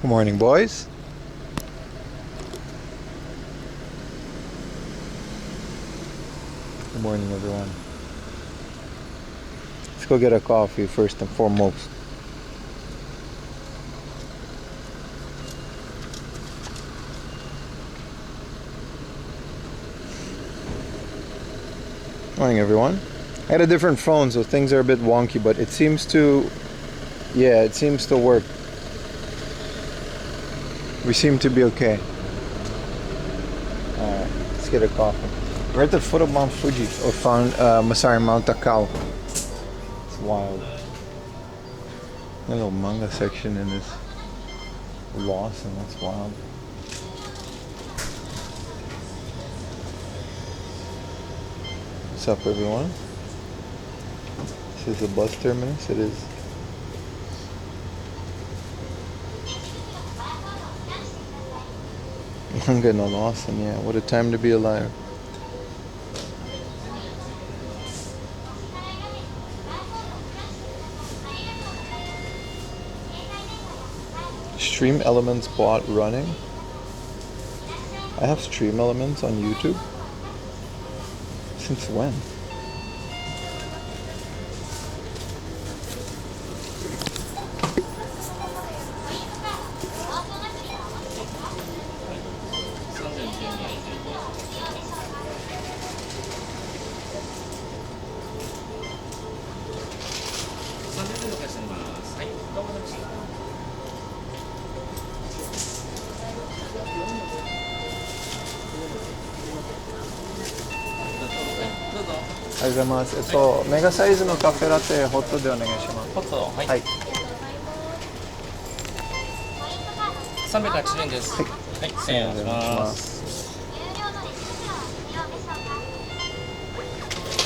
Good morning, boys. Good morning, everyone. Let's go get a coffee first and foremost. Morning, everyone. I had a different phone, so things are a bit wonky, but it seems to, yeah, it seems to work. We seem to be okay. Alright, let's get a coffee. We're at the foot of Mount Fuji, or Mount Takao. It's wild. A little manga section in this Lawson, that's wild. What's up, everyone? This is the bus terminus, it is. Manga no Lawson, yeah, what a time to be alive. Stream Elements bot running. I have Stream Elements on YouTube. Since when?おはようございます。メガサイズのカフェラテホットでお願いします。ホット、はい。はい。380円です。はい。はい、1000円お願いします。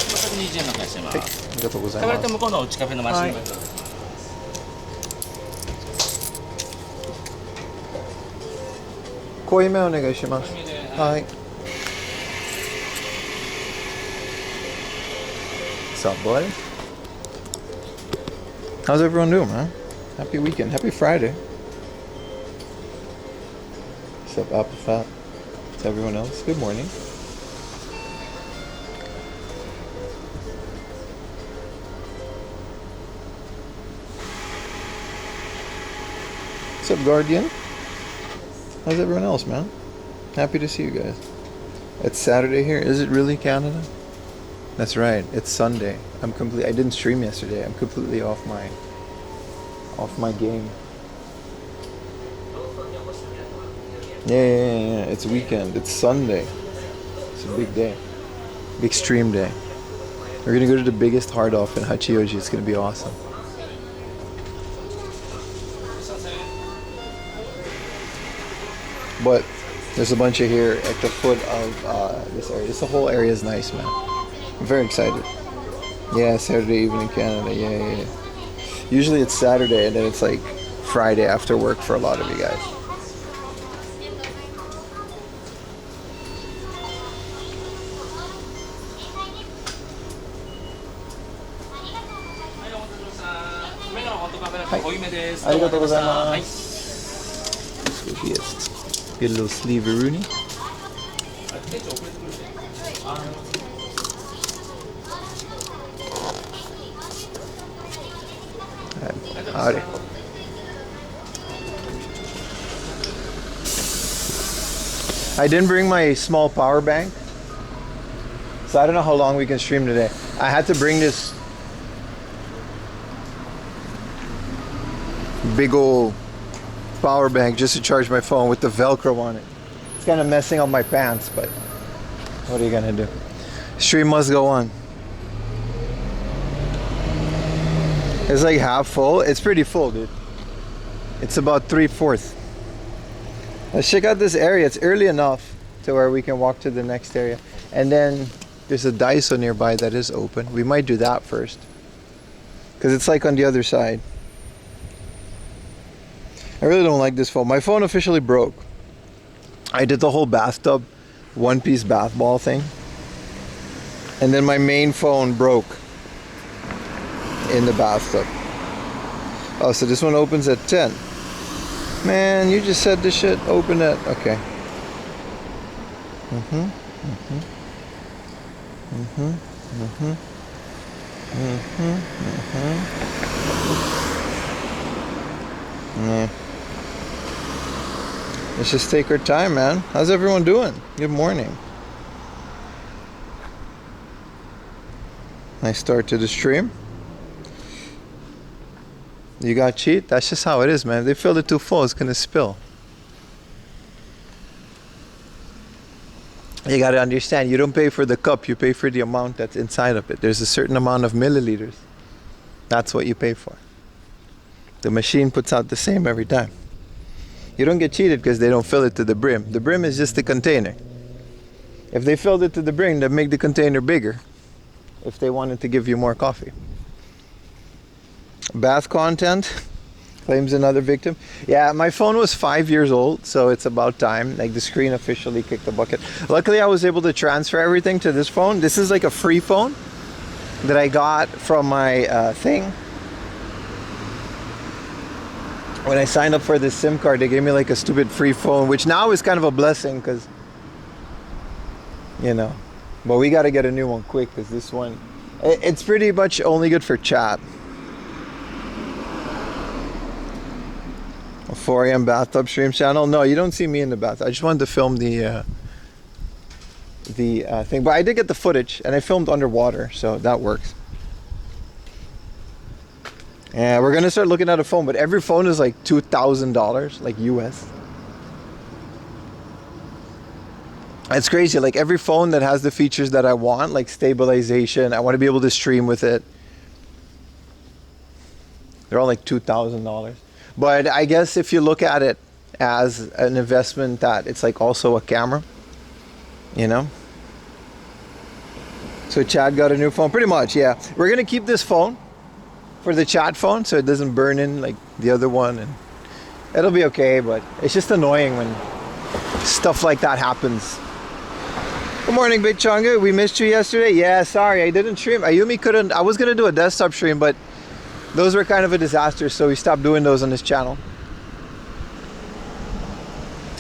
120円お願いします。はい、ありがとうございます。食べれて向こうの内カフェのマシンに。濃いめお願いします。はい。What's up, boys? How's everyone doing, man? Happy weekend. Happy Friday. What's up, Apple Fat? What's everyone else? Good morning. What's up, Guardian? How's everyone else, man? Happy to see you guys. It's Saturday here. Is it really Canada? That's right. It's Sunday. I didn't stream yesterday. I'm completely off my game. Yeah. It's weekend. It's Sunday. It's a big day. Big stream day. We're gonna go to the biggest hard off in Hachioji. It's gonna be awesome. But there's a bunch of here at the foot of this area. The whole area is nice, man. I'm very excited. Yeah, Saturday evening Canada. Yeah. Usually it's Saturday and then it's like Friday after work for a lot of you guys. Hi. Arigatou gozaimasu. This will be it. Get a little sleeve-a-rooney. Howdy. I didn't bring my small power bank, so I don't know how long we can stream today. I had to bring this big old power bank just to charge my phone with the Velcro on it. It's kind of messing up my pants, but what are you gonna do? Stream must go on. It's like half full. It's pretty full, dude. It's about 3/4. Let's check out this area. It's early enough to where we can walk to the next area. And then there's a Daiso nearby that is open. We might do that first, because it's like on the other side. I really don't like this phone. My phone officially broke. I did the whole bathtub one-piece bath ball thing. And then my main phone broke in the bathtub. Oh, so this one opens at 10. Man, you just said this shit. Open it. Okay. Yeah. Let's just take our time, man. How's everyone doing? Good morning. Nice start to the stream. You got cheat? That's just how it is, man. If they filled it too full, it's gonna spill. You gotta understand, you don't pay for the cup, you pay for the amount that's inside of it. There's a certain amount of milliliters. That's what you pay for. The machine puts out the same every time. You don't get cheated because they don't fill it to the brim. The brim is just the container. If they filled it to the brim, they'd make the container bigger if they wanted to give you more coffee. Bath content claims another victim. Yeah, my phone was 5 years old, so it's about time. Like, the screen officially kicked the bucket. Luckily, I was able to transfer everything to this phone. This is like a free phone that I got from my thing. When I signed up for this SIM card, they gave me like a stupid free phone, which now is kind of a blessing because, you know, but we got to get a new one quick because this one, it's pretty much only good for chat. A 4 a.m. bathtub stream channel? No, you don't see me in the bath. I just wanted to film the thing, but I did get the footage and I filmed underwater, so that works. And we're gonna start looking at a phone, but every phone is like $2,000, like US. It's crazy. Like, every phone that has the features that I want, like stabilization, I want to be able to stream with it. They're all like $2,000. But I guess if you look at it as an investment, that it's like also a camera, you know? So Chad got a new phone, pretty much, yeah. We're gonna keep this phone for the chat phone so it doesn't burn in like the other one, and it'll be okay, but it's just annoying when stuff like that happens. Good morning, Big Chunga. We missed you yesterday. Yeah, sorry, I didn't stream. Ayumi couldn't. I was gonna do a desktop stream, but those were kind of a disaster, so we stopped doing those on this channel.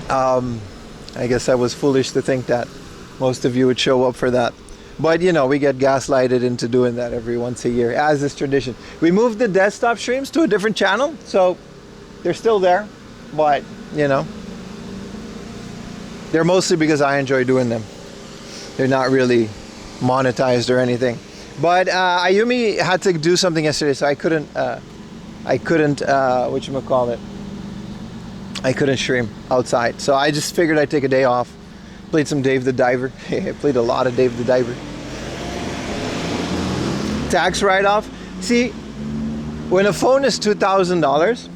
I guess I was foolish to think that most of you would show up for that. But, you know, we get gaslighted into doing that every once a year, as is tradition. We moved the desktop streams to a different channel, so they're still there, but, you know, they're mostly because I enjoy doing them. They're not really monetized or anything. But Ayumi had to do something yesterday, so I couldn't whatchamacallit, I couldn't stream outside. So I just figured I'd take a day off. Played some Dave the Diver. I played a lot of Dave the Diver. Tax write-off. See, when a phone is $2,000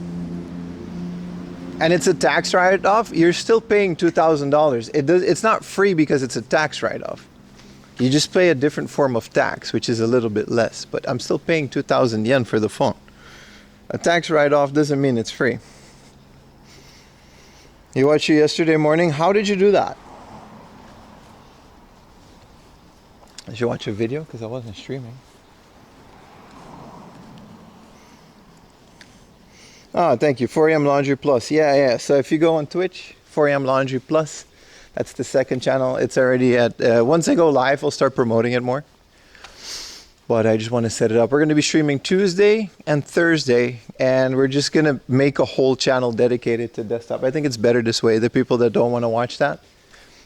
and it's a tax write-off, you're still paying $2,000. It's not free because it's a tax write-off. You just pay a different form of tax, which is a little bit less, but I'm still paying 2,000 yen for the phone. A tax write-off doesn't mean it's free. You watched it yesterday morning. How did you do that? Did you watch a video? Because I wasn't streaming. Oh, thank you. 4 a.m. Laundry Plus. Yeah. So if you go on Twitch, 4 a.m. Laundry Plus, that's the second channel. It's already at, once I go live, I'll start promoting it more. But I just want to set it up. We're going to be streaming Tuesday and Thursday, and we're just going to make a whole channel dedicated to desktop. I think it's better this way. The people that don't want to watch that,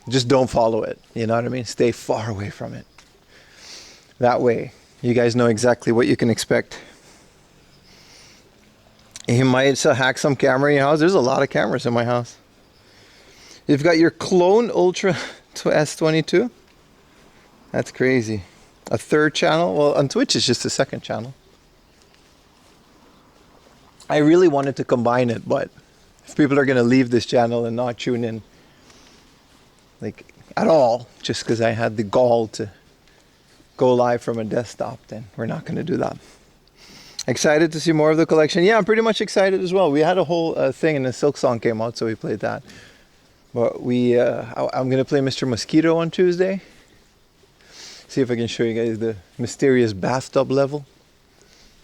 just don't follow it. You know what I mean? Stay far away from it. That way, you guys know exactly what you can expect. You might hack some camera in your house. There's a lot of cameras in my house. You've got your clone Ultra S22. That's crazy. A third channel? Well, on Twitch it's just a second channel. I really wanted to combine it, but if people are going to leave this channel and not tune in, like, at all, just because I had the gall to go live from a desktop, then we're not going to do that. Excited to see more of the collection? Yeah, I'm pretty much excited as well. We had a whole thing, and the Silk Song came out, so we played that. But I'm going to play Mr. Mosquito on Tuesday. See if I can show you guys the mysterious bathtub level.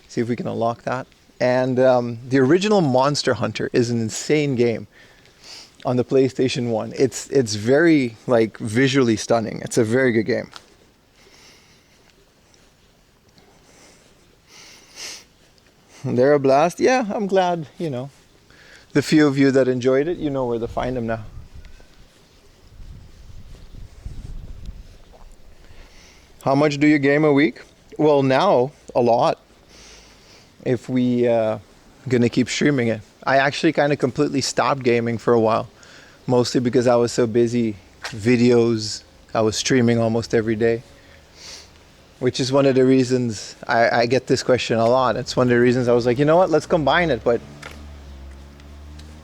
See if we can unlock that. And the original Monster Hunter is an insane game on the PlayStation 1. It's very like visually stunning. It's a very good game. They're a blast. Yeah, I'm glad, you know, the few of you that enjoyed it, you know where to find them now. How much do you game a week? Well, now a lot. If we gonna keep streaming it. I actually kind of completely stopped gaming for a while, mostly because I was so busy. Videos, I was streaming almost every day, which is one of the reasons I get this question a lot. It's one of the reasons I was like, you know what, let's combine it, but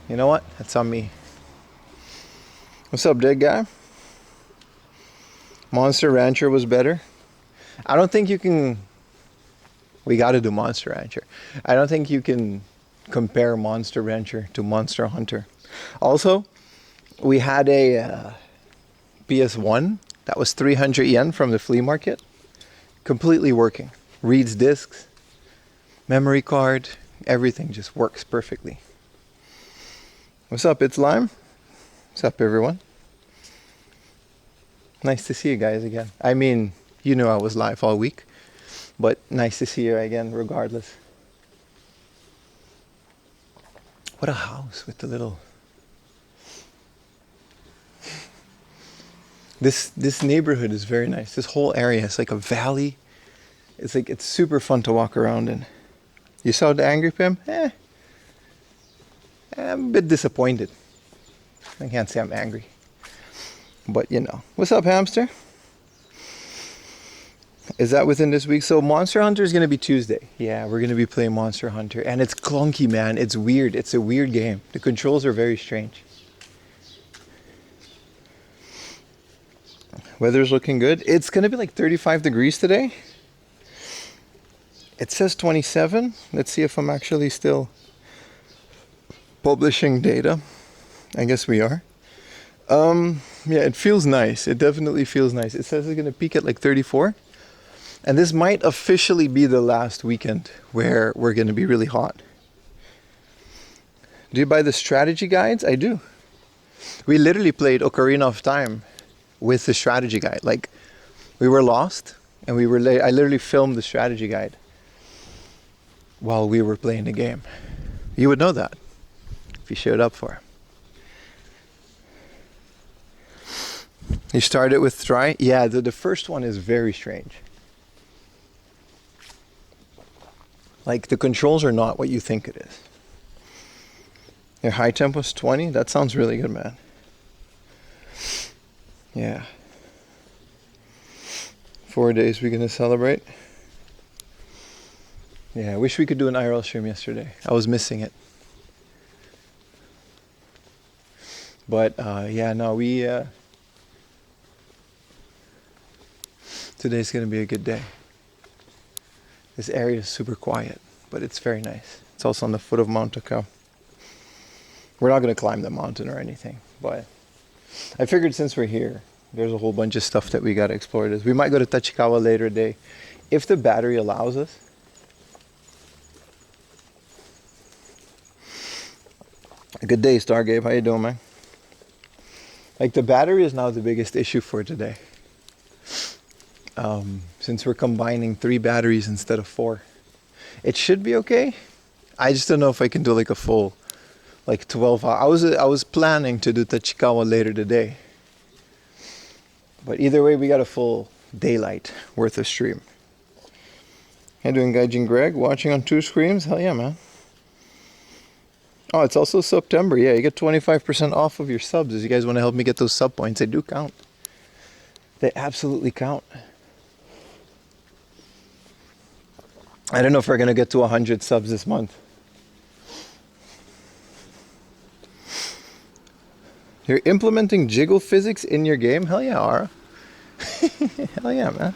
you know what, that's on me. What's up, dead guy? Monster Rancher was better. I don't think you can. We got to do Monster Rancher. I don't think you can compare Monster Rancher to Monster Hunter. Also, we had a PS1 that was 300 yen from the flea market. Completely working. Reads discs, memory card, everything just works perfectly. What's up, it's Lime? What's up, everyone? Nice to see you guys again. I mean, you knew I was live all week, but nice to see you again regardless. What a house with the little... This neighborhood is very nice. This whole area is like a valley. It's super fun to walk around in. You saw the angry Pim? I'm a bit disappointed. I can't say I'm angry. But you know. What's up, hamster? Is that within this week? So Monster Hunter is going to be Tuesday. Yeah, we're going to be playing Monster Hunter. And it's clunky, man. It's weird. It's a weird game. The controls are very strange. Weather's looking good. It's going to be like 35 degrees today. It says 27. Let's see if I'm actually still publishing data. I guess we are. Yeah, it feels nice. It definitely feels nice. It says it's going to peak at like 34. And this might officially be the last weekend where we're going to be really hot. Do you buy the strategy guides? I do. We literally played Ocarina of Time with the strategy guide. Like, we were lost, and I literally filmed the strategy guide while we were playing the game. You would know that if you showed up for it. You started with try? Yeah, the first one is very strange. Like, the controls are not what you think it is. Your high tempo is 20? That sounds really good, man. Yeah. 4 days we're going to celebrate. Yeah, I wish we could do an IRL stream yesterday. I was missing it. But, yeah, no, today's going to be a good day. This area is super quiet, but it's very nice. It's also on the foot of Mount Taka. We're not going to climb the mountain or anything, but I figured since we're here, there's a whole bunch of stuff that we got to explore. We might go to Tachikawa later today, if the battery allows us. Good day, Stargate. How you doing, man? Like, the battery is now the biggest issue for today. Since we're combining 3 batteries instead of 4. It should be okay. I just don't know if I can do like a full, like 12 hours. I was planning to do Tachikawa later today. But either way, we got a full daylight worth of stream. How you doing, Gaijin Greg? Watching on 2 screens? Hell yeah, man. Oh, it's also September. Yeah, you get 25% off of your subs. If you guys want to help me get those sub points, they do count. They absolutely count. I don't know if we're going to get to 100 subs this month. You're implementing jiggle physics in your game? Hell yeah, Ara. Hell yeah, man.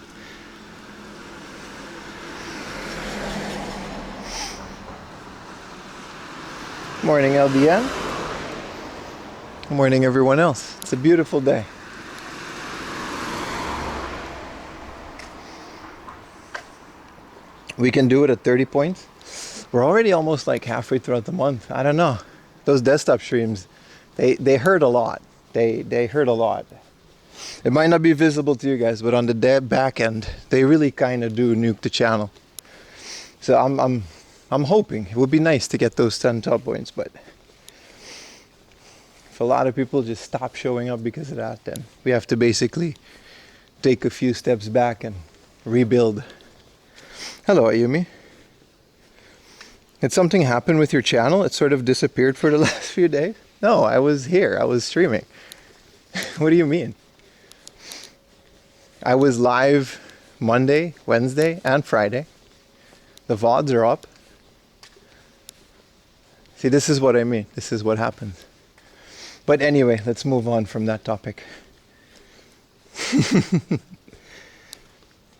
Morning, LDN. Morning, everyone else. It's a beautiful day. We can do it at 30 points. We're already almost like halfway throughout the month. I don't know. Those desktop streams, they hurt a lot. They hurt a lot. It might not be visible to you guys, but on the back end, they really kind of do nuke the channel. So I'm hoping it would be nice to get those 10 top points, but if a lot of people just stop showing up because of that, then we have to basically take a few steps back and rebuild. Hello, Ayumi. Did something happen with your channel? It sort of disappeared for the last few days? No, I was here. I was streaming. What do you mean? I was live Monday, Wednesday, and Friday. The VODs are up. See, this is what I mean. This is what happens. But anyway, let's move on from that topic.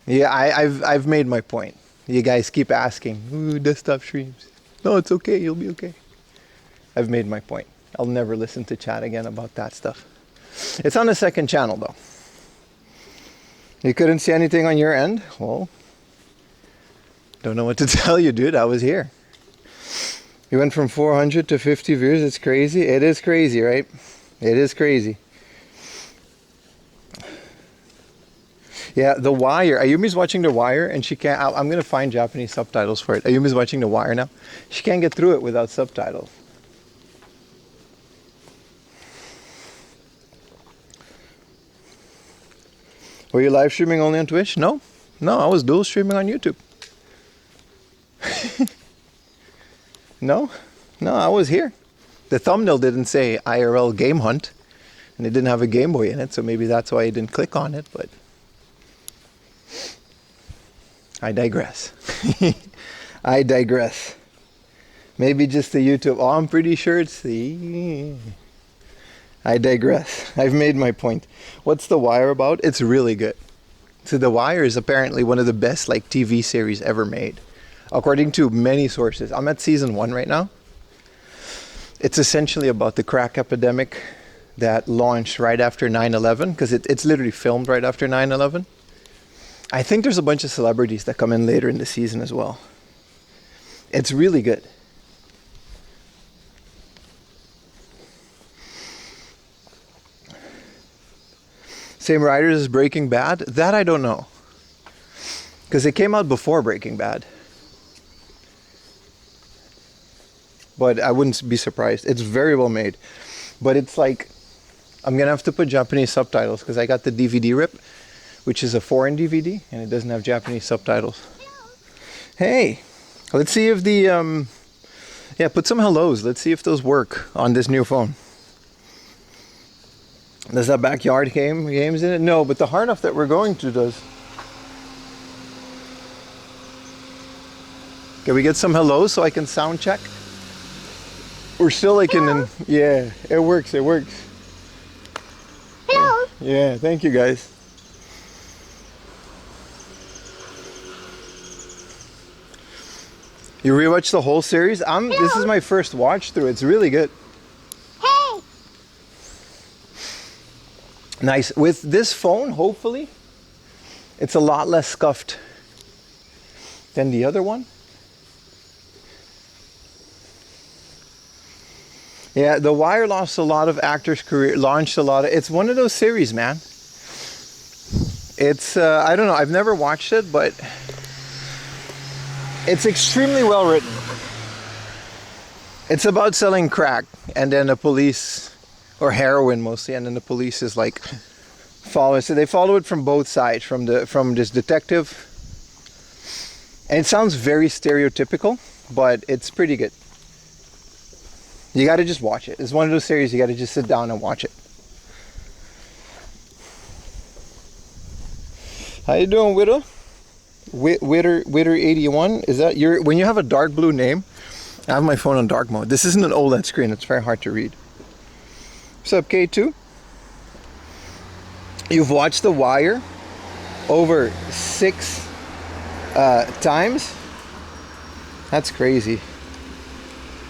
Yeah, I've made my point. You guys keep asking, ooh, desktop streams. No, it's okay. You'll be okay. I've made my point. I'll never listen to chat again about that stuff. It's on the second channel, though. You couldn't see anything on your end? Well, don't know what to tell you, dude. I was here. You went from 400 to 50 views. It's crazy. It is crazy, right? It is crazy. Yeah, The Wire. Ayumi's watching The Wire, and she can't. I'm gonna find Japanese subtitles for it. Ayumi's watching The Wire now. She can't get through it without subtitles. Were you live streaming only on Twitch? No, I was dual streaming on YouTube. No, I was here. The thumbnail didn't say IRL game hunt, and it didn't have a Game Boy in it, so maybe that's why I didn't click on it, but I digress. I digress. Maybe just the YouTube. Oh, I'm pretty sure it's the... I digress. I've made my point. What's The Wire about? It's really good. So The Wire is apparently one of the best like TV series ever made, according to many sources. I'm at season 1 right now. It's essentially about the crack epidemic that launched right after 9/11, because it's literally filmed right after 9/11. I think there's a bunch of celebrities that come in later in the season as well. It's really good. Same writers as Breaking Bad? That I don't know, because it came out before Breaking Bad. But I wouldn't be surprised. It's very well made. But it's like, I'm going to have to put Japanese subtitles because I got the DVD rip, which is a foreign DVD, and it doesn't have Japanese subtitles. Hey, let's see if the, yeah, put some hellos. Let's see if those work on this new phone. Does that backyard games in it? No, but the hard off that we're going to does. Can we get some hellos so I can sound check? We're still like in, yeah, it works, it works. Hello. Yeah, thank you guys. You rewatched the whole series? This is my first watch through. It's really good. Hey. Nice. With this phone, hopefully, it's a lot less scuffed than the other one. Yeah, The Wire lost a lot of actors' career, launched a lot of... It's one of those series, man. It's, I don't know, I've never watched it, but it's extremely well written. It's about selling crack, and then the police, or heroin mostly, and then the police is like following. So they follow it from both sides, from this detective. And it sounds very stereotypical, but it's pretty good. You got to just watch it. It's one of those series you got to just sit down and watch it. How you doing, Widow? Witter 81. Is that your... When you have a dark blue name, I have my phone on dark mode. This isn't an OLED screen. It's very hard to read. What's up, K2? You've watched The Wire over 6 times? That's crazy.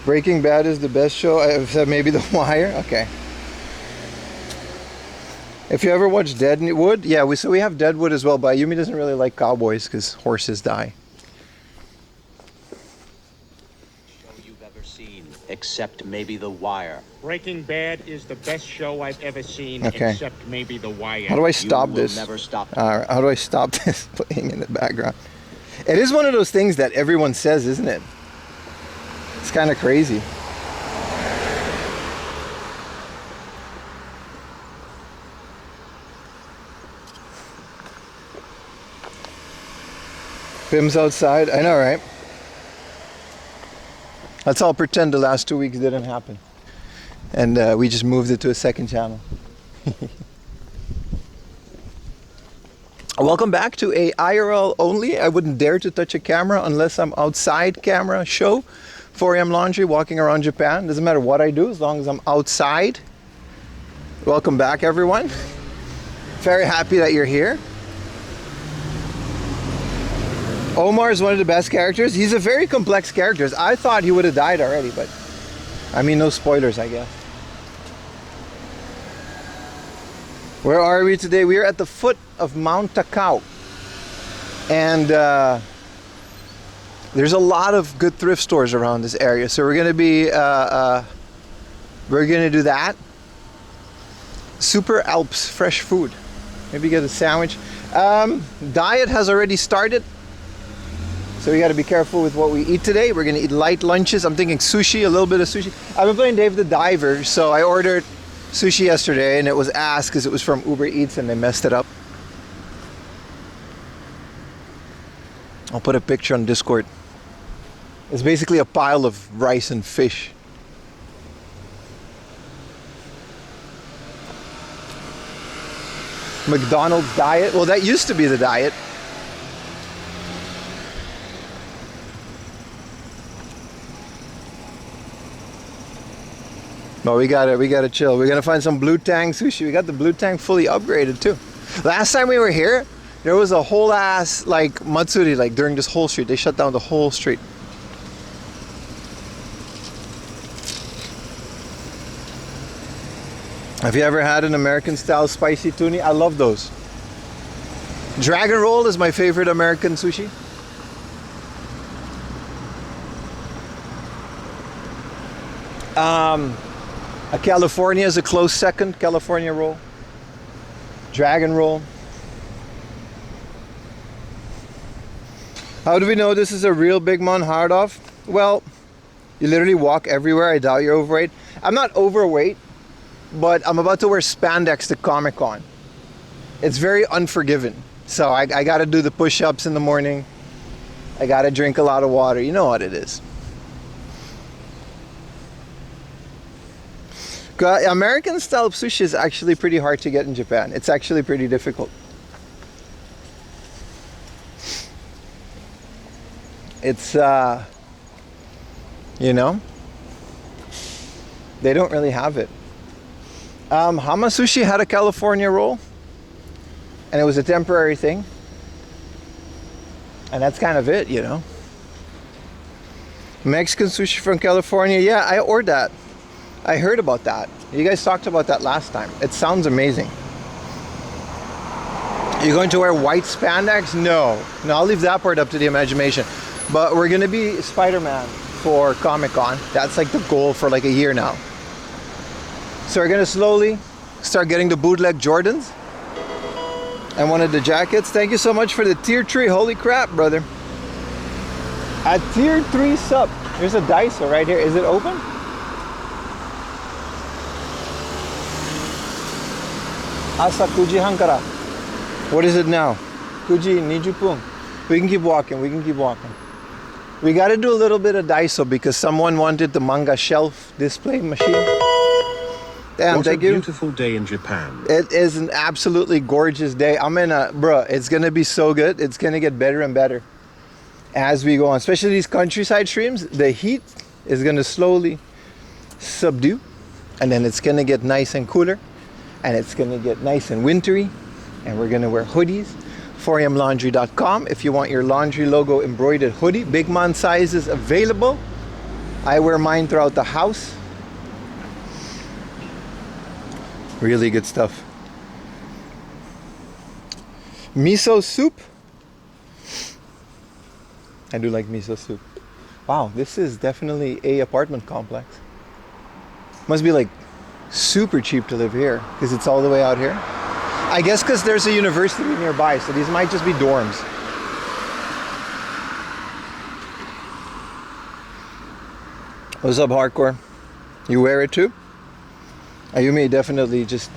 Breaking Bad is the best show. I've said maybe The Wire. Okay. If you ever watch Deadwood, yeah, we have Deadwood as well, but Yumi doesn't really like cowboys because horses die. except maybe The Wire. Breaking Bad is the best show I've ever seen, Okay. except maybe The Wire. How do I stop You this? will never stop. How do I stop this playing in the background? It is one of those things that everyone says, isn't it? It's kind of crazy. Pim's outside. I know, right? Let's all pretend the last 2 weeks didn't happen. And we just moved it to a second channel. Welcome back to a IRL only. I wouldn't dare to touch a camera unless I'm outside camera show. 4am laundry, walking around Japan. Doesn't matter what I do as long as I'm outside. Welcome back, everyone. Very happy that you're here. Omar is one of the best characters. He's a very complex character. I thought he would have died already, but I mean, no spoilers, I guess. Where are we today? We are at the foot of Mount Taka. And there's a lot of good thrift stores around this area. So we're going to be, we're going to do that. Super Alps fresh food. Maybe get a sandwich. Diet has already started. So we got to be careful with what we eat today. We're going to eat light lunches. I'm thinking sushi, a little bit of sushi. I've been playing Dave the Diver, so I ordered sushi yesterday and it was asked because it was from Uber Eats and they messed it up. I'll put a picture on Discord. It's basically a pile of rice and fish. McDonald's diet. Well, that used to be the diet. But we gotta chill. We're gonna find some Blue Tang sushi. We got the Blue Tang fully upgraded too. Last time we were here, there was a whole ass like matsuri like during this whole street. They shut down the whole street. Have you ever had an American style spicy tuna? I love those. Dragon roll is my favorite American sushi. A California is a close second. California roll. Dragon roll. How do we know this is a real Big Mon hard off? Well, you literally walk everywhere. I doubt you're overweight. I'm not overweight, but I'm about to wear spandex to Comic-Con. It's very unforgiving. So I got to do the push-ups in the morning. I got to drink a lot of water. You know what it is. American style sushi is actually pretty hard to get in Japan. It's actually pretty difficult. It's, you know, they don't really have it. Hama Sushi had a California roll, and it was a temporary thing. And that's kind of it, you know. Mexican sushi from California, yeah, I ordered that. I heard about that. You guys talked about that last time. It sounds amazing. You're going to wear white spandex? No. No, I'll leave that part up to the imagination. But we're going to be Spider-Man for Comic-Con. That's like the goal for like a year now. So we're going to slowly start getting the bootleg Jordans. And one of the jackets. Thank you so much for the tier 3. Holy crap, brother. At tier 3 sub. There's a Daiso right here. Is it open? Asa Kuji Hankara. What is it now? Kuji Nijupung. We can keep walking. We can keep walking. We got to do a little bit of Daiso because someone wanted the manga shelf display machine. Damn, what thank a you. beautiful day in Japan. It is an absolutely gorgeous day. I'm in a, bro, it's going to be so good. It's going to get better and better as we go on. Especially these countryside streams. The heat is going to slowly subdue. And then it's going to get nice and cooler. And it's going to get nice and wintry. And we're going to wear hoodies. 4amlaundry.com if you want your laundry logo embroidered hoodie. Big man sizes available. I wear mine throughout the house. Really good stuff. Miso soup. I do like miso soup. Wow, this is definitely a apartment complex. Must be like super cheap to live here because it's all the way out here. I guess because there's a university nearby, so these might just be dorms. What's up, hardcore? You wear it too? Ayumi definitely just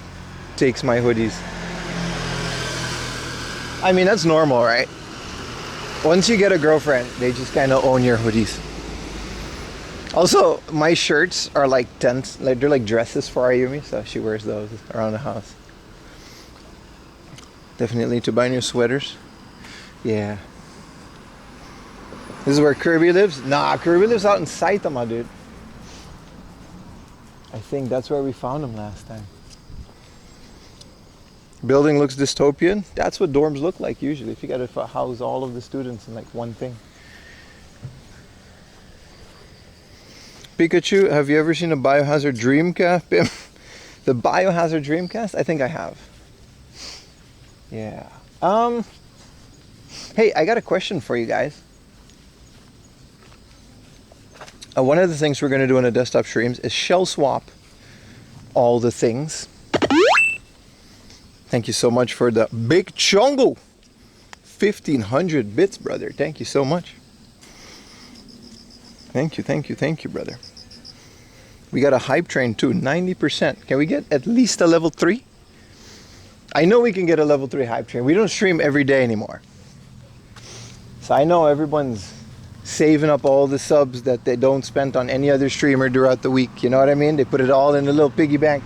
takes my hoodies. I mean, that's normal, right? Once you get a girlfriend, they just kind of own your hoodies. Also, my shirts are like tents, like they're like dresses for Ayumi, so she wears those around the house. Definitely need to buy new sweaters. Yeah. This is where Kirby lives? Nah, Kirby lives out in Saitama, dude. I think that's where we found him last time. Building looks dystopian. That's what dorms look like usually, if you gotta house all of the students in like one thing. Pikachu, have you ever seen a Biohazard Dreamcast? The Biohazard Dreamcast? I think I have. Yeah. Hey, I got a question for you guys. One of the things we're going to do on the desktop streams is shell swap all the things. Thank you so much for the big chongo. 1500 bits, brother. Thank you so much. Thank you, brother. We got a hype train too, 90%. Can we get at least a level 3? I know we can get a level 3 hype train. We don't stream every day anymore. So I know everyone's saving up all the subs that they don't spend on any other streamer throughout the week. You know what I mean? They put it all in a little piggy bank.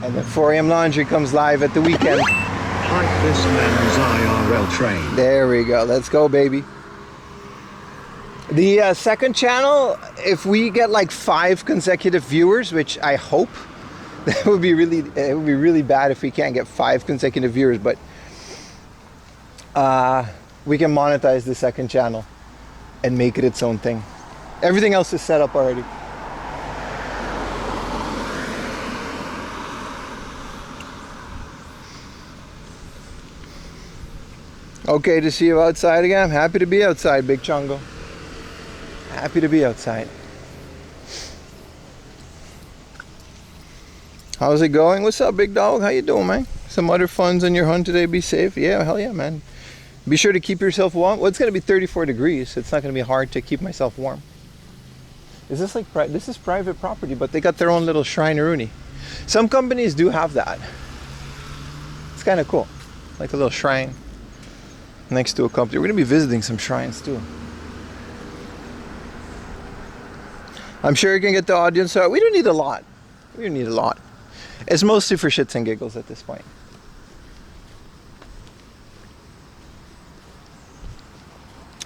And then 4 AM Laundry comes live at the weekend. Hype this man's IRL train. There we go. Let's go, baby. The second channel, if we get like 5 consecutive viewers, which I hope, it would be really bad if we can't get 5 consecutive viewers, but we can monetize the second channel and make it its own thing. Everything else is set up already. Okay to see you outside again. I'm happy to be outside, Big Chongo. Happy to be outside. How's it going? What's up, big dog? How you doing, man? Some other funds on your hunt today? Be safe. Yeah, hell yeah, man. Be sure to keep yourself warm. Well, it's going to be 34 degrees, so it's not going to be hard to keep myself warm. Is this like this is private property, but they got their own little shrine-a-rooney. Some companies do have that. It's kind of cool, like a little shrine next to a company. We're going to be visiting some shrines too. I'm sure you can get the audience out. We don't need a lot. We don't need a lot. It's mostly for shits and giggles at this point.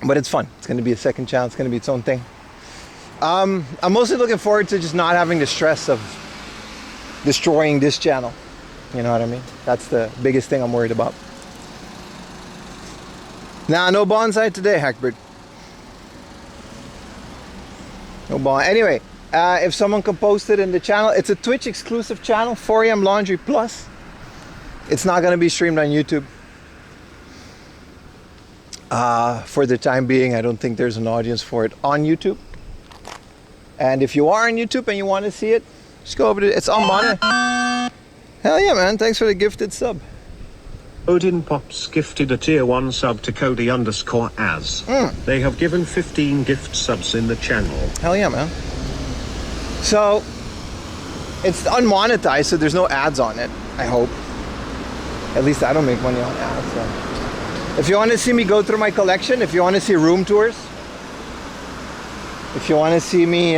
But it's fun. It's going to be a second channel. It's going to be its own thing. I'm mostly looking forward to just not having the stress of destroying this channel. You know what I mean? That's the biggest thing I'm worried about. Nah, no bonsai today, Hackbird. No bond. Anyway, if someone can post it in the channel, it's a Twitch exclusive channel, 4 AM Laundry Plus. It's not going to be streamed on YouTube. For the time being, I don't think there's an audience for it on YouTube. And if you are on YouTube and you want to see it, just go over to it's on Monday. Hell yeah, man. Thanks for the gifted sub. Odin Pops gifted a tier 1 sub to Cody_as. They have given 15 gift subs in the channel. Hell yeah, man. So, it's unmonetized, so there's no ads on it, I hope. At least I don't make money on ads, so. If you want to see me go through my collection, if you want to see room tours, if you want to see me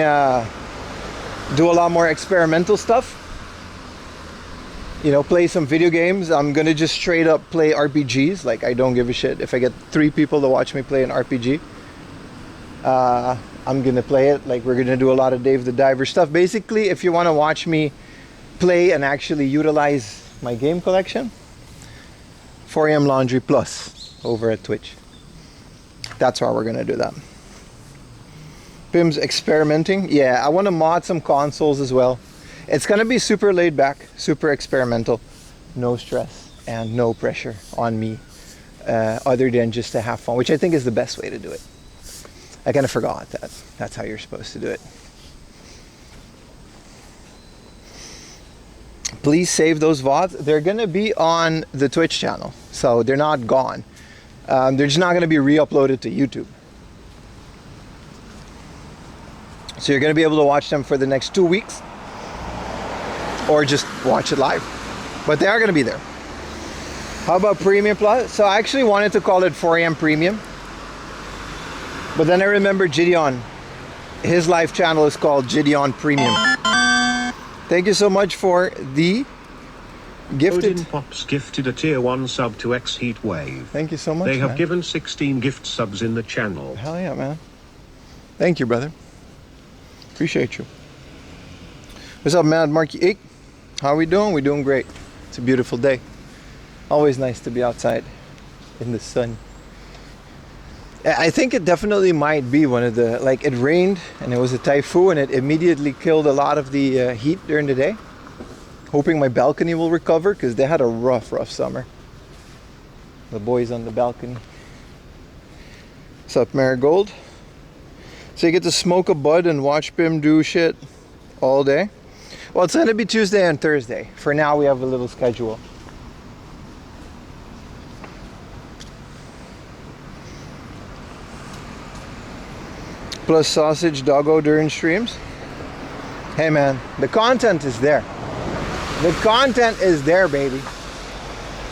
do a lot more experimental stuff, you know, play some video games. I'm gonna just straight up play RPGs. Like, I don't give a shit if I get 3 people to watch me play an RPG. I'm gonna play it. Like, we're gonna do a lot of Dave the Diver stuff. Basically, if you want to watch me play and actually utilize my game collection, 4 AM Laundry Plus over at Twitch. That's how we're gonna do that. Pim's experimenting. Yeah, I want to mod some consoles as well. It's gonna be super laid back, super experimental, no stress and no pressure on me, other than just to have fun, which I think is the best way to do it. I kind of forgot that that's how you're supposed to do it. please save those VODs. They're gonna be on the Twitch channel, so they're not gone. They're just not gonna be re-uploaded to YouTube. So you're gonna be able to watch them for the next 2 weeks, or just watch it live. But they are gonna be there. How about Premium Plus? So I actually wanted to call it 4am Premium, but then I remember Gideon. His live channel is called Gideon Premium. Thank you so much for the gifted. Odin Pops gifted a tier 1 sub to X Heat Wave. Thank you so much. They have man. given 16 gift subs in the channel. Hell yeah, man. Thank you, brother. Appreciate you. What's up, Mad Marky 8? How are we doing? We're doing great. It's a beautiful day. Always nice to be outside in the sun. I think it definitely might be one of the, like, it rained and it was a typhoon and it immediately killed a lot of the heat during the day. Hoping my balcony will recover because they had a rough summer. The boys on the balcony. What's up, Marigold? So you get to smoke a bud and watch Bim do shit all day? Well, it's gonna be Tuesday and Thursday. For now, we have a little schedule. Plus sausage doggo during streams. Hey man, the content is there. The content is there, baby.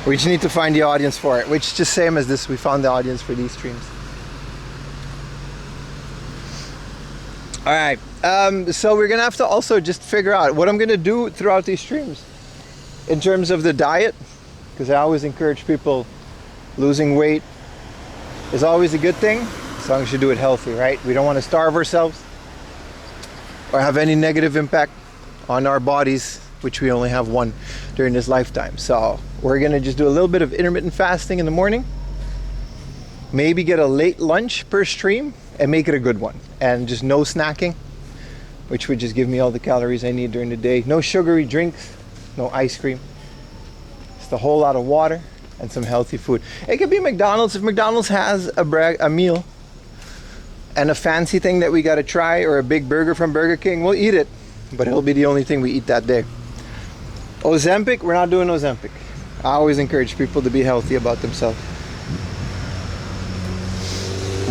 We just need to find the audience for it, which is just same as this. We found the audience for these streams. All right, so we're gonna have to also just figure out what I'm gonna do throughout these streams in terms of the diet, because I always encourage people losing weight is always a good thing. As long as you do it healthy, right? We don't want to starve ourselves or have any negative impact on our bodies, which we only have one during this lifetime. So we're gonna just do a little bit of intermittent fasting in the morning, maybe get a late lunch per stream and make it a good one, and just no snacking, which would just give me all the calories I need during the day. No sugary drinks, no ice cream, just a whole lot of water and some healthy food. It could be McDonald's. If McDonald's has a meal and a fancy thing that we gotta try, or a big burger from Burger King, we'll eat it, but it'll be the only thing we eat that day. Ozempic, we're not doing Ozempic. I always encourage people to be healthy about themselves.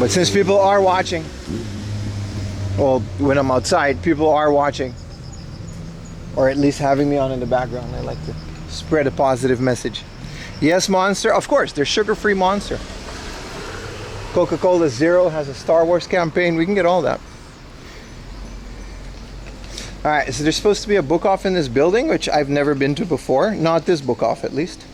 But since people are watching, well, when I'm outside, people are watching, or at least having me on in the background, I like to spread a positive message. Yes, Monster, of course, there's sugar-free Monster. Coca-Cola Zero has a Star Wars campaign. We can get all that. All right, so there's supposed to be a book off in this building, which I've never been to before. Not this book off, at least.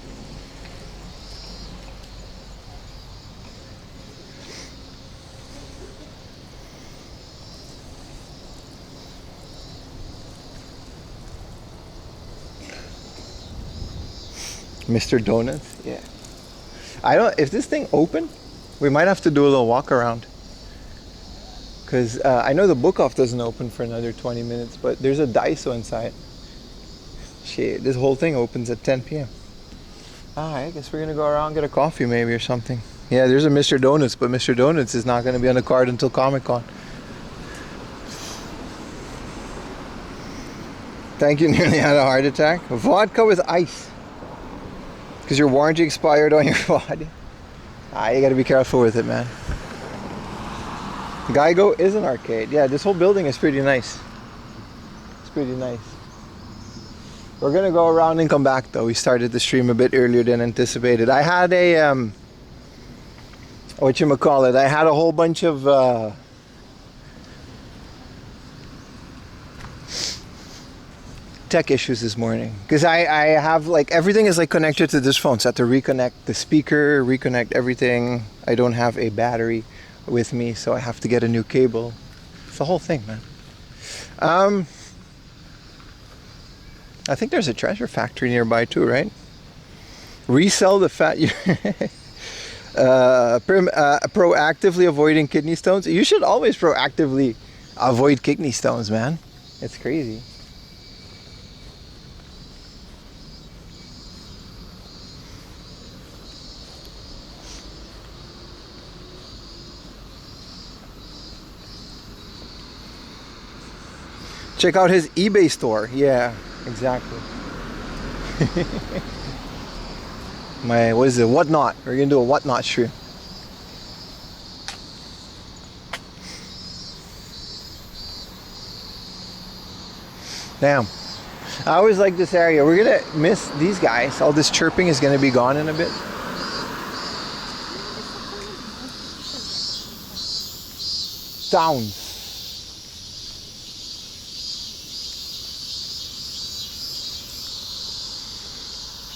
Mr. Donuts, yeah. I don't, if this thing open, we might have to do a little walk around. Because I know the book off doesn't open for another 20 minutes, but there's a Daiso inside. Shit, this whole thing opens at 10 p.m. I guess we're gonna go around and get a coffee maybe or something. Yeah, there's a Mr. Donuts, but Mr. Donuts is not gonna be on the card until Comic-Con. Thank you, nearly had a heart attack. Vodka with ice. Because your warranty expired on your body. You gotta be careful with it, man. Geigo is an arcade. Yeah, this whole building is pretty nice. It's pretty nice. We're gonna go around and come back though. We started the stream a bit earlier than anticipated. I had a whatchamacallit, I had a whole bunch of tech issues this morning, because I have, like, everything is like connected to this phone, so I have to reconnect the speaker, reconnect everything. I don't have a battery with me, so I have to get a new cable. It's the whole thing, man. I think there's a treasure factory nearby too, right? Resell the fat. Proactively avoiding kidney stones. You should always proactively avoid kidney stones, man. It's crazy. Check out his eBay store. Yeah, exactly. What is it? Whatnot. We're gonna do a whatnot stream. Damn. I always like this area. We're gonna miss these guys. All this chirping is gonna be gone in a bit. Sounds.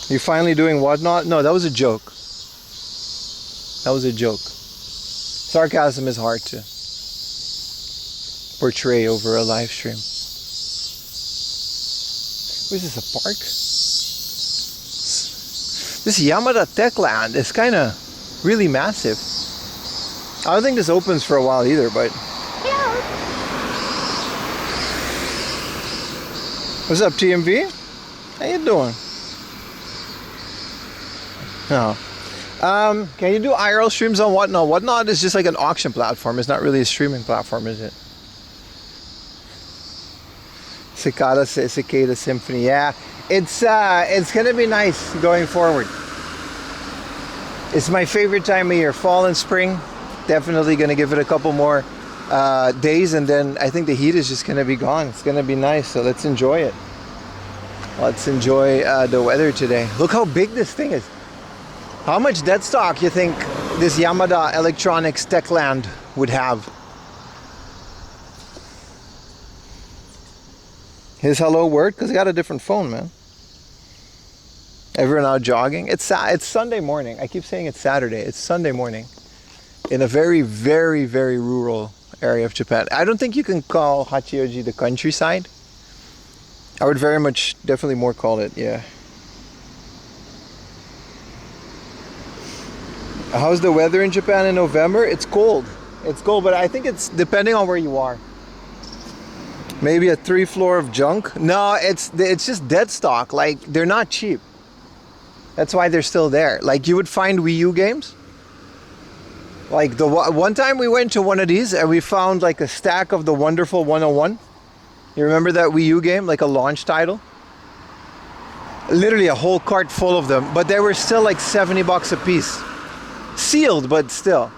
You finally doing whatnot? No, that was a joke. That was a joke. Sarcasm is hard to portray over a live stream. What is this, a park? This Yamada Techland is kind of really massive. I don't think this opens for a while either, but... What's up, TMV? How you doing? No. Can you do IRL streams on Whatnot? Whatnot is just like an auction platform. It's not really a streaming platform, is it? Cicada Symphony. Yeah, it's gonna be nice going forward. It's my favorite time of year, fall and spring. Definitely gonna give it a couple more days, and then I think the heat is just gonna be gone. It's gonna be nice, so let's enjoy it. Let's enjoy the weather today. Look how big this thing is. How much dead stock you think this Yamada Electronics Techland would have? His hello word? Because I got a different phone, man. Everyone out jogging? It's Sunday morning. I keep saying it's Saturday. It's Sunday morning. In a very, very, very rural area of Japan. I don't think you can call Hachioji the countryside. I would very much, definitely more call it, yeah. How's the weather in Japan in November? It's cold. It's cold, but I think it's depending on where you are. Maybe a 3 floor of junk. No, it's just dead stock. Like, they're not cheap. That's why they're still there. Like, you would find Wii U games. Like, the one time we went to one of these and we found like a stack of the Wonderful 101. You remember that Wii U game? Like a launch title? Literally a whole cart full of them. But they were still like $70 a piece. Sealed, but still.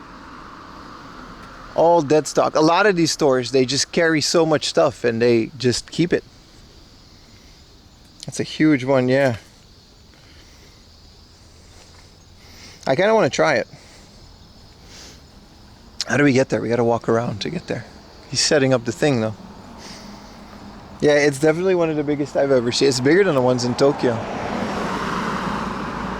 All dead stock. A lot of these stores, they just carry so much stuff and they just keep it. That's a huge one, yeah. I kind of want to try it. How do we get there? We got to walk around to get there. He's setting up the thing though. Yeah, it's definitely one of the biggest I've ever seen. It's bigger than the ones in Tokyo.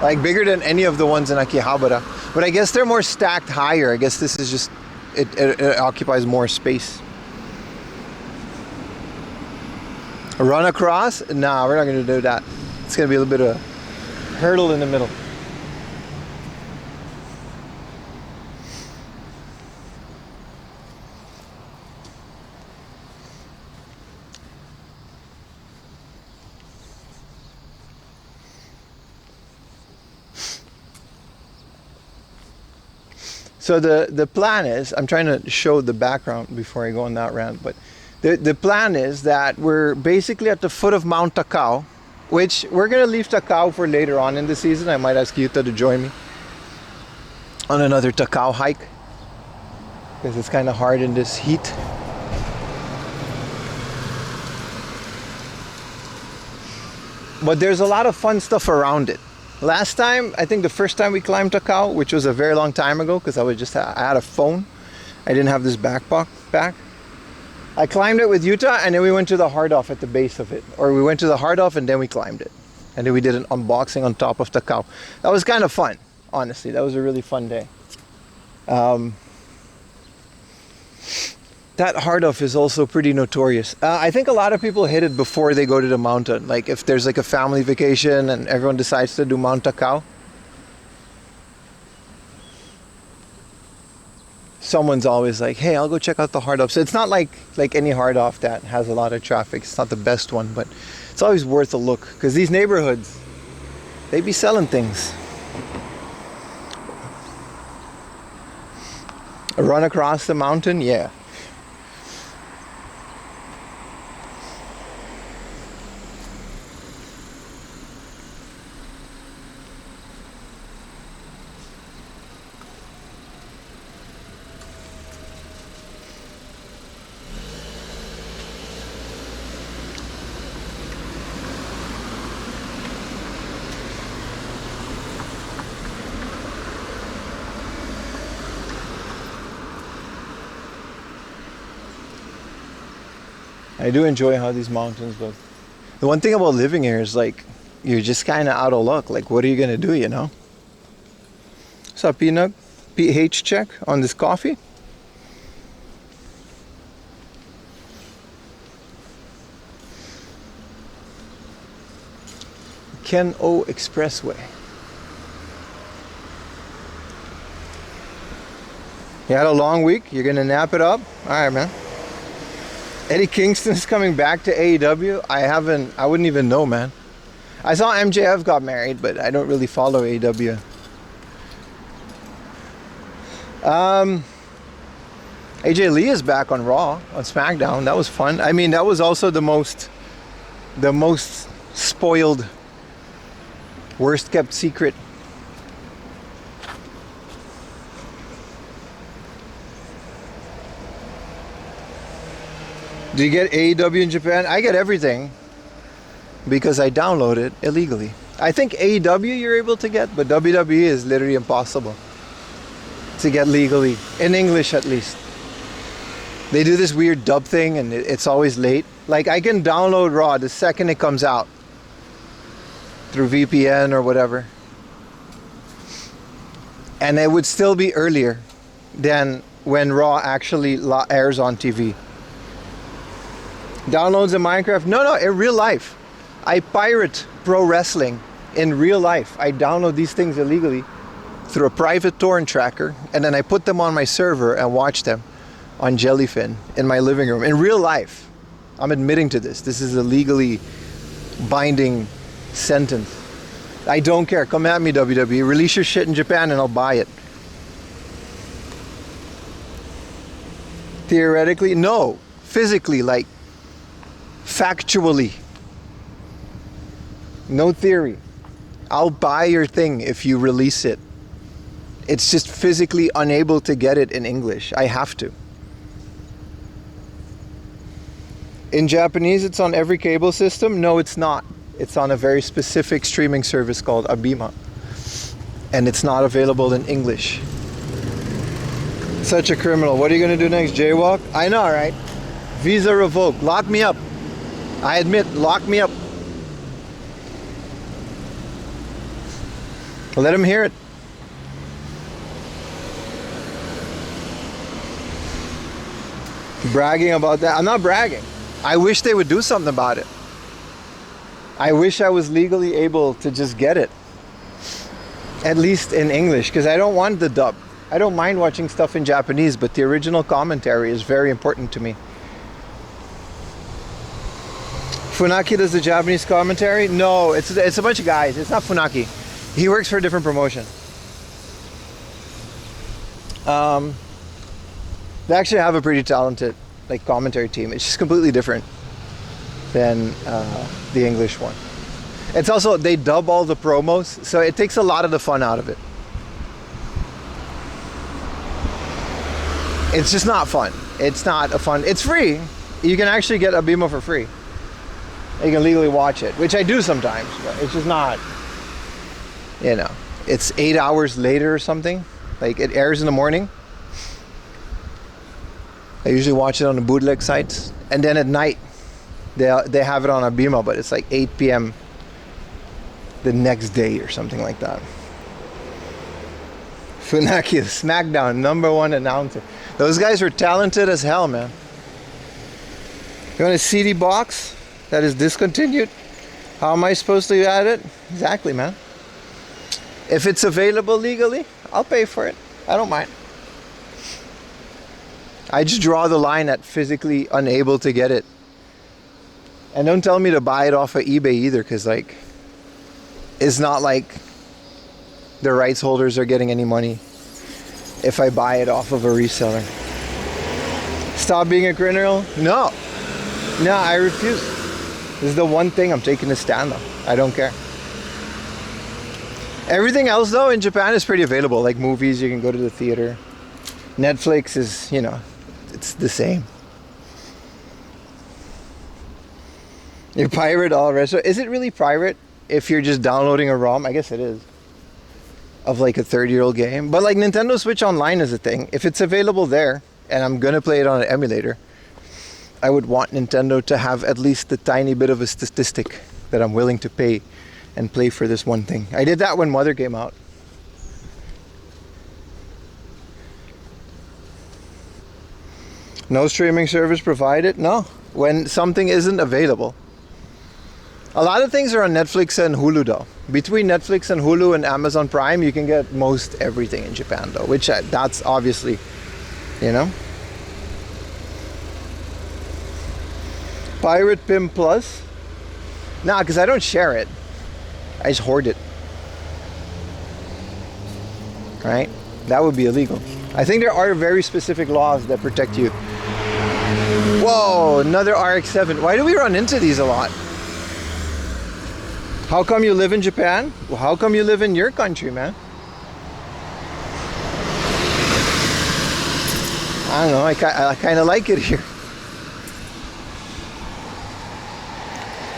Like bigger than any of the ones in Akihabara. But I guess they're more stacked higher. I guess this is just, it occupies more space. A run across? Nah, we're not going to do that. It's going to be a little bit of a hurdle in the middle. So the plan is, I'm trying to show the background before I go on that rant, but the plan is that we're basically at the foot of Mount Takao, which we're going to leave Takao for later on in the season. I might ask Yuta to join me on another Takao hike, because it's kind of hard in this heat. But there's a lot of fun stuff around it. Last time, I think the first time we climbed Takao, which was a very long time ago, because I had a phone. I didn't have this backpack. I climbed it with Yuta, and then we went to the hard off at the base of it. Or we went to the hard off, and then we climbed it. And then we did an unboxing on top of Takao. That was kind of fun, honestly. That was a really fun day. That hard off is also pretty notorious. I think a lot of people hit it before they go to the mountain. Like if there's like a family vacation and everyone decides to do Mount Takao. Someone's always like, hey, I'll go check out the hard off. So it's not like any hard off that has a lot of traffic. It's not the best one, but it's always worth a look. Because these neighborhoods, they be selling things. A run across the mountain? Yeah. I do enjoy how these mountains look. The one thing about living here is like you're just kind of out of luck. Like, what are you gonna do? You know. What's up, Peanut? pH check on this coffee. Ken-O Expressway. You had a long week? You're gonna nap it up? Alright, man. Eddie Kingston's coming back to AEW. I wouldn't even know, man. I saw MJF got married, but I don't really follow AEW. AJ Lee is back on Raw, on SmackDown. That was fun. I mean, that was also the most spoiled, worst kept secret. Do you get AEW in Japan? I get everything because I download it illegally. I think AEW you're able to get, but WWE is literally impossible to get legally, in English at least. They do this weird dub thing and it's always late. Like, I can download Raw the second it comes out through VPN or whatever, and it would still be earlier than when Raw actually airs on TV. Downloads in Minecraft? No, in real life. I pirate pro wrestling in real life. I download these things illegally through a private torrent tracker, and then I put them on my server and watch them on Jellyfin in my living room. In real life. I'm admitting to this. This is a legally binding sentence. I don't care. Come at me, WWE. Release your shit in Japan and I'll buy it. Theoretically, no. Physically, like, factually. No theory. I'll buy your thing if you release it. It's just physically unable to get it in English. I have to. In Japanese, it's on every cable system? No, it's not. It's on a very specific streaming service called Abima. And it's not available in English. Such a criminal. What are you going to do next? Jaywalk? I know, right? Visa revoked. Lock me up. I admit, lock me up. Let him hear it. Bragging about that. I'm not bragging. I wish they would do something about it. I wish I was legally able to just get it. At least in English, because I don't want the dub. I don't mind watching stuff in Japanese, but the original commentary is very important to me. Funaki does the Japanese commentary? No, it's a bunch of guys. It's not Funaki. He works for a different promotion. They actually have a pretty talented like commentary team. It's just completely different than the English one. It's also, they dub all the promos, so it takes a lot of the fun out of it. It's just not fun. It's not a fun. It's free. You can actually get Abima for free. You can legally watch it, which I do sometimes, but it's just not, you know, it's 8 hours later or something. Like, it airs in the morning. I usually watch it on the bootleg sites, and then at night they have it on Abima, but it's like 8 p.m. the next day or something like that. Funaki, SmackDown #1 announcer. Those guys are talented as hell, man. You want a CD box that is discontinued? How am I supposed to add it? Exactly, man. If it's available legally, I'll pay for it. I don't mind. I just draw the line at physically unable to get it. And don't tell me to buy it off of eBay either, because like, it's not like the rights holders are getting any money if I buy it off of a reseller. Stop being a criminal? No, I refuse. This is the one thing I'm taking a stand on. I don't care. Everything else though in Japan is pretty available. Like movies, you can go to the theater. Netflix is, you know, it's the same. You pirate all retro. Is it really pirate if you're just downloading a ROM? I guess it is. Of like a 30-year-old game. But like Nintendo Switch Online is a thing. If it's available there, and I'm gonna play it on an emulator, I would want Nintendo to have at least the tiny bit of a statistic that I'm willing to pay and play for this one thing. I did that when Mother came out. No streaming service provided? No. When something isn't available. A lot of things are on Netflix and Hulu though. Between Netflix and Hulu and Amazon Prime, you can get most everything in Japan though, which that's obviously, you know. Pirate Pim Plus? Nah, because I don't share it. I just hoard it. Right? That would be illegal. I think there are very specific laws that protect you. Whoa, another RX-7. Why do we run into these a lot? How come you live in Japan? Well, how come you live in your country, man? I don't know, I kind of like it here.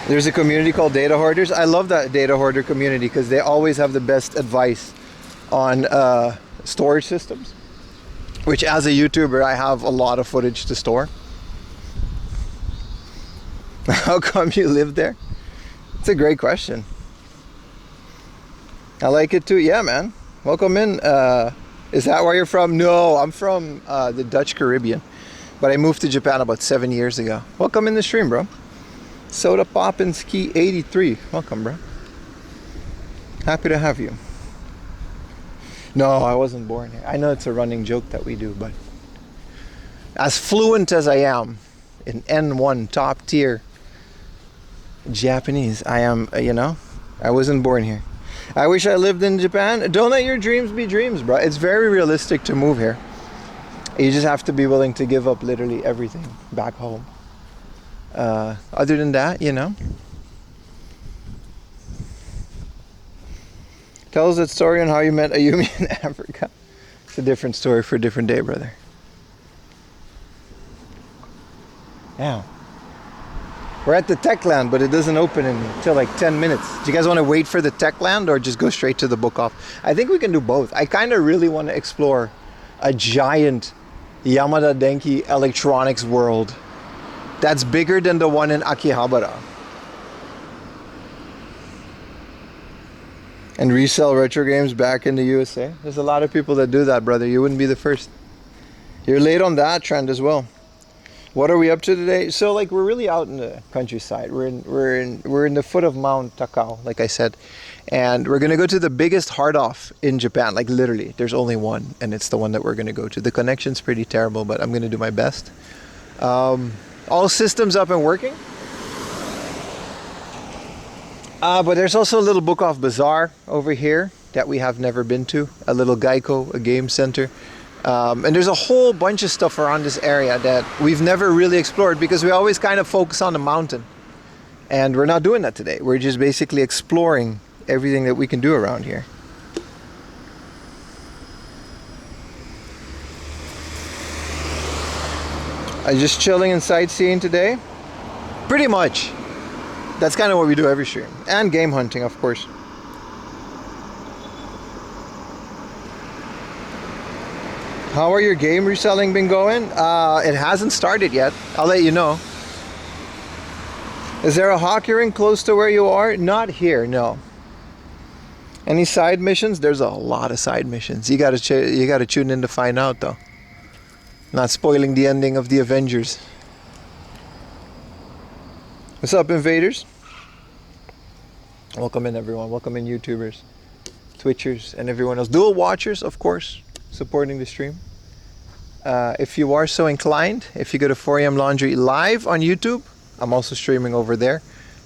There's a community called Data Hoarders. I love that Data Hoarder community because they always have the best advice on storage systems. Which as a YouTuber, I have a lot of footage to store. How come you live there? It's a great question. I like it too. Yeah, man. Welcome in. Is that where you're from? No, I'm from the Dutch Caribbean. But I moved to Japan about 7 years ago. Welcome in the stream, bro. Soda Poppin' Ski 83. Welcome, bro. Happy to have you. No, I wasn't born here. I know it's a running joke that we do, but as fluent as I am in N1 top tier Japanese, I am, you know, I wasn't born here. I wish I lived in Japan. Don't let your dreams be dreams, bro. It's very realistic to move here. You just have to be willing to give up literally everything back home. Other than that, you know. Tell us that story on how you met Ayumi in Africa. It's a different story for a different day, brother. Yeah. We're at the tech land, but it doesn't open until like 10 minutes. Do you guys want to wait for the tech land or just go straight to the book off? I think we can do both. I kind of really want to explore a giant Yamada Denki electronics world that's bigger than the one in Akihabara. And resell retro games back in the USA. There's a lot of people that do that, brother. You wouldn't be the first. You're late on that trend as well. What are we up to today? So like we're really out in the countryside. We're in the foot of Mount Taka, like I said. And we're gonna go to the biggest hard off in Japan. Like literally, there's only one, and it's the one that we're gonna go to. The connection's pretty terrible, but I'm gonna do my best. All systems up and working. But there's also a little book off bazaar over here that we have never been to. A little Geico, a game center. And there's a whole bunch of stuff around this area that we've never really explored because we always kind of focus on the mountain. And we're not doing that today. We're just basically exploring everything that we can do around here. I'm just chilling and sightseeing today. Pretty much. That's kind of what we do every stream. And game hunting, of course. How are your game reselling been going? It hasn't started yet. I'll let you know. Is there a hockey rink close to where you are? Not here, no. Any side missions? There's a lot of side missions. You gotta tune in to find out though. Not spoiling the ending of the Avengers. What's up, invaders? Welcome in, everyone. Welcome in, YouTubers, Twitchers, and everyone else. Dual watchers, of course, supporting the stream. If you are so inclined, if you go to 4am Laundry live on YouTube, I'm also streaming over there.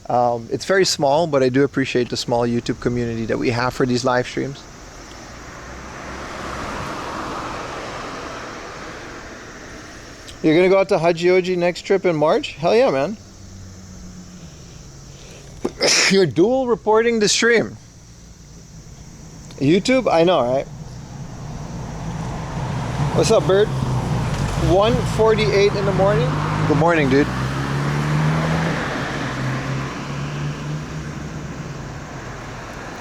It's very small, but I do appreciate the small YouTube community that we have for these live streams. You're gonna go out to Hachioji next trip in March? Hell yeah, man. You're dual reporting the stream. YouTube? I know, right? What's up, bird? 1:48 in the morning? Good morning, dude.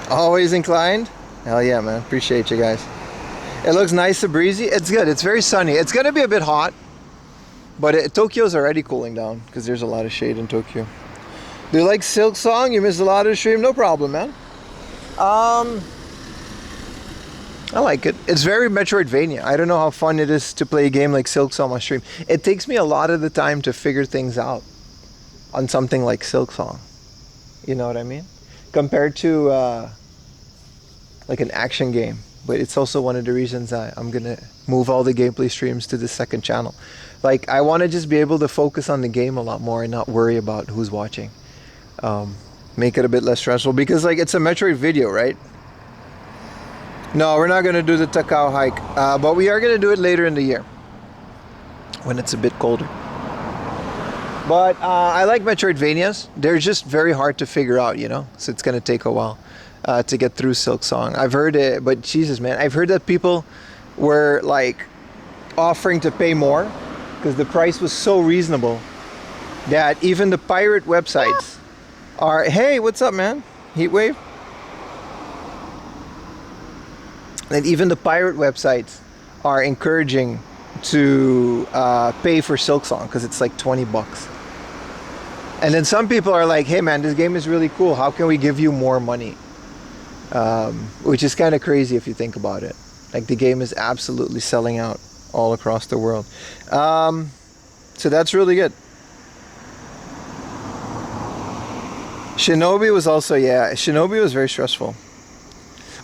Always inclined? Hell yeah, man. Appreciate you guys. It looks nice and breezy. It's good. It's very sunny. It's gonna be a bit hot. But Tokyo's already cooling down because there's a lot of shade in Tokyo. Do you like Silk Song? You missed a lot of the stream. No problem, man. I like it. It's very Metroidvania. I don't know how fun it is to play a game like Silk Song on stream. It takes me a lot of the time to figure things out on something like Silk Song. You know what I mean? Compared to like an action game. But it's also one of the reasons I'm gonna move all the gameplay streams to the second channel. Like, I want to just be able to focus on the game a lot more and not worry about who's watching. Make it a bit less stressful because, like, it's a Metroid video, right? No, we're not going to do the Tachikawa hike, but we are going to do it later in the year when it's a bit colder. But I like Metroidvanias. They're just very hard to figure out, you know? So it's going to take a while to get through Silk Song. I've heard it, but Jesus, man, I've heard that people were, like, offering to pay more because the price was so reasonable that even the pirate websites are... Hey, what's up, man? Heatwave? And even the pirate websites are encouraging to pay for Silk Song because it's like 20 bucks. And then some people are like, hey man, this game is really cool. How can we give you more money? Which is kind of crazy if you think about it. Like, the game is absolutely selling out all across the world. So that's really good. Shinobi was also, yeah, Shinobi was very stressful.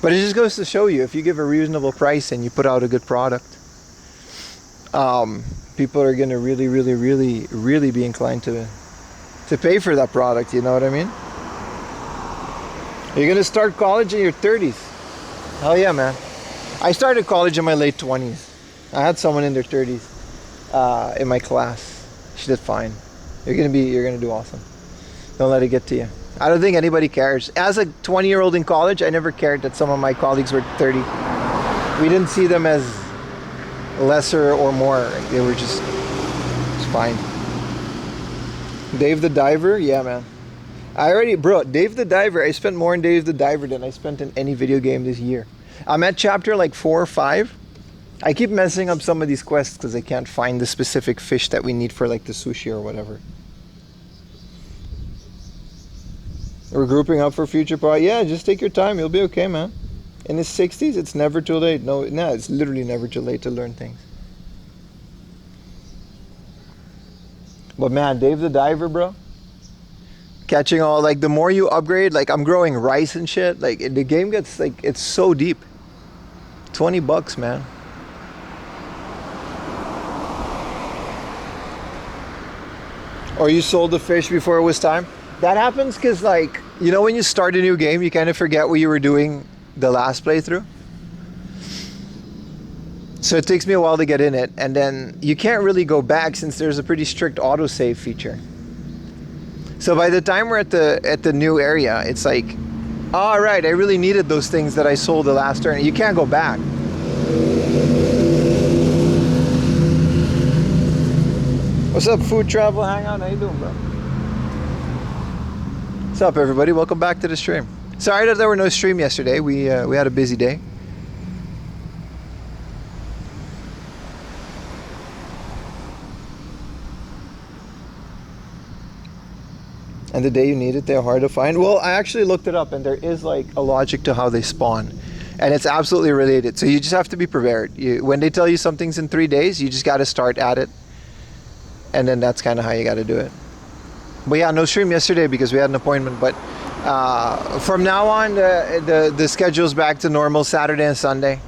But it just goes to show you, if you give a reasonable price and you put out a good product, people are going to really be inclined to pay for that product, you know what I mean? You're going to start college in your 30s. Hell yeah, man. I started college in my late 20s. I had someone in their 30s in my class. She did fine. You're going to do awesome. Don't let it get to you. I don't think anybody cares. As a 20-year-old in college, I never cared that some of my colleagues were 30. We didn't see them as lesser or more. They were just fine. Dave the Diver? Yeah, man. Dave the Diver, I spent more in Dave the Diver than I spent in any video game this year. I'm at chapter like 4 or 5. I keep messing up some of these quests because I can't find the specific fish that we need for like the sushi or whatever. We're grouping up for future part. Yeah, just take your time. You'll be okay, man. In his 60s, it's never too late. No, it's literally never too late to learn things. But man, Dave the Diver, bro. Catching all, like, the more you upgrade, like, I'm growing rice and shit. Like, the game gets, like, it's so deep. 20 bucks, man. Or you sold the fish before it was time. That happens because, like, you know, when you start a new game, you kind of forget what you were doing the last playthrough. So it takes me a while to get in it, and then you can't really go back since there's a pretty strict autosave feature. So by the time we're at the new area, it's like, all right, I really needed those things that I sold the last turn. You can't go back. What's up, Food Travel Hangout? How you doing, bro? What's up, everybody? Welcome back to the stream. Sorry that there were no stream yesterday. We had a busy day. And the day you need it, they're hard to find. Well, I actually looked it up, and there is like a logic to how they spawn, and it's absolutely related. So you just have to be prepared. When they tell you something's in 3 days, you just got to start at it, and then that's kind of how you got to do it. But yeah, no stream yesterday because we had an appointment. But from now on, the schedule's back to normal. Saturday and Sunday,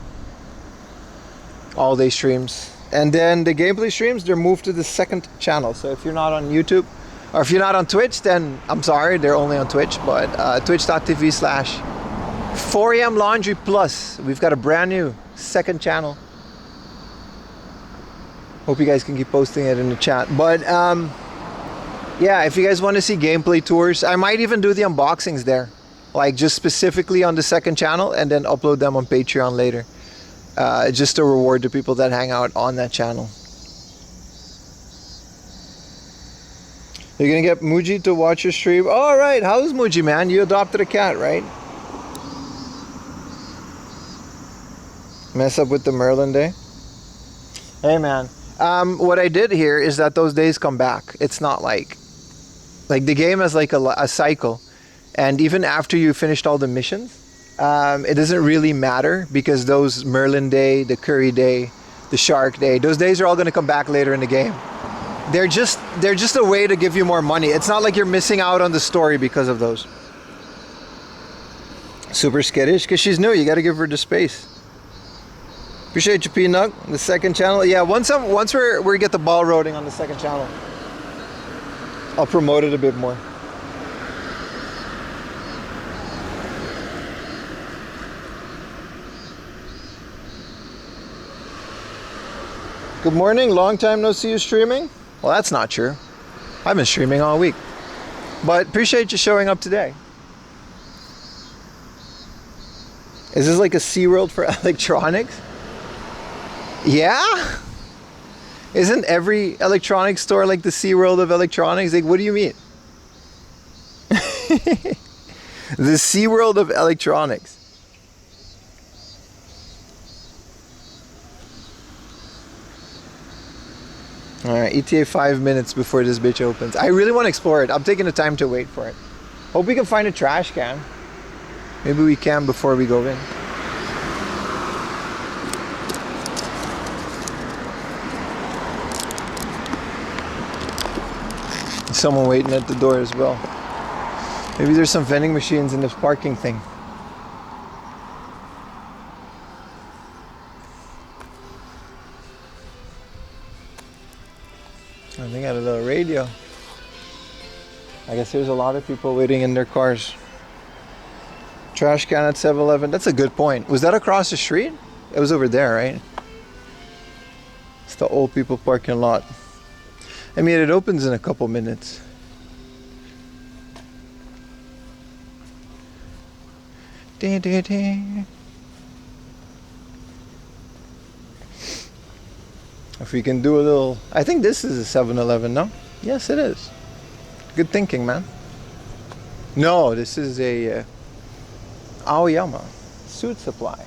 all day streams, and then the gameplay streams, they're moved to the second channel. So if you're not on YouTube, or if you're not on Twitch, then I'm sorry, they're only on Twitch. But twitch.tv/4am Laundry Plus. We've got a brand new second channel. Hope you guys can keep posting it in the chat. But yeah, if you guys want to see gameplay tours, I might even do the unboxings there, like just specifically on the second channel, and then upload them on Patreon later, just to reward the people that hang out on that channel. You're gonna get Muji to watch your stream. All right, how's Muji, man? You adopted a cat, right? Mess up with the Merlin day. Hey, man. What I did here is that those days come back. It's not like the game has like a cycle, and even after you finished all the missions, it doesn't really matter because those Merlin Day, the Curry Day, the Shark Day, those days are all going to come back later in the game. They're just a way to give you more money. It's not like you're missing out on the story because of those. Super skittish because she's new. You got to give her the space. Appreciate you, Peanut. The second channel. Yeah, once we get the ball rolling on the second channel, I'll promote it a bit more. Good morning. Long time no see you streaming. Well, that's not true. I've been streaming all week. But appreciate you showing up today. Is this like a SeaWorld for electronics? Yeah? Isn't every electronics store like the SeaWorld of electronics? Like, what do you mean? The SeaWorld of electronics. Alright, ETA 5 minutes before this bitch opens. I really want to explore it. I'm taking the time to wait for it. Hope we can find a trash can. Maybe we can before we go in. Someone waiting at the door as well. Maybe there's some vending machines in this parking thing. Oh, they got a little radio. I guess there's a lot of people waiting in their cars. Trash can at 7-Eleven. That's a good point. Was that across the street? It was over there, right? It's the old people parking lot. I mean, it opens in a couple minutes. Ding, ding, ding. If we can do a little... I think this is a 7-Eleven, no? Yes, it is. Good thinking, man. No, this is a Aoyama suit supply.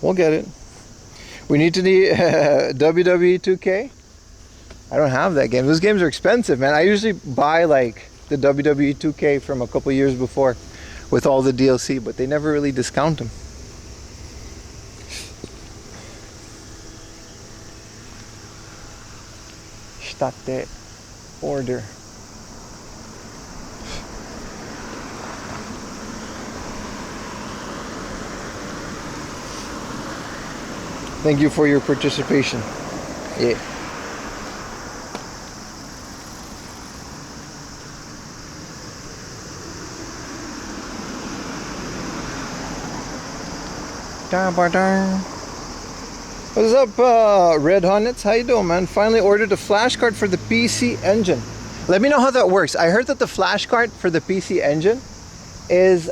We'll get it. We need to need WWE 2K. I don't have that game. Those games are expensive, man. I usually buy like the WWE 2K from a couple years before with all the DLC, but they never really discount them. State order. Thank you for your participation. Yeah. What's up, Red Hunnets? How you doing, man? Finally ordered a flash card for the PC Engine. Let me know how that works. I heard that the flash card for the PC Engine is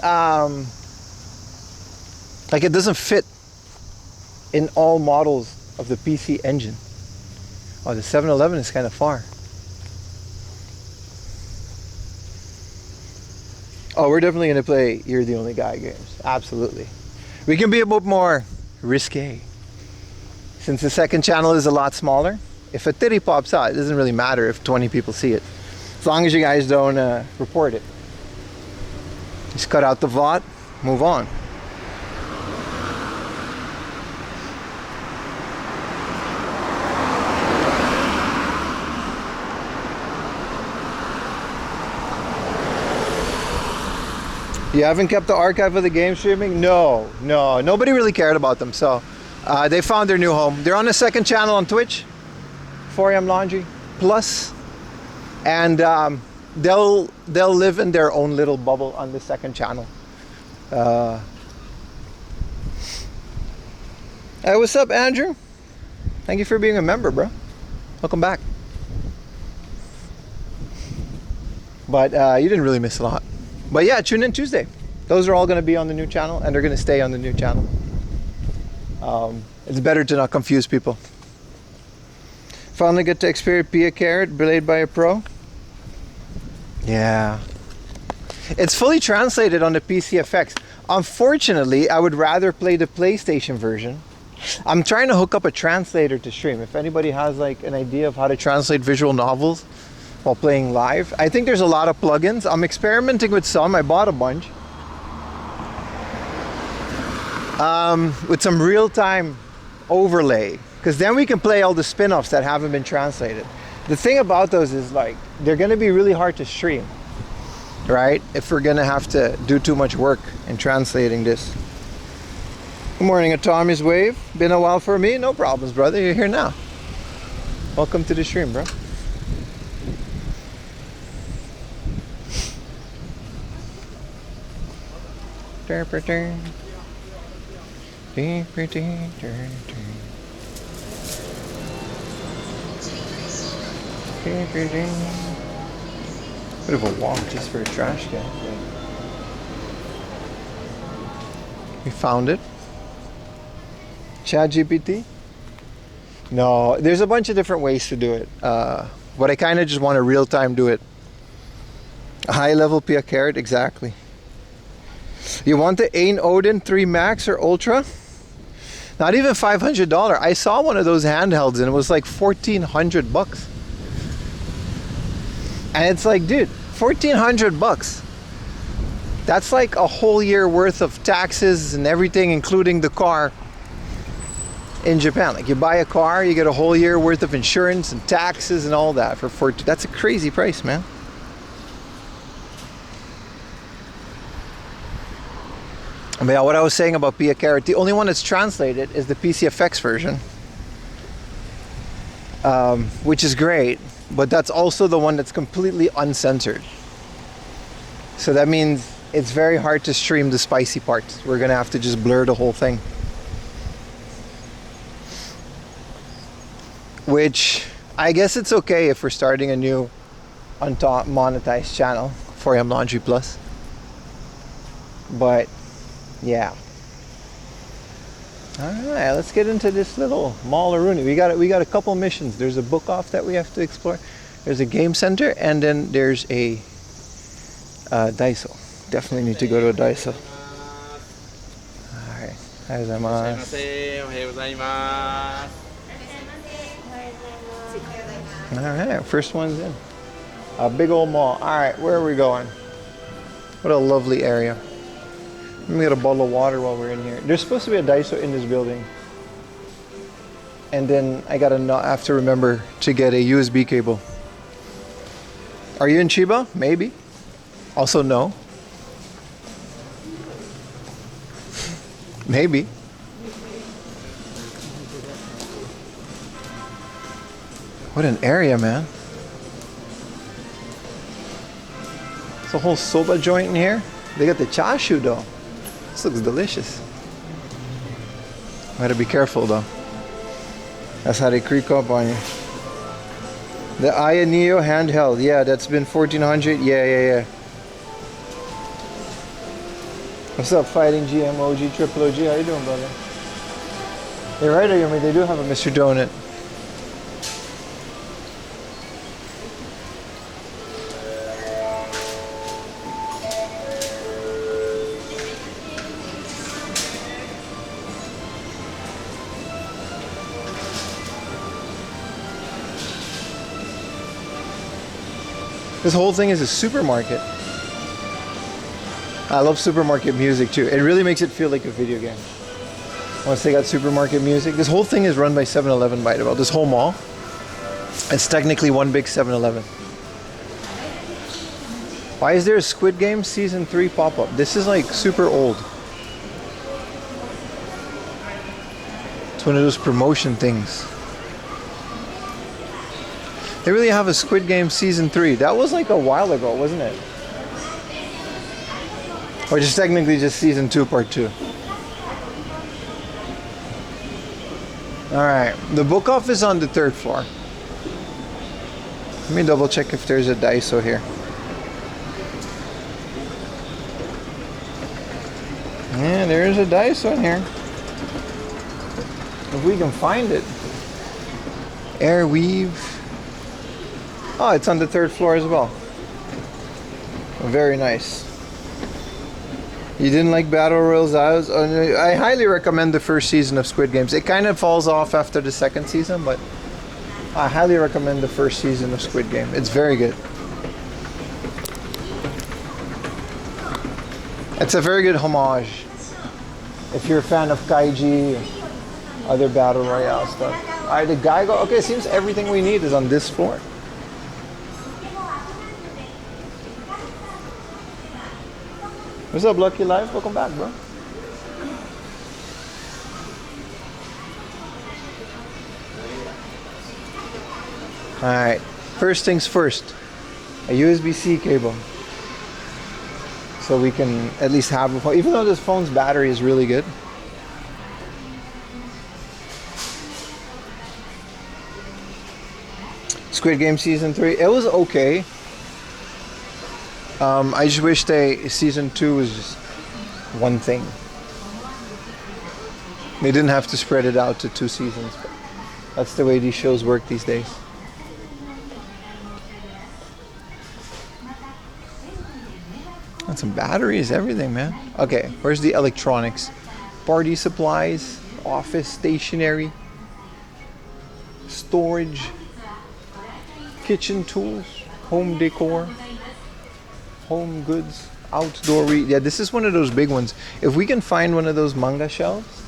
like it doesn't fit in all models of the PC Engine. Oh, the 7-Eleven is kind of far. Oh, we're definitely gonna play You're the Only Guy games. Absolutely. We can be a bit more risque. Since the second channel is a lot smaller, if a titty pops out, it doesn't really matter if 20 people see it. As long as you guys don't report it. Just cut out the VOD, move on. You haven't kept the archive of the game streaming? No, nobody really cared about them, so they found their new home. They're on the second channel on Twitch, 4am Laundry Plus, and they'll live in their own little bubble on the second channel. Hey, what's up, Andrew? Thank you for being a member, bro. Welcome back. But you didn't really miss a lot. But yeah, tune in Tuesday. Those are all going to be on the new channel, and they're going to stay on the new channel. It's better to not confuse people. Finally get to experience Pia Carrot played by a pro. Yeah. It's fully translated on the PCFX. Unfortunately, I would rather play the PlayStation version I'm trying to hook up a translator to stream. If anybody has like an idea of how to translate visual novels while playing live, I think there's a lot of plugins. I'm experimenting with some. I bought a bunch. With some real-time overlay, because then we can play all the spin-offs that haven't been translated. The thing about those is like they're going to be really hard to stream, right? If we're going to have to do too much work in translating this. Good morning, Tommy's Wave. Been a while for me. No problems, brother. You're here now. Welcome to the stream, bro. Bit of a walk just for a trash can. We found it. ChatGPT? No, there's a bunch of different ways to do it. But I kind of just want to real time do it. A high level Pia Carrot, exactly. You want the Ain Odin 3 Max or Ultra? Not even $500. I saw one of those handhelds and it was like $1,400. And it's like, dude, $1,400. That's like a whole year worth of taxes and everything, including the car in Japan. Like you buy a car, you get a whole year worth of insurance and taxes and all that for 14. That's a crazy price, man. But yeah, what I was saying about Pia Carrot, the only one that's translated is the PCFX version, which is great, but that's also the one that's completely uncensored. So that means it's very hard to stream the spicy parts. We're gonna have to just blur the whole thing. Which, I guess it's okay if we're starting a new monetized channel for M Laundry Plus. But yeah. All right, let's get into this little Mall-a-Rooney. We got a couple missions. There's a book off that we have to explore. There's a game center, and then there's a Daiso. Definitely need to go to a Daiso. All right. All right, first one's in. A big old mall. All right, where are we going? What a lovely area. Let me get a bottle of water while we're in here. There's supposed to be a Daiso in this building. And then I have to remember to get a USB cable. Are you in Chiba? Maybe. Also no. Maybe. What an area, man. It's a whole soba joint in here. They got the chashu though. This looks delicious. Gotta be careful though. That's how they creep up on you. The Aya Neo handheld, yeah, that's been $1,400. Yeah. What's up, Fighting GMOG, Triple OG? How you doing, brother? You're right, Ayumi, they do have a Mr. Donut. This whole thing is a supermarket. I love supermarket music too. It really makes it feel like a video game. Once they got supermarket music. This whole thing is run by 7-Eleven, by the way. This whole mall. It's technically one big 7-Eleven. Why is there a Squid Game Season 3 pop-up? This is like super old. It's one of those promotion things. They really have a Squid Game Season 3. That was like a while ago, wasn't it? Or just technically just Season 2, Part 2. Alright, the book off is on the 3rd floor. Let me double check if there's a Daiso here. Yeah, there is a Daiso in here. If we can find it. Airweave. Oh, it's on the 3rd floor as well. Very nice. You didn't like Battle Royals? I highly recommend the first season of Squid Games. It kind of falls off after the second season, but I highly recommend the first season of Squid Game. It's very good. It's a very good homage. If you're a fan of Kaiji and other Battle Royale stuff. Alright, the guy go. Okay, it seems everything we need is on this floor. What's up, Lucky Life? Welcome back, bro. Alright, first things first. A USB-C cable. So we can at least have a phone. Even though this phone's battery is really good. Squid Game Season 3. It was okay. I just wish Season 2 was just one thing. They didn't have to spread it out to 2 seasons. But that's the way these shows work these days. And some batteries, everything, man. Okay, where's the electronics? Party supplies, office stationery, storage, kitchen tools, home decor, home goods, outdoor yeah, this is one of those big ones. If we can find one of those manga shelves.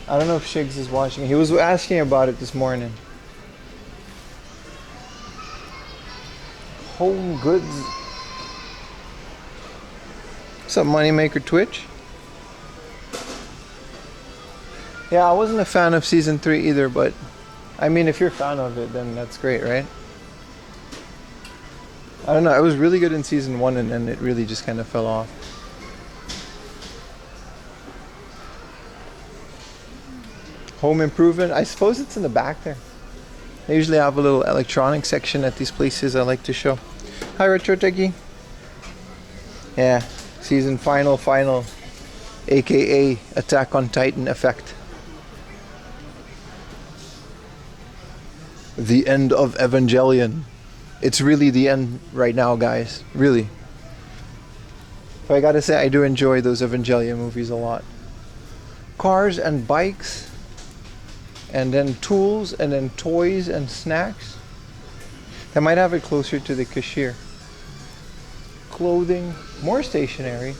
I don't know if Shigs is watching. He was asking about it this morning. Home goods. What's up, Moneymaker Twitch? Yeah, I wasn't a fan of Season 3 either, but I mean, if you're a fan of it, then that's great, right? I don't know, it was really good in Season 1 and then it really just kind of fell off. Home improvement, I suppose it's in the back there. They usually have a little electronic section at these places I like to show. Hi, Retro Techie. Yeah, season final, aka Attack on Titan effect. The end of Evangelion. It's really the end right now, guys. Really. But I gotta say, I do enjoy those Evangelion movies a lot. Cars and bikes. And then tools, and then toys and snacks. I might have it closer to the cashier. Clothing, more stationery,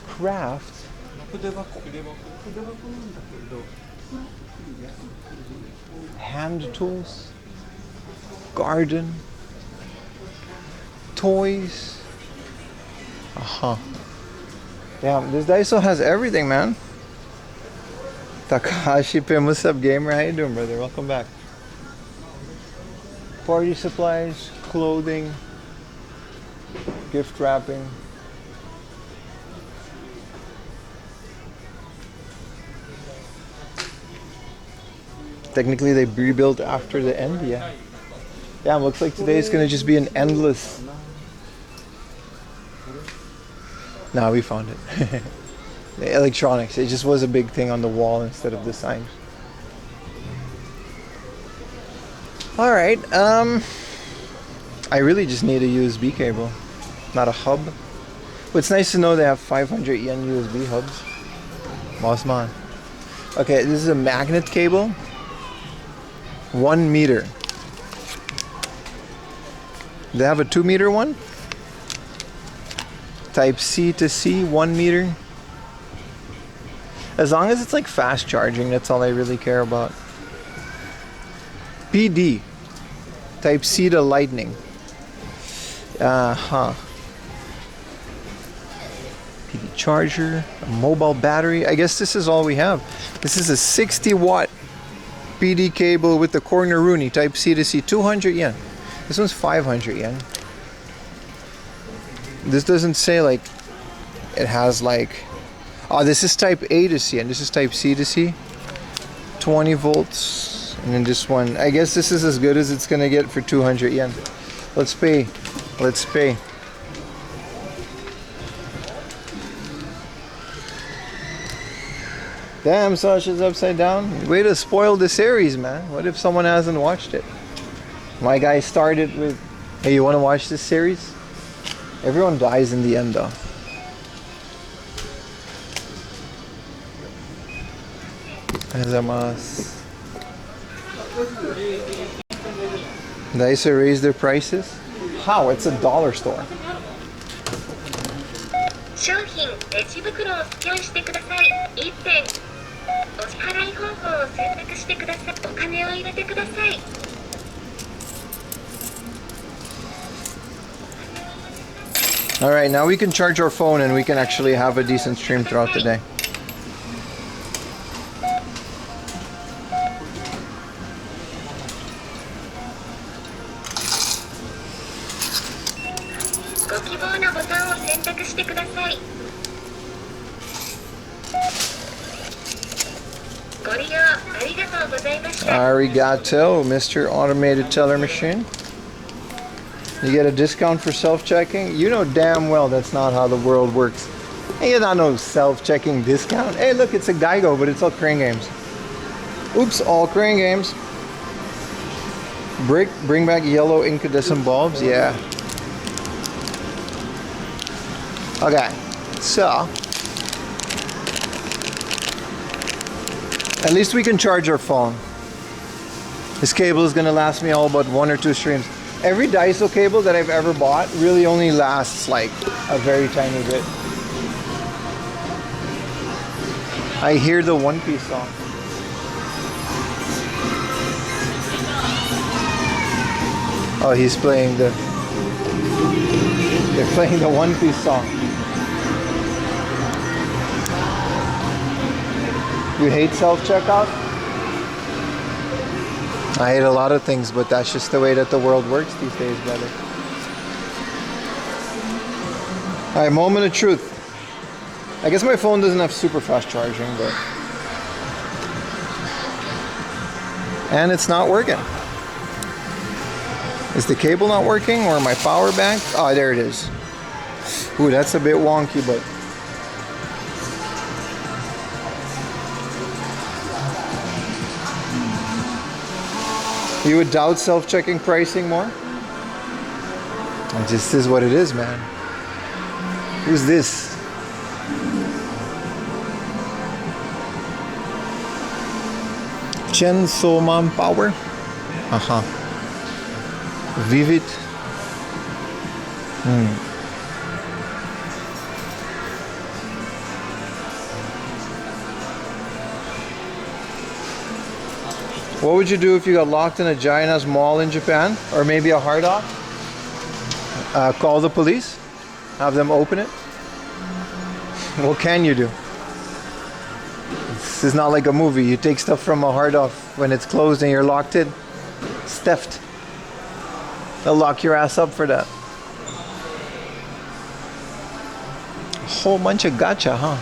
craft, hand tools, garden, toys. Damn, this Daiso has everything, man. Takashi Pim, what's up, gamer? How you doing, brother? Welcome back. Party supplies, clothing, gift wrapping. Technically, they rebuilt after the end, yeah. Yeah, looks like today is gonna just be an endless. Nah, we found it. The electronics, it just was a big thing on the wall instead of the signs. Alright, I really just need a USB cable, not a hub. But it's nice to know they have 500 yen USB hubs. Boss man. Okay, this is a magnet cable. 1 meter. They have a 2 meter one. Type C to C, 1 meter. As long as it's like fast charging, that's all I really care about. PD. Type C to lightning. PD charger, a mobile battery. I guess this is all we have. This is a 60 watt PD cable with the corner Rooney. Type C to C, 200 yen. This one's 500 yen. This doesn't say like it has like. Oh, this is type A to C and this is type C to C. 20 volts. And then this one, I guess this is as good as it's gonna get for 200 yen. Let's pay. Let's pay. Damn, Sasha's upside down. Way to spoil the series, man. What if someone hasn't watched it? My guy started with, hey, you wanna watch this series? Everyone dies in the end though. Gozaimasu. Daiso raised their prices? How? It's a dollar store. 商品レジ袋をスキャンしてください。1点。お支払い方法を選択してください。お金を入れてください。Alright, now we can charge our phone and we can actually have a decent stream throughout the day. ご希望のボタンを選択してください。ご利用ありがとうございました。 Arigato, Mr. Automated Teller Machine. You get a discount for self-checking? You know damn well that's not how the world works. Hey, you not no self-checking discount. Hey, look, it's a Geigo, but it's all crane games. Oops, all crane games. Bring back yellow incandescent bulbs? Yeah. Okay, so at least we can charge our phone. This cable is gonna last me all about 1 or 2 streams. Every Daiso cable that I've ever bought really only lasts like a very tiny bit. I hear the One Piece song. Oh, he's playing the... They're playing the One Piece song. You hate self-checkout? I hate a lot of things, but that's just the way that the world works these days, brother. Alright, moment of truth. I guess my phone doesn't have super fast charging, but... And it's not working. Is the cable not working, or my power bank? Oh, there it is. Ooh, that's a bit wonky, but... You would doubt self-checking pricing more? It just is what it is, man. Who's this? Chainsaw Man Power? Uh-huh. Vivid. What would you do if you got locked in a giant ass mall in Japan? Or maybe a hard off? Call the police? Have them open it? What can you do? This is not like a movie. You take stuff from a hard off when it's closed and you're locked in. It's theft. They'll lock your ass up for that. A whole bunch of gacha, huh?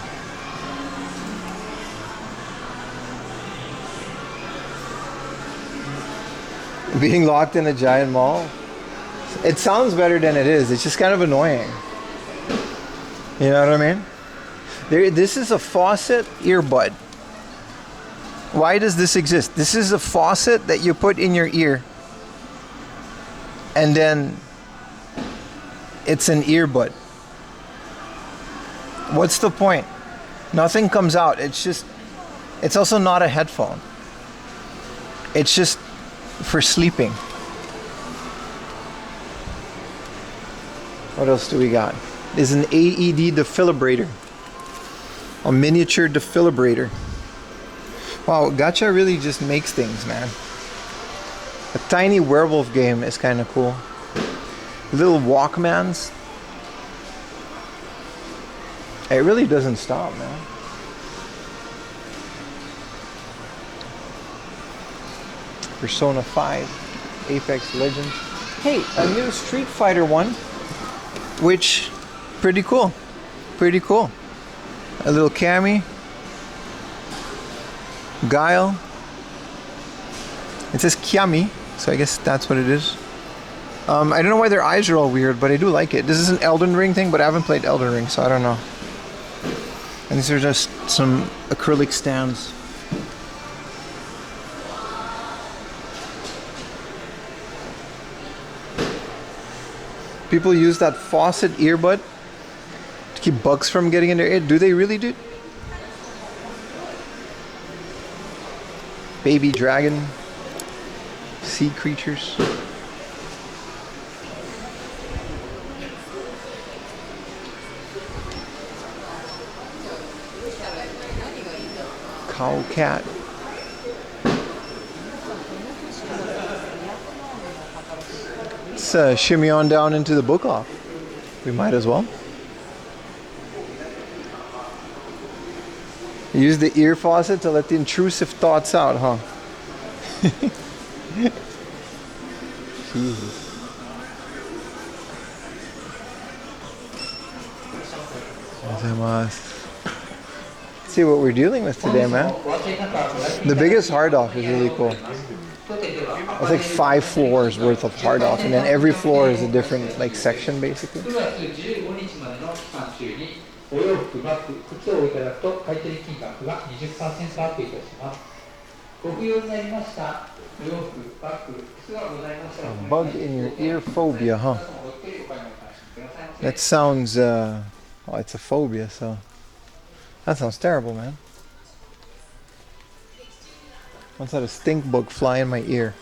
Being locked in a giant mall, it sounds better than it is. It's just kind of annoying. You know what I mean? This is a faucet earbud. Why does this exist? This is a faucet that you put in your ear, and then it's an earbud. What's the point? Nothing comes out. It's also not a headphone. It's just for sleeping. What else do we got? Is an AED defibrillator. A miniature defibrillator. Wow, gacha really just makes things, man. A tiny werewolf game is kind of cool. Little Walkmans. It really doesn't stop, man. Persona 5, Apex Legends. Hey, a new Street Fighter one, which pretty cool. Pretty cool. A little Cammy. Guile. It says Kiami, so I guess that's what it is. I don't know why their eyes are all weird, but I do like it. This is an Elden Ring thing, but I haven't played Elden Ring, so I don't know. And these are just some acrylic stands. People use that faucet earbud to keep bugs from getting in their ear. Do they really, dude? Baby dragon. Sea creatures. Cow cat. Let's shimmy on down into the book off. We might as well. Use the ear faucet to let the intrusive thoughts out, huh? Jesus. Let's see what we're dealing with today, man. The biggest hard off is really cool. It's like 5 floors worth of hard off, and then every floor is a different like section basically. A bug in your ear phobia, huh? That sounds, oh, it's a phobia, so that sounds terrible, man. Once I had a stink bug fly in my ear.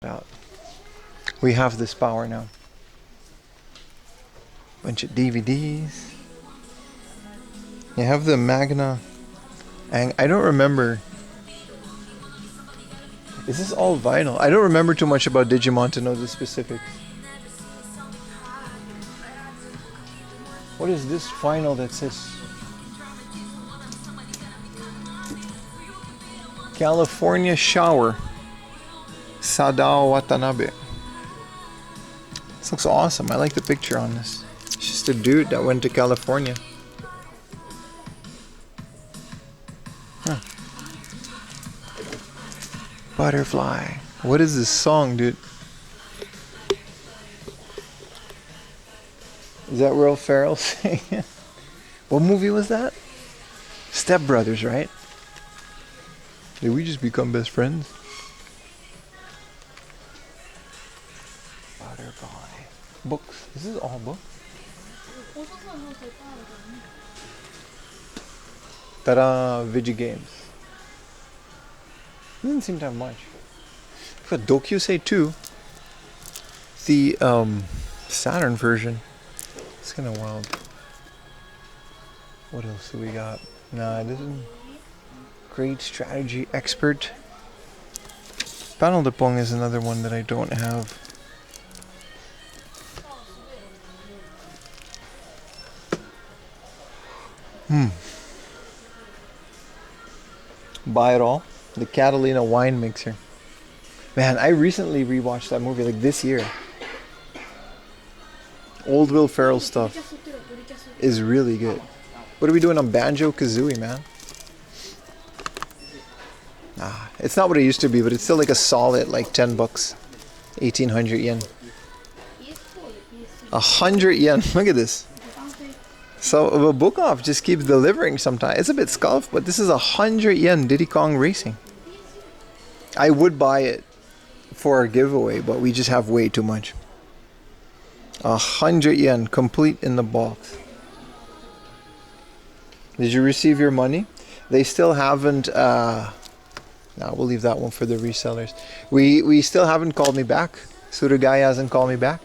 Out. We have this power now. Bunch of DVDs. You have the Magna. And I don't remember. Is this all vinyl? I don't remember too much about Digimon to know the specifics. What is this vinyl that says California Shower? Sadao Watanabe. This looks awesome. I like the picture on this. It's just a dude that went to California. Huh. Butterfly. What is this song, dude? Is that Will Ferrell saying it? What movie was that? Step Brothers, right? Did we just become best friends? Butterfly. Books. This is all books. Ta-da! Vigi Games. Doesn't seem to have much. We've got Dokusei 2. The Saturn version. It's kind of wild. What else do we got? Nah, it isn't. Great Strategy Expert. Panel de Pong is another one that I don't have. Buy it all. The Catalina wine mixer. Man, I recently rewatched that movie like this year. Old Will Ferrell stuff is really good. What are we doing on Banjo-Kazooie, man? Ah, it's not what it used to be, but it's still like a solid like 10 bucks. 1800 yen. 100 yen. Look at this. So the book off just keeps delivering sometimes. It's a bit scuffed, but this is 100 yen Diddy Kong Racing. I would buy it for a giveaway, but we just have way too much. 100 yen complete in the box. Did you receive your money? They still haven't no, we'll leave that one for the resellers. We still haven't called me back. Surugai hasn't called me back.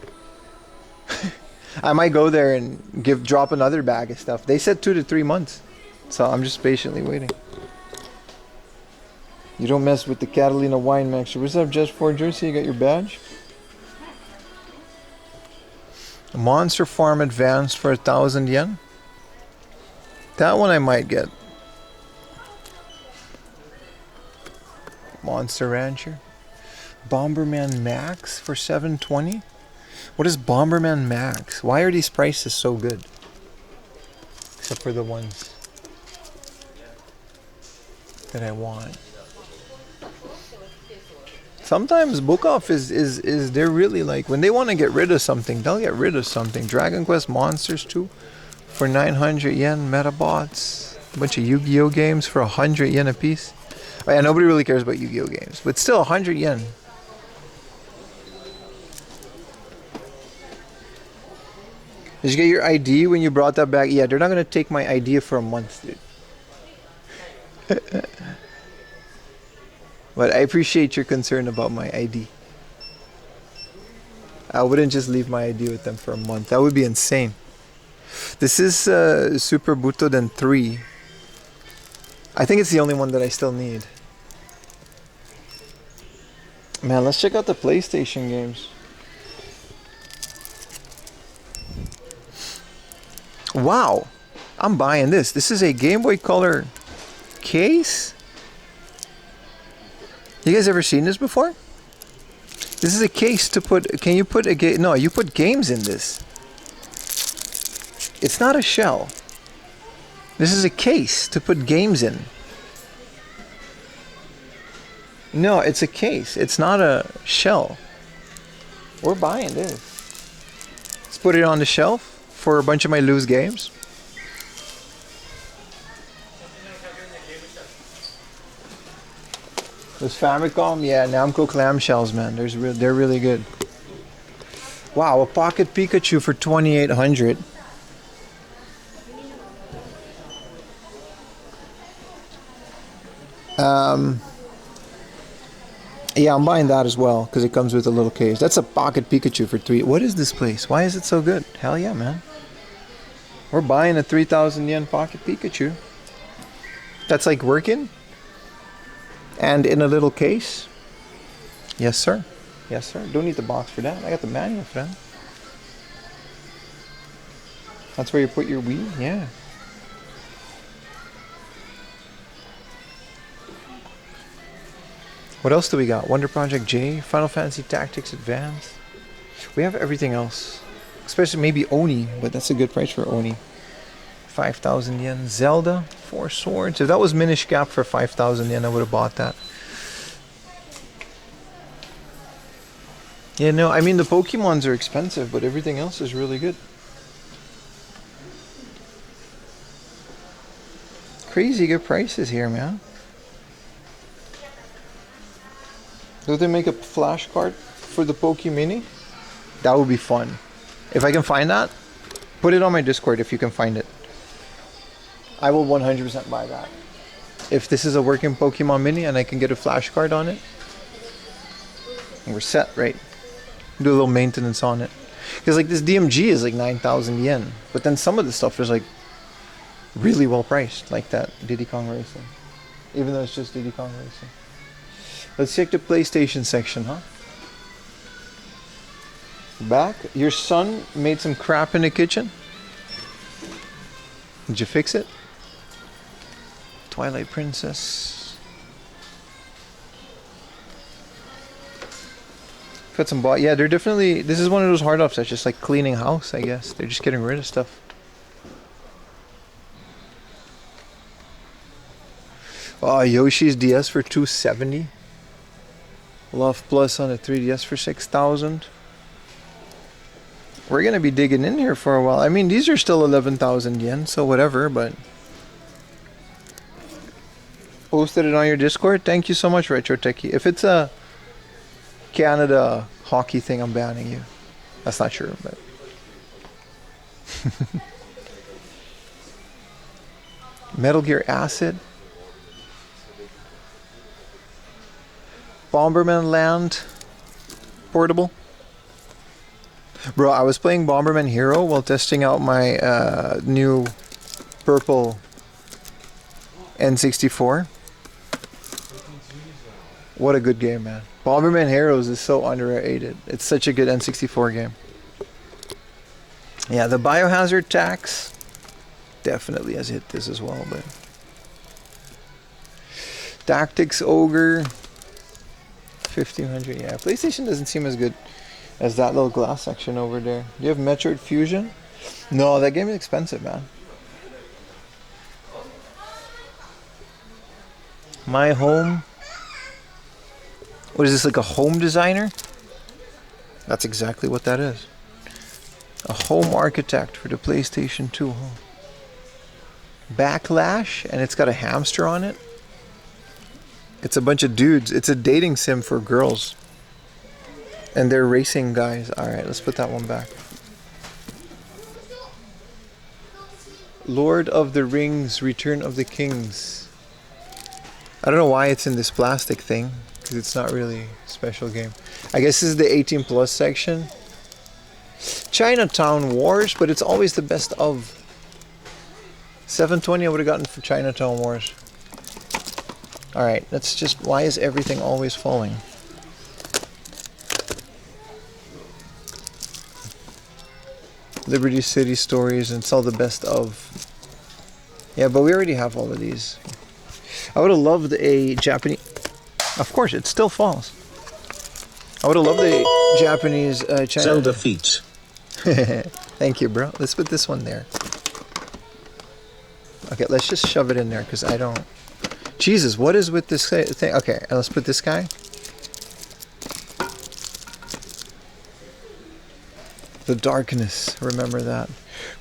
I might go there and drop another bag of stuff. They said 2 to 3 months. So I'm just patiently waiting. You don't mess with the Catalina wine mixer. What's up, Just 4 Jersey? You got your badge? Monster Farm Advance for 1,000 yen. That one I might get. Monster Rancher. Bomberman Max for 720. What is Bomberman Max? Why are these prices so good? Except for the ones that I want. Sometimes Book Off is they're really like, when they want to get rid of something, they'll get rid of something. Dragon Quest Monsters 2 for 900 yen. Metabots. A bunch of Yu-Gi-Oh games for 100 yen a piece. Oh yeah, nobody really cares about Yu-Gi-Oh games, but still 100 yen. Did you get your ID when you brought that back? Yeah, they're not going to take my ID for a month, dude. But I appreciate your concern about my ID. I wouldn't just leave my ID with them for a month. That would be insane. This is Super Butoden 3. I think it's the only one that I still need. Man, let's check out the PlayStation games. Wow, I'm buying this. This is a Game Boy Color case. You guys ever seen this before? This is a case to put. Can you put a game? No, you put games in this. It's not a shell. This is a case to put games in. No, it's a case. It's not a shell. We're buying this. Let's put it on the shelf for a bunch of my loose games. This Famicom, yeah, Namco clamshells, man. They're really good. Wow, a Pocket Pikachu for 2,800. Yeah, I'm buying that as well because it comes with a little case. That's a Pocket Pikachu for 3. What is this place? Why is it so good? Hell yeah, man. We're buying a 3,000 yen Pocket Pikachu. That's like working. And in a little case. Yes, sir. Yes, sir. Don't need the box for that. I got the manual for that. That's where you put your Wii? Yeah. What else do we got? Wonder Project J, Final Fantasy Tactics Advance. We have everything else. Especially maybe Oni, but that's a good price for Oni. 5,000 yen. Zelda, 4 swords. If that was Minish Cap for 5,000 yen, I would have bought that. Yeah, no, I mean the Pokemons are expensive, but everything else is really good. Crazy good prices here, man. Do they make a flashcard for the Poke Mini? That would be fun. If I can find that, put it on my Discord if you can find it. I will 100% buy that. If this is a working Pokemon Mini and I can get a flashcard on it, we're set, right? Do a little maintenance on it. Because like this DMG is like 9,000 yen. But then some of the stuff is like really well priced. Like that Diddy Kong Racing. Even though it's just Diddy Kong Racing. Let's check the PlayStation section, huh? Back. Your son made some crap in the kitchen. Did you fix it? Twilight Princess. Got some yeah, they're definitely, this is one of those hard ups that's just like cleaning house, I guess. They're just getting rid of stuff. Oh, Yoshi's DS for 270. Love Plus on a 3DS for 6,000. We're gonna be digging in here for a while. I mean, these are still 11,000 yen, so whatever, but posted it on your Discord. Thank you so much, Retro Techie. If it's a Canada hockey thing, I'm banning you. That's not true, but Metal Gear Acid, Bomberman Land portable. Bro, I was playing Bomberman Hero while testing out my new purple N64. What a good game, man. Bomberman Heroes is so underrated. It's such a good N64 game. Yeah, the Biohazard tax definitely has hit this as well, but Tactics Ogre 1500. Yeah, PlayStation doesn't seem as good as that little glass section over there. Do you have Metroid Fusion? No, that game is expensive, man. My Home. What is this, like a home designer? That's exactly what that is. A home architect for the PlayStation 2. Huh? Backlash, and it's got a hamster on it. It's a bunch of dudes. It's a dating sim for girls. And they're racing guys. Alright, let's put that one back. Lord of the Rings, Return of the Kings. I don't know why it's in this plastic thing. Because it's not really a special game. I guess this is the 18 plus section. Chinatown Wars, but it's always the best of. 720 I would have gotten for Chinatown Wars. Alright, that's just, why is everything always falling? Liberty City Stories, and it's all the best of. Yeah, but we already have all of these. I would have loved a Japanese. Of course, it still falls. I would have loved a Japanese China. Zelda feet. Thank you, bro. Let's put this one there. Okay, let's just shove it in there because I don't. Jesus, what is with this thing? Okay, let's put this guy. The darkness. Remember that.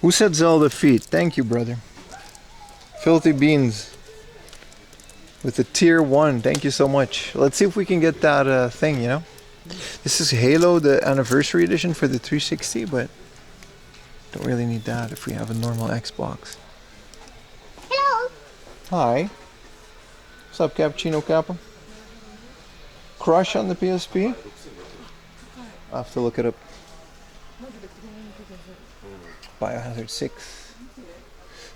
Who said Zelda feet? Thank you, brother. Filthy Beans. With the tier 1. Thank you so much. Let's see if we can get that thing, you know? This is Halo, the anniversary edition for the 360, but don't really need that if we have a normal Xbox. Hello. Hi. What's up, Cappuccino Kappa? Crush on the PSP? I'll have to look it up. Biohazard 6.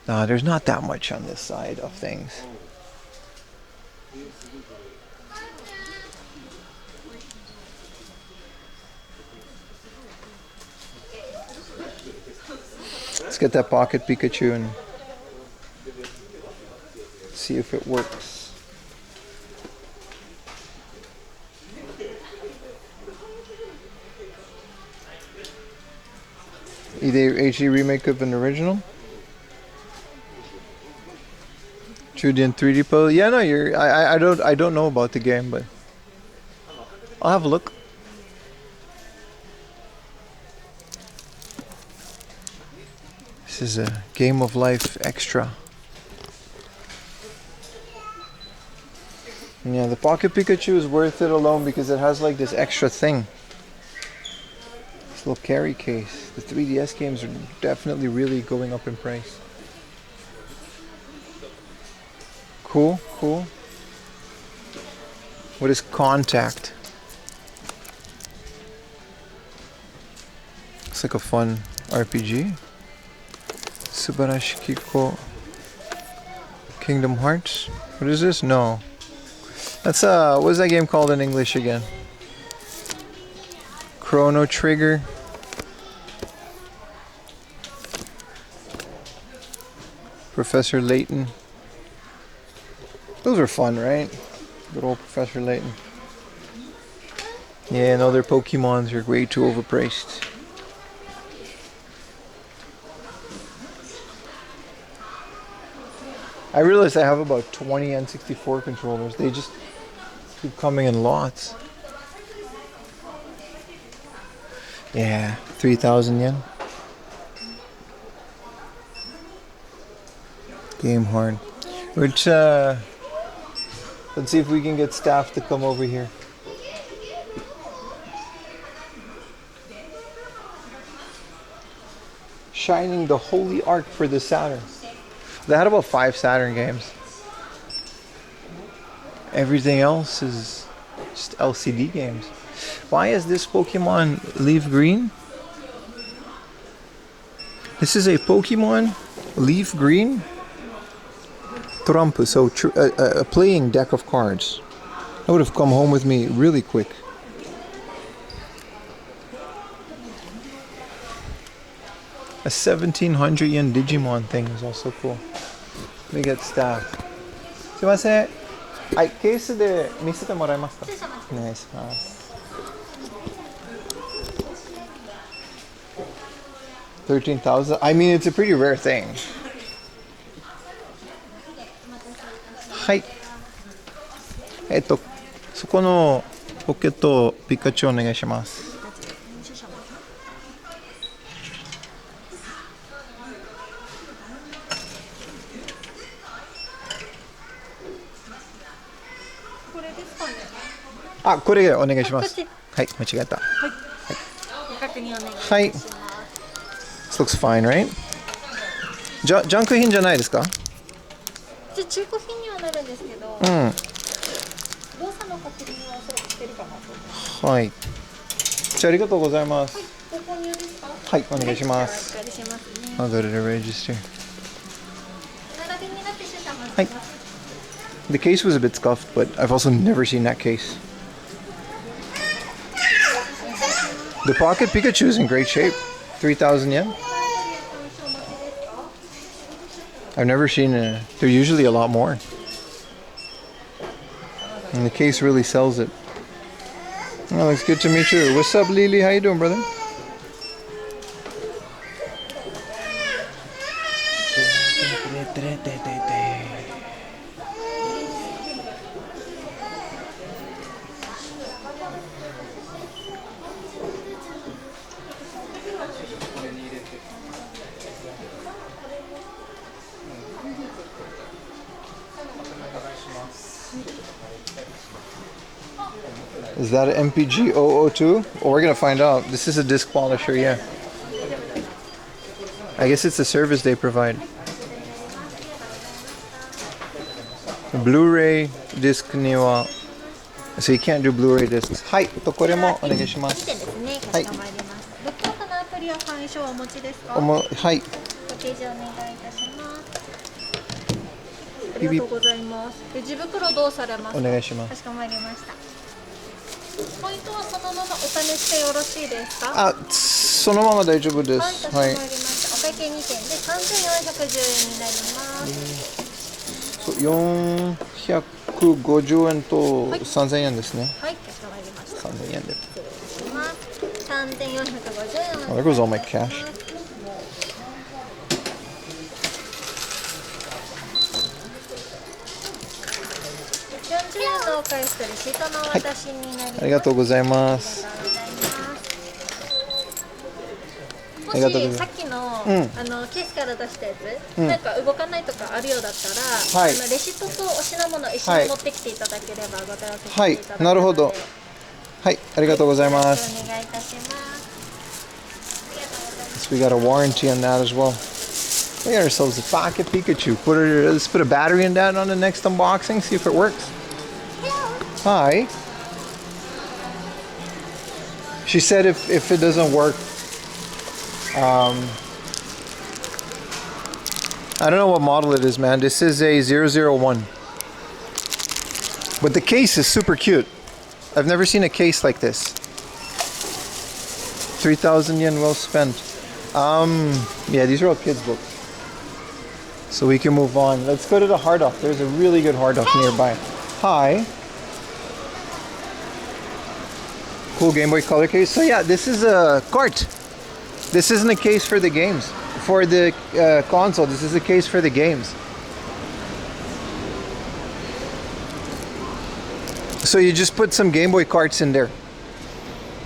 Nah, there's not that much on this side of things. Let's get that Pocket Pikachu and see if it works. Either HD remake of an original. 2D and 3D pose. Yeah, no, you're. I don't know about the game, but I'll have a look. This is a Game of Life extra. Yeah, the Pocket Pikachu is worth it alone because it has like this extra thing. This little carry case. The 3DS games are definitely really going up in price. Cool, cool. What is Contact? Looks like a fun RPG. Subarashi Kiko. Kingdom Hearts. What is this? No. That's what is that game called in English again? Chrono Trigger. Professor Layton. Those were fun, right? Good old Professor Layton. Yeah, and other Pokemons are way too overpriced. I realized I have about 20 N64 controllers. They just keep coming in lots. Yeah, 3,000 yen. Game hard. Which, let's see if we can get staff to come over here. Shining the Holy Ark for the Saturn. They had about 5 Saturn games. Everything else is just LCD games. Why is this Pokemon Leaf Green? This is a Pokemon Leaf Green Trump, so a playing deck of cards. That would have come home with me really quick. A 1700 yen Digimon thing is also cool. Let me get staff. すいません。はい、ケースで見せてもらえますか？お願いします。13,000? I mean, it's a pretty rare thing. はい。そこのポケットピカチュウお願いします。あ、これお願いします。はい、間違えた。はい。確認お願いします。はい。This looks fine, right? ジャンク品じゃないですか？中古品にはなるんですけど。うん。動作の確認はおそらくしてるかなと思います。はい。じゃあありがとうございます。はい、ご購入ですか？はい、お願いします。お願いしますね。I'll go to the register. 並びになって出たまはい。The case was a bit scuffed, but I've also never seen that case. The Pocket Pikachu is in great shape. 3,000 yen. I've never seen they're usually a lot more. And the case really sells it. Oh, it's good to meet you. What's up, Lily? How you doing, brother? Is that an MPG 002? Oh, we're gonna find out. This is a disc polisher, yeah. I guess it's the service they provide. Blu-ray disc niwa. So you can't do Blu-ray discs. はい、これもお願いします。はい。ブックオフのアプリは会員証をお持ちですか？はい。ご提示お願いいたします。ありがとうございます。レジ袋どうされますか？お願いします。かしこまりました。ポイントはそのままお試しでよろしいですか？あ、そのまま大丈夫です。はい、かしこまりました。お会計2点で3,410円になります。そう、450円と3,000円ですね。はい、かしこまりました。3,000円で。失礼します。3,450円。Oh, there goes all my cash. 40円のお返しとレシートのお渡しになります。ありがとうございます。本もありがとうございますしさっきの、うんケースから出したやつ、うんなんか動かないとかあるようだったら、はいレシートとお品物一緒に持ってきていただければご対応させていただはいくので、なるほどはいありがとうございます、よろしくお願いいたします。 So we got a warranty on that as well. We got ourselves a Taka Pikachu. Let's put a battery in that on the next unboxing, see if it works. Hi. She said if it doesn't work, I don't know what model it is, man. This is a 001. But the case is super cute. I've never seen a case like this. 3,000 yen well spent. Yeah, these are all kids' books. So we can move on. Let's go to the hard off. There's a really good hard off nearby. Hi. Cool Game Boy Color case. So yeah, this is a cart. This isn't a case for the games. For the console, this is a case for the games. So you just put some Game Boy carts in there.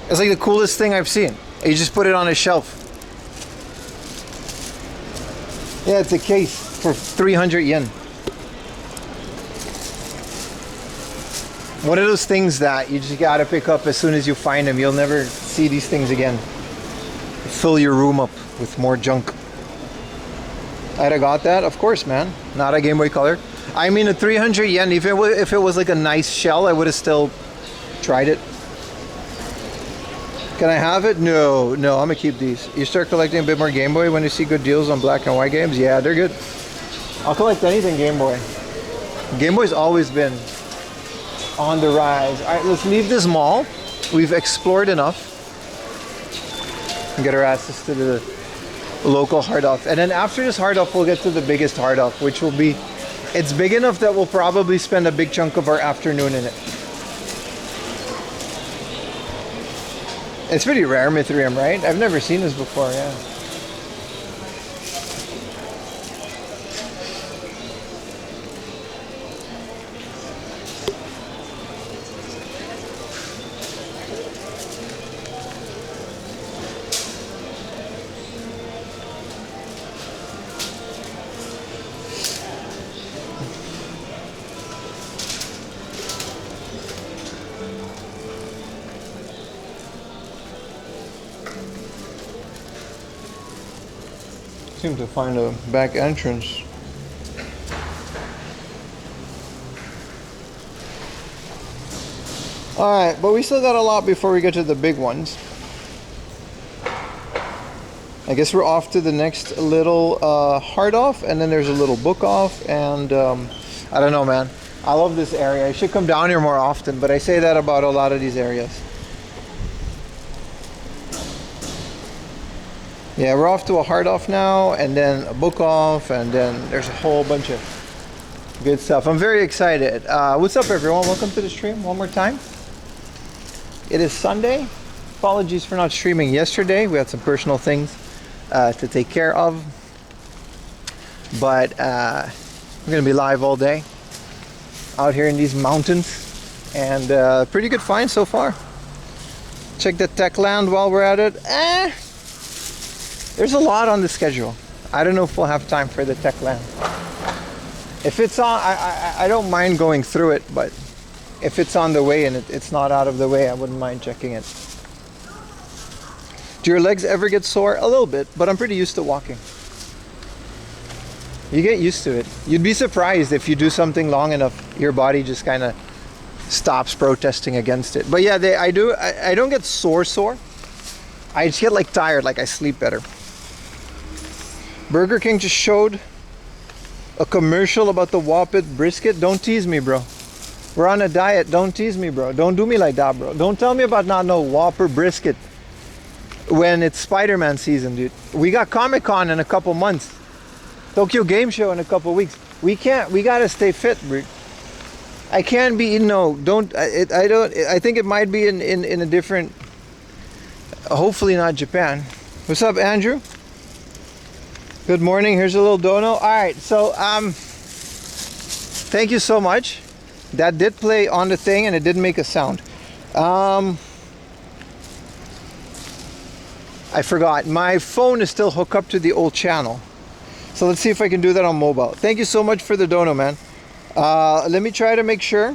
It's like the coolest thing I've seen. You just put it on a shelf. Yeah, it's a case for 300 yen. One of those things that you just gotta pick up as soon as you find them. You'll never see these things again. Fill your room up with more junk. I'd have got that, of course, man. Not a Game Boy Color. I mean, a 300 yen, if it was like a nice shell, I would have still tried it. Can I have it? No, I'm gonna keep these. You start collecting a bit more Game Boy when you see good deals on black and white games? Yeah, they're good. I'll collect anything Game Boy. Game Boy's always been on the rise. All right, let's leave this mall. We've explored enough. And get our asses to the local hard off. And then after this hard off, we'll get to the biggest hard off, which will be, it's big enough that we'll probably spend a big chunk of our afternoon in it. It's pretty rare, Mithrium, right? I've never seen this before, yeah. Seem to find a back entrance. Alright, but we still got a lot before we get to the big ones. I guess we're off to the next little hard off, and then there's a little book off, and I don't know, man. I love this area. I should come down here more often, but I say that about a lot of these areas. Yeah, we're off to a hard off now, and then a book off, and then there's a whole bunch of good stuff. I'm very excited. What's up, everyone? Welcome to the stream one more time. It is Sunday. Apologies for not streaming yesterday. We had some personal things to take care of. But we're going to be live all day out here in these mountains. And pretty good find so far. Check the tech land while we're at it. There's a lot on the schedule. I don't know if we'll have time for the tech land. If it's on, I don't mind going through it, but if it's on the way and it's not out of the way, I wouldn't mind checking it. Do your legs ever get sore? A little bit, but I'm pretty used to walking. You get used to it. You'd be surprised if you do something long enough, your body just kind of stops protesting against it. But yeah, I don't get sore. I just get like tired, like I sleep better. Burger King just showed a commercial about the Whoppit brisket. Don't tease me, bro. We're on a diet. Don't tease me, bro. Don't do me like that, bro. Don't tell me about not no Whopper brisket when it's Spider-Man season, dude. We got Comic-Con in a couple months. Tokyo Game Show in a couple weeks. We gotta stay fit, bro. I can't be, I think it might be in a different, hopefully not Japan. What's up, Andrew? Good morning. Here's a little dono. All right, so thank you so much. That did play on the thing and it didn't make a sound. I I forgot. My phone is still hooked up to the old channel. So let's see if I can do that on mobile. Thank you so much for the dono, man. Let me try to make sure.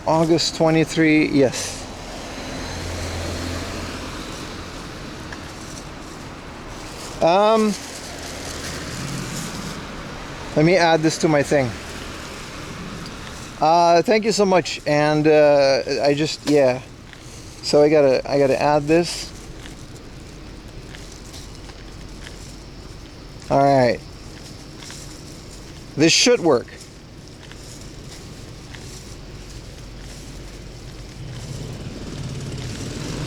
August 23, yes. Let me add this to my thing. Thank you so much. And I just, yeah. So I gotta add this. All right. This should work.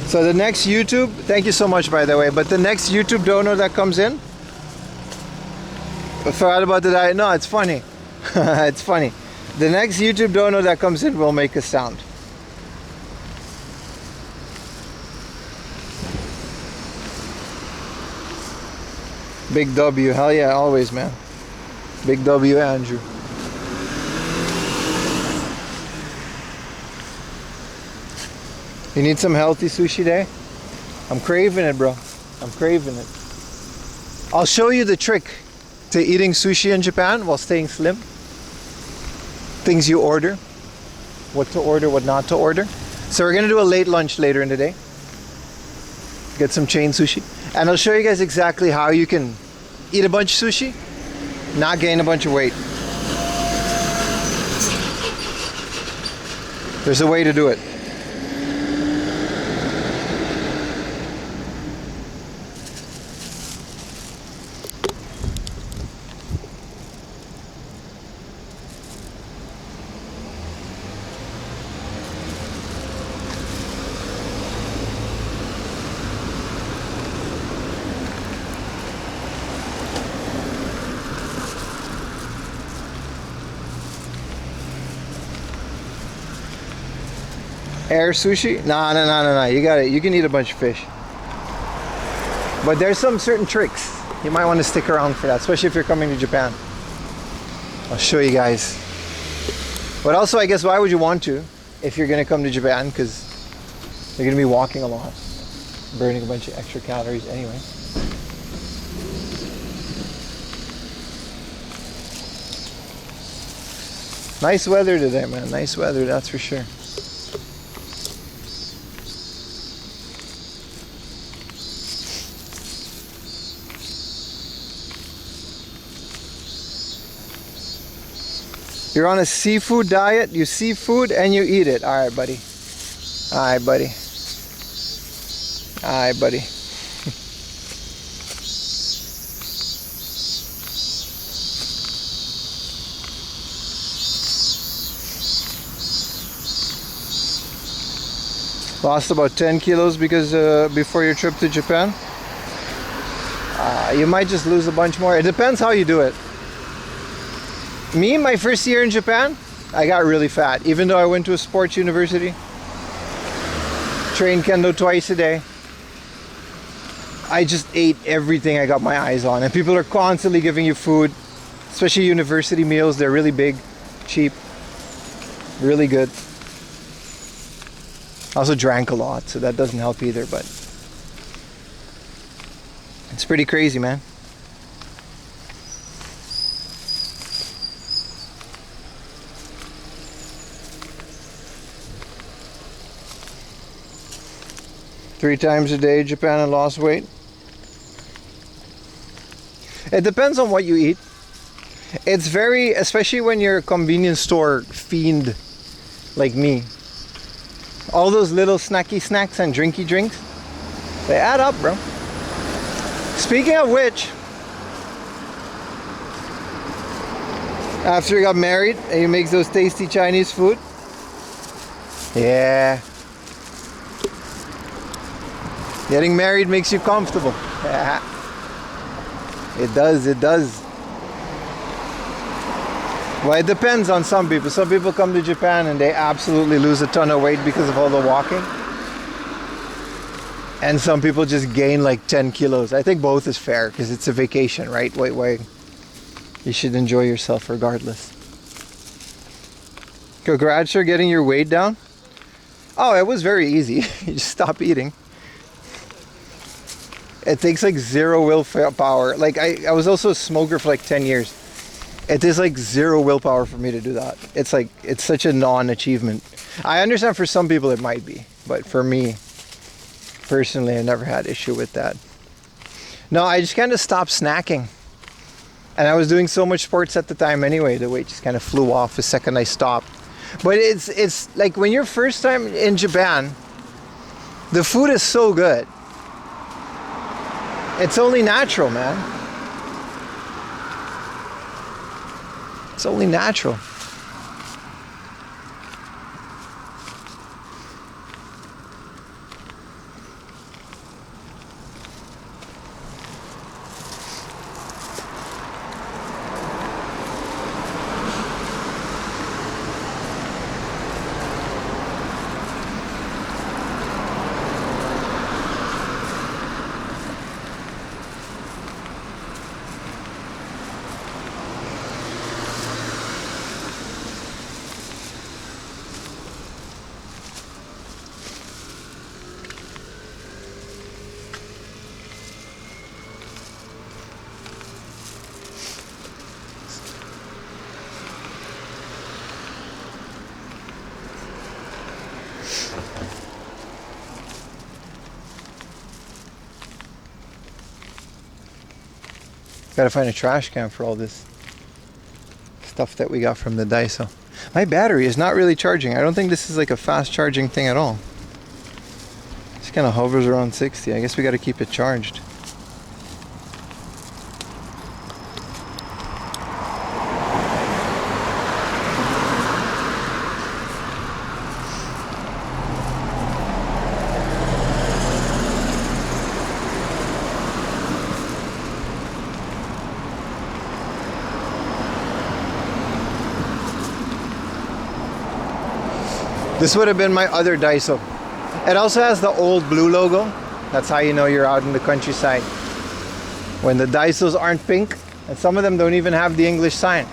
So the next YouTube, thank you so much by the way, but the next YouTube donor that comes in, I forgot about the diet. No, it's funny. It's funny. The next YouTube donor that comes in will make a sound. Big W, hell yeah, always, man. Big W, Andrew. You need some healthy sushi day? I'm craving it, bro. I'm craving it. I'll show you the trick to eating sushi in Japan while staying slim. Things you order. What to order, what not to order. So we're gonna do a late lunch later in the day. Get some chain sushi. And I'll show you guys exactly how you can eat a bunch of sushi, not gain a bunch of weight. There's a way to do it. Air sushi? No. You got it. You can eat a bunch of fish. But there's some certain tricks. You might want to stick around for that, especially if you're coming to Japan. I'll show you guys. But also, I guess, why would you want to if you're going to come to Japan? Because you're going to be walking a lot, burning a bunch of extra calories anyway. Nice weather today, man. Nice weather, that's for sure. You're on a seafood diet, you see food and you eat it. Alright, buddy. Alright, buddy. Alright, buddy. Lost about 10 kilos because before your trip to Japan. You might just lose a bunch more. It depends how you do it. Me, my first year in Japan, I got really fat. Even though I went to a sports university, trained kendo twice a day, I just ate everything I got my eyes on. And people are constantly giving you food, especially university meals. They're really big, cheap, really good. I also drank a lot, so that doesn't help either, but it's pretty crazy, man. Three times a day, Japan, and lost weight. It depends on what you eat. It's very, especially when you're a convenience store fiend like me. All those little snacky snacks and drinky drinks, they add up, bro. Speaking of which, after you got married and you make those tasty Chinese food, yeah. Getting married makes you comfortable. Yeah. It does, it does. Well, it depends on some people. Some people come to Japan and they absolutely lose a ton of weight because of all the walking. And some people just gain like 10 kilos. I think both is fair because it's a vacation, right? Wait. You should enjoy yourself regardless. Congrats for getting your weight down. Oh, it was very easy. You just stop eating. It takes like zero willpower. Like I was also a smoker for like 10 years. It is like zero willpower for me to do that. It's like, it's such a non-achievement. I understand for some people it might be, but for me, personally, I never had issue with that. No, I just kind of stopped snacking. And I was doing so much sports at the time anyway, the weight just kind of flew off the second I stopped. But it's like when you're first time in Japan, the food is so good. It's only natural, man. It's only natural. Gotta find a trash can for all this stuff that we got from the Daiso. My battery is not really charging. I don't think this is like a fast charging thing at all. Just kind of hovers around 60. I guess we gotta keep it charged. This would have been my other Daiso. It also has the old blue logo. That's how you know you're out in the countryside. When the Daisos aren't pink, and some of them don't even have the English sign.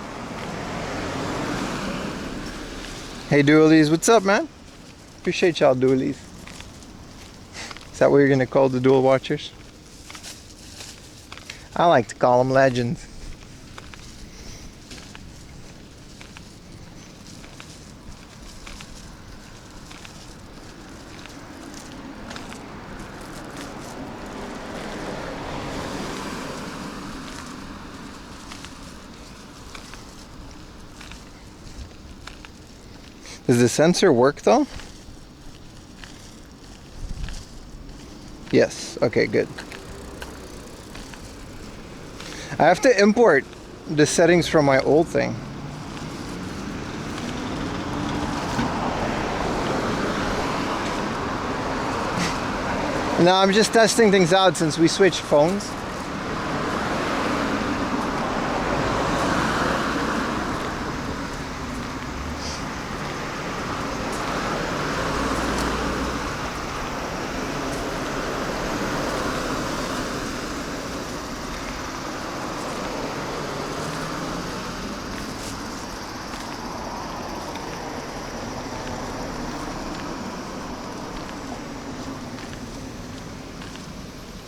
Hey dualies, what's up, man? Appreciate y'all dualies. Is that what you're gonna call the dual watchers? I like to call them legends. Does the sensor work though? Yes, okay, good. I have to import the settings from my old thing. No, I'm just testing things out since we switched phones.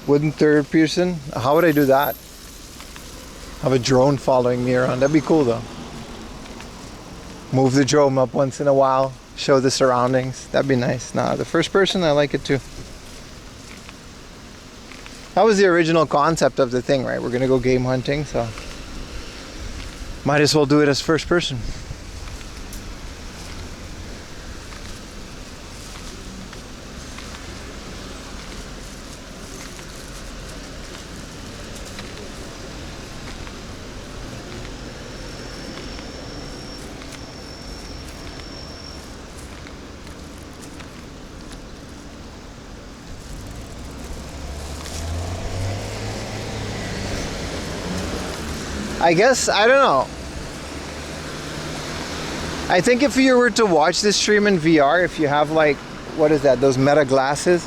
Wooden third person? How would I do that? Have a drone following me around. That'd be cool though. Move the drone up once in a while. Show the surroundings. That'd be nice. Nah, the first person, I like it too. That was the original concept of the thing, right? We're gonna go game hunting, so might as well do it as first person. I guess, I don't know. I think if you were to watch this stream in VR, if you have like, what is that, those meta glasses,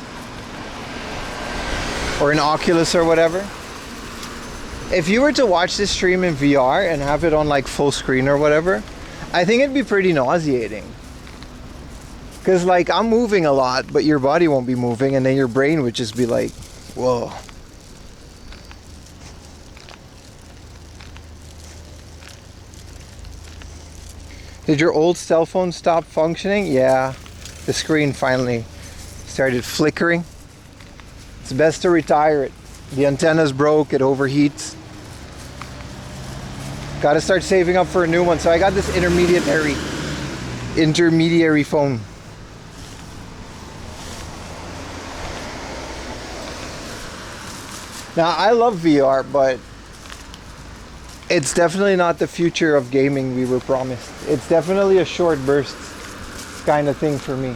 or an Oculus or whatever. If you were to watch this stream in VR and have it on like full screen or whatever, I think it'd be pretty nauseating. Because like I'm moving a lot, but your body won't be moving, and then your brain would just be like, whoa. Did your old cell phone stop functioning? Yeah, the screen finally started flickering. It's best to retire it. The antenna's broke, it overheats. Got to start saving up for a new one. So I got this intermediary phone. Now I love VR, but it's definitely not the future of gaming we were promised. It's definitely a short burst kind of thing for me.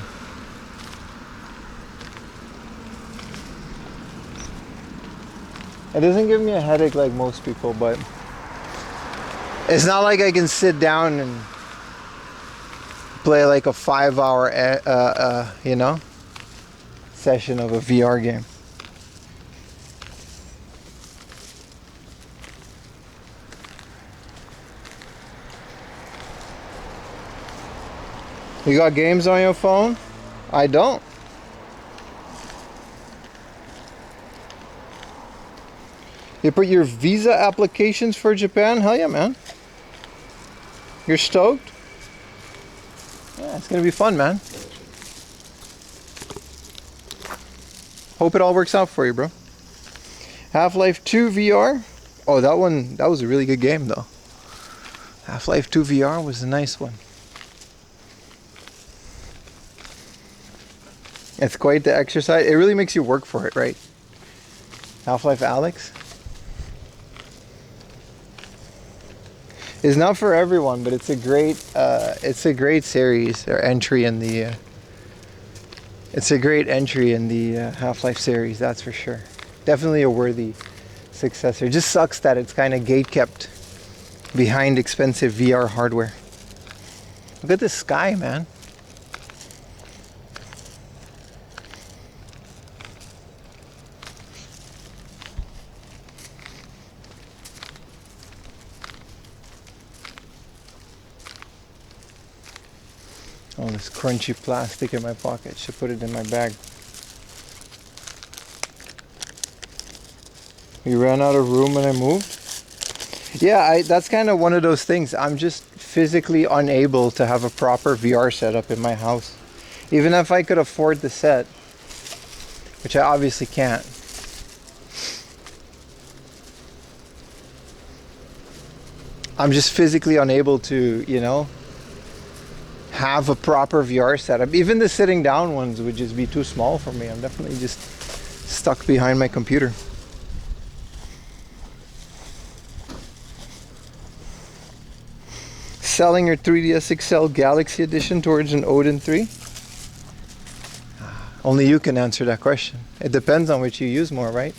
It doesn't give me a headache like most people, but it's not like I can sit down and play like a 5-hour, you know, session of a VR game. You got games on your phone? I don't. You put your visa applications for Japan? Hell yeah, man. You're stoked? Yeah, it's gonna be fun, man. Hope it all works out for you, bro. Half-Life 2 VR? Oh, that was a really good game, though. Half-Life 2 VR was a nice one. It's quite the exercise. It really makes you work for it, right? Half-Life Alyx is not for everyone, but it's a great series or entry in the. It's a great entry in the Half-Life series, that's for sure. Definitely a worthy successor. It just sucks that it's kind of gate-kept behind expensive VR hardware. Look at the sky, man. Oh, this crunchy plastic in my pocket. Should put it in my bag. We ran out of room when I moved. Yeah, that's kind of one of those things. I'm just physically unable to have a proper VR setup in my house. Even if I could afford the set, which I obviously can't. I'm just physically unable to, you know, have a proper VR setup. Even the sitting down ones would just be too small for me. I'm definitely just stuck behind my computer. Selling your 3DS XL Galaxy Edition towards an Odin 3? Only you can answer that question. It depends on which you use more, right?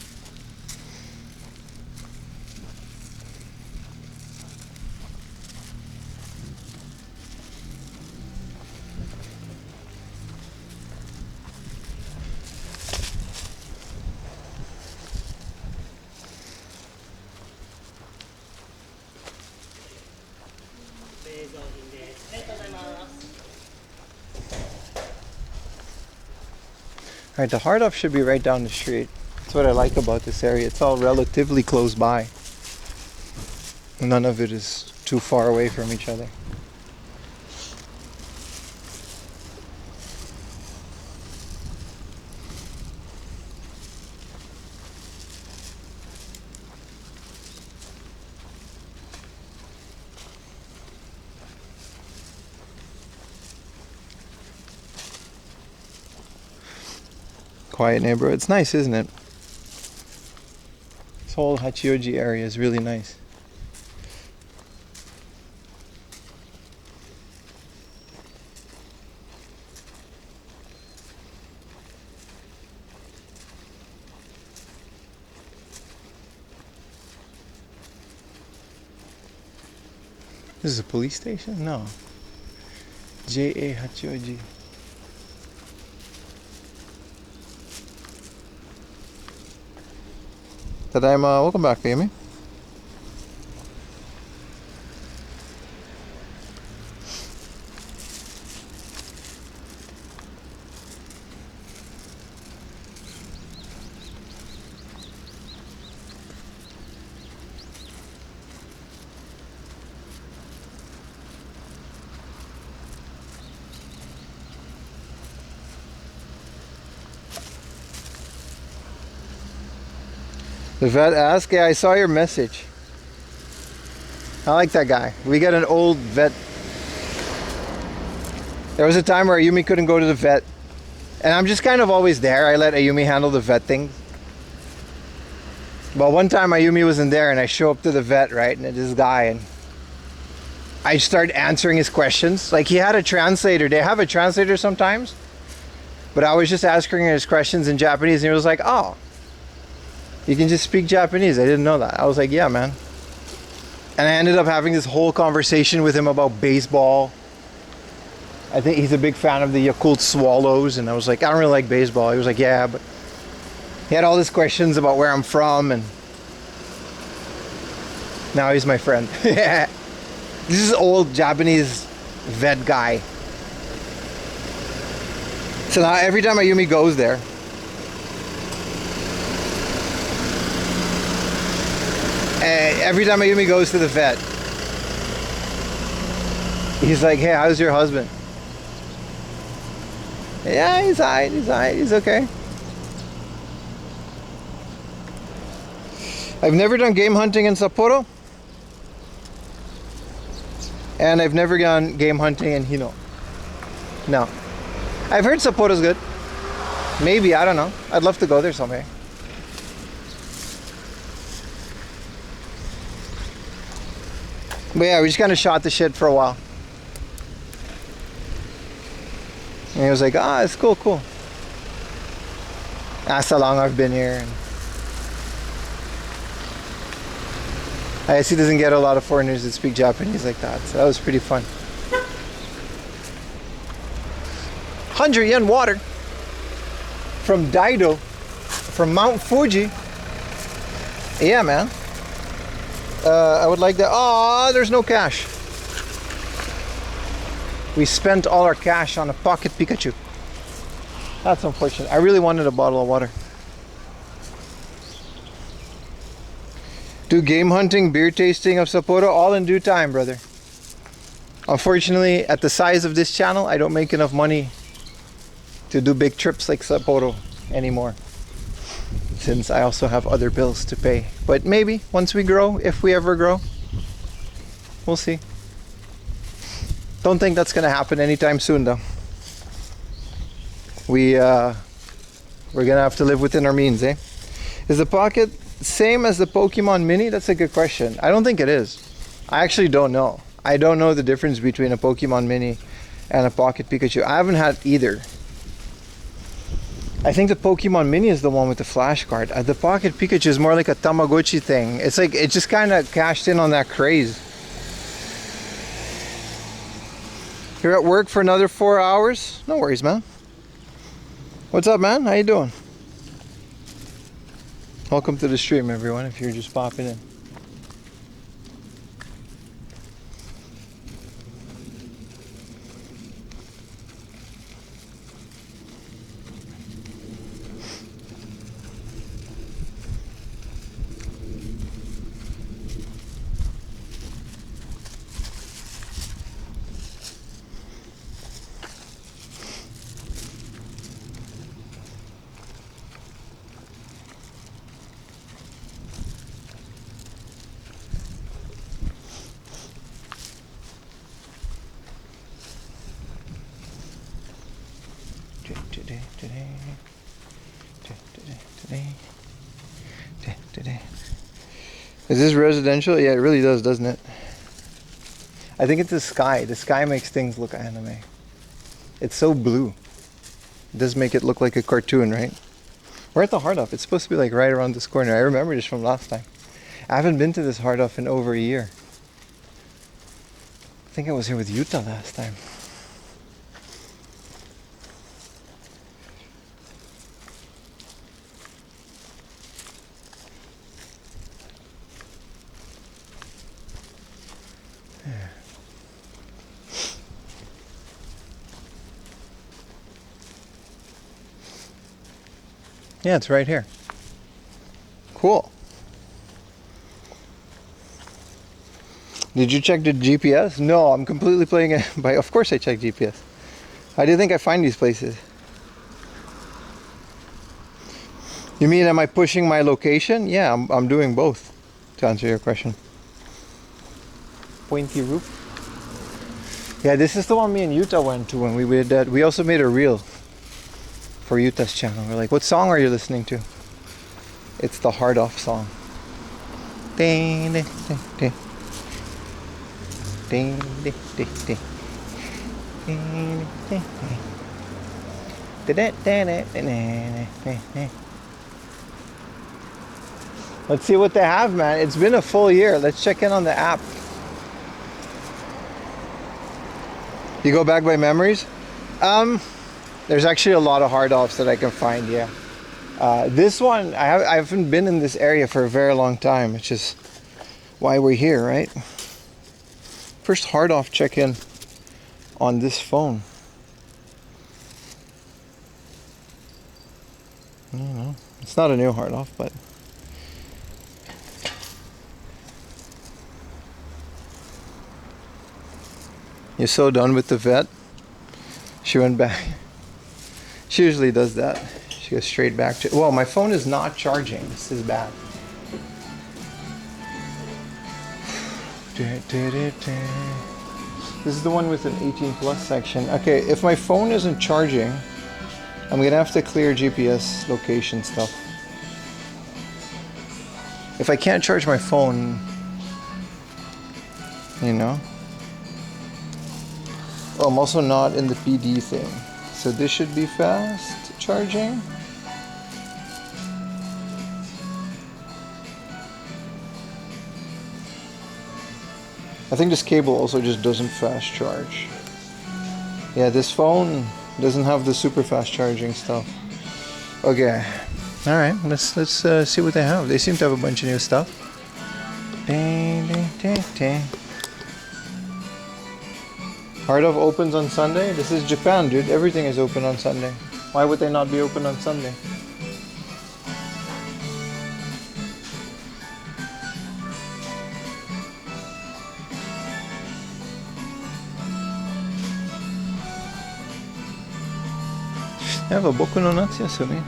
Alright, the hard off should be right down the street. That's what I like about this area. It's all relatively close by. None of it is too far away from each other. Quiet neighborhood. It's nice, isn't it? This whole Hachioji area is really nice. This is a police station? No. J.A. Hachioji. Tadaima, welcome back, Amy. The vet asked, yeah, I saw your message. I like that guy. We got an old vet. There was a time where Ayumi couldn't go to the vet. And I'm just kind of always there. I let Ayumi handle the vet thing. But one time Ayumi wasn't there and I show up to the vet, right? And this guy, and I start answering his questions. Like, he had a translator. They have a translator sometimes. But I was just asking his questions in Japanese and he was like, oh, you can just speak Japanese. I didn't know that. I was like, yeah, man. And I ended up having this whole conversation with him about baseball. I think he's a big fan of the Yakult Swallows. And I was like, I don't really like baseball. He was like, yeah, but he had all these questions about where I'm from. And now he's my friend. Yeah. This is old Japanese vet guy. So now every time Ayumi goes there, every time Ayumi goes to the vet, he's like, hey, how's your husband? Yeah, he's alright, he's okay. I've never done game hunting in Sapporo. And I've never gone game hunting in Hino. No. I've heard Sapporo's good. Maybe, I don't know. I'd love to go there someday. But yeah, we just kind of shot the shit for a while. And he was like, ah, it's cool, cool. Asked how long I've been here. And I guess he doesn't get a lot of foreigners that speak Japanese like that. So that was pretty fun. 100 yen water from Daiso, from Mount Fuji. Yeah, man. I would like that. Oh, there's no cash. We spent all our cash on a pocket Pikachu. That's unfortunate. I really wanted a bottle of water. Do game hunting, beer tasting of Sapporo, all in due time, brother. Unfortunately, at the size of this channel, I don't make enough money to do big trips like Sapporo anymore, since I also have other bills to pay. But maybe once we grow, if we ever grow, we'll see. Don't think that's gonna happen anytime soon though. We're gonna have to live within our means, eh? Is the pocket same as the Pokemon Mini? That's a good question. I don't think it is. I actually don't know. I don't know the difference between a Pokemon Mini and a Pocket Pikachu. I haven't had either. I think the Pokemon Mini is the one with the flash card. The Pocket Pikachu is more like a Tamagotchi thing. It's like, it just kind of cashed in on that craze. You're at work for another 4 hours? No worries, man. What's up, man? How you doing? Welcome to the stream, everyone, if you're just popping in. Is this residential? Yeah, it really does, doesn't it? I think it's the sky. The sky makes things look anime. It's so blue. It does make it look like a cartoon, right? We're at the Hard Off. It's supposed to be like right around this corner. I remember this from last time. I haven't been to this Hard Off in over a year. I think I was here with Yuta last time. Yeah, it's right here. Cool. Did you check the GPS? No, I'm completely playing it by. Of course, I check GPS. How do you think I find these places? You mean, am I pushing my location? Yeah, I'm doing both, to answer your question. Pointy roof. Yeah, this is the one me and Yuta went to when we did that. We also made a reel for Yuta's channel. We're like, what song are you listening to? It's the Hard Off song. Ding, ding, ding, ding. Ding, ding, ding, ding. Ding, ding, ding. Let's see what they have, man. It's been a full year. Let's check in on the app. You go back by memories? There's actually a lot of hard offs that I can find, yeah. This one, I haven't been in this area for a very long time, which is why we're here, right? First hard off check-in on this phone. I don't know. It's not a new hard off, but you're so done with the vet. She went back. She usually does that. She goes straight back to. Well, my phone is not charging. This is bad. This is the one with an 18 plus section. Okay, if my phone isn't charging, I'm gonna have to clear GPS location stuff. If I can't charge my phone, you know. Oh, I'm also not in the PD thing. So this should be fast charging. I think this cable also just doesn't fast charge. Yeah, this phone doesn't have the super fast charging stuff. Okay. Alright, let's see what they have. They seem to have a bunch of new stuff. Ding, ding, ding, ding. Hard Off opens on Sunday? This is Japan, dude. Everything is open on Sunday. Why would they not be open on Sunday? Yeah, but boku no Natsuyasumi.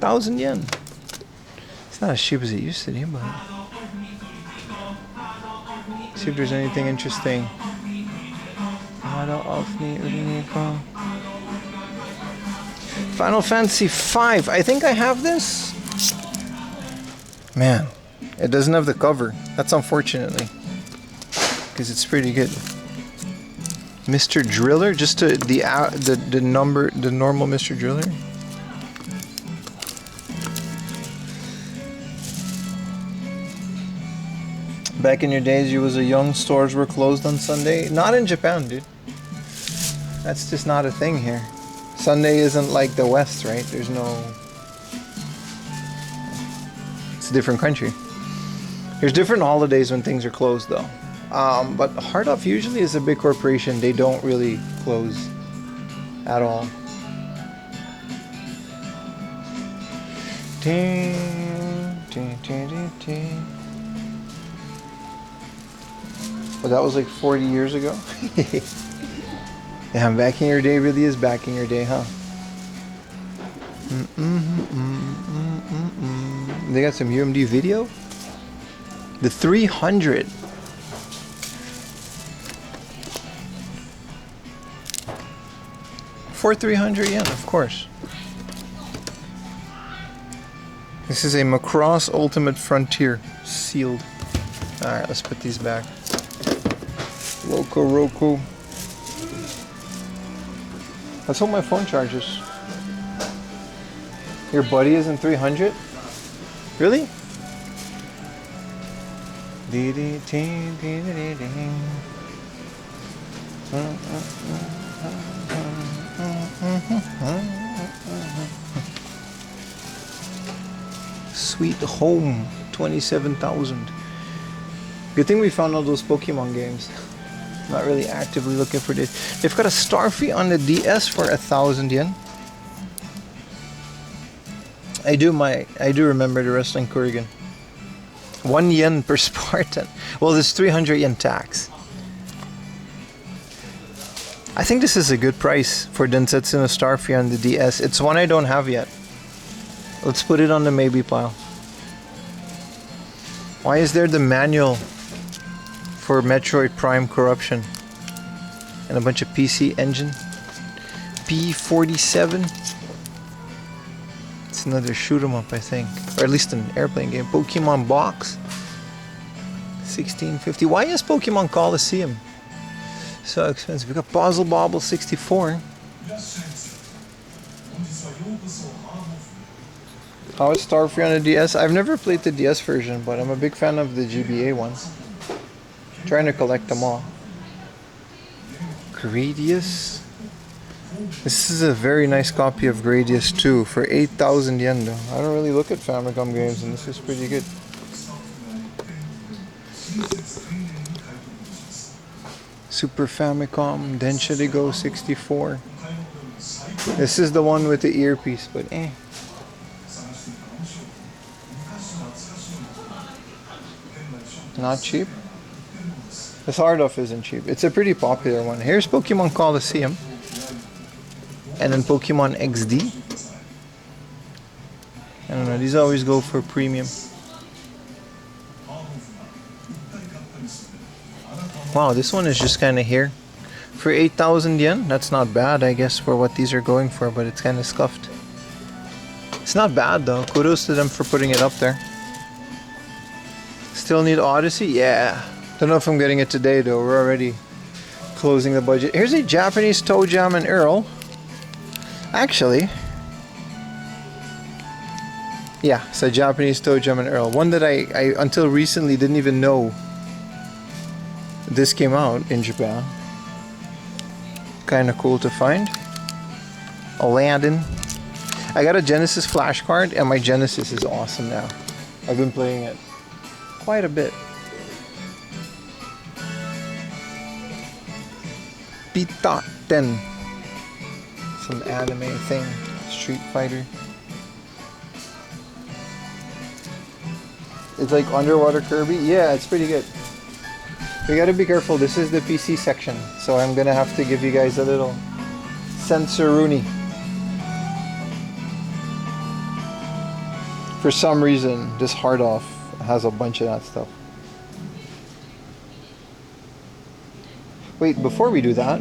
1,000 yen. It's not as cheap as it used to be, but see if there's anything interesting. Final Fantasy V. I think I have this. Man, it doesn't have the cover. That's unfortunately, because it's pretty good. Mr. Driller, just to the normal Mr. Driller. Back in your days, you was a young, stores were closed on Sunday. Not in Japan, dude. That's just not a thing here. Sunday isn't like the West, right? There's no. It's a different country. There's different holidays when things are closed, though. But Hard Off usually is a big corporation. They don't really close at all. Ding, ding, ding, ding, ding. Well, that was like 40 years ago. Damn, back in your day really is back in your day, huh? They got some UMD video? The 300. For 300 yen, of course. This is a Macross Ultimate Frontier, sealed. Alright, let's put these back. Loco Roku. Let's hope my phone charges. Your buddy is in 300? Really? Sweet Home, 27,000. Good thing we found all those Pokemon games. Not really actively looking for this. They've got a Starfy on the DS for 1,000 yen. I do remember the wrestling Kurigan. 1 yen per Spartan. Well, there's 300 yen tax. I think this is a good price for Densetsu no Starfy on the DS. It's one I don't have yet. Let's put it on the maybe pile. Why is there the manual for Metroid Prime Corruption? And a bunch of PC Engine. P47. It's another shoot 'em up, I think. Or at least an airplane game. Pokemon Box. 1650. Why is Pokemon Coliseum so expensive? We got Puzzle Bobble 64. How is Starfy on the DS? I've never played the DS version, but I'm a big fan of the GBA ones. Trying to collect them all. Gradius. This is a very nice copy of Gradius 2 for 8,000 yen though. I don't really look at Famicom games and this is pretty good. Super Famicom Density Go 64. This is the one with the earpiece, but eh. Not cheap. This hard off isn't cheap. It's a pretty popular one. Here's Pokemon Coliseum. And then Pokemon XD. I don't know, these always go for premium. Wow, this one is just kind of here. For 8,000 yen, that's not bad, I guess, for what these are going for, but it's kind of scuffed. It's not bad though. Kudos to them for putting it up there. Still need Odyssey? Yeah. Don't know if I'm getting it today though. We're already closing the budget. Here's a Japanese Toe Jam and Earl. Actually, yeah, it's a Japanese Toe Jam and Earl. One that I until recently didn't even know this came out in Japan. Kind of cool to find. Aladdin. I got a Genesis flashcard and my Genesis is awesome now. I've been playing it quite a bit. Pita 10. Some anime thing. Street Fighter. It's like underwater Kirby. Yeah, it's pretty good. We gotta be careful. This is the PC section. So I'm gonna have to give you guys a little Sensoruni. For some reason, this hard off has a bunch of that stuff. Wait, before we do that,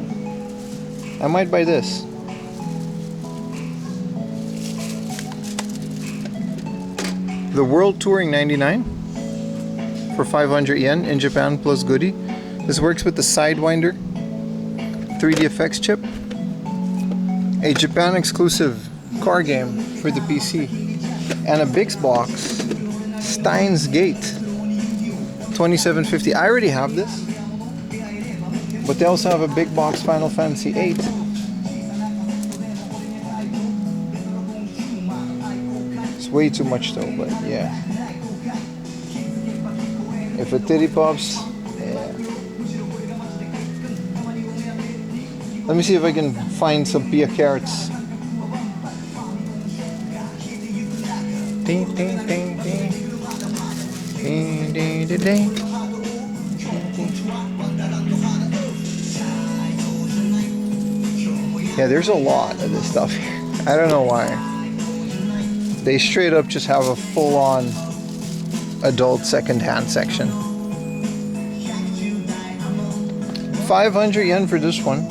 I might buy this. The World Touring 99 for 500 yen in Japan plus goodie. This works with the Sidewinder 3D effects chip. A Japan exclusive car game for the PC. And a Bix box, Steins Gate 2750. I already have this. But they also have a big box Final Fantasy VIII. It's way too much though, but yeah. If a titty pops, yeah. Let me see if I can find some Pia carrots. Ding, ding, ding, ding. Ding, ding, ding, ding. Yeah, there's a lot of this stuff here. I don't know why. They straight up just have a full-on adult second-hand section. 500 yen for this one.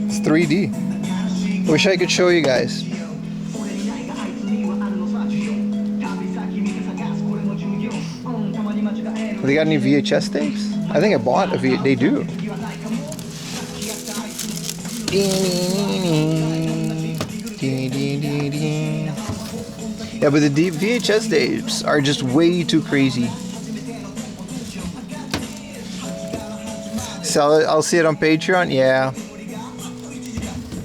It's 3D. Wish I could show you guys. They got any VHS tapes? I think I bought a VHS. They do. Yeah, but the VHS tapes are just way too crazy. So I'll see it on Patreon. Yeah.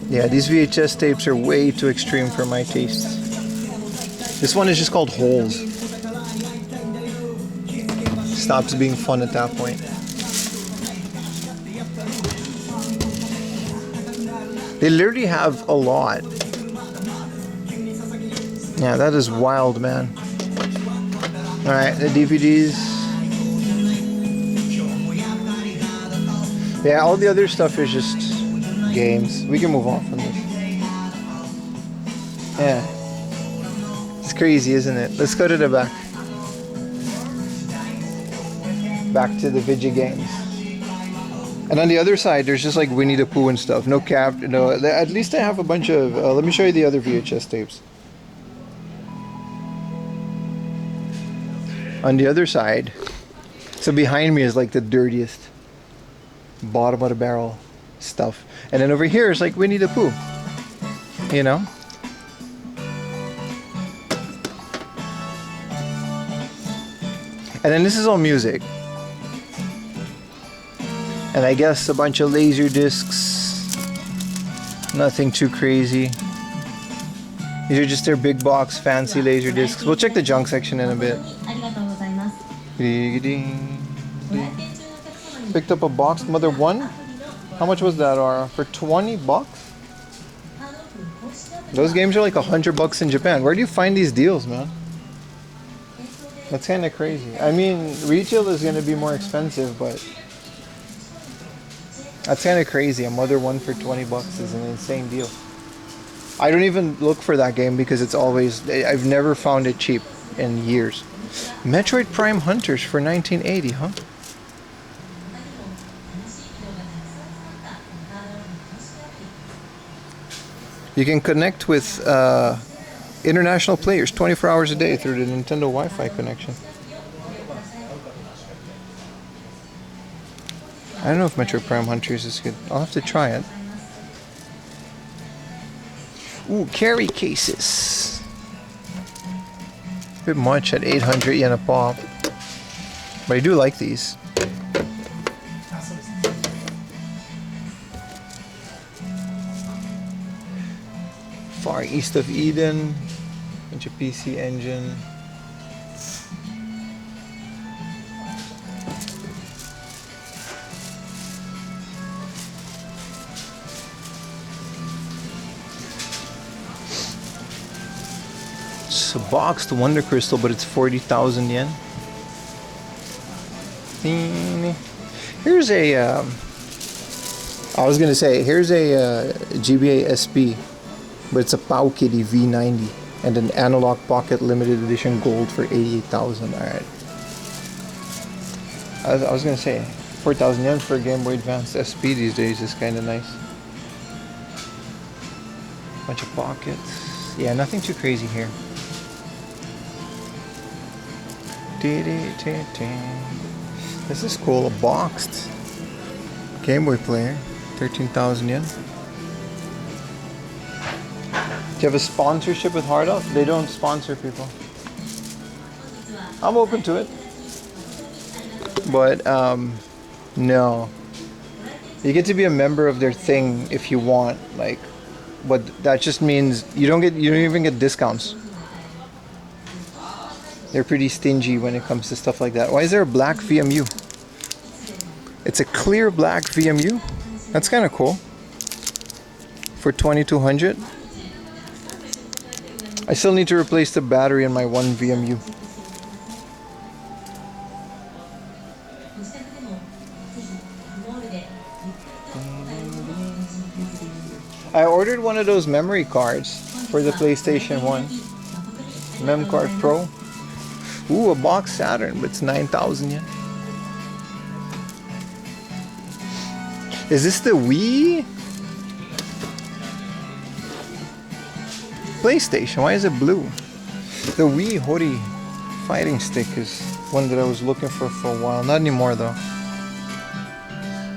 Yeah, these VHS tapes are way too extreme for my tastes. This one is just called Holes. stops being fun at that point. They literally have a lot. Yeah, that is wild, man. Alright, the DVDs. Yeah, all the other stuff is just games. We can move on from this. Yeah. It's crazy, isn't it? Let's go to the back. Back to the video games. And on the other side, there's just like Winnie the Pooh and stuff. No cap, no. At least I have a bunch of. Let me show you the other VHS tapes. On the other side, so behind me is like the dirtiest, bottom of the barrel stuff, and then over here is like Winnie the Pooh. You know. And then this is all music. And I guess a bunch of laser discs. Nothing too crazy. These are just their big box fancy laser discs. We'll check the junk section in a bit. Picked up a boxed Mother 1. How much was that, Ara? For 20 bucks? Those games are like $100 in Japan. Where do you find these deals, man? That's kind of crazy. I mean, retail is going to be more expensive, but that's kind of crazy. A Mother 1 for 20 bucks is an insane deal. I don't even look for that game because it's always... I've never found it cheap in years. Metroid Prime Hunters for 1980, huh? You can connect with international players 24 hours a day through the Nintendo Wi-Fi connection. I don't know if Metroid Prime Hunters is good. I'll have to try it. Ooh, carry cases. A bit much at 800 yen a pop. But I do like these. Far East of Eden. Bunch of PC Engine. It's a boxed Wonder Crystal, but it's 40,000 yen. Here's a I was gonna say, here's a GBA SP, but it's a Pau Kitty V90 and an Analog Pocket Limited Edition Gold for 88,000. Alright. I was gonna say 4,000 yen for a Game Boy Advance SP these days is kind of nice. Bunch of pockets. Yeah, nothing too crazy here. This is cool, a boxed Game Boy player, 13,000 yen. Do you have a sponsorship with Hardoff? They don't sponsor people. I'm open to it. But, no. You get to be a member of their thing if you want, like, but that just means you don't even get discounts. They're pretty stingy when it comes to stuff like that. Why is there a black VMU? It's a clear black VMU? That's kind of cool. For 2,200. I still need to replace the battery in my one VMU. I ordered one of those memory cards for the PlayStation 1. Mem Card Pro. Ooh, a box Saturn, but it's 9,000 yen. Is this the Wii? PlayStation, why is it blue? The Wii Hori fighting stick is one that I was looking for a while. Not anymore though.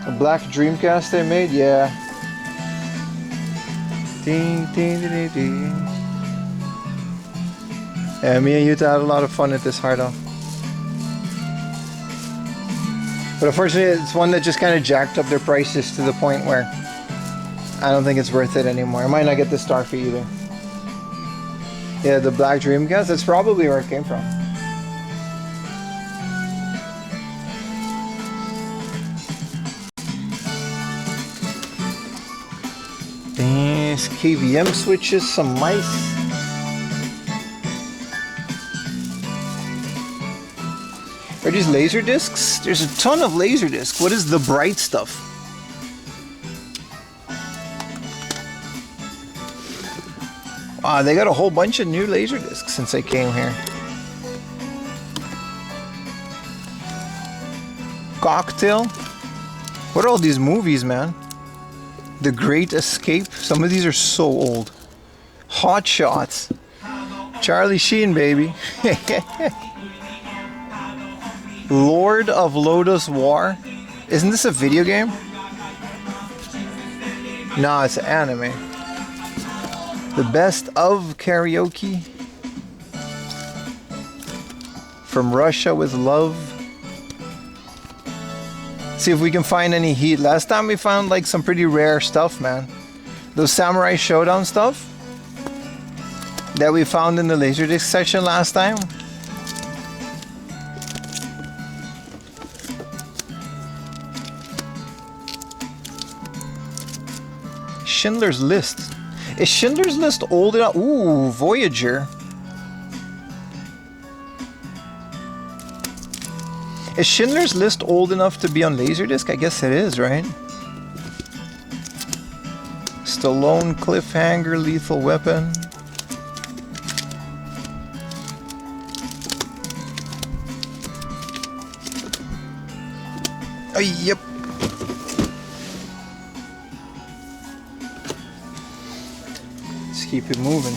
A black Dreamcast they made? Yeah. Ding, ding, ding, ding, ding. Yeah, me and Yuta had a lot of fun at this Hardoff. But unfortunately, it's one that just kind of jacked up their prices to the point where I don't think it's worth it anymore. I might not get the Starfy either. Yeah, the black Dreamcast, that's probably where it came from. nice KVM switches, some mice. Are these laser discs? There's a ton of laser discs. What is the bright stuff? They got a whole bunch of new laser discs since I came here. Cocktail. What are all these movies, man? The Great Escape. Some of these are so old. Hot Shots. Charlie Sheen, baby. Lord of Lotus War. Isn't this a video game? No, it's anime. The Best of Karaoke. From Russia with Love. See if we can find any heat. Last time we found like some pretty rare stuff, man. Those Samurai Showdown stuff that we found in the Laserdisc section last time. Schindler's List. Is Schindler's List old enough? Ooh, Voyager. Is Schindler's List old enough to be on Laserdisc? I guess it is, right? Stallone, Cliffhanger, Lethal Weapon. Yep. Let's keep it moving.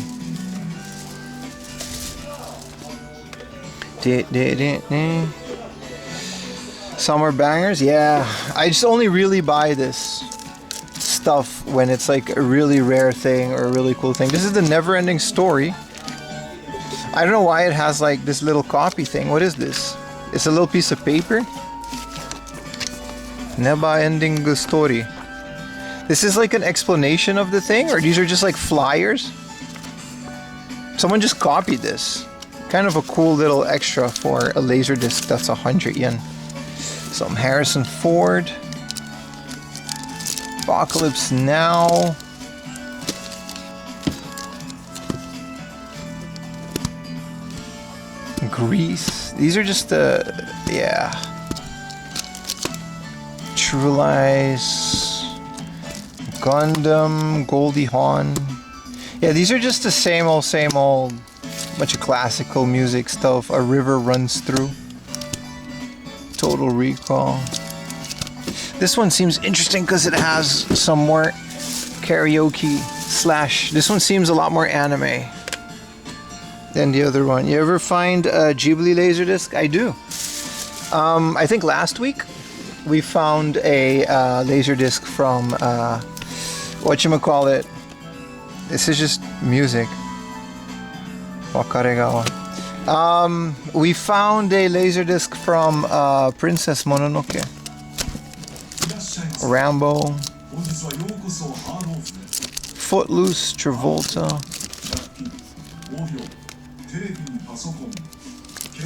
Summer bangers, yeah. I just only really buy this stuff when it's like a really rare thing or a really cool thing. This is the Never Ending Story. I don't know why it has like this little copy thing. What is this? It's a little piece of paper. Never Ending Story. This is like an explanation of the thing, or these are just like flyers? Someone just copied this. Kind of a cool little extra for a Laserdisc that's 100 yen. Some Harrison Ford. Apocalypse Now. Grease. These are just yeah. True Lies. Gundam. Goldie Hawn. Yeah, these are just the same old bunch of classical music stuff. A River Runs Through. Total Recall. This one seems interesting because it has some more karaoke / this one seems a lot more anime than the other one. You ever find a Ghibli Laserdisc? I do. I think last week we found a Laserdisc from whatchamacallit. This is just music. Wakaregawa. We found a Laserdisc from Princess Mononoke. Rambo. Footloose, Travolta.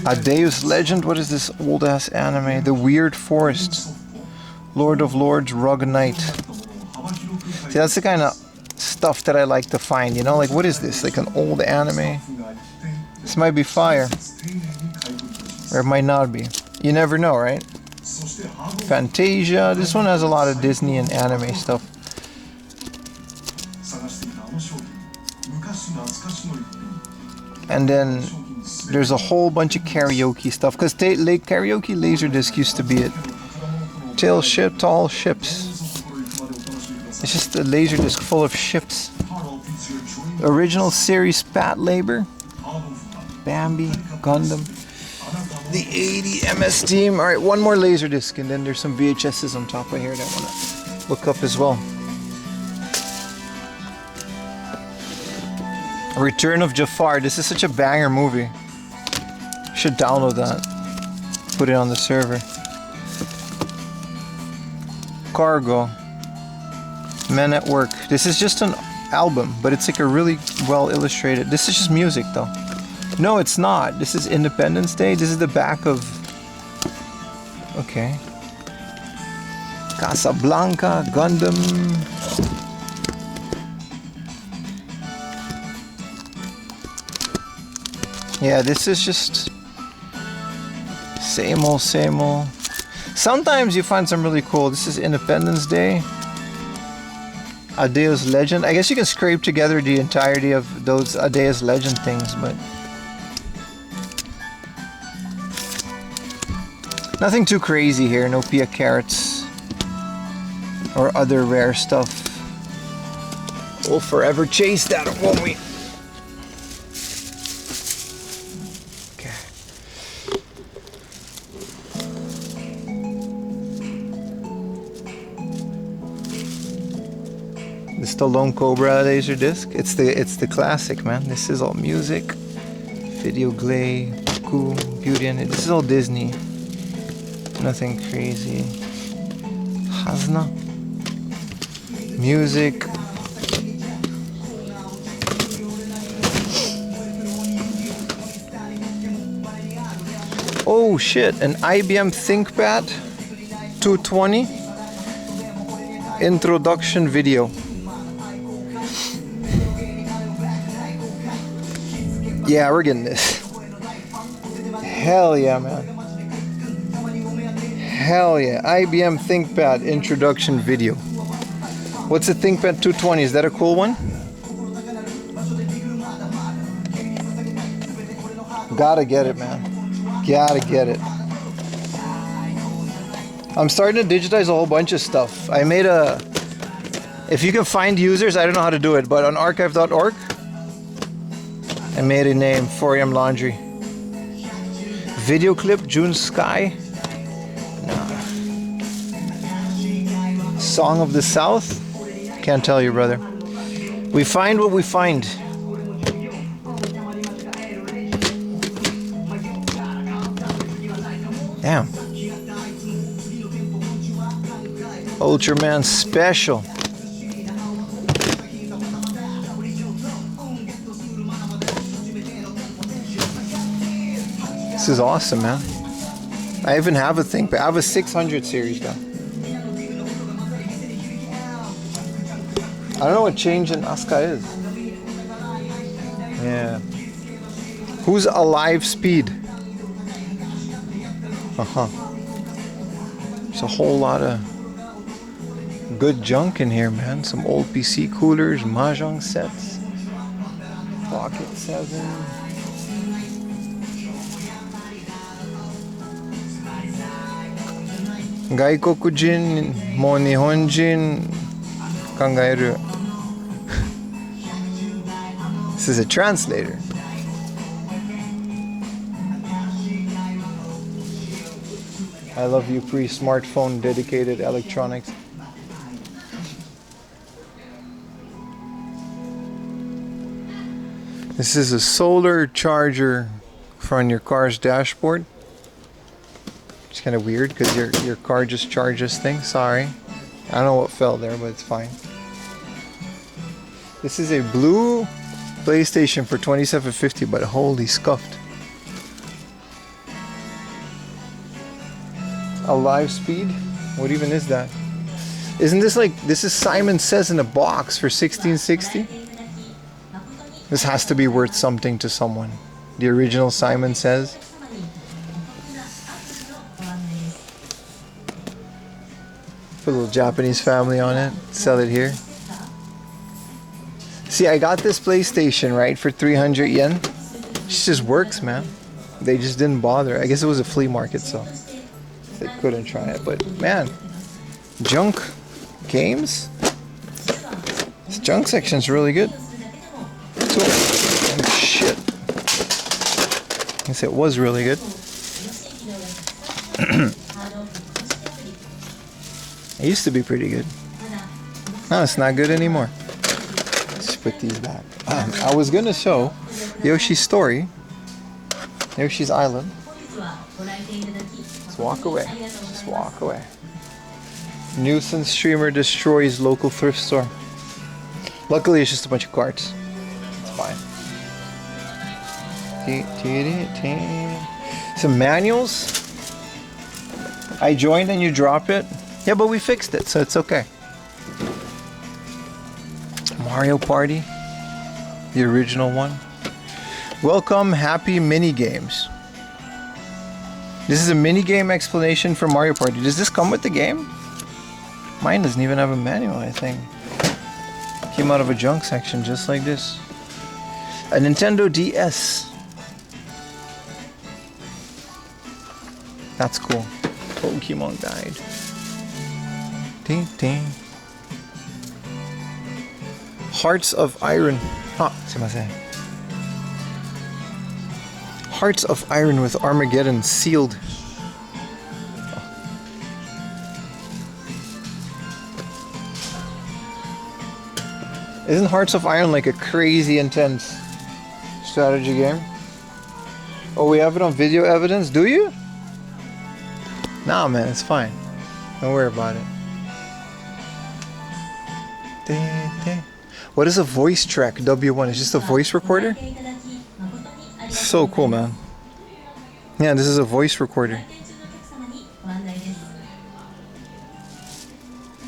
A Deus Legend, what is this old ass anime? The Weird Forest. Lord of Lords, Rug Knight. See, that's the kind of stuff that I like to find, you know? Like, what is this? Like an old anime? This might be fire. Or it might not be. You never know, right? Fantasia. This one has a lot of Disney and anime stuff. And then there's a whole bunch of karaoke stuff. Because karaoke Laserdisc used to be it. Tall ships. It's just a Laserdisc full of ships. Original series Pat Labor. Bambi, Gundam, the 80 MS Team. Alright, one more Laserdisc, and then there's some VHSs on top of here that I want to look up as well. Return of Jafar. This is such a banger movie. Should download that. Put it on the server. Cargo. Men at Work. This is just an album, but it's like a really well illustrated. This is just music though. No, it's not. This is Independence Day. This is the back of... Okay. Casablanca, Gundam. Yeah, this is just same old, same old. Sometimes you find some really cool. This is Independence Day. Adeo's Legend. I guess you can scrape together the entirety of those Adeo's Legend things, but nothing too crazy here. No Pia carrots or other rare stuff. We'll forever chase that, won't we? Okay. The Stallone Cobra laser disc. It's the classic, man. This is all music, video glay, cool, Beauty and it. This is all Disney. Nothing crazy. Hazna. Music. Oh shit, an IBM ThinkPad 220 introduction video. Yeah, we're getting this. Hell yeah, man. Hell yeah. IBM ThinkPad introduction video. What's a ThinkPad 220? Is that a cool one? Gotta get it, man. Gotta get it. I'm starting to digitize a whole bunch of stuff. I made a... If you can find users, I don't know how to do it, but on archive.org, I made a name, 4am Laundry. Video clip, June Sky. Nah. Song of the South. Can't tell you, brother. We find what we find. Damn. Ultraman Special. This is awesome, man. I even have a ThinkPad. I have a 600 series though. I don't know what change in Asuka is. Yeah. Who's Alive Speed? There's a whole lot of good junk in here, man. Some old PC coolers, mahjong sets, Pocket 7. Gaikokujin mo Nihonjin kangaeru. This is a translator. I love you pre-smartphone dedicated electronics. This is a solar charger on your car's dashboard. It's kind of weird because your car just charges things. Sorry. I don't know what fell there, but it's fine. This is a blue PlayStation for $27.50, but holy scuffed. Alive Speed? What even is that? Isn't this like, this is Simon Says in a box for $16.60? This has to be worth something to someone. The original Simon Says. Put a little Japanese family on it. Sell it here. See, I got this PlayStation, right, for 300 yen. It just works, man. They just didn't bother. I guess it was a flea market, so they couldn't try it. But man, junk games. This junk section's really good. So, oh shit. I guess it was really good. It used to be pretty good. No, it's not good anymore. Let's put these back. I was gonna show Yoshi's Story, Yoshi's Island. Just walk away. Just walk away. Nuisance streamer destroys local thrift store. Luckily, it's just a bunch of carts. It's fine. Some manuals. I joined and you drop it. Yeah, but we fixed it, so it's okay. Mario Party, the original one. Welcome, happy mini games. This is a mini game explanation for Mario Party. Does this come with the game? Mine doesn't even have a manual, I think. Came out of a junk section just like this. A Nintendo DS. That's cool. Pokemon Guide. Ding ding. Hearts of Iron. Ah, sumimasen. Hearts of Iron with Armageddon sealed. Isn't Hearts of Iron like a crazy intense strategy game? Oh, we have it on video evidence? Do you? Nah, man, it's fine. Don't worry about it. What is a voice track? W1 is just a voice recorder? So cool, man. Yeah, this is a voice recorder.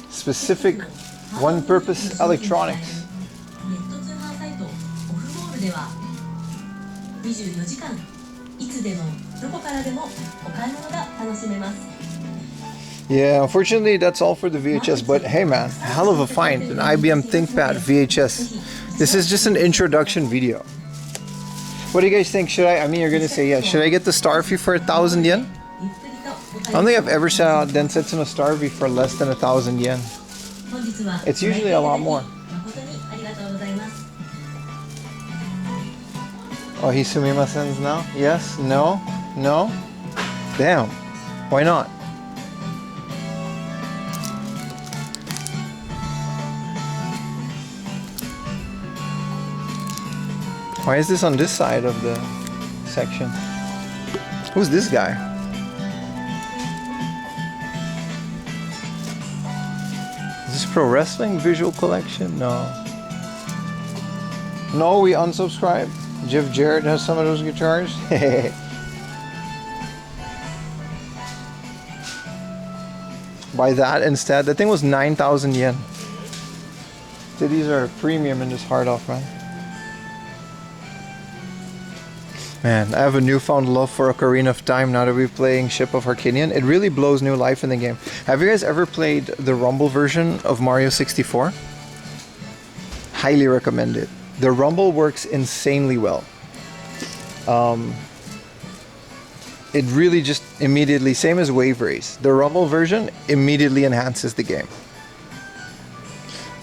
Specific one-purpose electronics. Yeah, unfortunately that's all for the VHS, but hey man, hell of a find, an IBM ThinkPad VHS. This is just an introduction video. What do you guys think? Should I mean, you're gonna say yes. Should I get the Starfy for 1,000 yen? I don't think I've ever saw Densetsu no Starfy for less than 1,000 yen. It's usually a lot more. Oh, he's sumimasen's now? Yes? No? No? Damn. Why not? Why is this on this side of the section? Who's this guy? Is this pro wrestling visual collection? No. No, we unsubscribed. Jeff Jarrett has some of those guitars. Buy that instead. That thing was 9,000 yen. These are premium in this hard off, man. Man, I have a newfound love for Ocarina of Time now that we're playing Ship of Harkinian. It really blows new life in the game. Have you guys ever played the Rumble version of Mario 64? Highly recommend it. The Rumble works insanely well. It really just immediately, same as Wave Race, the Rumble version immediately enhances the game.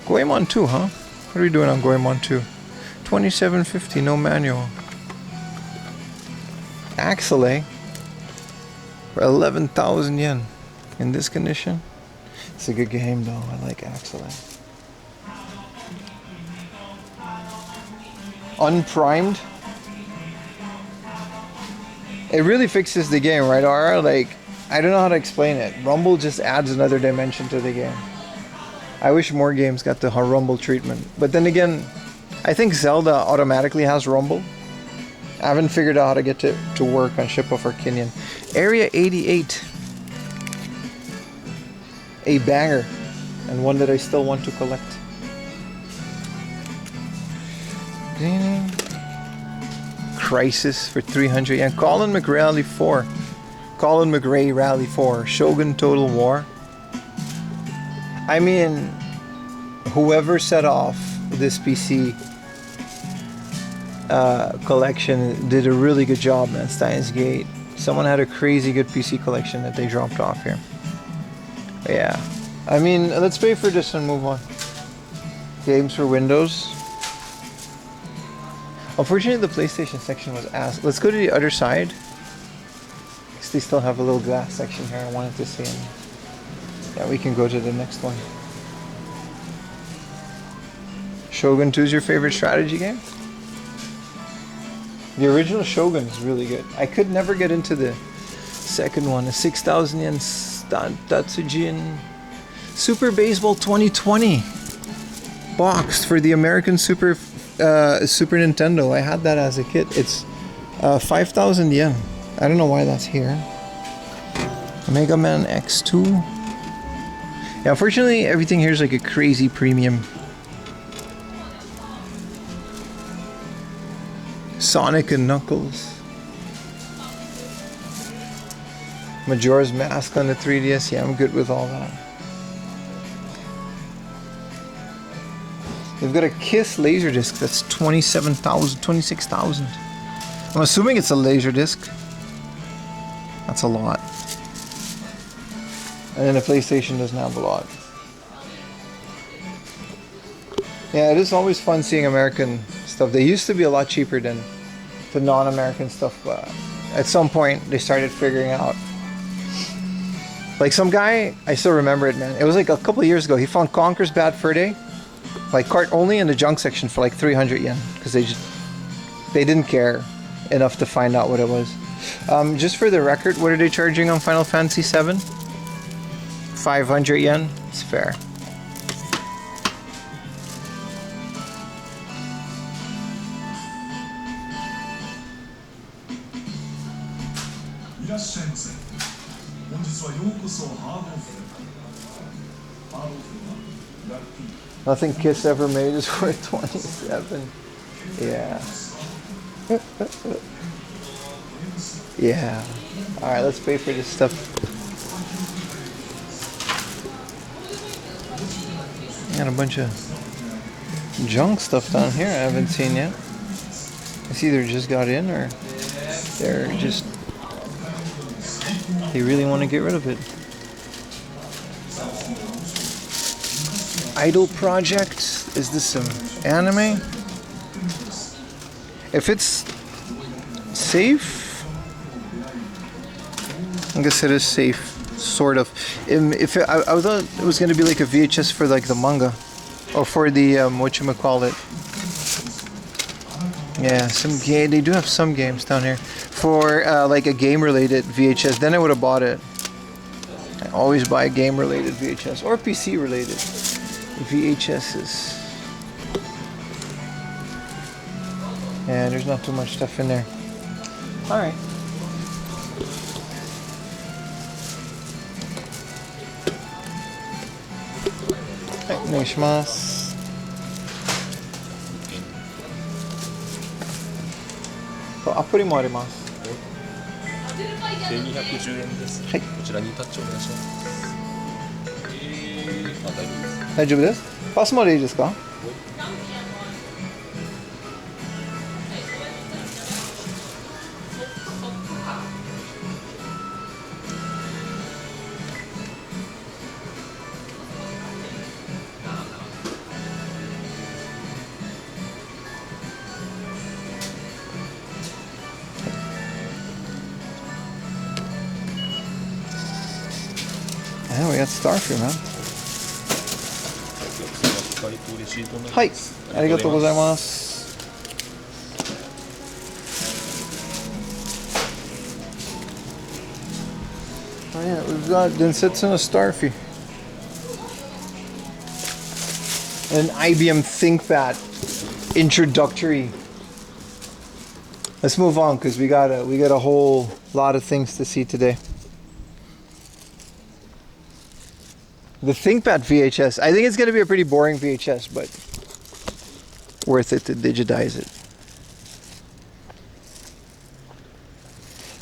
Goemon 2, huh? What are we doing on Goemon 2? 2750, no manual. Axelay for 11,000 yen in this condition. It's a good game though. I like Axelay. Unprimed. It really fixes the game, right, Ara? Like, I don't know how to explain it. Rumble just adds another dimension to the game. I wish more games got the Rumble treatment. But then again, I think Zelda automatically has Rumble. I haven't figured out how to get to work on Ship of Harkinian. Area 88. A banger. And one that I still want to collect. Crisis for 300 yen. Colin McRae 4. Colin McRae Rally 4. Shogun Total War. I mean, whoever set off this PC collection did a really good job, man. Steins Gate. Someone had a crazy good PC collection that they dropped off here. But yeah. I mean, let's pay for this and move on. Games for Windows. Unfortunately, the PlayStation section was ass. Let's go to the other side. Because they still have a little glass section here I wanted to see. Yeah, we can go to the next one. Shogun 2 is your favorite strategy game? The original Shogun is really good. I could never get into the second one. The 6,000 yen Tatsujin Super Baseball 2020 box for the American Super Nintendo. I had that as a kid. It's 5,000 yen. I don't know why that's here. Mega Man X2. Yeah, unfortunately, everything here is like a crazy Sonic and Knuckles. Majora's Mask on the 3DS. Yeah, I'm good with all that. They've got a Kiss Laserdisc that's 27,000, 26,000. I'm assuming it's a Laserdisc. That's a lot. And then the PlayStation doesn't have a lot. Yeah, it is always fun seeing American stuff. They used to be a lot cheaper than the non-American stuff, but at some point they started figuring out. Like some guy, I still remember it, man. It was like a couple of years ago. He found Conker's Bad Fur Day, like cart only in the junk section for like 300 yen, because they didn't care enough to find out what it was. Just for the record, what are they charging on Final Fantasy VII? 500 yen. It's fair. Nothing Kiss ever made is worth 27. Yeah. Yeah. Alright, let's pay for this stuff. Got a bunch of junk stuff down here I haven't seen yet. It's either just got in or they really want to get rid of it. Idol Project. Is this some anime? If it's safe, I guess it is safe, sort of. If I thought it was going to be like a VHS for like the manga, or for the whatchamacallit. Yeah, some game. They do have some games down here for like a game-related VHS. Then I would have bought it. I always buy game-related VHS or PC-related VHSs. Yeah, there's not too much stuff in there. All right. Right, お願いします。アプリもあります。1210円です。はい。こちらにタッチお願いします。大丈夫です。パスまでいいですか？Yeah, we got Starfree, man. はい、ありがとうございます。Oh yeah, we've got Densetsu no Starfree. An IBM ThinkPad introductory. Let's move on because we got a whole lot of things to see today. The ThinkPad VHS. I think it's going to be a pretty boring VHS, but worth it to digitize it.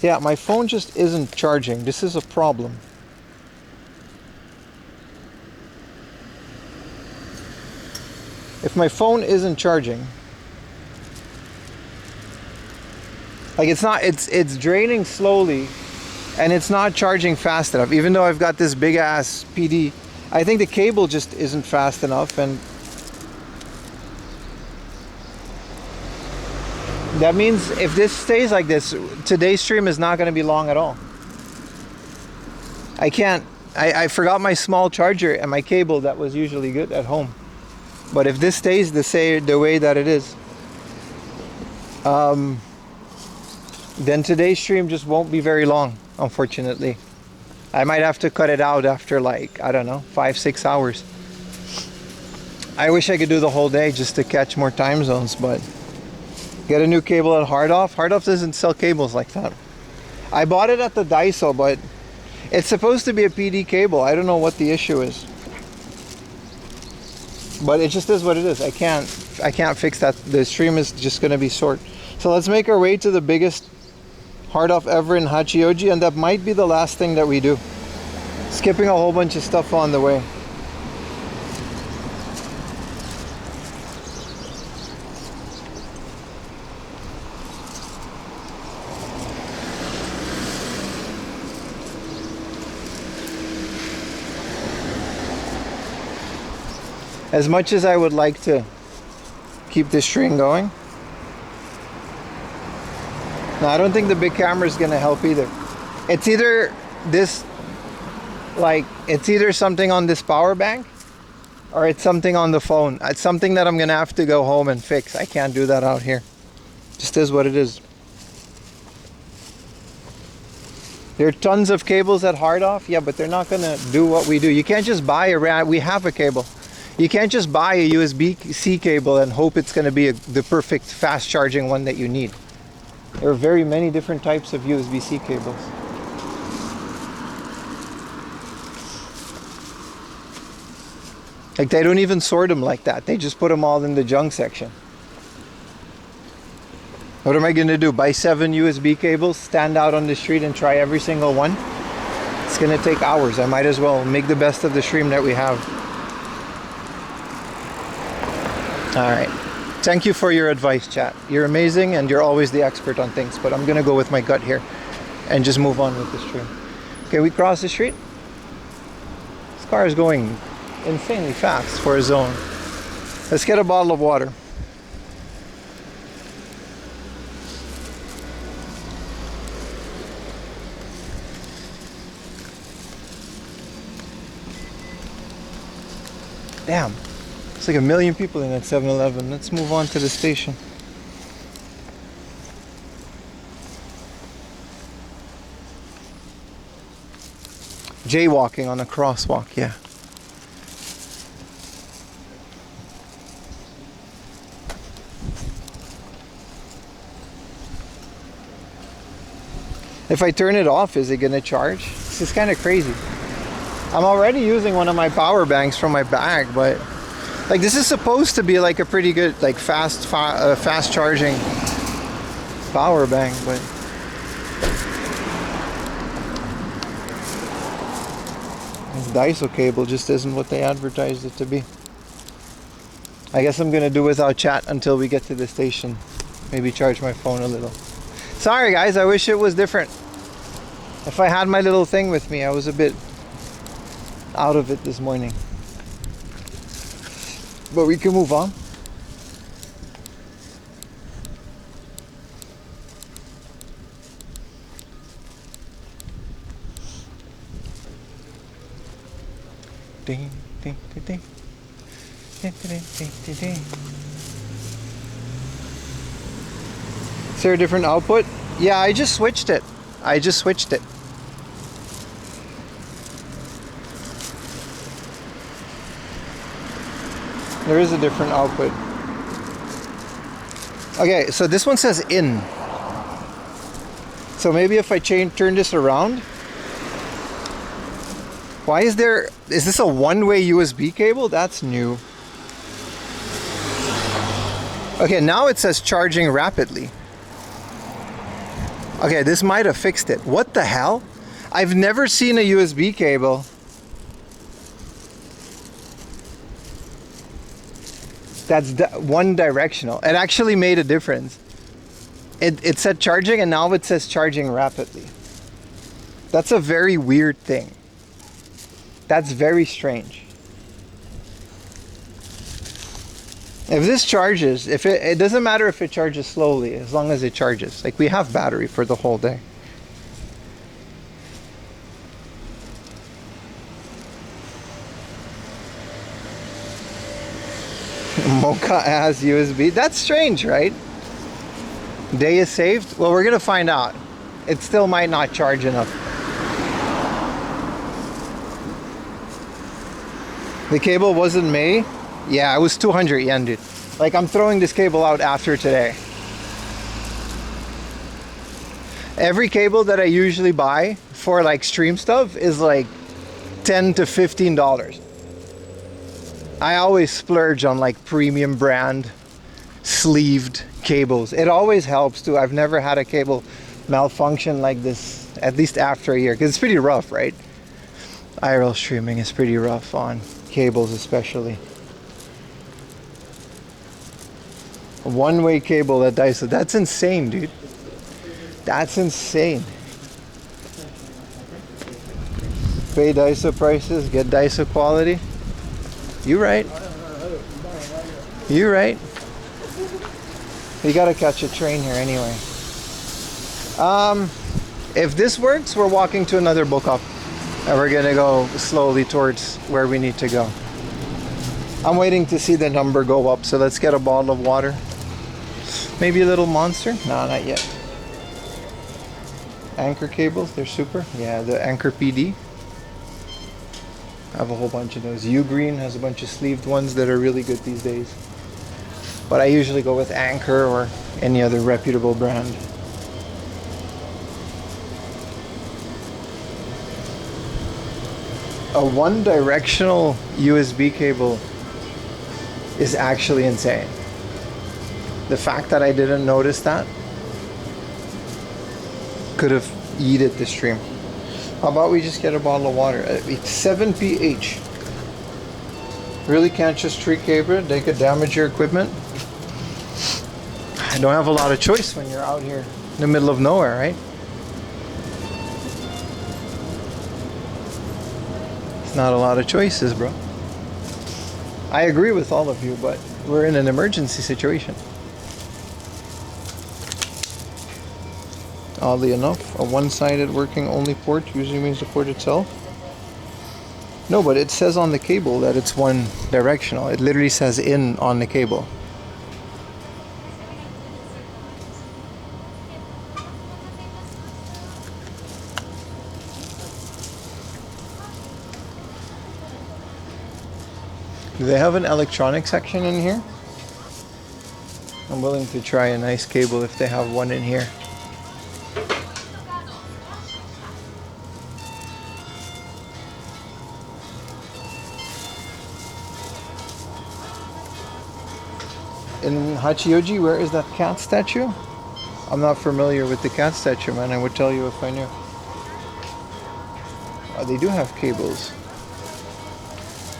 Yeah, my phone just isn't charging. This is a problem. If my phone isn't charging, like it's draining slowly and it's not charging fast enough, even though I've got this big ass PD. I think the cable just isn't fast enough, and that means if this stays like this, today's stream is not going to be long at all. I forgot my small charger and my cable that was usually good at home. But if this stays the way that it is, then today's stream just won't be very long, unfortunately. I might have to cut it out after like, I don't know, 5-6 hours. I wish I could do the whole day just to catch more time zones, but get a new cable at Hardoff. Hardoff doesn't sell cables like that. I bought it at the Daiso, but it's supposed to be a PD cable. I don't know what the issue is. But it just is what it is. I can't fix that. The stream is just going to be short. So let's make our way to the biggest hard off ever in Hachioji, and that might be the last thing that we do. Skipping a whole bunch of stuff on the way. As much as I would like to keep this string going, no, I don't think the big camera is gonna help either. It's either this, like, it's either something on this power bank or it's something on the phone. It's something that I'm gonna have to go home and fix. I can't do that out here. Just is what it is. There are tons of cables at hard off, yeah, but they're not gonna do what we do. You can't just buy a we have a cable. You can't just buy a USB-C cable and hope it's gonna be the perfect fast charging one that you need. There are very many different types of USB-C cables. Like, they don't even sort them like that. They just put them all in the junk section. What am I gonna do? Buy 7 USB cables, stand out on the street and try every single one? It's gonna take hours. I might as well make the best of the stream that we have. All right. Thank you for your advice, chat. You're amazing and you're always the expert on things, but I'm gonna go with my gut here and just move on with the stream. Okay, we cross the street. This car is going insanely fast for a zone. Let's get a bottle of water. Damn. It's like 1 million people in that 7-Eleven. Let's move on to the station. Jaywalking on a crosswalk, yeah. If I turn it off, is it gonna charge? This is kind of crazy. I'm already using one of my power banks from my bag, but like, this is supposed to be like a pretty good, like, fast charging power bank, but this Daiso cable just isn't what they advertised it to be. I guess I'm gonna do without chat until we get to the station. Maybe charge my phone a little. Sorry guys, I wish it was different. If I had my little thing with me, I was a bit out of it this morning. But we can move on. Ding, ding, ding, ding. Ding, ding, ding, ding, ding. Is there a different output? Yeah, I just switched it. There is a different output. Okay, so this one says in. So maybe if I turn this around. Why is this a one-way USB cable? That's new. Okay, now it says charging rapidly. Okay, this might have fixed it. What the hell? I've never seen a USB cable that's one directional. It actually made a difference. It said charging and now it says charging rapidly. That's a very weird thing. That's very strange. If this charges, it doesn't matter if it charges slowly, as long as it charges. Like, we have battery for the whole day. Mocha has USB. That's strange, right? Day is saved? Well, we're gonna find out. It still might not charge enough. The cable wasn't May. Yeah, it was 200 yen, dude. Like, I'm throwing this cable out after today. Every cable that I usually buy for like stream stuff is like $10 to $15. I always splurge on like premium brand sleeved cables. It always helps too. I've never had a cable malfunction like this, at least after a year, because it's pretty rough, right? IRL streaming is pretty rough on cables, especially. A one-way cable at Daiso. That's insane, dude. That's insane. Pay Daiso prices, get Daiso quality. You right. You right. You gotta catch a train here anyway. If this works, we're walking to another book up. And we're gonna go slowly towards where we need to go. I'm waiting to see the number go up, so let's get a bottle of water. Maybe a little Monster? No, not yet. Anchor cables, they're super. Yeah, the Anchor PD. I have a whole bunch of those. U-Green has a bunch of sleeved ones that are really good these days. But I usually go with Anchor or any other reputable brand. A one-directional USB cable is actually insane. The fact that I didn't notice that could have yeeted the stream. How about we just get a bottle of water? It's 7 pH. Really can't just treat cable. They could damage your equipment. I don't have a lot of choice when you're out here in the middle of nowhere, right? It's not a lot of choices, bro. I agree with all of you, but we're in an emergency situation. Oddly enough, a one-sided working only port usually means the port itself. No, but it says on the cable that it's one directional. It literally says in on the cable. Do they have an electronic section in here? I'm willing to try a nice cable if they have one in here. In Hachioji, where is that cat statue? I'm not familiar with the cat statue, man. I would tell you if I knew. Oh, they do have cables.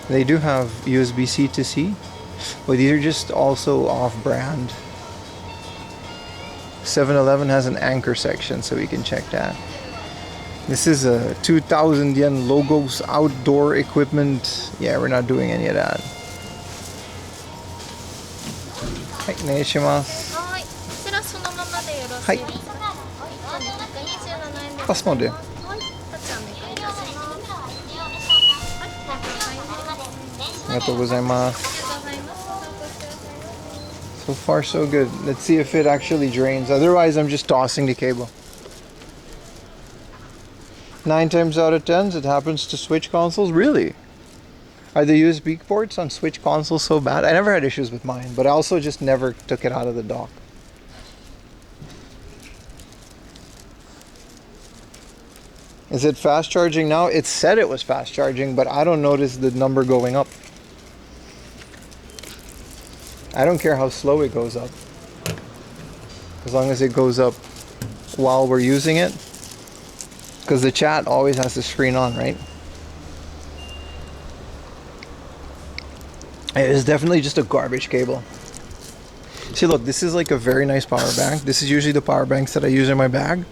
They do have USB-C to C, but these are just also off-brand. 7-Eleven has an Anchor section, so we can check that. This is a 2,000 yen Logos outdoor equipment. Yeah, we're not doing any of that. Hi, onegaishimasu. はい、こちらそのままでよろしいですか。127円で。パスモで。はい、タッチお願いいたします。はい、ありがとうございます。ありがとうございます。ありがとうございます。ご視聴されます。 So far so good. Let's see if it actually drains. Otherwise I'm just tossing the cable. 9 times out of 10 it happens to Switch consoles. Really? Are the USB ports on Switch consoles so bad? I never had issues with mine, but I also just never took it out of the dock. Is it fast charging now? It said it was fast charging, but I don't notice the number going up. I don't care how slow it goes up, as long as it goes up while we're using it, because the chat always has the screen on, right? It is definitely just a garbage cable. See, look, this is like a very nice power bank. This is usually the power banks that I use in my bag,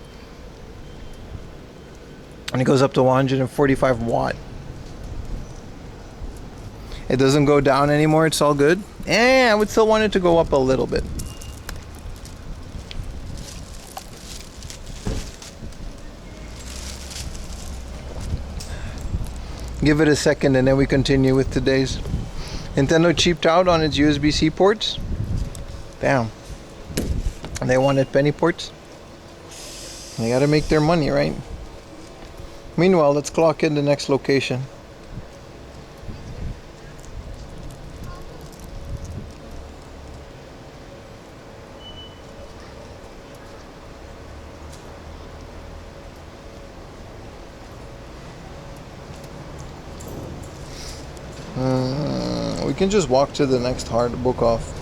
and it goes up to 145 watt. It doesn't go down anymore. It's all good. I would still want it to go up a little bit. Give it a second and then we continue with today's. Nintendo cheaped out on its USB-C ports. Damn. And they wanted penny ports. They gotta make their money, right? Meanwhile, let's clock in the next location. We can just walk to the next hard book off.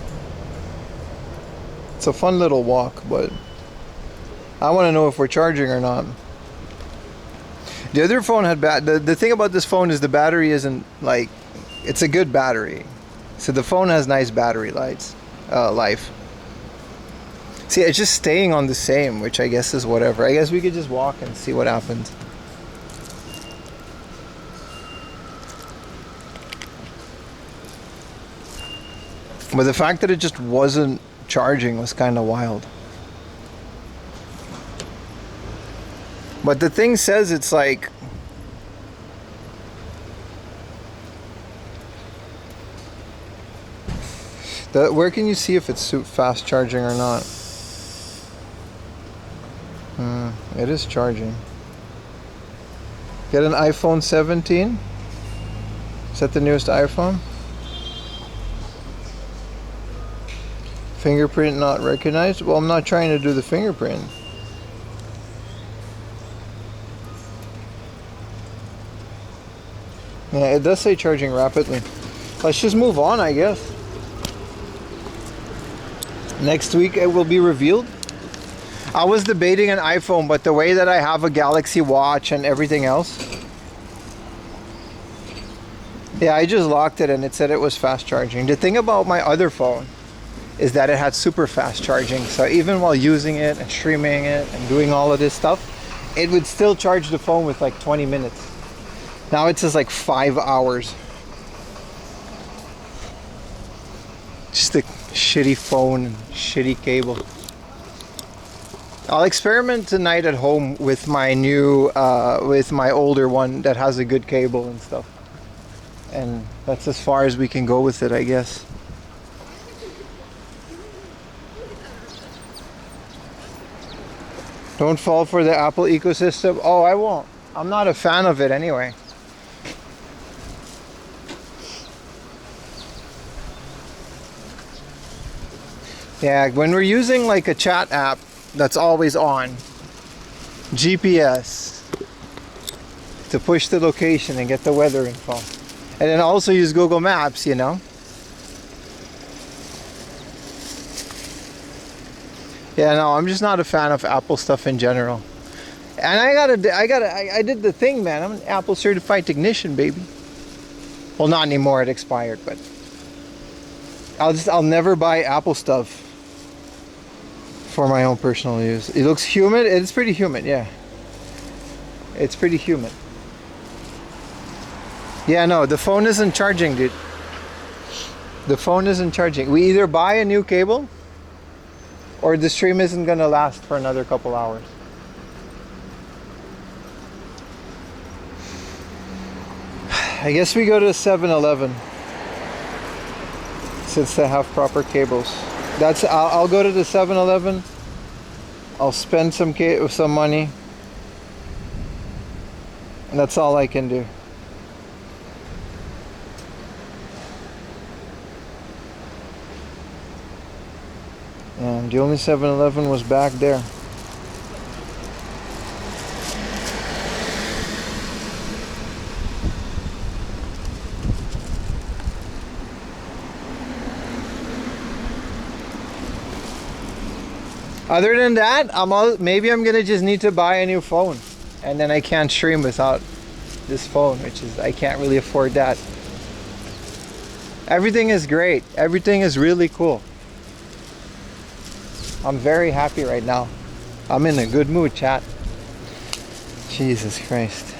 It's a fun little walk, but I want to know if we're charging or not. The other phone had the thing about this phone is the battery isn't like, it's a good battery. So the phone has nice battery life. See, it's just staying on the same, which I guess is whatever. I guess we could just walk and see what happens. But the fact that it just wasn't charging was kind of wild. But the thing says it's like, where can you see if it's fast charging or not? It is charging. Get an iPhone 17. Is that the newest iPhone? Fingerprint not recognized. Well, I'm not trying to do the fingerprint. Yeah, it does say charging rapidly. Let's just move on, I guess. Next week it will be revealed. I was debating an iPhone, but the way that I have a Galaxy Watch and everything else. Yeah, I just locked it and it said it was fast charging. The thing about my other phone is that it had super fast charging. So even while using it and streaming it and doing all of this stuff, it would still charge the phone with like 20 minutes. Now it says like 5 hours. Just a shitty phone and shitty cable. I'll experiment tonight at home with my new, with my older one that has a good cable and stuff. And that's as far as we can go with it, I guess. Don't fall for the Apple ecosystem. Oh, I won't. I'm not a fan of it anyway. Yeah, when we're using like a chat app that's always on, GPS to push the location and get the weather info, and then also use Google Maps, you know. Yeah, no, I'm just not a fan of Apple stuff in general. And I did the thing, man. I'm an Apple certified technician, baby. Well, not anymore. It expired, but I'll never buy Apple stuff for my own personal use. It looks humid. It's pretty humid, yeah. It's pretty humid. Yeah, no, the phone isn't charging, dude. The phone isn't charging. We either buy a new cable or the stream isn't gonna last for another couple hours. I guess we go to 7-Eleven since they have proper cables. I'll go to the 7-Eleven. I'll spend some money, and that's all I can do. And the only 7-Eleven was back there. Other than that, maybe I'm gonna just need to buy a new phone, and then I can't stream without this phone, which is, I can't really afford that. Everything is great. Everything is really cool. I'm very happy right now. I'm in a good mood, chat. Jesus Christ.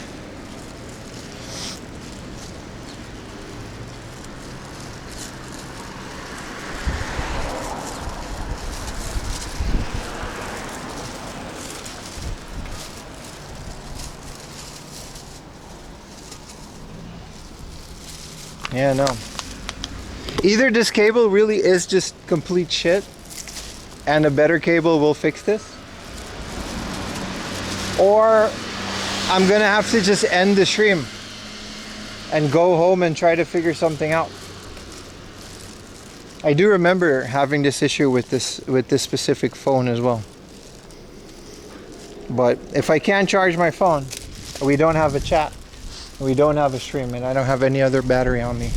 Yeah, no. Either this cable really is just complete shit and a better cable will fix this, or I'm gonna have to just end the stream and go home and try to figure something out. I do remember having this issue with this specific phone as well. But if I can't charge my phone, we don't have a chat, we don't have a stream, and I don't have any other battery on me.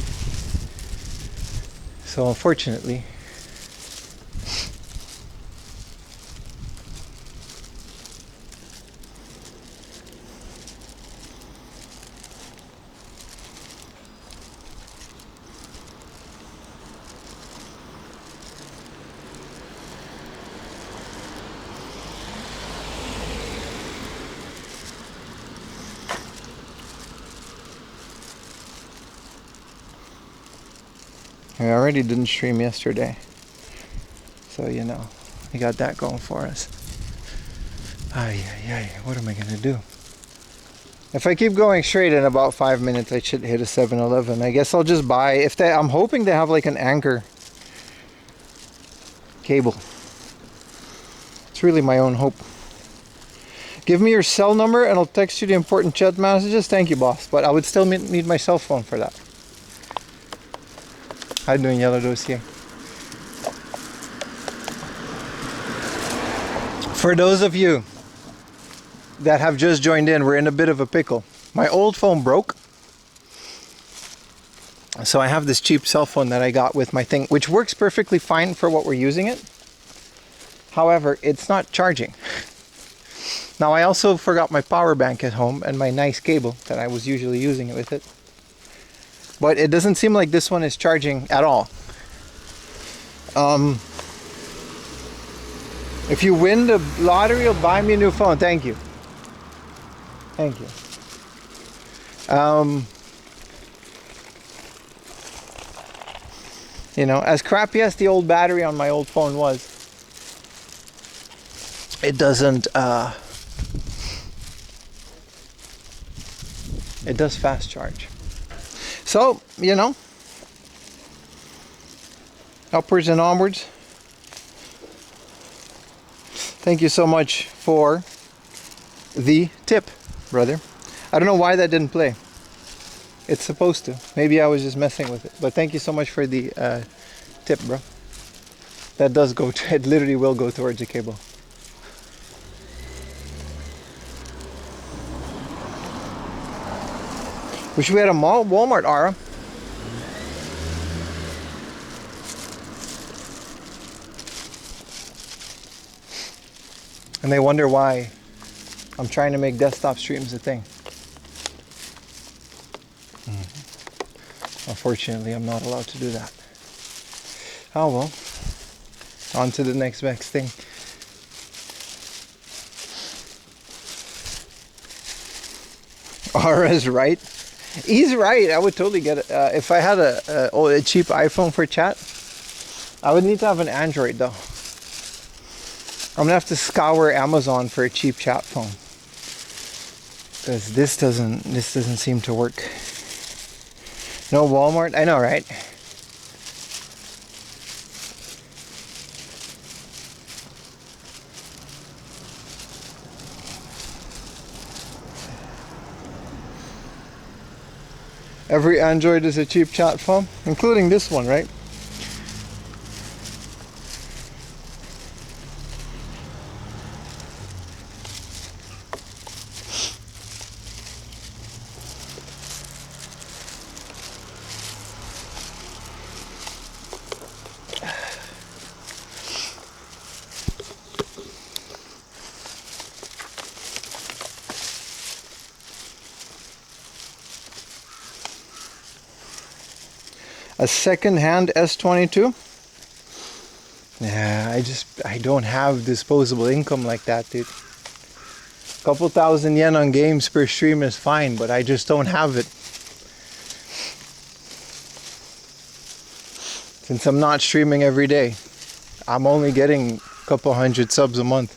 So unfortunately, I already didn't stream yesterday. So, you know, we got that going for us. What am I going to do? If I keep going straight, in about 5 minutes, I should hit a 7-Eleven. I guess I'll just buy, I'm hoping they have like an Anchor cable. It's really my own hope. Give me your cell number and I'll text you the important chat messages. Thank you, boss. But I would still need my cell phone for that. How you doing, Yellow Dossier? For those of you that have just joined in, we're in a bit of a pickle. My old phone broke. So I have this cheap cell phone that I got with my thing, which works perfectly fine for what we're using it. However, it's not charging. Now I also forgot my power bank at home and my nice cable that I was usually using it with it. But it doesn't seem like this one is charging at all. If you win the lottery, you'll buy me a new phone. Thank you. Thank you. You know, as crappy as the old battery on my old phone was, it doesn't, it does fast charge. So, you know, upwards and onwards. Thank you so much for the tip, brother. I don't know why that didn't play. It's supposed to. Maybe I was just messing with it. But thank you so much for the tip, bro. That does go to, it literally will go towards the cable. Wish we had a Walmart, Ara. And they wonder why I'm trying to make desktop streams a thing. Unfortunately, I'm not allowed to do that. Oh well. On to the next thing. Ara's right. He's right. I would totally get it. If I had a cheap iPhone for chat, I would need to have an Android though. I'm gonna have to scour Amazon for a cheap chat phone, because this doesn't seem to work. No Walmart. I know, right? Every Android is a cheap chat phone, including this one, right? A second-hand S22. Yeah, I don't have disposable income like that, dude. Couple thousand yen on games per stream is fine, but I just don't have it. Since I'm not streaming every day, I'm only getting a couple hundred subs a month.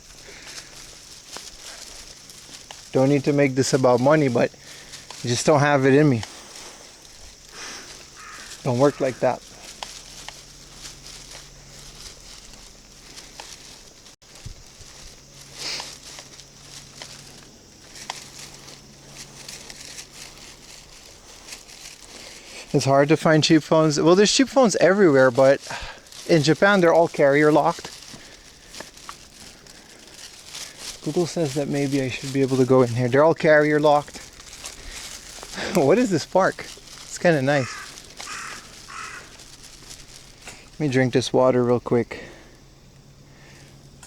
Don't need to make this about money, but I just don't have it in me. Don't work like that. It's hard to find cheap phones. Well, there's cheap phones everywhere, but in Japan they're all carrier locked. Google says that maybe I should be able to go in here. They're all carrier locked. What is this park? It's kind of nice. Let me drink this water real quick.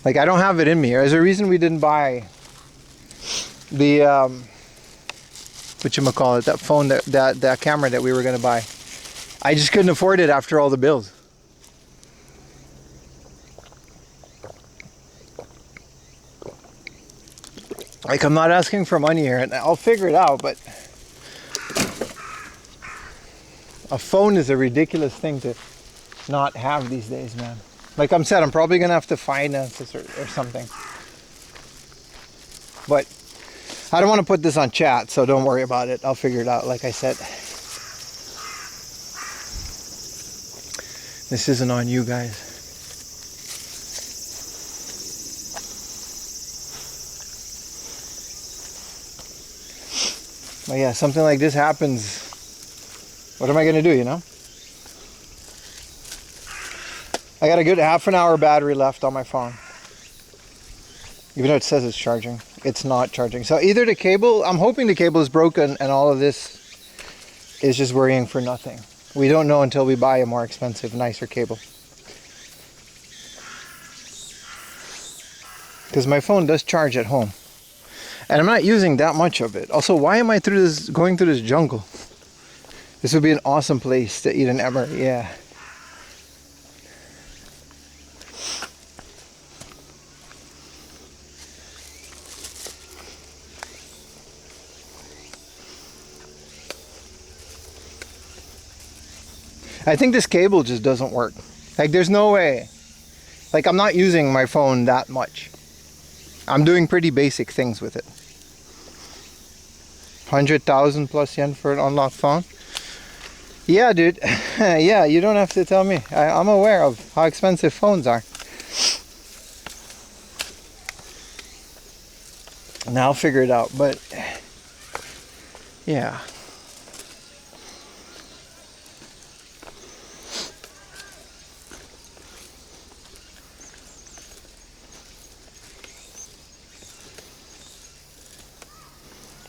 Like, I don't have it in me. There's a reason we didn't buy the whatchamacallit, that phone, that camera that we were gonna buy. I just couldn't afford it after all the bills. Like, I'm not asking for money here, and I'll figure it out, but a phone is a ridiculous thing to not have these days, man. Like I'm said, I'm probably gonna have to finance this or something. But I don't want to put this on chat, so don't worry about it. I'll figure it out, like I said. This isn't on you guys. But yeah, something like this happens. What am I gonna do, you know? I got a good half an hour battery left on my phone. Even though it says it's charging, it's not charging. So either the cable, I'm hoping the cable is broken and all of this is just worrying for nothing. We don't know until we buy a more expensive, nicer cable. Because my phone does charge at home. And I'm not using that much of it. Also, why am I going through this jungle? This would be an awesome place to eat an emery, yeah. I think this cable just doesn't work. Like there's no way. Like I'm not using my phone that much. I'm doing pretty basic things with it. 100,000 plus yen for an unlocked phone. Yeah, dude. Yeah, you don't have to tell me. I'm aware of how expensive phones are. And I'll figure it out, but yeah.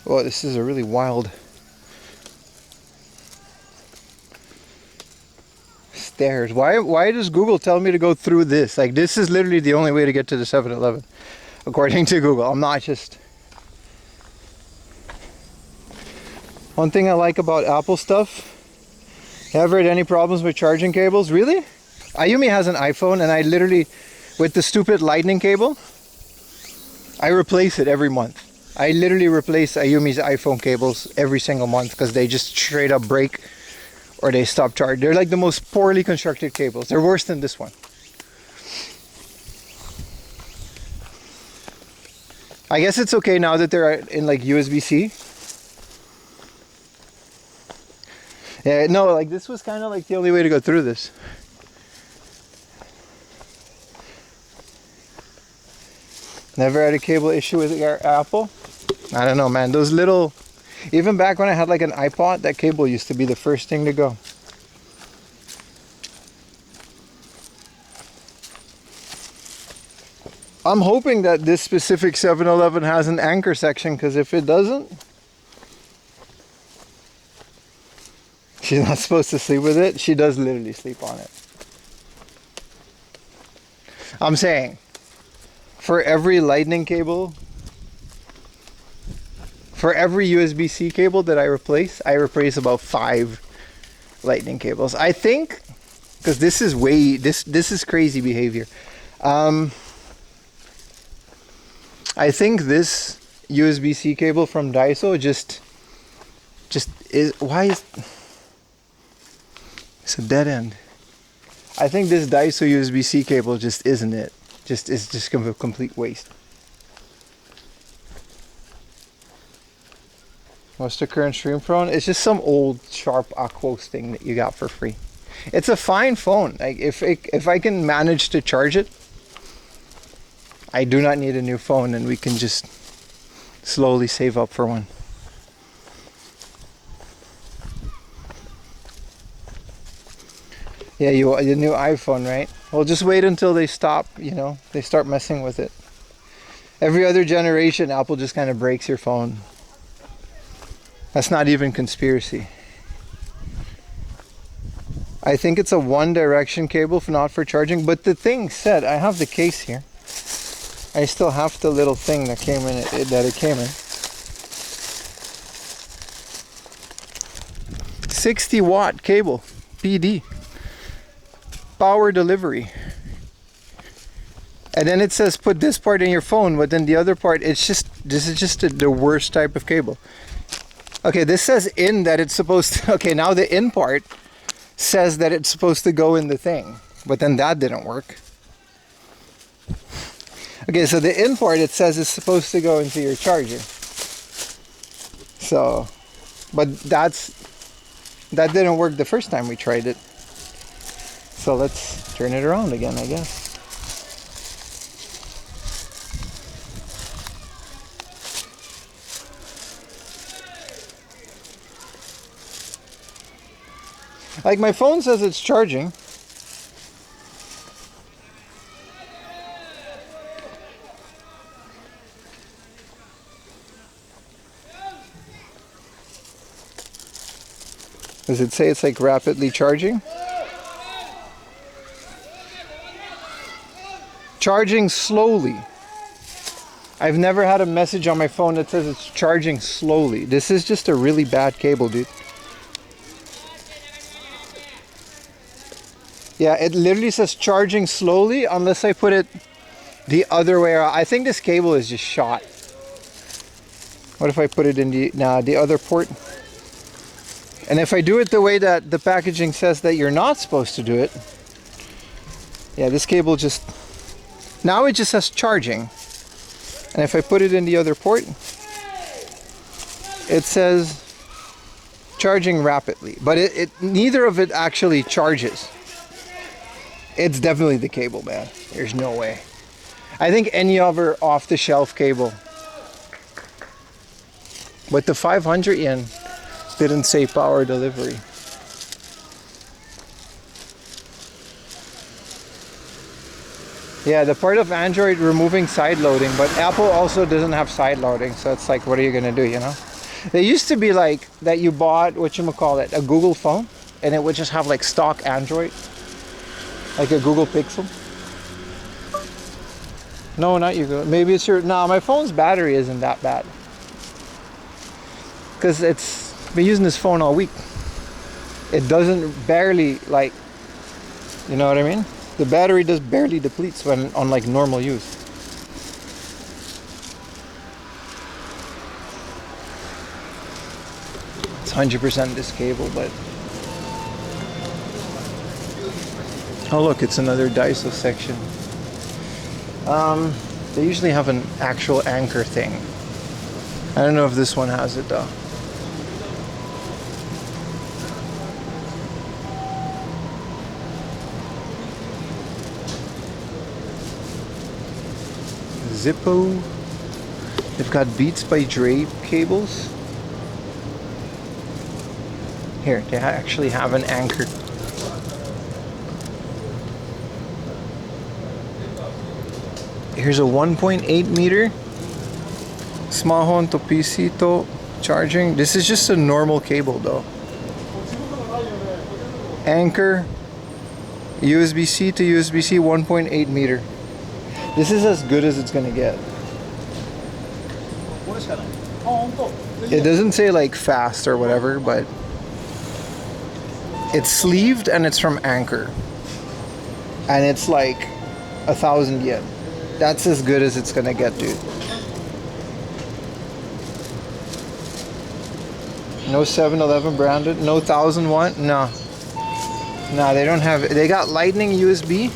Well, this is a really wild stairs. Why does Google tell me to go through this? Like this is literally the only way to get to the 7-Eleven, according to Google. I'm not just... One thing I like about Apple stuff, you ever had any problems with charging cables? Really? Ayumi has an iPhone and I literally, with the stupid lightning cable, I replace it every month. I literally replace Ayumi's iPhone cables every single month because they just straight up break or they stop charging. They're like the most poorly constructed cables. They're worse than this one. I guess it's okay now that they're in like USB-C. Yeah, no, like this was kind of like the only way to go through this. Never had a cable issue with your Apple? I don't know, man. Those little... Even back when I had like an iPod, that cable used to be the first thing to go. I'm hoping that this specific 7-Eleven has an anchor section, because if it doesn't... She's not supposed to sleep with it. She does literally sleep on it. I'm saying, for every lightning cable, for every USB-C cable that I replace about 5 lightning cables. I think, because this is this is crazy behavior. I think this USB-C cable from Daiso just is, why is, it's a dead end. I think this Daiso USB-C cable just isn't it. It's just a complete waste. What's the current stream phone? It's just some old Sharp Aquos thing that you got for free. It's a fine phone. Like if I can manage to charge it, I do not need a new phone, and we can just slowly save up for one. Yeah, you want a new iPhone, right? Well, just wait until they stop, you know, they start messing with it. Every other generation, Apple just kind of breaks your phone. That's not even conspiracy. I think it's a one direction cable, not for charging, but the thing said, I have the case here. I still have the little thing that came in it came in. 60-watt cable, PD. Power delivery. And then it says put this part in your phone, but then the other part, this is just the worst type of cable. Okay, this says in that it's supposed to, okay, now the in part says that it's supposed to go in the thing, but then that didn't work. Okay, so the in port, it says it's supposed to go into your charger. So, but that didn't work the first time we tried it. So let's turn it around again, I guess. Like my phone says it's charging. Does it say it's like rapidly charging? Charging slowly. I've never had a message on my phone that says it's charging slowly. This is just a really bad cable, dude. Yeah, it literally says charging slowly unless I put it the other way around. I think this cable is just shot. What if I put it in the other port? And if I do it the way that the packaging says that you're not supposed to do it, yeah, this cable just, now it just says charging. And if I put it in the other port, it says charging rapidly. But neither of it actually charges. It's definitely the cable, man. There's no way. I think any other off-the-shelf cable. But the 500 yen didn't say power delivery. Yeah, the part of Android removing side loading, but Apple also doesn't have side loading, so it's like, what are you gonna do, you know? They used to be like that you bought, whatchamacallit, a Google phone, and it would just have like stock Android. Like a Google Pixel? No, not you. Maybe it's your... Nah, my phone's battery isn't that bad. Because it's been using this phone all week. It doesn't barely, like... You know what I mean? The battery just barely depletes when on like normal use. It's 100% this cable, but... Oh look, it's another Daiso section. They usually have an actual anchor thing. I don't know if this one has it though. Zippo. They've got Beats by Dre cables. Here, they actually have an anchor. Here's a 1.8 meter Smahon to PC to charging. This is just a normal cable though. Anchor, USB-C to USB-C 1.8 meter. This is as good as it's gonna get. It doesn't say like fast or whatever, but it's sleeved and it's from Anchor. And it's like 1,000 yen. That's as good as it's gonna get, dude. No 7-Eleven branded, no 1001, no. No, they don't have it. They got Lightning USB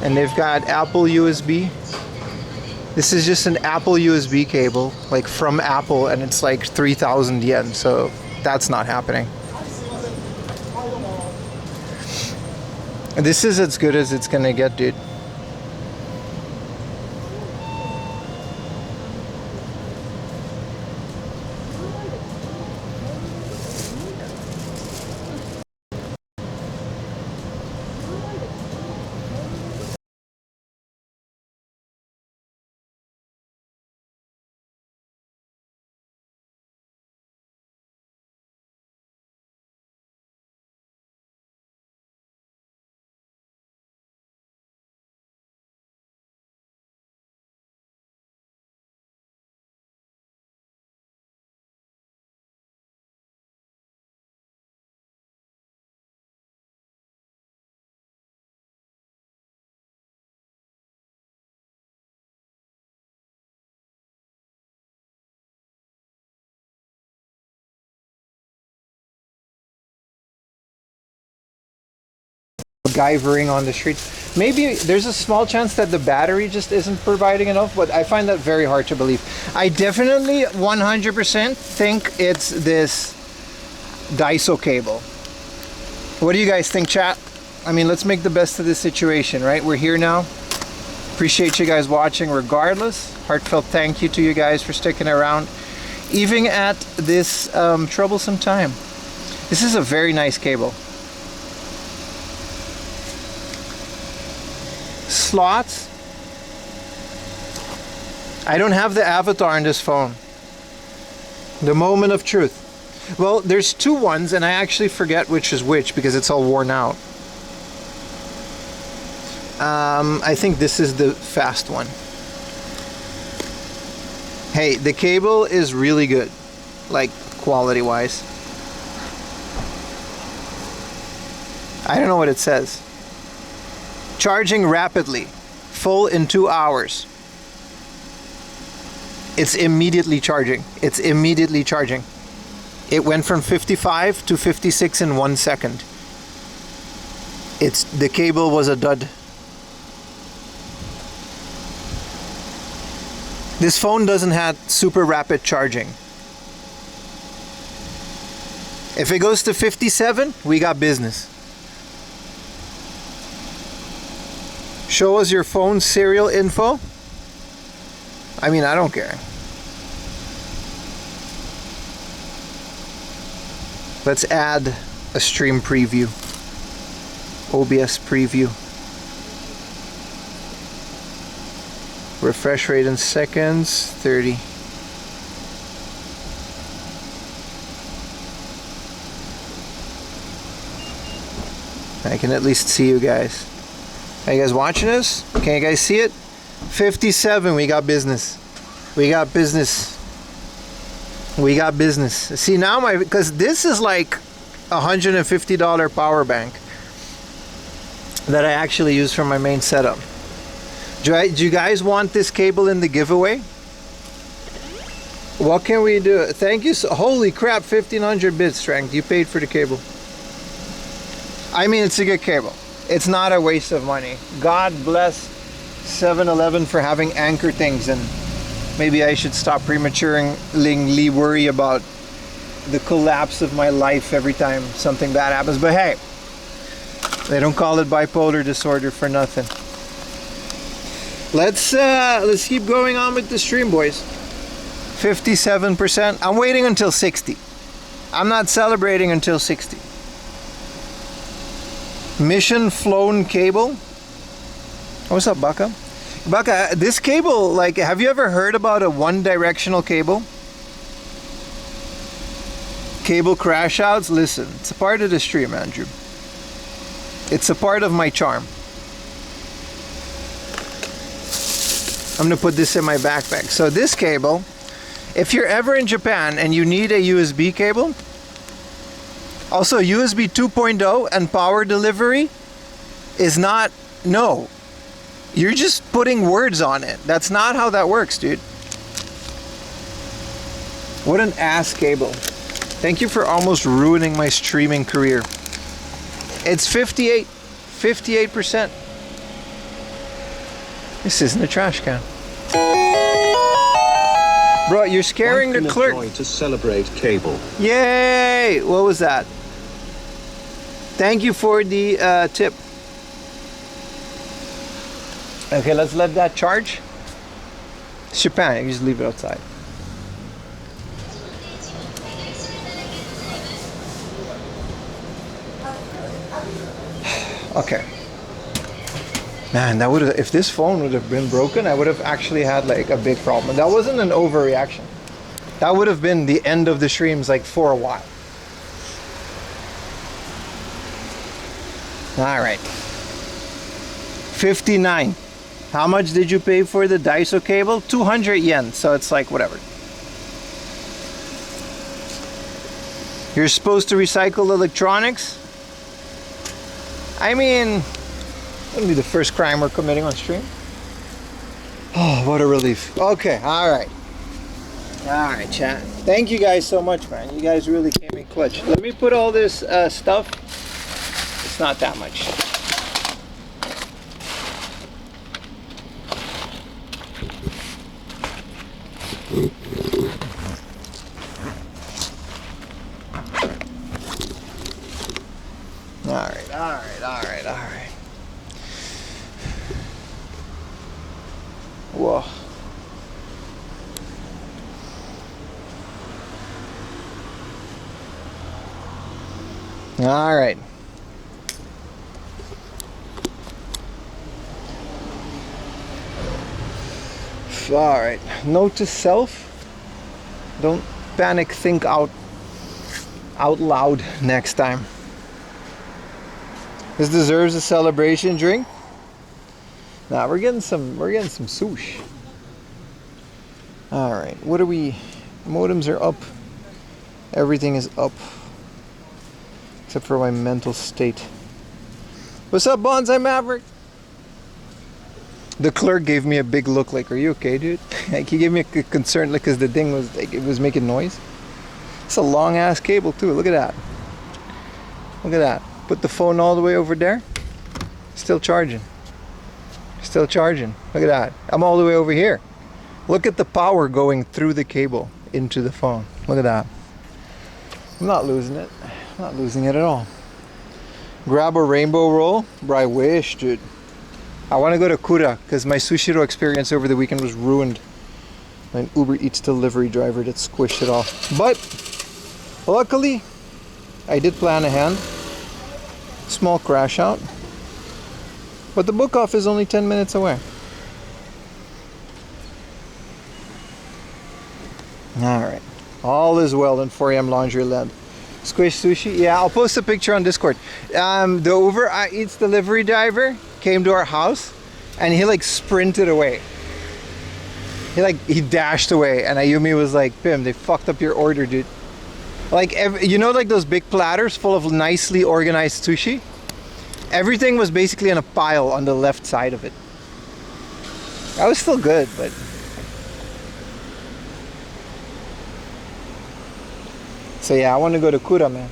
and they've got Apple USB. This is just an Apple USB cable, like from Apple, and it's like 3,000 yen, so that's not happening. This is as good as it's gonna get, dude. MacGyvering on the streets. Maybe there's a small chance that the battery just isn't providing enough, but I find that very hard to believe. I definitely 100% think it's this Daiso cable. What do you guys think, chat? I mean, let's make the best of this situation, right? We're here now. Appreciate you guys watching regardless. Heartfelt thank you to you guys for sticking around, even at this troublesome time. This is a very nice cable. Slots. I don't have the avatar on this phone. The moment of truth. Well, there's two ones and I actually forget which is which because it's all worn out. I think this is the fast one. Hey, the cable is really good, like quality wise. I don't know what it says. Charging rapidly, full in 2 hours. It's immediately charging. It's immediately charging. It went from 55 to 56 in 1 second. The cable was a dud. This phone doesn't have super rapid charging. If it goes to 57, we got business. Show us your phone serial info. I mean, I don't care. Let's add a stream preview. OBS preview. Refresh rate in seconds, 30. I can at least see you guys. Are you guys watching us? Can you guys see it? 57, we got business. We got business. We got business. See now because this is like $150 power bank that I actually use for my main setup. Do you guys want this cable in the giveaway? What can we do? Thank you. Holy crap, 1500 bits, Strength. You paid for the cable. I mean, it's a good cable. It's not a waste of money. God bless 7-Eleven for having anchor things, and maybe I should stop prematurely worry about the collapse of my life every time something bad happens. But hey, they don't call it bipolar disorder for nothing. Let's keep going on with the stream, boys. 57%. I'm waiting until 60. I'm not celebrating until 60. Mission flown cable. What's up, Baka? Baka, this cable, like, have you ever heard about a one-directional cable? Cable crash outs? Listen, it's a part of the stream, Andrew. It's a part of my charm. I'm gonna put this in my backpack. So this cable, if you're ever in Japan and you need a USB cable, also USB 2.0 and power delivery is not, no. You're just putting words on it. That's not how that works, dude. What an ass cable. Thank you for almost ruining my streaming career. It's 58%. This isn't a trash can. Bro, you're scaring the clerk. To celebrate cable. Yay! What was that? Thank you for the tip. Okay, let's let that charge. It's Japan, you just leave it outside. Okay. Man, that would have, if this phone would have been broken, I would have actually had like a big problem. That wasn't an overreaction. That would have been the end of the streams like for a while. All right. 59. How much did you pay for the Daiso cable? 200 yen, so it's like whatever. You're supposed to recycle electronics? I mean, wouldn't be the first crime we're committing on stream. Oh, what a relief. Okay, all right. All right, chat. Thank you guys so much, man. You guys really came in clutch. Let me put all this stuff. It's not that much. Alright, alright, alright, alright. Whoa. Alright. Alright. Note to self. Don't panic, think out loud next time. This deserves a celebration drink. Nah, we're getting some sushi. Alright, what are we? Modems are up. Everything is up. Except for my mental state. What's up, Bonsai Maverick? The clerk gave me a big look like, are you okay, dude? Like, he gave me a concern, like, because the thing was, like, it was making noise. It's a long ass cable too, look at that. Look at that. Put the phone all the way over there. Still charging. Still charging. Look at that. I'm all the way over here. Look at the power going through the cable into the phone. Look at that. I'm not losing it. I'm not losing it at all. Grab a rainbow roll? Bro, I wish, dude. I want to go to Kura because my Sushiro experience over the weekend was ruined by an Uber Eats delivery driver that squished it all. But luckily, I did plan ahead. Small crash out. But the book off is only 10 minutes away. Alright. All is well in 4 AM Laundry Lab. Squish sushi? Yeah, I'll post a picture on Discord. The Uber Eats delivery driver came to our house and he like sprinted away. He dashed away, and Ayumi was like, Pim, they fucked up your order, dude. Like, you know, like those big platters full of nicely organized sushi? Everything was basically in a pile on the left side of it. That was still good, but so yeah, I want to go to Kura, man.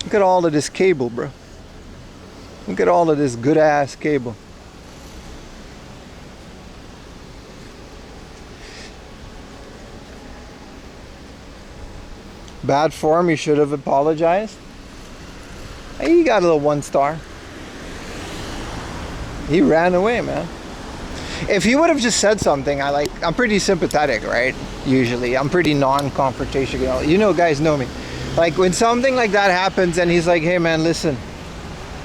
Look at all of this cable, bro. Look at all of this good ass cable. Bad form, you should have apologized. Hey, he got a little 1 star. He ran away, man. If he would have just said something, I'm pretty sympathetic, right? Usually, I'm pretty non-confrontational. You know, guys know me. Like when something like that happens and he's like, hey man, listen,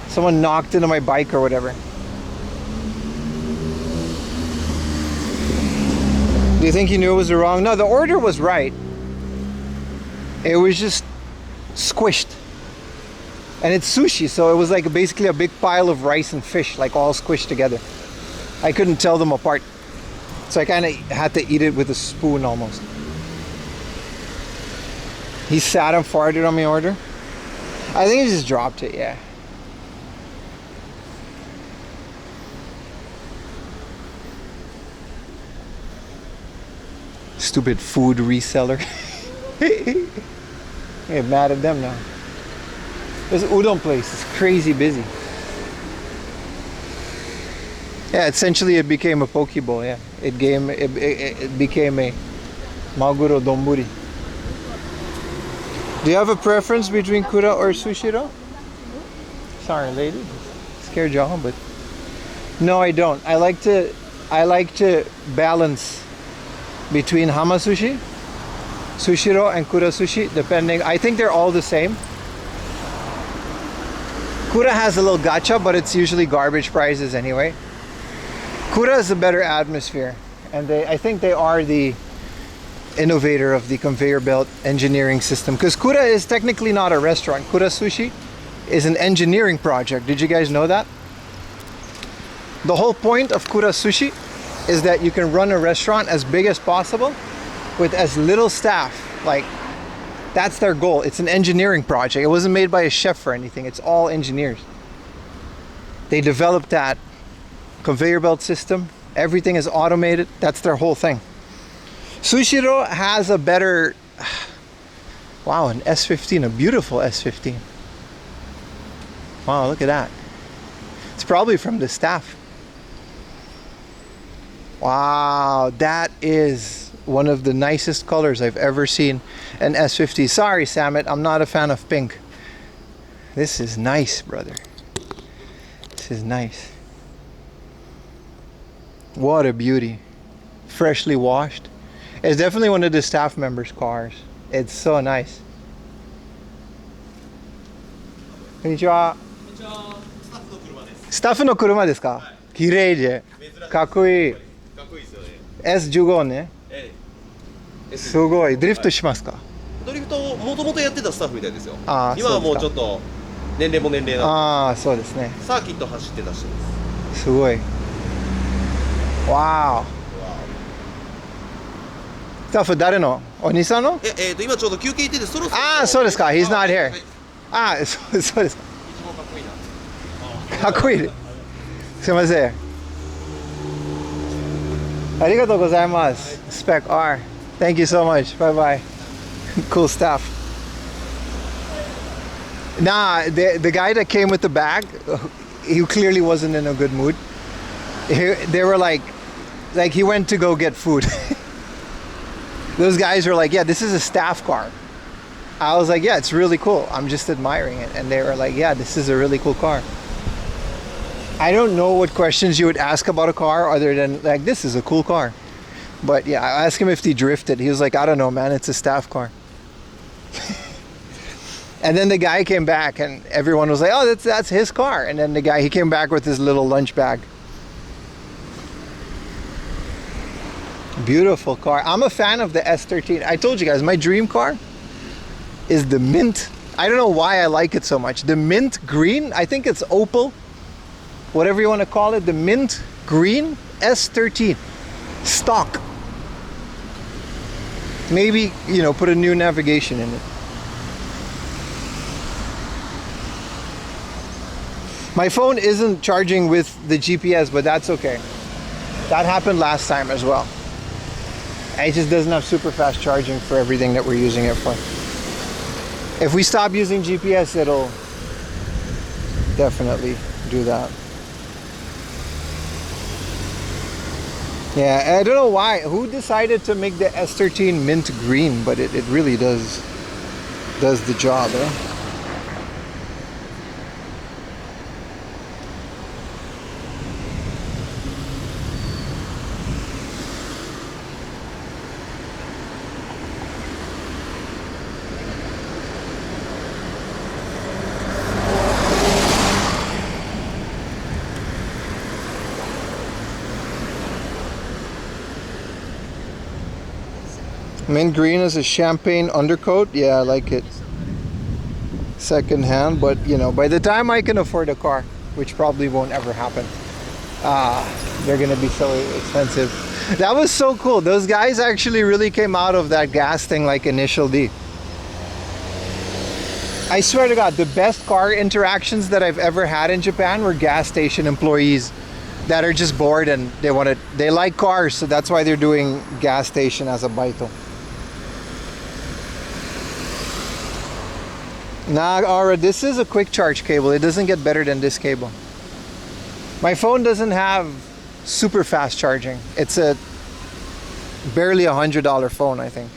someone knocked into my bike or whatever. Do you think he knew it was wrong? No, the order was right. It was just squished. And it's sushi, so it was like basically a big pile of rice and fish, like all squished together. I couldn't tell them apart. So I kind of had to eat it with a spoon almost. He sat and farted on my order. I think he just dropped it, yeah. Stupid food reseller. Get mad at them now. There's an udon place. It's crazy busy. Yeah, essentially it became a poke bowl. Yeah, it became a maguro donburi. Do you have a preference between Kura or Sushiro? Sorry, lady. Scared y'all, but no, I don't. I like to balance between Hama Sushi, Sushiro, and Kura Sushi, depending. I think they're all the same. Kura has a little gacha, but it's usually garbage prices anyway. Kura is a better atmosphere, and I think they are the innovator of the conveyor belt engineering system, because Kura is technically not a restaurant. Kura Sushi is an engineering project. Did you guys know that? The whole point of Kura Sushi is that you can run a restaurant as big as possible with as little staff. Like, that's their goal. It's an engineering project. It wasn't made by a chef or anything. It's all engineers. They developed that conveyor belt system. Everything is automated. That's their whole thing. Sushiro has a better, wow, an S15, a beautiful S15. Wow, look at that. It's probably from the staff. Wow, that is one of the nicest colors I've ever seen an S50. Sorry, Samet, I'm not a fan of pink. This is nice, brother. This is nice. What a beauty. Freshly washed. It's definitely one of the staff members' cars. It's so nice. Konnichiwa. スタッフの車ですか？綺麗で。かっこいい。S15 ね。すごい。ドリフトしますか？ドリフトもともとやってたスタッフみたいですよ。ああ、今はもうちょっと年齢も年齢なのああ、そうですね。でサーキット走ってた人です。すごい。わー。スタッフ誰の？お兄さんの？今ちょうど休憩行っててそろそろ。ああ、そうですか。He's not here. はいああ、そうですか。一番かっこいいな。かっこいい。すいません。ありがとうございます。Spec R. Thank you so much. Bye bye. Cool stuff. Nah, the guy that came with the bag, he clearly wasn't in a good mood. They were like he went to go get food. Those guys were like, yeah, this is a staff car. I was like, yeah, it's really cool. I'm just admiring it. And they were like, yeah, this is a really cool car. I don't know what questions you would ask about a car other than like, this is a cool car. But yeah, I asked him if he drifted. He was like, I don't know, man, it's a staff car. And then the guy came back and everyone was like, oh, that's his car. And then he came back with his little lunch bag. Beautiful car. I'm a fan of the S13. I told you guys, my dream car is the mint. I don't know why I like it so much. The mint green, I think it's opal, whatever you want to call it. The mint green S13 stock. Maybe, put a new navigation in it. My phone isn't charging with the GPS, but that's okay. That happened last time as well. It just doesn't have super fast charging for everything that we're using it for. If we stop using GPS, it'll definitely do that. Yeah, I don't know why. Who decided to make the S13 mint green, but it really does the job, eh? Mint green is a champagne undercoat. Yeah, I like it. Second hand, but by the time I can afford a car, which probably won't ever happen, they're gonna be so expensive. That was so cool. Those guys actually really came out of that gas thing like Initial D. I swear to God, the best car interactions that I've ever had in Japan were gas station employees that are just bored and they like cars, so that's why they're doing gas station as a baito. Nah, Aura, this is a quick charge cable. It doesn't get better than this cable. My phone doesn't have super fast charging. It's a barely $100 phone, I think.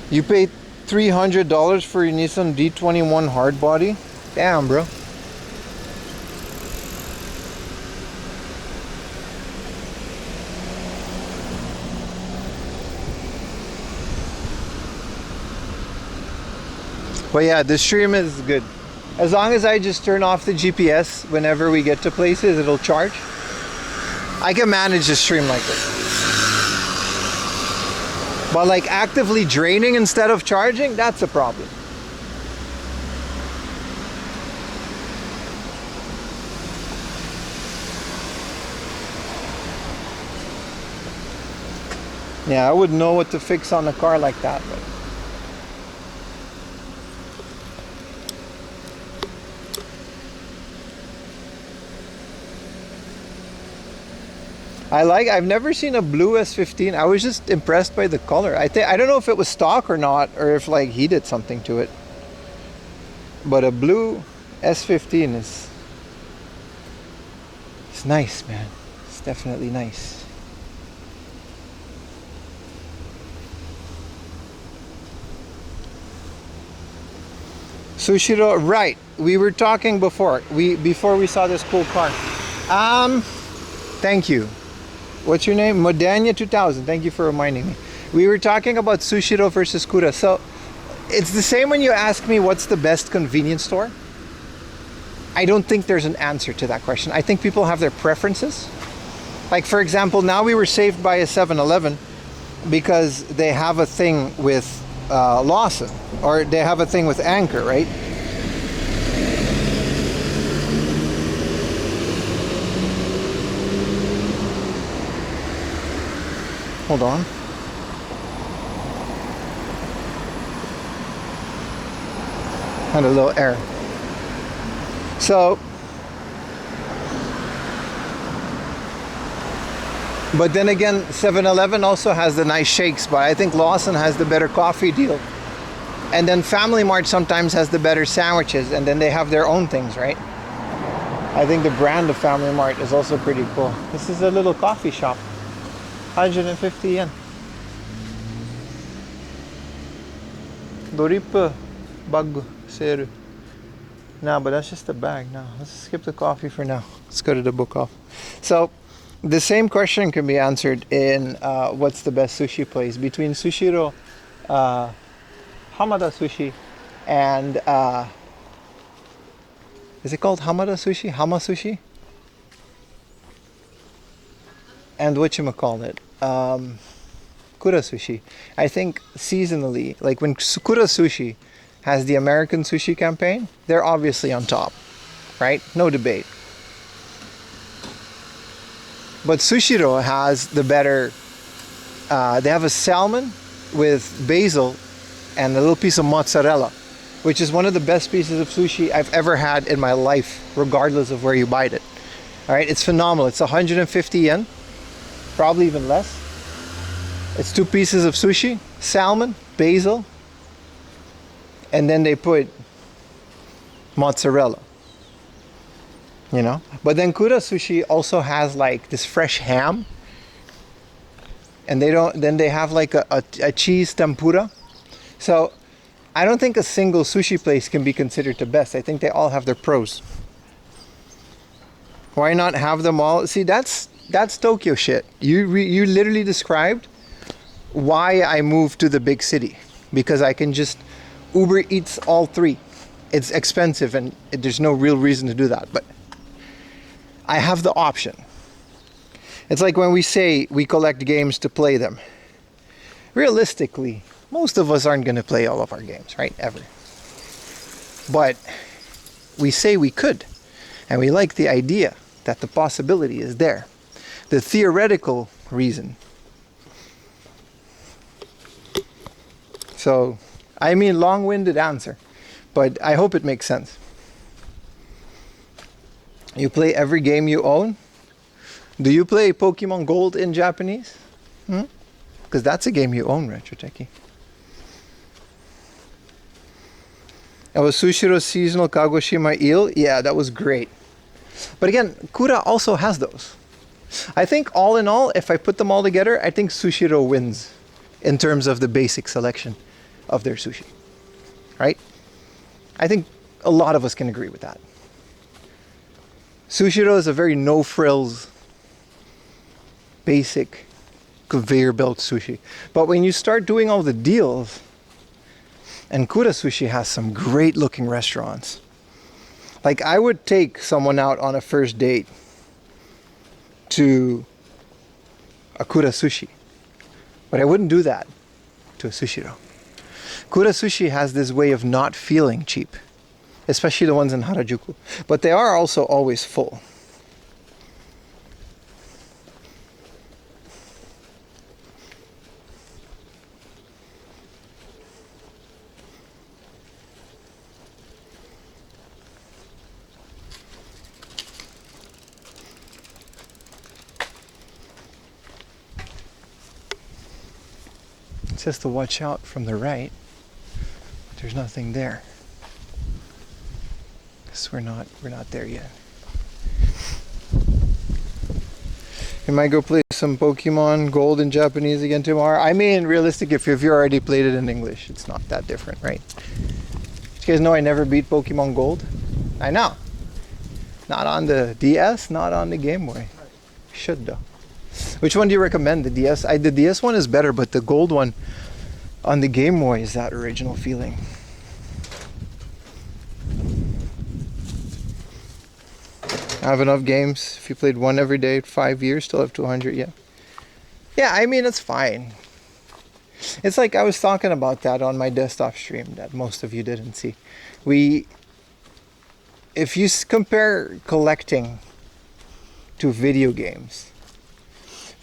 You paid $300 for your Nissan D21 hardbody? Damn, bro. But yeah, the stream is good. As long as I just turn off the GPS whenever we get to places, it'll charge. I can manage the stream like this. But like actively draining instead of charging, that's a problem. Yeah, I wouldn't know what to fix on a car like that, but I've never seen a blue S15. I was just impressed by the color. I don't know if it was stock or not, or if like he did something to it. But a blue S15 it's nice, man. It's definitely nice. Sushiro, right. We were talking before we saw this cool car. Thank you. What's your name? Modania 2000. Thank you for reminding me. We were talking about Sushiro versus Kura. So it's the same when you ask me what's the best convenience store. I don't think there's an answer to that question. I think people have their preferences. Like, for example, now we were saved by a 7-Eleven because they have a thing with Lawson, or they have a thing with Anchor, right? Hold on. Had a little error. So, but then again, 7-Eleven also has the nice shakes, but I think Lawson has the better coffee deal. And then Family Mart sometimes has the better sandwiches, and then they have their own things, right? I think the brand of Family Mart is also pretty cool. This is a little coffee shop. 150 yen. Dorip bag seru. No, but that's just the bag now. Let's skip the coffee for now. Let's go to the book off. So, the same question can be answered in what's the best sushi place between Sushiro, Hamada Sushi, and is it called Hamada Sushi? Hama Sushi? And whatchamacallit? Kura Sushi. I think seasonally, like when Kura Sushi has the American Sushi campaign, they're obviously on top, right? No debate. But Sushiro has the better, they have a salmon with basil and a little piece of mozzarella, which is one of the best pieces of sushi I've ever had in my life, regardless of where you buy it. All right, it's phenomenal. It's 150 yen, probably even less. It's 2 pieces of sushi, salmon, basil, and then they put mozzarella, you know. But then Kura Sushi also has like this fresh ham, and then they have like a cheese tempura. So I don't think a single sushi place can be considered the best. I think they all have their pros. Why not have them all? See, that's Tokyo shit. You literally described why I moved to the big city, because I can just Uber Eats all 3. It's expensive and there's no real reason to do that, but I have the option. It's like when we say we collect games to play them. Realistically, most of us aren't going to play all of our games, right? Ever. But we say we could, and we like the idea that the possibility is there. The theoretical reason. So, I mean, long-winded answer, but I hope it makes sense. You play every game you own? Do you play Pokemon Gold in Japanese? Because that's a game you own, Retroteki. That was Sushiro's seasonal Kagoshima eel. Yeah, that was great. But again, Kura also has those. I think all in all, if I put them all together, I think Sushiro wins in terms of the basic selection of their sushi, right? I think a lot of us can agree with that. Sushiro is a very no-frills, basic, conveyor belt sushi. But when you start doing all the deals, and Kura Sushi has some great looking restaurants. Like, I would take someone out on a first date to a Kura Sushi, but I wouldn't do that to a Sushiro. Kura Sushi has this way of not feeling cheap, especially the ones in Harajuku, but they are also always full. It says to watch out from the right. There's nothing there. Because we're not there yet. You might go play some Pokemon Gold in Japanese again tomorrow. I mean, realistic, if you've already played it in English, it's not that different, right? You guys know I never beat Pokemon Gold? I know. Not on the DS, not on the Game Boy. Should though. Which one do you recommend? The DS? The DS one is better, but the Gold one on the Game Boy is that original feeling. I have enough games. If you played one every day, 5 years, still have 200, yeah. Yeah, I mean, it's fine. It's like I was talking about that on my desktop stream that most of you didn't see. If you compare collecting to video games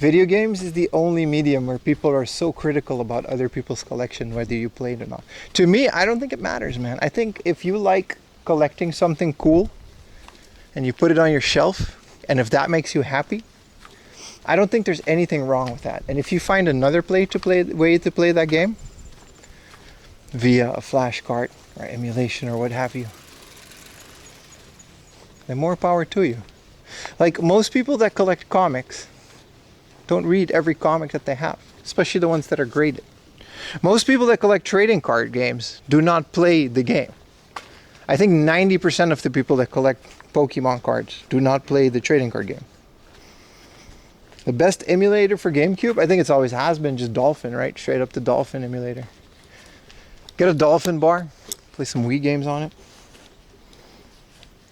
is the only medium where people are so critical about other people's collection, whether you played or not. To me, I don't think it matters, man. I think if you like collecting something cool and you put it on your shelf, and if that makes you happy, I don't think there's anything wrong with that. And if you find another way to play that game via a flash card or emulation or what have you, then more power to you. Like most people that collect comics don't read every comic that they have, especially the ones that are graded. Most people that collect trading card games do not play the game. I think 90% of the people that collect Pokemon cards do not play the trading card game. The best emulator for GameCube, I think it's always has been just Dolphin, right? Straight up the Dolphin emulator. Get a Dolphin bar, play some Wii games on it.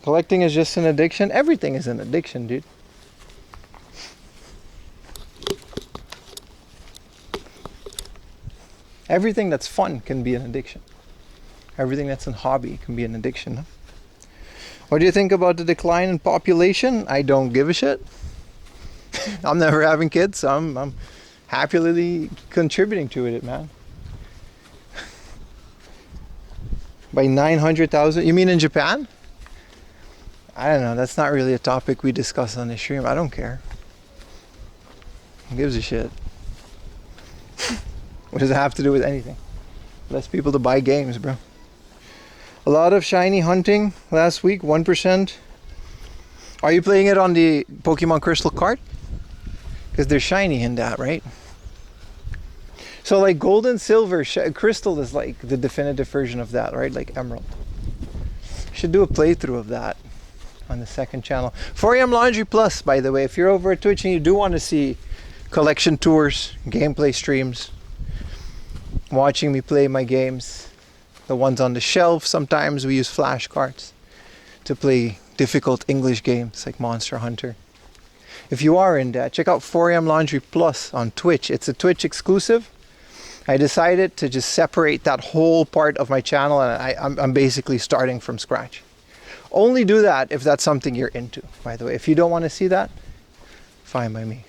Collecting is just an addiction. Everything is an addiction, dude. Everything that's fun can be an addiction. Everything that's a hobby can be an addiction. Huh? What do you think about the decline in population? I don't give a shit. I'm never having kids, so I'm happily contributing to it, man. By 900,000, you mean in Japan? I don't know, that's not really a topic we discuss on this stream. I don't care. Who gives a shit? What does it have to do with anything? Less people to buy games, bro. A lot of shiny hunting last week, 1%. Are you playing it on the Pokemon Crystal card? Because they're shiny in that, right? So like gold and silver, crystal is like the definitive version of that, right? Like emerald. Should do a playthrough of that on the second channel. 4am Laundry Plus, by the way, if you're over at Twitch and you do want to see collection tours, gameplay streams, watching me play my games, the ones on the shelf, sometimes we use flashcards to play difficult English games like Monster Hunter. If you are in that, check out 4am Laundry Plus on Twitch. It's a Twitch exclusive. I decided to just separate that whole part of my channel, and I'm basically starting from scratch. Only do that if that's something you're into, by the way. If you don't want to see that, fine by me.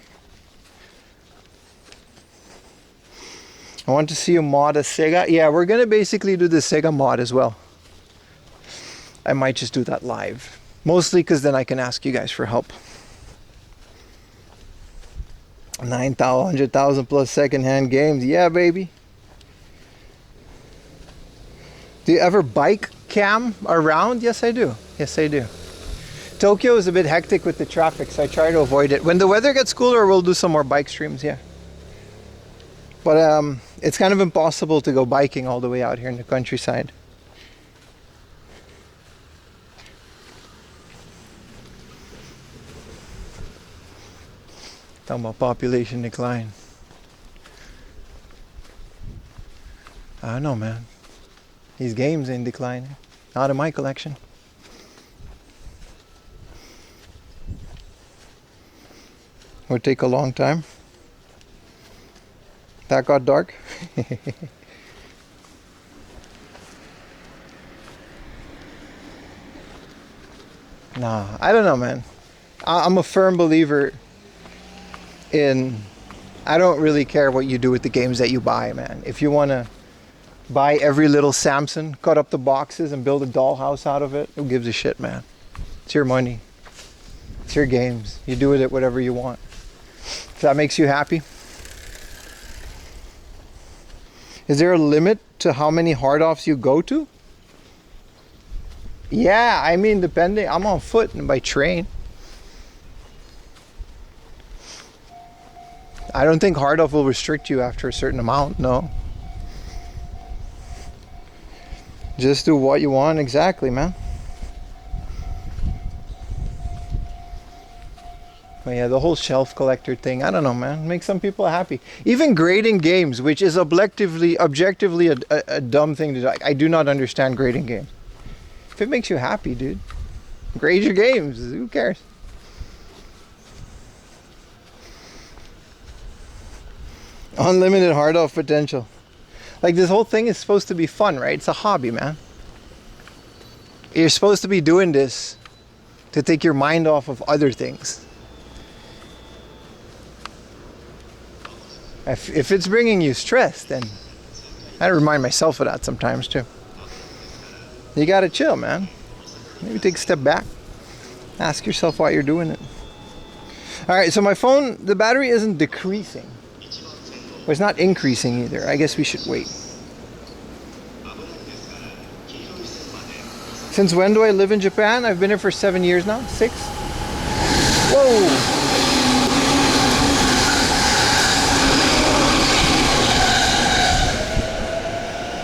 I want to see you mod a Sega. Yeah, we're going to basically do the Sega mod as well. I might just do that live. Mostly because then I can ask you guys for help. 900,000 plus secondhand games. Yeah, baby. Do you ever bike cam around? Yes, I do. Yes, I do. Tokyo is a bit hectic with the traffic, so I try to avoid it. When the weather gets cooler, we'll do some more bike streams, yeah. But it's kind of impossible to go biking all the way out here in the countryside. Talking about population decline. I don't know, man. These games ain't declining. Not in my collection. Would take a long time. That got dark. Nah, I don't know, man. I'm a firm believer in, I don't really care what you do with the games that you buy, man. If you want to buy every little Samson, cut up the boxes and build a dollhouse out of it, who gives a shit, man? It's your money. It's your games. You do with it whatever you want. If that makes you happy. Is there a limit to how many hard-offs you go to? Yeah, I mean, depending. I'm on foot and by train. I don't think hard-off will restrict you after a certain amount, no. Just do what you want, exactly, man. But yeah, the whole shelf collector thing, I don't know, man. Makes some people happy. Even grading games, which is objectively a dumb thing to do. I do not understand grading games. If it makes you happy, dude, grade your games. Who cares? Unlimited hard off potential. Like, this whole thing is supposed to be fun, right? It's a hobby, man. You're supposed to be doing this to take your mind off of other things. If it's bringing you stress, then I remind myself of that sometimes too. You gotta chill, man. Maybe take a step back. Ask yourself why you're doing it. Alright, so my phone, the battery isn't decreasing. But it's not increasing either. I guess we should wait. Since when do I live in Japan? I've been here for 7 years now. 6? Whoa!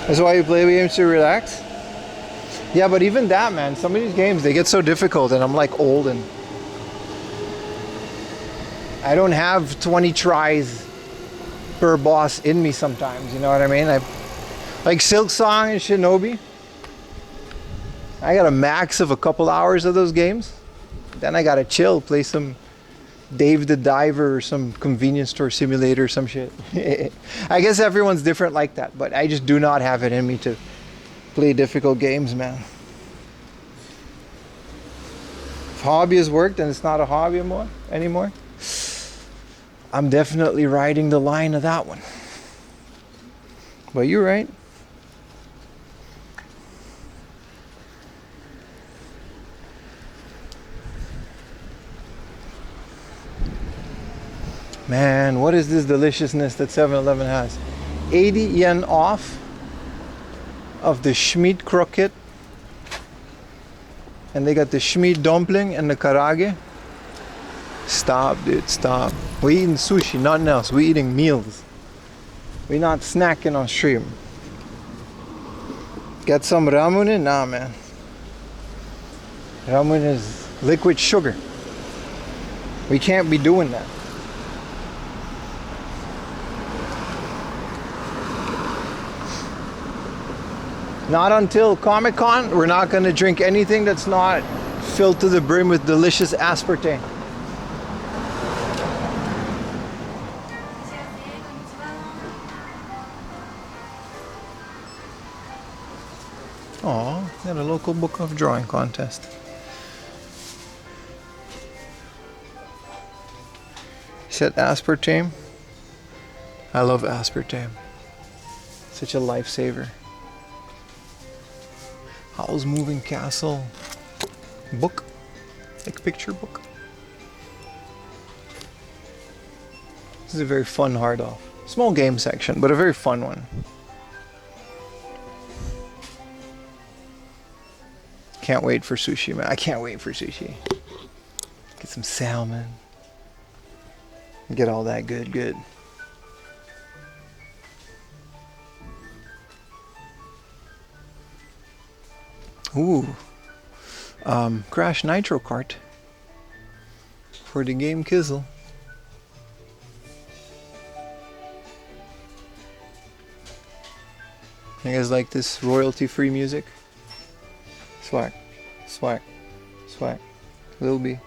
That's why you play games to relax? Yeah, but even that, man, some of these games, they get so difficult and I'm like old and I don't have 20 tries per boss in me sometimes, you know what I mean? Like Silk Song and Shinobi, I got a max of a couple hours of those games. Then I gotta chill, play some Dave the Diver or some convenience store simulator or some shit. I guess everyone's different like that, but I just do not have it in me to play difficult games, man. If hobby has worked and it's not a hobby anymore, I'm definitely riding the line of that one. But you're right. Man, what is this deliciousness that 7-Eleven has? 80 yen off of the Schmied croquette. And they got the Schmied dumpling and the karage. Stop, dude, stop. We eating sushi, nothing else. We eating meals. We not snacking on stream. Get some ramen? Nah, man. Ramen is liquid sugar. We can't be doing that. Not until Comic-Con, we're not going to drink anything that's not filled to the brim with delicious aspartame. Oh, got a local book of drawing contest. He said aspartame. I love aspartame. Such a lifesaver. Howl's Moving Castle book, like picture book. This is a very fun hard off. Small game section, but a very fun one. Can't wait for sushi, man. I can't wait for sushi. Get some salmon. Get all that good. Ooh, Crash Nitro Kart for the game Kizzle. You guys like this royalty-free music? Swag, swag, swag. Lil B.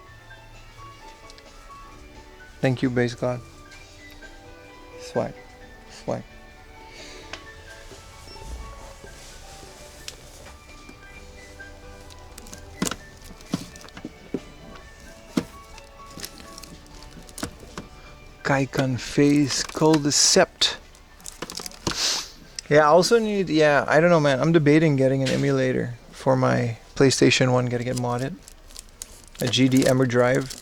Thank you, Base God. Swag, swag. Kaikan Phase Cul-de-Sept. Yeah, I also need, I don't know, man. I'm debating getting an emulator for my PlayStation 1. Gotta get modded. A GD Emmer drive.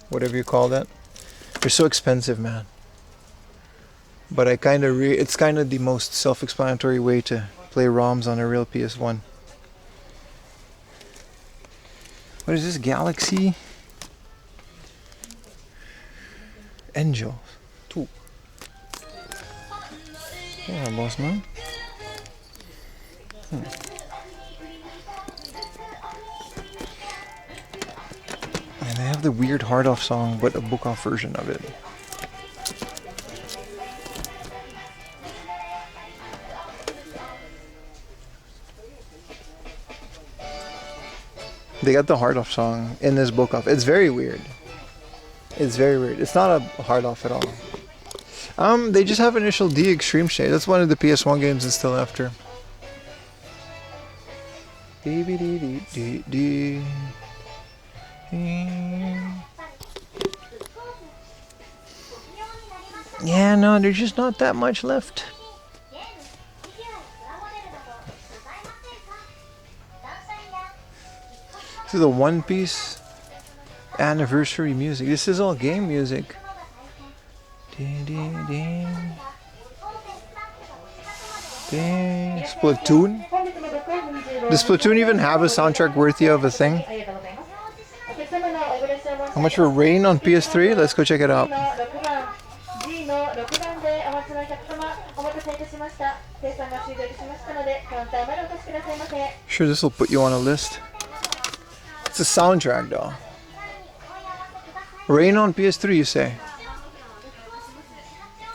Whatever you call that. They're so expensive, man. But I kind of, it's kind of the most self-explanatory way to play ROMs on a real PS1. What is this? Galaxy? Angels 2. Yeah, boss man. And they have the weird hard off song, but a book off version of it. They got the hard off song in this book off. It's very weird. It's very weird. It's not a hard off at all. They just have Initial D Extreme Shade. That's one of the PS1 games that's still after. Yeah, no, there's just not that much left. This is the One Piece anniversary music. This is all game music. Splatoon. Does Splatoon even have a soundtrack worthy of a thing? How much for Rain on PS3? Let's go check it out. Sure, this will put you on a list. It's a soundtrack though. Rain on PS3, you say?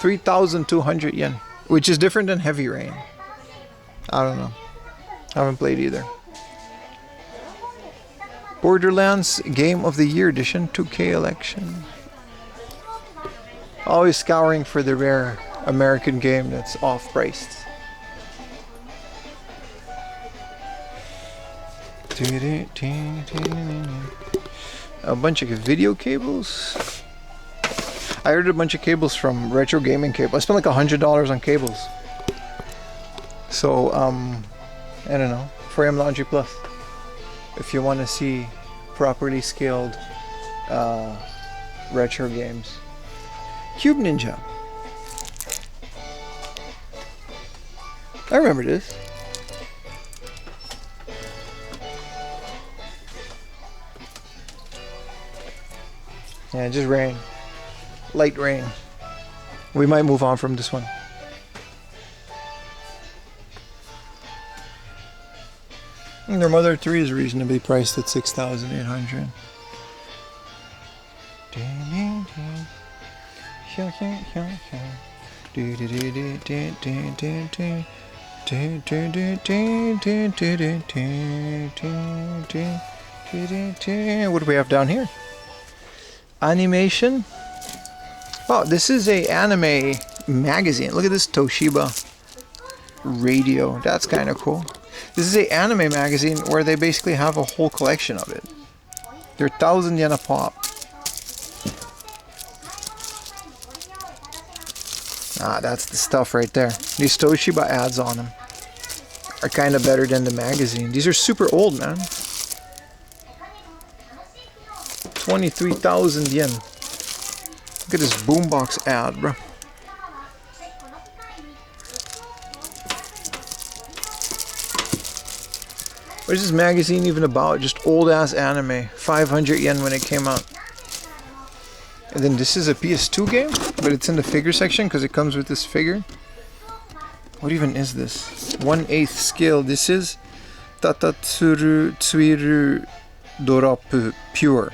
3,200 yen, which is different than Heavy Rain. I don't know. I haven't played either. Borderlands Game of the Year Edition 2K Election. Always scouring for the rare American game that's off-priced. A bunch of video cables. I ordered a bunch of cables from Retro Gaming Cable. I spent like $100 on cables. So, I don't know. Frame Laundry Plus. If you want to see properly scaled retro games. Cube Ninja. I remember this. Yeah, just rain. Light rain. We might move on from this one. And their Mother 3 is reasonably priced at 6,800. What do we have down here? Animation. Oh, this is a anime magazine. Look at this Toshiba radio. That's kind of cool. This is a anime magazine where they basically have a whole collection of it. They're 1,000 yen a pop. Ah, that's the stuff right there. These Toshiba ads on them are kind of better than the magazine. These are super old, man. 23,000 yen. Look at this boombox ad, bro. What is this magazine even about? Just old ass anime. 500 yen when it came out. And then this is a PS2 game, but it's in the figure section because it comes with this figure. What even is this? 1/8 scale. This is Tatatsuru Tsuiru Dorapu Pure.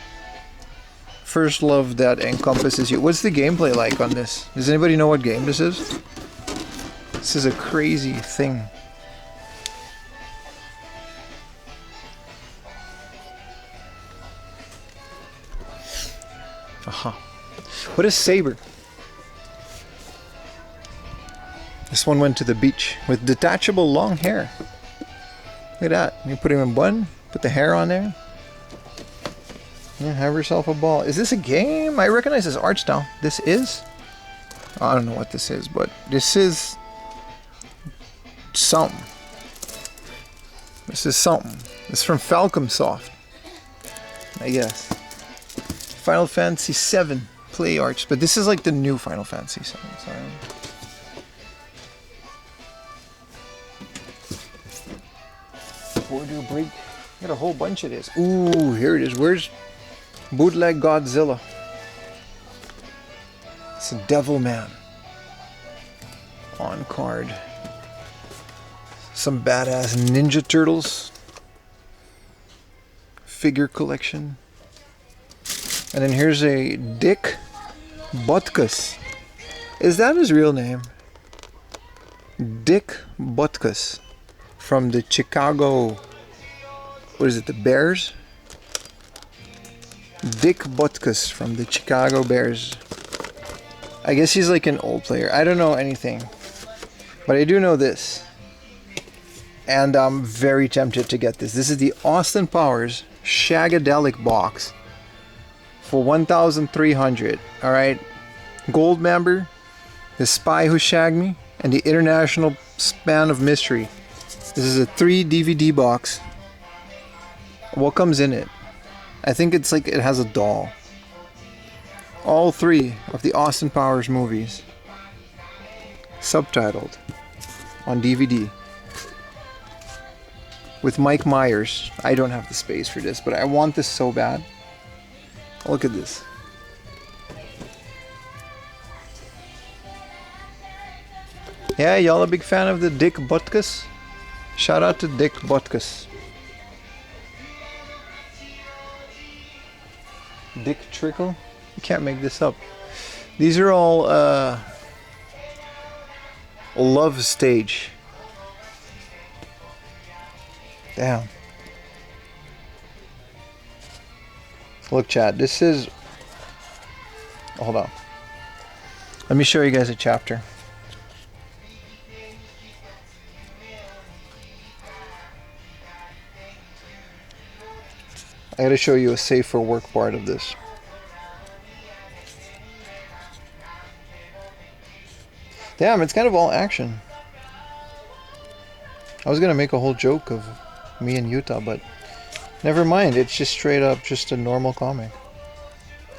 First love that encompasses you. What's the gameplay like on this? Does anybody know what game this is? This is a crazy thing. Aha. What is Saber? This one went to the beach with detachable long hair. Look at that. You put him in bun, put the hair on there. Yeah, have yourself a ball. Is this a game? I recognize this art style. This is? I don't know what this is, but this is something. This is something. It's from Falcom Soft, I guess. Final Fantasy VII play arts, but this is like the new Final Fantasy VII. So. Border Break. Got a whole bunch of this. Ooh, here it is. Where's Bootleg Godzilla? It's a Devil Man on card. Some badass Ninja Turtles figure collection. And then here's a Dick Butkus. Is that his real name? Dick Butkus from the Chicago, what is it, the Bears? Dick Butkus from the Chicago Bears. I guess he's like an old player. I don't know anything, but I do know this. And I'm very tempted to get this. This is the Austin Powers Shagadelic box for 1,300. All right, gold member, The Spy Who Shagged Me, and the International Span of Mystery. This is a 3 DVD box. What comes in it? I think it's like it has a doll. All 3 of the Austin Powers movies, subtitled on DVD, with Mike Myers. I don't have the space for this, but I want this so bad. Look at this. Yeah, y'all a big fan of the Dick Butkus? Shout out to Dick Butkus. Dick Trickle? You can't make this up. These are all Love Stage. Damn. Look, chat, this is... Hold on. Let me show you guys a chapter. I gotta show you a safe for work part of this. Damn, it's kind of all action. I was gonna make a whole joke of me in Utah, but never mind. It's just straight up just a normal comic.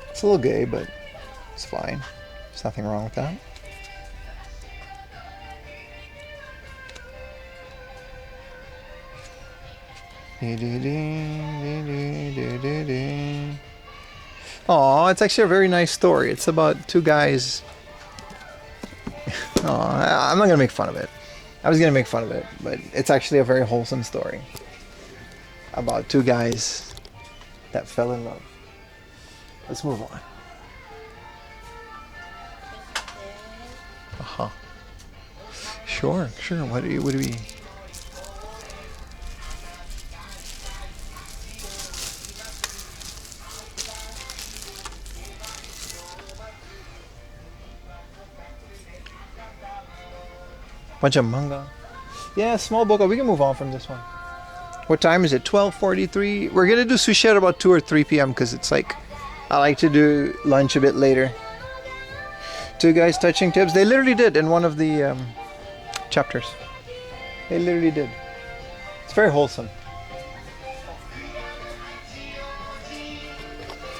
It's a little gay, but it's fine. There's nothing wrong with that. Oh, it's actually a very nice story. It's about 2 guys. Oh, I'm not gonna make fun of it. I was gonna make fun of it, but it's actually a very wholesome story about 2 guys that fell in love. Let's move on. Sure. What do we? Bunch of manga. Yeah, small book. We can move on from this one. What time is it? 12:43. We're gonna do sushi at about 2 or 3 p.m. because it's like I like to do lunch a bit later. 2 guys touching tips. They literally did in one of the chapters. They literally did. It's very wholesome.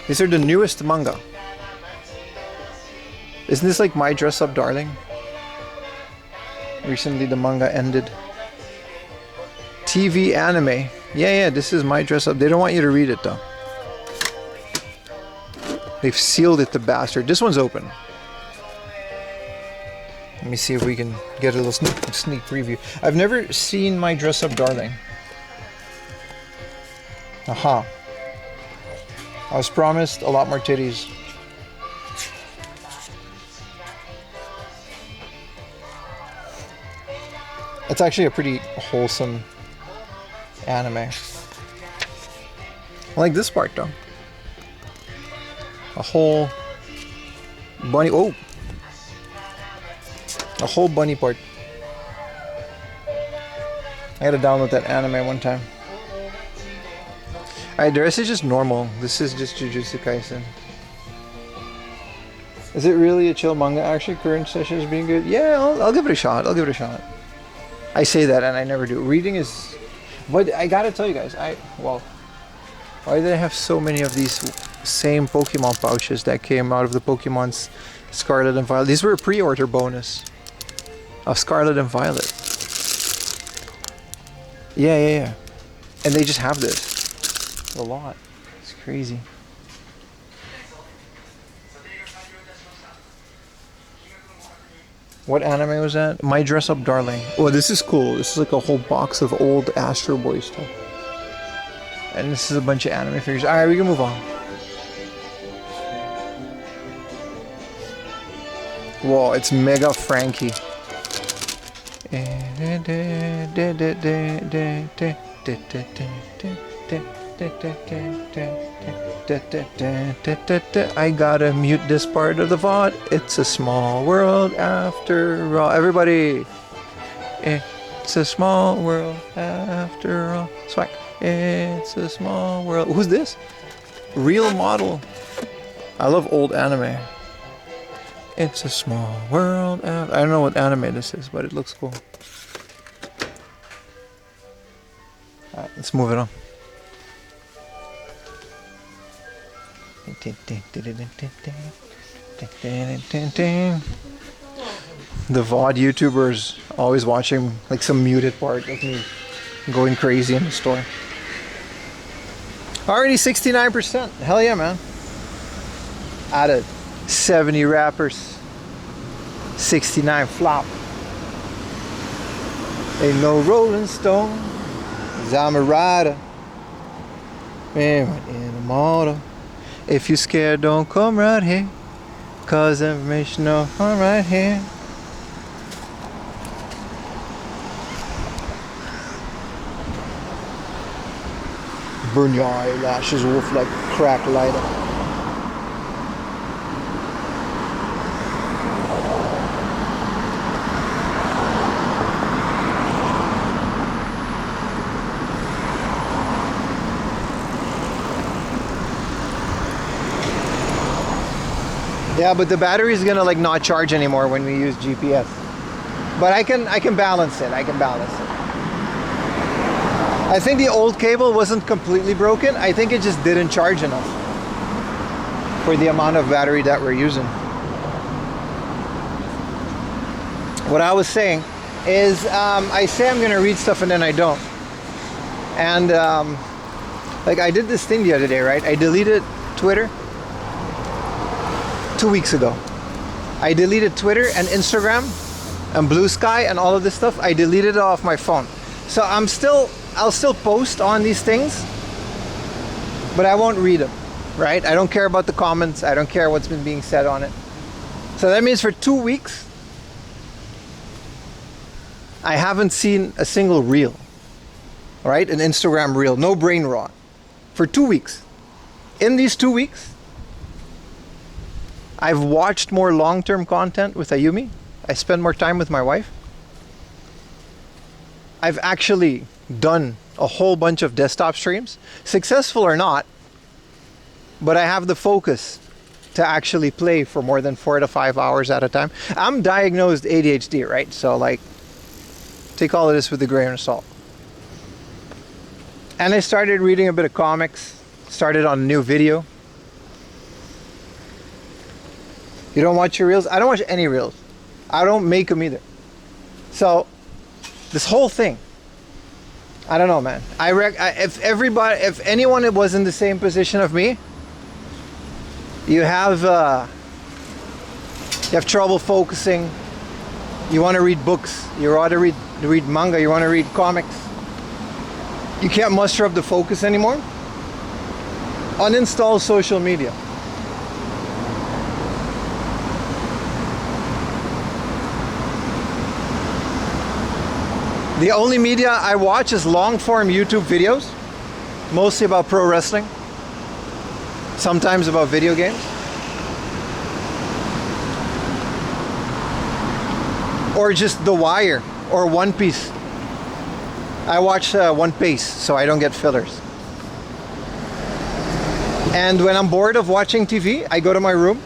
These are the newest manga. Isn't this like My Dress Up Darling? Recently the manga ended. TV anime. Yeah, this is My Dress Up. They don't want you to read it though. They've sealed it, the bastard. This one's open. Let me see if we can get a little sneak preview. I've never seen My Dress Up Darling. Aha. I was promised a lot more titties. It's actually a pretty wholesome anime. I like this part though. A whole bunny. Oh! A whole bunny part. I gotta download that anime one time. Alright, the rest is just normal. This is just Jujutsu Kaisen. Is it really a chill manga? Actually, current session is being good. Yeah, I'll give it a shot. I'll give it a shot. I say that and I never do. Reading is... But I gotta tell you guys, well, why did I have so many of these same Pokemon pouches that came out of the Pokemon's Scarlet and Violet? These were a pre-order bonus of Scarlet and Violet. Yeah. And they just have this. A lot. It's crazy. What anime was that? My Dress Up Darling. Oh, this is cool. This is like a whole box of old Astro Boy stuff. And this is a bunch of anime figures. Alright, we can move on. Whoa, it's Mega Frankie. I gotta mute this part of the VOD. It's a small world after all. Everybody, it's a small world after all. Swag. It's a small world. Who's this? Real model. I love old anime. It's a small world. I don't know what anime this is, but it looks cool. Alright, let's move it on. The VOD YouTubers always watching like some muted part of me going crazy in the store. Already 69%. Hell yeah, man. Out of 70 wrappers, 69 flop. Ain't no Rolling Stone, 'cause I'm a rider. Man, in a motor. If you're scared, don't come right here, 'cause information no I'm right here. Burn your eyelashes off like crack lighter. Yeah, but the battery is gonna like not charge anymore when we use GPS. But I can balance it. I can balance it. I think the old cable wasn't completely broken. I think it just didn't charge enough for the amount of battery that we're using. What I was saying is I say I'm gonna read stuff and then I don't. And like I did this thing the other day, right? I deleted Twitter 2 weeks ago. I deleted Twitter and Instagram and Blue Sky and all of this stuff. I deleted it off my phone. So I'll still post on these things, but I won't read them, right? I don't care about the comments. I don't care what's been being said on it. So that means for 2 weeks, I haven't seen a single reel, right? An Instagram reel, no brain rot. For 2 weeks. In these 2 weeks, I've watched more long-term content with Ayumi. I spend more time with my wife. I've actually done a whole bunch of desktop streams, successful or not, but I have the focus to actually play for more than 4 to 5 hours at a time. I'm diagnosed ADHD, right? So like, take all of this with a grain of salt. And I started reading a bit of comics, started on a new video. You don't watch your reels? I don't watch any reels. I don't make them either. So this whole thing, I don't know, man. If anyone was in the same position of me, you have trouble focusing. You want to read books. You want to read manga. You want to read comics. You can't muster up the focus anymore. Uninstall social media. The only media I watch is long-form YouTube videos, mostly about pro wrestling, sometimes about video games, or just The Wire or One Piece. I watch One Piece so I don't get fillers. And when I'm bored of watching TV, I go to my room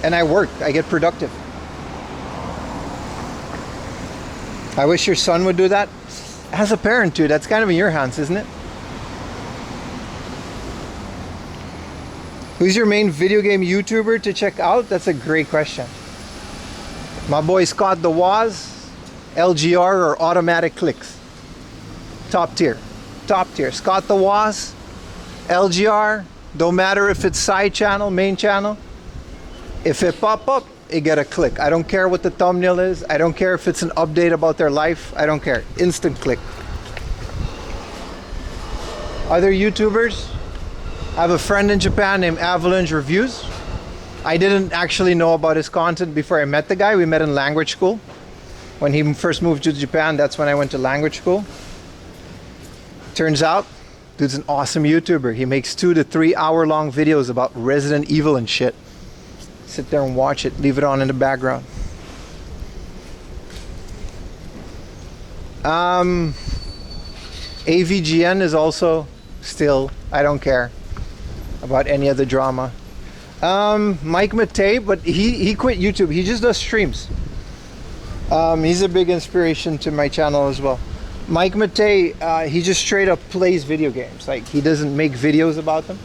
and I work. I get productive. I wish your son would do that. As a parent too, that's kind of in your hands, isn't it? Who's your main video game YouTuber to check out? That's a great question. My boy Scott the Waz, LGR or Automatic Clicks. Top tier. Top tier. Scott the Waz, LGR, don't matter if it's side channel, main channel. If it pop up, it get a click. I don't care what the thumbnail is. I don't care if it's an update about their life. I don't care. Instant click. Other YouTubers, I have a friend in Japan named Avalanche Reviews. I didn't actually know about his content before I met the guy. We met in language school. When he first moved to Japan, that's when I went to language school. Turns out, dude's an awesome YouTuber. He makes 2 to 3 hour long videos about Resident Evil and shit. Sit there and watch it, leave it on in the background. AVGN is also still, I don't care about any other drama. Mike Matei, but he quit YouTube. He just does streams. He's a big inspiration to my channel as well. Mike Matei, he just straight up plays video games. Like, he doesn't make videos about them.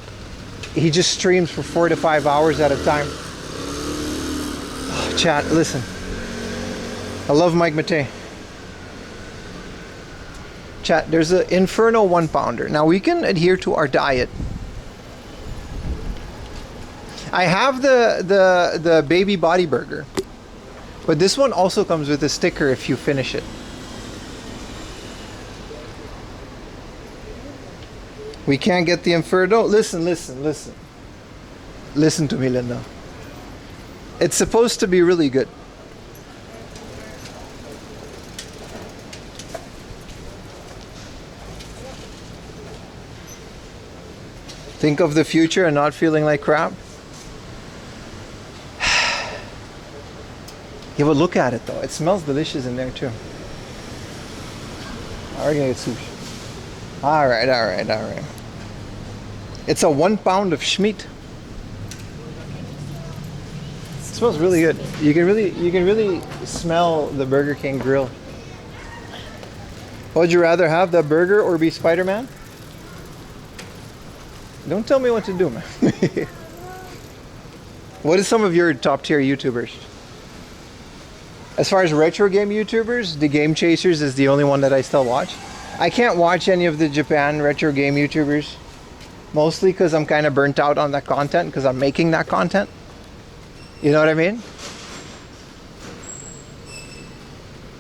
He just streams for 4 to 5 hours at a time. Oh, chat, listen. I love Mike Matei. Chat, there's an Inferno 1 pounder. Now we can adhere to our diet. I have the baby body burger, but this one also comes with a sticker if you finish it. We can't get the Inferno. Listen to me, Linda. It's supposed to be really good. Think of the future and not feeling like crap. Yeah, but look at it though. It smells delicious in there too. We're gonna get sushi. Alright. It's a 1 pound of schmeat. It smells really good. You can really smell the Burger King grill. Would you rather have that burger or be Spider-Man? Don't tell me what to do, man. What is some of your top tier YouTubers? As far as retro game YouTubers, the Game Chasers is the only one that I still watch. I can't watch any of the Japan retro game YouTubers, mostly because I'm kind of burnt out on that content because I'm making that content. You know what I mean?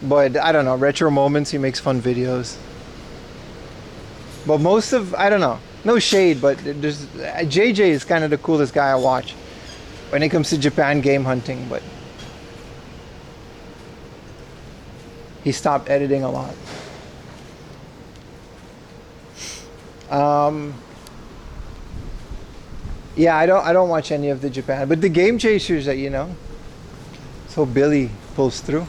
But I don't know, Retro Moments, he makes fun videos. But most of, I don't know, no shade, but there's JJ is kind of the coolest guy I watch when it comes to Japan game hunting, but he stopped editing a lot. Yeah, I don't watch any of the Japan, but the Game Chasers that you know. So Billy pulls through.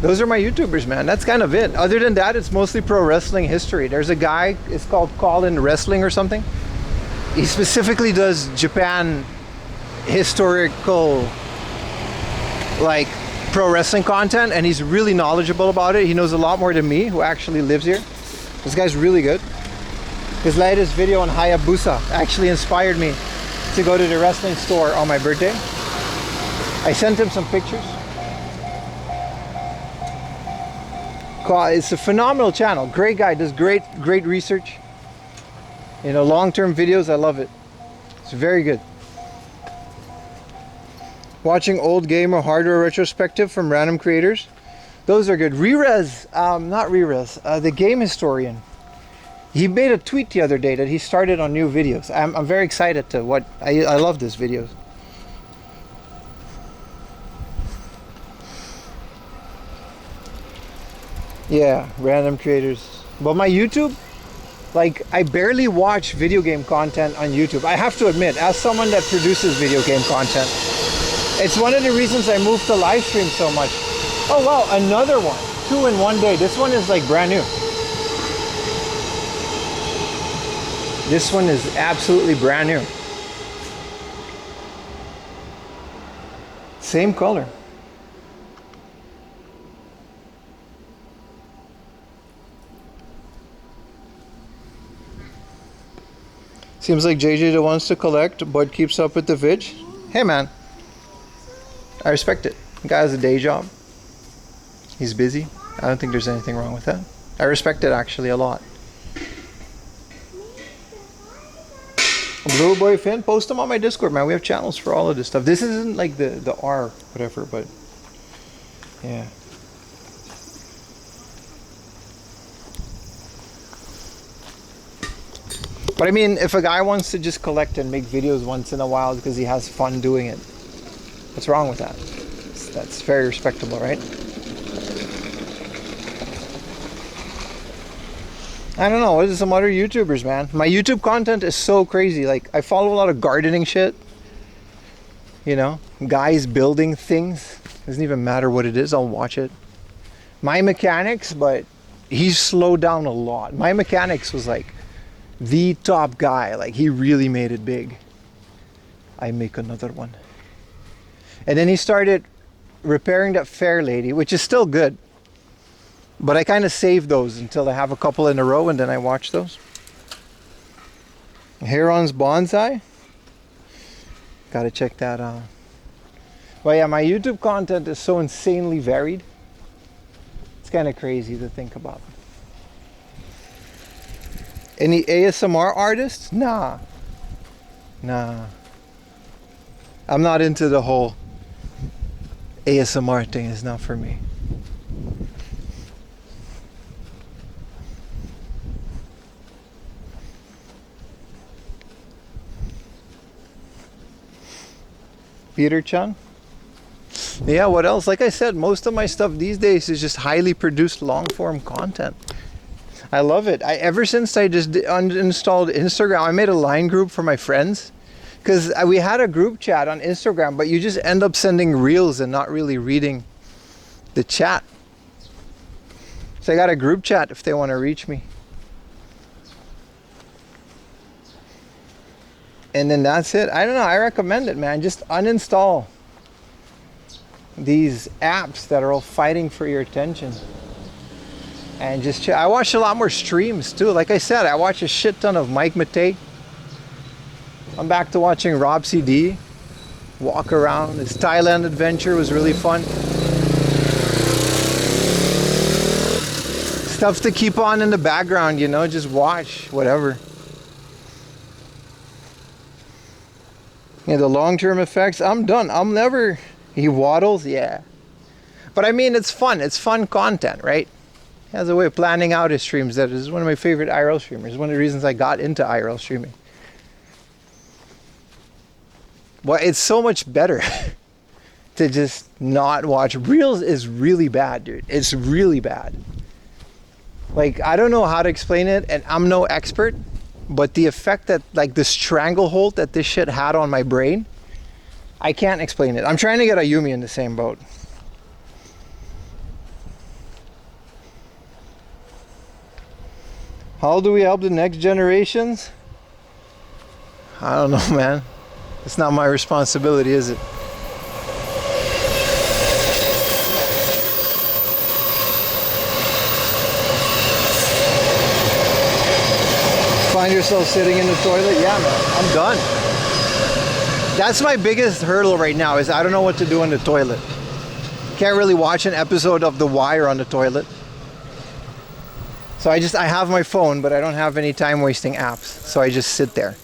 Those are my YouTubers, man. That's kind of it. Other than that, it's mostly pro wrestling history. There's a guy, it's called Colin Wrestling or something. He specifically does Japan historical, like, pro wrestling content, and he's really knowledgeable about it. He knows a lot more than me, who actually lives here. This guy's really good. His latest video on Hayabusa actually inspired me to go to the wrestling store on my birthday. I sent him some pictures. It's a phenomenal channel. Great guy, does great research. You know, long-term videos, I love it. It's very good. Watching old game or hardware retrospective from random creators. Those are good. Rerez, not Rerez, the game historian. He made a tweet the other day that he started on new videos. I'm very excited to what, I love this videos. Yeah, random creators. But my YouTube, like, I barely watch video game content on YouTube. I have to admit, as someone that produces video game content, it's one of the reasons I moved to Livestream so much. Oh wow, another one. 2 in 1 day. This one is like brand new. This one is absolutely brand new. Same color. Seems like JJ that wants to collect but keeps up with the vid. Hey man, I respect it. The guy has a day job. He's busy. I don't think there's anything wrong with that. I respect it actually a lot. Blue Boy Finn, post them on my Discord, man. We have channels for all of this stuff. This isn't like the R, whatever, but yeah. But I mean, if a guy wants to just collect and make videos once in a while because he has fun doing it, what's wrong with that? That's very respectable, right? I don't know, what is some other YouTubers, man? My YouTube content is so crazy. Like, I follow a lot of gardening shit. You know, guys building things. Doesn't even matter what it is, I'll watch it. My Mechanics, but he's slowed down a lot. My Mechanics was like the top guy. Like, he really made it big. I make another one. And then he started repairing that Fair Lady, which is still good. But I kind of save those until I have a couple in a row and then I watch those. Heron's Bonsai. Gotta check that out. But yeah, my YouTube content is so insanely varied. It's kind of crazy to think about. Any ASMR artists? Nah. I'm not into the whole ASMR thing. It's not for me. Peter Chan. Yeah, what else? Like I said, most of my stuff these days is just highly produced long form content. I love it. Ever since I just uninstalled Instagram, I made a line group for my friends because we had a group chat on Instagram, but you just end up sending reels and not really reading the chat. So I got a group chat if they want to reach me. And then that's it. I don't know. I recommend it, man. Just uninstall these apps that are all fighting for your attention. And just chill. I watch a lot more streams too. Like I said, I watch a shit ton of Mike Matei. I'm back to watching Rob CD. Walk around. His Thailand adventure was really fun. Stuff to keep on in the background, you know, just watch, whatever. Yeah, the long-term effects, I'm done. I'm never, he waddles, yeah. But I mean, it's fun. It's fun content, right? He has a way of planning out his streams. That is one of my favorite IRL streamers. One of the reasons I got into IRL streaming. Well, it's so much better to just not watch. Reels is really bad, dude. It's really bad. Like, I don't know how to explain it, and I'm no expert. But the effect that, like, the stranglehold that this shit had on my brain, I can't explain it. I'm trying to get Ayumi in the same boat. How do we help the next generations? I don't know, man. It's not my responsibility, is it? Find yourself sitting in the toilet? Yeah, man, I'm done. That's my biggest hurdle right now, is I don't know what to do in the toilet. Can't really watch an episode of The Wire on the toilet. So I have my phone, but I don't have any time wasting apps. So I just sit there.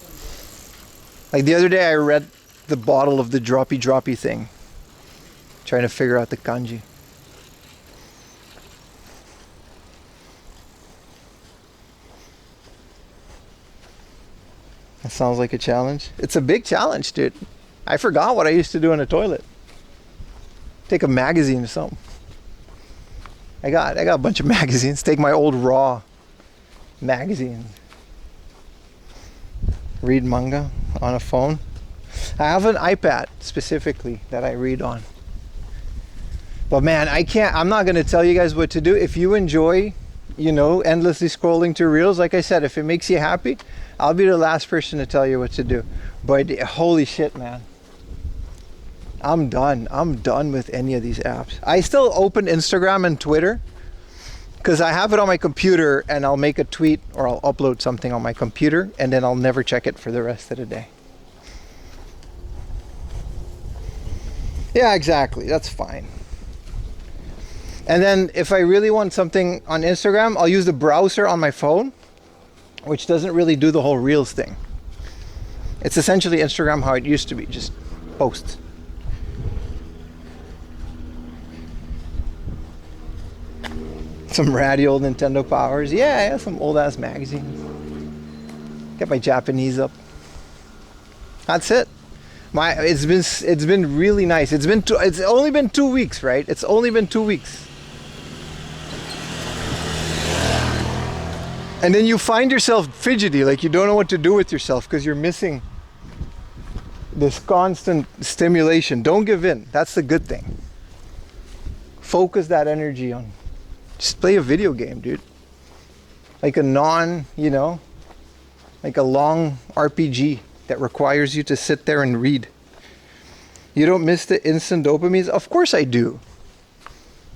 Like the other day I read the bottle of the droppy thing. Trying to figure out the kanji. That sounds like a challenge. It's a big challenge, dude. I forgot what I used to do in the toilet. Take a magazine or something. I got a bunch of magazines. Take my old Raw magazines. Read manga on a phone. I have an iPad specifically that I read on. But man, I'm not gonna tell you guys what to do. If you enjoy, you know, endlessly scrolling to reels, like I said, if it makes you happy, I'll be the last person to tell you what to do. But holy shit, man. I'm done. I'm done with any of these apps. I still open Instagram and Twitter because I have it on my computer and I'll make a tweet or I'll upload something on my computer and then I'll never check it for the rest of the day. Yeah, exactly. That's fine. And then if I really want something on Instagram, I'll use the browser on my phone, which doesn't really do the whole Reels thing. It's essentially Instagram how it used to be, just posts. Some ratty old Nintendo powers. Yeah, some old ass magazines. Get my Japanese up. That's it. It's been really nice. It's only been 2 weeks, right? It's only been 2 weeks. And then you find yourself fidgety, like you don't know what to do with yourself because you're missing this constant stimulation. Don't give in. That's the good thing. Focus that energy on. Just play a video game, dude. Like a like a long RPG that requires you to sit there and read. You don't miss the instant dopamines? Of course I do.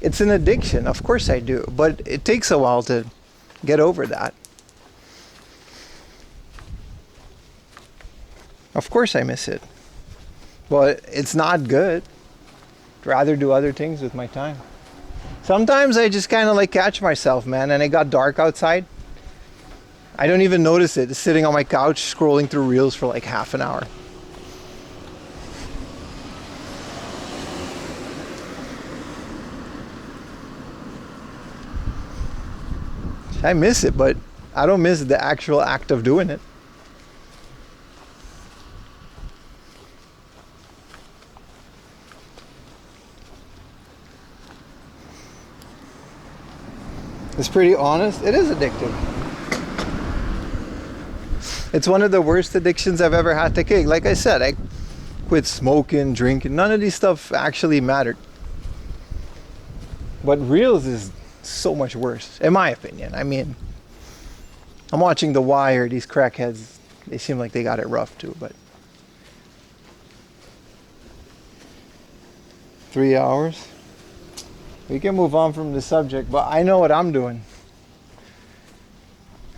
It's an addiction. Of course I do. But it takes a while to get over that. Of course I miss it. But it's not good. I'd rather do other things with my time. Sometimes I just kind of like catch myself, man, and it got dark outside. I don't even notice it. Just sitting on my couch scrolling through reels for like half an hour. I miss it, but I don't miss the actual act of doing it. It's pretty honest. It is addictive. It's one of the worst addictions I've ever had to kick. Like I said, I quit smoking, drinking. None of these stuff actually mattered. But reels is so much worse, in my opinion. I mean, I'm watching The Wire. These crackheads, they seem like they got it rough too, but 3 hours. We can move on from the subject, but I know what I'm doing.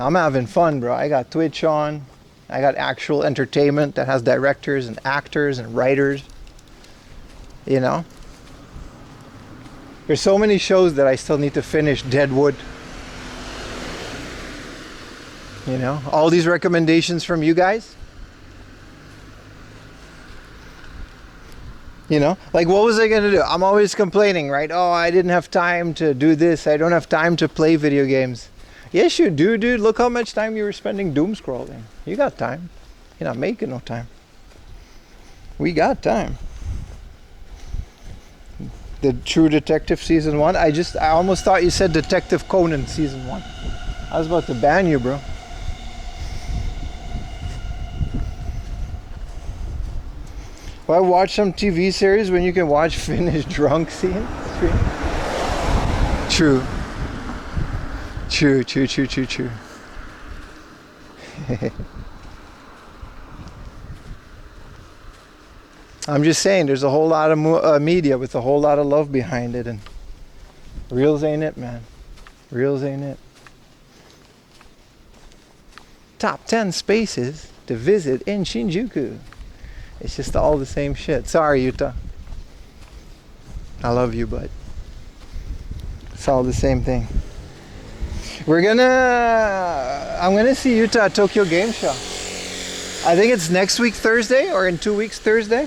I'm having fun, bro. I got Twitch on. I got actual entertainment that has directors and actors and writers. You know? There's so many shows that I still need to finish. Deadwood. You know? All these recommendations from you guys. You know, like what was I going to do? I'm always complaining, right? Oh, I didn't have time to do this. I don't have time to play video games. Yes, you do, dude. Look how much time you were spending doom scrolling. You got time. You're not making no time. We got time. The True Detective Season 1. I almost thought you said Detective Conan Season 1. I was about to ban you, bro. Why watch some TV series when you can watch finished drunk scenes? True. True. I'm just saying, there's a whole lot of media with a whole lot of love behind it, and reels ain't it, man. Reels ain't it. Top 10 spaces to visit in Shinjuku. It's just all the same shit. Sorry, Yuta. I love you, but it's all the same thing. I'm gonna see Yuta at Tokyo Game Show. I think it's next week Thursday, or in 2 weeks Thursday.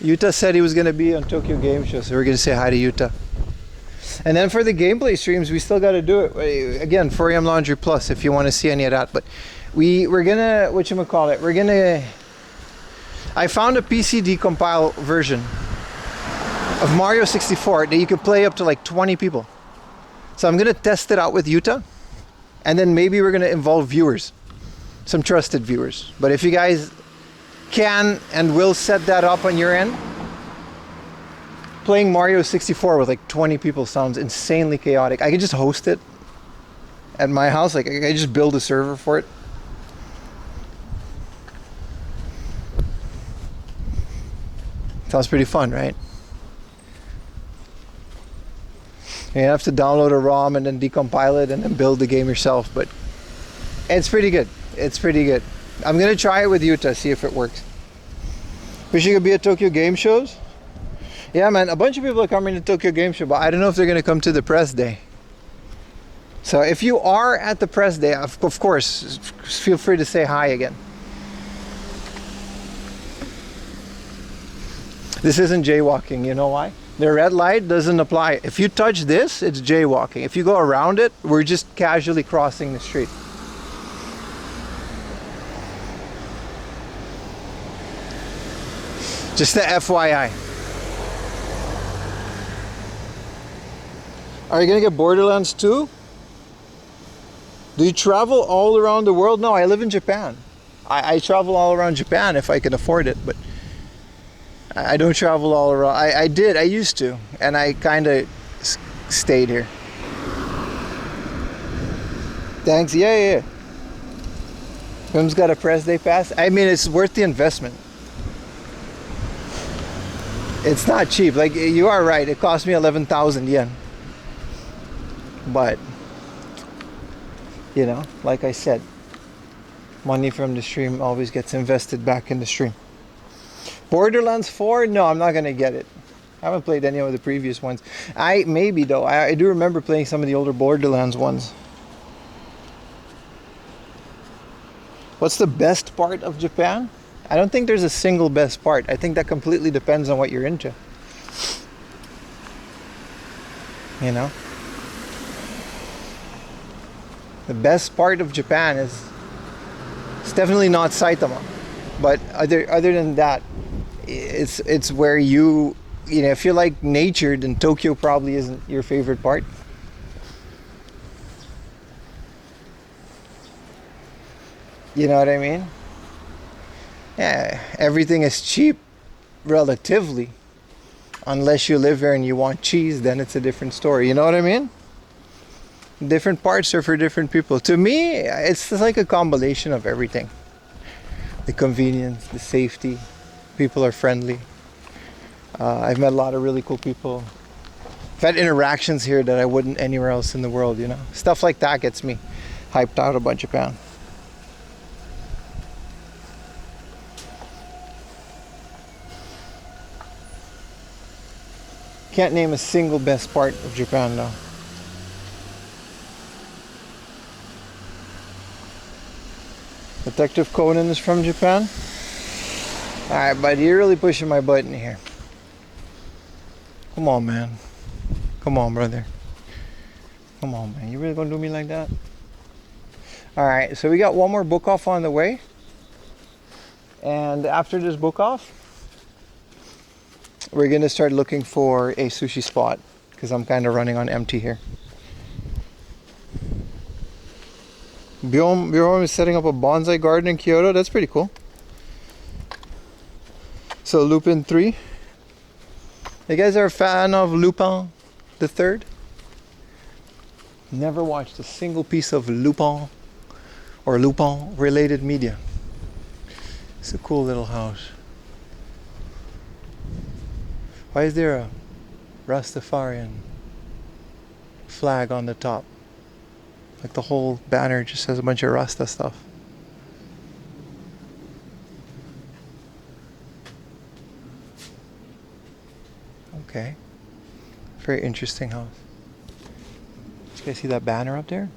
Yuta said he was gonna be on Tokyo Game Show, so we're gonna say hi to Yuta. And then for the gameplay streams, we still gotta do it. Again, 4am Laundry Plus, if you want to see any of that. But we're gonna, I found a PC decompile version of Mario 64 that you can play up to like 20 people. So I'm gonna test it out with Yuta, and then maybe we're gonna involve viewers, some trusted viewers. But if you guys can and will set that up on your end, playing Mario 64 with like 20 people sounds insanely chaotic. I could just host it at my house. Like I just build a server for it. Sounds pretty fun, right? You have to download a ROM and then decompile it and then build the game yourself, but it's pretty good. It's pretty good. I'm gonna try it with Yuta, see if it works. Wish you could be at Tokyo Game Shows. Yeah, man, a bunch of people are coming to Tokyo Game Show, but I don't know if they're gonna come to the press day. So if you are at the press day, of course, feel free to say hi again. This isn't jaywalking, you know why? The red light doesn't apply. If you touch this, it's jaywalking. If you go around it, we're just casually crossing the street. Just the FYI. Are you gonna get Borderlands 2? Do you travel all around the world? No, I live in Japan. I travel all around Japan if I can afford it, but I don't travel all around. I used to, and I kind of stayed here. Thanks, yeah. Wim's got a press day pass. I mean, it's worth the investment. It's not cheap. Like, you are right, it cost me 11,000 yen. But, you know, like I said, money from the stream always gets invested back in the stream. Borderlands 4? No, I'm not gonna get it. I haven't played any of the previous ones. Maybe though. I do remember playing some of the older Borderlands ones. What's the best part of Japan? I don't think there's a single best part. I think that completely depends on what you're into. You know? The best part of Japan is, it's definitely not Saitama, but other than that, it's where you know, if you like nature, then Tokyo probably isn't your favorite part. You know what I mean? Yeah, everything is cheap relatively, unless you live here and you want cheese, then it's a different story. You know what I mean? Different parts are for different people. To me, it's just like a combination of everything. The convenience, the safety, people are friendly. I've met a lot of really cool people. I've had interactions here that I wouldn't anywhere else in the world, you know. Stuff like that gets me hyped out about Japan. Can't name a single best part of Japan though. Detective Conan is from Japan. Alright, buddy, you're really pushing my button here. Come on, man. Come on, brother. Come on, man. You really gonna do me like that? Alright, so we got one more book off on the way. And after this book off, we're gonna start looking for a sushi spot because I'm kind of running on empty here. Bjorn is setting up a bonsai garden in Kyoto. That's pretty cool. So Lupin 3. You guys are a fan of Lupin the Third? Never watched a single piece of Lupin or Lupin related media. It's a cool little house. Why is there a Rastafarian flag on the top? Like the whole banner just has a bunch of Rasta stuff. Okay. Very interesting house. Did you guys see that banner up there?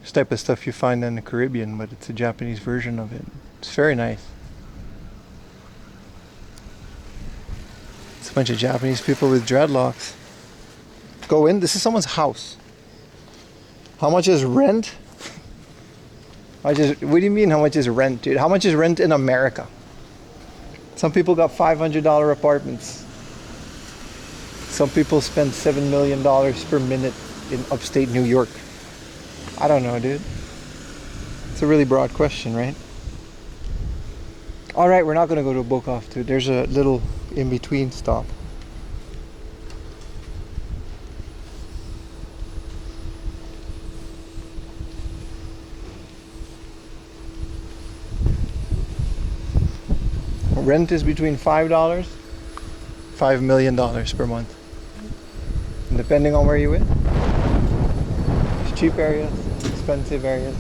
This type of stuff you find in the Caribbean, but it's a Japanese version of it. It's very nice. It's a bunch of Japanese people with dreadlocks. Go in. This is someone's house. How much is rent? What do you mean how much is rent, dude? How much is rent in America? Some people got $500 apartments. Some people spend $7 million per minute in upstate New York. I don't know, dude. It's a really broad question, right? Alright, we're not going to go to a book off, dude. There's a little in-between stop. Rent is between $5, $5 million per month. And depending on where you live. There's cheap areas, expensive areas.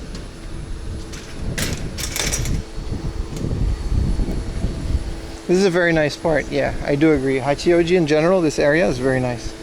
This is a very nice part, yeah, I do agree. Hachioji in general, this area is very nice.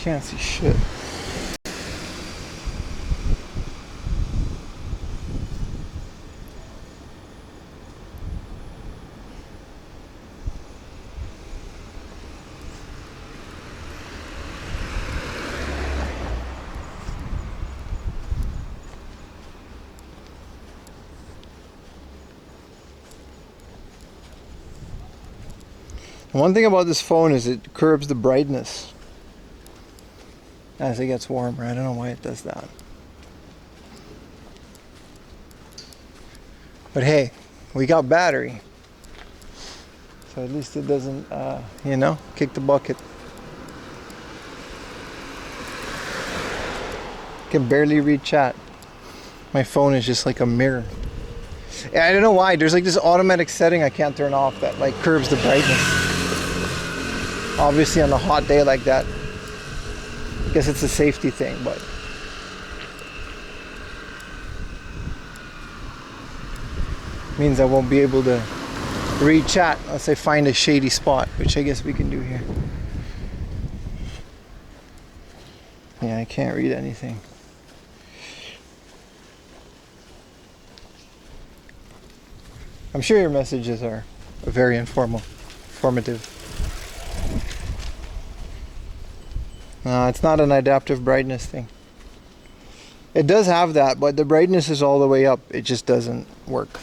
can't see shit. One thing about this phone is it curbs the brightness as it gets warmer. I don't know why it does that. But hey, we got battery. So at least it doesn't, you know, kick the bucket. Can barely read chat. My phone is just like a mirror. I don't know why. There's like this automatic setting I can't turn off that like curbs the brightness. Obviously on a hot day like that, I guess it's a safety thing, but means I won't be able to read chat unless I find a shady spot, which I guess we can do here. Yeah, I can't read anything. I'm sure your messages are very informative. No, it's not an adaptive brightness thing. It does have that, but the brightness is all the way up. It just doesn't work.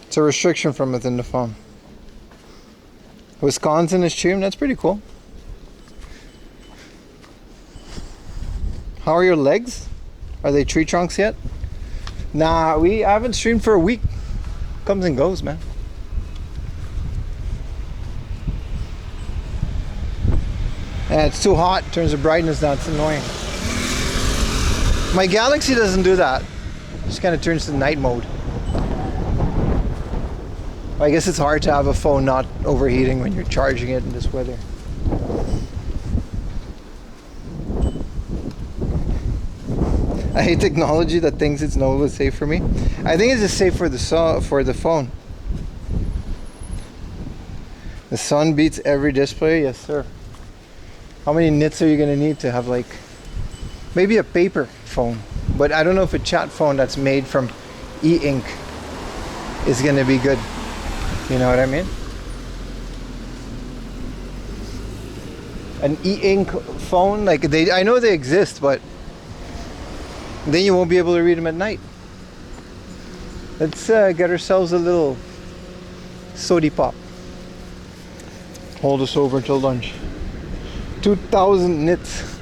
It's a restriction from within the phone. Wisconsin is streamed. That's pretty cool. How are your legs? Are they tree trunks yet? Nah, I haven't streamed for a week. Comes and goes, man. Yeah, it's too hot, turns the brightness down, it's annoying. My Galaxy doesn't do that. It just kind of turns to night mode. I guess it's hard to have a phone not overheating when you're charging it in this weather. I hate technology that thinks it's no safe for me. I think it's just safe for the phone. The sun beats every display, yes sir. How many nits are you gonna need to have like maybe a paper phone? But I don't know if a chat phone that's made from e-ink is gonna be good. You know what I mean? An e-ink phone, like I know they exist, but then you won't be able to read them at night. Let's get ourselves a little sody pop. Hold us over until lunch. 2,000 nits.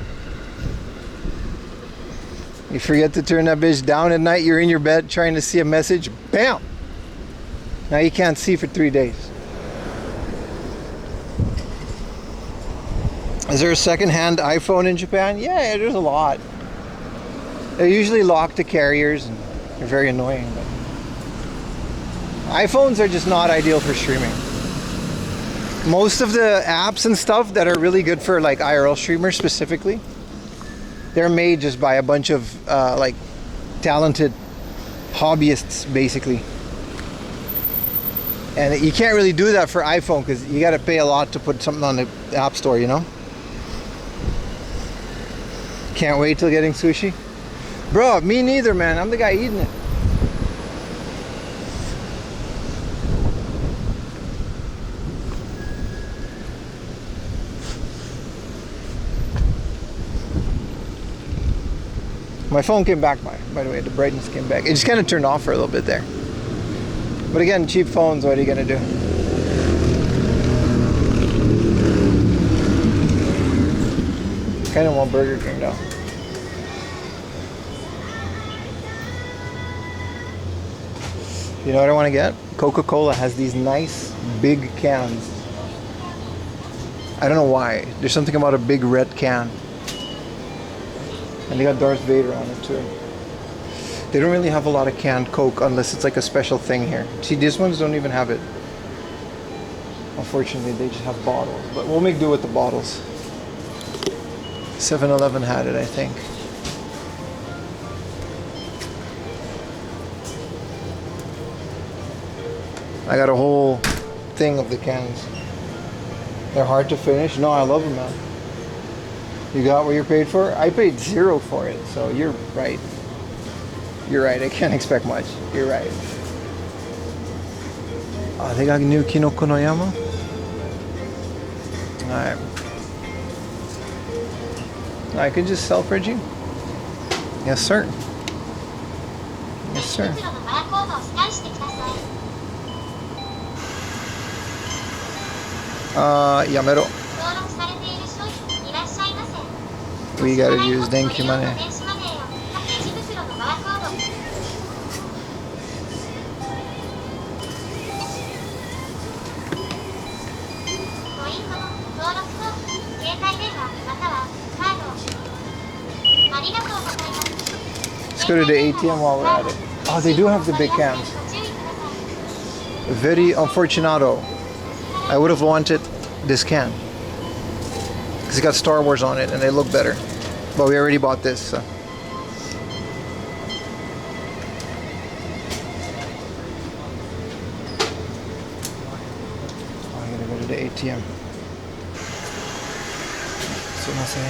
You forget to turn that bitch down at night, you're in your bed trying to see a message, bam! Now you can't see for 3 days. Is there a second-hand iPhone in Japan? Yeah, there's a lot. They're usually locked to carriers and they're very annoying. But iPhones are just not ideal for streaming. Most of the apps and stuff that are really good for like IRL streamers specifically, they're made just by a bunch of like talented hobbyists basically. And you can't really do that for iPhone because you got to pay a lot to put something on the App Store, you know? Can't wait till getting sushi. Bro, me neither, man. I'm the guy eating it. My phone came back, by the way. The brightness came back. It just kind of turned off for a little bit there. But again, cheap phones, what are you going to do? Kind of want Burger King though. You know what I want to get? Coca-Cola has these nice big cans. I don't know why. There's something about a big red can. And they got Darth Vader on it too. They don't really have a lot of canned Coke unless it's like a special thing here. See, these ones don't even have it. Unfortunately, they just have bottles. But we'll make do with the bottles. 7-Eleven had it, I think. I got a whole thing of the cans. They're hard to finish. No, I love them, man. You got what you paid for? I paid 0 for it, so you're right. You're right, I can't expect much. You're right. Oh, they got new Kinoko no Yama? Alright. I can just sell for G? Yes, sir. Yes, sir. 袋のバーコードをスキャンしてください。 Yamero. 登録されている商品いらっしゃいませ。 We gotta use Denki ご利用の money. 電子マネーを各レジ袋のバーコード。ポイントの登録と携帯電話またはカード。ありがとうございます。 Let's go to the ATM while we're at it. Oh, they do have the big cans. ご注意ください。 Very unfortunato. I would have wanted this can. Because it's got Star Wars on it and they look better. But we already bought this, so. Oh, I gotta go to the ATM. すいません。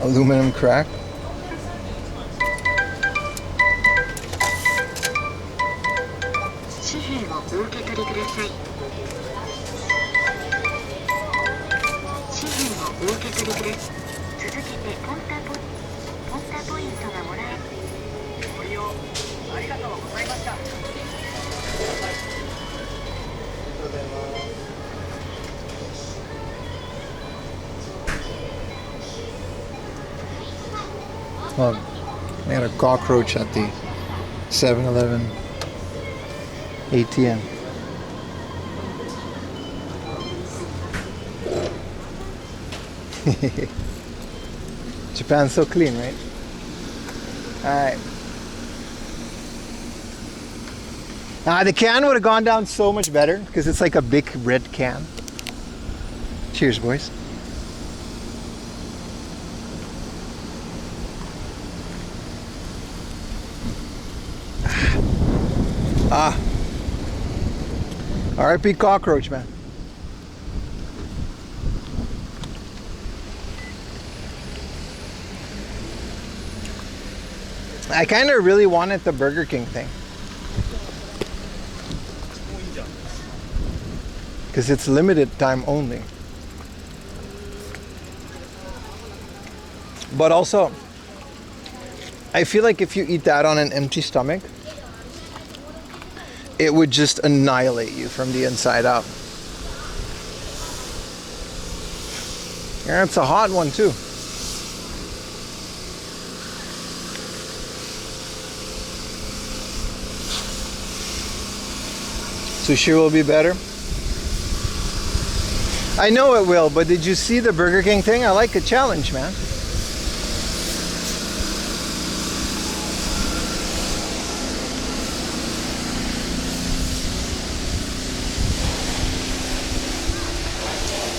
Aluminum crack. Well, they had a cockroach at the 7-Eleven ATM. Japan's so clean, right? Alright. The can would have gone down so much better because it's like a big red can. Cheers, boys. R.I.P. cockroach, man. I kind of really wanted the Burger King thing. Because it's limited time only. But also, I feel like if you eat that on an empty stomach, it would just annihilate you from the inside out. Yeah, it's a hot one too. Sushi will be better. I know it will, but did you see the Burger King thing? I like a challenge, man.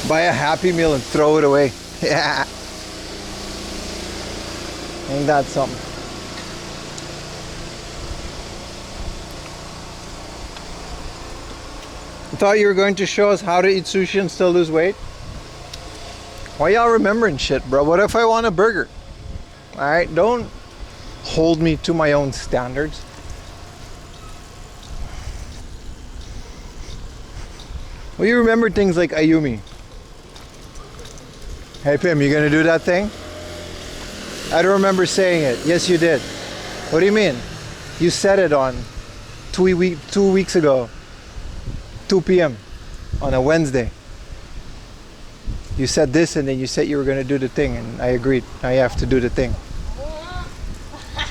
Buy a Happy Meal and throw it away. Yeah. Ain't that something? I thought you were going to show us how to eat sushi and still lose weight. Why y'all remembering shit, bro? What if I want a burger? Alright, don't hold me to my own standards. Well, you remember things like Ayumi. Hey Pim, you gonna do that thing? I don't remember saying it. Yes, you did. What do you mean? You said it on 2 weeks ago, 2 p.m. on a Wednesday. You said this and then you said you were gonna do the thing and I agreed. Now you have to do the thing.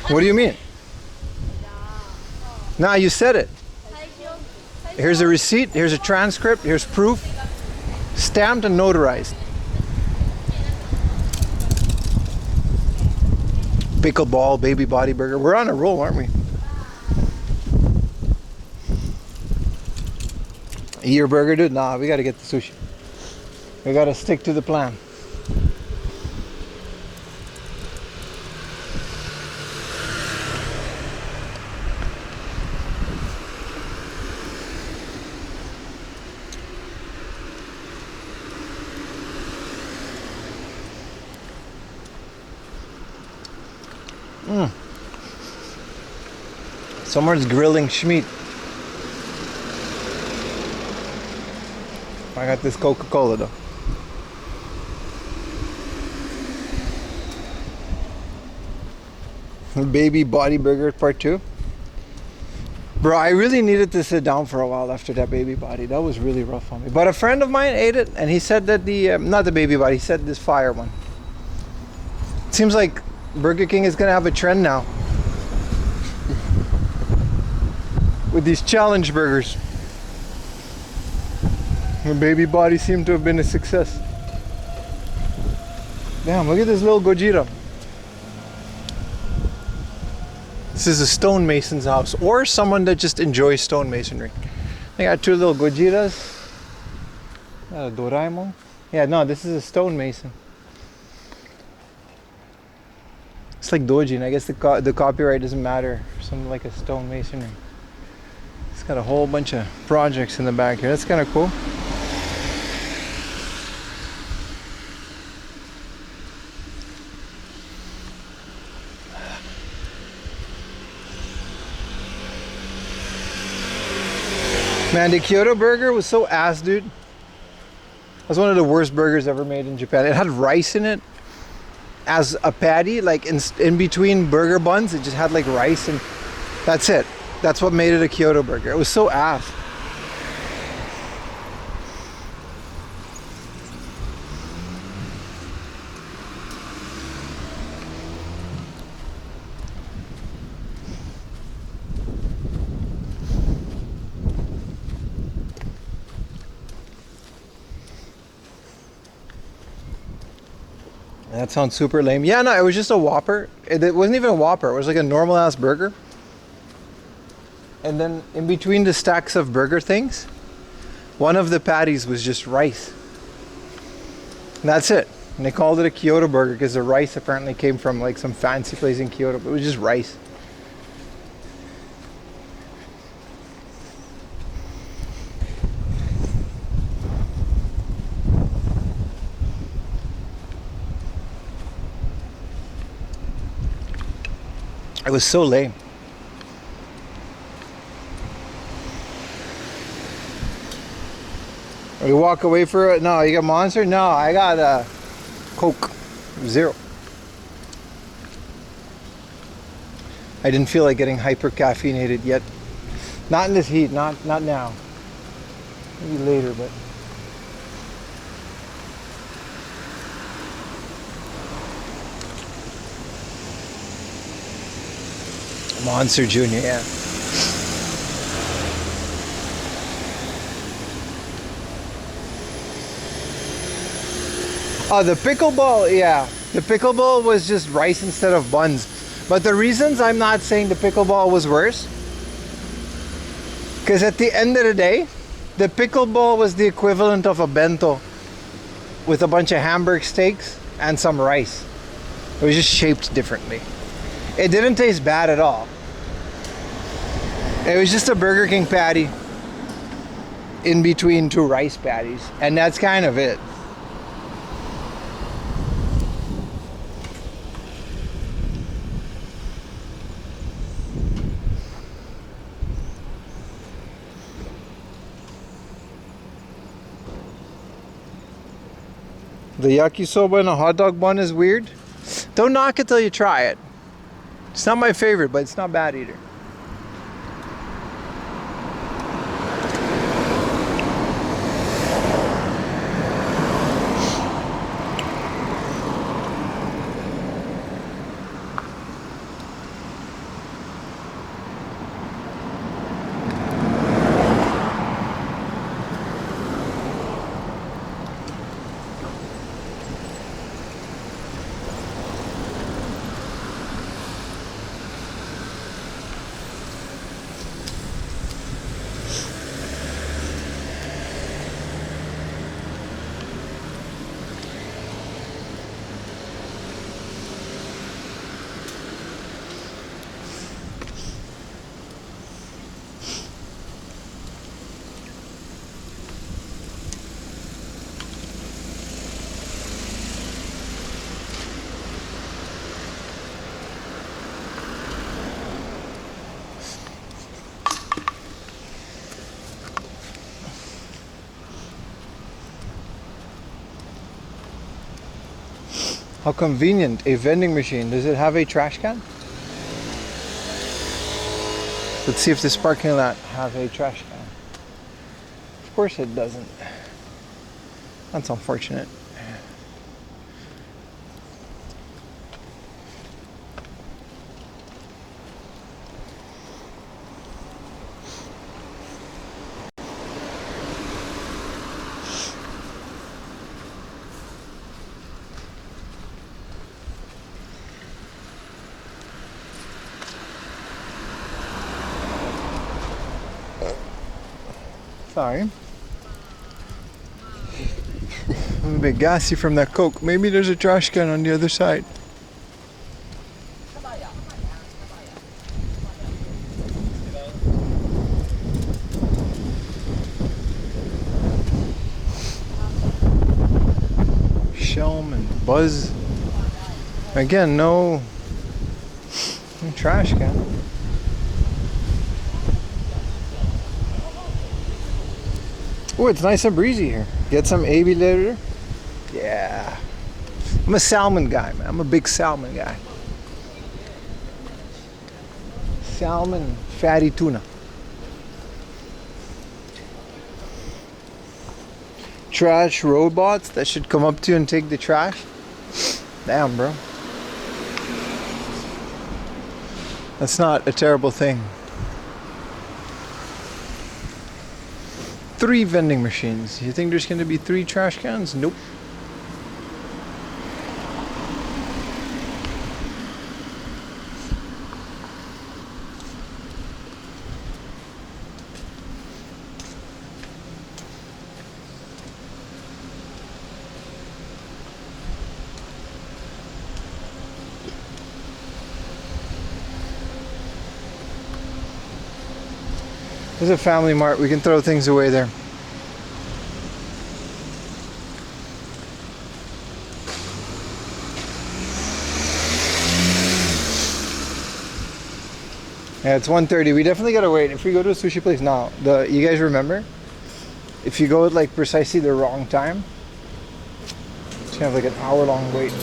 What do you mean? Nah, you said it. Here's a receipt, here's a transcript, here's proof. Stamped and notarized. Pickleball, baby body burger. We're on a roll, aren't we? Eat your burger, dude? Nah, we gotta get the sushi. We gotta stick to the plan. Someone's grilling schmeat. I got this Coca-Cola though. Baby body burger part 2. Bro, I really needed to sit down for a while after that baby body. That was really rough on me. But a friend of mine ate it and he said that the, not the baby body, he said this fire one. It seems like Burger King is gonna have a trend now with these challenge burgers. The baby body seemed to have been a success. Damn, look at this little Gojira. This is a stonemason's house or someone that just enjoys stonemasonry. They got 2 little Gojiras. Doraemon. Yeah, no, this is a stonemason. It's like Dojin. I guess the copyright doesn't matter. Something like a stonemasonry. It's got a whole bunch of projects in the back here. That's kind of cool. Man, the Kyoto burger was so ass, dude. It was one of the worst burgers ever made in Japan. It had rice in it as a patty, like in between burger buns. It just had like rice and that's it. That's what made it a Kyoto burger. It was so ass. That sounds super lame. Yeah, no, it was just a Whopper. It wasn't even a Whopper. It was like a normal ass burger. And then in between the stacks of burger things, one of the patties was just rice. And that's it. And they called it a Kyoto burger because the rice apparently came from like some fancy place in Kyoto, but it was just rice. It was so lame. You walk away for it? No, you got Monster? No, I got Coke. 0. I didn't feel like getting hyper caffeinated yet. Not in this heat, not now. Maybe later, but Monster Junior, yeah. Oh, the pickleball, yeah. The pickleball was just rice instead of buns. But the reasons I'm not saying the pickleball was worse, because at the end of the day, the pickleball was the equivalent of a bento with a bunch of Hamburg steaks and some rice. It was just shaped differently. It didn't taste bad at all. It was just a Burger King patty in between 2 rice patties, and that's kind of it. The yakisoba in a hot dog bun is weird. Don't knock it till you try it. It's not my favorite, but it's not bad either. How convenient, a vending machine. Does it have a trash can? Let's see if this parking lot has a trash can. Of course it doesn't. That's unfortunate. Sorry. I'm a bit gassy from that Coke. Maybe there's a trash can on the other side. Shelm and Buzz. Again, no trash can. Oh, it's nice and breezy here. Get some AB later. Yeah. I'm a salmon guy, man. I'm a big salmon guy. Salmon, fatty tuna. Trash robots that should come up to you and take the trash. Damn, bro. That's not a terrible thing. 3 vending machines. You think there's going to be 3 trash cans? Nope. There's a family mart. We can throw things away there. Yeah, it's 1:30. We definitely gotta wait. If we go to a sushi place now, you guys remember? If you go at like precisely the wrong time, it's gonna have like an hour-long wait.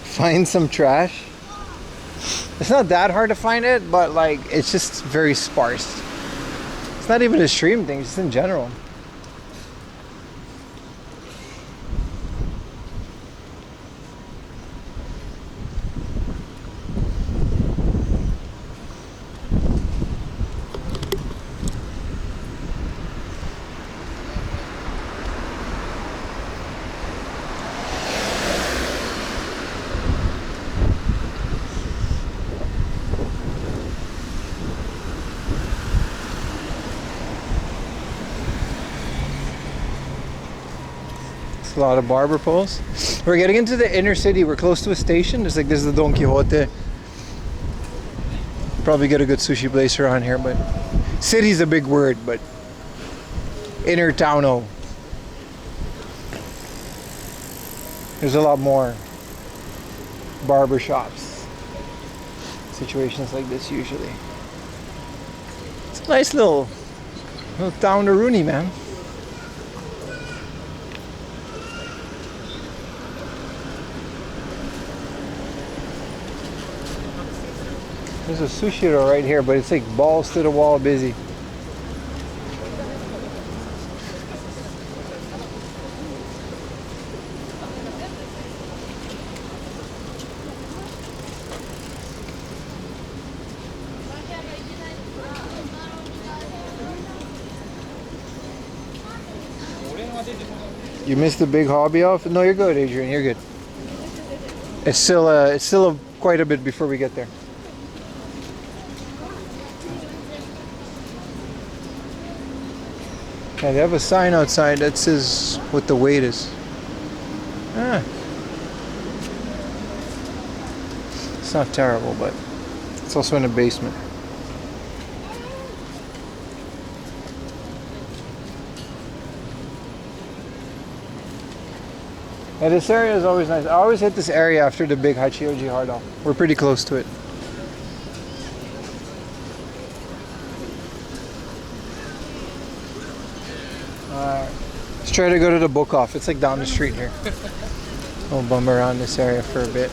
Find some trash. It's not that hard to find it, but like it's just very sparse. It's not even a stream thing, it's just in general. A lot of barber poles. We're getting into the inner city. We're close to a station. There's like this is the Don Quixote. Probably get a good sushi place around here, but City's a big word, but inner towno. There's a lot more barber shops. Situations like this usually. It's a nice little town to Rooney, man. There's a sushi roll right here, but it's like balls to the wall busy. You missed the big hobby off? No, you're good, Adrian. You're good. It's still quite a bit before we get there. Yeah, they have a sign outside that says what the weight is. Ah. It's not terrible, but it's also in the basement. Yeah, this area is always nice. I always hit this area after the big Hachioji hard off. We're pretty close to it. Let's try to go to the book off. It's like down the street here. We'll bum around this area for a bit.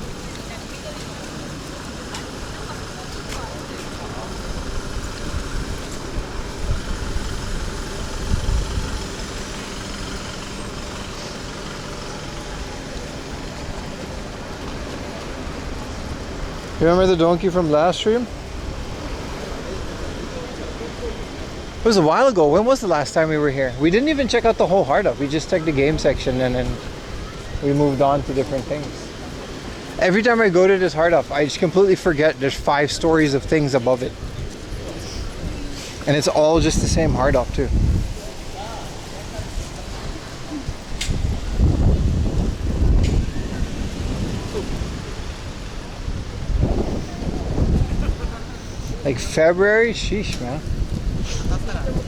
You remember the donkey from last stream? It was a while ago. When was the last time we were here? We didn't even check out the whole hard up. We just checked the game section and then we moved on to different things. Every time I go to this hard up, I just completely forget there's 5 stories of things above it. And it's all just the same hard up too. Like February? Sheesh, man.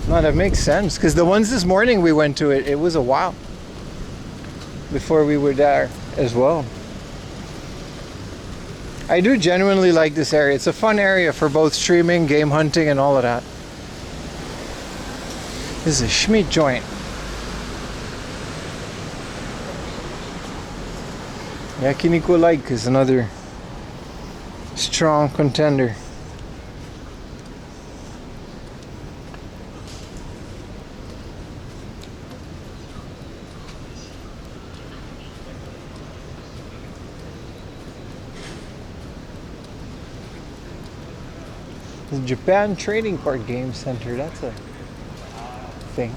No, that makes sense. Because the ones this morning we went to, it was a while before we were there as well. I do genuinely like this area. It's a fun area for both streaming, game hunting, and all of that. This is a Schmidt joint. Yakiniku Like is another strong contender. The Japan Trading Card Game Center, that's a thing.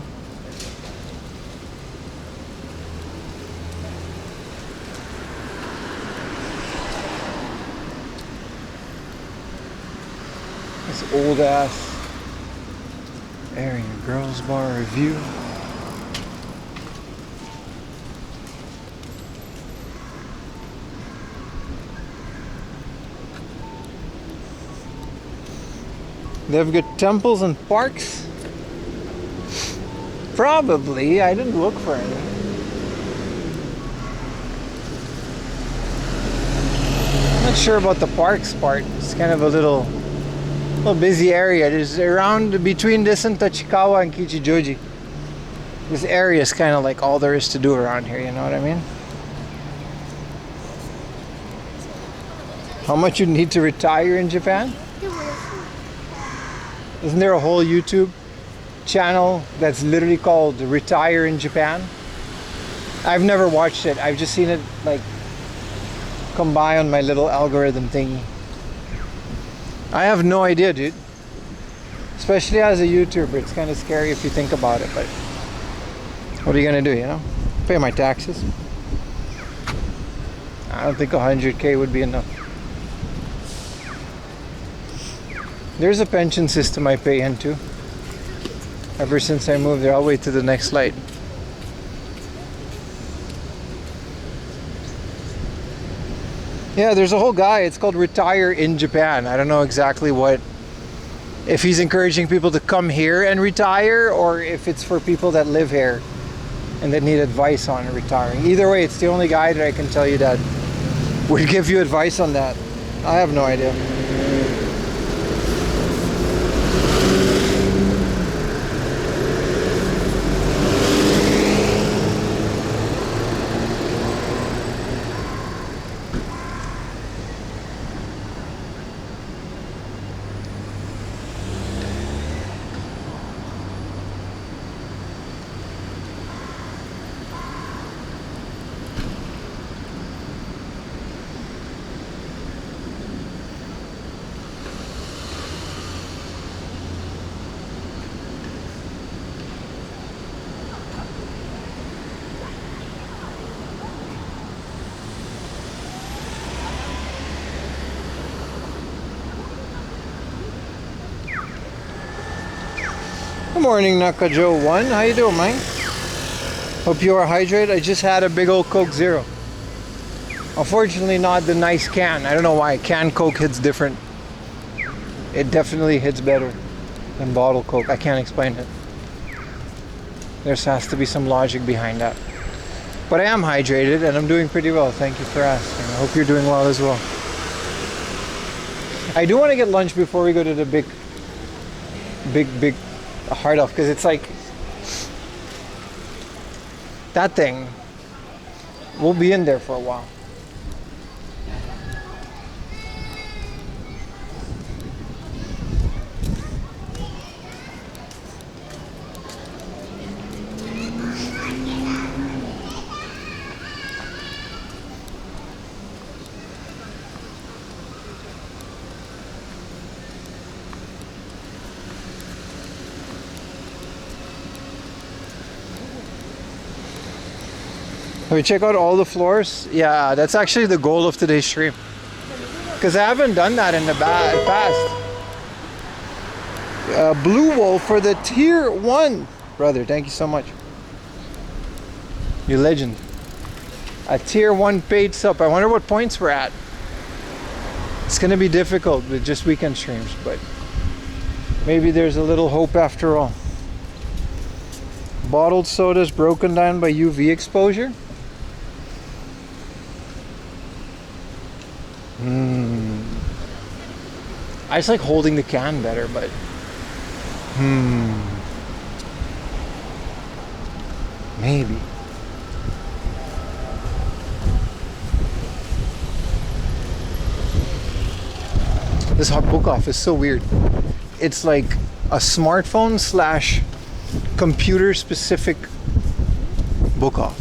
This old ass area, girls bar review. They've got temples and parks? Probably. I didn't look for any. I'm not sure about the parks part. It's kind of a little busy area. There's around between this and Tachikawa and Kichijoji. This area is kind of like all there is to do around here, you know what I mean? How much you need to retire in Japan? Isn't there a whole YouTube channel that's literally called Retire in Japan? I've never watched it. I've just seen it like come by on my little algorithm thingy. I have no idea, dude. Especially as a YouTuber, it's kind of scary if you think about it, but what are you gonna do, you know? Pay my taxes. I don't think 100K would be enough. There's a pension system I pay into. Ever since I moved there, I'll wait to the next slide. Yeah, there's a whole guy. It's called Retire in Japan. I don't know exactly what if he's encouraging people to come here and retire, or if it's for people that live here and that need advice on retiring. Either way, it's the only guy that I can tell you that would give you advice on that. I have no idea. Good morning, Nakajo1. How you doing, man? Hope you are hydrated. I just had a big old Coke Zero. Unfortunately, not the nice can. I don't know why. Canned Coke hits different. It definitely hits better than bottle Coke. I can't explain it. There has to be some logic behind that. But I am hydrated and I'm doing pretty well. Thank you for asking. I hope you're doing well as well. I do want to get lunch before we go to the big hard off, because it's like that thing. We'll be in there for a while. We check out all the floors. Yeah, that's actually the goal of today's stream, because I haven't done that in the past. Blue Wolf for the tier 1, brother. Thank you so much. You legend. A tier 1 paid sub. I wonder what points we're at. It's gonna be difficult with just weekend streams, but maybe there's a little hope after all. Bottled sodas broken down by UV exposure. I just like holding the can better, but maybe. This hot book off is so weird. It's like a smartphone slash computer specific book off.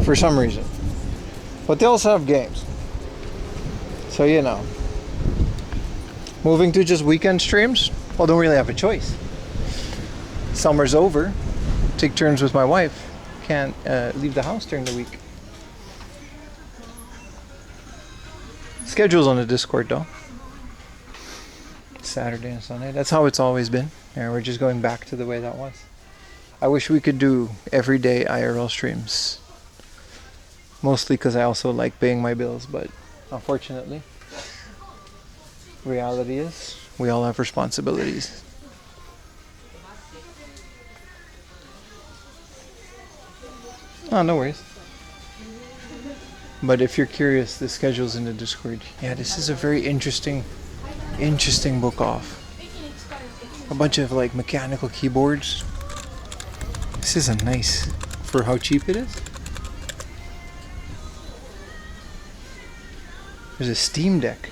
For some reason. But they also have games. So, you know. Moving to just weekend streams? Well, don't really have a choice. Summer's over. Take turns with my wife. Can't leave the house during the week. Schedule's on the Discord though. Saturday and Sunday. That's how it's always been. Yeah, we're just going back to the way that was. I wish we could do everyday IRL streams. Mostly because I also like paying my bills, but unfortunately, reality is we all have responsibilities. Oh, no worries. But if you're curious, the schedule's in the Discord. Yeah, this is a very interesting book off. A bunch of like mechanical keyboards. This is a nice, for how cheap it is. There's a Steam Deck.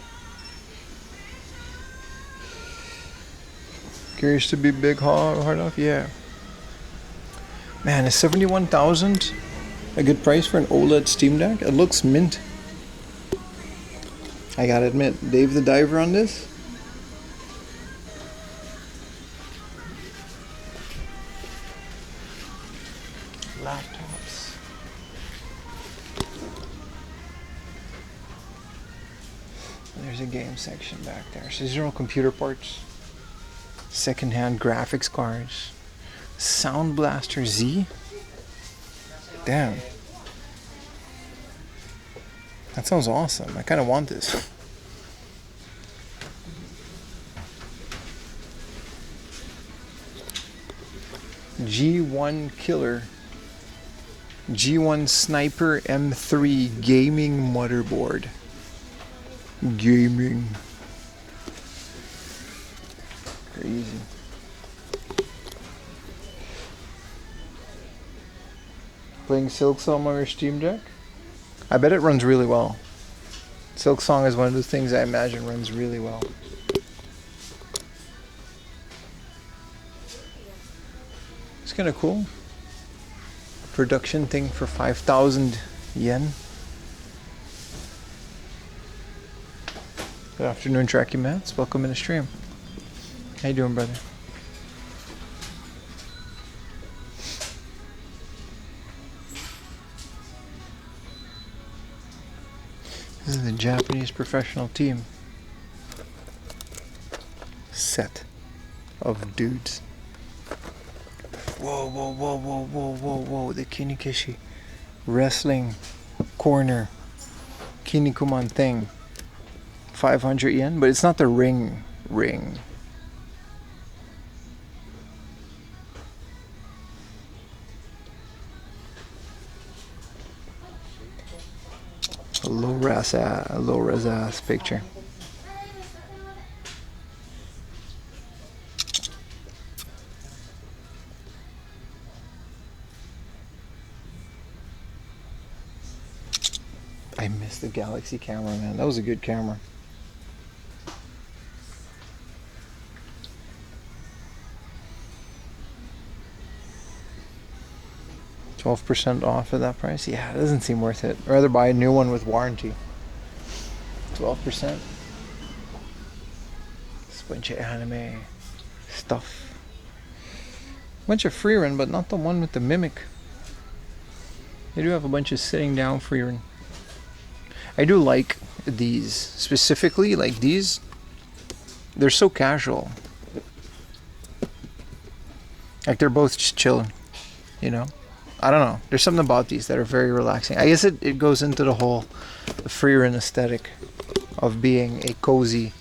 Curious to be big hard off? Yeah. Man, is 71,000 a good price for an OLED Steam Deck? It looks mint. I gotta admit, Dave the Diver on this. Laptops. There's a game section back there. So these are all computer parts. Secondhand graphics cards. Sound Blaster Z. Damn. That sounds awesome. I kind of want this. G1 Killer. G1 Sniper M3 gaming motherboard. Gaming. Crazy. Playing Silksong on your Steam Deck? I bet it runs really well. Silksong is one of those things I imagine runs really well. It's kind of cool. Production thing for 5,000 yen. Good afternoon, Tracky Mats. Welcome in the stream. How you doing, brother? This is the Japanese professional team set of dudes. Whoa, whoa, whoa, whoa, whoa, whoa, whoa. The Kinikishi wrestling corner Kinnikuman thing. 500 yen, but it's not the ring. A low res ass picture. I missed the Galaxy camera, man. That was a good camera. $12% off at that price? Yeah, it doesn't seem worth it. I'd rather buy a new one with warranty. 12%. It's a bunch of anime stuff. Bunch of free run, but not the one with the mimic. They do have a bunch of sitting down free run. I do like these. Specifically, like these. They're so casual. Like they're both just chilling, you know? I don't know. There's something about these that are very relaxing. I guess it goes into the whole free run aesthetic of being a cozy,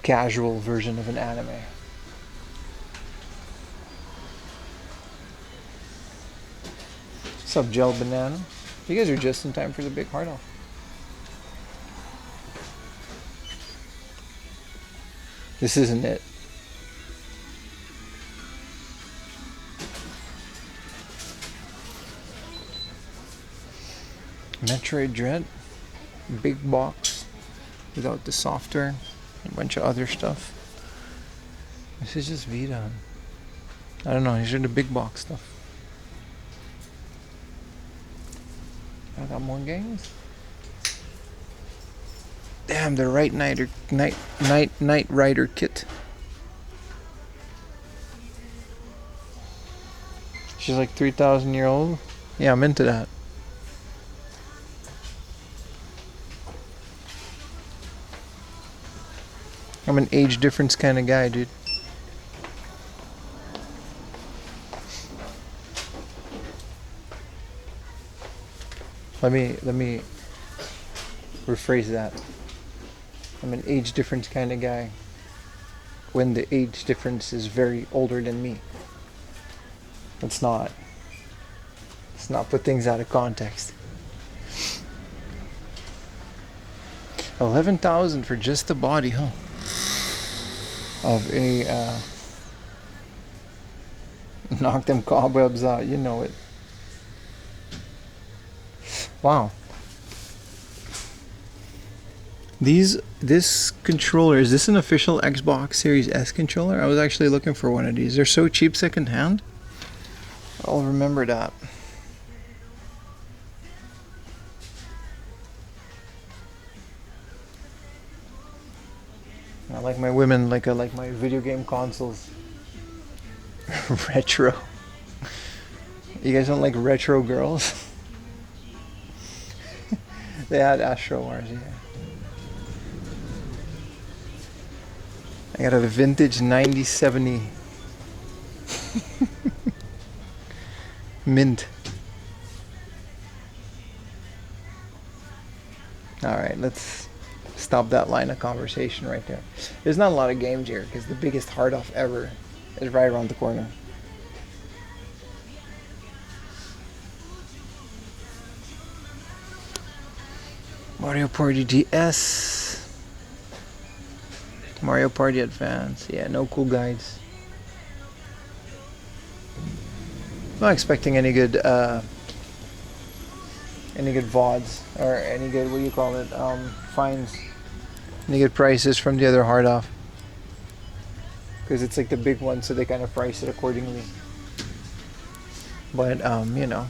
casual version of an anime. What's up, Gel Banana? You guys are just in time for the big heart off. This isn't it. Metroid Dread, big box, without the software, a bunch of other stuff. This is just Vita. I don't know, these are the big box stuff. I got more games. Damn, the Night Rider kit. She's like 3,000 years old. Yeah, I'm into that. I'm an age difference kind of guy, dude. Let me rephrase that. I'm an age difference kind of guy when the age difference is very older than me. Let's not put things out of context. 11,000 for just the body, huh? Of a knock them cobwebs out, you know it. Wow. This controller, is this an official Xbox Series S controller? I was actually looking for one of these. They're so cheap second hand. I'll remember that. I like my women like I like my video game consoles. Retro. You guys don't like retro girls? They had Astro Wars, yeah. I got a vintage 9070 mint. Alright, let's stop that line of conversation right there. There's not a lot of games here because the biggest hard off ever is right around the corner. Mario Party DS. Mario Party Advance. Yeah, no cool guides. Not expecting any good VODs or any good, what do you call it, fines. Any good prices from the other hard off. Because it's like the big one, so they kind of price it accordingly. But, you know.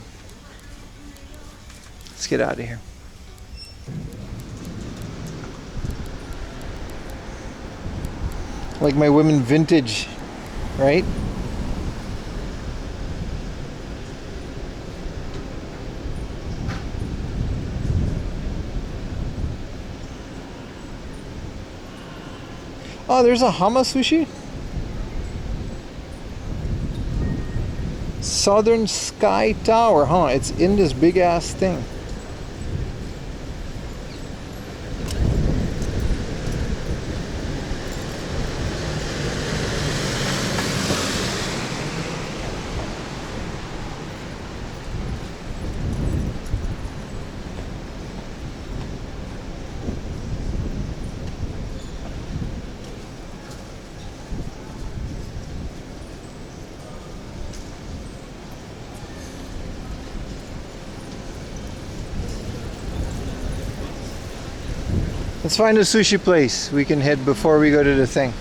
Let's get out of here. Like my women vintage, right? Oh, there's a Hama Sushi? Southern Sky Tower, huh? It's in this big ass thing. Let's find a sushi place we can hit before we go to the thing.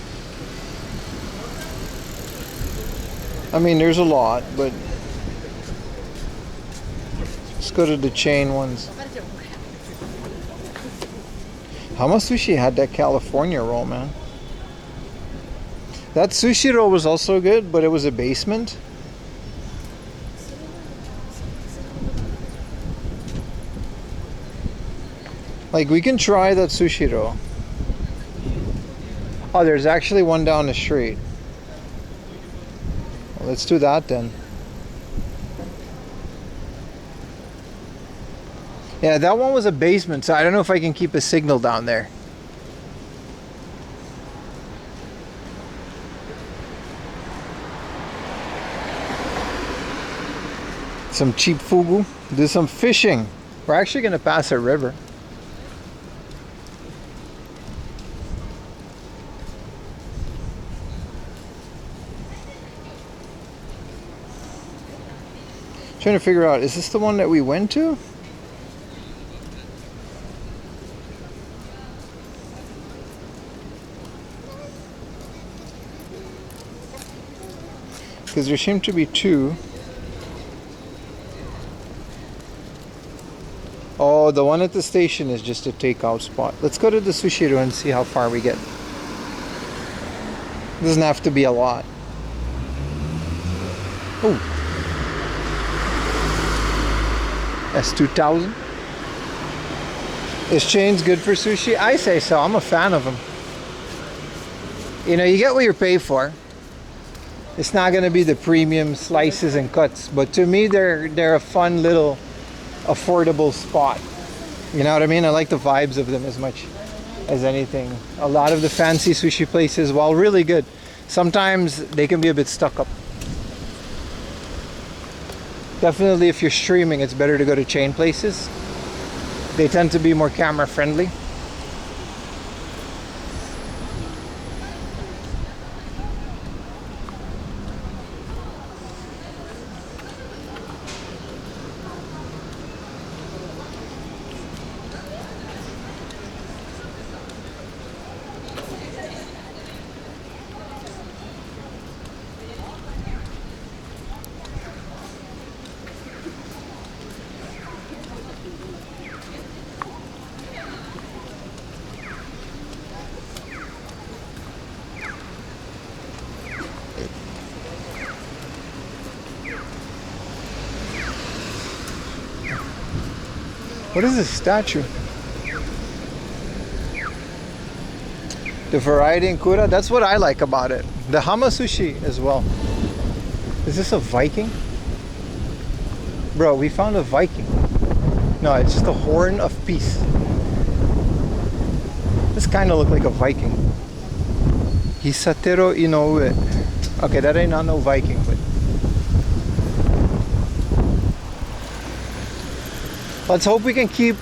I mean, there's a lot, but let's go to the chain ones. Hama Sushi had that California roll, man. That sushi roll was also good, but it was a basement. Like, we can try that sushi roll. Oh, there's actually one down the street. Well, let's do that then. Yeah, that one was a basement, so I don't know if I can keep a signal down there. Some cheap fugu. Do some fishing. We're actually going to pass a river. Trying to figure out, is this the one that we went to? Because there seem to be two. Oh, the one at the station is just a takeout spot. Let's go to the sushi and see how far we get. Doesn't have to be a lot. Oh. S2000. Is chains good for sushi? I say so. I'm a fan of them. You know, you get what you pay for. It's not going to be the premium slices and cuts, but to me, they're a fun little affordable spot. You know what I mean? I like the vibes of them as much as anything. A lot of the fancy sushi places, while really good, sometimes they can be a bit stuck up. Definitely if you're streaming, it's better to go to chain places. They tend to be more camera friendly. What is this statue? The variety in Kura, that's what I like about it. The Hama Sushi as well. Is this a Viking? Bro, we found a Viking. No, it's just a horn of peace. This kind of look like a Viking. Hisatero Inoue. Okay, that ain't not no Viking, but let's hope we can keep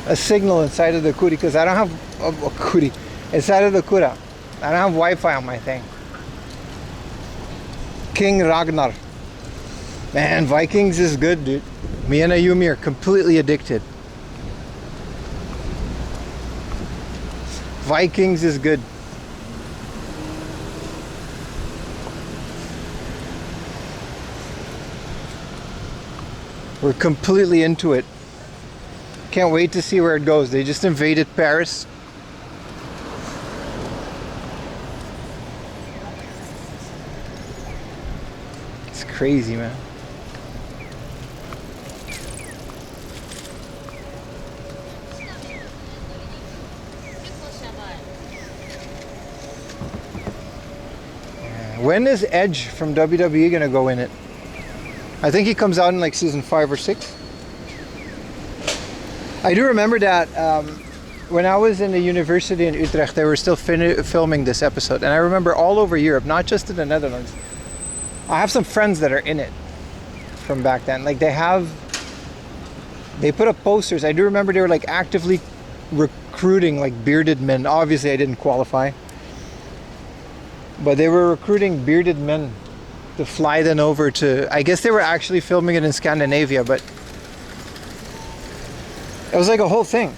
a signal inside of the kuri because I don't have a kuri inside of the kura. I don't have Wi-Fi on my thing. King Ragnar. Man, Vikings is good, dude. Me and Ayumi are completely addicted. Vikings is good. We're completely into it. Can't wait to see where it goes. They just invaded Paris. It's crazy, man. When is Edge from WWE gonna go in it? I think he comes out in like season 5 or 6. I do remember that when I was in the university in Utrecht, they were still filming this episode, and I remember all over Europe, not just in the Netherlands. I have some friends that are in it from back then. Like they put up posters. I do remember they were like actively recruiting like bearded men. Obviously, I didn't qualify. But they were recruiting bearded men to fly them over to, I guess they were actually filming it in Scandinavia, but it was like a whole thing.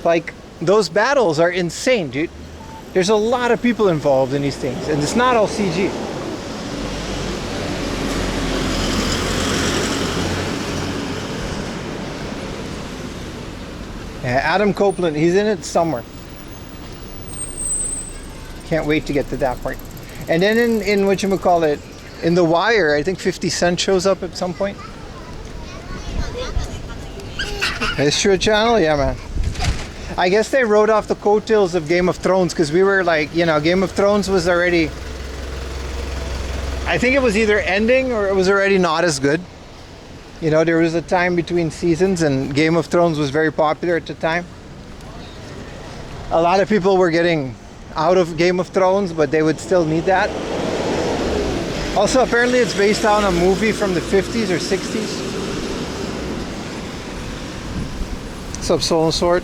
Like, those battles are insane, dude. There's a lot of people involved in these things, and it's not all CG. Yeah, Adam Copeland, he's in it somewhere. Can't wait to get to that part. And then in whatchamacallit, in The Wire, I think 50 Cent shows up at some point. History Channel? Yeah, man. I guess they wrote off the coattails of Game of Thrones because we were like, you know, Game of Thrones was already... I think it was either ending or it was already not as good. You know, there was a time between seasons and Game of Thrones was very popular at the time. A lot of people were getting out of Game of Thrones, but they would still need that. Also, apparently it's based on a movie from the 50s or 60s. What's up, Soul and Sword?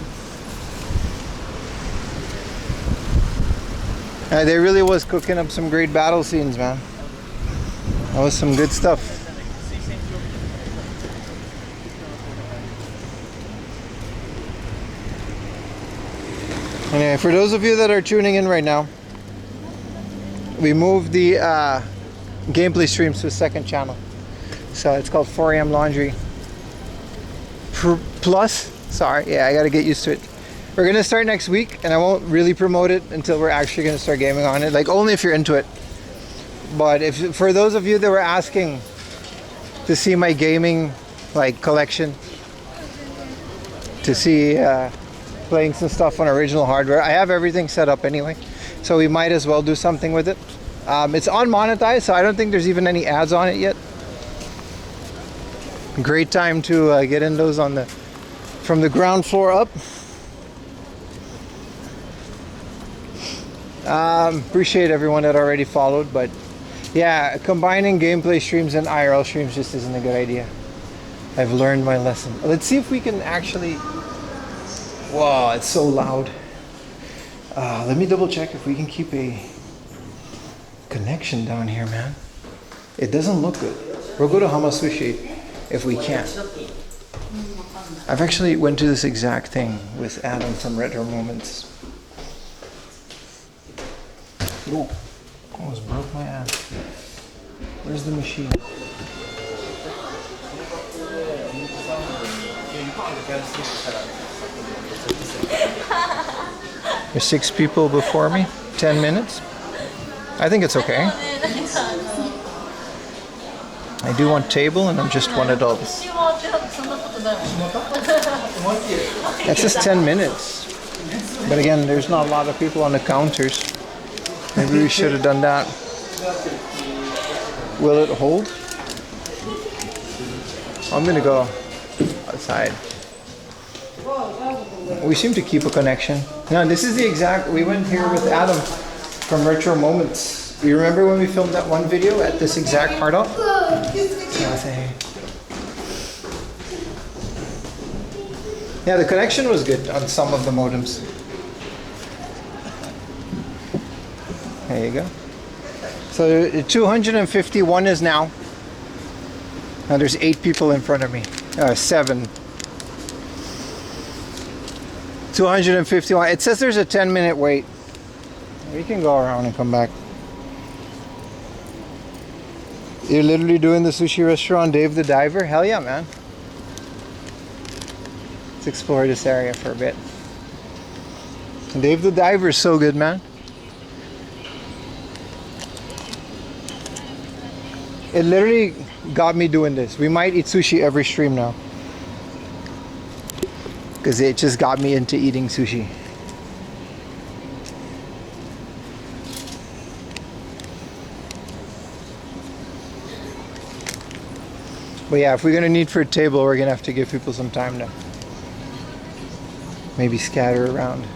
They really was cooking up some great battle scenes, man. That was some good stuff. Anyway, for those of you that are tuning in right now, we moved the gameplay streams to a second channel. So it's called 4 AM Laundry Plus. Sorry, yeah, I gotta get used to it. We're gonna start next week, and I won't really promote it until we're actually gonna start gaming on it. Like, only if you're into it. But if for those of you that were asking to see my gaming like collection, to see playing some stuff on original hardware, I have everything set up anyway, so we might as well do something with it. It's unmonetized, so I don't think there's even any ads on it yet. Great time to get in those on from the ground floor up. Appreciate everyone that already followed, but yeah, combining gameplay streams and IRL streams just isn't a good idea. I've learned my lesson. Let's see if we can actually... Wow, it's so loud. Let me double check if we can keep a connection down here, man. It doesn't look good. We'll go to Sushi if we can. I've actually went to this exact thing with Adam from Retro Moments. Oh, almost broke my ass. Where's the machine? There's 6 people before me. 10 minutes. I think it's okay. I do want table and I'm just one adult. That's just 10 minutes. But again, there's not a lot of people on the counters. Maybe we should have done that. Will it hold? I'm gonna go outside. We seem to keep a connection. No, this is the exact, we went here with Adam from Retro Moments. You remember when we filmed that one video at this exact hard off? Yeah, the connection was good on some of the modems. There you go. So 251 is now. Now there's 8 people in front of me. 7. 251. It says there's a 10-minute wait. We can go around and come back. You're literally doing the sushi restaurant Dave the Diver? Hell yeah, man. Let's explore this area for a bit. Dave the Diver is so good, man. It literally got me doing this. We might eat sushi every stream now. Because it just got me into eating sushi. But yeah, if we're gonna need for a table, we're gonna have to give people some time to maybe scatter around.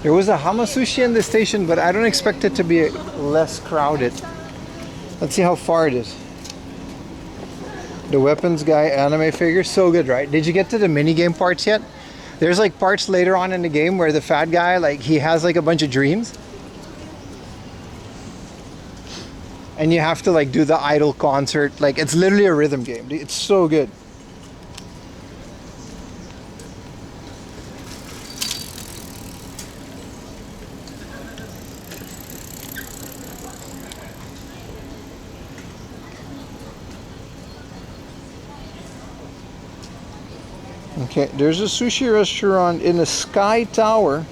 There was a Hamasushi in the station, but I don't expect it to be less crowded. Let's see how far it is. The weapons guy anime figure, so good, right? Did you get to the mini game parts yet? There's like parts later on in the game where the fat guy, like he has like a bunch of dreams. And you have to like do the idol concert. Like it's literally a rhythm game. It's so good. Okay, there's a sushi restaurant in the Sky Tower.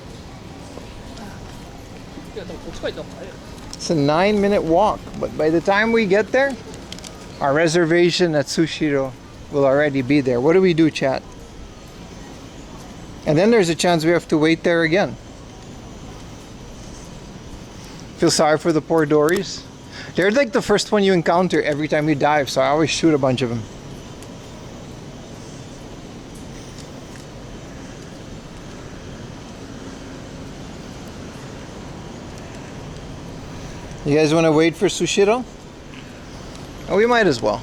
It's a 9-minute walk, but by the time we get there, our reservation at Sushiro will already be there. What do we do, chat? And then there's a chance we have to wait there again. Feel sorry for the poor Dories. They're like the first one you encounter every time you dive, so I always shoot a bunch of them. You guys want to wait for Sushiro? Oh, we might as well.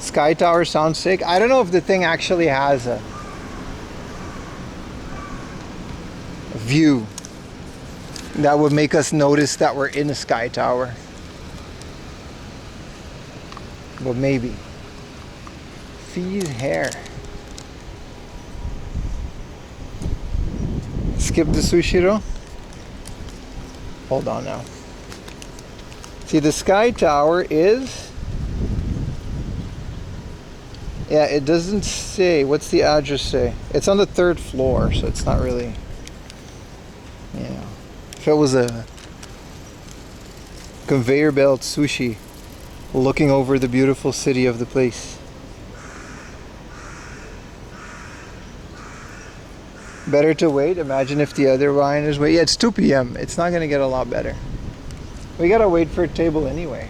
Sky Tower sounds sick. I don't know if the thing actually has a view that would make us notice that we're in a Sky Tower. But maybe. Fee's hair. Skip the Sushiro. Hold on now. See, the Sky Tower is... Yeah, it doesn't say. What's the address say? It's on the 3rd floor, so it's not really... Yeah. If it was a conveyor belt sushi looking over the beautiful city of the place. Better to wait. Imagine if the other wine is wait. Yeah, it's 2 p.m. It's not gonna get a lot better. We gotta wait for a table anyway.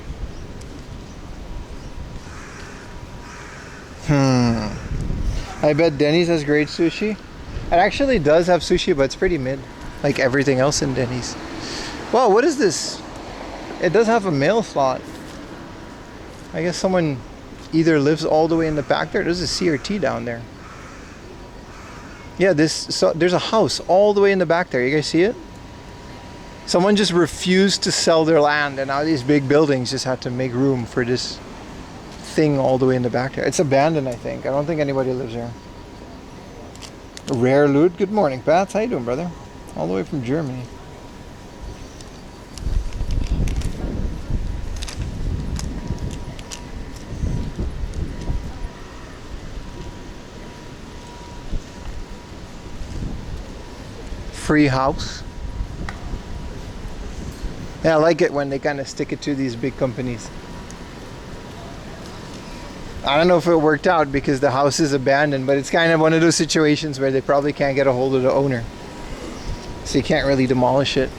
I bet Denny's has great sushi. It actually does have sushi, but it's pretty mid. Like everything else in Denny's. Wow, what is this? It does have a mail slot. I guess someone either lives all the way in the back there. There's a CRT down there. Yeah, there's a house all the way in the back there. You guys see it? Someone just refused to sell their land, and now these big buildings just had to make room for this thing all the way in the back there. It's abandoned, I think. I don't think anybody lives there. Rare loot. Good morning, Pat. How you doing, brother? All the way from Germany. Free house. Yeah, I like it when they kind of stick it to these big companies. I don't know if it worked out because the house is abandoned, but it's kind of one of those situations where they probably can't get a hold of the owner. So you can't really demolish it.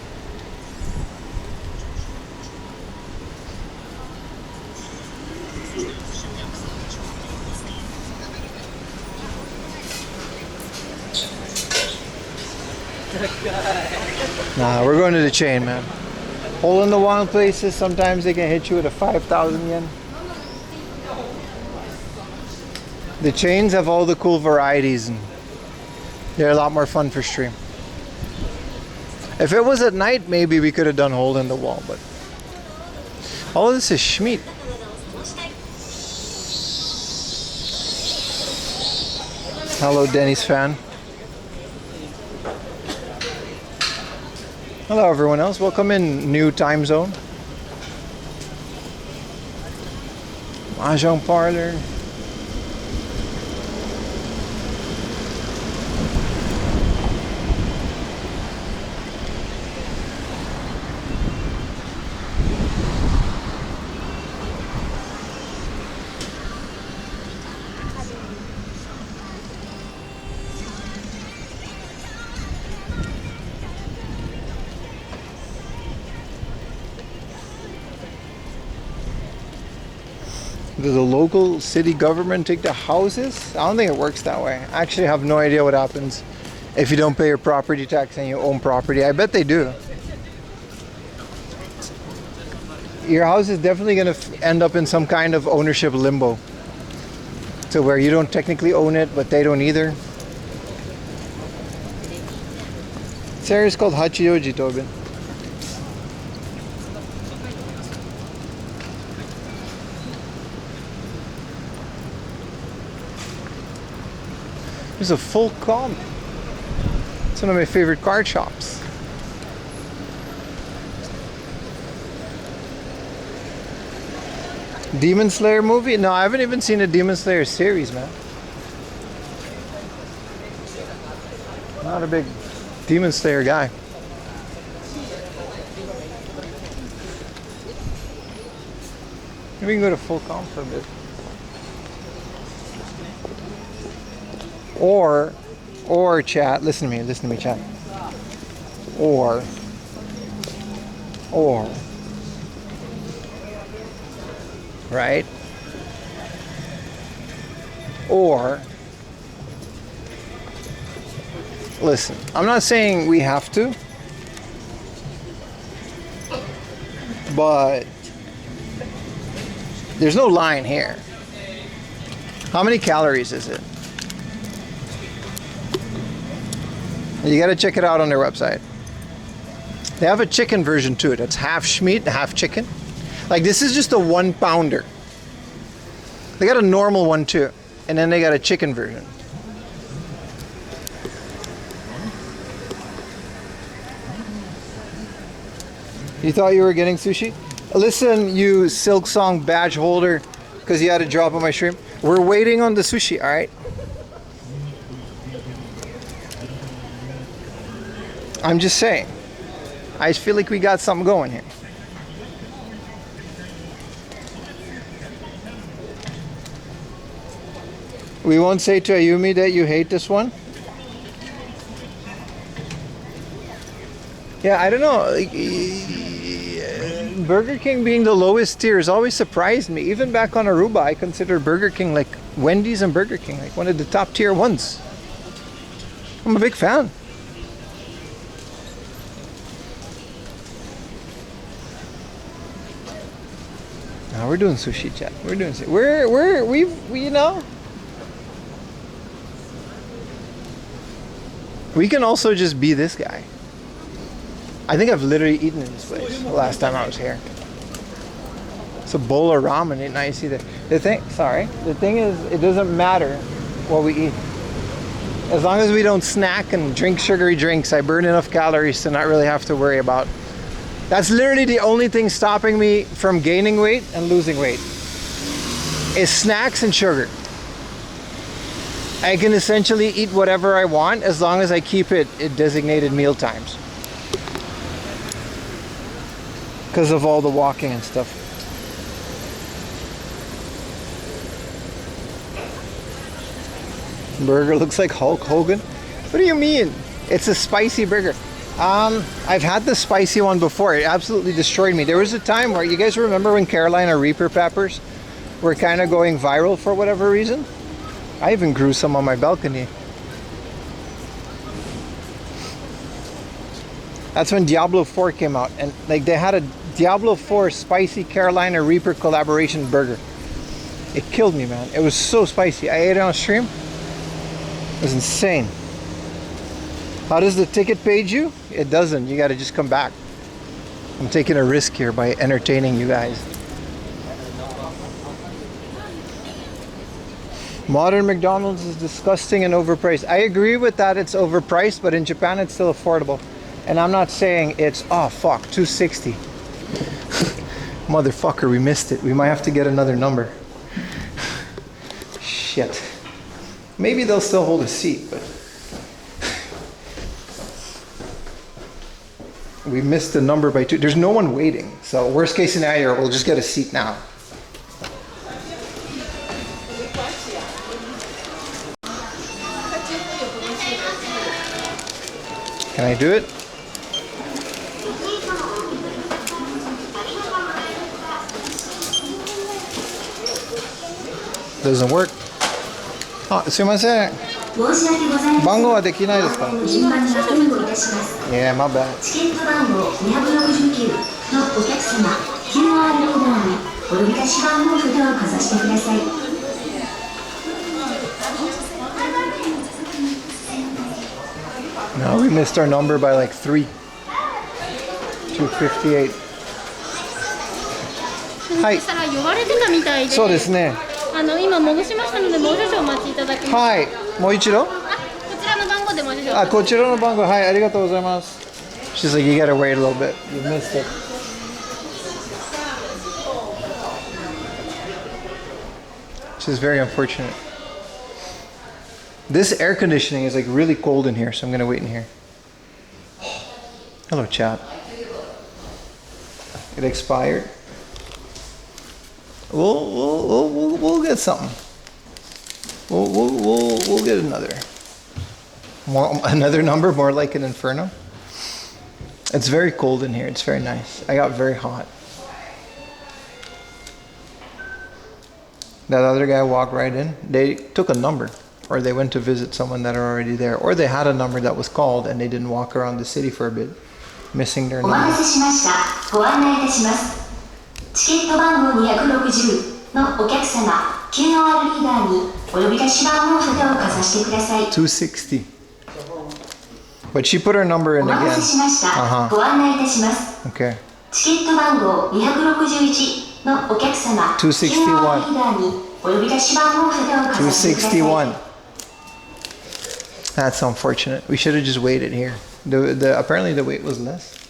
Nah, we're going to the chain, man. Hole in the wall places, sometimes they can hit you with a 5,000 yen. The chains have all the cool varieties and they're a lot more fun for stream. If it was at night, maybe we could have done hole in the wall, but all of this is Schmidt. Hello, Denny's fan. Hello, everyone else. Welcome in new time zone. Mahjong parlor. Does the local city government take the houses? I don't think it works that way. I actually have no idea what happens if you don't pay your property tax and you own property. I bet they do. Your house is definitely going to end up in some kind of ownership limbo. To where you don't technically own it, but they don't either. This area is called Hachioji, Tobin. There's a full comp. It's one of my favorite card shops. Demon Slayer movie? No, I haven't even seen a Demon Slayer series, man. Not a big Demon Slayer guy. Maybe we can go to full comp for a bit. Or chat, listen to me chat. Or right? Or listen, I'm not saying we have to, but there's no line here. How many calories is it? You gotta check it out on their website. They have a chicken version to it. It's half meat, half chicken. Like this is just a 1 pounder. They got a normal one too. And then they got a chicken version. You thought you were getting sushi? Listen, you Silk Song badge holder, because you had a drop on my stream. We're waiting on the sushi, alright? I'm just saying. I feel like we got something going here. We won't say to Ayumi that you hate this one. Yeah, I don't know. Burger King being the lowest tier has always surprised me. Even back on Aruba, I consider Burger King like Wendy's and Burger King, like one of the top tier ones. I'm a big fan. Now we're doing sushi, chat. We're doing sushi. We you know. We can also just be this guy. I think I've literally eaten in this place the last time I was here. It's a bowl of ramen, ain't nice either. The thing is, it doesn't matter what we eat. As long as we don't snack and drink sugary drinks, I burn enough calories to not really have to worry about. That's literally the only thing stopping me from gaining weight and losing weight. Is snacks and sugar. I can essentially eat whatever I want as long as I keep it at designated meal times. Because of all the walking and stuff. Burger looks like Hulk Hogan. What do you mean? It's a spicy burger. I've had the spicy one before. It absolutely destroyed me. There was a time where, you guys remember when Carolina Reaper peppers were kind of going viral for whatever reason? I even grew some on my balcony. That's when Diablo 4 came out, and like they had a Diablo 4 spicy Carolina Reaper collaboration burger. It killed me, man. It was so spicy. I ate it on stream. It was insane. How does the ticket page you? It doesn't. You gotta just come back. I'm taking a risk here by entertaining you guys. Modern McDonald's is disgusting and overpriced. I agree with that, it's overpriced, but in Japan it's still affordable. And I'm not saying it's, oh fuck, 260. Motherfucker, we missed it. We might have to get another number. Shit. Maybe they'll still hold a seat, but we missed the number by 2. There's no one waiting. So worst case scenario, we'll just get a seat now. Can I do it? Doesn't work. Ah, すいません。番号はできないですか? Yeah, my bad. チケット番号269のお客様 QR レーダーにお呼び出し番号札をかざしてください。 No, we missed our number by like 3. 258. はい。したら呼ばれてたみたいで。そうですね。今戻しましたのでもう少々お待ちいただきます。はい。もう一度？こちらの番号でもう少々。あ、こちらの番号、はい、ありがとうございます。She's like, you gotta wait a little bit. You missed it. She's very unfortunate. This air conditioning is like really cold in here, so I'm gonna wait in here. Hello, chat. It expired. We'll get something. We'll get another. Another number, more like an inferno. It's very cold in here. It's very nice. I got very hot. That other guy walked right in. They took a number, or they went to visit someone that are already there, or they had a number that was called and they didn't walk around the city for a bit, missing their number. ご案内いたします。チケット番号260のお客様 QR リーダーにお呼び出し番号札をかざしてください。 260. But she put her number in お待た again. せしました。ご案内いたします。 Okay. チケット番号261のお客様 QR リーダーにお呼び出し番号札をかざしてください。 261. That's unfortunate. We should have just waited here. Apparently the wait was less.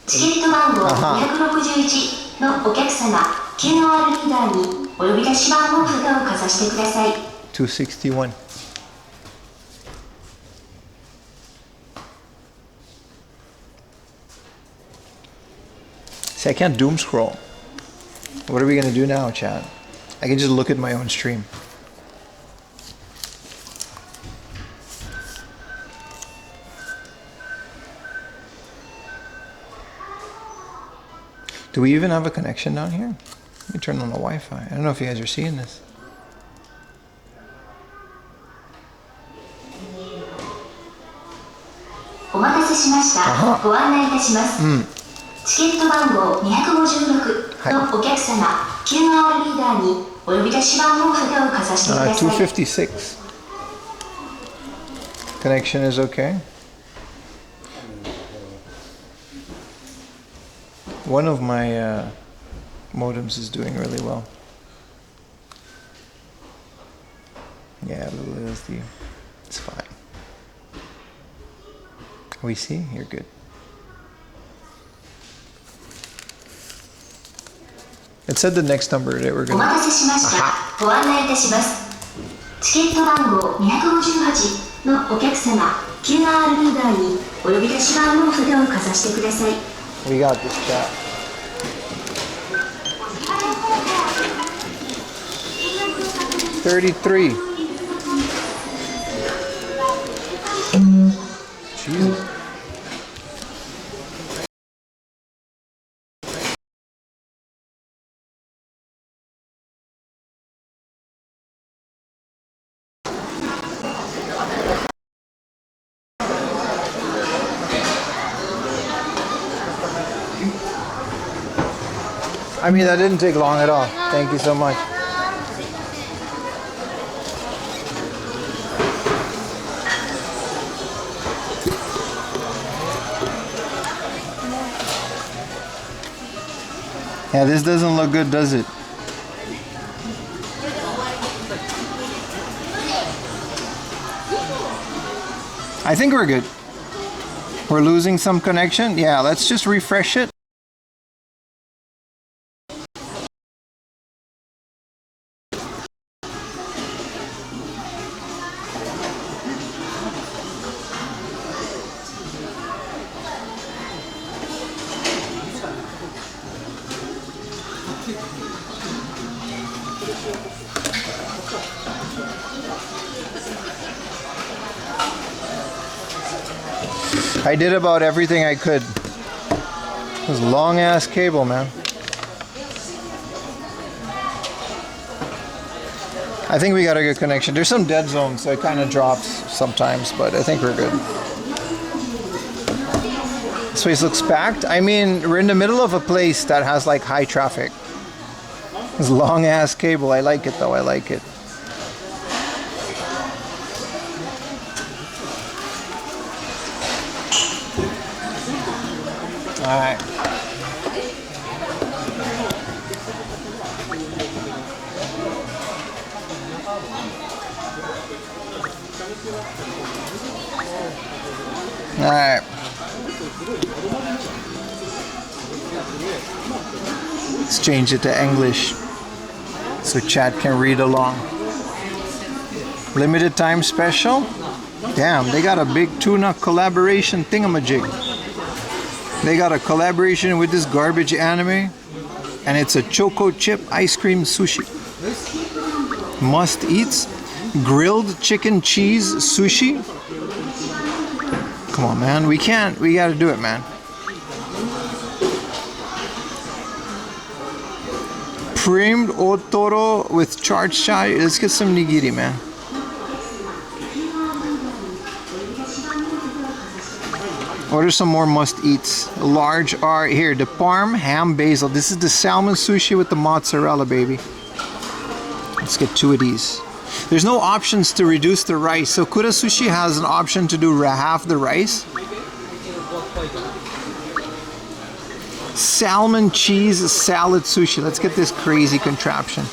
チケット番号261のお客様 QR リーダーにお呼び出し番号札をかざしてください。 261. See, I can't doom scroll. What are we gonna do now, chat? I can just look at my own stream. Do we even have a connection down here? Let me turn on the Wi-Fi. I don't know if you guys are seeing this. お待たせしました。ご案内いたします。チケット番号256のお客様 QR リーダーにお呼び出し番号札をかざしてください。 256. Connection is okay. One of my modems is doing really well. Yeah, LSD. It's fine. We see? You're good. It said the next number that we're お gonna. 待たせしました。ご案内いたします。チケット番号258のお客様 QR リーダーにお呼び出し番号札をかざしてください。 We got this, chat. $33. Jesus. I mean, that didn't take long at all. Thank you so much. Yeah, this doesn't look good, does it? I think we're good. We're losing some connection. Yeah, let's just refresh it. I did about everything I could. This long ass cable, man. I think we got a good connection. There's some dead zones, so it kind of drops sometimes, but I think we're good. This place looks packed. I mean, we're in the middle of a place that has like high traffic. This long ass cable. I like it though. I like it. All right. All right. Let's change it to English so chat can read along. Limited time special. Damn, they got a big tuna collaboration thingamajig. They got a collaboration with this garbage anime, and it's a choco chip ice cream sushi. Must eats. Grilled chicken cheese sushi. Come on, man. We gotta do it, man. Primed otoro with charged chai. Let's get some nigiri, man. Order some more must-eats. Large are here. The parm ham basil. This is the salmon sushi with the mozzarella, baby. Let's get 2 of these. There's no options to reduce the rice. So Kura Sushi has an option to do half the rice. Salmon cheese salad sushi. Let's get this crazy contraption.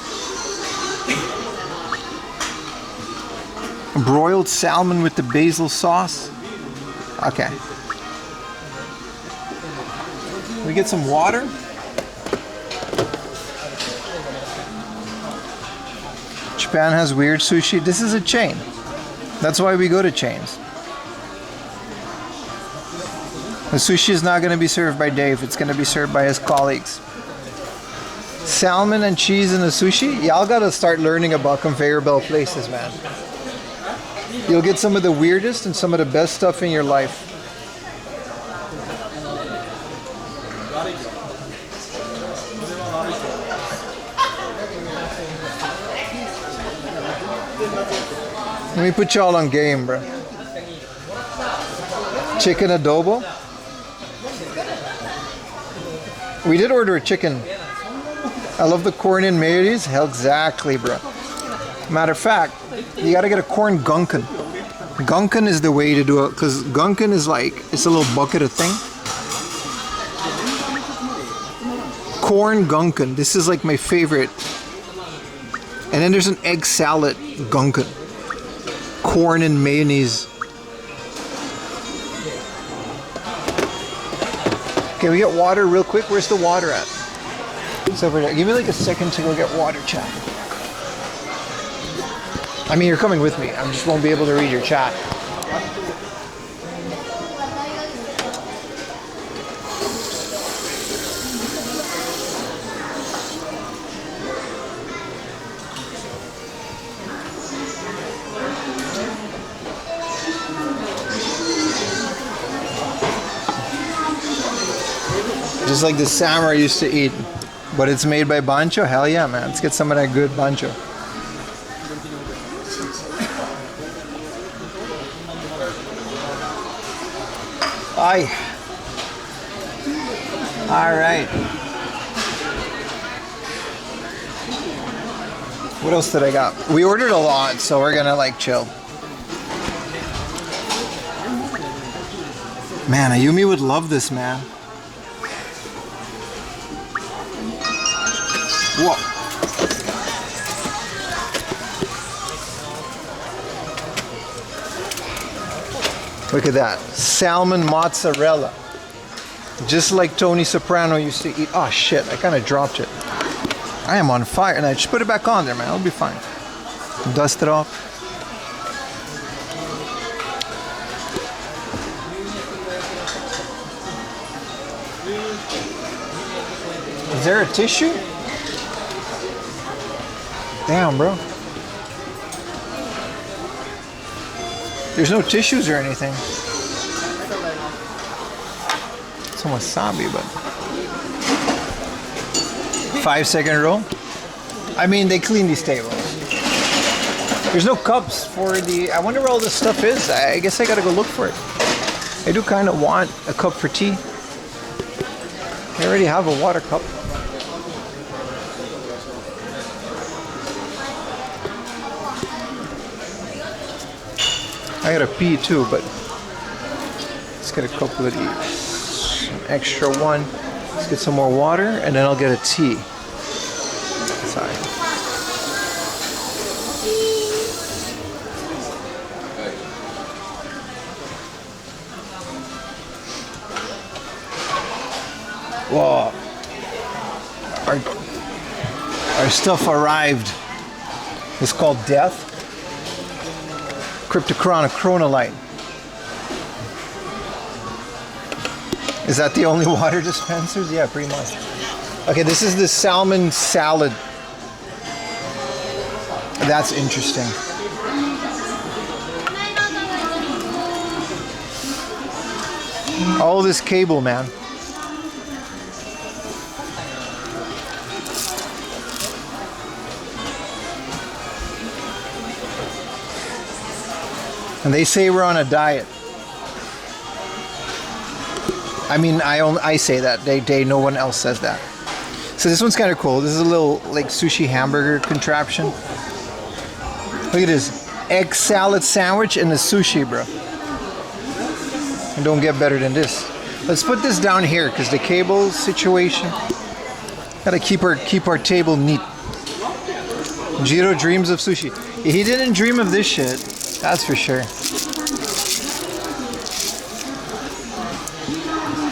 Broiled salmon with the basil sauce. Okay. We get some water. Japan has weird sushi. This is a chain. That's why we go to chains. The sushi is not going to be served by Dave. It's going to be served by his colleagues. Salmon and cheese in the sushi? Y'all got to start learning about conveyor belt places, man. You'll get some of the weirdest and some of the best stuff in your life. Let me put y'all on game, bro. Chicken adobo. We did order a chicken. I love the corn and mayonnaise. Hell, exactly, bro. Matter of fact, you gotta get a corn gunkan. Gunkan is the way to do it, because gunkan is like, it's a little bucket of thing. Corn gunkan. This is like my favorite. And then there's an egg salad gunkan. Corn and mayonnaise. Okay, we get water real quick. Where's the water at? It's over there. Give me like a second to go get water, chat. I mean, you're coming with me. I just won't be able to read your chat. Just like the samurai used to eat. But it's made by bancho? Hell yeah, man. Let's get some of that good bancho. Aye. Alright. What else did I got? We ordered a lot, so we're gonna like chill. Man, Ayumi would love this, man. Whoa. Look at that. Salmon mozzarella. Just like Tony Soprano used to eat. Oh shit, I kind of dropped it. I am on fire. And I just put it back on there, man. I'll be fine. Dust it off. Is there a tissue? Damn, bro. There's no tissues or anything. Some wasabi, but 5-second roll. I mean, they clean these tables. There's no cups for the. I wonder where all this stuff is. I guess I gotta go look for it. I do kind of want a cup for tea. I already have a water cup. I gotta pee too, but let's get a couple of these. An extra one. Let's get some more water, and then I'll get a tea. Sorry. Whoa. Our stuff arrived. It's called Death. Chronolite. Is that the only water dispensers? Yeah, pretty much. Okay, this is the salmon salad. That's interesting. All this cable, man. And they say we're on a diet. I mean, I say that. No one else says that. So this one's kind of cool. This is a little like sushi hamburger contraption. Look at this. Egg salad sandwich and the sushi, bro. And don't get better than this. Let's put this down here because the cable situation. Gotta keep our table neat. Jiro dreams of sushi. He didn't dream of this shit. That's for sure.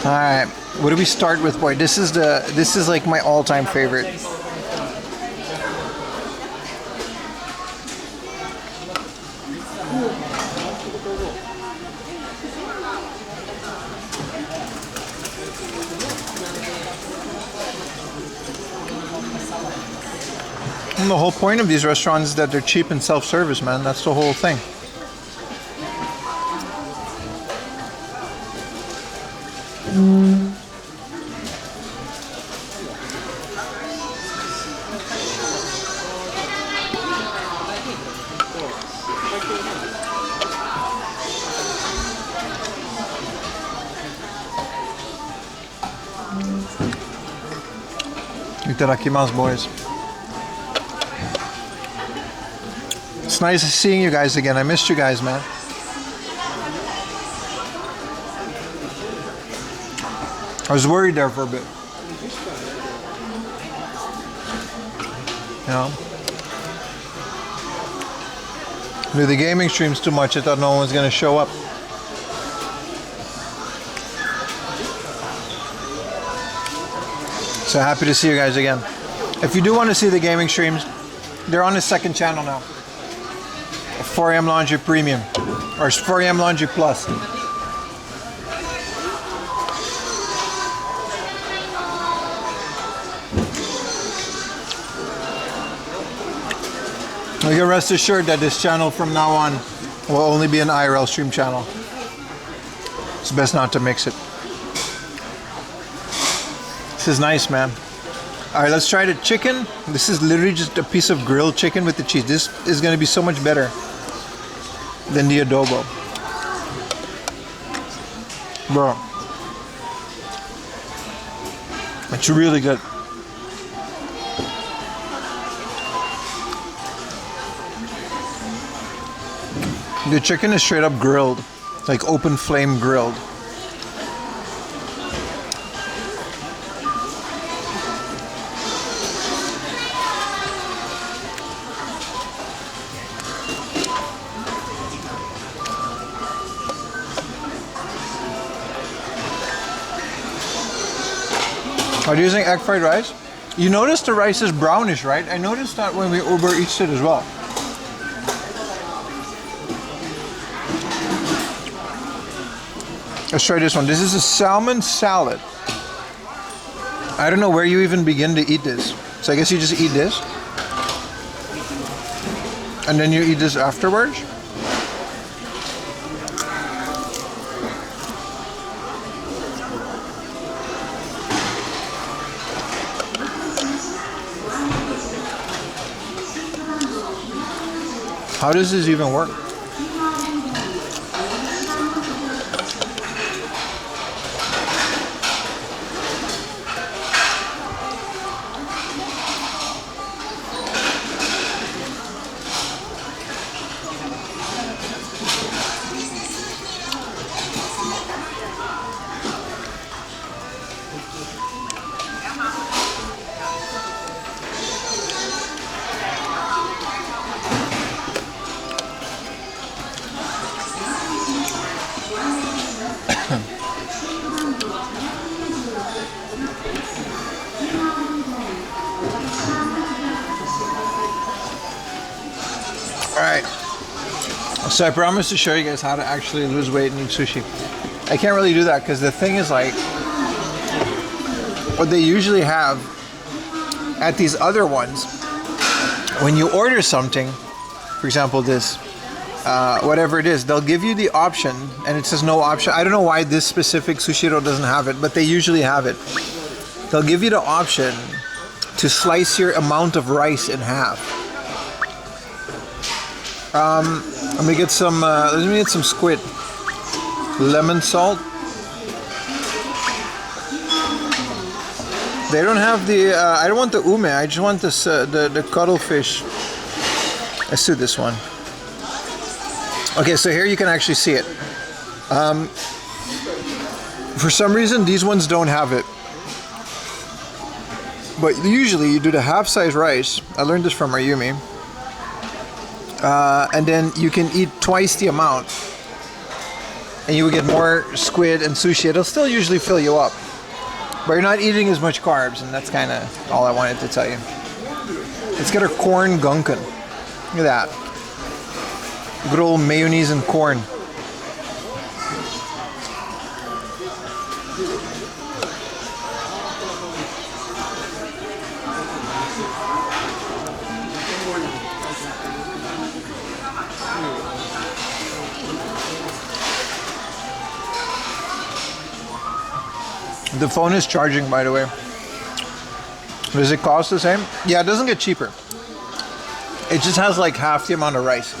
All right, what do we start with, boy? This is like my all-time favorite. And the whole point of these restaurants is that they're cheap and self-service, man. That's the whole thing. Itadakimasu, boys. It's nice seeing you guys again. I missed you guys, man. I was worried there for a bit. You know? Do the gaming streams too much. I thought no one was going to show up. So happy to see you guys again. If you do want to see the gaming streams, they're on the second channel now. 4am Laundry Premium. Or 4am Laundry Plus. You can rest assured that this channel from now on will only be an IRL stream channel. It's best not to mix it. This is nice, man. Alright, let's try the chicken. This is literally just a piece of grilled chicken with the cheese. This is going to be so much better than the adobo. Bro. It's really good. The chicken is straight up grilled, like open flame grilled. Are you using egg fried rice? You notice the rice is brownish, right? I noticed that when we Uber Eats it as well. Let's try this one. This is a salmon salad. I don't know where you even begin to eat this. So I guess you just eat this. And then you eat this afterwards. How does this even work? Alright, so I promised to show you guys how to actually lose weight and eat sushi. I can't really do that because the thing is, like, what they usually have at these other ones, when you order something, for example this, whatever it is, they'll give you the option, and it says no option. I don't know why this specific sushiro doesn't have it, but they usually have it. They'll give you the option to slice your amount of rice in half. Let me get some squid. Lemon salt. They don't have the, I don't want the ume, I just want this, the cuttlefish. Let's do this one. Okay, so here you can actually see it. For some reason, these ones don't have it. But usually you do the half-size rice. I learned this from Ayumi. And then you can eat twice the amount. And you will get more squid and sushi. It'll still usually fill you up. But you're not eating as much carbs, and that's kind of all I wanted to tell you. Let's get our corn gunkan. Look at that. Good old mayonnaise and corn. The phone is charging, by the way. Does it cost the same? Yeah, it doesn't get cheaper. It just has like half the amount of rice.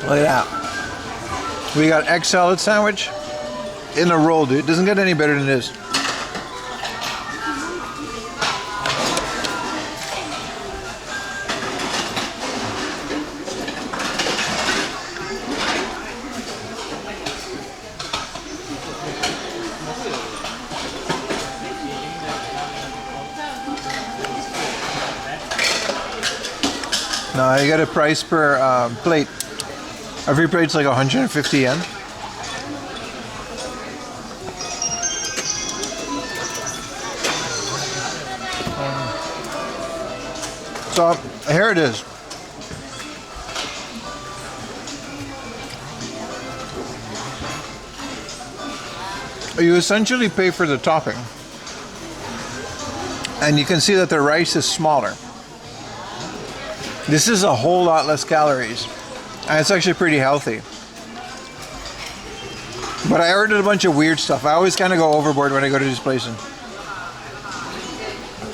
Look at that. We got egg salad sandwich in a roll, dude. It doesn't get any better than this. No, you get a price per plate. Every plate's like 150 yen. So here it is. You essentially pay for the topping. And you can see that the rice is smaller. This is a whole lot less calories. And it's actually pretty healthy. But I ordered a bunch of weird stuff. I always kind of go overboard when I go to these places.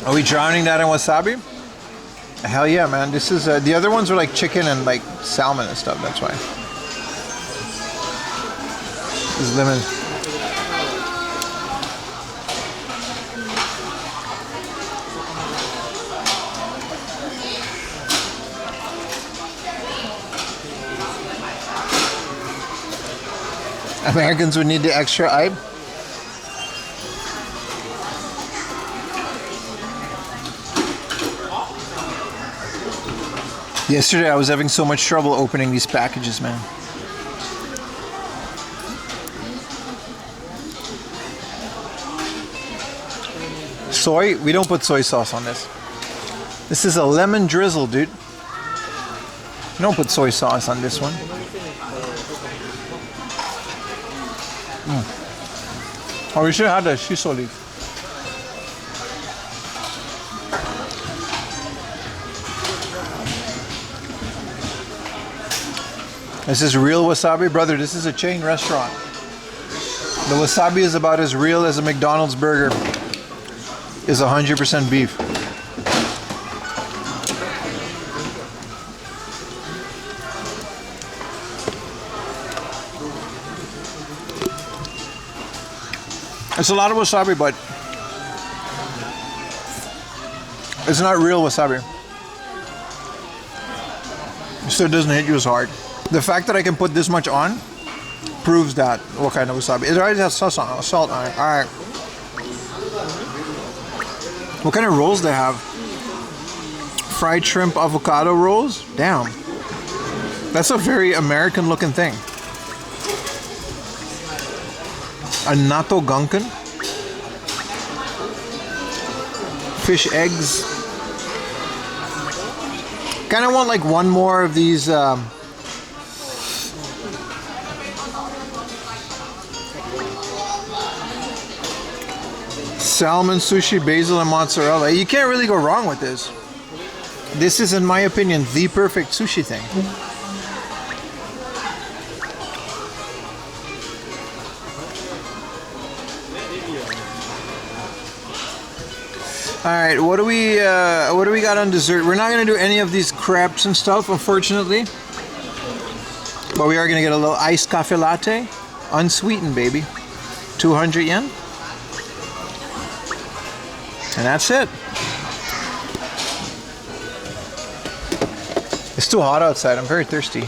Are we drowning that in wasabi? Hell yeah, man. This is the other ones were like chicken and like salmon and stuff. That's why. This is lemon. Americans would need the extra eye. Yesterday I was having so much trouble opening these packages, man. Soy? We don't put soy sauce on this. This is a lemon drizzle, dude. We don't put soy sauce on this one. Oh, we should have the shiso leaf. This is real wasabi, brother. This is a chain restaurant. The wasabi is about as real as a McDonald's burger is 100% beef. It's a lot of wasabi, but it's not real wasabi. So it doesn't hit you as hard. The fact that I can put this much on proves that what kind of wasabi. It already has salt on it. Alright. What kind of rolls they have? Fried shrimp avocado rolls? Damn. That's a very American looking thing. A natto gunkan. Fish eggs. Kind of want like one more of these salmon sushi, basil and mozzarella. You can't really go wrong with this. This is, in my opinion, the perfect sushi thing. All right, what do we got on dessert? We're not gonna do any of these crepes and stuff, unfortunately. But we are gonna get a little iced cafe latte, unsweetened, baby. 200 yen. And that's it. It's too hot outside. I'm very thirsty.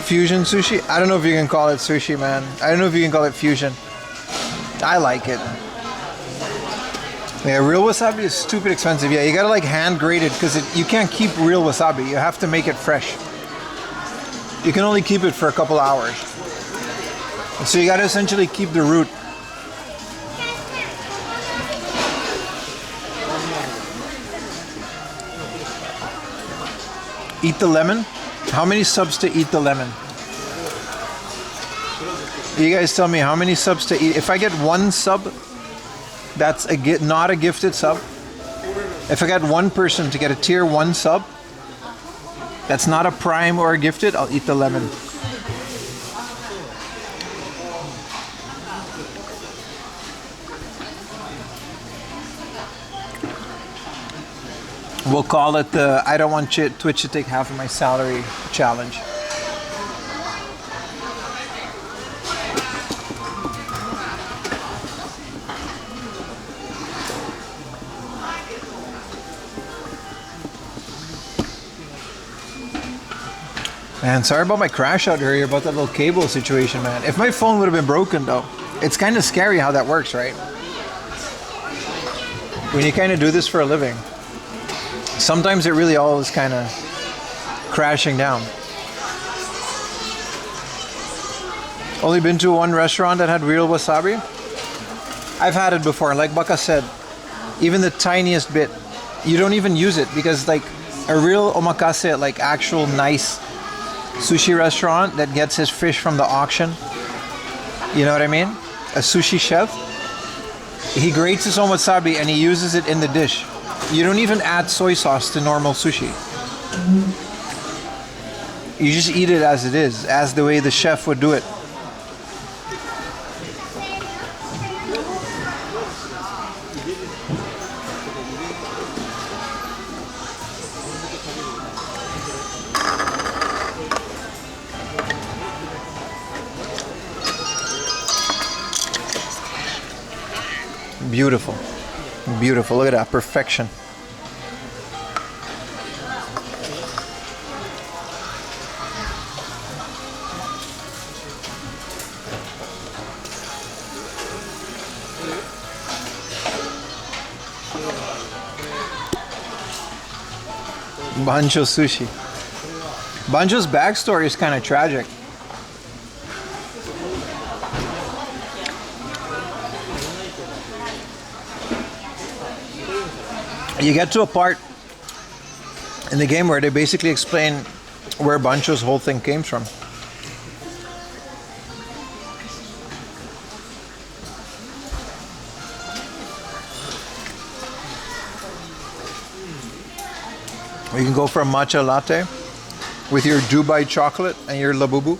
Fusion sushi? I don't know if you can call it sushi, man. I don't know if you can call it fusion. I like it. Yeah, real wasabi is stupid expensive. Yeah, you gotta like hand grate it because you can't keep real wasabi. You have to make it fresh. You can only keep it for a couple hours. So you gotta essentially keep the root. Eat the lemon? How many subs to eat the lemon? You guys tell me how many subs to eat. If I get one sub, that's not a gifted sub. If I got one person to get a tier 1 sub, that's not a prime or a gifted, I'll eat the lemon. We'll call it the I don't want Twitch to take half of my salary challenge. Man, sorry about my crash out here, about that little cable situation, man. If my phone would have been broken though, it's kind of scary how that works, right? When you kind of do this for a living. Sometimes it really all is kind of crashing down. Only been to one restaurant that had real wasabi. I've had it before. Like Baka said, even the tiniest bit, you don't even use it because like a real omakase, like actual nice sushi restaurant that gets his fish from the auction. You know what I mean? A sushi chef. He grates his own wasabi and he uses it in the dish. You don't even add soy sauce to normal sushi. You just eat it as it is, as the way the chef would do it. Beautiful. Beautiful. Look at that. Perfection. Banjo sushi. Banjo's backstory is kind of tragic. You get to a part in the game where they basically explain where Banjo's whole thing came from. You can go for a matcha latte with your Dubai chocolate and your labubu.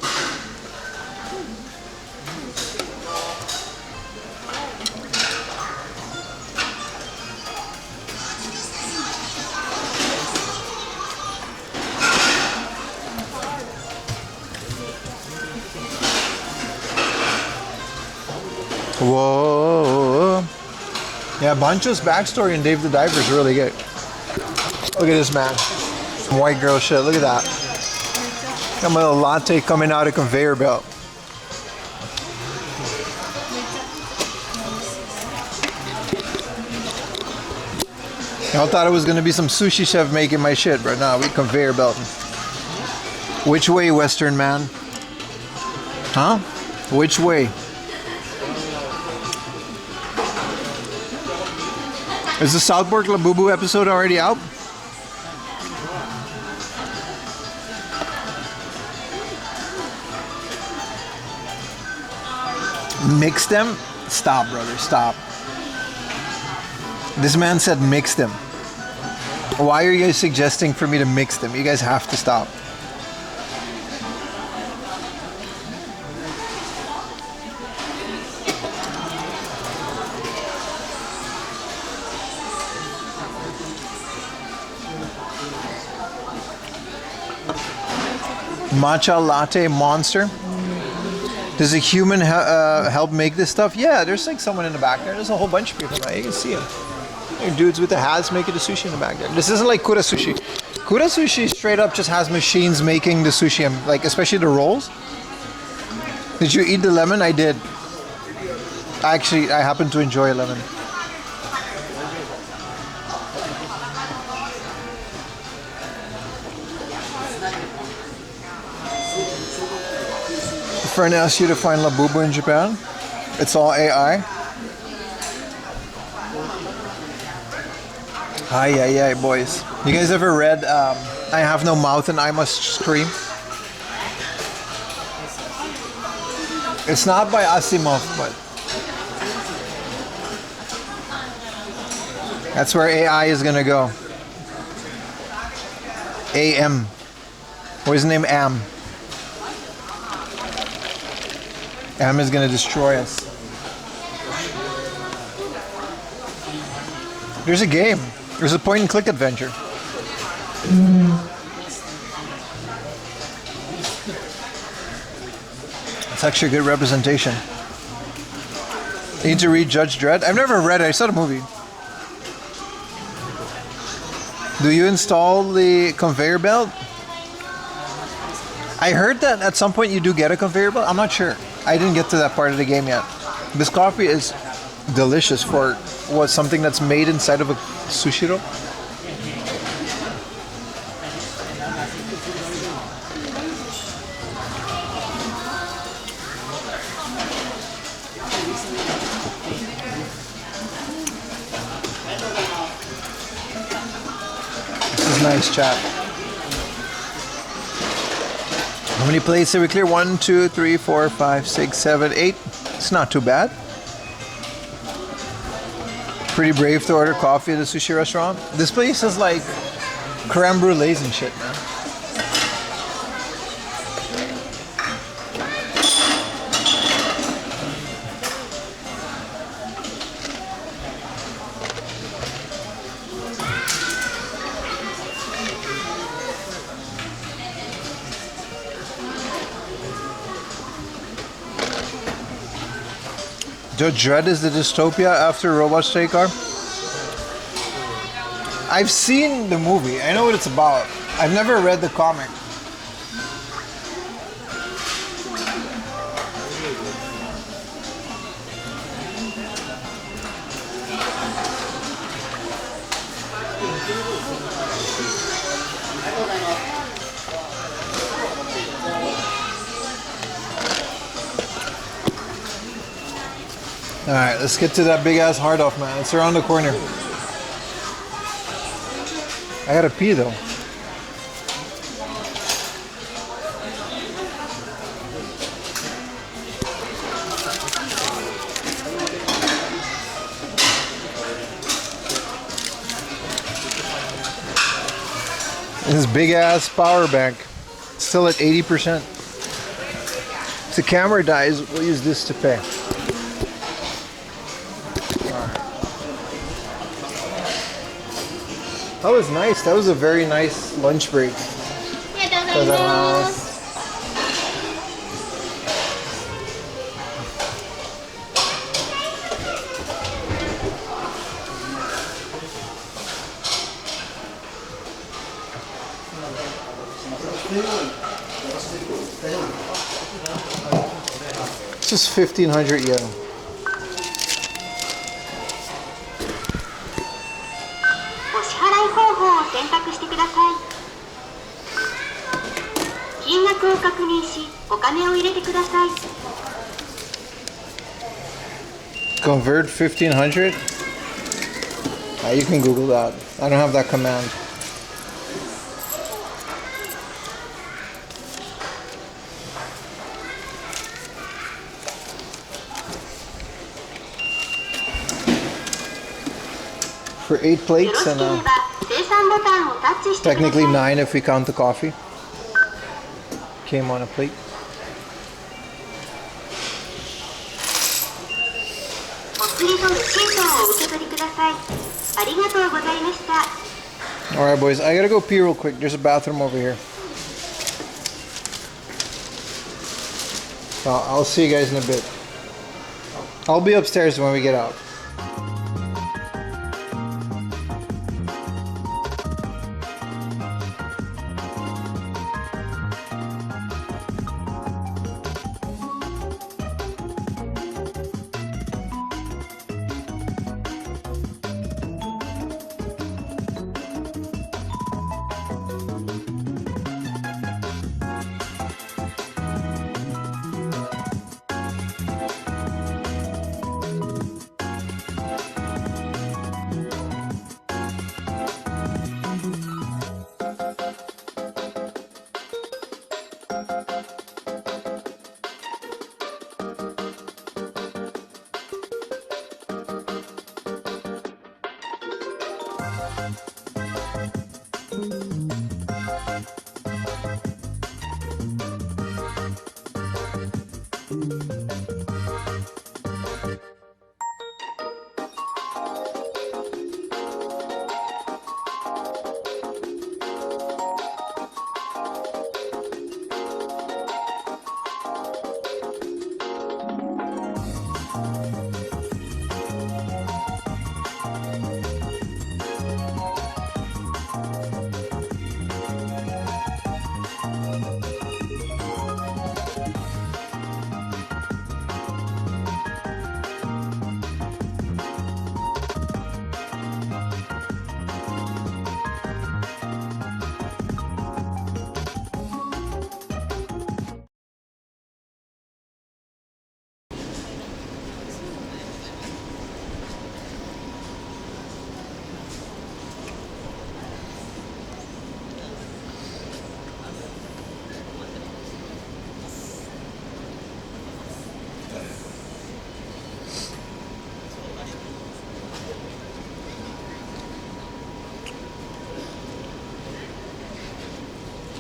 Whoa. Yeah, Bancho's backstory in Dave the Diver is really good. Look at this man. Some white girl shit. Look at that. Got my little latte coming out of conveyor belt. Y'all thought it was gonna be some sushi chef making my shit, but nah, we conveyor belting. Which way, Western man? Huh? Which way? Is the South Park Labubu episode already out? Mix them? Stop, brother, stop. This man said mix them. Why are you guys suggesting for me to mix them? You guys have to stop. Matcha latte monster. Does a human help make this stuff? Yeah, there's like someone in the back there. There's a whole bunch of people. Right? You can see them. There are dudes with the hats making the sushi in the back there. This isn't like Kura Sushi. Kura Sushi straight up just has machines making the sushi, and like especially the rolls. Did you eat the lemon? I did. Actually, I happen to enjoy lemon. A friend asked you to find Labubu in Japan. It's all AI. Ay, boys. You guys ever read I Have No Mouth and I Must Scream? It's not by Asimov, but that's where AI is gonna go. AM. What's his name? Am. Am is gonna destroy us. There's a game. There's a point and click adventure. It's actually a good representation. You need to read Judge Dredd. I've never read it. I saw the movie. Do you install the conveyor belt? I heard that at some point you do get a conveyor belt. I'm not sure. I didn't get to that part of the game yet. This coffee is delicious for what, something that's made inside of a sushiro. This is nice, chat. How many plates did we clear? 1, 2, 3, 4, 5, 6, 7, 8. It's not too bad. Pretty brave to order coffee at a sushi restaurant. This place has like creme brulees and shit, man. Judge Dredd is the dystopia after robots take over? I've seen the movie. I know what it's about. I've never read the comic. Alright, let's get to that big ass hard off, man. It's around the corner. I gotta pee though. This big ass power bank. Still at 80%. If the camera dies, we'll use this to pay. That was nice. That was a very nice lunch break. It's just 1,500 yen. Convert 1,500? You can Google that. I don't have that command. For 8 plates and technically 9 if we count the coffee. Came on a plate. Alright boys, I gotta go pee real quick. There's a bathroom over here. I'll see you guys in a bit. I'll be upstairs when we get out.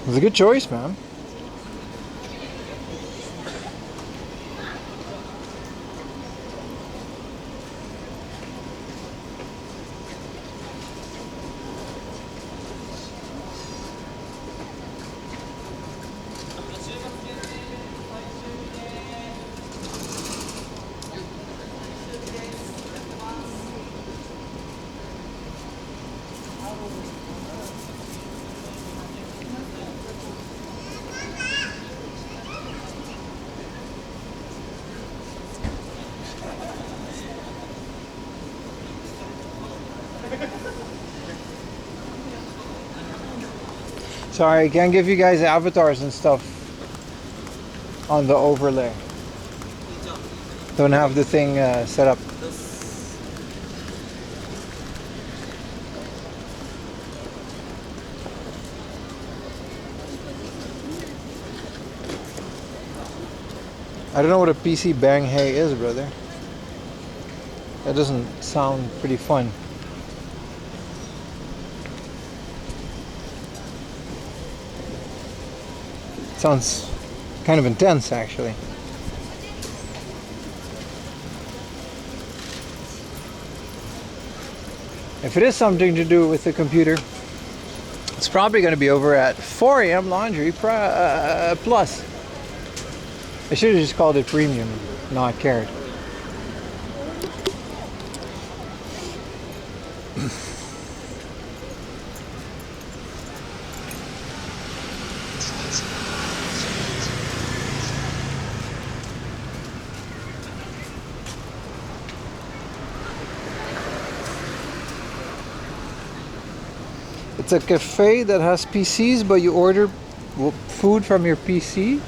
It was a good choice, man. Sorry, I can't give you guys avatars and stuff on the overlay. Don't have the thing set up. I don't know what a PC bang hey is, brother. That doesn't sound pretty fun. Sounds kind of intense, actually. If it is something to do with the computer, it's probably going to be over at 4 AM Laundry Plus. I should have just called it Premium, not cared. It's a cafe that has PCs, but you order food from your PC?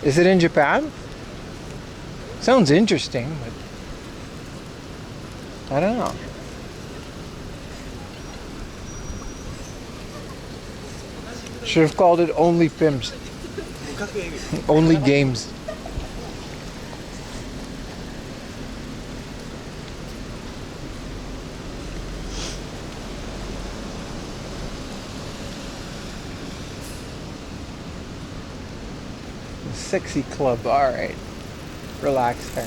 Is it in Japan? Sounds interesting, but I don't know. Should have called it Only Pimps. Only Games. Sexy club, alright. Relax there.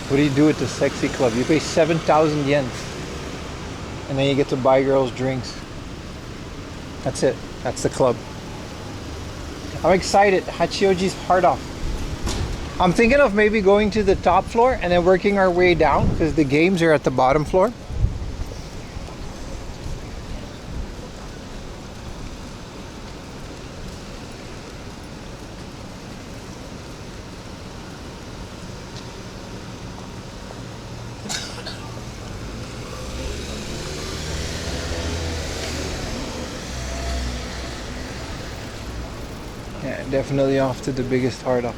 What do you do at the sexy club? You pay 7,000 yen. And then you get to buy girls drinks. That's it. That's the club. I'm excited. Hachioji's hard off. I'm thinking of maybe going to the top floor and then working our way down because the games are at the bottom floor. Yeah, definitely off to the biggest hard off.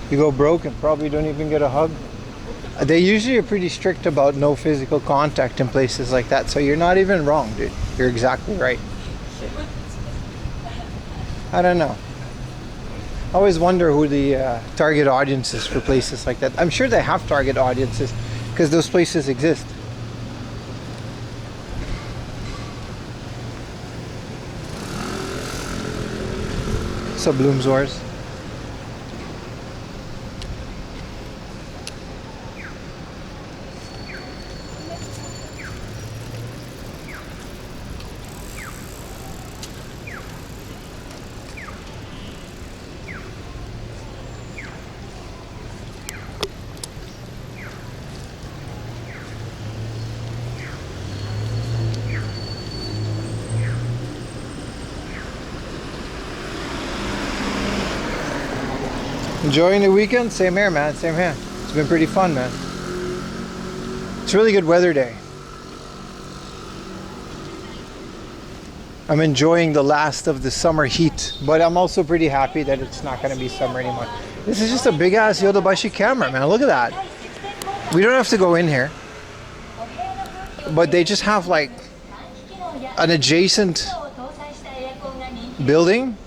You go broke and probably don't even get a hug. They usually are pretty strict about no physical contact in places like that, so you're not even wrong, dude. You're exactly right. I don't know. I always wonder who the target audience is for places like that. I'm sure they have target audiences because those places exist. Bloom's Wars. Enjoying the weekend? Same here, man. Same here. It's been pretty fun, man. It's a really good weather day. I'm enjoying the last of the summer heat, but I'm also pretty happy that it's not going to be summer anymore. This is just a big ass Yodobashi camera, man. Look at that. We don't have to go in here, but they just have like an adjacent building.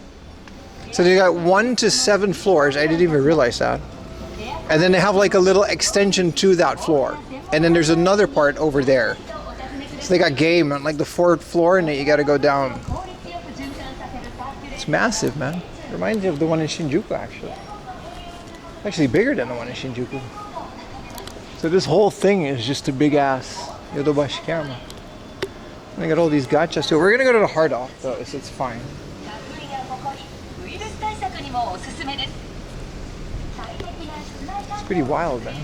So they got 1 to 7 floors. I didn't even realize that. And then they have like a little extension to that floor. And then there's another part over there. So they got game on like the 4th floor, and then you got to go down. It's massive, man. It reminds me of the one in Shinjuku, actually. Actually bigger than the one in Shinjuku. So this whole thing is just a big ass Yodobashi camera. And they got all these gachas. So we're gonna go to the hard off though, so it's fine. It's pretty wild, man.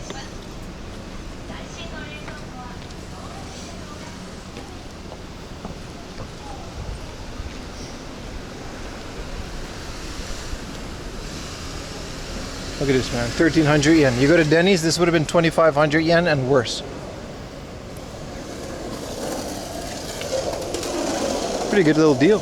Look at this, man. 1,300 yen. You go to Denny's, this would have been 2,500 yen and worse. Pretty good little deal.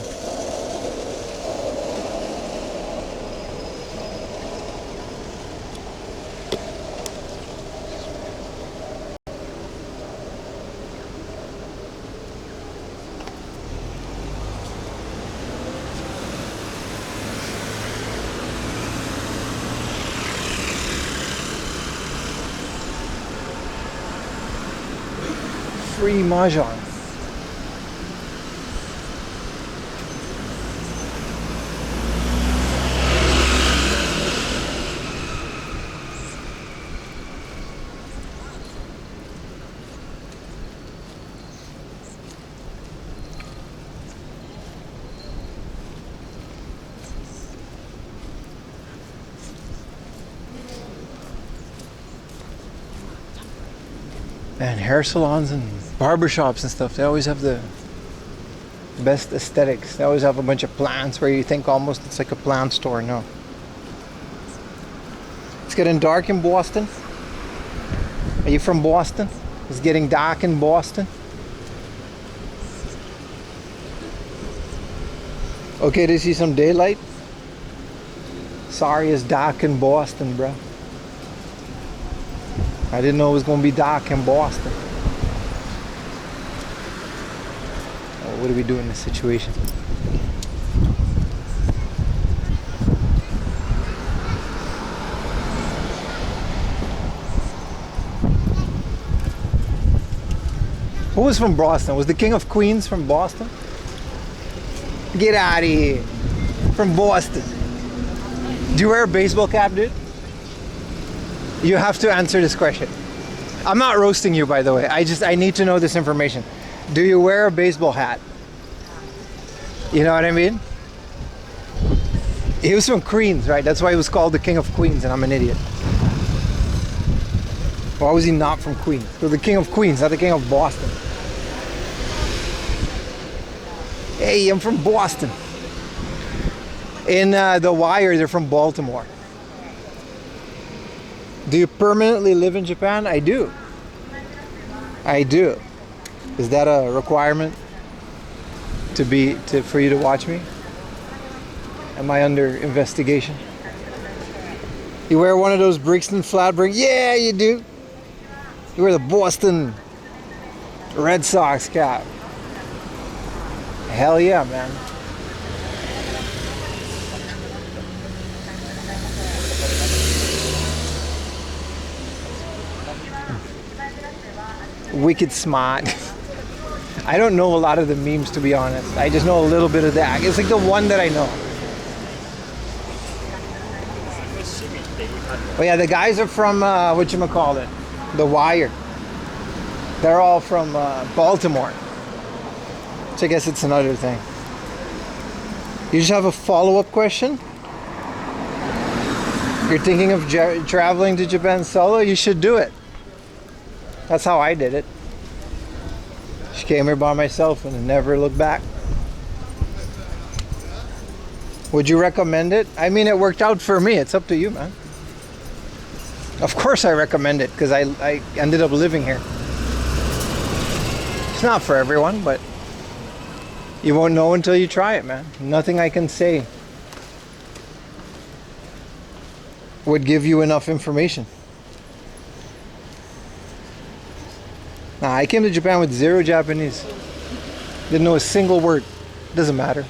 Free mahjong. And hair salons and barbershops and stuff, they always have the best aesthetics. They always have a bunch of plants where you think almost it's like a plant store. No. It's getting dark in Boston. Are you from Boston? It's getting dark in Boston. Okay to see some daylight. Sorry, it's dark in Boston, bro. I didn't know it was going to be dark in Boston. Oh, what do we do in this situation? Who was from Boston? Was the King of Queens from Boston? Get out of here. From Boston. Do you wear a baseball cap, dude? You have to answer this question. I'm not roasting you, by the way. I need to know this information. Do you wear a baseball hat? You know what I mean? He was from Queens, right? That's why he was called the King of Queens, and I'm an idiot. Why was he not from Queens? So the King of Queens, not the King of Boston. Hey, I'm from Boston. In The Wire, they're from Baltimore. Do you permanently live in Japan? I do. I do. Is that a requirement for you to watch me? Am I under investigation? You wear one of those Brixton flat brick? Yeah, you do. You wear the Boston Red Sox cap. Hell yeah, man. Wicked smart. I don't know a lot of the memes, to be honest. I just know a little bit of that. It's like the one that I know. Oh yeah, the guys are from whatchamacallit, The Wire. They're all from Baltimore. So I guess it's another thing. You just have a follow-up question? You're thinking of traveling to Japan solo? You should do it. That's how I did it. She came here by myself and never looked back. Would you recommend it? I mean, it worked out for me. It's up to you, man. Of course I recommend it because I ended up living here. It's not for everyone, but you won't know until you try it, man. Nothing I can say would give you enough information. Nah, I came to Japan with zero Japanese. Didn't know a single word. Doesn't matter.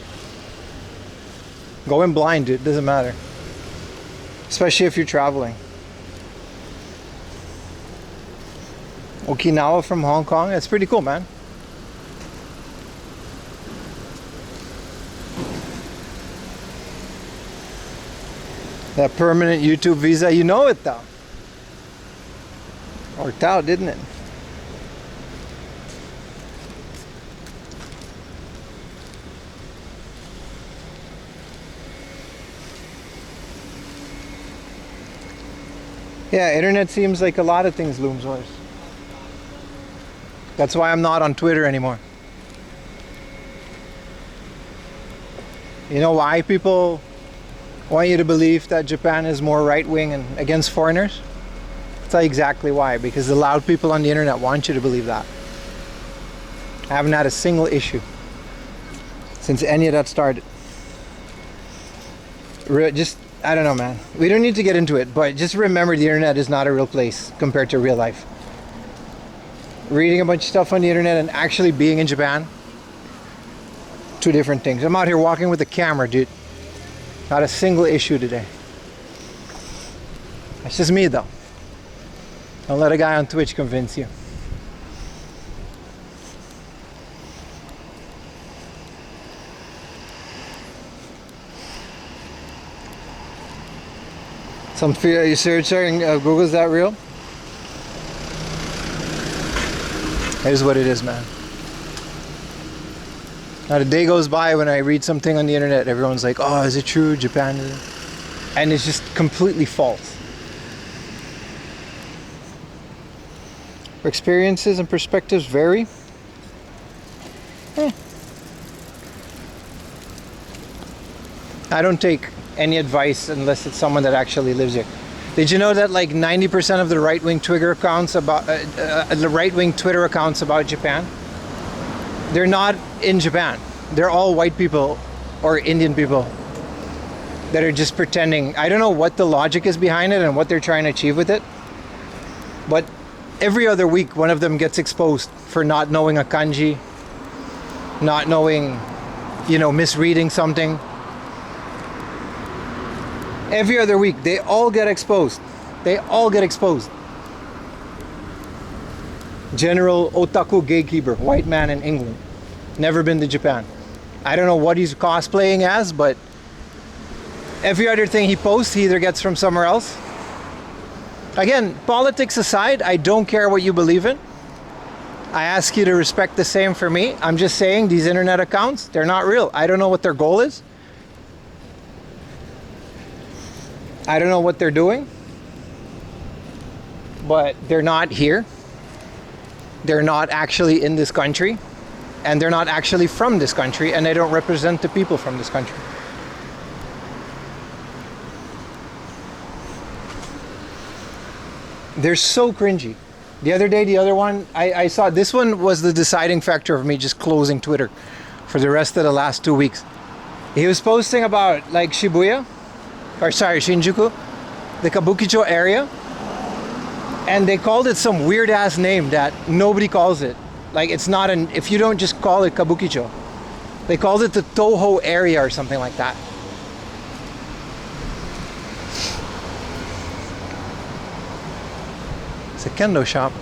Go in blind, dude. Doesn't matter. Especially if you're traveling. Okinawa from Hong Kong. That's pretty cool, man. That permanent YouTube visa, you know it though. Worked out, didn't it? Yeah, internet seems like a lot of things looms worse. That's why I'm not on Twitter anymore. You know why people want you to believe that Japan is more right-wing and against foreigners? I'll tell you exactly why. Because the loud people on the internet want you to believe that. I haven't had a single issue since any of that started. Just, I don't know, man. We don't need to get into it, but just remember the internet is not a real place compared to real life. Reading a bunch of stuff on the internet and actually being in Japan, two different things. I'm out here walking with a camera, dude. Not a single issue today. That's just me, though. Don't let a guy on Twitch convince you. Some fear, you searching Google's that real? It is what it is, man. Not a day goes by when I read something on the internet, everyone's like, oh, is it true? Japan is it? And it's just completely false. Experiences and perspectives vary. I don't take any advice unless it's someone that actually lives here. Did you know that like 90% of the right-wing Twitter accounts about Japan, they're not in Japan. They're all white people or Indian people that are just pretending. I don't know what the logic is behind it and what they're trying to achieve with it. But every other week, one of them gets exposed for not knowing a kanji, not knowing, misreading something. Every other week, they all get exposed. They all get exposed. General Otaku Gatekeeper, white man in England. Never been to Japan. I don't know what he's cosplaying as, but every other thing he posts, he either gets from somewhere else. Again, politics aside, I don't care what you believe in. I ask you to respect the same for me. I'm just saying these internet accounts, they're not real. I don't know what their goal is. I don't know what they're doing, but they're not here. They're not actually in this country, and they're not actually from this country, and they don't represent the people from this country. They're so cringy. The other day, the other one, I saw, this one was the deciding factor of me just closing Twitter for the rest of the last 2 weeks. He was posting about like Shibuya, Shinjuku, the Kabukicho area, and they called it some weird ass name that nobody calls it. Like it's not if you don't just call it Kabukicho, they called it the Toho area or something like that. It's a kendo shop.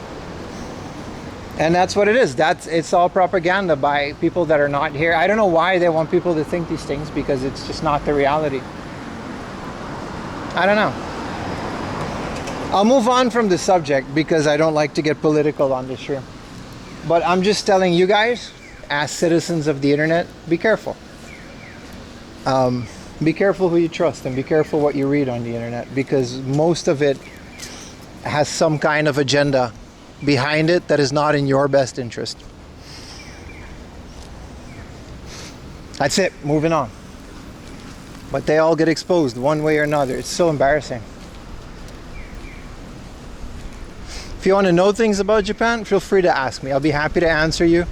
And that's what it is. It's all propaganda by people that are not here. I don't know why they want people to think these things, because it's just not the reality. I don't know. I'll move on from the subject because I don't like to get political on this stream. But I'm just telling you guys, as citizens of the internet, be careful. Be careful who you trust, and be careful what you read on the internet, because most of it has some kind of agenda behind it that is not in your best interest. That's it. Moving on. But they all get exposed one way or another. It's so embarrassing. If you want to know things about Japan, feel free to ask me. I'll be happy to answer you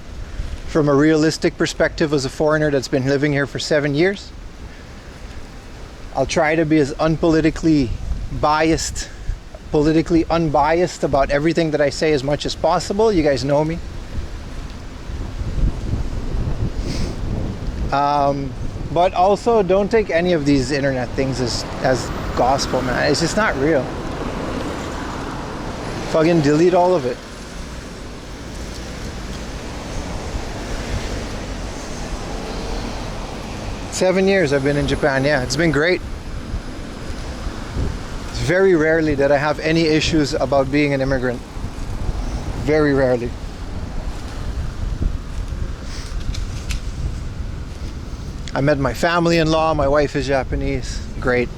from a realistic perspective as a foreigner that's been living here for 7 years. I'll try to be as politically unbiased about everything that I say as much as possible. You guys know me. But also, don't take any of these internet things as gospel, man. It's just not real. Fucking delete all of it. Seven years I've been in Japan. Yeah, it's been great. It's very rarely that I have any issues about being an immigrant. Very rarely. I met my family-in-law. My wife is Japanese. Great.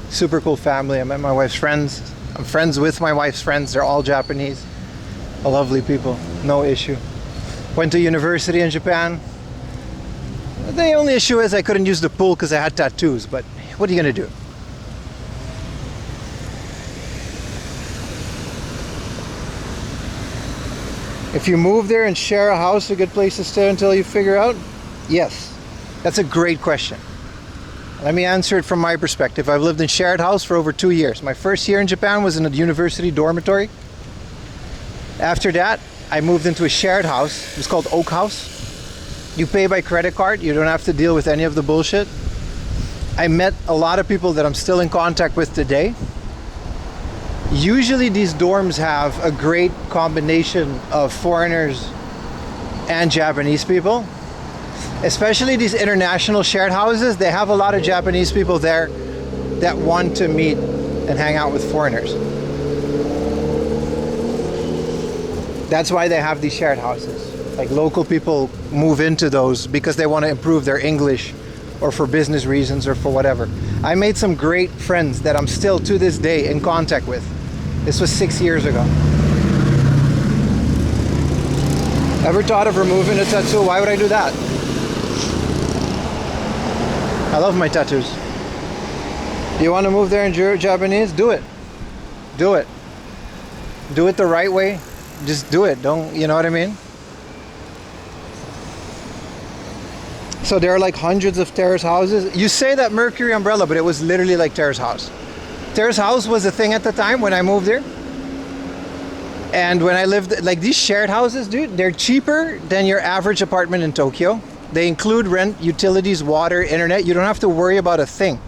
Super cool family. I met my wife's friends. I'm friends with my wife's friends. They're all Japanese. Lovely people. No issue. Went to university in Japan. The only issue is I couldn't use the pool because I had tattoos, but what are you going to do? If you move there and share a house, a good place to stay until you figure out? Yes. That's a great question. Let me answer it from my perspective. I've lived in shared house for over 2 years. My first year in Japan was in a university dormitory. After that, I moved into a shared house. It's called Oak House. You pay by credit card. You don't have to deal with any of the bullshit. I met a lot of people that I'm still in contact with today. Usually these dorms have a great combination of foreigners and Japanese people. Especially these international shared houses, they have a lot of Japanese people there that want to meet and hang out with foreigners. That's why they have these shared houses. Like local people move into those because they want to improve their English or for business reasons or for whatever. I made some great friends that I'm still to this day in contact with. This was 6 years ago. Ever thought of removing a tattoo? Why would I do that? I love my tattoos. You want to move there in Japanese? Do it. Do it. Do it the right way. Just do it. Don't, you know what I mean? So there are like hundreds of terrace houses. You say that Mercury umbrella, but it was literally like terrace house. Terrace house was a thing at the time when I moved there. And when I lived, like these shared houses, dude, they're cheaper than your average apartment in Tokyo. They include rent, utilities, water, internet. You don't have to worry about a thing.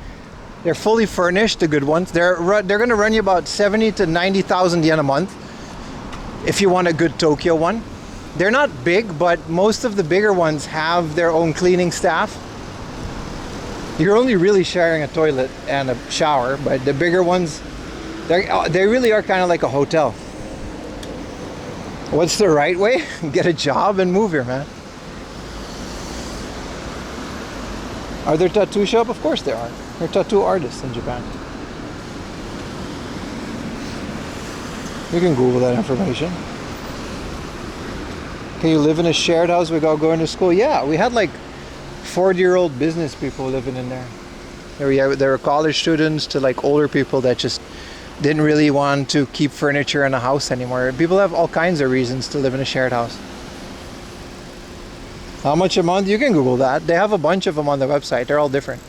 They're fully furnished, the good ones. They're going to run you about 70 to 90,000 yen a month if you want a good Tokyo one. They're not big, but most of the bigger ones have their own cleaning staff. You're only really sharing a toilet and a shower, but the bigger ones, they really are kind of like a hotel. What's the right way? Get a job and move here, man. Are there tattoo shops? Of course there are. There are tattoo artists in Japan. You can Google that information. Can you live in a shared house without going to school? Yeah, we had like 40-year-old business people living in there. There were college students to like older people that just didn't really want to keep furniture in a house anymore. People have all kinds of reasons to live in a shared house. How much a month? You can Google that. They have a bunch of them on the website. They're all different.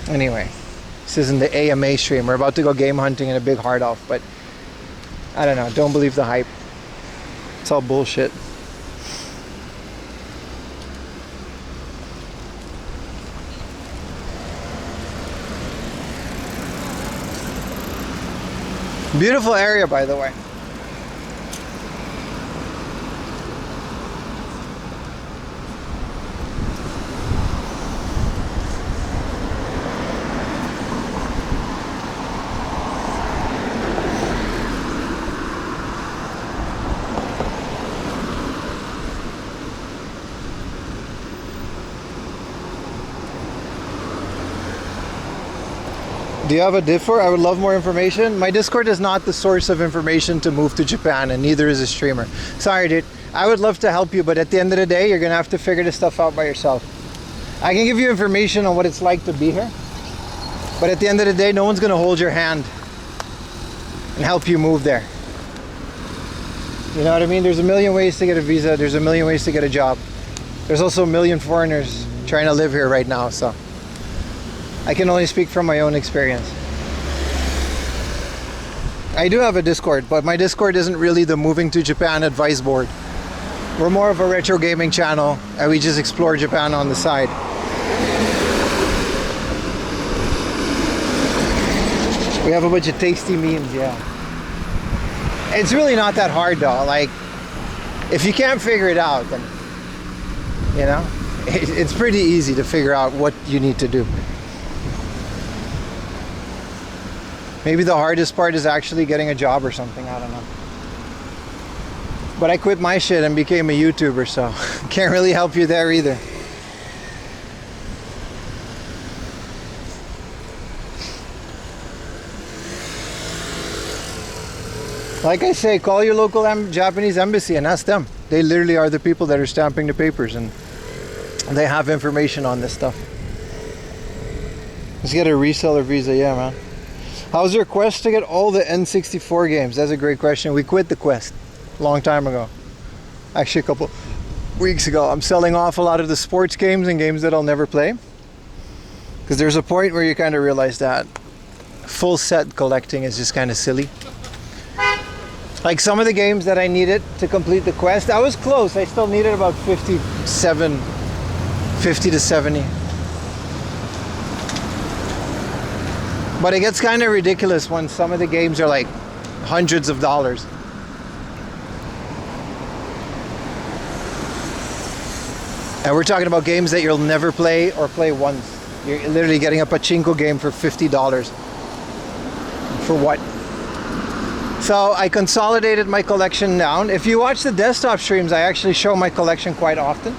Anyway, this isn't the AMA stream. We're about to go game hunting in a big hard off, but I don't know. Don't believe the hype. It's all bullshit. Beautiful area, by the way. Do you have a Discord? I would love more information. My Discord is not the source of information to move to Japan, and neither is a streamer. Sorry, dude. I would love to help you, but at the end of the day, you're gonna have to figure this stuff out by yourself. I can give you information on what it's like to be here, but at the end of the day, no one's gonna hold your hand and help you move there. You know what I mean? There's a million ways to get a visa. There's a million ways to get a job. There's also a million foreigners trying to live here right now, so I can only speak from my own experience. I do have a Discord, but my Discord isn't really the moving to Japan advice board. We're more of a retro gaming channel, and we just explore Japan on the side. We have a bunch of tasty memes, yeah. It's really not that hard though. Like, if you can't figure it out, then, you know, it's pretty easy to figure out what you need to do. Maybe the hardest part is actually getting a job or something, I don't know. But I quit my shit and became a YouTuber, so can't really help you there either. Like I say, call your local Japanese embassy and ask them. They literally are the people that are stamping the papers, and they have information on this stuff. Let's get a reseller visa, yeah, man. How's your quest to get all the N64 games? That's a great question. We quit the quest a long time ago. Actually, a couple weeks ago. I'm selling off a lot of the sports games and games that I'll never play. Because there's a point where you kind of realize that full set collecting is just kind of silly. Like some of the games that I needed to complete the quest, I was close. I still needed about 50 to 70. But it gets kind of ridiculous when some of the games are like hundreds of dollars. And we're talking about games that you'll never play or play once. You're literally getting a pachinko game for $50. For what? So I consolidated my collection down. If you watch the desktop streams, I actually show my collection quite often.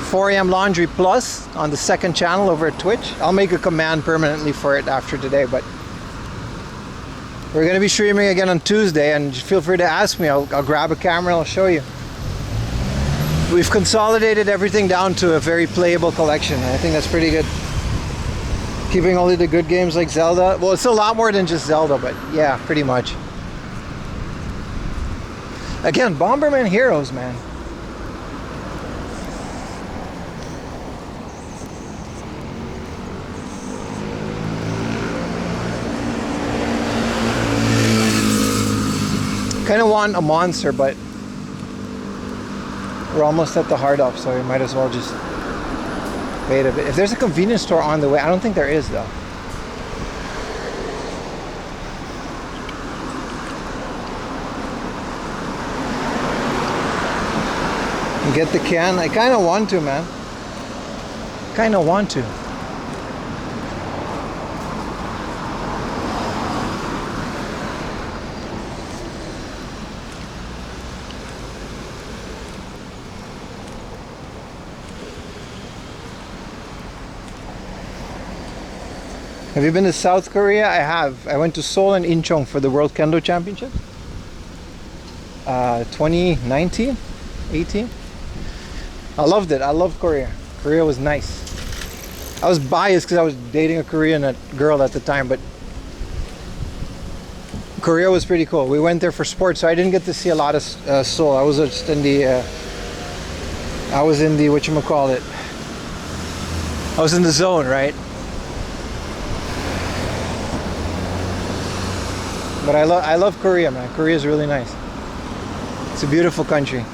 4am Laundry Plus on the second channel over at Twitch. I'll make a command permanently for it after today, but we're going to be streaming again on Tuesday, and feel free to ask me. I'll grab a camera and I'll show you. We've consolidated everything down to a very playable collection. I think that's pretty good. Keeping only the good games like Zelda. Well, it's a lot more than just Zelda, but yeah, pretty much. Again, Bomberman Heroes, man. Kind of want a monster, but we're almost at the hard up, so we might as well just wait a bit. If there's a convenience store on the way, I don't think there is though. Get the can. I kind of want to, man. Kind of want to. Have you been to South Korea? I have. I went to Seoul and Incheon for the World Kendo Championship. 2019, 18. I loved it. I love Korea. Korea was nice. I was biased because I was dating a Korean girl at the time, but Korea was pretty cool. We went there for sports, so I didn't get to see a lot of Seoul. I was just in the whatchamacallit. I was in the zone, right? But I love Korea, man. Korea is really nice. It's a beautiful country.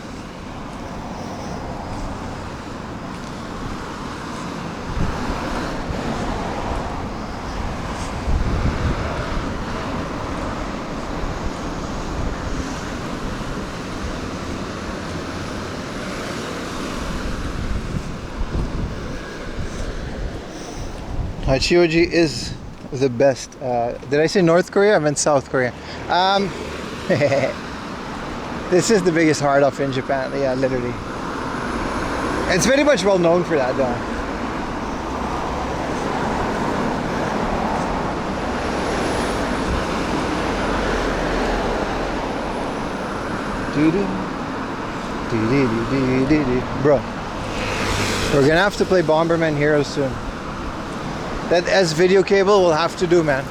Hachioji is the best. Did I say North Korea? I meant South Korea. This is the biggest hard off in Japan. Yeah, literally. It's very much well known for that, though. Bro, we're gonna have to play Bomberman Heroes soon. That S video cable will have to do, man.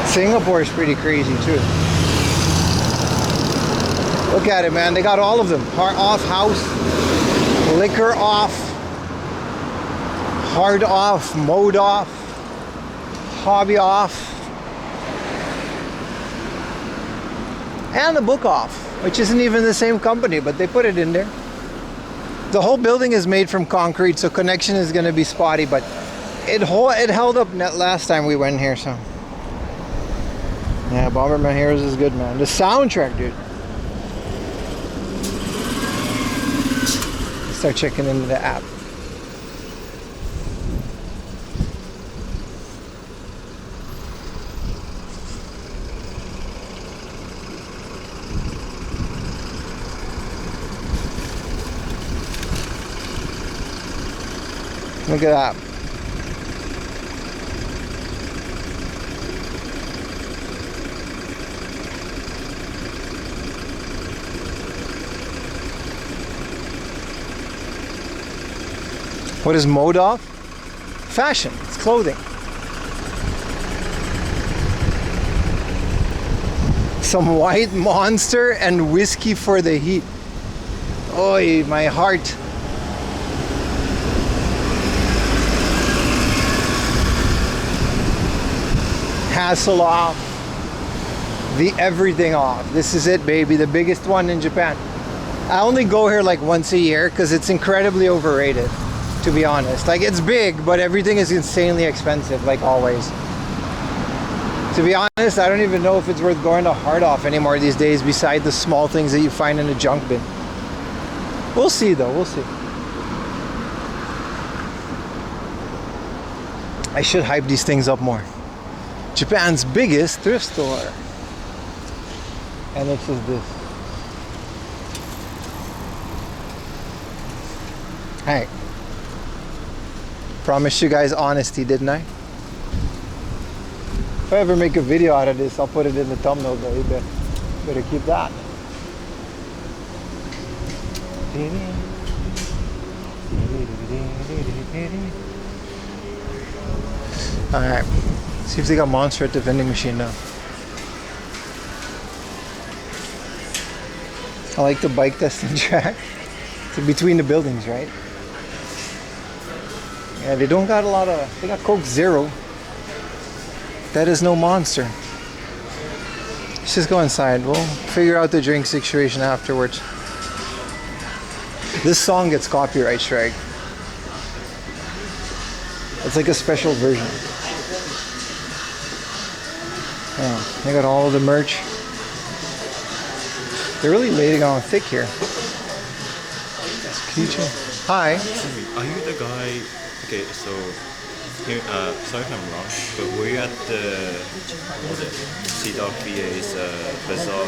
Singapore is pretty crazy too. Look at it, man. They got all of them. Off house, liquor off, hard off, mode off, hobby off, and the book off, which isn't even the same company, but they put it in there. The whole building is made from concrete, so connection is going to be spotty, but it held up last time we went here, so. Yeah, Bomberman Heroes is good, man. The soundtrack, dude. Start checking into the app. Look at that. What is mode off? Fashion. It's clothing. Some white monster and whiskey for the heat. Oy, my heart. Hassle off. The everything off. This is it, baby. The biggest one in Japan. I only go here like once a year because it's incredibly overrated, to be honest. Like, it's big, but everything is insanely expensive, like always. To be honest, I don't even know if it's worth going to Hard Off anymore these days, beside the small things that you find in a junk bin. We'll see though, we'll see. I should hype these things up more. Japan's biggest thrift store. And it's just this. Alright. Promised you guys honesty, didn't I? If I ever make a video out of this, I'll put it in the thumbnail though. You better keep that. Alright. See if they got Monster at the vending machine now. I like the bike testing track. It's between the buildings, right? Yeah, they don't got a lot of... They got Coke Zero. That is no Monster. Let's just go inside. We'll figure out the drink situation afterwards. This song gets copyright strike. It's like a special version. Oh, they got all of the merch. They're really laying on thick here. Keychain. Hi. Are you the guy? Okay, so here, sorry if I'm wrong, but were you at the what was it? C-Dog VA's bazaar?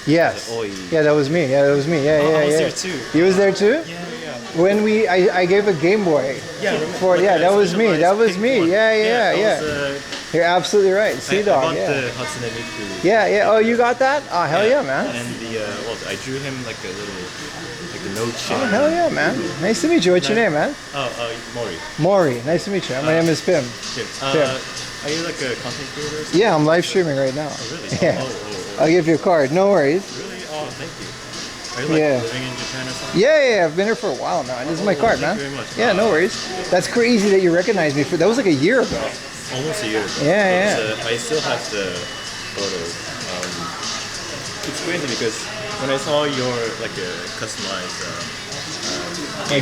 Yes. Oi. Yeah, that was me. Yeah, that was me. Yeah, yeah, I was yeah. there too. You was there too? Yeah. When I gave a Game Boy. Yeah. For yeah, that was me. That was me. Yeah. You're absolutely right. C-Dog. I Yeah. the Hatsune Miku. Yeah. Oh, you got that? Oh, hell yeah, man. And the I drew him like a little like a note sheet. Oh, hell yeah, man. Nice to meet you. What's your name, man? Mori. Maury. Nice to meet you. My name is Pim. Tim. Are you like a content creator? Or something? Yeah, I'm live streaming right now. Oh, really? Yeah. Oh. I'll give you a card. No worries. Really? Oh, thank you. Are you like living in Japan or something? Yeah. I've been here for a while now. This is my card, man. Thank you very much. Yeah, no worries. That's crazy that you recognize me for. That was like a year ago. Almost a year ago. Yeah. But, I still have the photo. It's crazy because when I saw your like a customized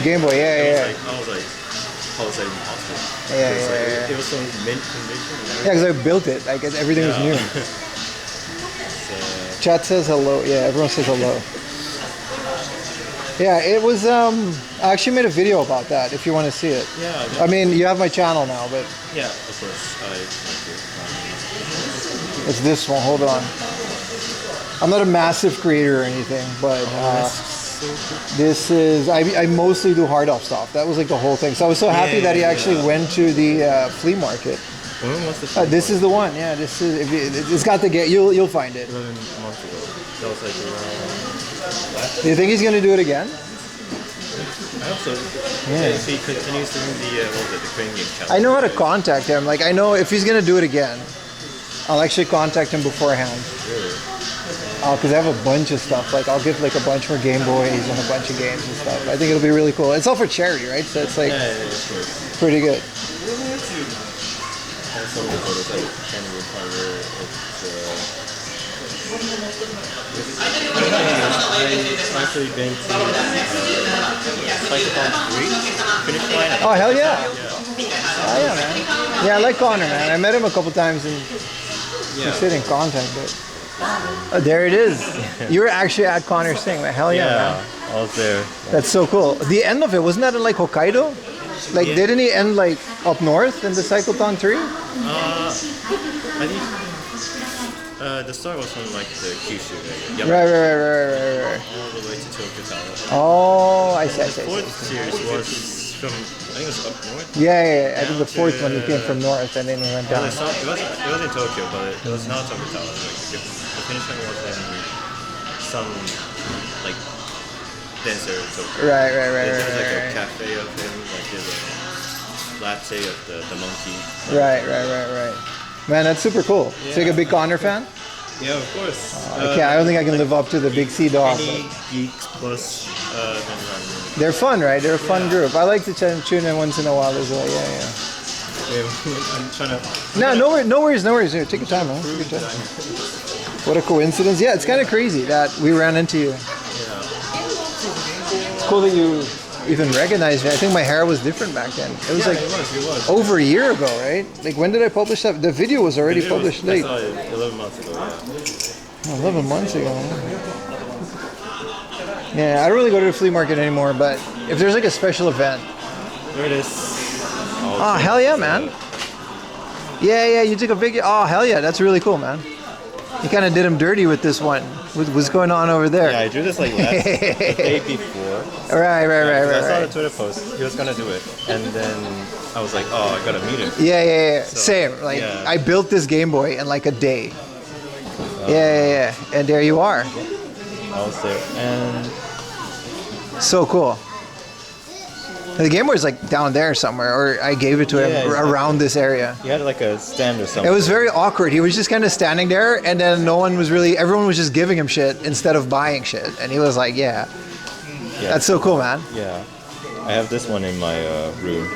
Game Boy. Yeah. I was like impossible. Yeah. It was so mint condition. Yeah, because I built it. Like everything was new. Chat says hello. Yeah, everyone says hello. Yeah, it was. I actually made a video about that. If you want to see it. Yeah. I mean, you have my channel now, but. Yeah, of course. It's this one. Hold on. I'm not a massive creator or anything, but this is. I mostly do hard off stuff. That was like the whole thing. So I was so happy that he actually went to the flea market. When was the flea This is the one. Yeah, this is. It's got to get. You'll find it. 11 months ago. That was like around. Do you think he's gonna do it again? I hope so. Yeah. If he continues doing the crane game challenge. I know how to contact him. Like I know if he's gonna do it again, I'll actually contact him beforehand. Really? Because I have a bunch of stuff. Like I'll give like a bunch more Game Boys and a bunch of games and stuff. I think it'll be really cool. It's all for charity, right? So it's like pretty good. Some of the photos I can't recover. I've actually been to Cyclone 3 finish line. Oh hell yeah! Oh yeah, man. Yeah, I like Connor, man. I met him a couple times and we stayed in contact. But there it is. You were actually at Connor's thing. Hell yeah, man. I was there. That's so cool. The end of it wasn't that in like Hokkaido? Like didn't he end like up north in the Cyclone 3? I think the start was from like the Kyushu area. Right. All the way to Tokyo Tower. Oh, I see. The fourth series was from, I think it was up north. Yeah. I think the fourth one he came from north and then he went down. It was in Tokyo, but it was not Tokyo Tower. Like the finish line was in some like dancer. So Right. there's like a cafe of him, like there's a latte of the monkey. Right. Man, that's super cool. So you're a big Connor fan? Yeah, of course. Okay, I don't think I can live up to the big Sea Dog. Any geeks plus They're fun, right? They're a fun group. I like to tune in once in a while as well. Yeah. I'm trying to. No worries. Here, take your time, man. Take your time. What a coincidence. Yeah, it's kind of crazy that we ran into you. It's cool that you even recognized me. I think my hair was different back then. It was It was. over a year ago, right? Like, when did I publish that? The video was already published late. I saw it 11 months ago. Yeah. 11 months ago. Yeah, I don't really go to the flea market anymore, but if there's like a special event. There it is. Oh, hell yeah, man. Yeah, you took a video. Oh, hell yeah, that's really cool, man. You kind of did him dirty with this one. What's going on over there? Yeah, I drew this like the day before. Right. I saw the Twitter post. He was gonna do it, and then I was like, oh, I gotta meet him. Yeah. So, Same. Like, yeah. I built this Game Boy in like a day. Yeah. And there you are. I was there, and So cool. The Game Boy's like down there somewhere, or I gave it to him around this area. he had like a stand or something. It was very awkward. He was just kind of standing there, and then everyone was just giving him shit instead of buying shit. And he was like, yeah. That's so cool, man. Yeah, I have this one in my room.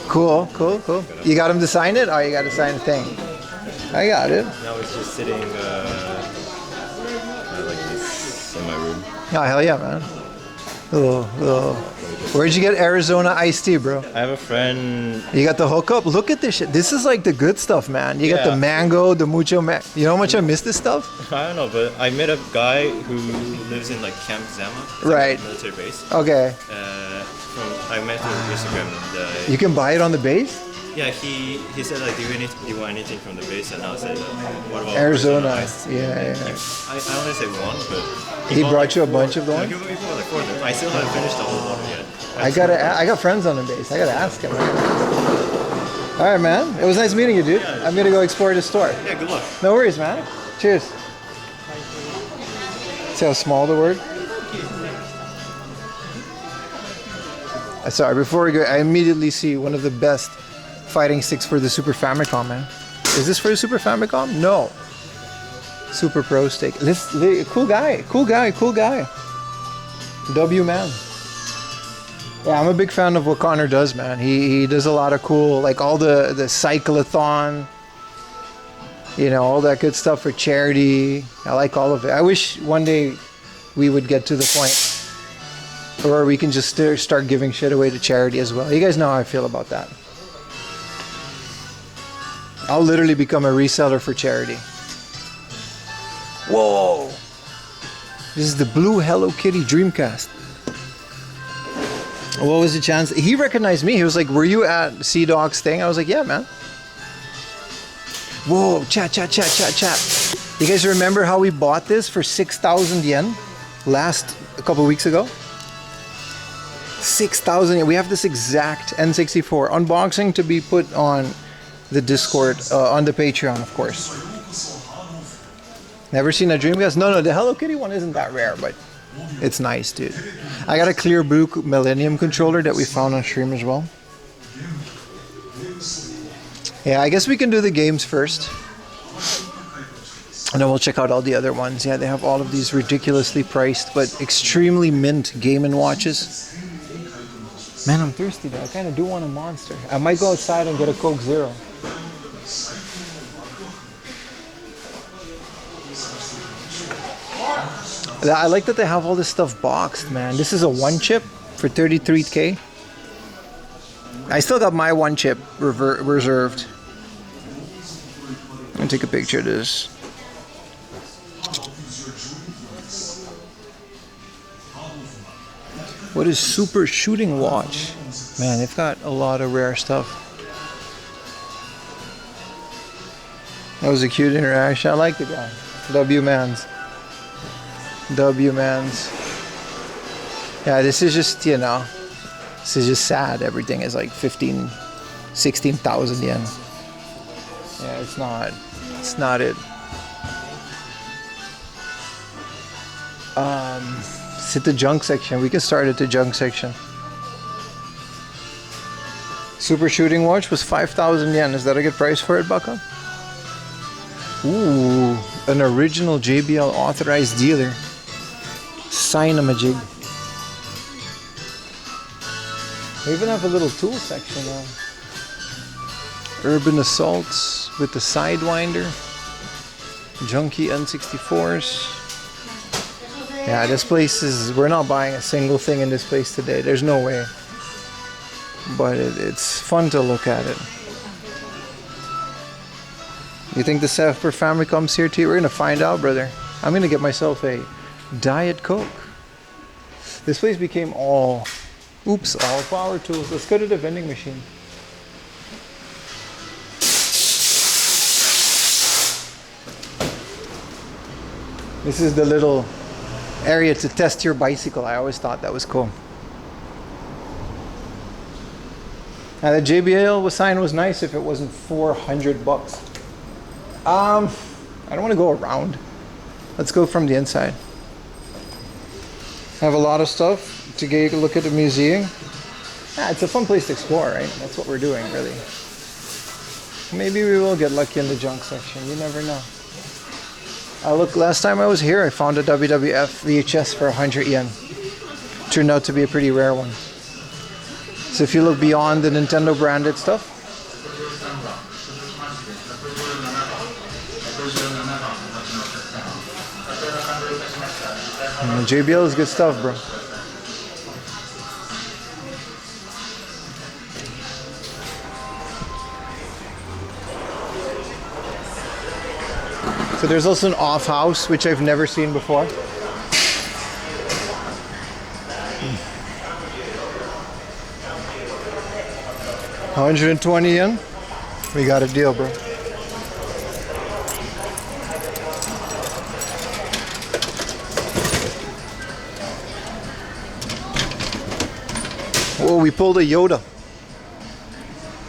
Cool. You got him to sign it? Oh, you got to sign the thing. I got it. Now it's just sitting like this in my room. Oh, hell yeah, man. Where'd you get Arizona iced tea, bro? I have a friend. You got the hookup? Look at this shit. This is like the good stuff, man. You got the Yeah. mango, the mucho You know how much I miss this stuff? I don't know, but I met a guy who lives in like Camp Zama. It's Right. Like a military base. Okay. I met him on Instagram, and You can buy it on the base? yeah, he said like, do you want anything from the base? And I said, what about Arizona. Ice? Yeah. I only say one, but He bought, brought you a bunch of No, those? he bought like 4 of them. I still haven't finished the whole bottle yet. I got friends on the base. I gotta ask him. All right, man. It was nice meeting you, dude. I'm gonna go explore the store. Yeah, good luck. No worries, man. Cheers. See how small the word? Sorry, before we go, I immediately see one of the best fighting sticks for the Super Famicom, man. Is this for the Super Famicom? No. Super Pro stick. Cool guy. W man. Yeah, I'm a big fan of what Connor does, man. He does a lot of cool, like all the cyclathon, all that good stuff for charity. I like all of it. I wish one day we would get to the point where we can just start giving shit away to charity as well. You guys know how I feel about that. I'll literally become a reseller for charity. Whoa! This is the blue Hello Kitty Dreamcast. What was the chance? He recognized me. He was like, were you at Sea Dog's thing? I was like, yeah, man. Whoa, chat. You guys remember how we bought this for 6,000 yen a couple weeks ago? 6,000 yen. We have this exact N64 unboxing to be put on the Discord, on the Patreon, of course. Never seen a Dreamcast? No, the Hello Kitty one isn't that rare, but it's nice, dude. I got a Clear Blue Millennium controller that we found on stream as well. Yeah, I guess we can do the games first. And then we'll check out all the other ones. Yeah, they have all of these ridiculously priced but extremely mint Game & Watches. Man, I'm thirsty though. I kind of do want a Monster. I might go outside and get a Coke Zero. I like that they have all this stuff boxed, man. This is a 1-chip for 33K. I still got my 1-chip reserved. I'm gonna take a picture of this. What is Super Shooting Watch? Man, they've got a lot of rare stuff. That was a cute interaction. I like the guy. W-Mans. Yeah, this is just, this is just sad. Everything is like 16,000 yen. Yeah, it's not it. Let's hit the junk section. We can start at the junk section. Super shooting watch was 5,000 yen. Is that a good price for it, Baka? Ooh, an original JBL authorized dealer. Cinemajig. They even have a little tool section now. Urban Assaults with the Sidewinder. Junkie N64s. Yeah, this place is... We're not buying a single thing in this place today. There's no way. But it's fun to look at it. You think the Super family comes here too? We're gonna find out, brother. I'm gonna get myself a Diet Coke. This place became all power tools. Let's go to the vending machine. This is the little area to test your bicycle. I always thought that was cool. Now the JBL sign was nice if it wasn't $400. I don't want to go around. Let's go from the inside. I have a lot of stuff to get a look at the museum. It's a fun place to explore, right? That's what we're doing, really. Maybe we will get lucky in the junk section. You never know. Look, last time I was here, I found a WWF VHS for 100 yen. Turned out to be a pretty rare one. So if you look beyond the Nintendo branded stuff, JBL is good stuff, bro. So there's also an off house, which I've never seen before. $120 yen. We got a deal, bro. Whoa, we pulled a Yoda.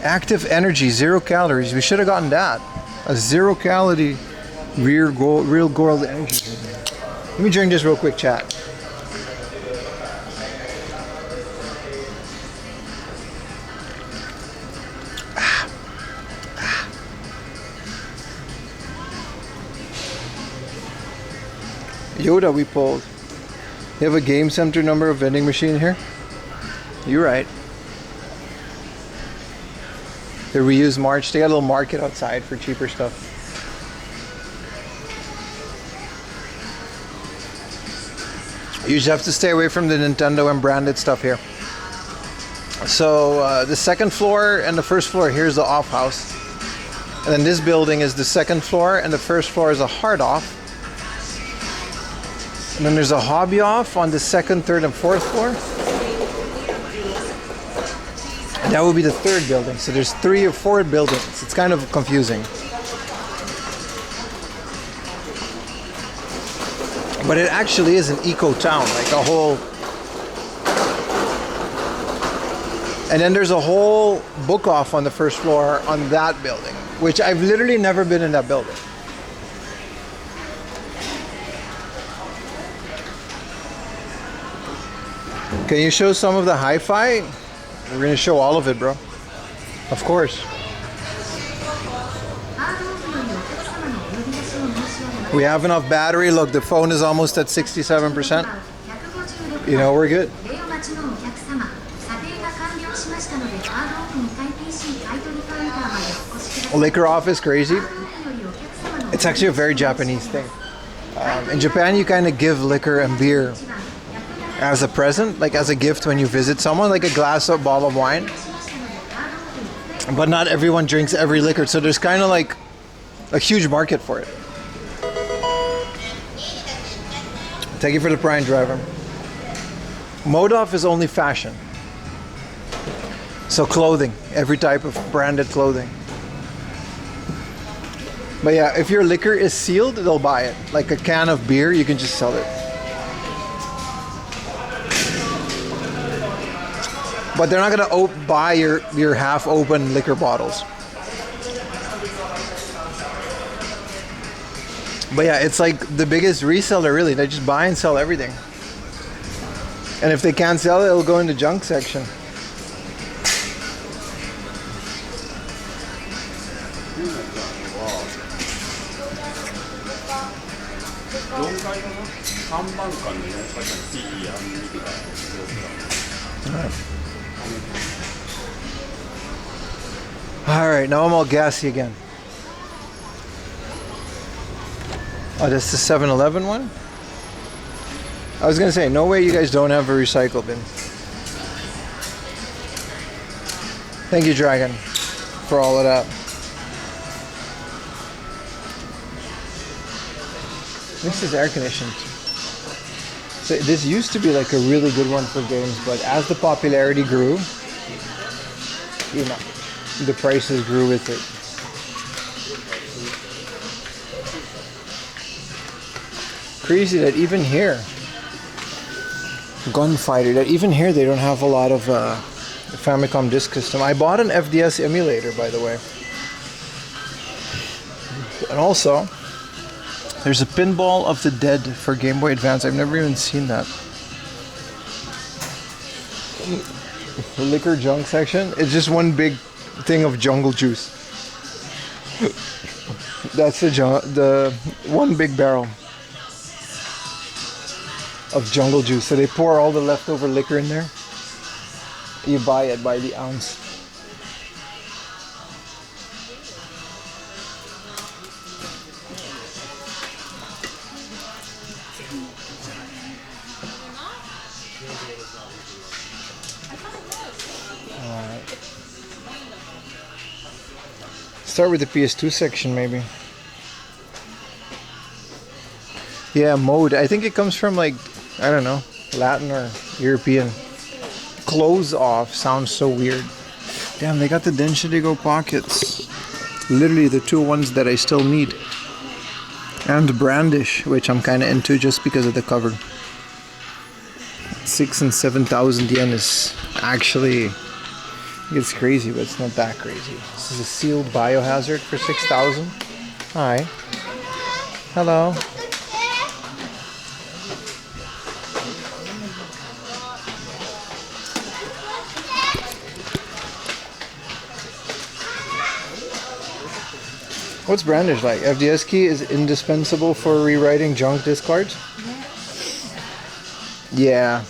Active energy, 0 calories. We should have gotten that. A 0 calorie real gold energy. Let me drink this real quick, chat. Yoda we pulled. You have a Game Center number of vending machine here? You're right. The reuse March. They got a little market outside for cheaper stuff. You just have to stay away from the Nintendo and branded stuff here. So the second floor and the first floor, here's the off house. And then this building is the second floor and the first floor is a hard off. And then there's a hobby off on the second, third, and fourth floor. And that would be the third building. So there's 3 or 4 buildings. It's kind of confusing. But it actually is an eco town, like a whole. And then there's a whole book off on the first floor on that building, which I've literally never been in that building. Can you show some of the hi-fi? We're gonna show all of it, bro. Of course. We have enough battery. Look, the phone is almost at 67%. You know, we're good. Liquor off is crazy. It's actually a very Japanese thing. In Japan, you kind of give liquor and beer as a present, like as a gift when you visit someone, like a glass or bottle of wine. But not everyone drinks every liquor, so there's kind of like a huge market for it. Thank you for the Prime driver. Mode off is only fashion. So clothing, every type of branded clothing. But yeah, if your liquor is sealed, they'll buy it. Like a can of beer, you can just sell it. But they're not gonna buy your half-open liquor bottles. But yeah, it's like the biggest reseller, really. They just buy and sell everything. And if they can't sell it, it'll go in the junk section. Alright, now I'm all gassy again. Oh, that's the 7-Eleven one? I was gonna say, no way you guys don't have a recycle bin. Thank you, Dragon, for all of that. This is air conditioned. So this used to be like a really good one for games, but as the popularity grew, you know, the prices grew with it. Crazy that even here, Gunfighter, that even here they don't have a lot of Famicom disk system. I bought an FDS emulator, by the way. And also, there's a Pinball of the Dead for Game Boy Advance. I've never even seen that. The liquor junk section, it's just one big thing of jungle juice. That's the one big barrel of jungle juice. So they pour all the leftover liquor in there. You buy it by the ounce. Start with the PS2 section, maybe. Yeah, mode. I think it comes from, like, I don't know, Latin or European. Close off sounds so weird. Damn, they got the Denshirigo pockets. Literally the two ones that I still need. And Brandish, which I'm kind of into just because of the cover. 6,000 and 7,000 yen is actually... It's crazy, but it's not that crazy. This is a sealed biohazard for 6,000. Hi. Hello. What's Brandish like? FDS key is indispensable for rewriting junk disk cards? Yeah.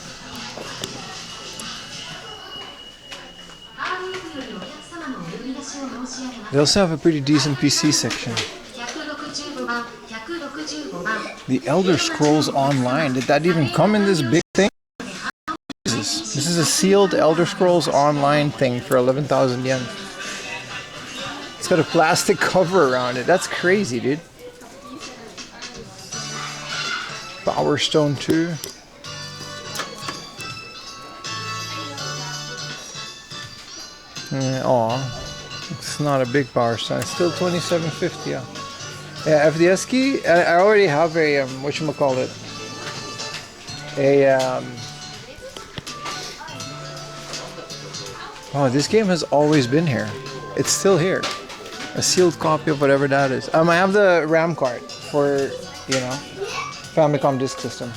They also have a pretty decent PC section. The Elder Scrolls Online. Did that even come in this big thing? Jesus. This is a sealed Elder Scrolls Online thing for 11,000 yen. It's got a plastic cover around it. That's crazy, dude. Power Stone 2. Aw. It's not a big Power Stone. It's still 2750. Yeah, FDS key. I already have a whatchamacallit. Oh, this game has always been here. It's still here. A sealed copy of whatever that is. I have the RAM card for, you know, Famicom disk system.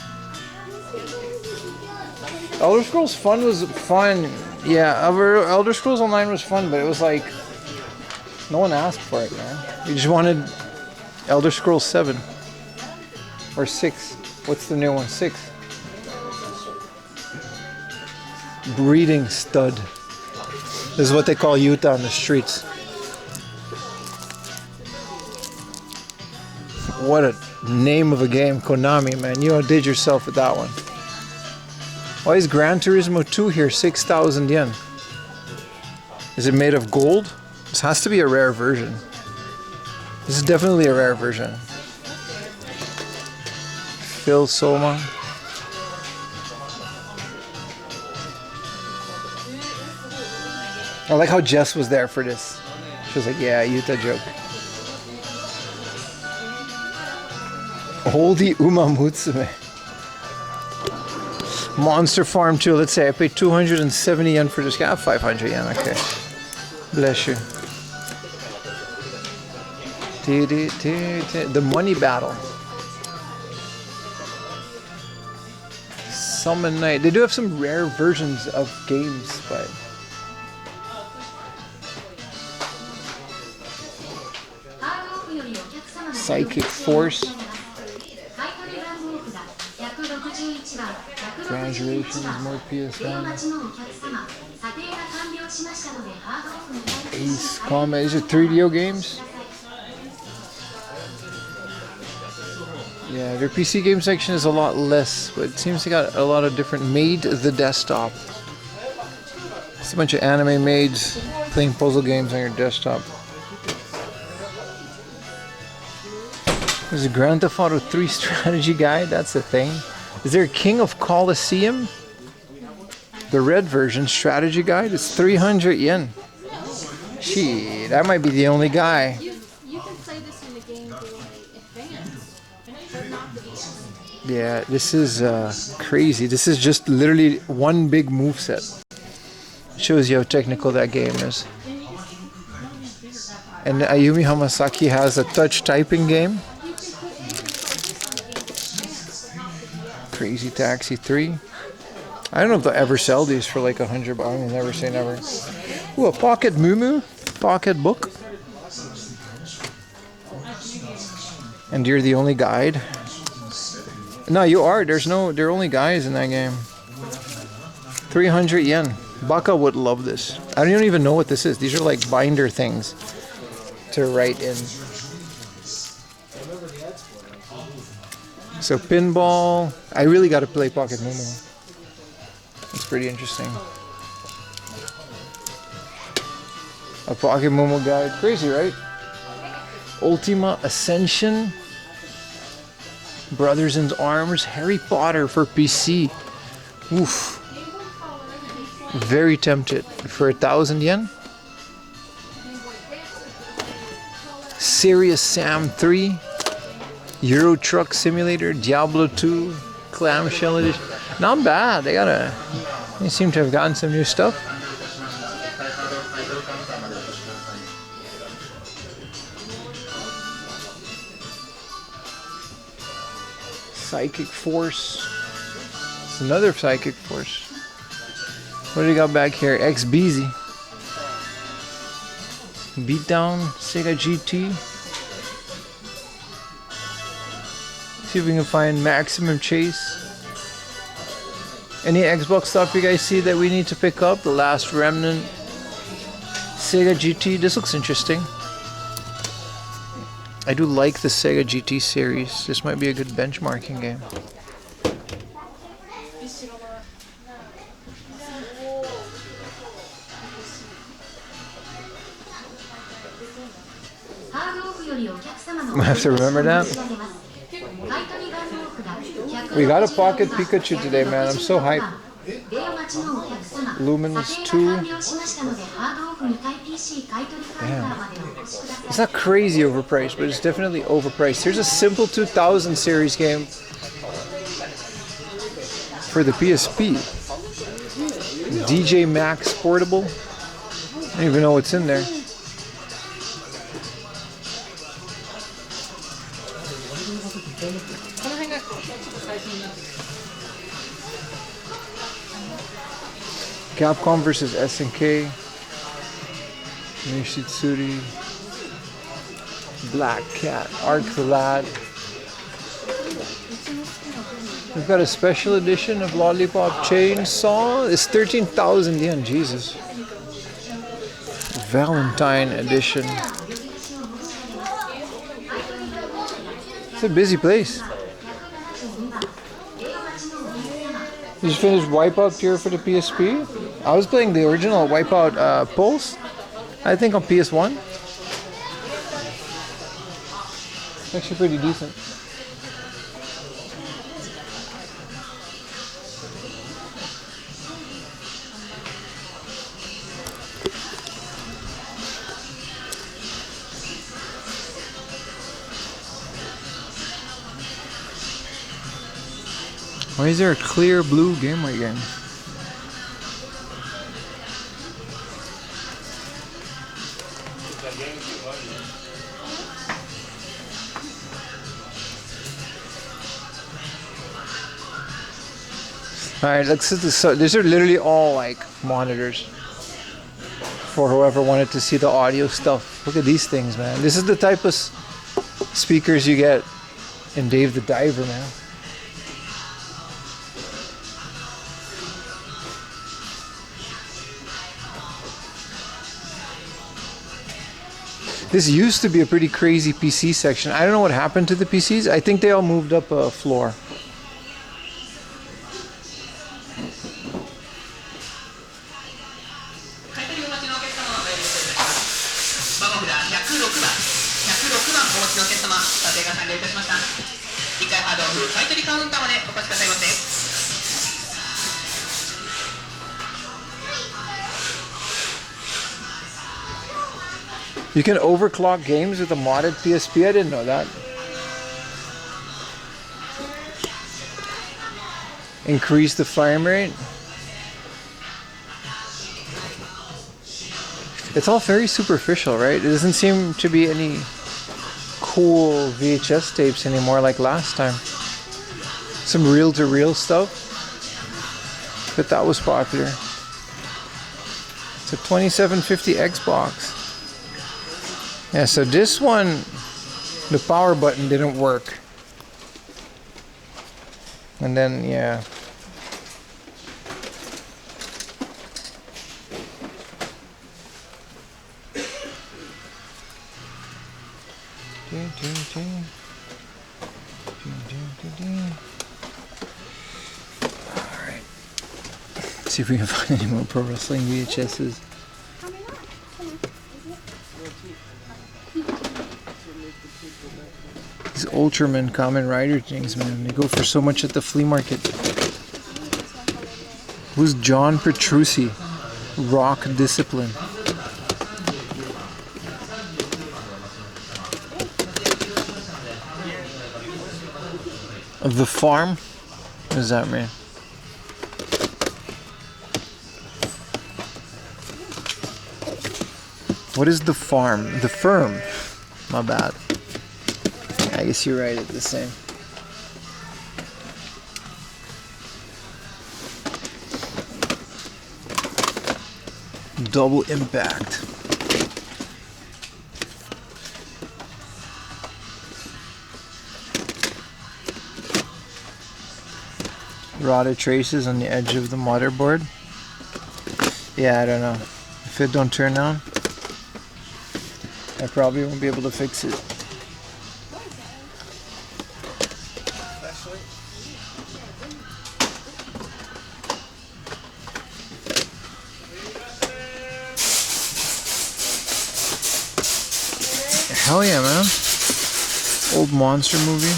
Elder Scrolls Fun was fun. Yeah, Elder Scrolls Online was fun, but it was like no one asked for it, man. You just wanted Elder Scrolls 7 or 6. What's the new one? 6. Breeding stud. This is what they call Utah on the streets. What a name of a game, Konami, man. You outdid yourself with that one. Why is Gran Turismo 2 here? 6,000 yen. Is it made of gold? This has to be a rare version. This is definitely a rare version. Phil Soma. I like how Jess was there for this. She was like, yeah, Utah joke. Holy Uma Mutsume. Monster Farm 2, let's say I paid 270 yen for this guy. 500 yen, okay. Bless you. The money battle. Summon Night. They do have some rare versions of games, but Psychic Force. Congratulations, more PS1. Ace Combat. These are 3DO games. Yeah, their PC game section is a lot less, but it seems they got a lot of different made the desktop. It's a bunch of anime maids playing puzzle games on your desktop. There's a Grand Theft Auto 3 strategy guide, that's the thing. Is there a King of Colosseum? The red version strategy guide is 300 yen. Gee, that might be the only guy. You can play this in the Game Boy Advance, but not the DS. Yeah, this is crazy. This is just literally one big moveset. Shows you how technical that game is. And Ayumi Hamasaki has a touch typing game. Crazy Taxi 3. I don't know if they'll ever sell these for like $100, but I'll never say never. Ooh, a Pocket Moo Pocket Book. And you're the only guide. No, you are. There are only guys in that game. 300 yen. Baka would love this. I don't even know what this is. These are like binder things to write in. So pinball. I really got to play Pocket Momo. It's pretty interesting. A Pocket Momo guide. Crazy, right? Ultima Ascension. Brothers in Arms. Harry Potter for PC. Oof. Very tempted for 1,000 yen. Serious Sam 3. Euro Truck Simulator. Diablo 2. Clamshell Edition. Not bad. They seem to have gotten some new stuff. Psychic Force. It's another Psychic Force. What do we got back here? XBZ. Beatdown. Sega GT. See if we can find Maximum Chase. Any Xbox stuff you guys see that we need to pick up? The Last Remnant. Sega GT. This looks interesting. I do like the Sega GT series. This might be a good benchmarking game. I have to remember that. We got a Pocket Pikachu today, man. I'm so hyped. Luminous 2. Damn. It's not crazy overpriced, but it's definitely overpriced. Here's a simple 2000 series game for the PSP. DJ Max Portable. I don't even know what's in there. Capcom versus SNK. Nishitsuri. Black Cat. Arc the Lad. We've got a special edition of Lollipop Chainsaw. It's 13,000 yen. Jesus. Valentine edition. It's a busy place. You just finished Wipeout Pure for the PSP? I was playing the original Wipeout Pulse, I think on PS1. It's actually pretty decent. Why is there a clear blue Game Boy game? Alright, let's see this. So these are literally all like monitors for whoever wanted to see the audio stuff. Look at these things, man. This is the type of speakers you get in Dave the Diver, man. This used to be a pretty crazy PC section. I don't know what happened to the PCs. I think they all moved up a floor. You can overclock games with a modded PSP. I didn't know that. Increase the frame rate. It's all very superficial, right? It doesn't seem to be any cool VHS tapes anymore like last time. Some reel-to-reel stuff. But that was popular. It's a 2750 Xbox. Yeah, so this one, the power button didn't work. And then, yeah. Alright. See if we can find any more pro wrestling VHSs. These Ultraman Kamen Rider things, man, they go for so much at the flea market. Who's John Petrucci? Rock Discipline. The Farm? What does that mean? What is the farm? The firm. My bad. I guess you're right, it's the same. Double Impact. Rotted traces on the edge of the motherboard. Yeah, I don't know. If it don't turn on, I probably won't be able to fix it. Hell yeah, man. Old monster movie.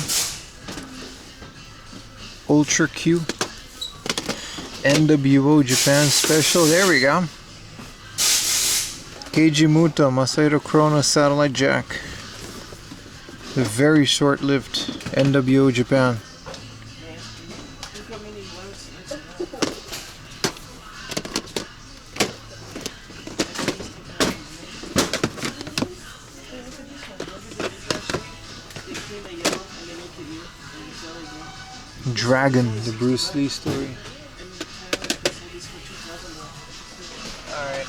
Ultra Q. NWO Japan special. There we go. Keiji Muto, Masairo Chrono Satellite Jack. The very short-lived NWO Japan. Dragon, the Bruce Lee story. Alright.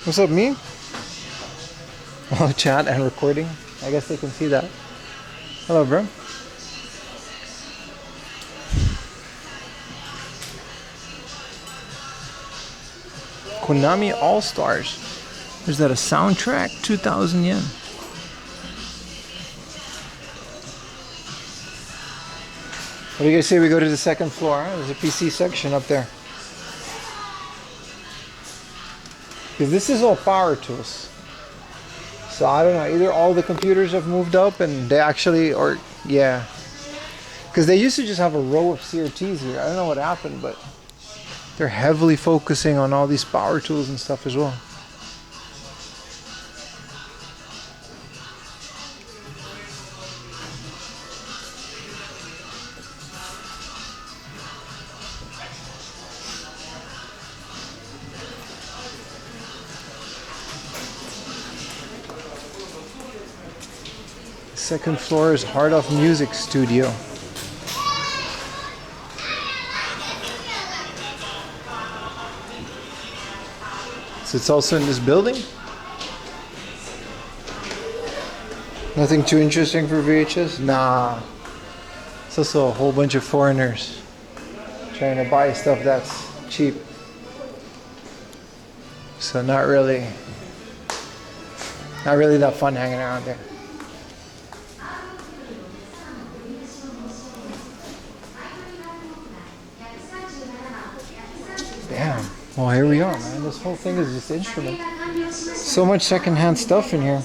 What's up, me? Oh, chat and recording. I guess they can see that. Hello, bro. Konami All Stars. Is that a soundtrack? 2,000 yen. What do you guys say we go to the second floor? Huh? There's a PC section up there. Because this is all power tools. So I don't know, either all the computers have moved up and they actually, or yeah. Because they used to just have a row of CRTs here. I don't know what happened, but they're heavily focusing on all these power tools and stuff as well. Second floor is Heart of Music Studio. So it's also in this building? Nothing too interesting for VHS? Nah. It's also a whole bunch of foreigners trying to buy stuff that's cheap. So not really that fun hanging around there. Damn. Well, here we are, man. This whole thing is just instruments. So much secondhand stuff in here.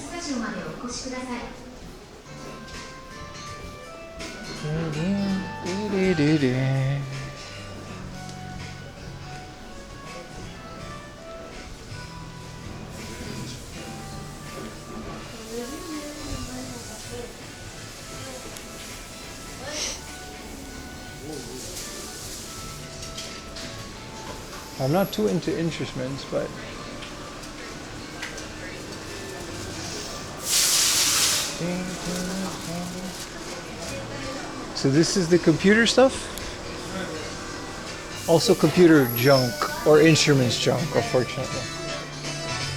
I'm not too into instruments, but so this is the computer stuff. Also computer junk or instruments junk, unfortunately.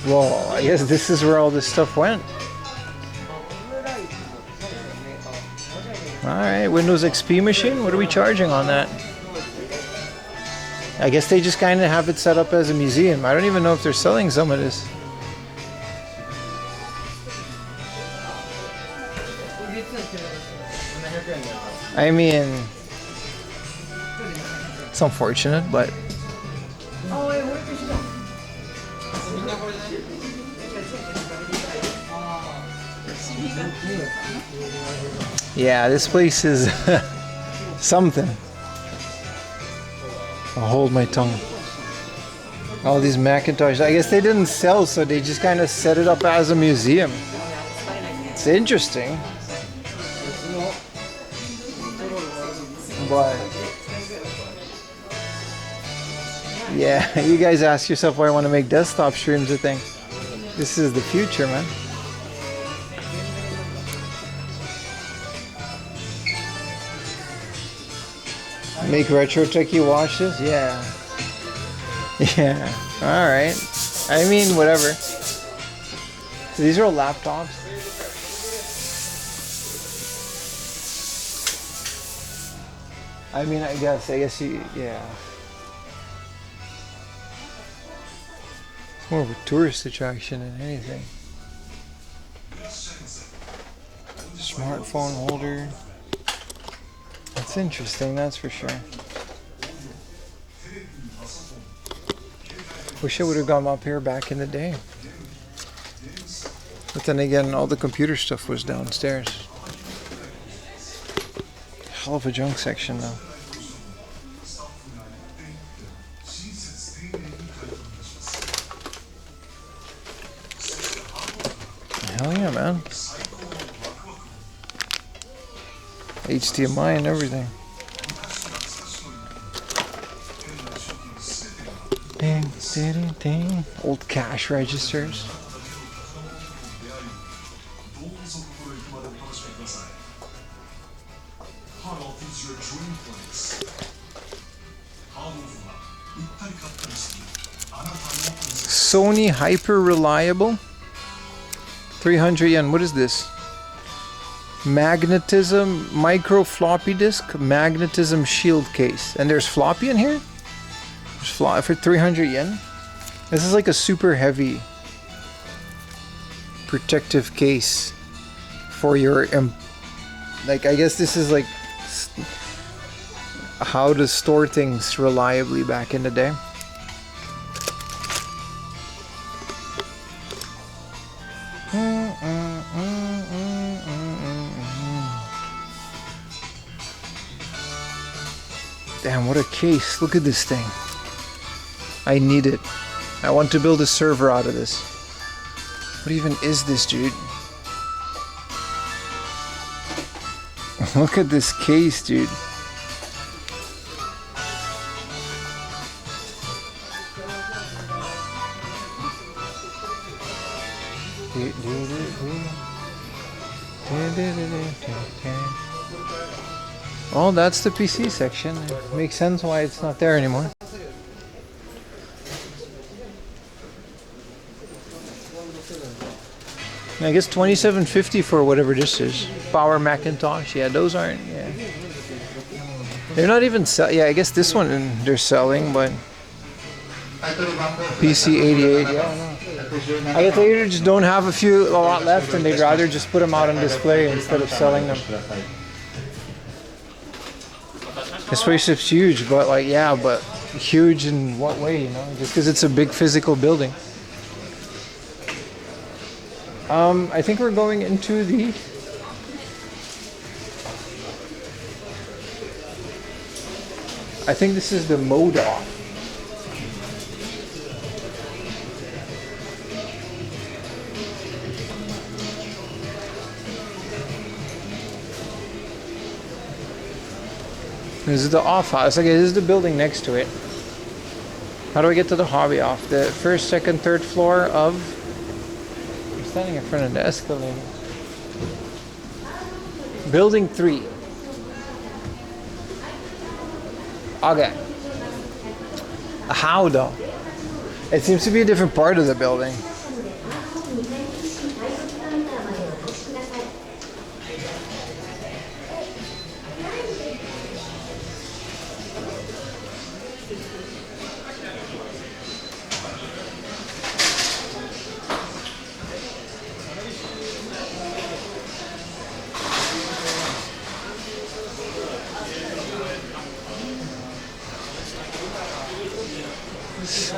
Well, I guess this is where all this stuff went. Alright, Windows XP machine. What are we charging on that? I guess they just kind of have it set up as a museum. I don't even know if they're selling some of this. I mean, it's unfortunate, but yeah, this place is something. I'll hold my tongue. All these Macintoshes. I guess they didn't sell, so they just kind of set it up as a museum. It's interesting. But yeah, you guys ask yourself why I want to make desktop streams, I think. This is the future, man. Make retro techie watches? Yeah. Yeah. Alright. I mean, whatever. So these are all laptops. I mean, I guess you, yeah. It's more of a tourist attraction than anything. Smartphone holder. That's interesting, that's for sure. Wish I would have gone up here back in the day. But then again, all the computer stuff was downstairs. Hell of a junk section though. Hell yeah, man. HDMI and everything. Ding, ding, ding. Old cash registers. Sony Hyper Reliable. 300 yen. What is this? Magnetism micro floppy disk magnetism shield case. And there's floppy in here? There's floppy for 300 yen. This is like a super heavy protective case for your like, I guess this is like how to store things reliably back in the day. Damn, what a case. Look at this thing. I need it. I want to build a server out of this. What even is this, dude? Look at this case, dude. Oh, that's the PC section. It makes sense why it's not there anymore. I guess $27.50 for whatever this is. Power Macintosh. Yeah, those aren't. Yeah, they're not even sell. Yeah, I guess this one they're selling, but PC 88. Yeah, I guess they either just don't have a lot left, and they'd rather just put them out on display instead of selling them. This spaceship's huge, but like, yeah, but huge in what way? You know, just because it's a big physical building. I think we're going into the I think this is the mode off. This is the off house. Okay, this is the building next to it. How do I get to the hobby off? The first, second, third floor of... I'm standing in front of the escalator. Building 3. Okay. How though? It seems to be a different part of the building.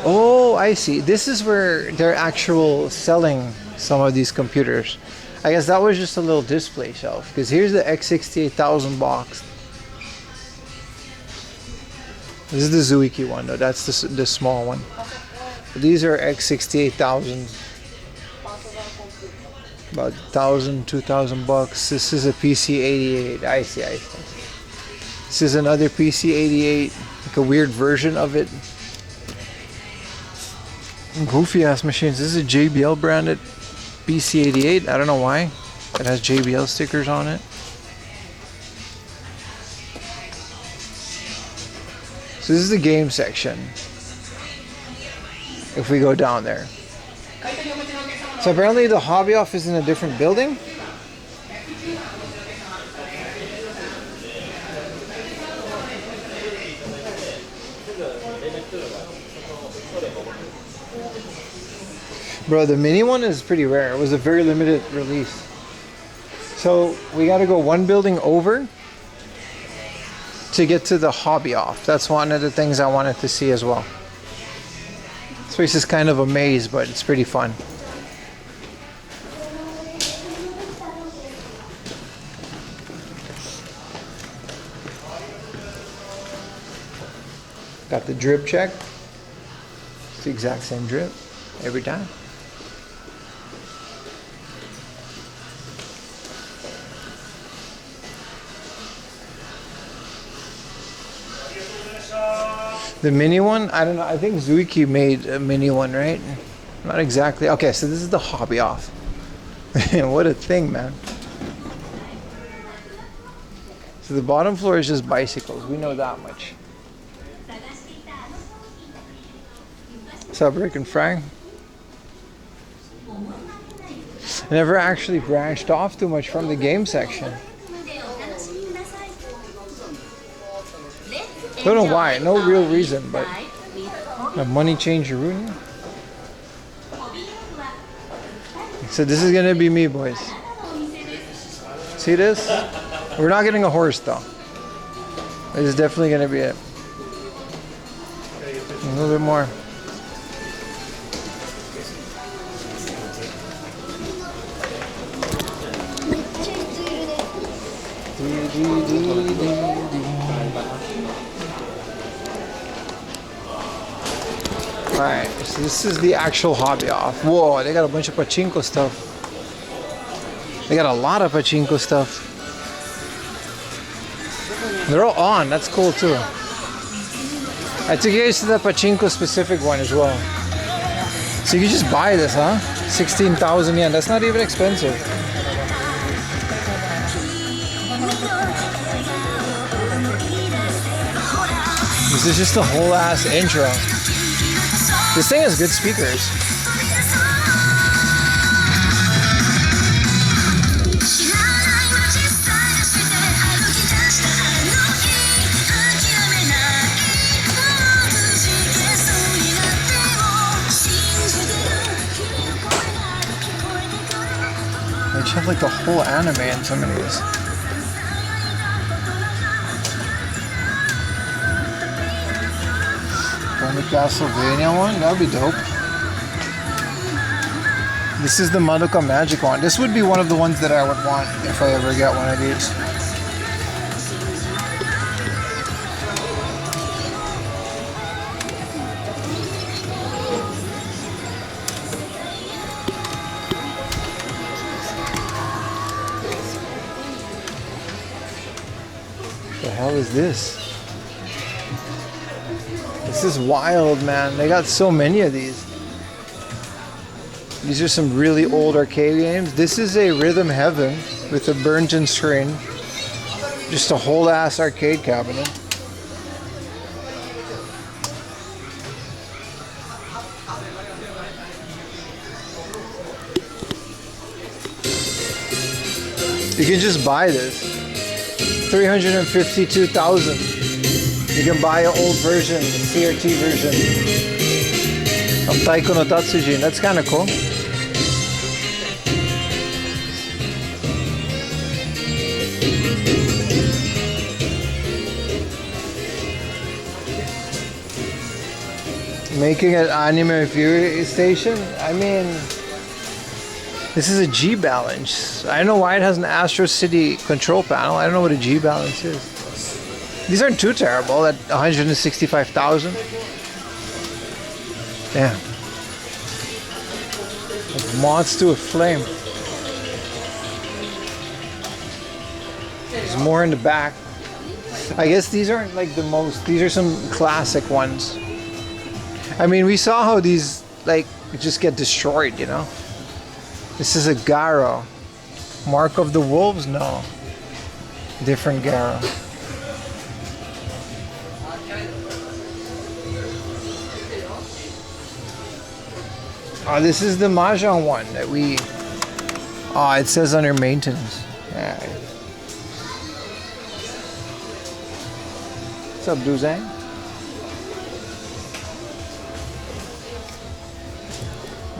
Oh, I see. This is where they're actual selling some of these computers. I guess that was just a little display shelf. Because here's the X68000 box. This is the Zuiki one though. That's the small one. But these are X68000s. About 1,000, 2,000 bucks. This is a PC88. I see. This is another PC88. Like a weird version of it. Goofy ass machines. This is a JBL branded PC88. I don't know why. It has JBL stickers on it. So this is the game section. If we go down there. So apparently the hobby off is in a different building. Bro, the mini one is pretty rare. It was a very limited release. So we got to go one building over to get to the hobby off. That's one of the things I wanted to see as well. This place is kind of a maze, but it's pretty fun. Got the drip check. It's the exact same drip every time. The mini one, I don't know. I think Zuiki made a mini one, right? Not exactly. Okay, so this is the hobby off. What a thing, man. So the bottom floor is just bicycles. We know that much. What's up, Rick and Frank? I never actually branched off too much from the game section. Don't know why, no real reason, but a money changer room. So this is gonna be me, boys. See this? We're not getting a horse though. This is definitely gonna be it. A little bit more. Alright, so this is the actual hobby off. Whoa, they got a bunch of pachinko stuff. They got a lot of pachinko stuff. They're all on, that's cool too. I took you guys to the pachinko specific one as well. So you can just buy this, huh? 16,000 yen, that's not even expensive. This is just a whole ass intro. This thing has good speakers. They just have like the whole anime in some of these. On the Castlevania one, that'd be dope. This is the Madoka Magic one. This would be one of the ones that I would want if I ever get one of these. The hell is this? This is wild, man. They got so many of these. These are some really old arcade games. This is a Rhythm Heaven with a burnt-in screen. Just a whole ass arcade cabinet. You can just buy this. 352,000. You can buy an old version, CRT version of Taiko no Tatsujin. That's kind of cool. Making an anime viewing station? I mean, this is a G balance. I don't know why it has an Astro City control panel. I don't know what a G balance is. These aren't too terrible at 165,000. Damn. Like moths to a flame. There's more in the back. I guess these aren't like the most, these are some classic ones. I mean, we saw how these like just get destroyed, you know? This is a Garo. Mark of the Wolves? No. Different Garo. Oh, this is the Mahjong one that we... Oh, it says under maintenance. Yeah. What's up, Duzang?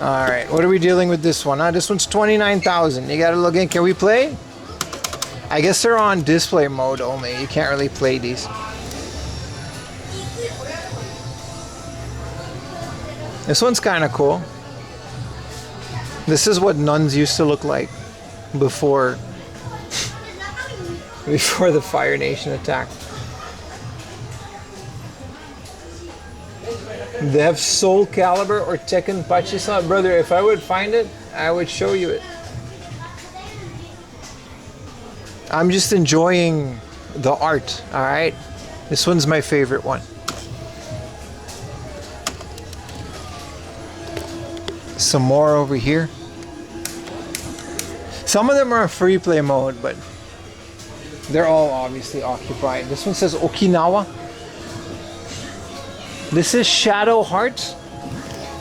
Alright, what are we dealing with this one? This one's 29,000. You gotta look in. Can we play? I guess they're on display mode only. You can't really play these. This one's kind of cool. This is what nuns used to look like before the Fire Nation attack. They have Soul Calibur or Tekken Pachisa. Brother, if I would find it, I would show you it. I'm just enjoying the art, alright? This one's my favorite one. Some more over here. Some of them are free play mode, but they're all obviously occupied. This one says Okinawa. This is Shadow Hearts.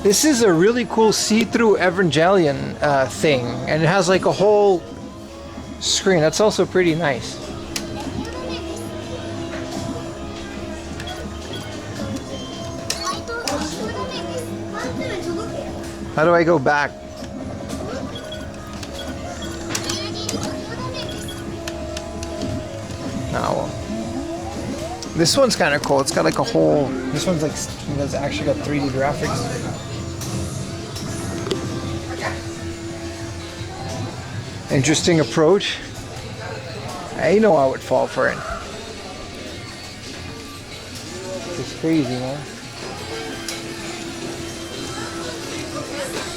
This is a really cool see-through Evangelion thing, and it has like a whole screen. That's also pretty nice. How do I go back? Oh, well. This one's kind of cool. It's got like a whole... This one's like... It's actually got 3D graphics. Interesting approach. I know I would fall for it. It's crazy, man.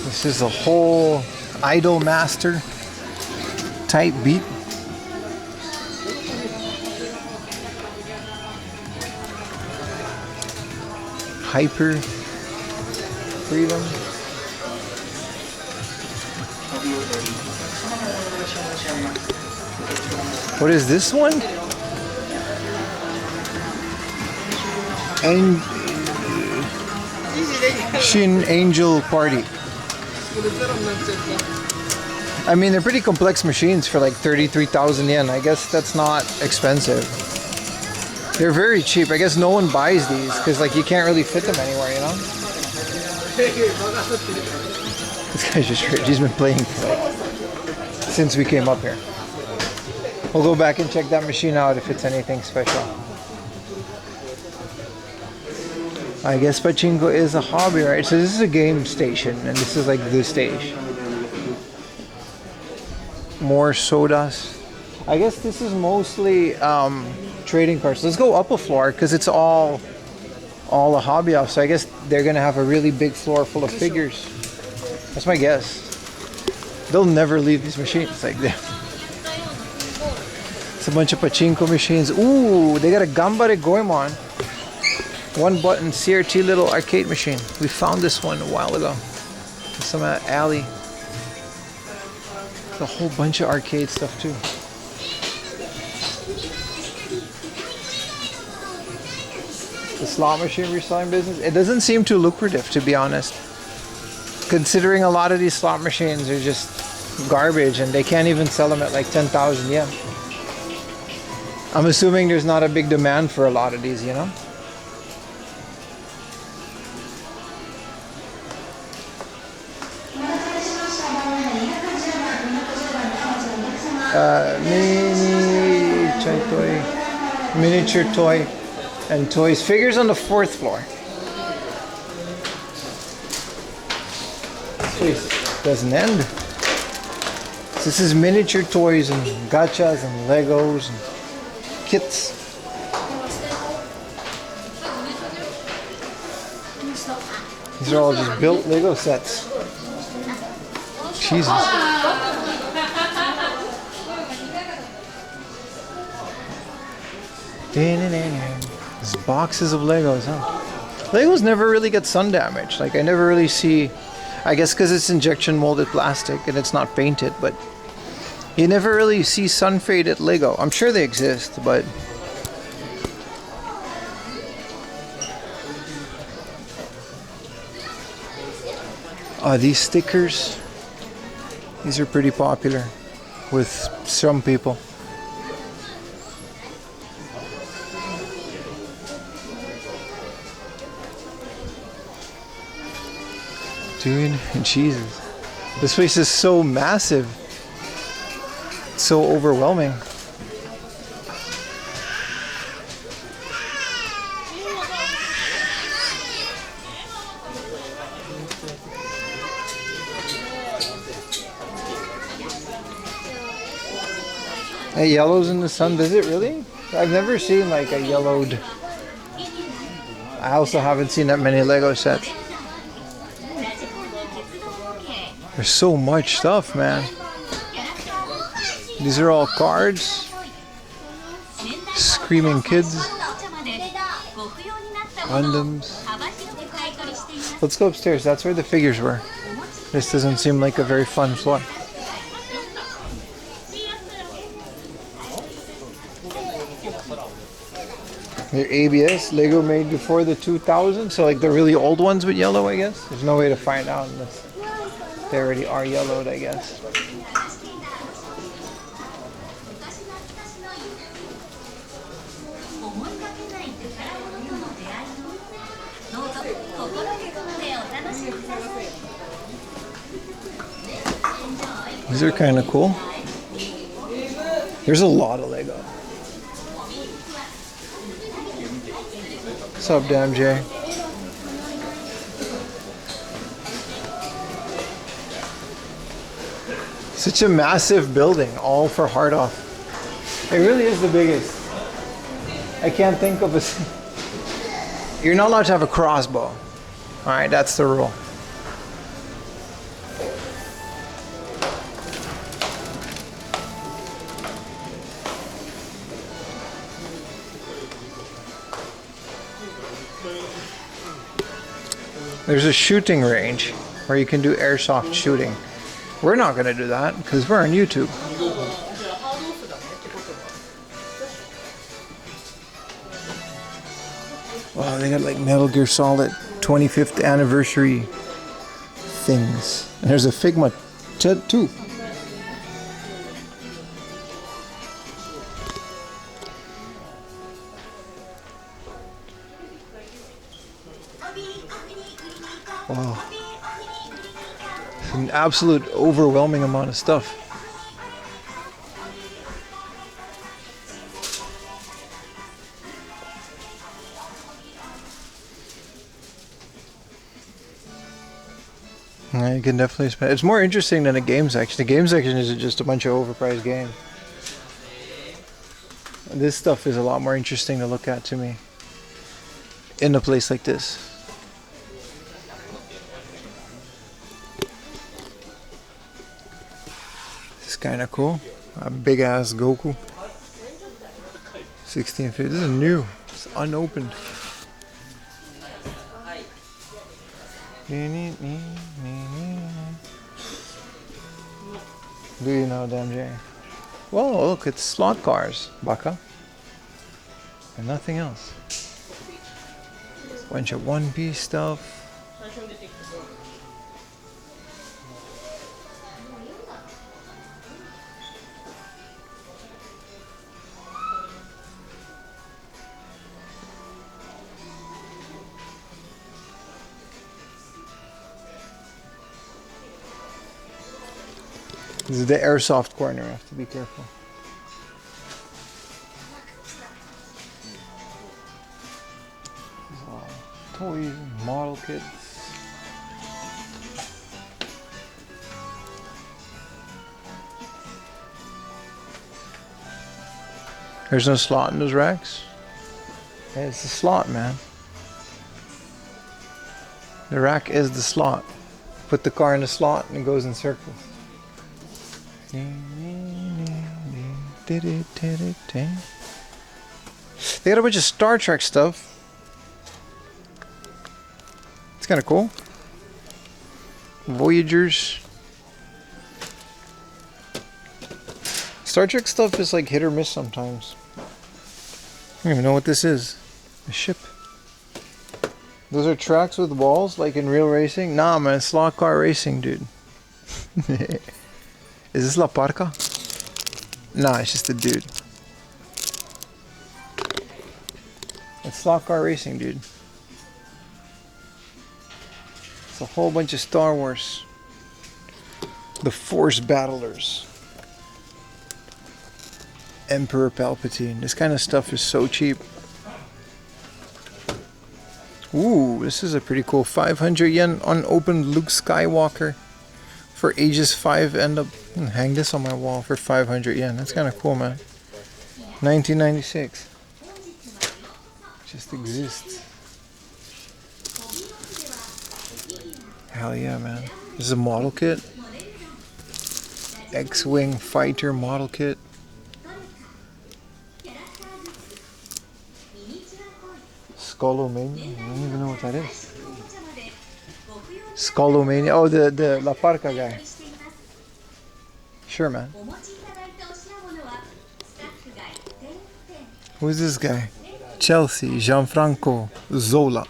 This is a whole Idol Master type beat. Hyper Freedom. What is this one? And Shin Angel Party. I mean, they're pretty complex machines for like 33,000 yen. I guess that's not expensive. They're very cheap. I guess no one buys these because like you can't really fit them anywhere, you know? This guy's just rich. He's been playing for like since we came up here. We'll go back and check that machine out if it's anything special. I guess pachinko is a hobby, right? So this is a game station and this is like the stage. More sodas. I guess this is mostly trading cards. Let's go up a floor because it's all a hobby off. So I guess they're gonna have a really big floor full of figures. That's my guess. They'll never leave these machines like that. It's a bunch of pachinko machines. Ooh, they got a Gambare Goemon. One button CRT little arcade machine. We found this one a while ago. In some alley. There's a whole bunch of arcade stuff too. The slot machine reselling business, it doesn't seem too lucrative, to be honest. Considering a lot of these slot machines are just garbage and they can't even sell them at like 10,000 yen. I'm assuming there's not a big demand for a lot of these, you know? Miniature toy and toys. Figures on the 4th floor. This place doesn't end. So this is miniature toys and gachas and Legos and kits. These are all just built Lego sets. Jesus. There's boxes of Legos, huh? Legos never really get sun damage. Like I never really see, I guess because it's injection molded plastic and it's not painted, but you never really see sun faded Lego. I'm sure they exist, but these stickers, these are pretty popular with some people. Dude, Jesus. This place is so massive. It's so overwhelming. Hey, yellows in the sun, does it really? I've never seen like a yellowed. I also haven't seen that many Lego sets. There's so much stuff, man. These are all cards. Screaming kids. Gundams. Let's go upstairs. That's where the figures were. This doesn't seem like a very fun floor. They're ABS, Lego made before the 2000s, so like the really old ones with yellow, I guess. There's no way to find out unless they already are yellowed, I guess. These are kind of cool. There's a lot of Lego. What's up, Damn Jay? Such a massive building, all for hard off. It really is the biggest. I can't think of a... You're not allowed to have a crossbow. Alright, that's the rule. There's a shooting range where you can do airsoft shooting. We're not going to do that because we're on YouTube. Wow, they got like Metal Gear Solid 25th anniversary things. And there's a Figma too. Wow. An absolute overwhelming amount of stuff. Yeah, you can definitely spend. It's more interesting than a game section. The game section is just a bunch of overpriced games. This stuff is a lot more interesting to look at to me in a place like this. This is kind of cool. A big ass Goku. 1650. This is new. It's unopened. Do you know them, Jay? Whoa, look, it's slot cars, Baka. And nothing else. Bunch of One Piece stuff. This is the airsoft corner, I have to be careful. These are all toys, model kits. There's no slot in those racks. Yeah, it's the slot, man. The rack is the slot. Put the car in the slot and it goes in circles. They got a bunch of Star Trek stuff. It's kind of cool. Voyagers. Star Trek stuff is like hit or miss sometimes. I don't even know what this is. A ship. Those are tracks with walls like in real racing? Nah, man, slot car racing, dude. Is this La Parca? Nah, it's just a dude. It's slot car racing, dude. It's a whole bunch of Star Wars. The Force Battlers. Emperor Palpatine. This kind of stuff is so cheap. Ooh, this is a pretty cool 500 yen unopened Luke Skywalker. For ages 5, end up hang this on my wall for 500 yen. That's kind of cool, man. 1996. Just exists. Hell yeah, man. This is a model kit. X-Wing fighter model kit. Skullomania. I don't even know what that is. Skullomania. Oh, the La Parca guy. Sure, man. Who's this guy? Chelsea, Gianfranco, Zola.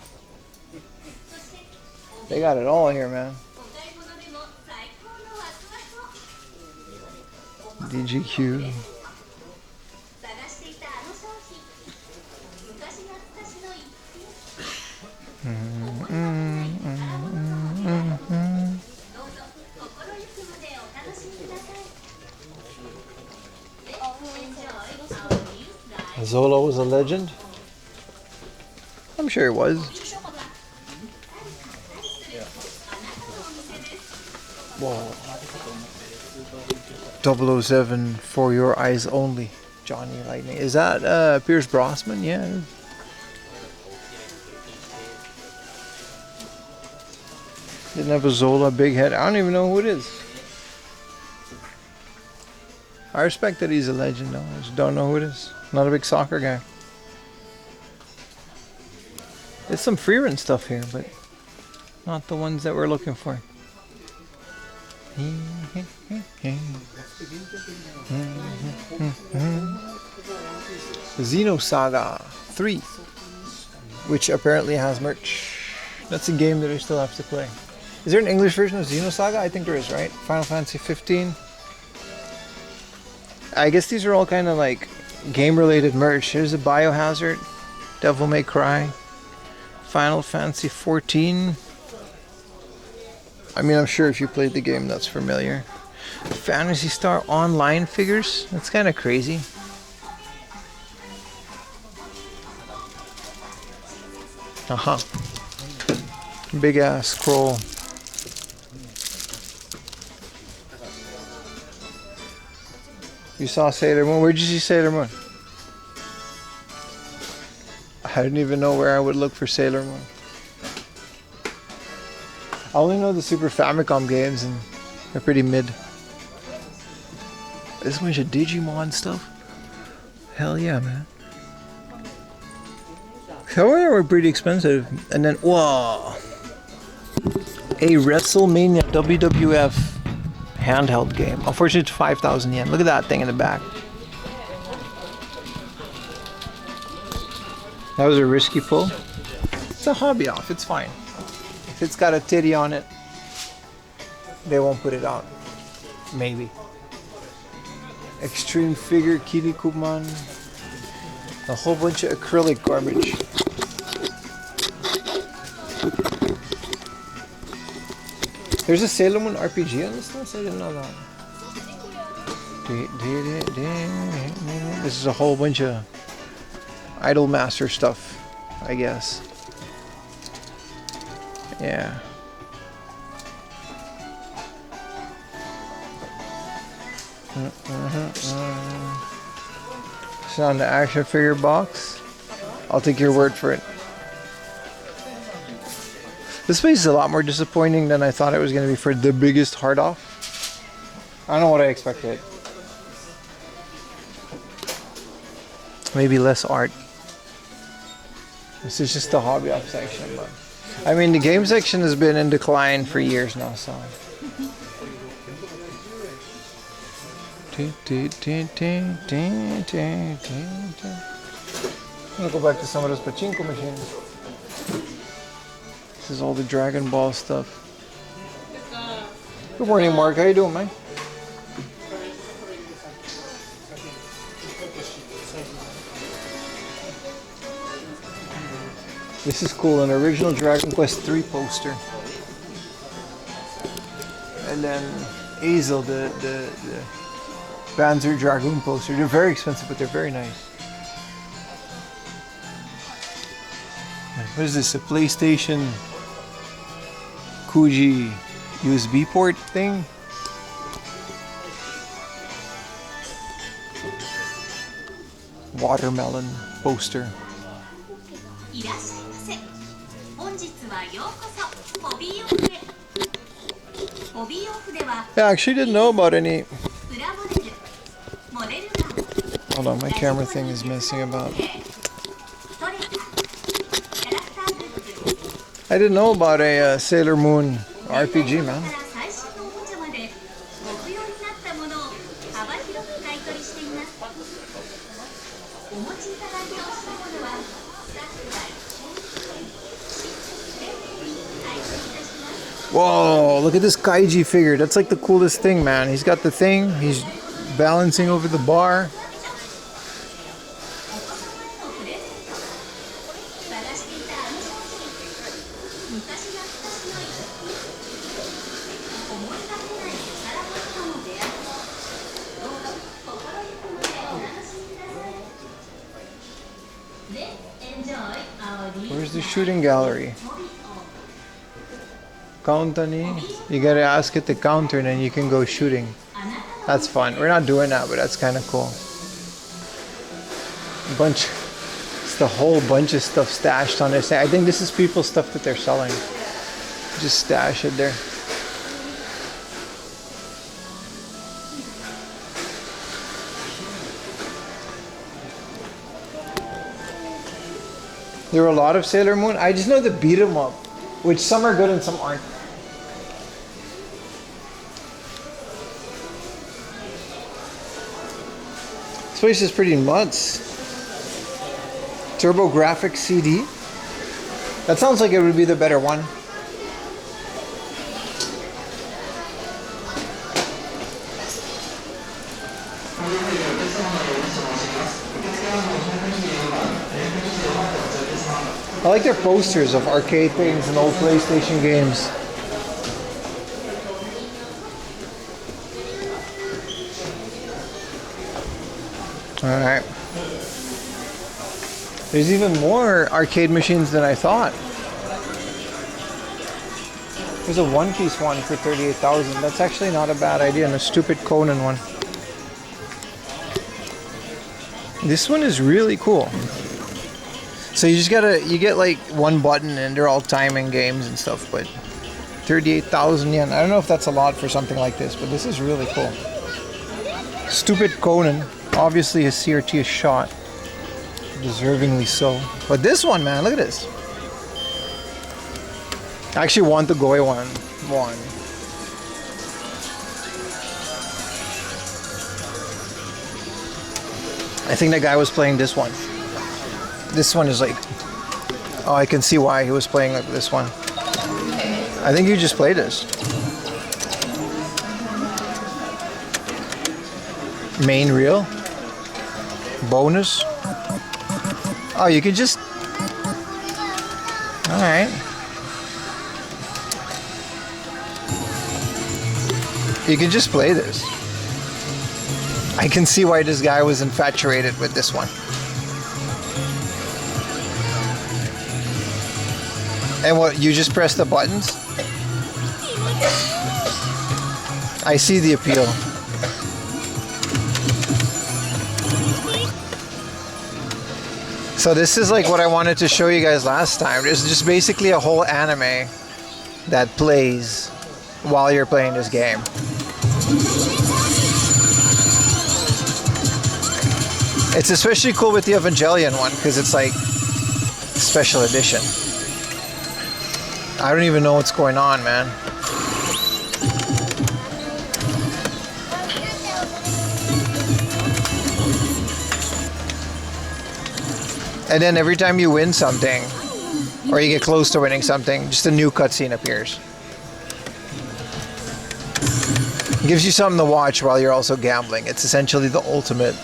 They got it all here, man. DGQ. Zola was a legend? I'm sure he was. Whoa. 007 For Your Eyes Only. Johnny Lightning. Is that Pierce Brosnan? Yeah. Didn't have a Zola big head. I don't even know who it is. I respect that he's a legend though. I just don't know who it is. Not a big soccer guy. There's some Freerun stuff here, but not the ones that we're looking for. Xenosaga 3. which apparently has merch. That's a game that I still have to play. Is there an English version of Xenosaga? I think there is, right? Final Fantasy 15. I guess these are all kind of like game-related merch. Here's a Biohazard, Devil May Cry, Final Fantasy 14. I mean, I'm sure if you played the game, that's familiar. Phantasy Star Online figures. That's kind of crazy. Aha. Big ass scroll. You saw Sailor Moon? Where'd you see Sailor Moon? I didn't even know where I would look for Sailor Moon. I only know the Super Famicom games and they're pretty mid. This bunch of Digimon stuff? Hell yeah, man. Some of them were pretty expensive. And then, whoa! A WrestleMania WWF handheld game. Unfortunately, it's 5,000 yen. Look at that thing in the back. That was a risky pull. It's a hobby off. It's fine. If it's got a titty on it, they won't put it out. Maybe. Extreme Figure Kirikuman. A whole bunch of acrylic garbage. There's a Sailor Moon RPG on this list? I didn't know that. This is a whole bunch of Idol Master stuff, I guess. Yeah. It's on the action figure box. I'll take your word for it. This place is a lot more disappointing than I thought it was going to be for the biggest hard off. I don't know what I expected. Maybe less art. This is just the hobby off section, but I mean the game section has been in decline for years now, so. I'm gonna go back to some of those pachinko machines. This is all the Dragon Ball stuff. Good morning, Mark. How you doing, man? This is cool. An original Dragon Quest 3 poster. And then Azel, the Panzer Dragoon poster. They're very expensive, but they're very nice. What is this? A PlayStation Kuji USB port thing? Watermelon poster. Yeah, I actually didn't know about any. Hold on, my camera thing is messing about. I didn't know about a Sailor Moon RPG, man. Whoa, look at this Kaiji figure. That's like the coolest thing, man. He's got the thing. He's balancing over the bar. Where's the shooting gallery? Counter ni. You gotta ask at the counter and then you can go shooting. That's fun. We're not doing that, but that's kind of cool. It's the whole bunch of stuff stashed on this. I think this is people's stuff that they're selling. Just stash it there. There were a lot of Sailor Moon. I just know the beat 'em up, which some are good and some aren't. This place is pretty nuts. TurboGrafx CD. That sounds like it would be the better one. I like their posters of arcade things and old PlayStation games. Alright. There's even more arcade machines than I thought. There's a one-piece one for 38,000. That's actually not a bad idea, and a stupid Conan one. This one is really cool. So you just you get like one button and they're all timing games and stuff, but 38,000 yen. I don't know if that's a lot for something like this, but this is really cool. Stupid Conan. Obviously his CRT is shot. Deservingly so. But this one, man, look at this. I actually want the Goi one. I think that guy was playing this one. This one is like... Oh, I can see why he was playing like this one. I think you just played this. Main reel. Bonus. Oh, you could just... Alright. You can just play this. I can see why this guy was infatuated with this one. And what, you just press the buttons? I see the appeal. So this is like what I wanted to show you guys last time. There's just basically a whole anime that plays while you're playing this game. It's especially cool with the Evangelion one because it's like special edition. I don't even know what's going on, man. And then every time you win something, or you get close to winning something, just a new cutscene appears. It gives you something to watch while you're also gambling. It's essentially the ultimate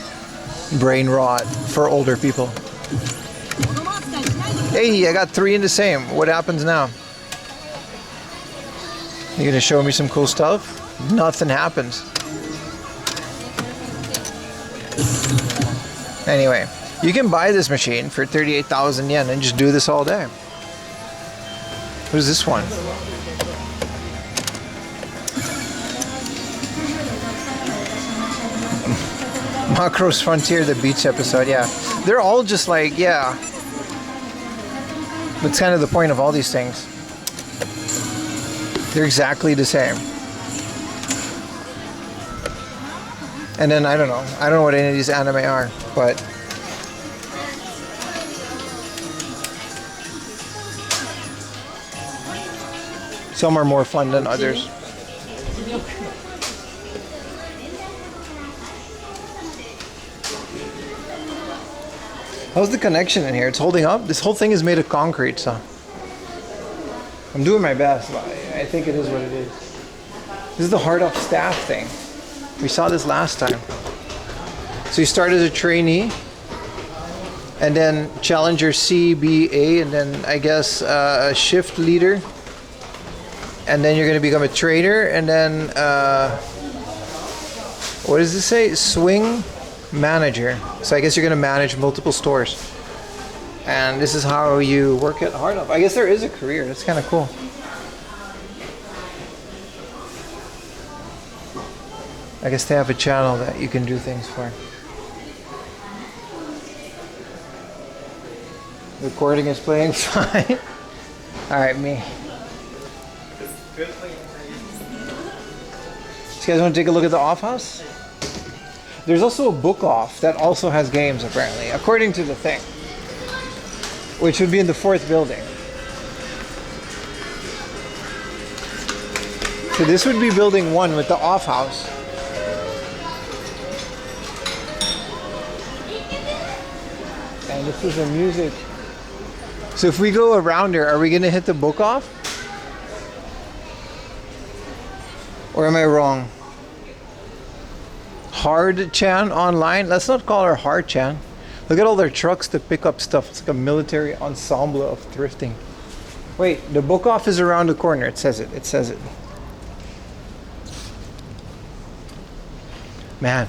brain rot for older people. Hey, I got 3 in the same. What happens now? You gonna show me some cool stuff? Nothing happens. Anyway, you can buy this machine for 38,000 yen and just do this all day. What is this one? Macro's Frontier, the beach episode, yeah. They're all just like, yeah. That's kind of the point of all these things. They're exactly the same. And then, I don't know what any of these anime are, but some are more fun than others. How's the connection in here? It's holding up? This whole thing is made of concrete, so I'm doing my best, but I think it is what it is. This is the hard up staff thing. We saw this last time. So you start as a trainee, and then challenger C, B, A, and then I guess a shift leader. And then you're going to become a trader, and then what does this say? Swing manager. So I guess you're going to manage multiple stores. And this is how you work it hard up. I guess there is a career. That's kind of cool. I guess they have a channel that you can do things for. Recording is playing fine. Alright, me. You guys want to take a look at the off house? There's also a book off that also has games, apparently, according to the thing, which would be in the 4th building. So this would be building 1 with the off house. And this is a music So if we go around here, are we gonna hit the book off? Or am I wrong? Hard Chan online? Let's not call her Hard Chan. Look at all their trucks to pick up stuff. It's like a military ensemble of thrifting. Wait, the book off is around the corner. It says it. It says it. Man.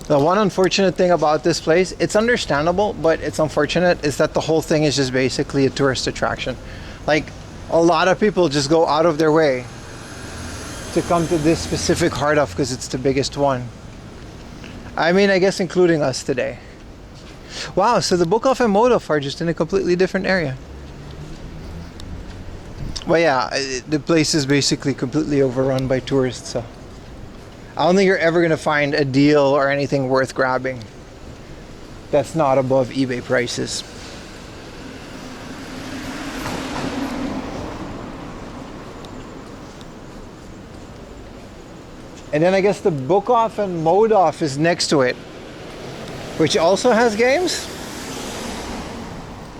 The one unfortunate thing about this place, it's understandable, but it's unfortunate, is that the whole thing is just basically a tourist attraction. Like, a lot of people just go out of their way to come to this specific hard off because it's the biggest one. I mean, I guess including us today. Wow, so the book off and mode off are just in a completely different area. But yeah, the place is basically completely overrun by tourists, so I don't think you're ever gonna find a deal or anything worth grabbing that's not above eBay prices. And then I guess the book off and mode off is next to it, which also has games.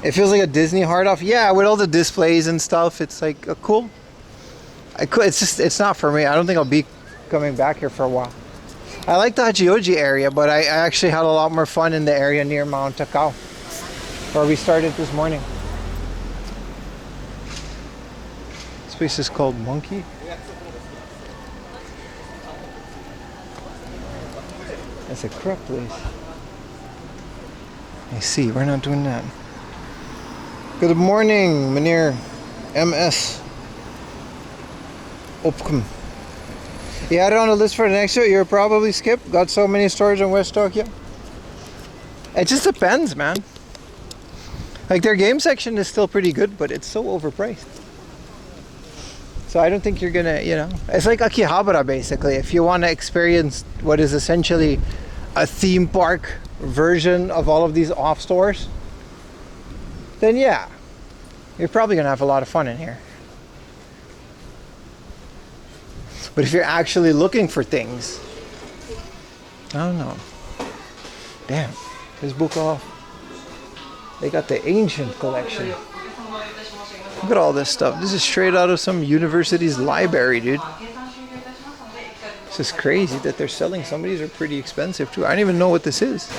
It feels like a Disney hard off. Yeah, with all the displays and stuff, it's like a cool. It's not for me. I don't think I'll be coming back here for a while. I like the Hachioji area, but I actually had a lot more fun in the area near Mount Taka, where we started this morning. This place is called Monkey. It's a crap place. I see, we're not doing that. Good morning, meneer MS. Opkom. You had it on the list for the next year, you'll probably skip. Got so many stores in West Tokyo. It just depends, man. Like, their game section is still pretty good, but it's so overpriced. So I don't think you're gonna, you know, it's like Akihabara basically. If you want to experience what is essentially a theme park version of all of these off stores, then yeah, you're probably gonna have a lot of fun in here. But if you're actually looking for things, I don't know. Damn, this book off. They got the ancient collection. Look at all this stuff. This is straight out of some university's library, dude. This is crazy that they're selling. Some of these are pretty expensive too. I don't even know what this is.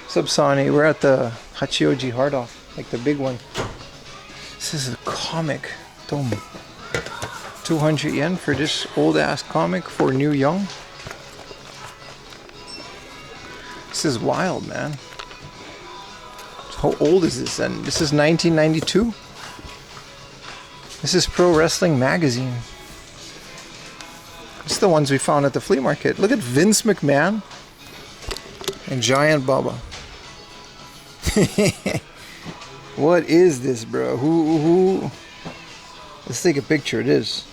Subsani, we're at the Hachioji hard off, like the big one. This is a comic tome. 200 yen for this old ass comic for New Young. This is wild, man. How old is this then? This is 1992. This is Pro Wrestling Magazine. It's the ones we found at the flea market. Look at Vince McMahon and Giant Baba. What is this, bro? Who? Let's take a picture of this.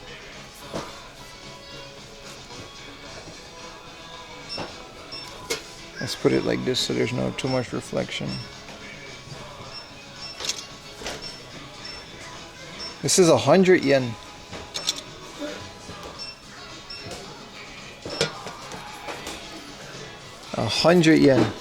Let's put it like this so there's no too much reflection. This is 100 yen. $100.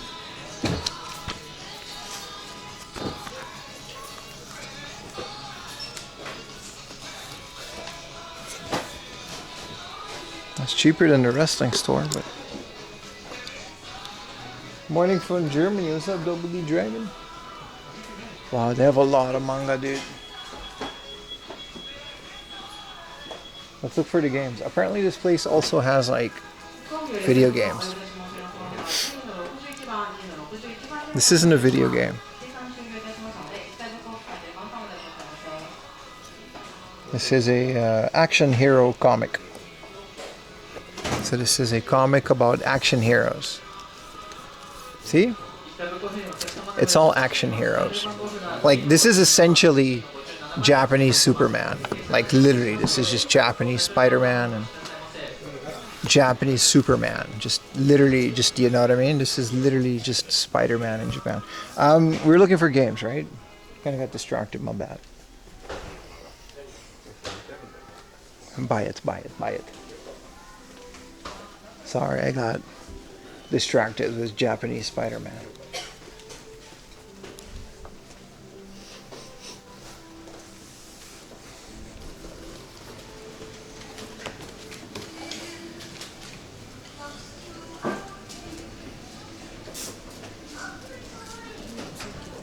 That's cheaper than the wrestling store, but. Morning from Germany. What's up, Double D Dragon? Wow, they have a lot of manga, dude. Let's look for the games. Apparently this place also has like video games. This isn't a video game. This is a action hero comic. So this is a comic about action heroes. See? It's all action heroes. Like, this is essentially Japanese Superman. Like, literally, this is just Japanese Spider-Man and Japanese Superman. Just literally, just, you know what I mean? This is literally just Spider-Man in Japan. We were looking for games, right? Kind of got distracted, my bad. Buy it. Sorry, I got distracted with Japanese Spider-Man.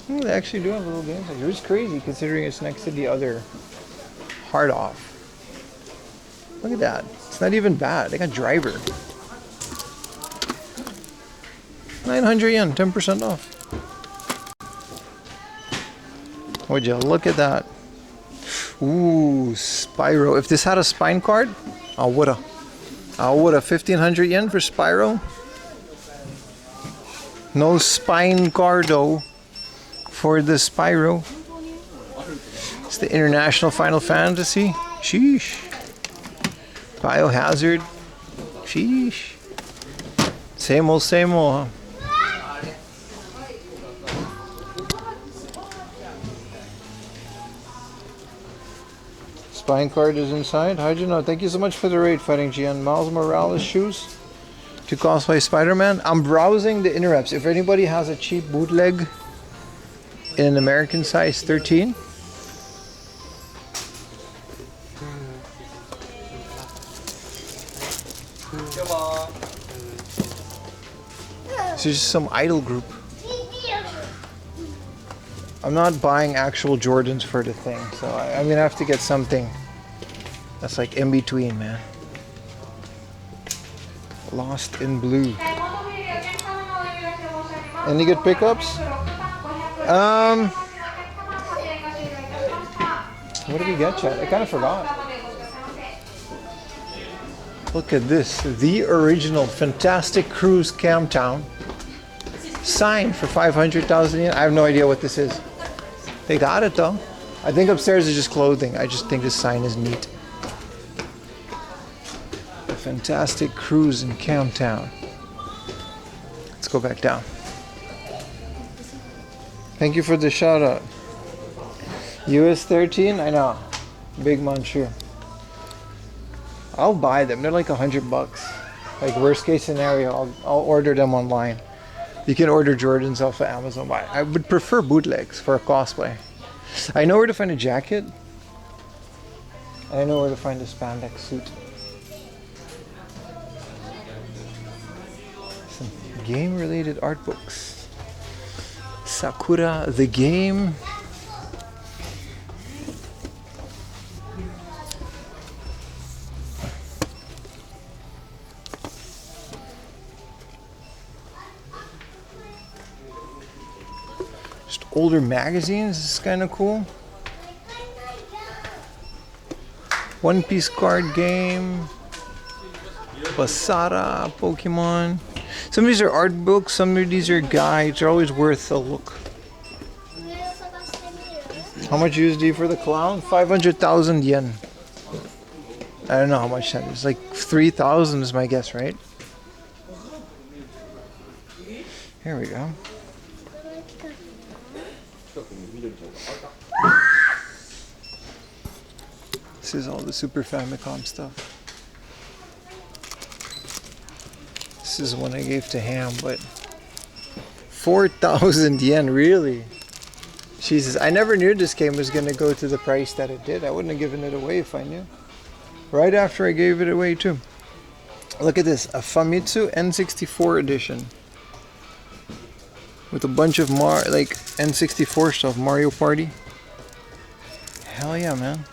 They actually do have a little game center. It's crazy considering it's next to the other hard off. Look at that. It's not even bad. They got driver. 900 yen, 10% off. Would you look at that? Ooh, Spyro. If this had a spine card, I woulda. 1500 yen for Spyro. No spine card though for the Spyro. It's the International Final Fantasy. Sheesh. Biohazard. Sheesh. Same old, huh? Spine card is inside. How'd you know? Thank you so much for the raid, Fighting GN. Miles Morales shoes to cosplay Spider-Man. I'm browsing the interwebs. If anybody has a cheap bootleg in an American size 13. This is just some idol group. I'm not buying actual Jordans for the thing, so I'm gonna have to get something that's like in between, man. Lost in Blue. Any good pickups? What did we get, Chad? I kind of forgot. Look at this. The original Fantastic Cruise Camptown. Signed for 500,000 yen. I have no idea what this is. They got it though. I think upstairs is just clothing. I just think this sign is neat. The Fantastic Cruise in Camptown. Let's go back down. Thank you for the shout out. US 13, I know. Big Manchu. I'll buy them. They're like $100. Like worst case scenario, I'll order them online. You can order Jordans off of Amazon. I would prefer bootlegs for a cosplay. I know where to find a jacket. And I know where to find a spandex suit. Some game-related art books. Sakura the Game. Older magazines, this is kind of cool. One Piece card game. Basara, Pokemon. Some of these are art books, some of these are guides. They're always worth a look. How much USD for the clown? 500,000 yen. I don't know how much that is. Like 3,000 is my guess, right? Here we go. This is all the Super Famicom stuff. This is one I gave to Ham, but 4,000 yen, really? Jesus, I never knew this game was going to go to the price that it did. I wouldn't have given it away if I knew. Right after I gave it away too. Look at this, a Famitsu N64 edition. With a bunch of like N64 stuff, Mario Party. Hell yeah, man.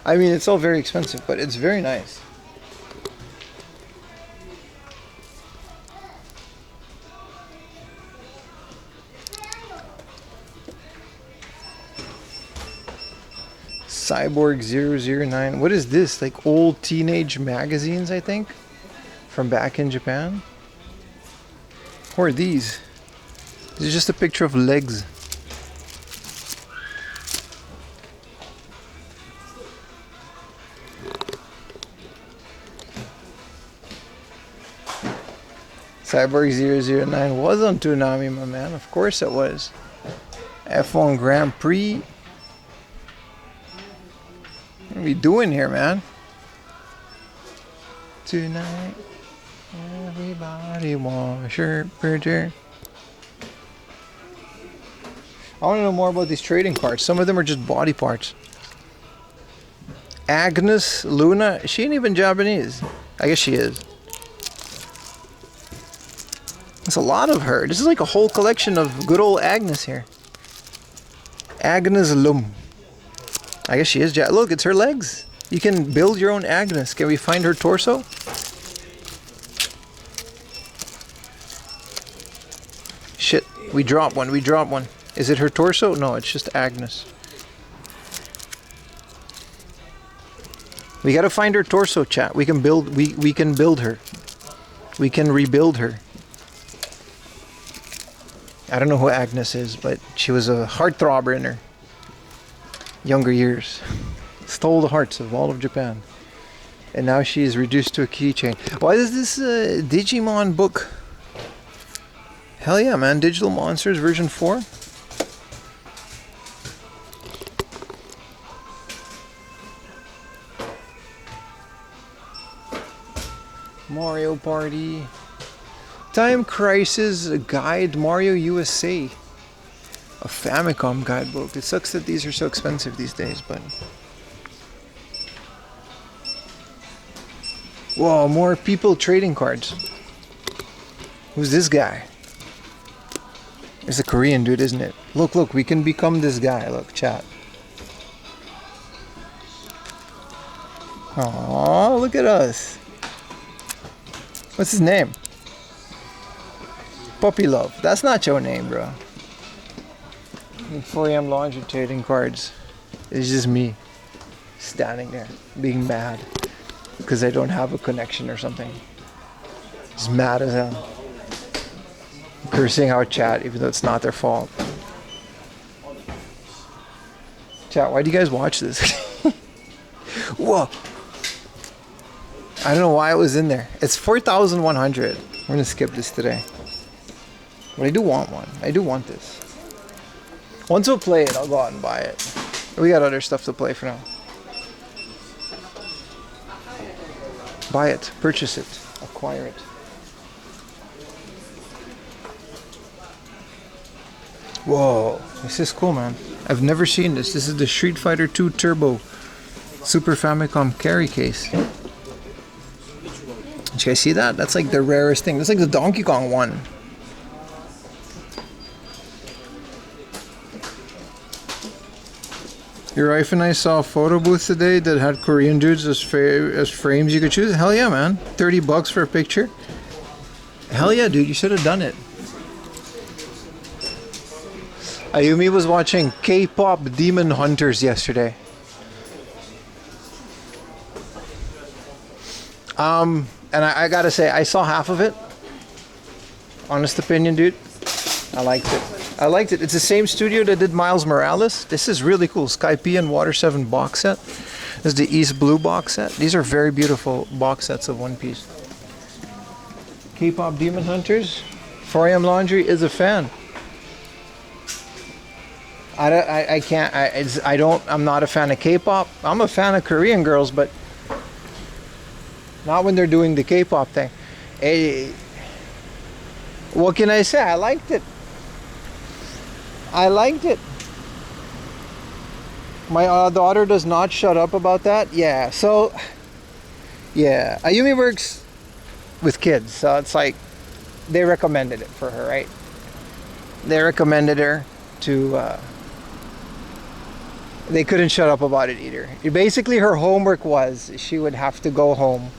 I mean, it's all very expensive, but it's very nice. Cyborg 009. What is this? Like old teenage magazines, I think, from back in Japan. What are these? This is just a picture of legs. Cyborg 009 was on Toonami, my man. Of course it was. F1 Grand Prix. What are we doing here, man? Tonight. Everybody wants shirt printer. I want to know more about these trading cards. Some of them are just body parts. Agnes Luna. She ain't even Japanese. I guess she is. There's a lot of her. This is like a whole collection of good old Agnes here. Agnes Lum. I guess she is. Look, it's her legs. You can build your own Agnes. Can we find her torso? Shit, we dropped one. We dropped one. Is it her torso? No, it's just Agnes. We gotta find her torso, chat. We can build. We can build her. We can rebuild her. I don't know who Agnes is, but she was a heartthrobber in her younger years. Stole the hearts of all of Japan. And now she is reduced to a keychain. Why is this Digimon book? Hell yeah, man. Digital Monsters version 4. Mario Party. Time Crisis Guide Mario USA. A Famicom guidebook. It sucks that these are so expensive these days, but... Whoa, more people trading cards. Who's this guy? It's a Korean dude, isn't it? Look, look, we can become this guy. Look, chat. Aww, look at us. What's his name? Puppy Love. That's not your name, bro. 4am laundry trading cards. It's just me standing there being mad because I don't have a connection or something. Just mad as hell. Cursing our chat even though it's not their fault. Chat, why do you guys watch this? Whoa. I don't know why it was in there. It's 4,100. We're gonna skip this today. But I do want one. I do want this. Once we'll play it, I'll go out and buy it. We got other stuff to play for now. Buy it. Purchase it. Acquire it. Whoa. This is cool, man. I've never seen this. This is the Street Fighter 2 Turbo Super Famicom carry case. Did you guys see that? That's like the rarest thing. That's like the Donkey Kong one. Your wife and I saw a photo booth today that had Korean dudes as frames you could choose. Hell yeah, man. 30 bucks for a picture. Hell yeah, dude. You should have done it. Ayumi was watching K-pop Demon Hunters yesterday. And I gotta say, I saw half of it. Honest opinion, dude. I liked it. I liked it. It's the same studio that did Miles Morales. This is really cool. Skype and Water 7 box set. This is the East Blue box set. These are very beautiful box sets of One Piece. K-pop Demon Hunters. 4am Laundry is a fan. I'm not a fan of K-pop. I'm a fan of Korean girls, but not when they're doing the K-pop thing. Hey, what can I say? I liked it. I liked it. My daughter does not shut up about that. Yeah, so yeah, Ayumi works with kids, so it's like they recommended it for her, right? They recommended her to they couldn't shut up about it either. Basically, her homework was she would have to go home,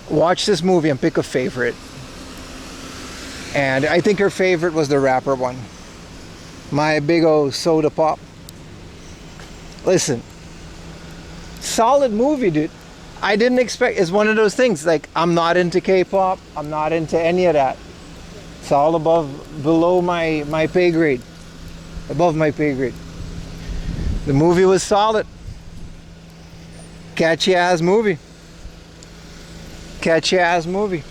watch this movie and pick a favorite. And I think her favorite was the rapper one. My big old soda pop. Listen, solid movie, dude. I didn't expect. It's one of those things like I'm not into K-pop. I'm not into any of that. It's all below my pay grade. Above my pay grade. The movie was solid. Catchy ass movie. Catchy ass movie.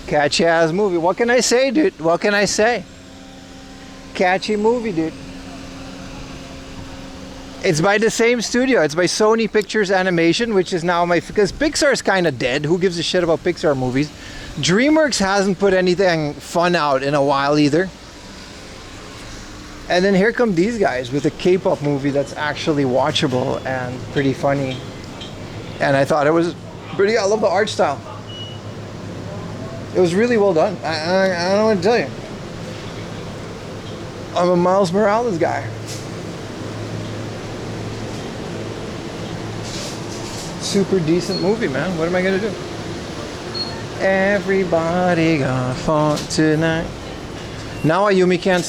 Catchy ass movie. What can I say, dude? What can I say? Catchy movie, dude. It's by the same studio. It's by Sony Pictures Animation, which is now because Pixar's kind of dead. Who gives a shit about Pixar movies? DreamWorks hasn't put anything fun out in a while either. And then here come these guys with a K-pop movie that's actually watchable and pretty funny. And I thought it was pretty. I love the art style. It was really well done. I don't know what to tell you. I'm a Miles Morales guy. Super decent movie, man. What am I gonna do? Everybody got fun tonight. Now Ayumi can't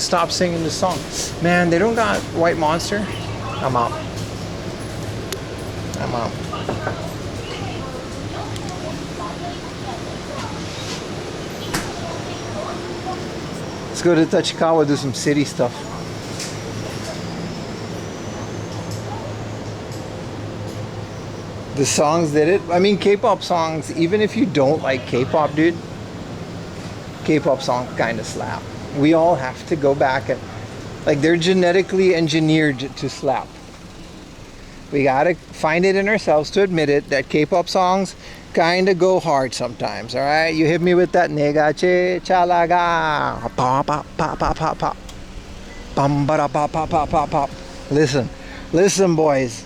stop singing the song. Man, they don't got White Monster. I'm out. I'm out. Let's go to Tachikawa, do some city stuff. The songs did it. I mean, K-pop songs, even if you don't like K-pop, dude, K-pop songs kind of slap. We all have to go back and, like, they're genetically engineered to slap. We gotta find it in ourselves to admit it that K-pop songs kind of go hard sometimes. All right, you hit me with that nega che chalaga, pop pop pop pop pop pop, bum ba da pop pop pop pop pop. Listen, boys.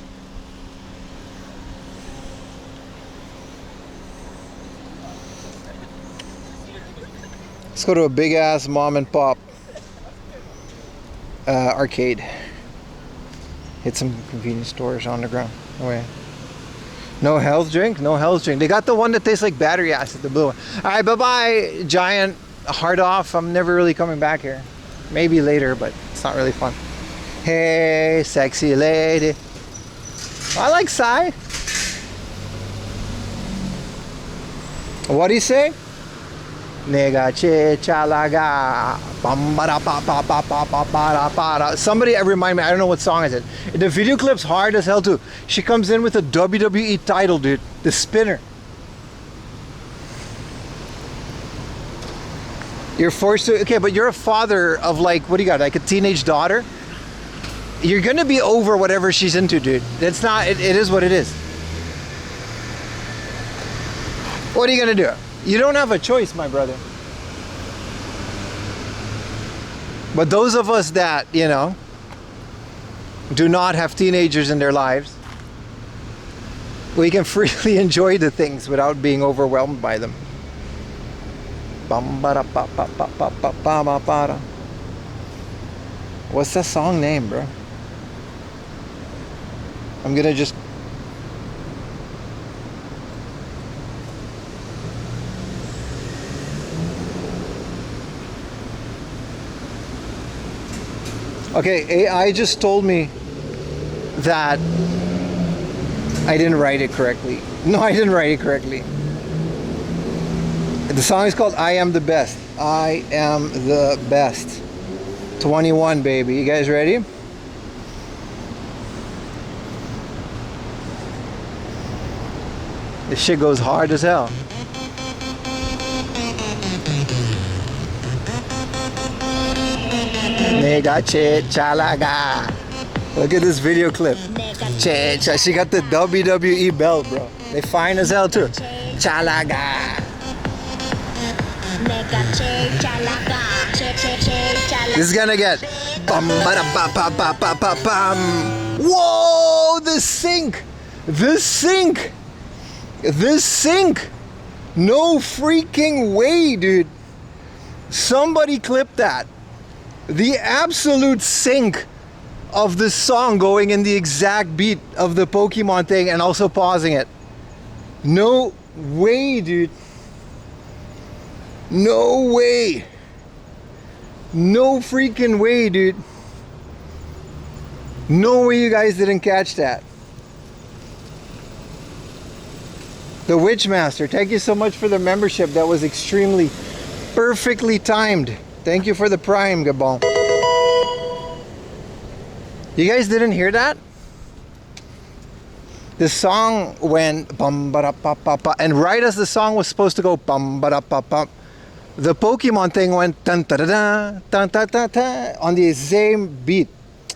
Let's go to a big ass mom and pop arcade. Hit some convenience stores on the ground. Oh yeah. No health drink? No health drink. They got the one that tastes like battery acid, the blue one. Alright, bye-bye, giant. Hard off. I'm never really coming back here. Maybe later, but it's not really fun. Hey, sexy lady. I like Psy. What do you say? Nega che chalaga. Somebody remind me, I don't know what song is it. The video clip's hard as hell too. She comes in with a WWE title, dude. The spinner. You're forced to, okay, but you're a father of, like, what do you got, like a teenage daughter? You're gonna be over whatever she's into, dude. It's not, it is what it is. What are you gonna do? You don't have a choice, my brother. But those of us that, you know, do not have teenagers in their lives, we can freely enjoy the things without being overwhelmed by them. What's that song name, bro? I'm gonna just... Okay, AI just told me that I didn't write it correctly. No, I didn't write it correctly. The song is called I Am the Best. I Am the Best. 21, baby. You guys ready? This shit goes hard as hell. Nega che chalaga. Look at this video clip. Che, she got the WWE belt, bro. They fine as hell too. Chalaga. This is gonna get bum bada ba ba ba ba ba bum. Whoa! The sync. The sync. The sync. No freaking way, dude. Somebody clip that. The absolute sync of the song going in the exact beat of the Pokemon thing and also pausing it. No way, dude. No way. No freaking way, dude. No way you guys didn't catch that. The Witchmaster, thank you so much for the membership. That was extremely perfectly timed. Thank you for the Prime, Gabon. You guys didn't hear that? The song went bum ba da pa pa pa, and right as the song was supposed to go bum ba da pa pa, the Pokemon thing went dun da da da dun da da da on the same beat.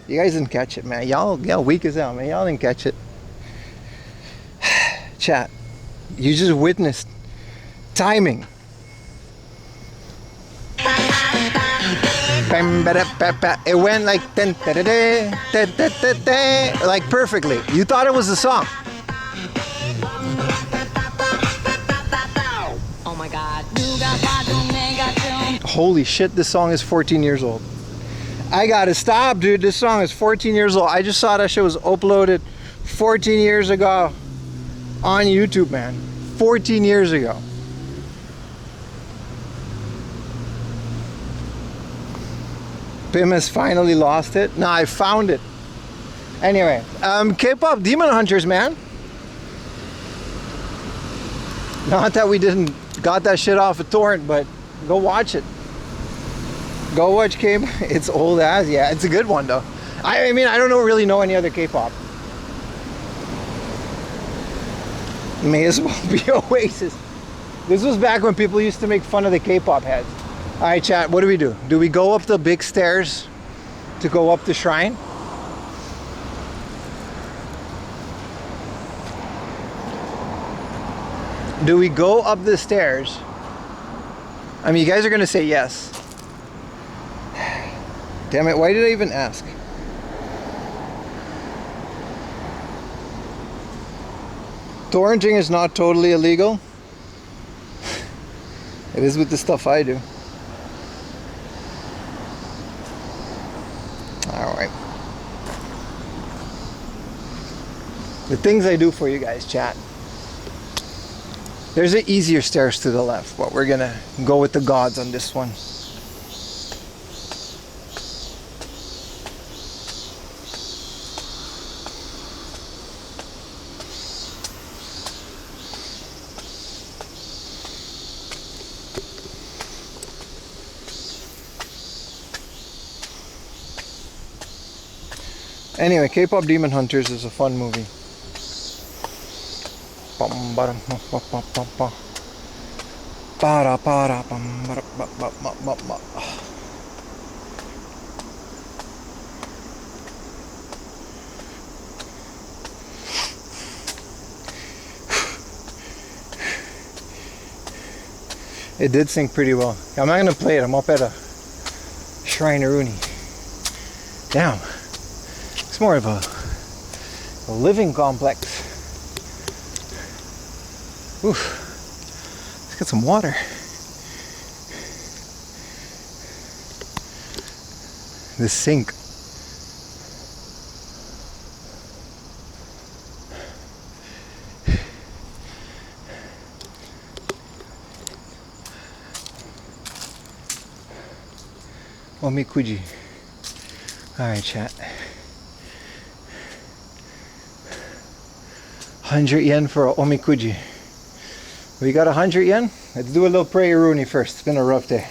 You guys didn't catch it, man. Y'all weak as hell, man. Y'all didn't catch it. Chat, you just witnessed timing. It went like like perfectly. You thought it was the song. Oh my God. Holy shit, this song is 14 years old. I gotta stop, dude. This song is 14 years old. I just saw that shit was uploaded 14 years ago on YouTube, man. 14 years ago. Pim has finally lost it. No, I found it. Anyway, K-pop Demon Hunters, man. Not that we didn't got that shit off a torrent, but go watch it. Go watch K-pop. It's old as, yeah. It's a good one though. I mean, I don't really know any other K-pop. May as well be Oasis. This was back when people used to make fun of the K-pop heads. All right, chat, what do? Do we go up the big stairs to go up the shrine? Do we go up the stairs? I mean, you guys are gonna say yes. Damn it, why did I even ask? Torrenting is not totally illegal. It is with the stuff I do. Alright. The things I do for you guys, chat. There's an easier stairs to the left, but we're gonna go with the gods on this one. Anyway, K-pop Demon Hunters is a fun movie. It did sing pretty well. I'm not gonna play it. I'm up at a Shrineroonie. Damn. It's more of a living complex. Oof. Let's get some water. The sink. Omikuji. Alright, chat. 100 yen for a omikuji. We got 100 yen? Let's do a little prayer-rooney first. It's been a rough day.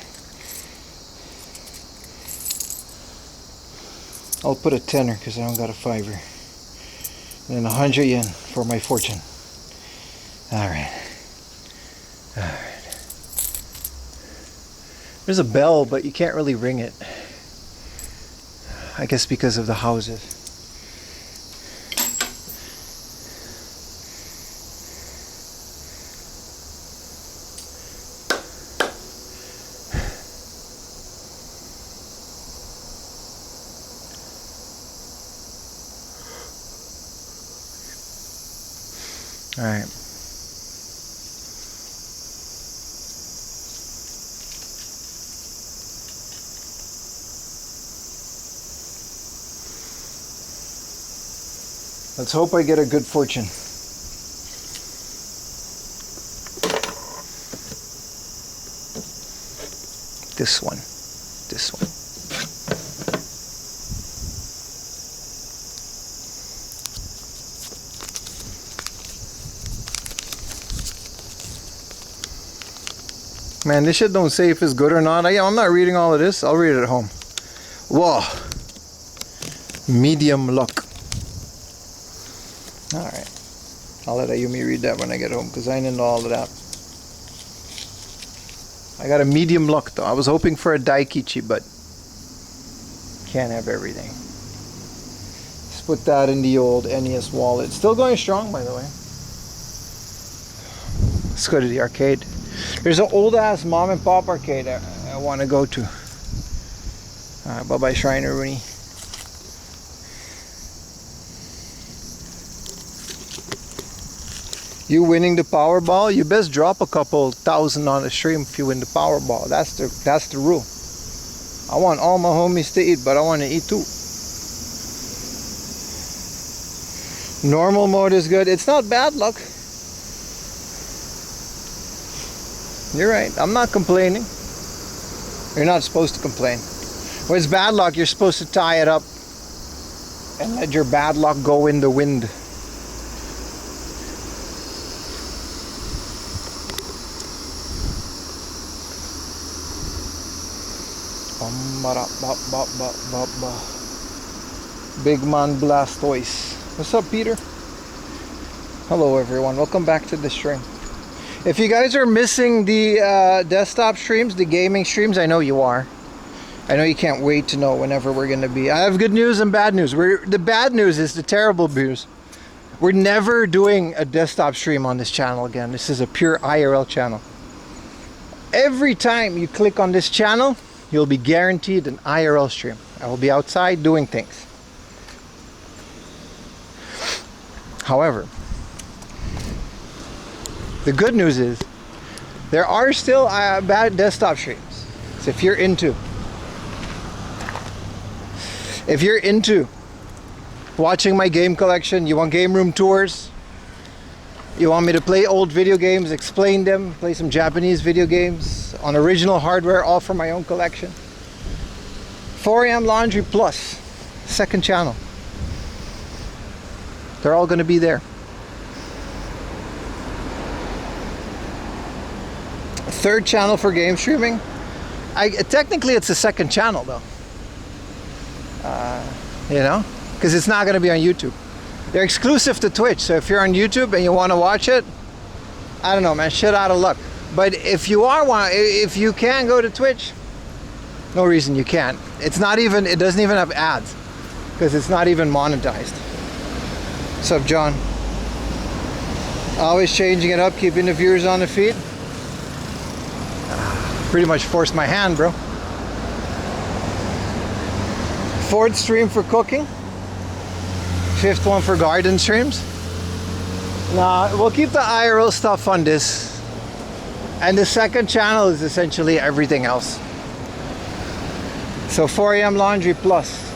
I'll put a tenner because I don't got a fiver. And then 100 yen for my fortune. Alright. Alright. There's a bell, but you can't really ring it. I guess because of the houses. All right. Let's hope I get a good fortune. This one. This one. Man, this shit don't say if it's good or not. I'm not reading all of this. I'll read it at home. Whoa. Medium luck. Alright. I'll let Ayumi read that when I get home because I ain't into all of that. I got a medium luck though. I was hoping for a daikichi, but can't have everything. Just put that in the old NES wallet. Still going strong, by the way. Let's go to the arcade. There's an old ass mom and pop arcade I want to go to. Alright, bye bye Shriner Rooney. You winning the Powerball? You best drop a couple thousand on the stream if you win the Powerball. That's the rule. I want all my homies to eat, but I want to eat too. Normal mode is good. It's not bad luck. You're right. I'm not complaining. You're not supposed to complain. When it's bad luck, you're supposed to tie it up and let your bad luck go in the wind. Big Man Blastoise. What's up, Peter? Hello, everyone. Welcome back to the stream. If you guys are missing the desktop streams, the gaming streams, I know you are. I know you can't wait to know whenever we're going to be. I have good news and bad news. The bad news is the terrible news. We're never doing a desktop stream on this channel again. This is a pure IRL channel. Every time you click on this channel, you'll be guaranteed an IRL stream. I will be outside doing things. However, the good news is there are still bad desktop streams. So if you're into watching my game collection, you want game room tours, you want me to play old video games, explain them, play some Japanese video games on original hardware, all from my own collection. 4am Laundry Plus, second channel. They're all going to be there. Third channel for game streaming. Technically it's a second channel though. You know, because it's not going to be on YouTube. They're exclusive to Twitch, so if you're on YouTube and you want to watch it, I don't know, man, shit out of luck. But if you can go to Twitch, no reason you can't. It doesn't even have ads because it's not even monetized. What's up, John? Always changing it up, keeping the viewers on the feed. Pretty much forced my hand, bro. Fourth stream for cooking. Fifth one for garden streams. Nah, we'll keep the IRL stuff on this. And the second channel is essentially everything else. So 4am Laundry Plus.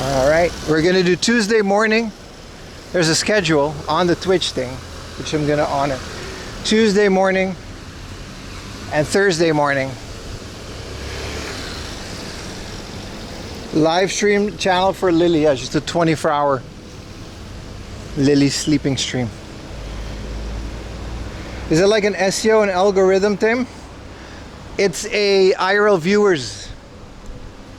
Alright, we're gonna do Tuesday morning. There's a schedule on the Twitch thing, which I'm gonna honor. Tuesday morning and Thursday morning. Live stream channel for Lily. Yeah, just a 24-hour Lily sleeping stream. Is it like an SEO and algorithm thing? It's a IRL viewers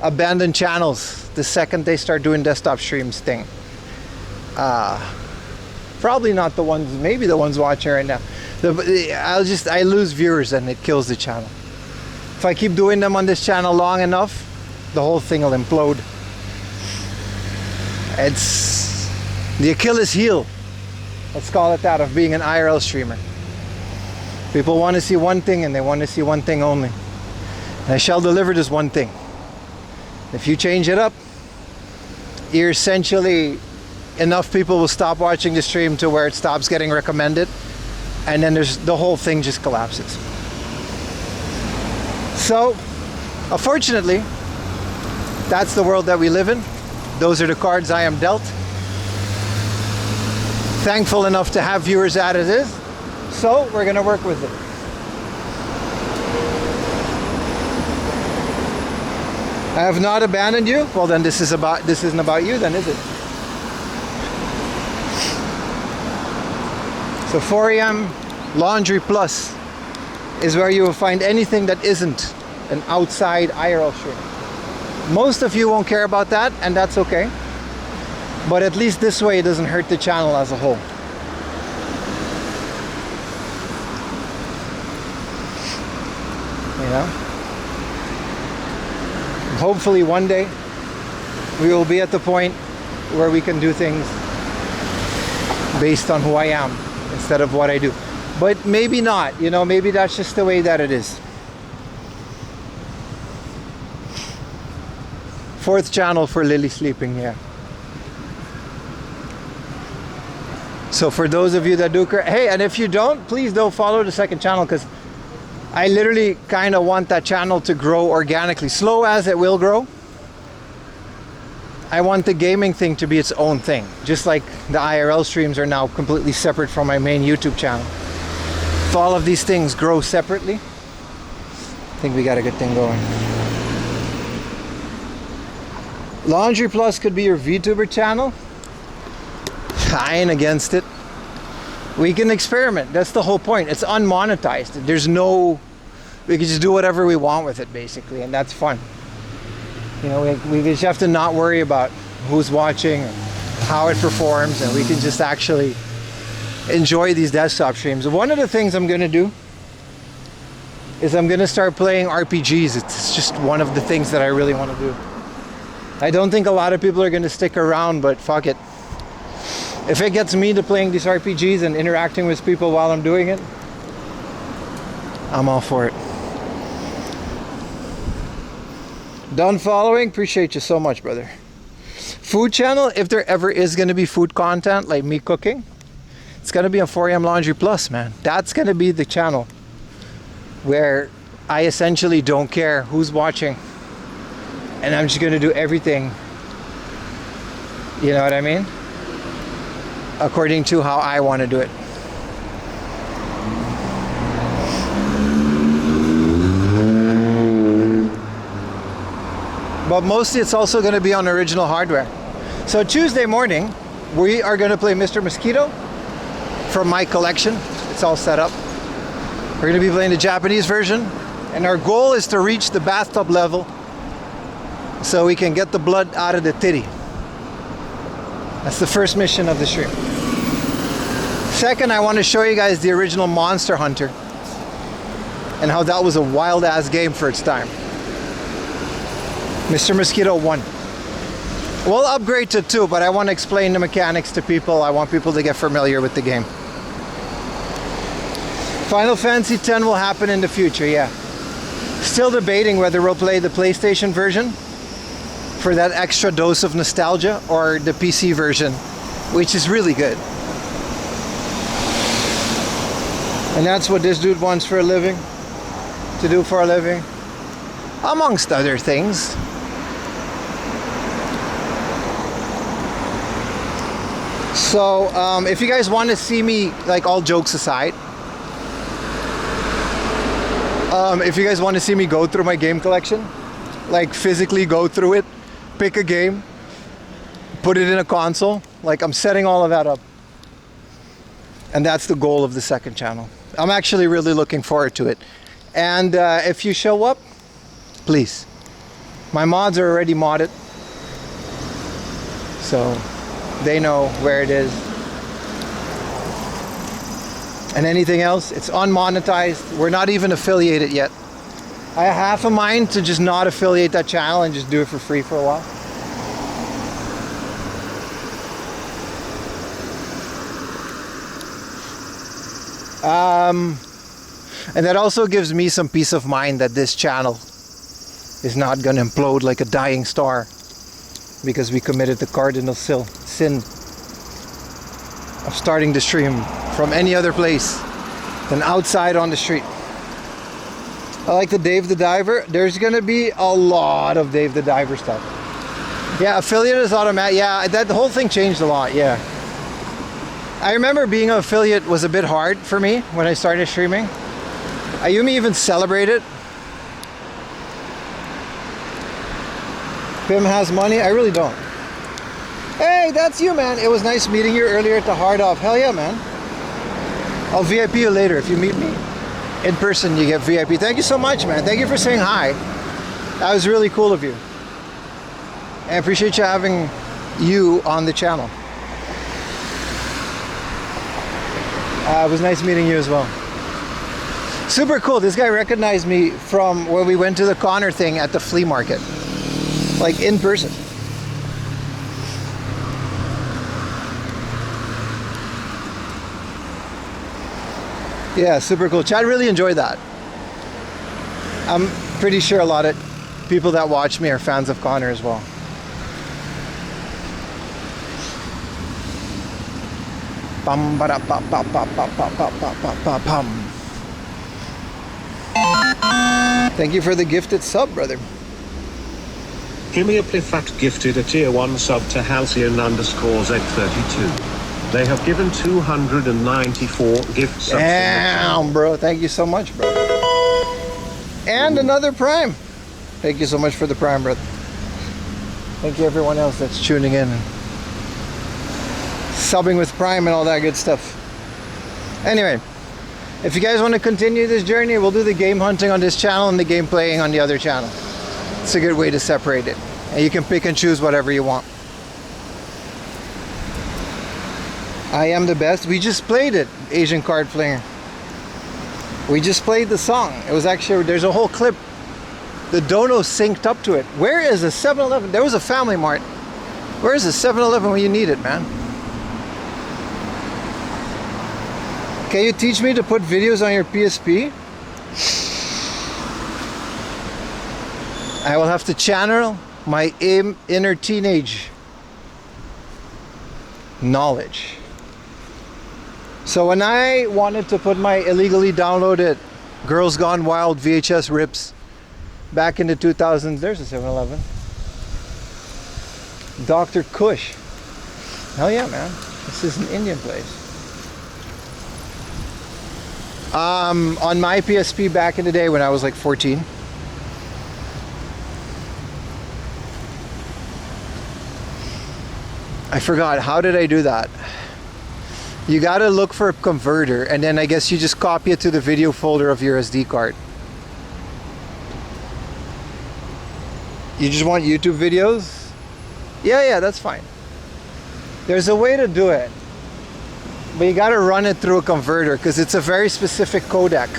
abandon channels the second they start doing desktop streams thing. Probably not the ones, maybe the ones watching right now. I lose viewers and it kills the channel. If I keep doing them on this channel long enough, the whole thing will implode. It's the Achilles heel, let's call it that, of being an IRL streamer. People want to see one thing and they want to see one thing only. And I shall deliver this one thing. If you change it up, you're essentially, enough people will stop watching the stream to where it stops getting recommended, and then the whole thing just collapses. So, unfortunately, that's the world that we live in. Those are the cards I am dealt. Thankful enough to have viewers as it is, so we're gonna work with it. I have not abandoned you. Well, then this isn't about you, then, is it? So 4am Laundry Plus is where you will find anything that isn't an outside IRL stream. Most of you won't care about that, and that's okay. But at least this way it doesn't hurt the channel as a whole. You know? Hopefully one day we will be at the point where we can do things based on who I am instead of what I do. But maybe not, you know, maybe that's just the way that it is. Fourth channel for Lily sleeping, yeah. So for those of you that do, hey, and if you don't, please don't follow the second channel, because I literally kind of want that channel to grow organically, slow as it will grow. I want the gaming thing to be its own thing, just like the IRL streams are now completely separate from my main YouTube channel. If all of these things grow separately, I think we got a good thing going. Laundry Plus could be your VTuber channel. I ain't against it. We can experiment. That's the whole point. It's unmonetized. There's no, we can just do whatever we want with it basically, and that's fun. You know, we just have to not worry about who's watching and how it performs, and we can just actually enjoy these desktop streams. One of the things I'm gonna do is I'm gonna start playing RPGs. It's just one of the things that I really want to do. I don't think a lot of people are gonna stick around, but fuck it. If it gets me to playing these RPGs and interacting with people while I'm doing it, I'm all for it. Done following? Appreciate you so much, brother. Food channel, if there ever is going to be food content like me cooking, it's going to be on 4am Laundry Plus, man. That's going to be the channel where I essentially don't care who's watching, and I'm just going to do everything, you know what I mean, according to how I want to do it. But mostly it's also going to be on original hardware. So Tuesday morning, we are going to play Mr. Mosquito from my collection. It's all set up. We're going to be playing the Japanese version, and our goal is to reach the bathtub level so we can get the blood out of the titty. That's the first mission of the stream. Second, I want to show you guys the original Monster Hunter and how that was a wild ass game for its time. Mr. Mosquito 1. We'll upgrade to 2, but I want to explain the mechanics to people. I want people to get familiar with the game. Final Fantasy X will happen in the future, yeah. Still debating whether we'll play the PlayStation version for that extra dose of nostalgia, or the PC version, which is really good. And that's what this dude wants for a living, to do for a living, amongst other things. So if you guys want to see me, like, all jokes aside, if you guys want to see me go through my game collection, like physically go through it, pick a game, put it in a console, like, I'm setting all of that up. And that's the goal of the second channel. I'm actually really looking forward to it. And if you show up, please. My mods are already modded, so they know where it is. And anything else, it's unmonetized. We're not even affiliated yet. I have half a mind to just not affiliate that channel and just do it for free for a while. And that also gives me some peace of mind that this channel is not going to implode like a dying star because we committed the cardinal sin of starting the stream from any other place than outside on the street. I like the Dave the Diver. There's going to be a lot of Dave the Diver stuff. Yeah, affiliate is automatic. Yeah, that the whole thing changed a lot, yeah. I remember being an affiliate was a bit hard for me when I started streaming. Ayumi even celebrated. Pim has money? I really don't. Hey, that's you, man. It was nice meeting you earlier at the Hard Off. Hell yeah, man. I'll VIP you later. If you meet me in person, you get VIP. Thank you so much, man. Thank you for saying hi. That was really cool of you. I appreciate you having you on the channel. It was nice meeting you as well. Super cool. This guy recognized me from when we went to the Connor thing at the flea market. Like, in person. Yeah, super cool. Chad really enjoyed that. I'm pretty sure a lot of people that watch me are fans of Connor as well. Bum, ba, da, ba, ba, ba, ba, ba, ba, ba, ba, ba, bum. Thank you for the gifted sub, brother. Kimia Plifat gifted a tier 1 sub to Halcyon_Z32. They have given 294 gift subs. Damn, bro. Thank you so much, bro. And another Prime. Thank you so much for the Prime, brother. Thank you everyone else that's tuning in and subbing with Prime and all that good stuff. Anyway, if you guys want to continue this journey, we'll do the game hunting on this channel and the game playing on the other channel. It's a good way to separate it. And you can pick and choose whatever you want. I Am the Best. We just played it, Asian Card Flinger. We just played the song. It was actually, there's a whole clip. The dono synced up to it. Where is a 7-Eleven? There was a Family Mart. Where is a 7-Eleven when you need it, man? Can you teach me to put videos on your PSP? I will have to channel my inner teenage knowledge. So when I wanted to put my illegally downloaded Girls Gone Wild VHS rips back in the 2000s, there's a 7-Eleven. Dr. Kush. Hell yeah, man. This is an Indian place. On my PSP back in the day when I was like 14. I forgot, how did I do that? You gotta look for a converter and then I guess you just copy it to the video folder of your SD card. You just want YouTube videos? Yeah, that's fine. There's a way to do it. But you gotta run it through a converter because it's a very specific codec.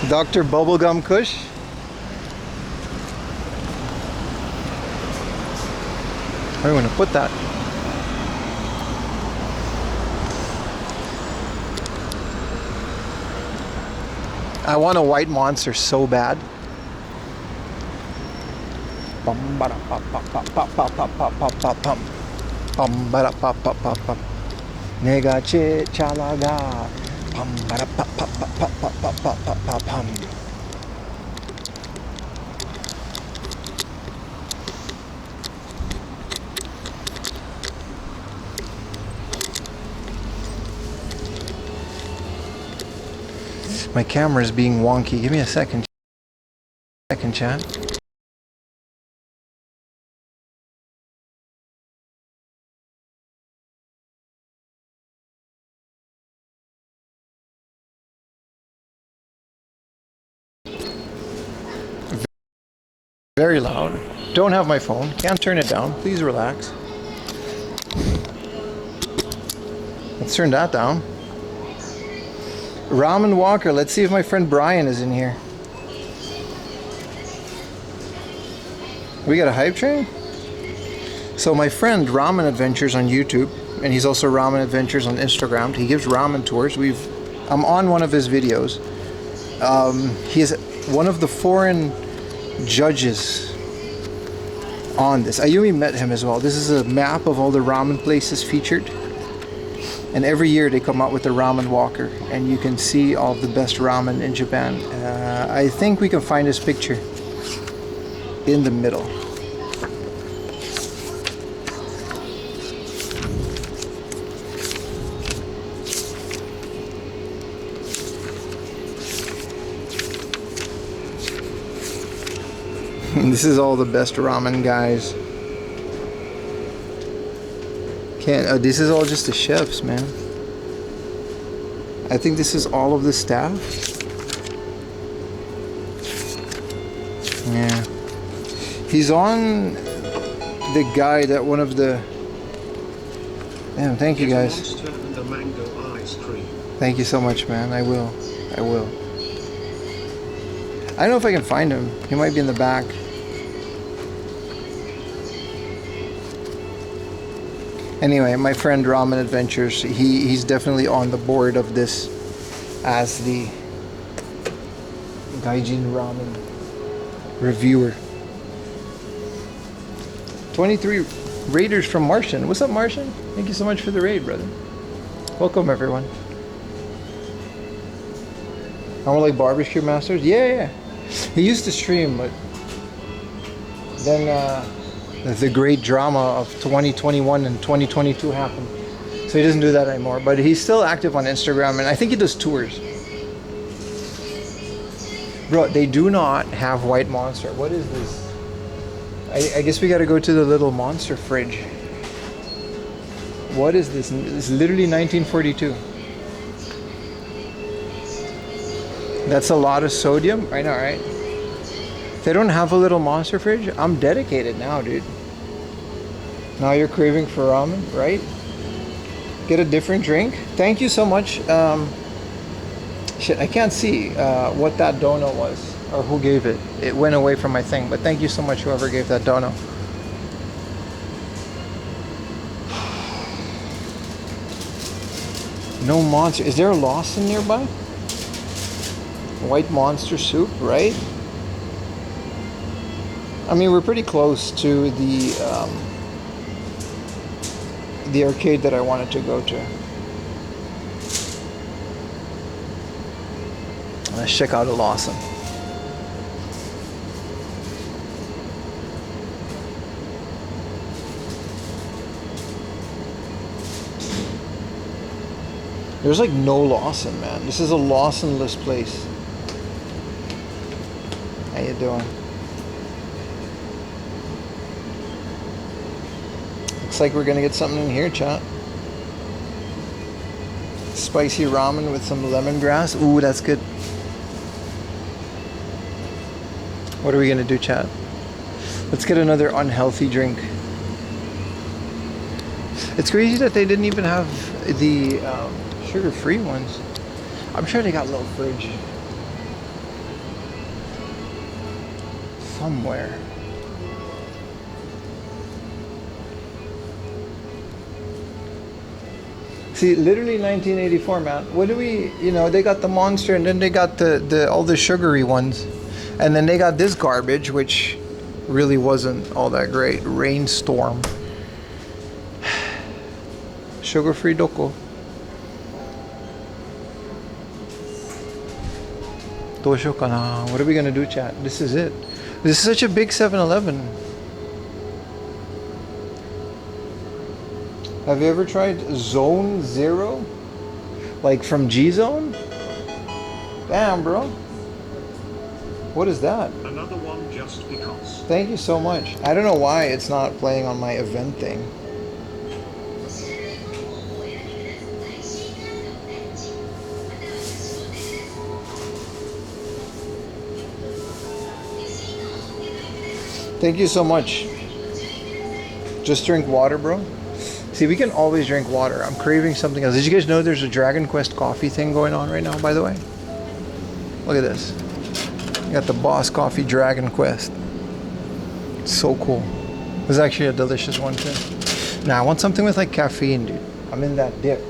Dr. Bubblegum Kush. Where are we gonna put that? I want a white monster so bad. Bum ba da pa pa pa pa pa pa pa pa pa pum. Bum ba da pa pa pa pa. Nega che chalaga. Bum ba da pa pa pa pa pa pa pa pa pa pum. My camera is being wonky. Give me a second. Chat. Very loud. Don't have my phone. Can't turn it down. Please relax. Let's turn that down. Ramen Walker. Let's see if my friend Brian is in here. We got a hype train? So my friend Ramen Adventures on YouTube, and he's also Ramen Adventures on Instagram. He gives ramen tours. I'm on one of his videos. He is one of the foreign judges on this. Ayumi met him as well. This is a map of all the ramen places featured. And every year they come out with a ramen walker and you can see all the best ramen in Japan. I think we can find his picture in the middle. This is all the best ramen, guys. This is all just the chefs, man. I think this is all of the staff. Yeah. He's on the guy that one of the... Damn, thank you guys. Thank you so much, man. I will. I don't know if I can find him. He might be in the back. Anyway, my friend Ramen Adventures, he's definitely on the board of this as the Gaijin Ramen reviewer. 23 raiders from Martian. What's up, Martian? Thank you so much for the raid, brother. Welcome, everyone. I'm like Barbecue Masters. Yeah. He used to stream, but then the great drama of 2021 and 2022 happened. So he doesn't do that anymore. But he's still active on Instagram, and I think he does tours. Bro, they do not have White Monster. What is this? I guess we gotta go to the little monster fridge. What is this? It's literally 1942. That's a lot of sodium. I know, right? They don't have a little monster fridge. I'm dedicated now, dude. Now you're craving for ramen, right? Get a different drink. Thank you so much. Shit, I can't see what that dono was or who gave it. It went away from my thing, but thank you so much whoever gave that dono. No monster. Is there a Lawson nearby? White Monster soup, right? I mean, we're pretty close to the arcade that I wanted to go to. Let's check out a Lawson. There's like no Lawson, man. This is a Lawson-less place. How you doing? Looks like we're gonna get something in here, chat. Spicy ramen with some lemongrass. Ooh, that's good. What are we gonna do, chat? Let's get another unhealthy drink. It's crazy that they didn't even have the sugar-free ones. I'm sure they got a little fridge somewhere. See, literally 1984, man. What do we, they got the Monster, and then they got the all the sugary ones. And then they got this garbage, which really wasn't all that great. Rainstorm. Sugar-free doko. What are we gonna do, chat? This is it. This is such a big 7-Eleven. Have you ever tried Zone Zero? Like from G-Zone? Damn, bro. What is that? Another one just because. Thank you so much. I don't know why it's not playing on my event thing. Thank you so much. Just drink water, bro. See, we can always drink water. I'm craving something else. Did you guys know there's a Dragon Quest coffee thing going on right now, by the way? Look at this. You got the Boss Coffee Dragon Quest. It's so cool. It's actually a delicious one, too. Now, I want something with, like, caffeine, dude. I'm in that dip.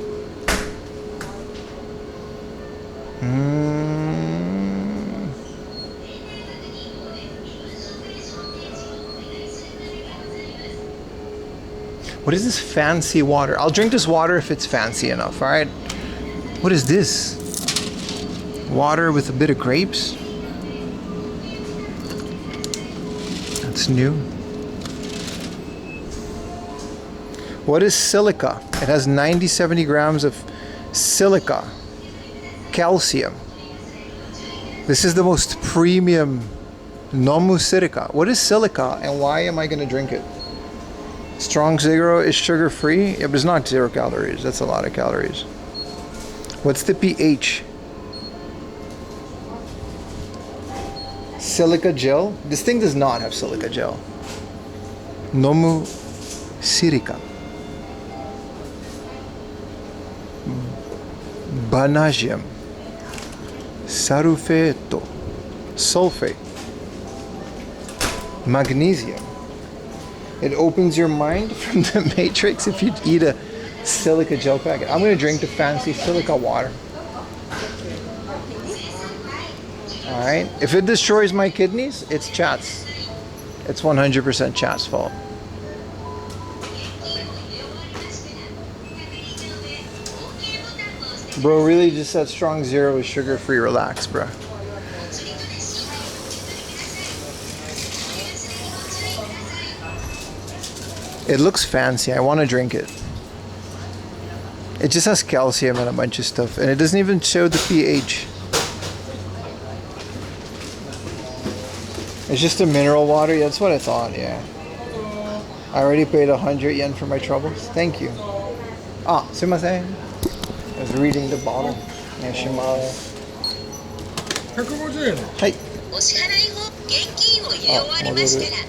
What is this fancy water? I'll drink this water if it's fancy enough, all right? What is this? Water with a bit of grapes? That's new. What is silica? It has 70 grams of silica, calcium. This is the most premium Nomu silica. What is silica and why am I gonna drink it? Strong Zero is sugar-free. Yeah, but it's not 0 calories. That's a lot of calories. What's the pH? Silica gel? This thing does not have silica gel. Nomu silica. Banagium. Sulfate. Magnesium. It opens your mind from the Matrix if you eat a silica gel packet. I'm gonna drink the fancy silica water. Alright, if it destroys my kidneys, it's Chat's. It's 100% Chat's fault. Bro, really just said strong zero is sugar-free. Relax, bro. It looks fancy. I want to drink it. It just has calcium and a bunch of stuff, and it doesn't even show the pH. It's just a mineral water. Yeah, that's what I thought. Yeah. I already paid 100 yen for my troubles. Thank you. Ah, sumimasen. I was reading the bottle. Yashimasu. 150 円。はい。お支払い方現金を入れ終わりましたら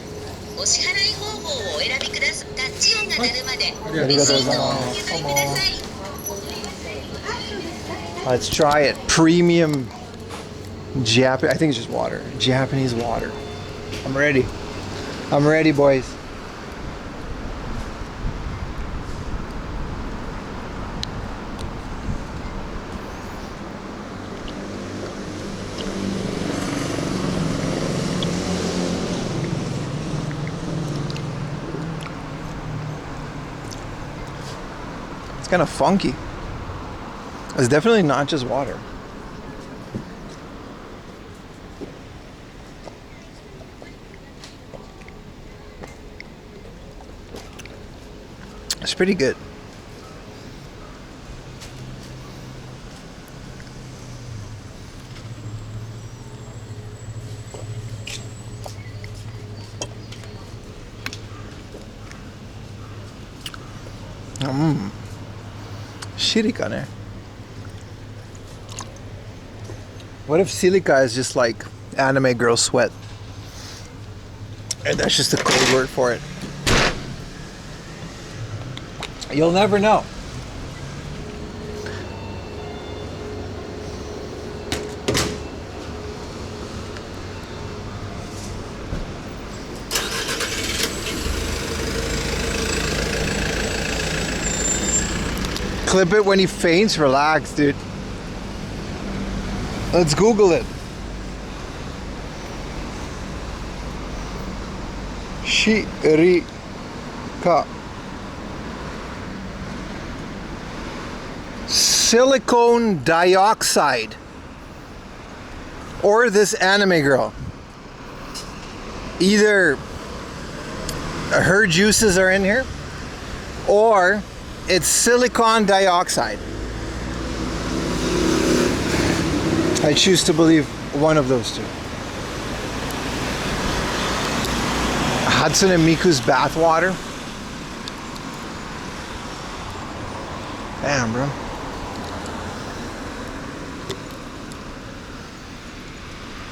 お支払い方法をお選びください。タッチ音が鳴るまでありがとうございます。レシートをお受け取りください。 Let's try it. Premium Japanese. I think it's just water. Japanese water. I'm ready. I'm ready, boys. It's kind of funky. It's definitely not just water. It's pretty good. Shirikane. What if silica is just like anime girl sweat? And that's just a code word for it. You'll never know. Clip it when he faints. Relax, dude. Let's Google it. Shirika. Silicone dioxide. Or this anime girl. Either her juices are in here, or it's silicon dioxide. I choose to believe one of those two. Hatsune Miku's bath water. Damn, bro.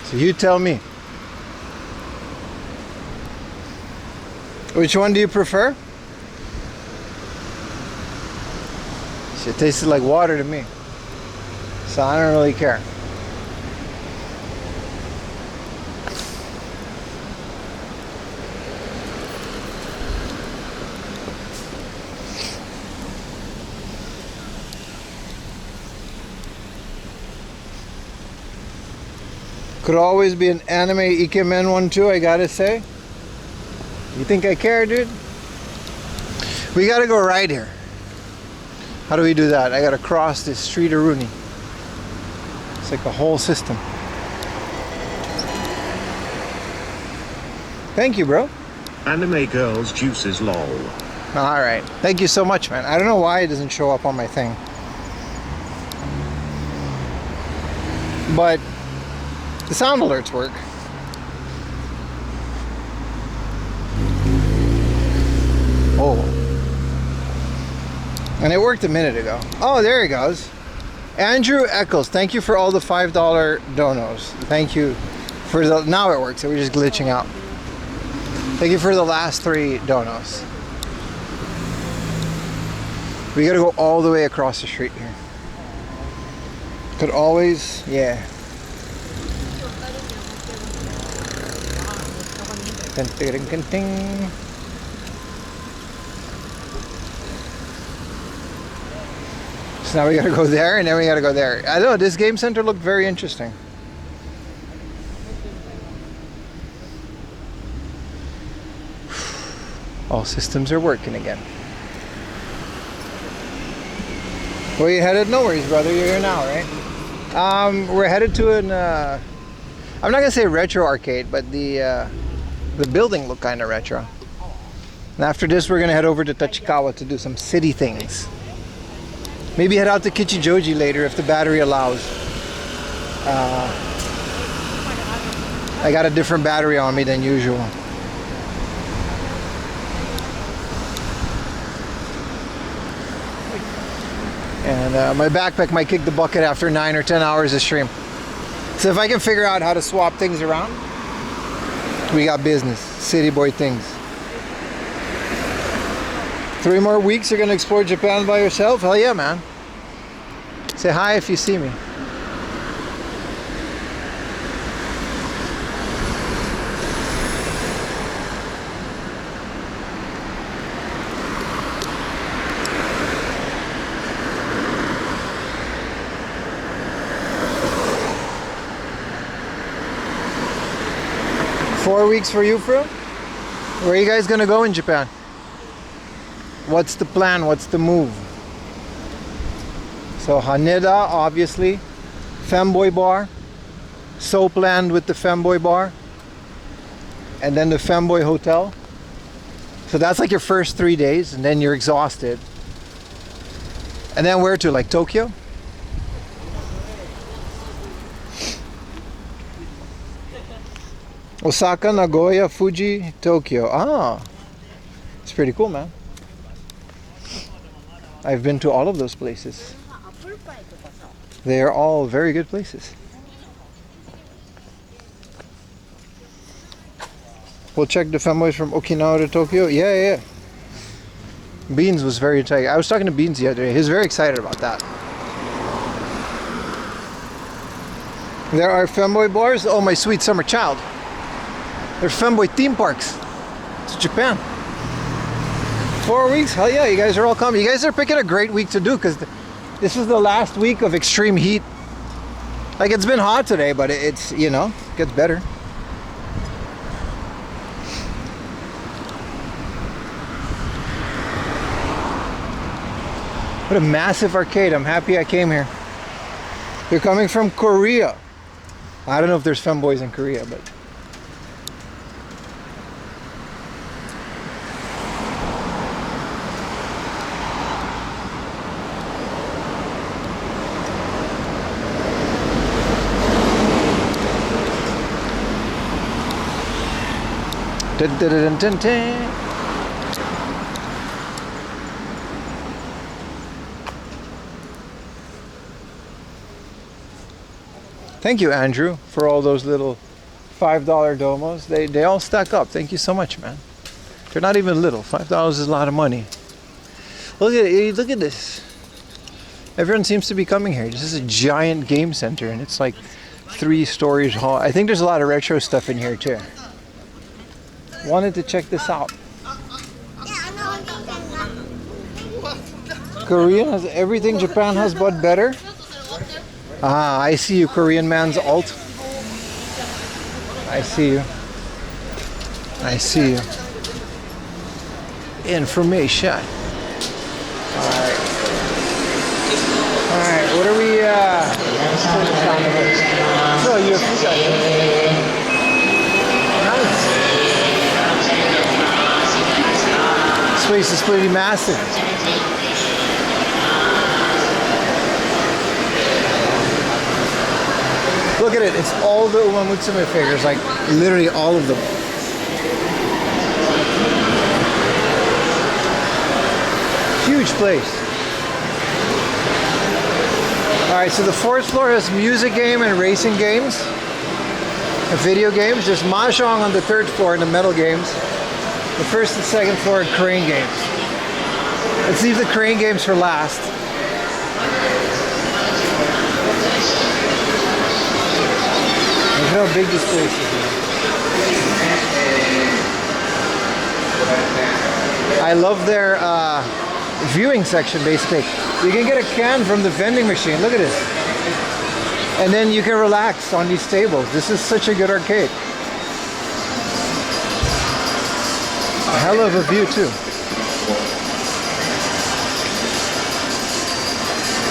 So you tell me. Which one do you prefer? It tasted like water to me. So I don't really care. Could always be an anime ikemen one too, I gotta say. You think I care, dude? We gotta go right here. How do we do that? I gotta cross this street of Rooney. It's like the whole system. Thank you, bro. Anime girls juices lol. Alright. Thank you so much, man. I don't know why it doesn't show up on my thing. But the sound alerts work. Oh. And it worked a minute ago. Oh, there he goes. Andrew Eccles, thank you for all the $5 donos. Thank you for the... Now it works. We're just glitching out. Thank you for the last 3 donos. We gotta go all the way across the street here. Could always... Yeah. So now we gotta go there, and then we gotta go there. I don't know, this game center looked very interesting. All systems are working again. Where you headed? No worries, brother. You're here now, right? We're headed to an. I'm not gonna say retro arcade, but the building looked kind of retro. And after this, we're gonna head over to Tachikawa to do some city things. Maybe head out to Hachioji later if the battery allows. I got a different battery on me than usual. And my backpack might kick the bucket after 9 or 10 hours of stream. So if I can figure out how to swap things around, we got business. City boy things. 3 more weeks, you're gonna explore Japan by yourself? Hell yeah, man. Say hi if you see me. Four weeks for you, bro? Where are you guys gonna go in Japan? What's the plan? What's the move? So Haneda, obviously. Femboy Bar. So planned with the Femboy Bar. And then the Femboy Hotel. So that's like your first 3 days, and then you're exhausted. And then where to? Like Tokyo? Osaka, Nagoya, Fuji, Tokyo. Ah, it's pretty cool, man. I've been to all of those places. They are all very good places. We'll check the femboys from Okinawa to Tokyo. Yeah. Beans was very excited. I was talking to Beans the other day. He was very excited about that. There are femboy bars. Oh, my sweet summer child. There's femboy theme parks. It's Japan. 4 weeks? Hell yeah, you guys are all coming. You guys are picking a great week to do because this is the last week of extreme heat. Like, it's been hot today, but it's, you know, it gets better. What a massive arcade. I'm happy I came here. You're coming from Korea. I don't know if there's femboys in Korea, but dun, dun, dun, dun, dun. Thank you, Andrew, for all those little $5 domos. They all stack up. Thank you so much, man. They're not even little. $5 is a lot of money. Look at this. Everyone seems to be coming here. This is a giant game center, and it's like 3 stories tall. I think there's a lot of retro stuff in here too. Wanted to check this out. Korea has everything Japan has, but better. Ah, I see you, Korean man's alt. I see you. I see you. Information. Alright. Alright, what are we, So, you nice. This place is pretty massive. Look at it, it's all the Uma Musume figures, like literally all of them. Huge place. Alright, so the 4th floor has music game and racing games. And video games. There's Mahjong on the 3rd floor and the metal games. The 1st and 2nd floor are crane games. Let's leave the crane games for last. Look how big this place is. I love their viewing section, basically. You can get a can from the vending machine. Look at this. And then you can relax on these tables. This is such a good arcade. A hell of a view too.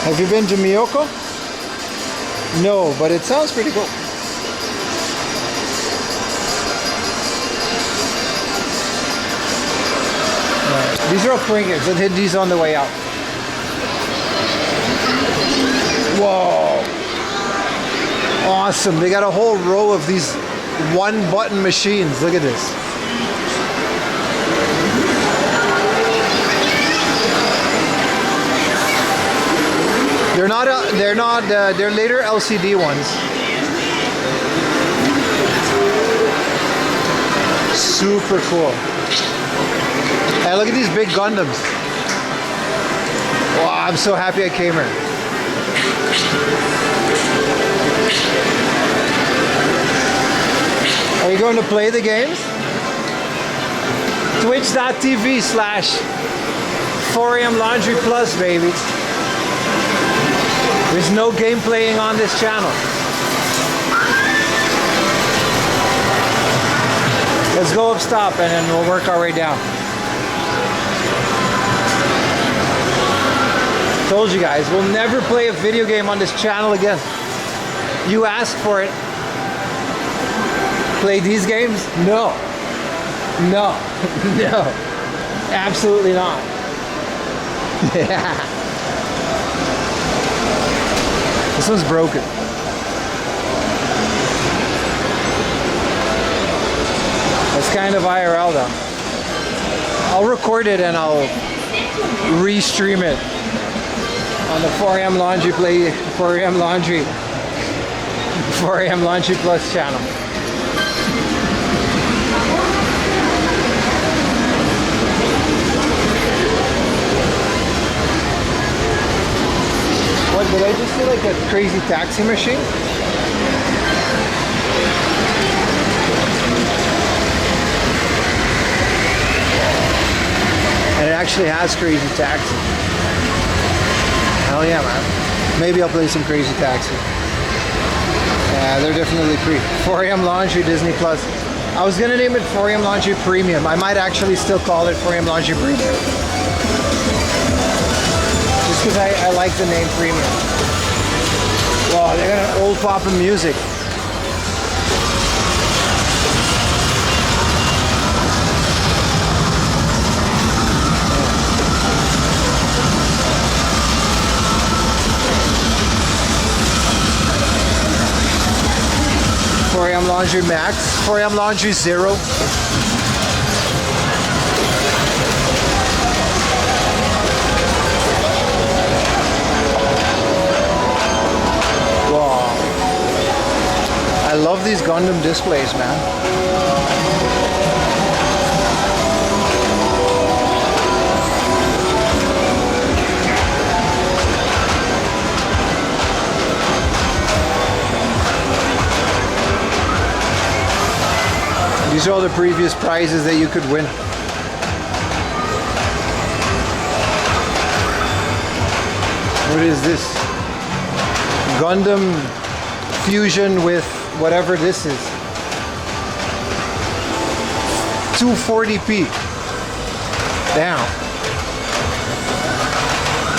Have you been to Miyoko? No, but it sounds pretty cool. These are all trinkets. Let's hit these on the way out. Whoa. Awesome. They got a whole row of these one button machines. Look at this. They're later LCD ones. Super cool. Hey, look at these big Gundams. Wow, I'm so happy I came here. Are you going to play the games? Twitch.tv/4am Laundry Plus, baby. There's no game playing on this channel. Let's go up stop and then we'll work our way down. Told you guys, we'll never play a video game on this channel again. You asked for it. Play these games? No. No. No. Absolutely not. Yeah. This one's broken. It's kind of IRL though. I'll record it and I'll restream it on the 4am Laundry 4am Laundry Plus channel. What, did I just see like a crazy taxi machine? And it actually has Crazy Taxi. Hell yeah, man. Maybe I'll play some Crazy Taxi. Yeah, they're definitely free. 4am Laundry Disney Plus. I was gonna name it 4am Laundry Premium. I might actually still call it 4am Laundry Premium. Just because I like the name Premium. Wow, they got an old pop of music. .4am Laundry Max, 4am Laundry Zero. Wow. I love these Gundam displays, man. These are all the previous prizes that you could win. What is this? Gundam fusion with whatever this is. 240p. Damn.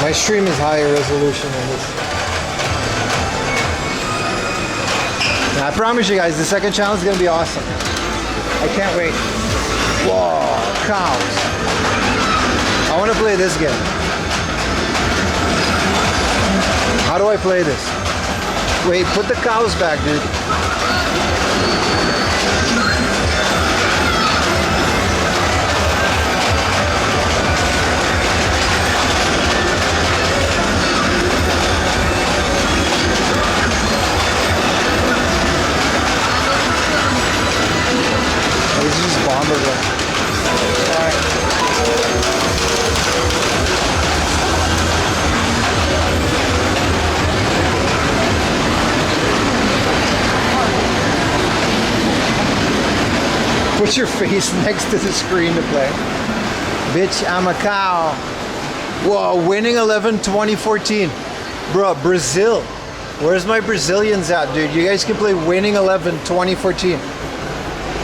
My stream is higher resolution than this. Now, I promise you guys, the second channel is going to be awesome. I can't wait. Whoa, cows. I want to play this game. How do I play this? Wait, put the cows back, dude. This is just bomber gun. Alright. Put your face next to the screen to play. Bitch, I'm a cow. Whoa, winning 11 2014. Bro, Brazil. Where's my Brazilians at, dude? You guys can play winning 11 2014.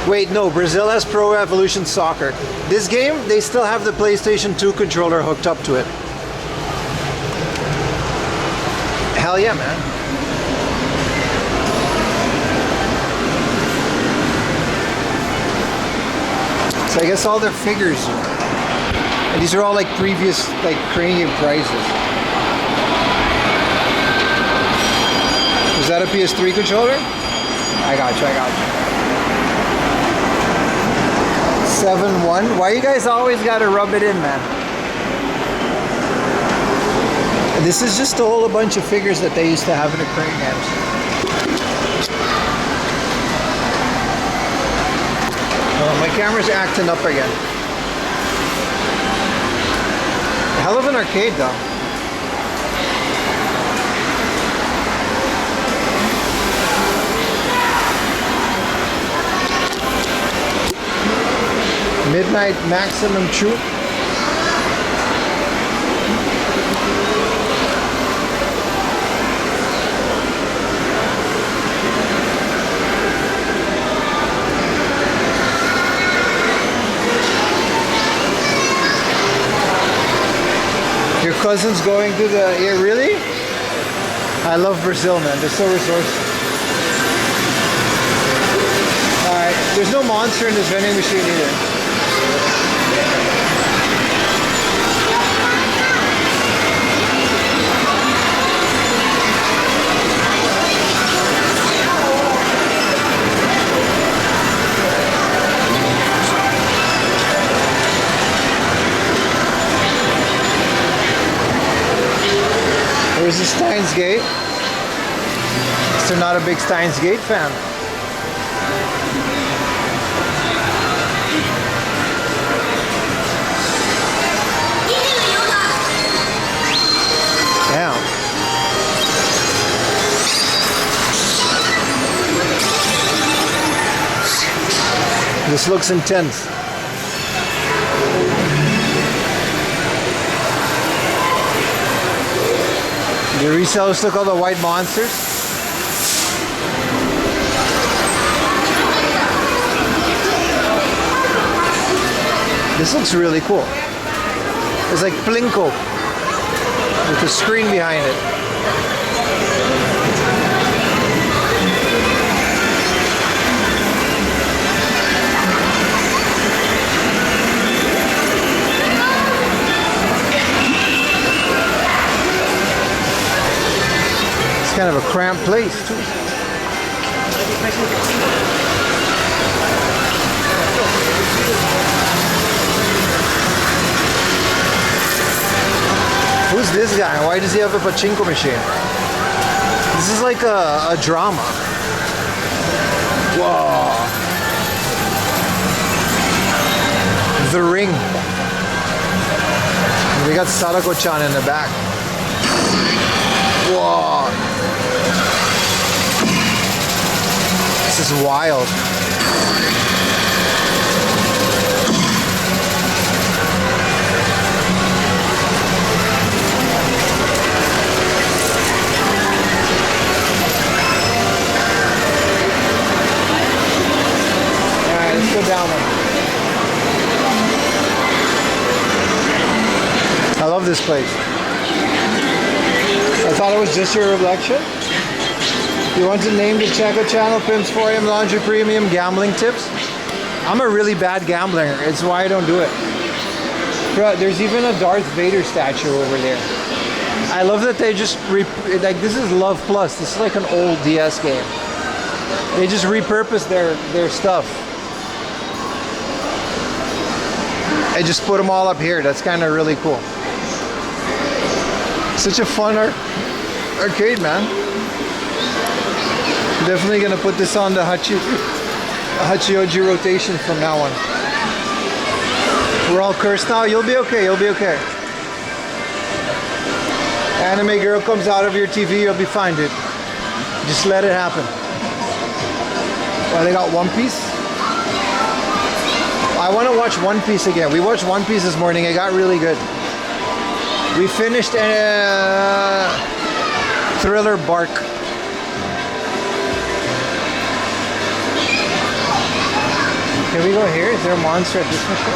Wait, no, Brazil has Pro Evolution Soccer. This game, they still have the PlayStation 2 controller hooked up to it. Hell yeah, man. So I guess all their figures. And these are all like previous like crane game prices. Is that a PS3 controller? I got you. 7-1. Why you guys always gotta rub it in, man? This is just a whole bunch of figures that they used to have in the crane games. Oh, my camera's acting up again. Hell of an arcade, though. Midnight Maximum Troop. Your cousin's going to the... Yeah, really? I love Brazil, man. They're so resourceful. Alright, there's no monster in this vending machine either. Where's the Steins Gate? So not a big Steins Gate fan. Damn. This looks intense. The resellers took all the white monsters. This looks really cool. It's like Plinko with a screen behind it. It's kind of a cramped place too. Who's this guy? Why does he have a pachinko machine? This is like a drama. Whoa. The Ring. We got Sadako-chan in the back. Whoa. This is wild. Alright, let's go down there. I love this place. I thought it was just your reflection. You want to name the Checo channel Pimps 4am Laundry Premium Gambling Tips? I'm a really bad gambler. It's why I don't do it. Bro, there's even a Darth Vader statue over there. I love that they just like this is Love Plus. This is like an old DS game. They just repurpose their stuff. I just put them all up here. That's kind of really cool. Such a fun arcade, man. Definitely gonna put this on the Hachioji rotation from now on. We're all cursed now. You'll be okay. You'll be okay. Anime girl comes out of your TV. You'll be fine, dude. Just let it happen. Well, they got One Piece. I want to watch One Piece again. We watched One Piece this morning. It got really good. We finished Thriller Bark. Can we go here? Is there a monster at this machine?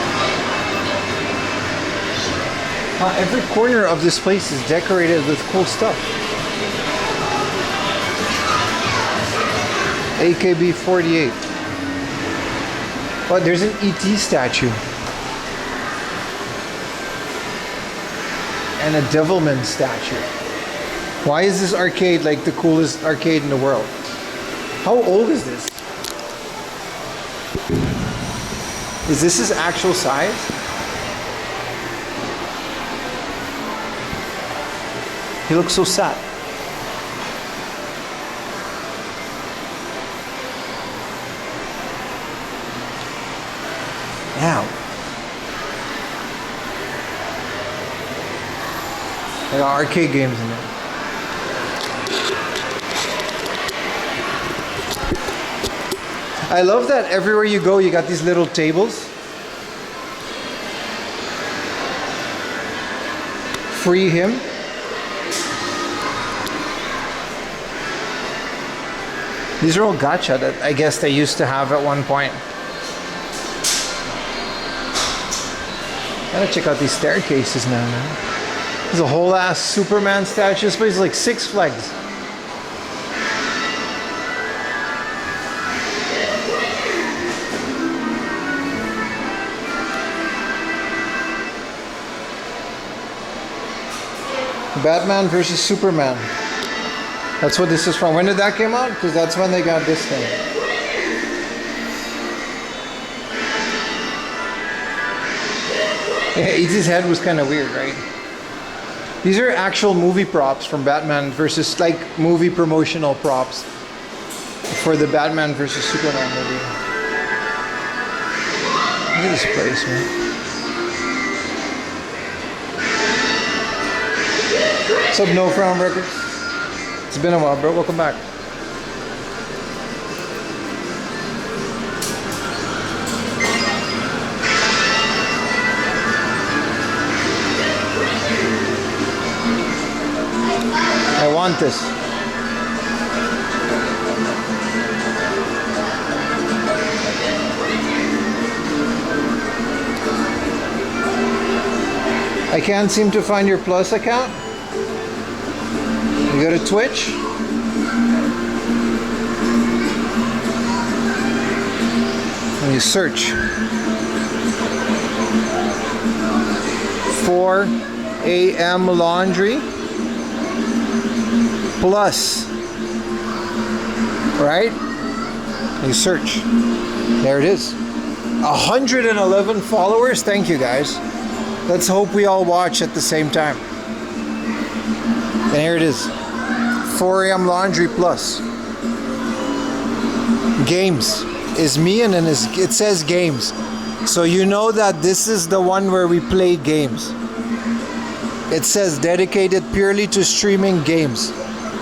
Every corner of this place is decorated with cool stuff. AKB 48. Oh, there's an ET statue. And a Devilman statue. Why is this arcade like the coolest arcade in the world? How old is this? Is this his actual size? He looks so sad. Now, there are arcade games in there. I love that everywhere you go, you got these little tables. Free him. These are all gacha that I guess they used to have at one point. Gotta check out these staircases now, man. There's a whole ass Superman statue. This place is like Six Flags. Batman versus Superman. That's what this is from. When did that come out? Because that's when they got this thing. Yeah, E.T.'s head was kind of weird, right? These are actual movie props from Batman versus, like, movie promotional props for the Batman versus Superman movie. Look at this place, man. What's up, No Frown Records? It's been a while, bro. Welcome back. I want this. I can't seem to find your Plus account. You go to Twitch. And you search 4 a.m. laundry plus, right? You search. There it is. 111 followers. Thank you, guys. Let's hope we all watch at the same time. And here it is. 4 a.m. laundry plus. Games is me, and then it says games. So you know that this is the one where we play games. It says dedicated purely to streaming games.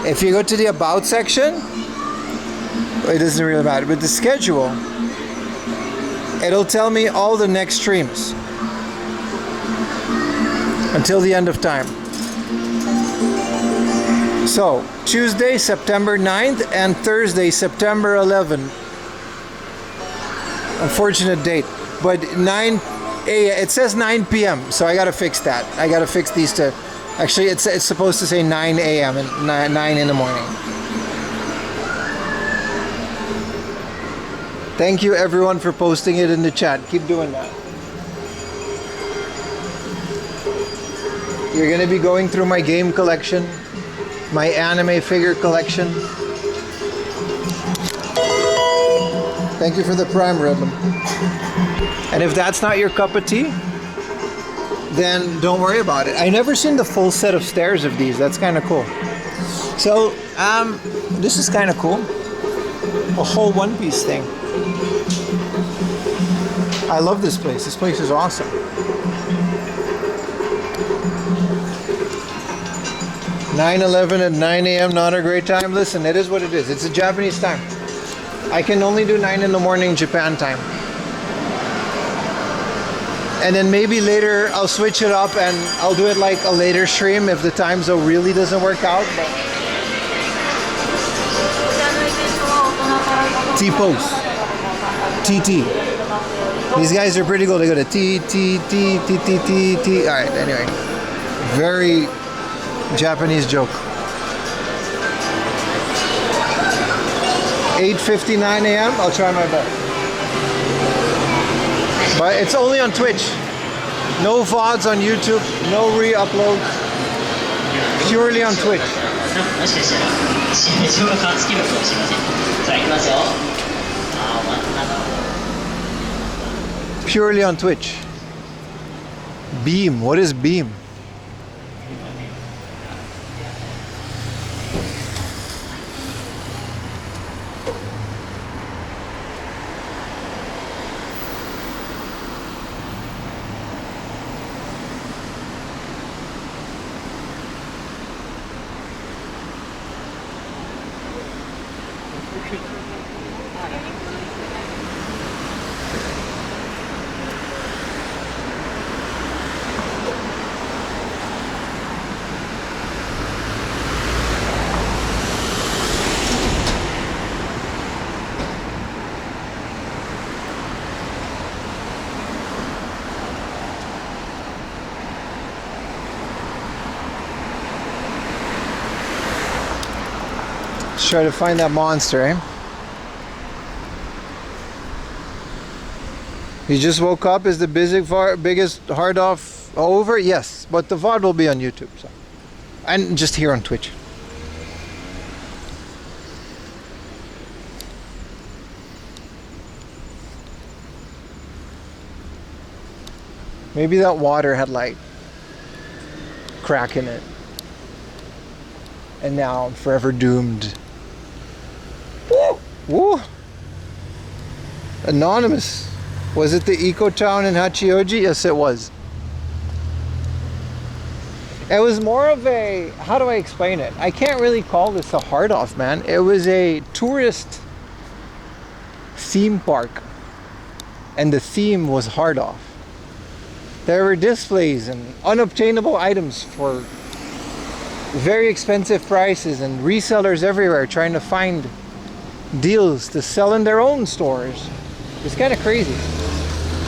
If you go to the about section, it doesn't really matter, but the schedule, it'll tell me all the next streams until the end of time. So Tuesday, September 9th and Thursday, September 11th. Unfortunate date, but 9 a.m. It says 9 p.m. So I gotta fix that. I gotta fix these to. Actually, it's supposed to say 9 a.m. and 9 in the morning. Thank you everyone for posting it in the chat. Keep doing that. You're gonna be going through my game collection, my anime figure collection. Thank you for the Prime, Redlam. And if that's not your cup of tea, then don't worry about it. I never seen the full set of stairs of these. That's kind of cool. So, this is kind of cool. A whole One Piece thing. I love this place. This place is awesome. (9/11) at 9 a.m. not a great time. Listen, it is what it is. It's a Japanese time. I can only do 9 in the morning Japan time. And then maybe later I'll switch it up and I'll do it like a later stream if the time zone really doesn't work out. But T-pose. TT. These guys are pretty cool. They go to T, T, T, T, T, T, T. Alright, anyway. Very Japanese joke. 8:59 a.m. I'll try my best. But it's only on Twitch. No VODs on YouTube. No re-uploads. Purely on Twitch. Purely on Twitch. Beam. What is Beam? Let's try to find that monster, eh? You just woke up? Is the biggest hard off over? Yes, but the VOD will be on YouTube, so. And just here on Twitch. Maybe that water had like crack in it. And now I'm forever doomed. Woo! Woo! Anonymous. Was it the Eco Town in Hachioji? Yes, it was. It was more of a, how do I explain it? I can't really call this a hard off, man. It was a tourist theme park. And the theme was hard off. There were displays and unobtainable items for very expensive prices and resellers everywhere trying to find deals to sell in their own stores. It's kind of crazy.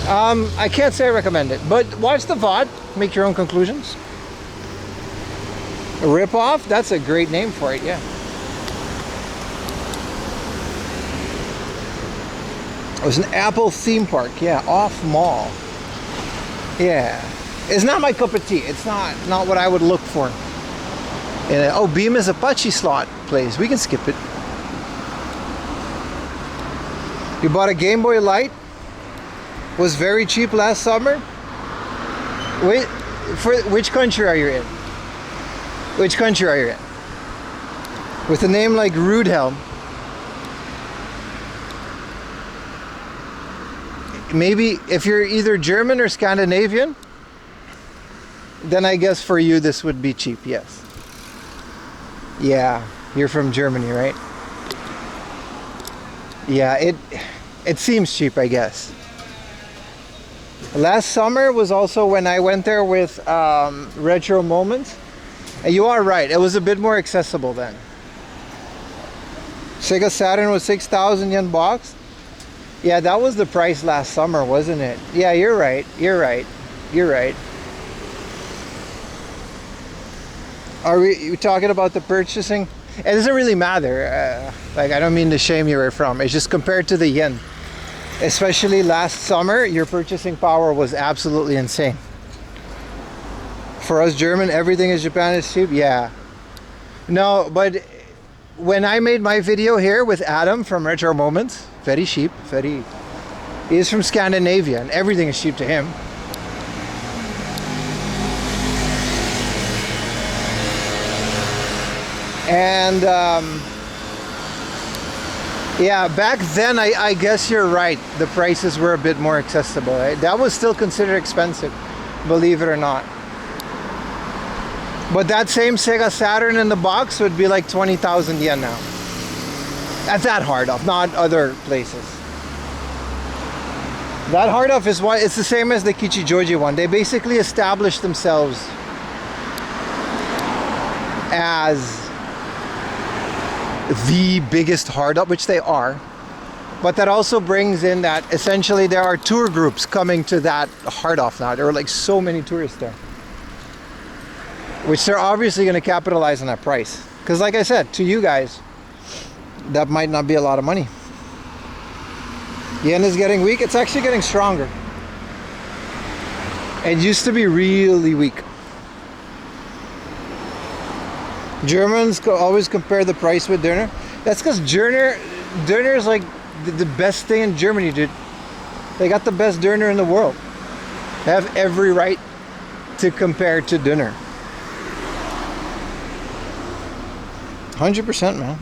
I can't say I recommend it, but watch the VOD, make your own conclusions. A rip-off? That's a great name for it, yeah. It was an Apple theme park, yeah, off mall. Yeah. It's not my cup of tea. It's not what I would look for. And, oh, Beam is a Apache slot place. We can skip it. You bought a Game Boy Light? Was very cheap last summer? Wait, for which country are you in? Which country are you in? With a name like Rudehelm. Maybe if you're either German or Scandinavian, then I guess for you this would be cheap, yes. Yeah, you're from Germany, right? Yeah, it seems cheap, I guess. Last summer was also when I went there with Retro Moments. And you are right, it was a bit more accessible then. Sega Saturn was 6,000 yen box. Yeah, that was the price last summer, wasn't it? Yeah, you're right, you're right, you're right. Are we talking about the purchasing? It doesn't really matter. Like, I don't mean to shame you where from. It's just compared to the yen. Especially last summer, your purchasing power was absolutely insane. For us German, everything in Japan is cheap. Yeah. No, but when I made my video here with Adam from Retro Moments, very cheap, he's from Scandinavia and everything is cheap to him. And yeah, back then I guess you're right, the prices were a bit more accessible, right? That was still considered expensive, believe it or not. But that same Sega Saturn in the box would be like 20,000 yen now. At that hard off, not other places. That hard off is why it's the same as the Hachioji one. They basically established themselves as the biggest hard up, which they are. But that also brings in that essentially there are tour groups coming to that hard off now. There are like so many tourists there, which they're obviously going to capitalize on that price. Because like I said, to you guys, that might not be a lot of money. Yen is getting weak. It's actually getting stronger. It used to be really weak. Germans always compare the price with Döner. That's because Döner is like the best thing in Germany, dude. They got the best Döner in the world. They have every right to compare to Döner. 100%, man.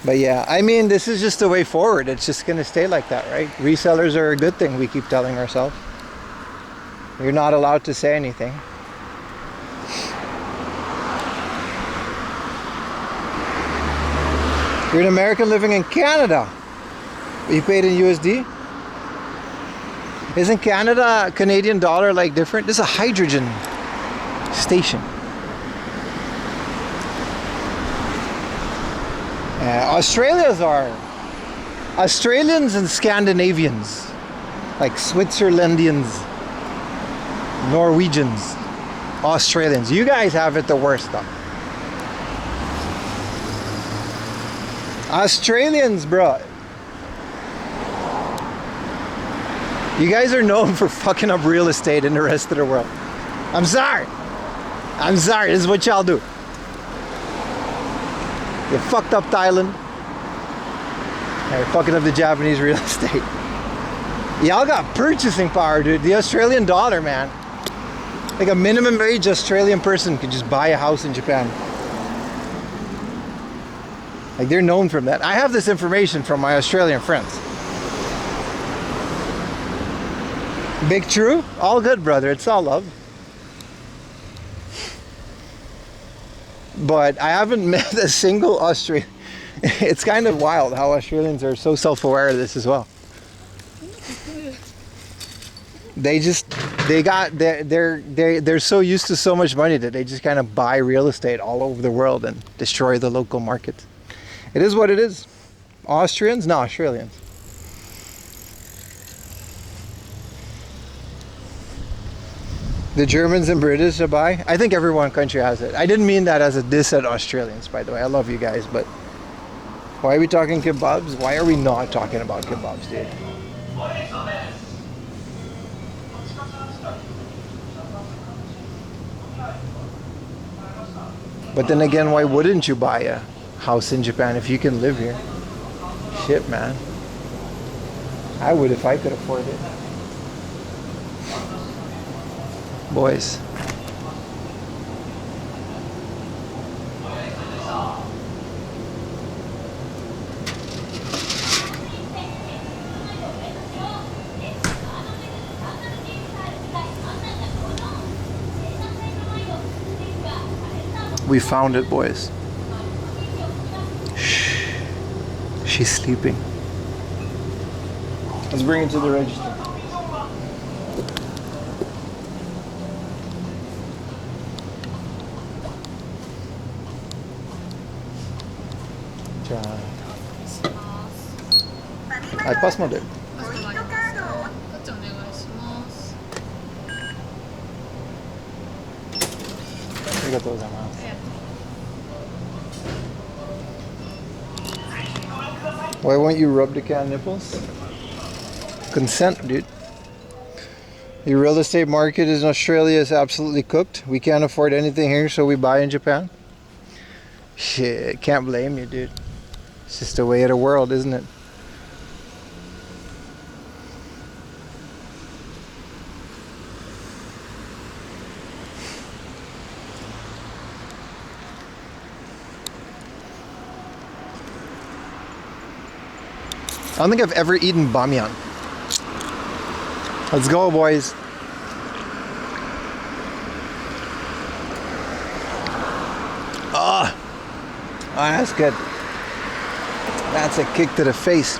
But yeah, I mean, this is just the way forward. It's just going to stay like that, right? Resellers are a good thing, we keep telling ourselves. You're not allowed to say anything. You're an American living in Canada. You paid in USD? Isn't Canada, Canadian dollar like different? This is a hydrogen station. Australians and Scandinavians, like Switzerlandians, Norwegians, Australians. You guys have it the worst though. Australians, bro. You guys are known for fucking up real estate in the rest of the world. I'm sorry. This is what y'all do. You fucked up Thailand. Now you're fucking up the Japanese real estate. Y'all got purchasing power, dude. The Australian dollar, man. Like a minimum wage Australian person could just buy a house in Japan. Like they're known for that. I have this information from my Australian friends. Big true? All good, brother. It's all love. But I haven't met a single Australian. It's kind of wild how Australians are so self-aware of this as well. They're so used to so much money that they just kind of buy real estate all over the world and destroy the local market. It is what it is. Austrians? No, Australians. The Germans and British to buy? I think every one country has it. I didn't mean that as a diss at Australians, by the way. I love you guys, but why are we talking kebabs? Why are we not talking about kebabs, dude? But then again, why wouldn't you buy a house in Japan if you can live here? Shit, man. I would if I could afford it. Boys. We found it, boys. Shh. She's sleeping. Let's bring it to the register.はい、パスまで。ありがとうございます。Why won't you rub the cat nipples? Consent, dude. The real estate market in Australia is absolutely cooked. We can't afford anything here, so we buy in Japan. Shit, can't blame you, dude. It's just the way of the world, isn't it? I don't think I've ever eaten bamiyan. Let's go, boys. Oh, that's good. That's a kick to the face.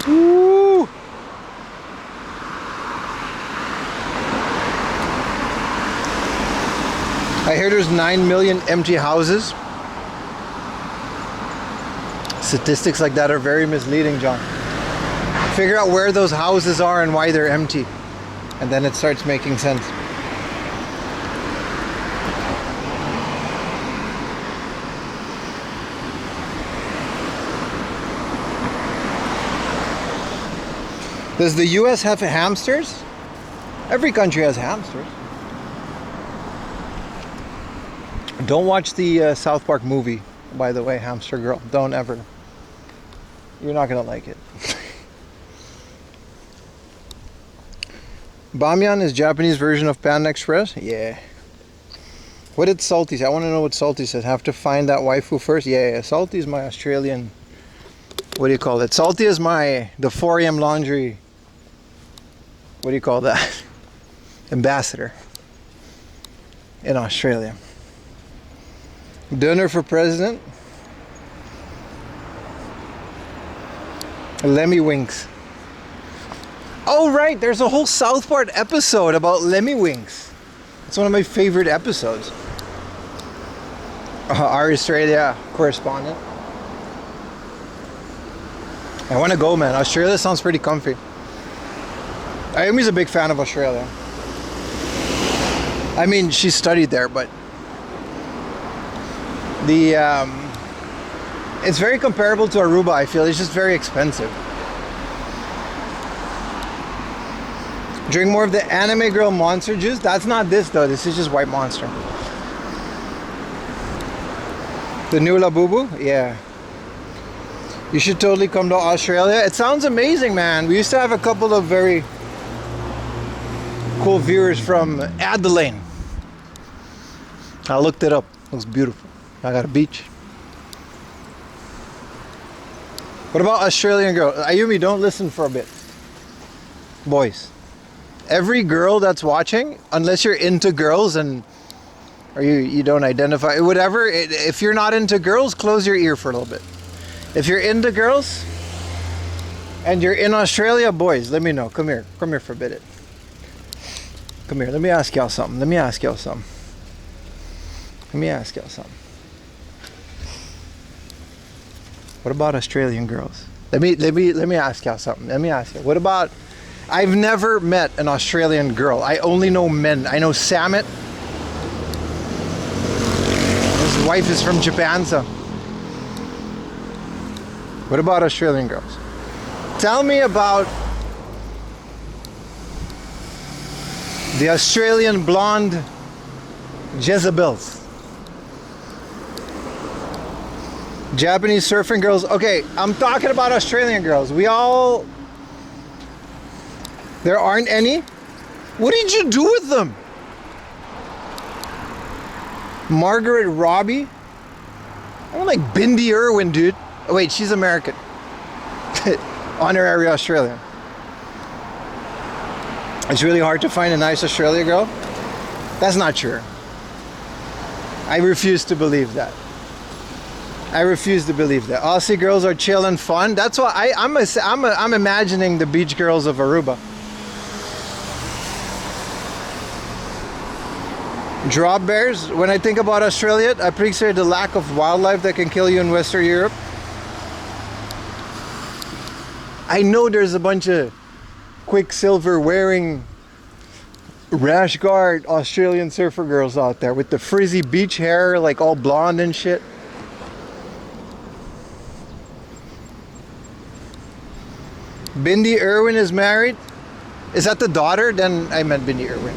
Woo! I hear there's 9 million empty houses. Statistics like that are very misleading, John. Figure out where those houses are and why they're empty, and then it starts making sense. Does the US have hamsters? Every country has hamsters. Don't watch the South Park movie, by the way, Hamster Girl. Don't ever. You're not gonna like it. Bamyan is Japanese version of Panda Express? Yeah. What did Salty say? I want to know what Salty says. Have to find that waifu first? Yeah. Salty is my Australian... What do you call it? Salty is the 4am laundry... What do you call that? Ambassador. In Australia. Dinner for president? Lemmy Winks. Oh right, there's a whole South Park episode about Lemmy Winks. It's one of my favorite episodes. Our Australia correspondent. I want to go, man. Australia sounds pretty comfy. Ayumi's a big fan of Australia. I mean, she studied there, but it's very comparable to Aruba, I feel. It's just very expensive. Drink more of the anime girl monster juice. That's not this though. This is just white monster. The new Labubu? Yeah. You should totally come to Australia. It sounds amazing, man. We used to have a couple of very cool viewers from Adelaide. I looked it up. It looks beautiful. I got a beach. What about Australian girl? Ayumi, don't listen for a bit. Boys. Every girl that's watching, unless you're into girls or you don't identify, whatever, if you're not into girls, close your ear for a little bit. If you're into girls and you're in Australia, boys, let me know. Come here for a bit. Come here, let me ask y'all something. What about Australian girls? Let me ask y'all something. What about... I've never met an Australian girl. I only know men. I know Samit. His wife is from Japan, so... What about Australian girls? Tell me about the Australian blonde Jezebels. Japanese surfing girls. Okay, I'm talking about Australian girls. There aren't any? What did you do with them? Margaret Robbie? I don't like Bindi Irwin, dude. Oh wait, she's American. Honorary Australian. It's really hard to find a nice Australian girl. That's not true. I refuse to believe that. Aussie girls are chill and fun. That's why I'm imagining the beach girls of Aruba. Drop bears. When I think about Australia, I appreciate the lack of wildlife that can kill you in Western Europe. I know there's a bunch of Quicksilver wearing rash guard Australian surfer girls out there with the frizzy beach hair, like all blonde and shit. Bindi Irwin is married. Is that the daughter? Then I meant Bindi Irwin.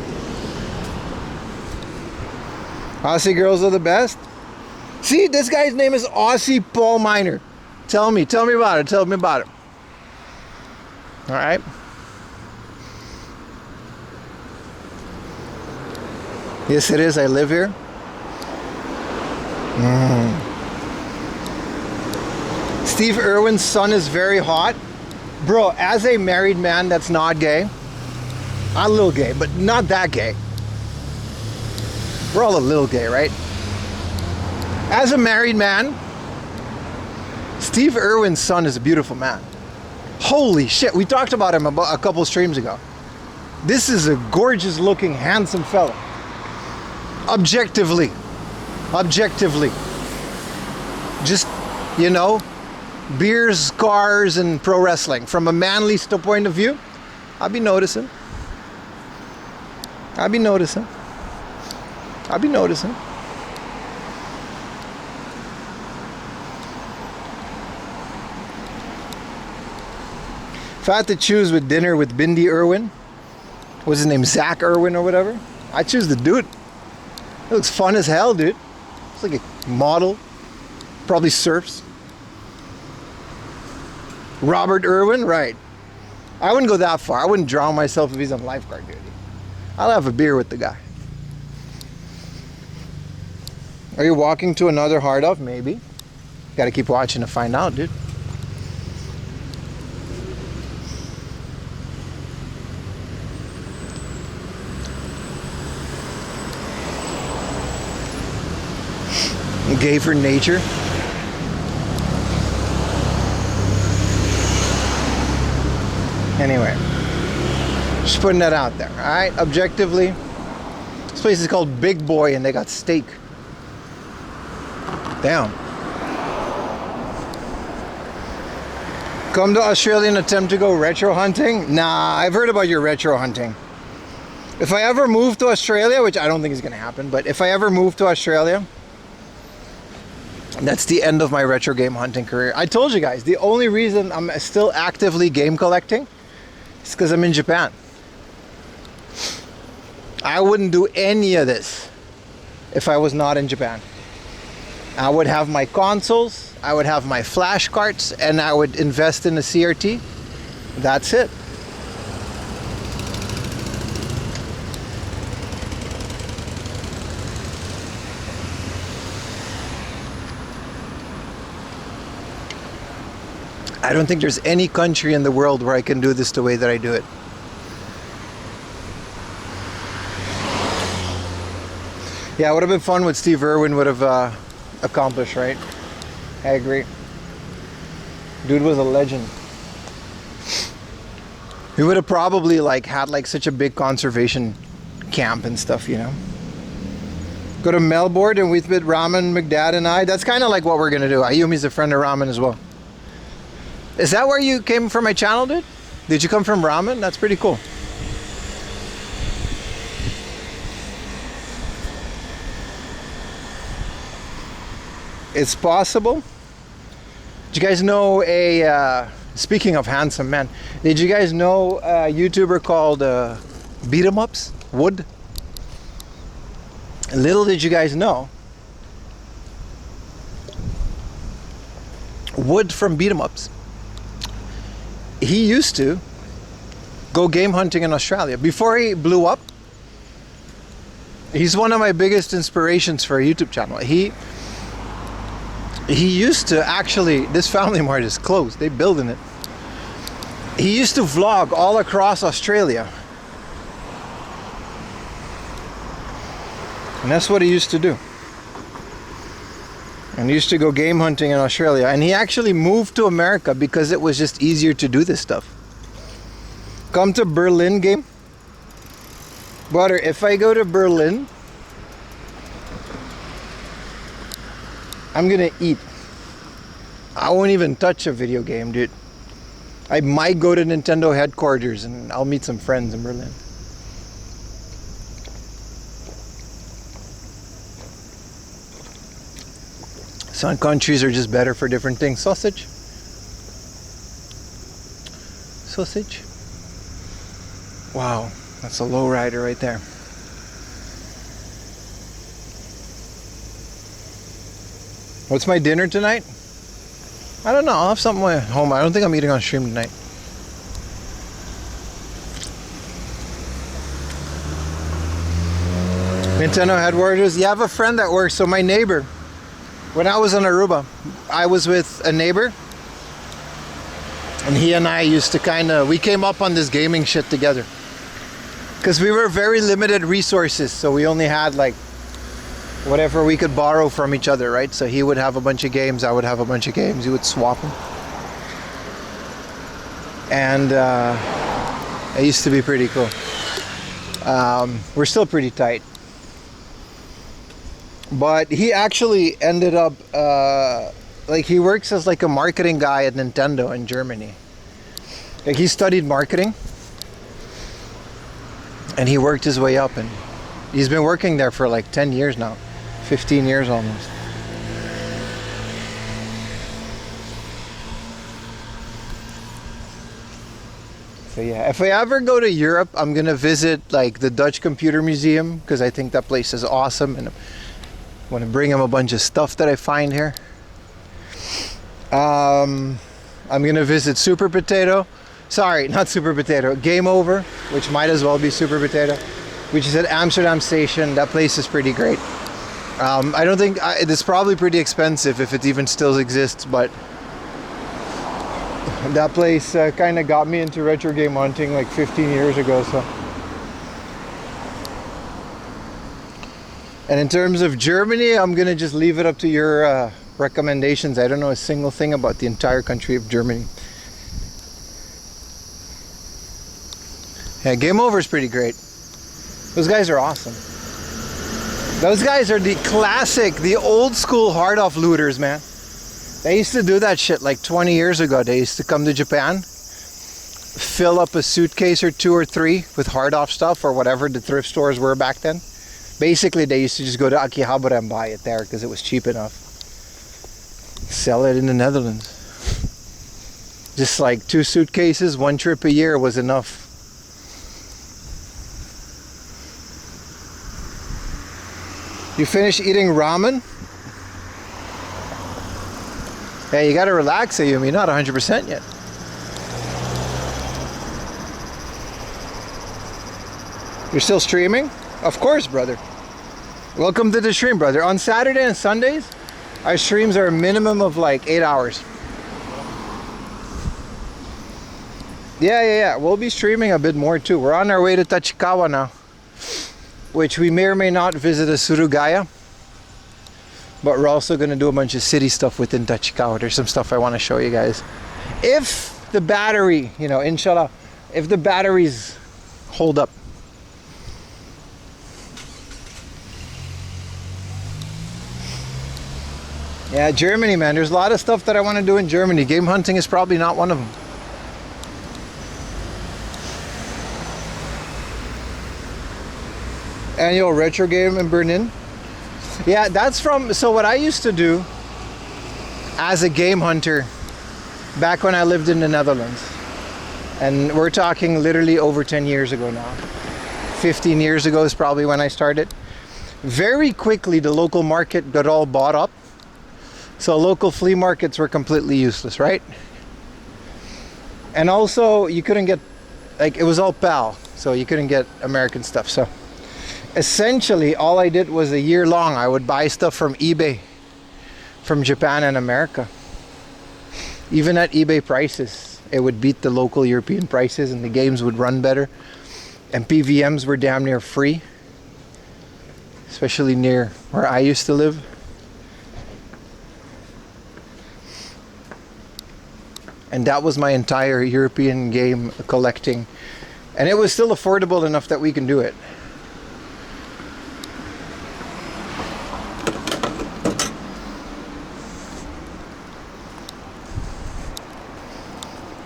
Aussie girls are the best. See, this guy's name is Aussie Paul Miner. Tell me about it. All right. Yes, it is. I live here. Steve Irwin's son is very hot. Bro, as a married man that's not gay, I'm a little gay, but not that gay. We're all a little gay, right? As a married man, Steve Irwin's son is a beautiful man. Holy shit, we talked about him about a couple streams ago. This is a gorgeous looking, handsome fella. Objectively. Just, you know, beers, cars, and pro wrestling. From a manly point of view, I'll be noticing. If I had to choose with dinner with Bindi Irwin, what's his name, Zach Irwin or whatever, I choose the dude. He looks fun as hell, dude. It's like a model. Probably surfs. Robert Irwin, right. I wouldn't go that far. I wouldn't drown myself if he's on lifeguard duty. I'll have a beer with the guy. Are you walking to another hard up? Maybe. Gotta keep watching to find out, dude. Gay for nature. Anyway, just putting that out there. All right, objectively, this place is called Big Boy, and they got steak. Damn. Come to Australia and attempt to go retro hunting? Nah, I've heard about your retro hunting. If I ever move to Australia, which I don't think is going to happen, but if I ever move to Australia, that's the end of my retro game hunting career. I told you guys, the only reason I'm still actively game collecting is because I'm in Japan. I wouldn't do any of this if I was not in Japan. I would have my consoles, I would have my flash carts, and I would invest in a CRT. That's it. I don't think there's any country in the world where I can do this the way that I do it. Yeah, it would have been fun what Steve Irwin would have accomplished, right? I agree. Dude was a legend. He would have probably had such a big conservation camp and stuff, you know. Go to Melbourne and we'd with Ramen, McDad and I. That's kind of like what we're gonna do. Ayumi's a friend of Ramen as well. Is that where you came from my channel, dude? Did you come from Ramen? That's pretty cool. It's possible. Did you guys know speaking of handsome men, did you guys know a YouTuber called Beat 'em Ups? Wood? Little did you guys know, Wood from Beat 'em Ups, he used to go game hunting in Australia. Before he blew up, he's one of my biggest inspirations for a YouTube channel. He used to actually, this Family Mart is closed, they building it. He used to vlog all across Australia. And that's what he used to do. And he used to go game hunting in Australia. And he actually moved to America because it was just easier to do this stuff. Come to Berlin game. Brother, if I go to Berlin, I'm gonna eat. I won't even touch a video game, dude. I might go to Nintendo headquarters and I'll meet some friends in Berlin. Some countries are just better for different things. Sausage. Wow, that's a low rider right there. What's my dinner tonight? I don't know. I'll have something at home. I don't think I'm eating on stream tonight. Nintendo headquarters. Yeah, I have a friend that works. So my neighbor, when I was on Aruba, I was with a neighbor, and he and I used to we came up on this gaming shit together. Because we were very limited resources, so we only had whatever we could borrow from each other, right? So he would have a bunch of games, I would have a bunch of games, we would swap them. And it used to be pretty cool. We're still pretty tight. But he actually ended up, like he works as like a marketing guy at Nintendo in Germany. Like he studied marketing. And he worked his way up, and he's been working there for like 10 years now. 15 years almost. So yeah, if I ever go to Europe, I'm gonna visit like the Dutch Computer Museum, because I think that place is awesome, and I want to bring him a bunch of stuff that I find here. I'm gonna visit Super Potato. Sorry, not Super Potato. Game Over, which might as well be Super Potato, which is at Amsterdam Station. That place is pretty great. I don't think it's probably pretty expensive if it even still exists, but that place kind of got me into retro game hunting like 15 years ago. So, and in terms of Germany, I'm gonna just leave it up to your recommendations. I don't know a single thing about the entire country of Germany. Yeah, Game Over is pretty great. Those guys are awesome. Those guys are the classic, the old school hard off looters, man. They used to do that shit like 20 years ago. They used to come to Japan, fill up a suitcase or 2 or 3 with hard off stuff or whatever the thrift stores were back then. Basically, they used to just go to Akihabara and buy it there because it was cheap enough. Sell it in the Netherlands. Just like 2 suitcases, 1 trip a year was enough. You finished eating ramen? Yeah, you gotta relax, Ayumi. Not 100% yet. You're still streaming? Of course, brother. Welcome to the stream, brother. On Saturday and Sundays, our streams are a minimum of like 8 hours. Yeah. We'll be streaming a bit more too. We're on our way to Tachikawa now, which we may or may not visit a Surugaya. But we're also going to do a bunch of city stuff within Tachikawa. There's some stuff I want to show you guys. If the battery, you know, inshallah, if the batteries hold up. Yeah, Germany, man. There's a lot of stuff that I want to do in Germany. Game hunting is probably not one of them. Annual retro game in Berlin. Yeah, that's from, so what I used to do as a game hunter back when I lived in the Netherlands, and we're talking literally over 10 years ago now. 15 years ago is probably when I started. Very quickly the local market got all bought up, so local flea markets were completely useless, right? And also you couldn't get, like, it was all PAL, so you couldn't get American stuff. So essentially all I did was a year long I would buy stuff from eBay from Japan and America. Even at eBay prices, it would beat the local European prices and the games would run better, and PVMs were damn near free, especially near where I used to live. And that was my entire European game collecting, and it was still affordable enough that we can do it.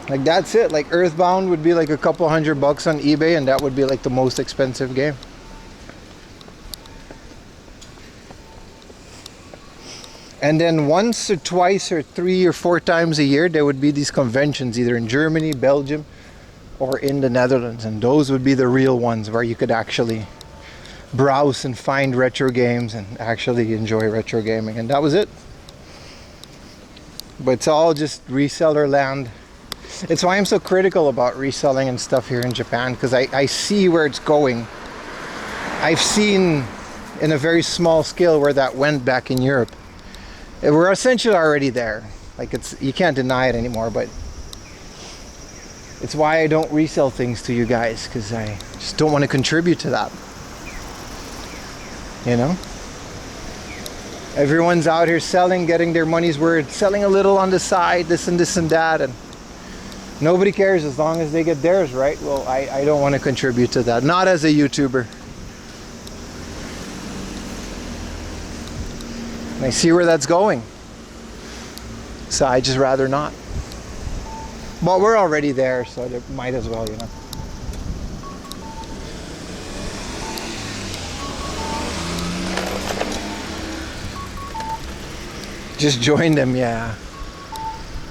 Like, that's it. Like, Earthbound would be like a couple $100 on eBay, and that would be like the most expensive game. And then once or twice or 3 or 4 times a year, there would be these conventions either in Germany, Belgium, or in the Netherlands, and those would be the real ones where you could actually browse and find retro games and actually enjoy retro gaming. And that was it. But it's all just reseller land. It's why I'm so critical about reselling and stuff here in Japan, because I see where it's going. I've seen in a very small scale where that went back in Europe. We're essentially already there. Like, it's, you can't deny it anymore, but it's why I don't resell things to you guys, because I just don't want to contribute to that. You know? Everyone's out here selling, getting their money's worth, selling a little on the side, this and that, and nobody cares as long as they get theirs, right? Well, I don't want to contribute to that. Not as a YouTuber. And I see where that's going. So I just rather not. But we're already there, so they might as well, you know. Just join them, yeah.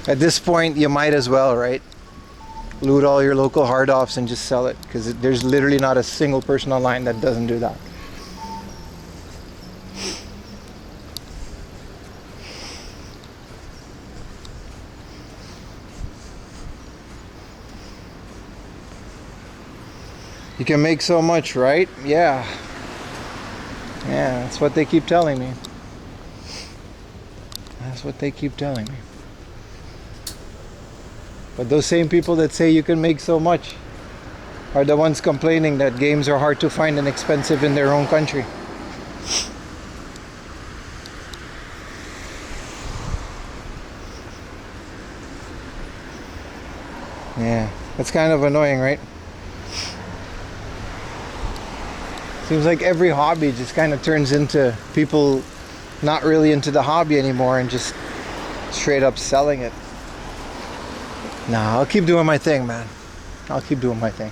At this point, you might as well, right? Loot all your local hard offs and just sell it, because there's literally not a single person online that doesn't do that. You can make so much, right? Yeah. Yeah, that's what they keep telling me. That's what they keep telling me. But those same people that say you can make so much are the ones complaining that games are hard to find and expensive in their own country. Yeah, that's kind of annoying, right? Seems like every hobby just kind of turns into people not really into the hobby anymore and just straight up selling it. Nah, I'll keep doing my thing, man. I'll keep doing my thing.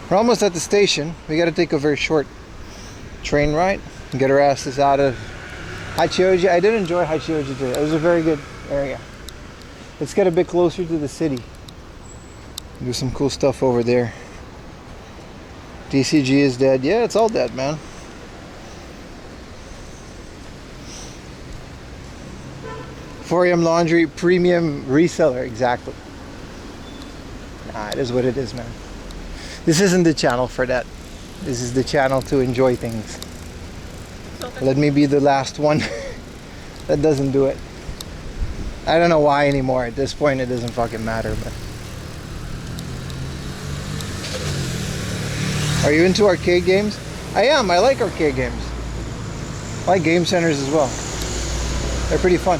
We're almost at the station. We gotta take a very short train ride and get our asses out of Hachioji. I did enjoy Hachioji today. It was a very good area. Let's get a bit closer to the city. Do some cool stuff over there. DCG is dead. Yeah, it's all dead, man. Forium Laundry premium reseller, exactly. Nah, it is what it is, man. This isn't the channel for that. This is the channel to enjoy things. Let me be the last one that doesn't do it. I don't know why anymore. At this point, it doesn't fucking matter. But are you into arcade games? I am. I like arcade games. I like game centers as well. They're pretty fun.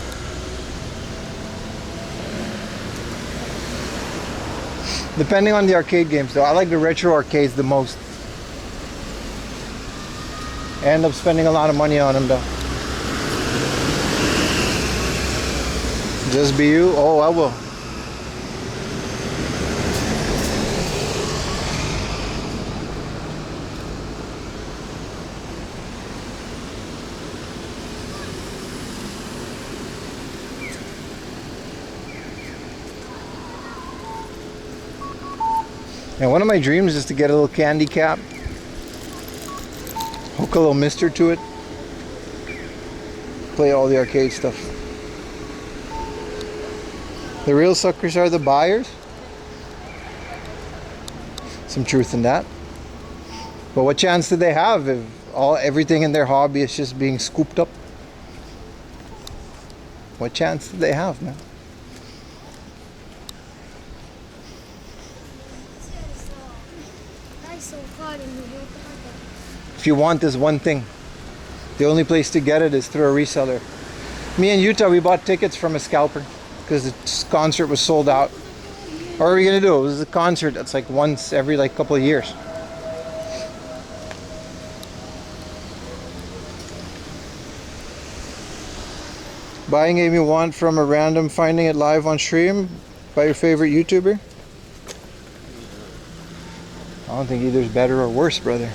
Depending on the arcade games, though, I like the retro arcades the most. I end up spending a lot of money on them, though. Just be you? Oh, I will. And one of my dreams is to get a little candy cap, hook a little mister to it, play all the arcade stuff. The real suckers are the buyers. Some truth in that. But what chance do they have if everything in their hobby is just being scooped up? What chance do they have, man? If you want this one thing, the only place to get it is through a reseller. Me and Utah, we bought tickets from a scalper because the concert was sold out. What are we gonna do? It was a concert that's like once every like couple of years. Buying game you want from a random, finding it live on stream by your favorite YouTuber? I don't think either's better or worse, brother.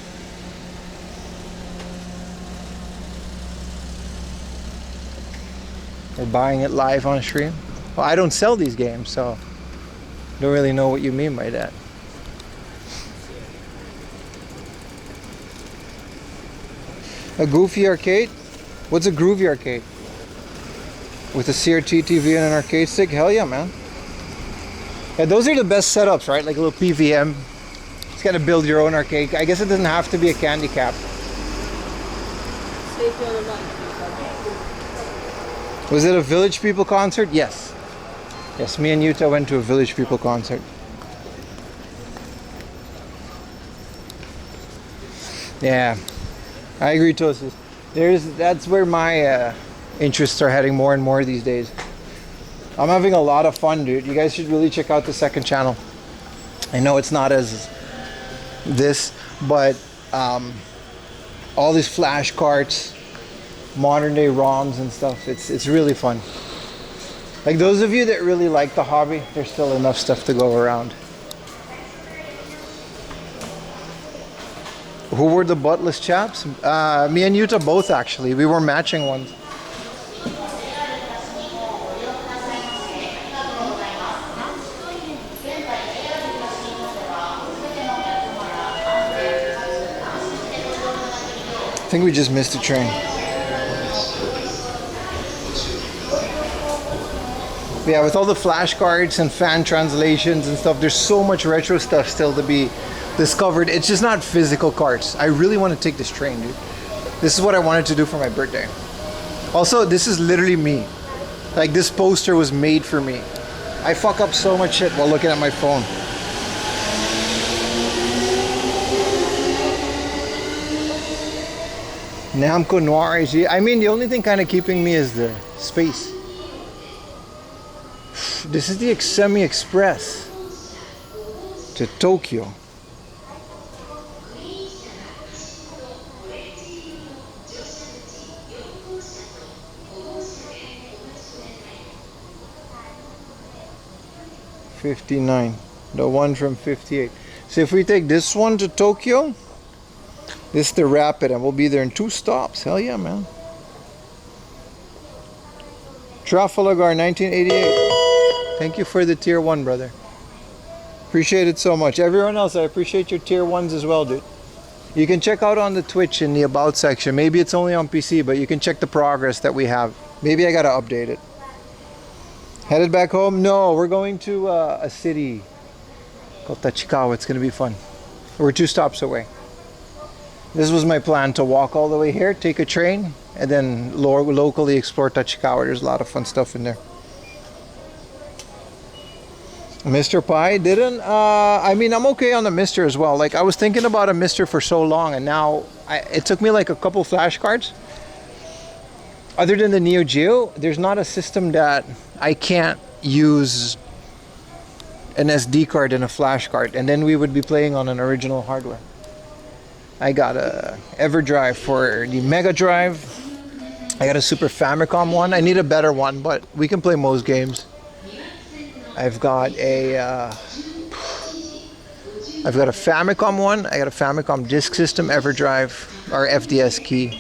Or buying it live on stream? Well, I don't sell these games, so don't really know what you mean by that. A goofy arcade? What's a groovy arcade? With a CRT TV and an arcade stick? Hell yeah, man. Yeah, those are the best setups, right? Like a little PVM. Just gotta build your own arcade. I guess it doesn't have to be a candy cap. Was it a Village People concert? Yes. Yes, me and Yuta went to a Village People concert. Yeah, I agree, Tosis. That's where my interests are heading more and more these days. I'm having a lot of fun, dude. You guys should really check out the second channel. I know it's not as this, but all these flash carts, modern day ROMs and stuff, it's really fun. Like those of you that really like the hobby, there's still enough stuff to go around. Who were the buttless chaps? Me and Yuta both, actually. We were matching ones. I think we just missed a train. Yeah, with all the flashcards and fan translations and stuff, there's so much retro stuff still to be discovered. It's just not physical cards. I really want to take this train, dude. This is what I wanted to do for my birthday. Also, this is literally me. Like, this poster was made for me. I fuck up so much shit while looking at my phone. Namco Noir AG. I mean, the only thing kind of keeping me is the space. This is the Semi Express to Tokyo. '59, the one from '58. So if we take this one to Tokyo, this is the Rapid, and we'll be there in 2 stops. Hell yeah, man. Trafalgar 1988. Thank you for the tier 1, brother. Appreciate it so much. Everyone else, I appreciate your tier 1s as well, dude. You can check out on the Twitch in the About section. Maybe it's only on PC, but you can check the progress that we have. Maybe I gotta update it. Headed back home? No, we're going to a city called Tachikawa. It's gonna be fun. We're 2 stops away. This was my plan, to walk all the way here, take a train, and then locally explore Tachikawa. There's a lot of fun stuff in there. Mr. Pie didn't. I mean, I'm okay on the Mister as well. Like, I was thinking about a Mister for so long, and now it took me like a couple flashcards. Other than the Neo Geo, there's not a system that I can't use an SD card and a flash card, and then we would be playing on an original hardware. I got a EverDrive for the Mega Drive. I got a Super Famicom one. I need a better one, but we can play most games. I've got a Famicom one. I got a Famicom Disk System, EverDrive, or FDS key.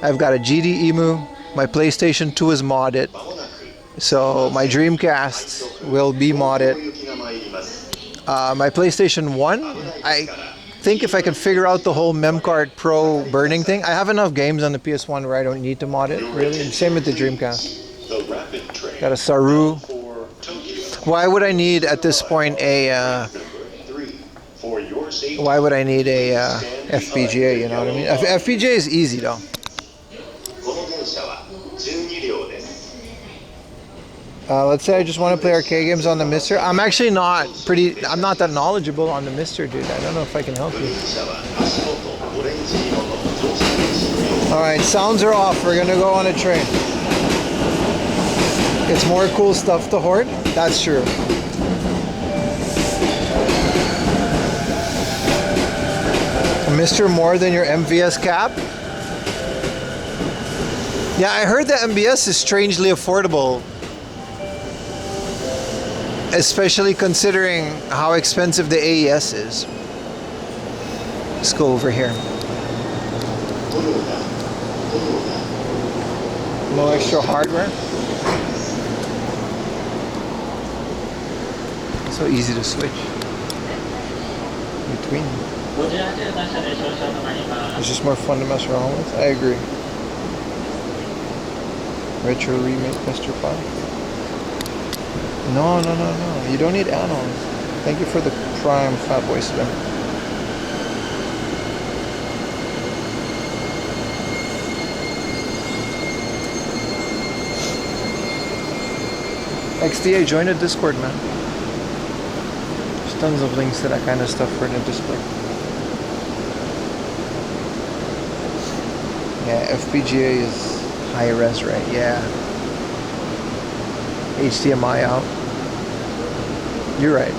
I've got a GD Emu. My PlayStation 2 is modded. So my Dreamcast will be modded. My PlayStation 1, I think if I can figure out the whole Memcard Pro burning thing, I have enough games on the PS1 where I don't need to mod it, really. And same with the Dreamcast. Got a Saru. Why would I need at this point a why would I need a FPGA, you know what I mean? FPGA is easy though. Let's say I just want to play arcade games on the Mister. I'm actually not that knowledgeable on the Mister, dude. I don't know if I can help you. Alright, sounds are off. We're gonna go on a train. It's more cool stuff to hoard. That's true. Mr. More than your MVS cap? Yeah, I heard that MVS is strangely affordable. Especially considering how expensive the AES is. Let's go over here. No extra hardware. So easy to switch between them. It's just more fun to mess around with. I agree. Retro remake Mr. Pie. No. You don't need add-ons. Thank you for the Prime Fat Boy Slim. XDA, join the Discord, man. There's tons of links to that kind of stuff for the Discord. Yeah, FPGA is high res, right? Yeah. HDMI out. You're right.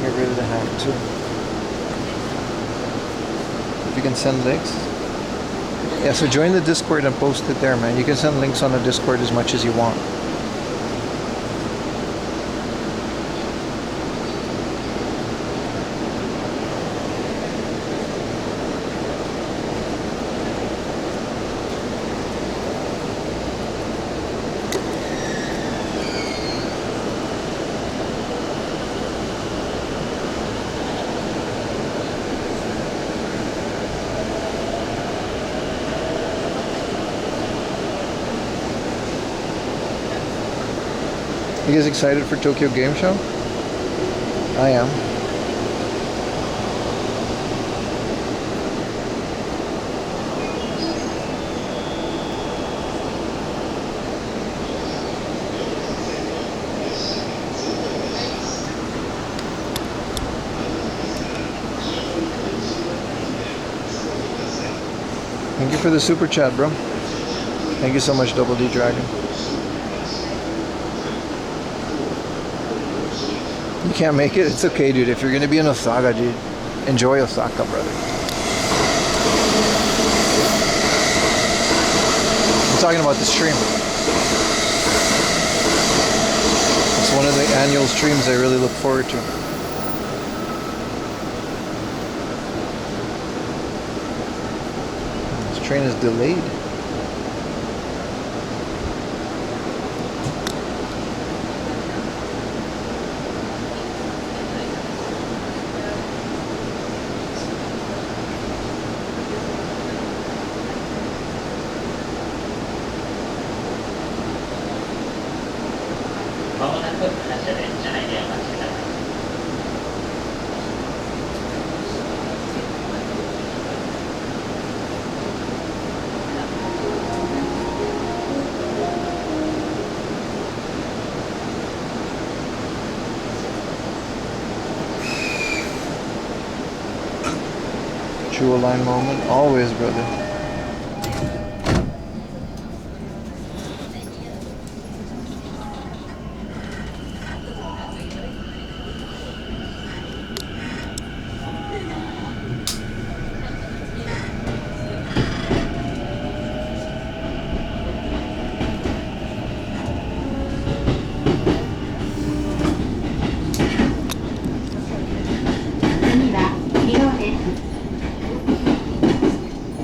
Get rid of the hack too. If you can send links. Yeah, so join the Discord and post it there, man. You can send links on the Discord as much as you want. You guys excited for Tokyo Game Show? I am. Thank you for the super chat, bro. Thank you so much, Double D Dragon. You can't make it? It's okay, dude. If you're gonna be in Osaka, dude, enjoy Osaka, brother. I'm talking about the stream. It's one of the annual streams I really look forward to. This train is delayed. True line moment, always, brother.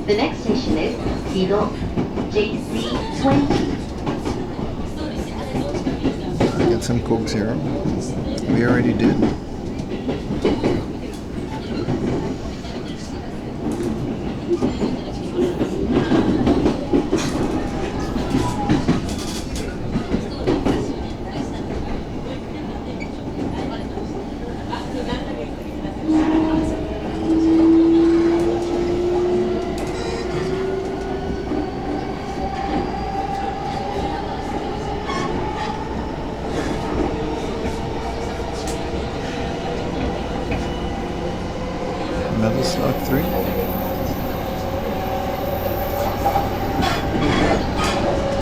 The next station is Kido JC20. Get some Coke Zero. We already did. Metal Slug 3.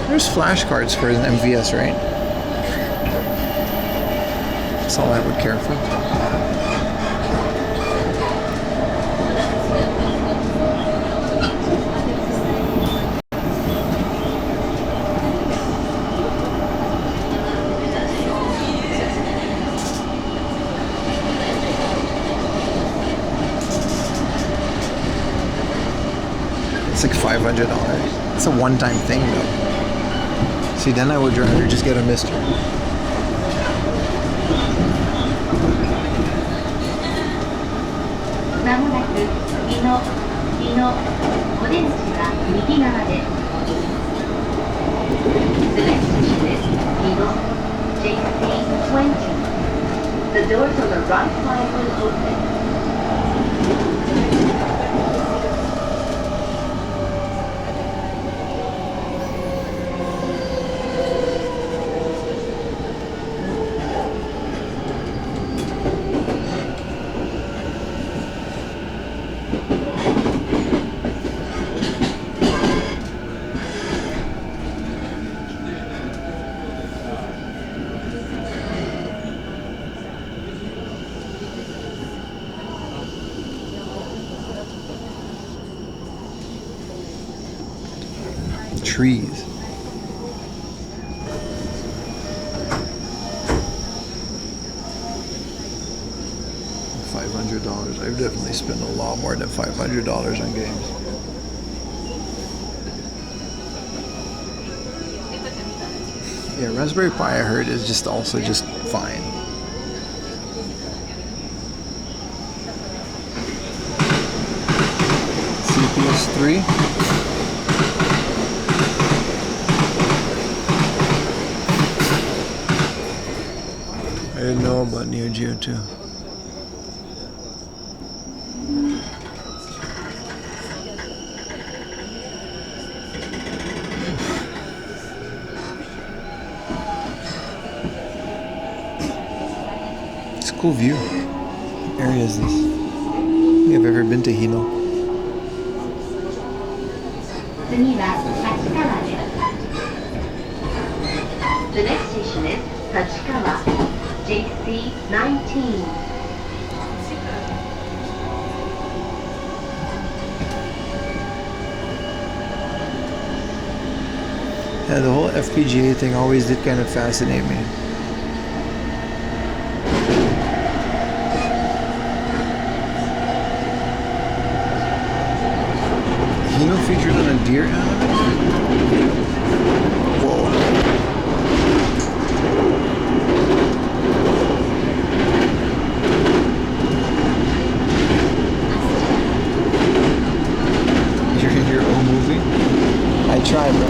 There's flashcards for an MVS, right? That's all I would care for. It's like $500. It's a one-time thing, though. See, then I would rather just get a mystery. まもなく日野お出口は右側です。The next station is Kido JC20. The doors on the right side will open. trees. $500. I've definitely spent a lot more than $500 on games. Yeah, Raspberry Pi I heard is just also just fine. CPS3. I didn't know about Neo Geo too. It's a cool view. What area is this? I don't think I've ever been to Hino. 次は立川です。The next station is Tachikawa, JC19. Yeah, the whole FPGA thing always did kind of fascinate me. Hino featured on a deer anime? Whoa. You're in your own movie? I tried, bro.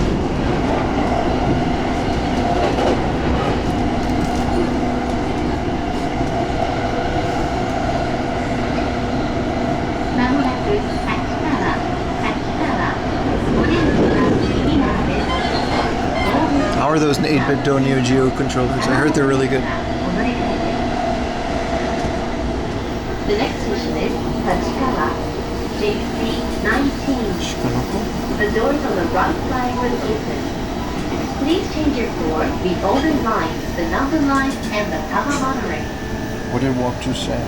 How are those 8-bit Do Neo Geo controllers? I heard they're really good. The next station is Tachikawa, JC19. The doors on the right side will open. Please change your floor, the golden line, the number line, and the Taka monorail. What did Walk 2 say?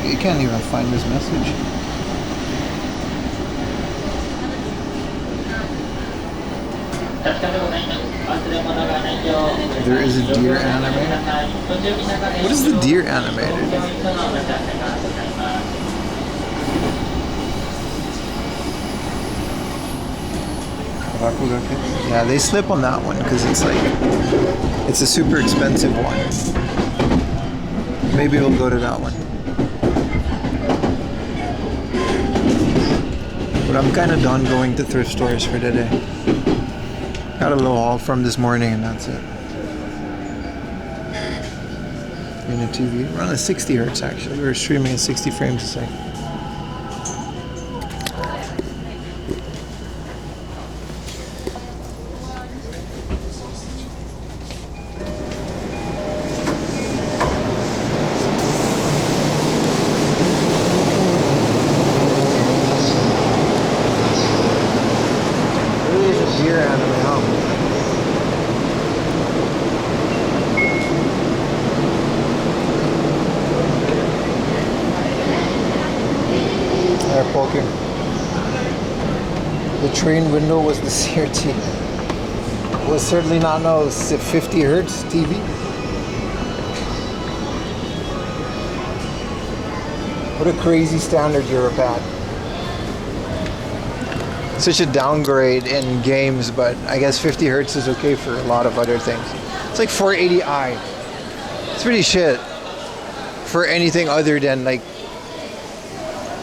You can't even find this message. There is a deer anime. What is the deer animated? Yeah, they slip on that one because it's like it's a super expensive one. Maybe we'll go to that one. But I'm kind of done going to thrift stores for today. Got a little haul from this morning and that's it. Unit TV. We're on a 60 hertz actually. We're streaming at 60 frames a second. The train window was the CRT. Was certainly not no 50 hertz TV. What a crazy standard Europe had. Such a downgrade in games, but I guess 50 hertz is okay for a lot of other things. It's like 480i. It's pretty shit for anything other than like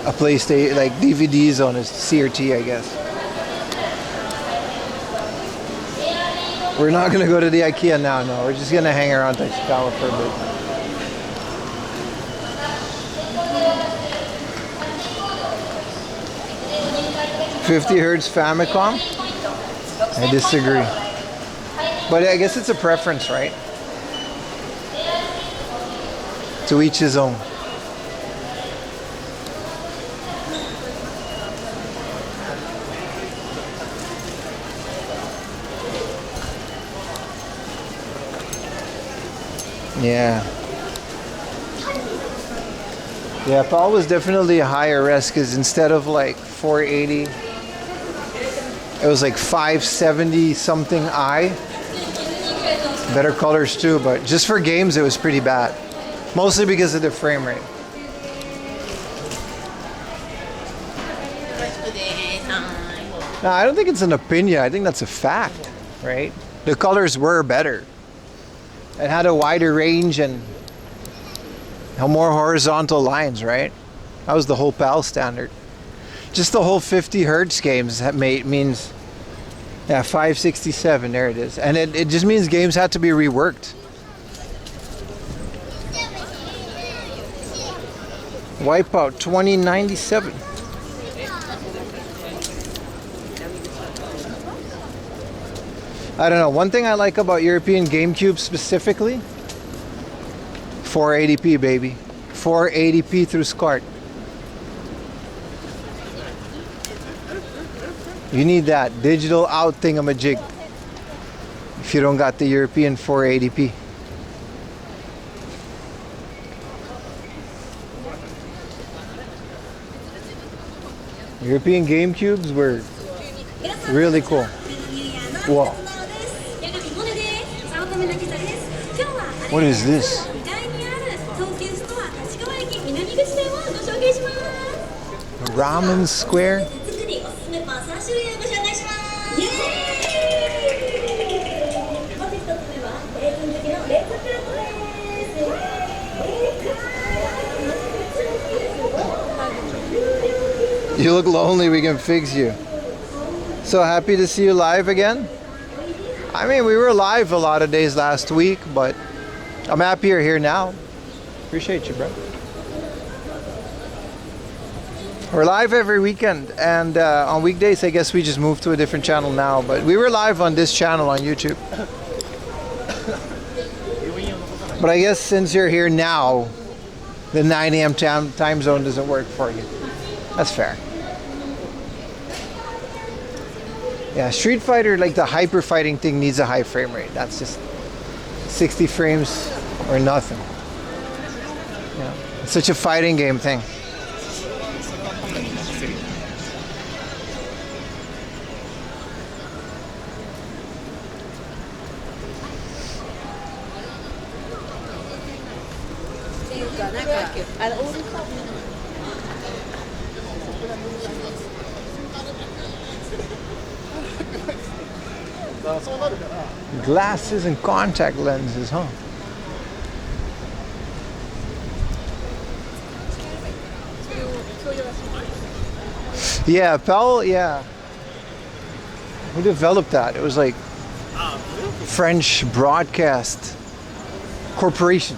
a PlayStation, like DVDs on a CRT, I guess. We're not gonna go to the IKEA now, no. We're just gonna hang around Tachikawa for a bit. $50 hertz Famicom? I disagree. But I guess it's a preference, right? To each his own. Yeah. Yeah, Paul was definitely a higher res because instead of like 480, it was like 570 something I. Better colors too, but just for games it was pretty bad. Mostly because of the frame rate. No, I don't think it's an opinion. I think that's a fact, right? The colors were better. It had a wider range and more horizontal lines, right? That was the whole PAL standard. Just the whole 50 hertz games means, yeah, 567, there it is. And it just means games had to be reworked. Wipeout 2097. I don't know. One thing I like about European GameCube specifically, 480p, baby. 480p through SCART. You need that digital out thingamajig if you don't got the European 480p. European GameCubes were really cool. Wow. What is this? Ramen Square? You look lonely, we can fix you. So happy to see you live again. I mean, we were live a lot of days last week, but I'm happy you're here now. Appreciate you, bro. We're live every weekend, and on weekdays, I guess we just moved to a different channel now, but we were live on this channel on YouTube. But I guess since you're here now, the 9 a.m. time zone doesn't work for you. That's fair. Yeah, Street Fighter, like the hyper fighting thing, needs a high frame rate. That's just 60 frames or nothing. Yeah, it's such a fighting game thing. Glasses and contact lenses, huh? Yeah, PAL, yeah. Who developed that? It was like French Broadcast Corporation.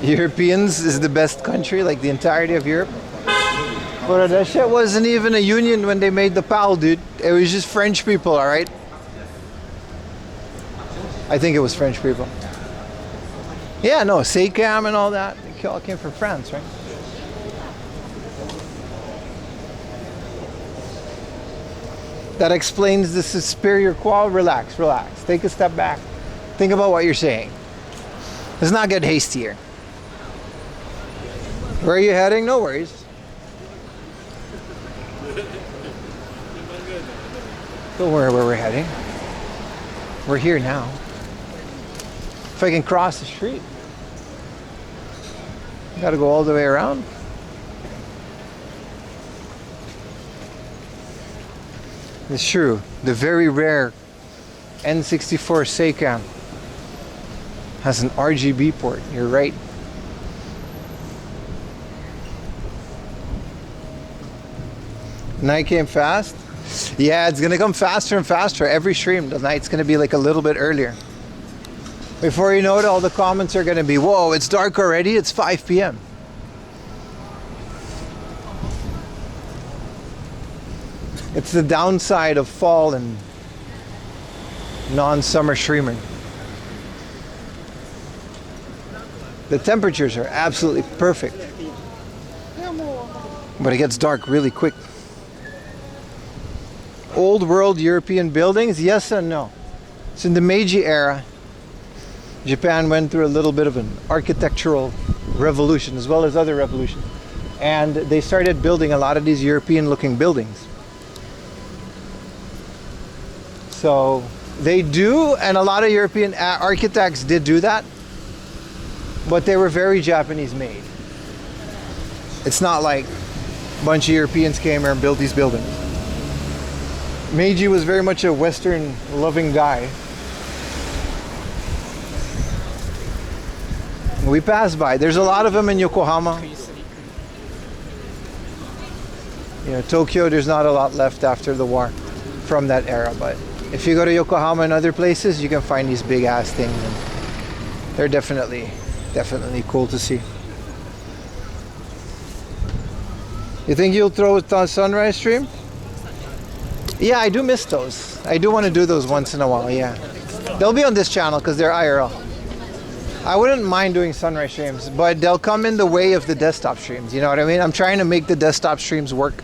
Europeans is the best country, like the entirety of Europe. But that shit wasn't even a union when they made the PAL, dude. It was just French people, alright? I think it was French people. Yeah, no, Seicam and all that, they all came from France, right? That explains the superior quality. Relax, relax. Take a step back. Think about what you're saying. Let's not get hasty here. Where are you heading? No worries. Don't worry where we're heading. We're here now. If I can cross the street. Gotta go all the way around. It's true. The very rare N64 Seicam has an RGB port. You're right. Night came fast. Yeah, it's gonna come faster and faster every stream. The night's gonna be like a little bit earlier. Before you know it, all the comments are gonna be, whoa, it's dark already, it's 5 p.m. It's the downside of fall and non-summer streaming. The temperatures are absolutely perfect. But it gets dark really quick. Old world European buildings, yes and no. So in the Meiji era, Japan went through a little bit of an architectural revolution as well as other revolutions. And they started building a lot of these European looking buildings. So they do, and a lot of European architects did do that, but they were very Japanese made. It's not like a bunch of Europeans came here and built these buildings. Meiji was very much a Western loving guy. We passed by. There's a lot of them in Yokohama. You know, Tokyo, there's not a lot left after the war from that era, but if you go to Yokohama and other places, you can find these big ass things, and they're definitely cool to see. You think you'll throw it on sunrise stream? Yeah, I do miss those. I do want to do those once in a while, yeah. They'll be on this channel because they're IRL. I wouldn't mind doing sunrise streams, but they'll come in the way of the desktop streams, you know what I mean? I'm trying to make the desktop streams work.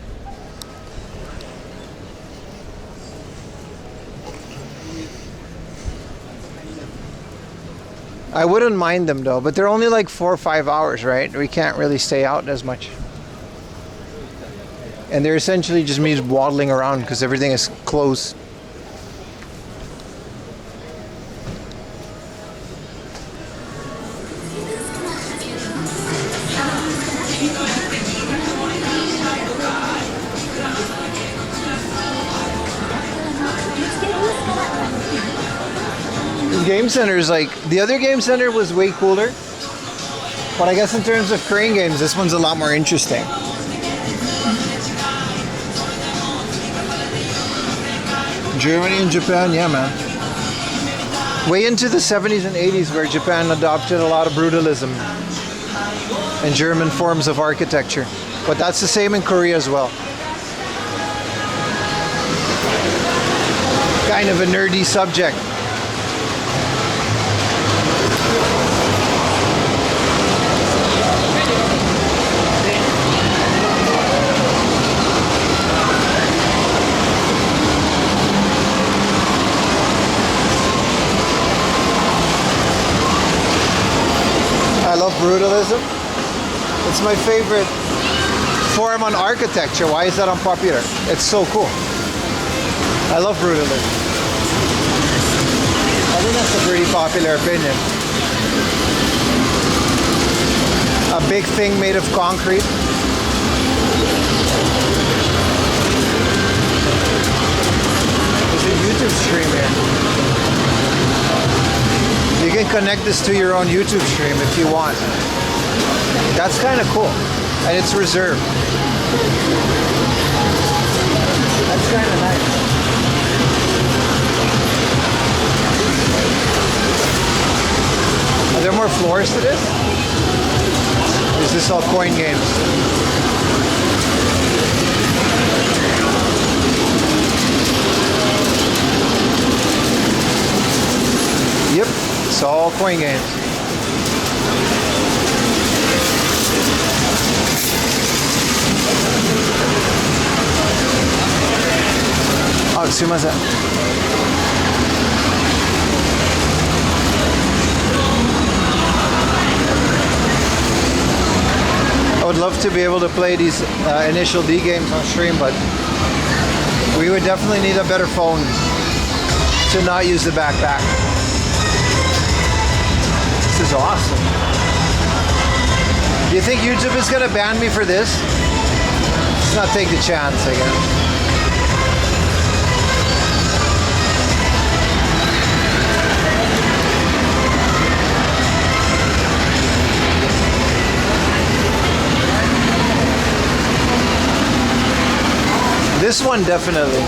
I wouldn't mind them though, but they're only like 4 or 5 hours, right? We can't really stay out as much. And they're essentially just me waddling around because everything is closed. Game center is like, the other game center was way cooler, but I guess in terms of crane games, this one's a lot more interesting. Germany and Japan, yeah man. Way into the 70s and 80s where Japan adopted a lot of brutalism and German forms of architecture, but that's the same in Korea as well. Kind of a nerdy subject. I love brutalism. It's my favorite form on architecture. Why is that unpopular? It's so cool. I love brutalism. I think that's a pretty popular opinion. A big thing made of concrete. There's a YouTube stream here. You can connect this to your own YouTube stream if you want. That's kind of cool. And it's reserved. That's kind of nice. Are there more floors to this? Or is this all coin games? Yep, it's all coin games. Oh, sumimasen. I would love to be able to play these initial D games on stream, but we would definitely need a better phone to not use the backpack. This is awesome. Do you think YouTube is gonna ban me for this? Let's not take the chance, I guess. This one definitely.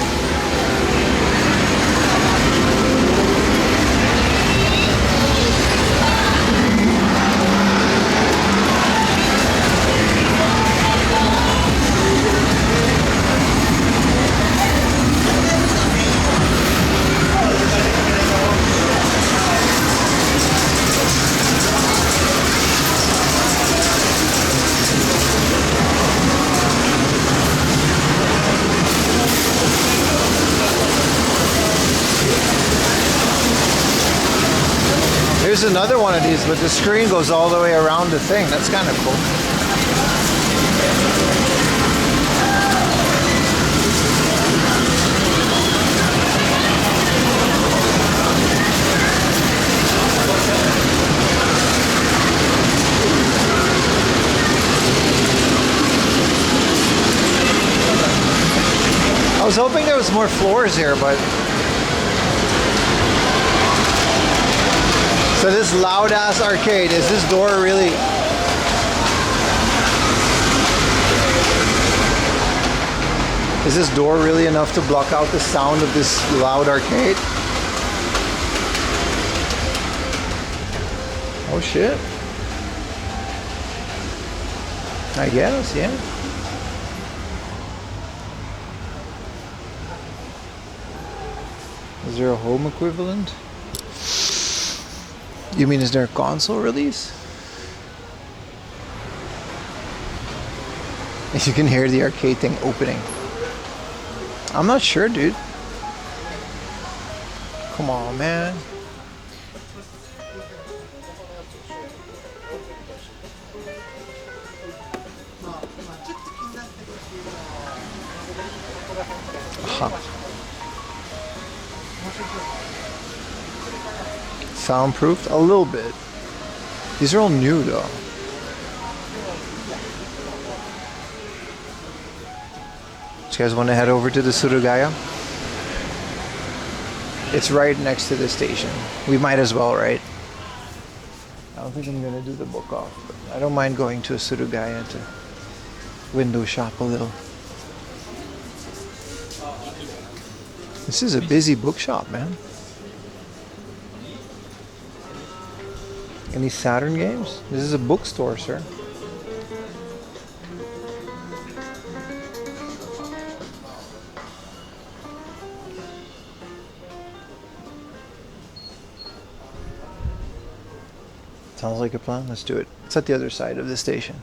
There's another one of these, but the screen goes all the way around the thing. That's kind of cool. I was hoping there was more floors here, but... So this loud-ass arcade, is this door really... Is this door really enough to block out the sound of this loud arcade? Oh shit. I guess, yeah. Is there a home equivalent? You mean, is there a console release? You can hear the arcade thing opening. I'm not sure, dude. Come on, man. Soundproofed a little bit. These are all new though. You guys want to head over to the Surugaya? It's right next to the station. We might as well, right? I don't think I'm gonna do the book off, but I don't mind going to a Surugaya to window shop a little. This is a busy bookshop, man. Any Saturn games? This is a bookstore, sir. Sounds like a plan. Let's do it. It's at the other side of the station.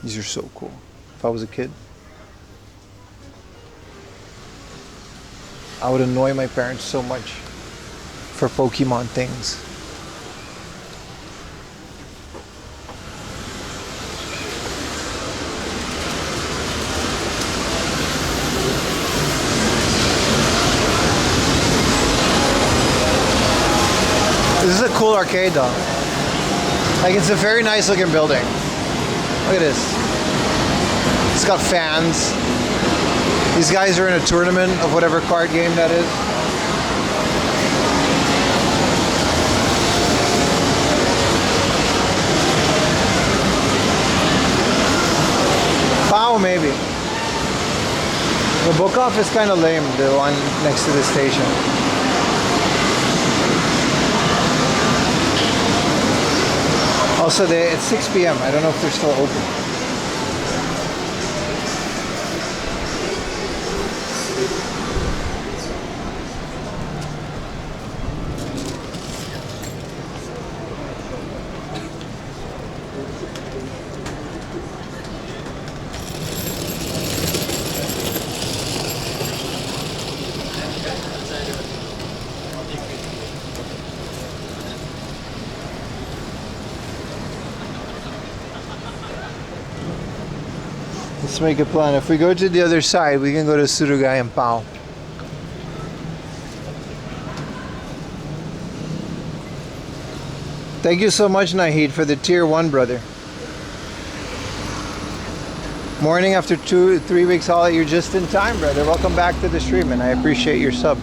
These are so cool. If I was a kid, I would annoy my parents so much for Pokemon things. This is a cool arcade though. Like, it's a very nice looking building. Look at this. It's got fans. These guys are in a tournament of whatever card game that is. Pow, maybe. The book off is kind of lame, the one next to the station. Also, it's 6 p.m. I don't know if they're still open. Let's make a plan. If we go to the other side, we can go to Surugai and Pao. Thank you so much, Nahid, for the tier 1, brother. Morning after 2-3 weeks holiday, you're just in time, brother. Welcome back to the stream, and I appreciate your sub.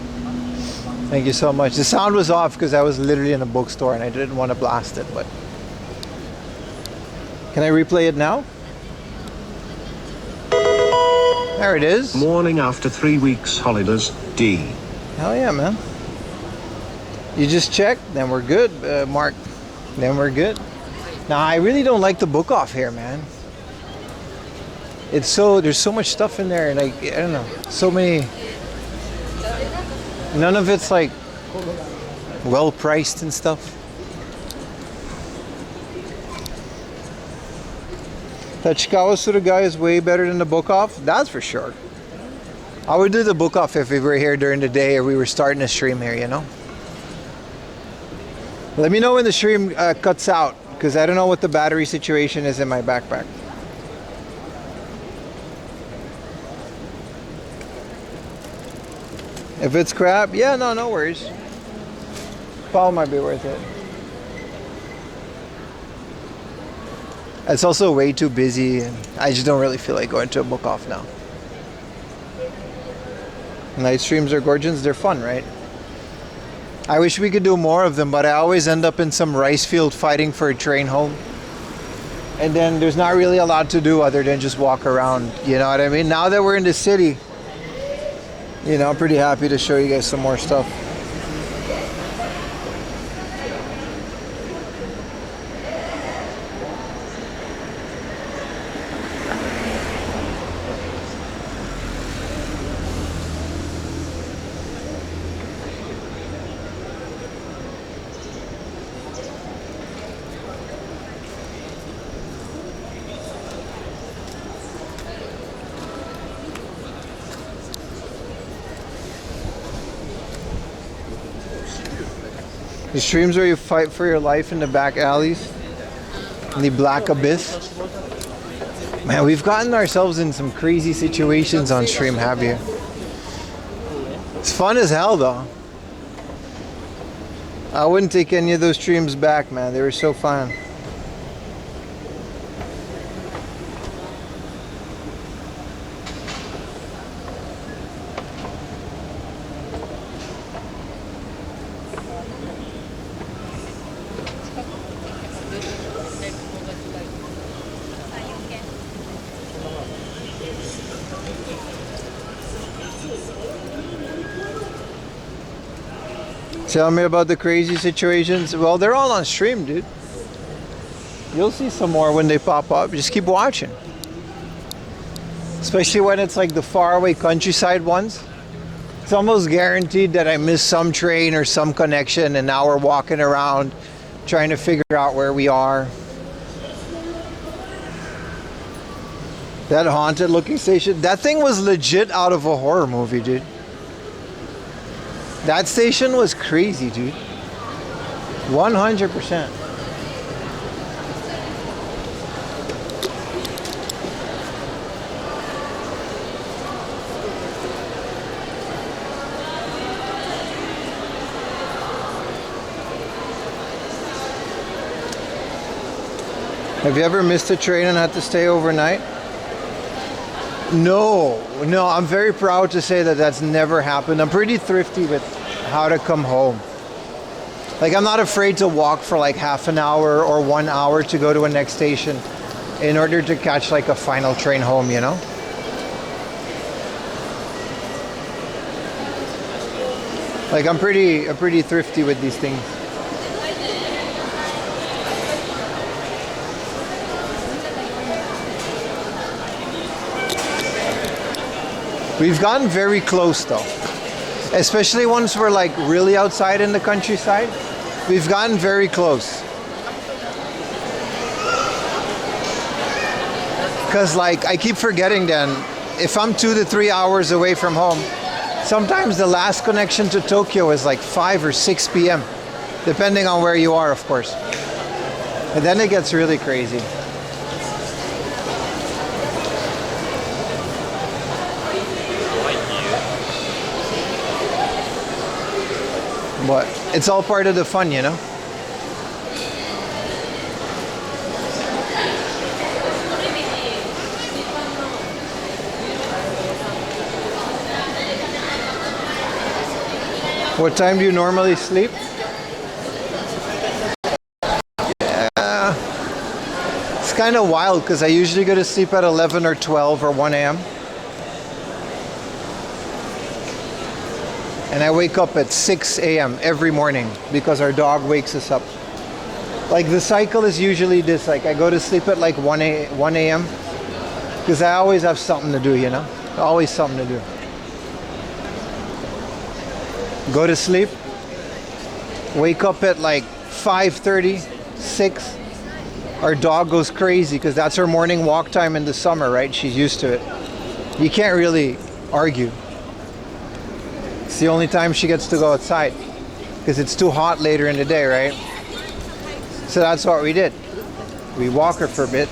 Thank you so much. The sound was off because I was literally in a bookstore and I didn't want to blast it, but... Can I replay it now? There it is. Morning after 3 weeks holidays, D. Hell yeah, man. You just check, then we're good, Mark. Then we're good. Now, I really don't like the book off here, man. It's so, there's so much stuff in there, like, I don't know, so many, none of it's like well priced and stuff. Tachikawa Surugai is way better than the book off. That's for sure. I would do the book off if we were here during the day or we were starting a stream here, you know? Let me know when the stream cuts out, because I don't know what the battery situation is in my backpack. If it's crap, yeah, no worries. Probably might be worth it. It's also way too busy, and I just don't really feel like going to a book off now. Night streams are gorgeous. They're fun, right? I wish we could do more of them, but I always end up in some rice field fighting for a train home. And then there's not really a lot to do other than just walk around. You know what I mean? Now that we're in the city, you know, I'm pretty happy to show you guys some more stuff. The streams where you fight for your life in the back alleys, in the black abyss. Man, we've gotten ourselves in some crazy situations on stream, have you? It's fun as hell though. I wouldn't take any of those streams back, man. They were so fun. Tell me about the crazy situations. Well, they're all on stream, dude. You'll see some more when they pop up. Just keep watching. Especially when it's like the faraway countryside ones. It's almost guaranteed that I missed some train or some connection, and now we're walking around trying to figure out where we are. That haunted looking station, that thing was legit out of a horror movie, dude. That station was crazy, dude. 100%. Have you ever missed a train and had to stay overnight? No, I'm very proud to say that that's never happened. I'm pretty thrifty with how to come home. Like, I'm not afraid to walk for like half an hour or 1 hour to go to a next station in order to catch like a final train home, you know? Like, I'm pretty thrifty with these things. We've gotten very close though. Especially once we're like really outside in the countryside. We've gotten very close. Cause like I keep forgetting then, if I'm 2 to 3 hours away from home, sometimes the last connection to Tokyo is like 5 or 6 p.m. Depending on where you are, of course. And then it gets really crazy. But it's all part of the fun, you know? What time do you normally sleep? Yeah. It's kind of wild because I usually go to sleep at 11 or 12 or 1 a.m. And I wake up at 6 a.m. every morning because our dog wakes us up. Like the cycle is usually this, like I go to sleep at like 1 a.m. because I always have something to do, you know? Always something to do. Go to sleep, wake up at like 5:30, 6, our dog goes crazy because that's her morning walk time in the summer, right? She's used to it. You can't really argue. It's the only time she gets to go outside because it's too hot later in the day, right? So that's what we did. We walk her for a bit.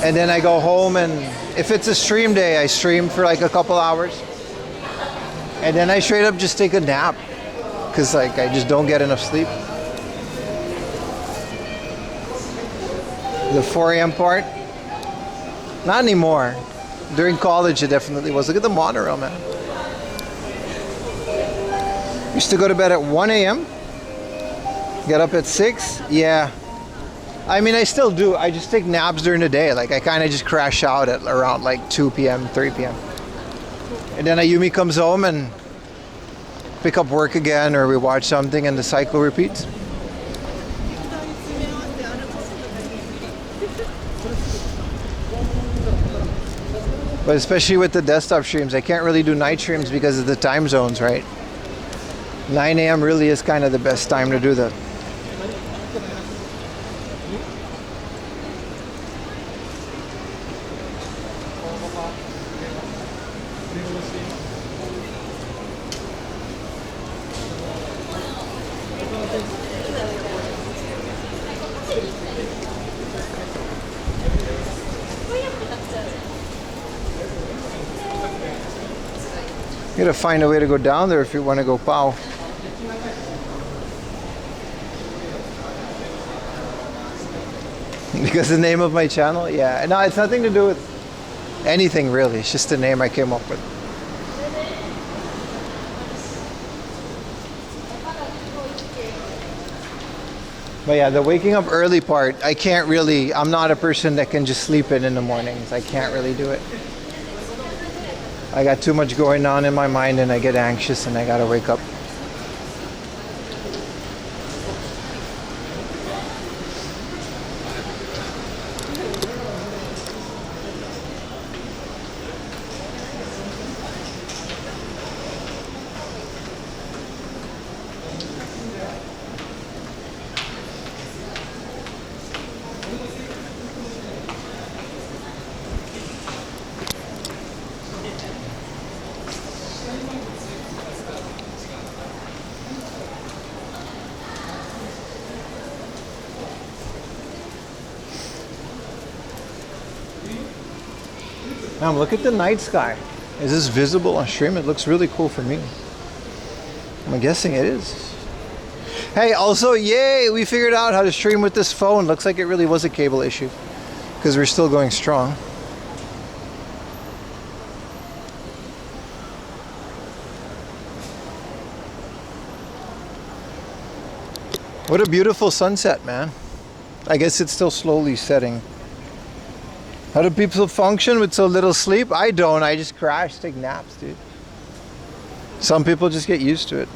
And then I go home, and if it's a stream day, I stream for like a couple hours. And then I straight up just take a nap because like I just don't get enough sleep. The 4 a.m. part? Not anymore. During college it definitely was. Look at the monorail, man. Used to go to bed at 1 a.m. Get up at 6. Yeah. I mean, I still do. I just take naps during the day. Like I kind of just crash out at around like 2 p.m., 3 p.m. And then Ayumi comes home and pick up work again, or we watch something and the cycle repeats. But especially with the desktop streams, I can't really do night streams because of the time zones, right? 9 a.m. really is kind of the best time to do that. You gotta find a way to go down there if you want to go pow. Because the name of my channel? Yeah. No, it's nothing to do with anything really. It's just the name I came up with. But yeah, the waking up early part, I can't really, I'm not a person that can just sleep in the mornings. I can't really do it. I got too much going on in my mind and I get anxious and I gotta wake up. Now look at the night sky. Is this visible on stream? It looks really cool for me. I'm guessing it is. Hey, also, yay! We figured out how to stream with this phone. Looks like it really was a cable issue because we're still going strong. What a beautiful sunset, man. I guess it's still slowly setting. How do people function with so little sleep? I don't. I just crash, take naps, dude. Some people just get used to it.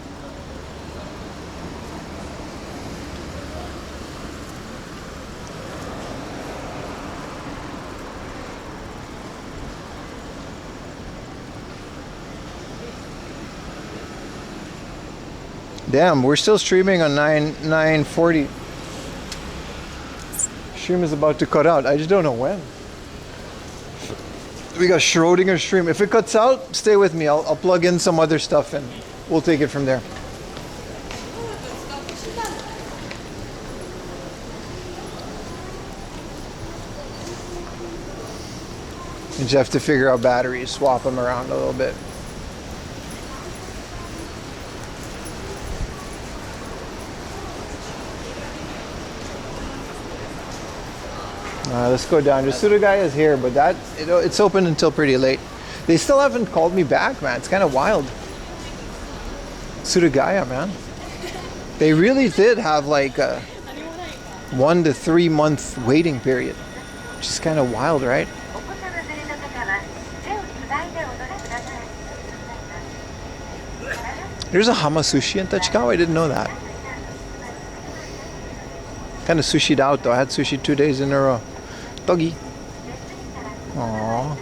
Damn, we're still streaming on 9:40. Stream is about to cut out. I just don't know when. We got Schrodinger stream. If it cuts out, stay with me. I'll plug in some other stuff and we'll take it from there. You just have to figure out batteries, swap them around a little bit. Let's go down. The Surugaya is here, but it's open until pretty late. They still haven't called me back, man. It's kind of wild. Surugaya, man. They really did have like a 1 to 3 month waiting period, which is kind of wild, right? There's a Hama sushi in Tachikawa. I didn't know that. Kind of sushied out though. I had sushi 2 days in a row. Doggy. Aww.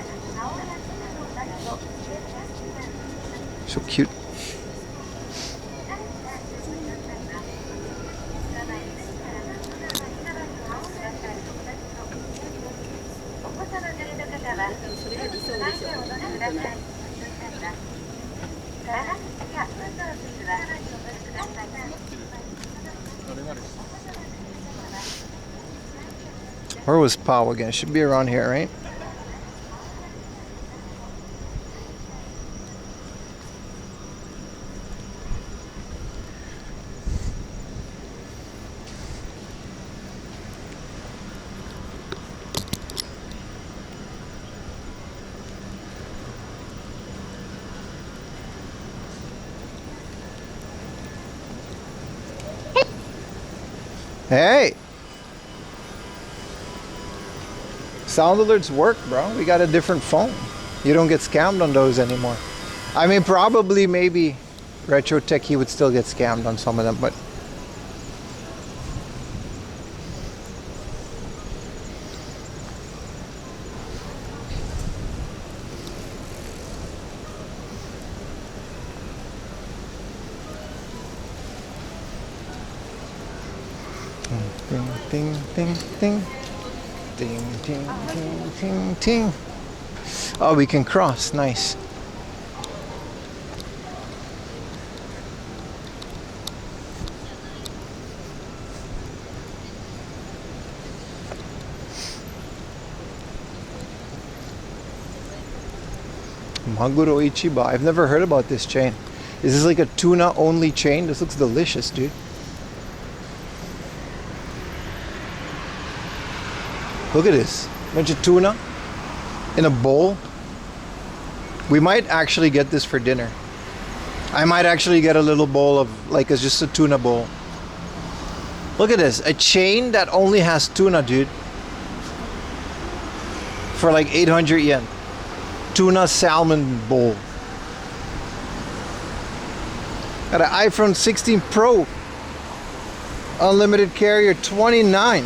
So cute. Where was Pao again? Should be around here, right? Hey! Sound alerts work, bro. We got a different phone. You don't get scammed on those anymore. I mean, probably maybe Retro Tech, he would still get scammed on some of them, but ding, ding, ding, ding. Ding, ding, ding, ding, ding. Oh, we can cross. Nice. Maguro Ichiba. I've never heard about this chain. Is this like a tuna only chain? This looks delicious, dude. Look at this. Bunch of tuna in a bowl. We might actually get this for dinner. I might actually get a little bowl of, like, it's just a tuna bowl. Look at this. A chain that only has tuna, dude. For like 800 yen. Tuna salmon bowl. Got an iPhone 16 Pro. Unlimited carrier 29.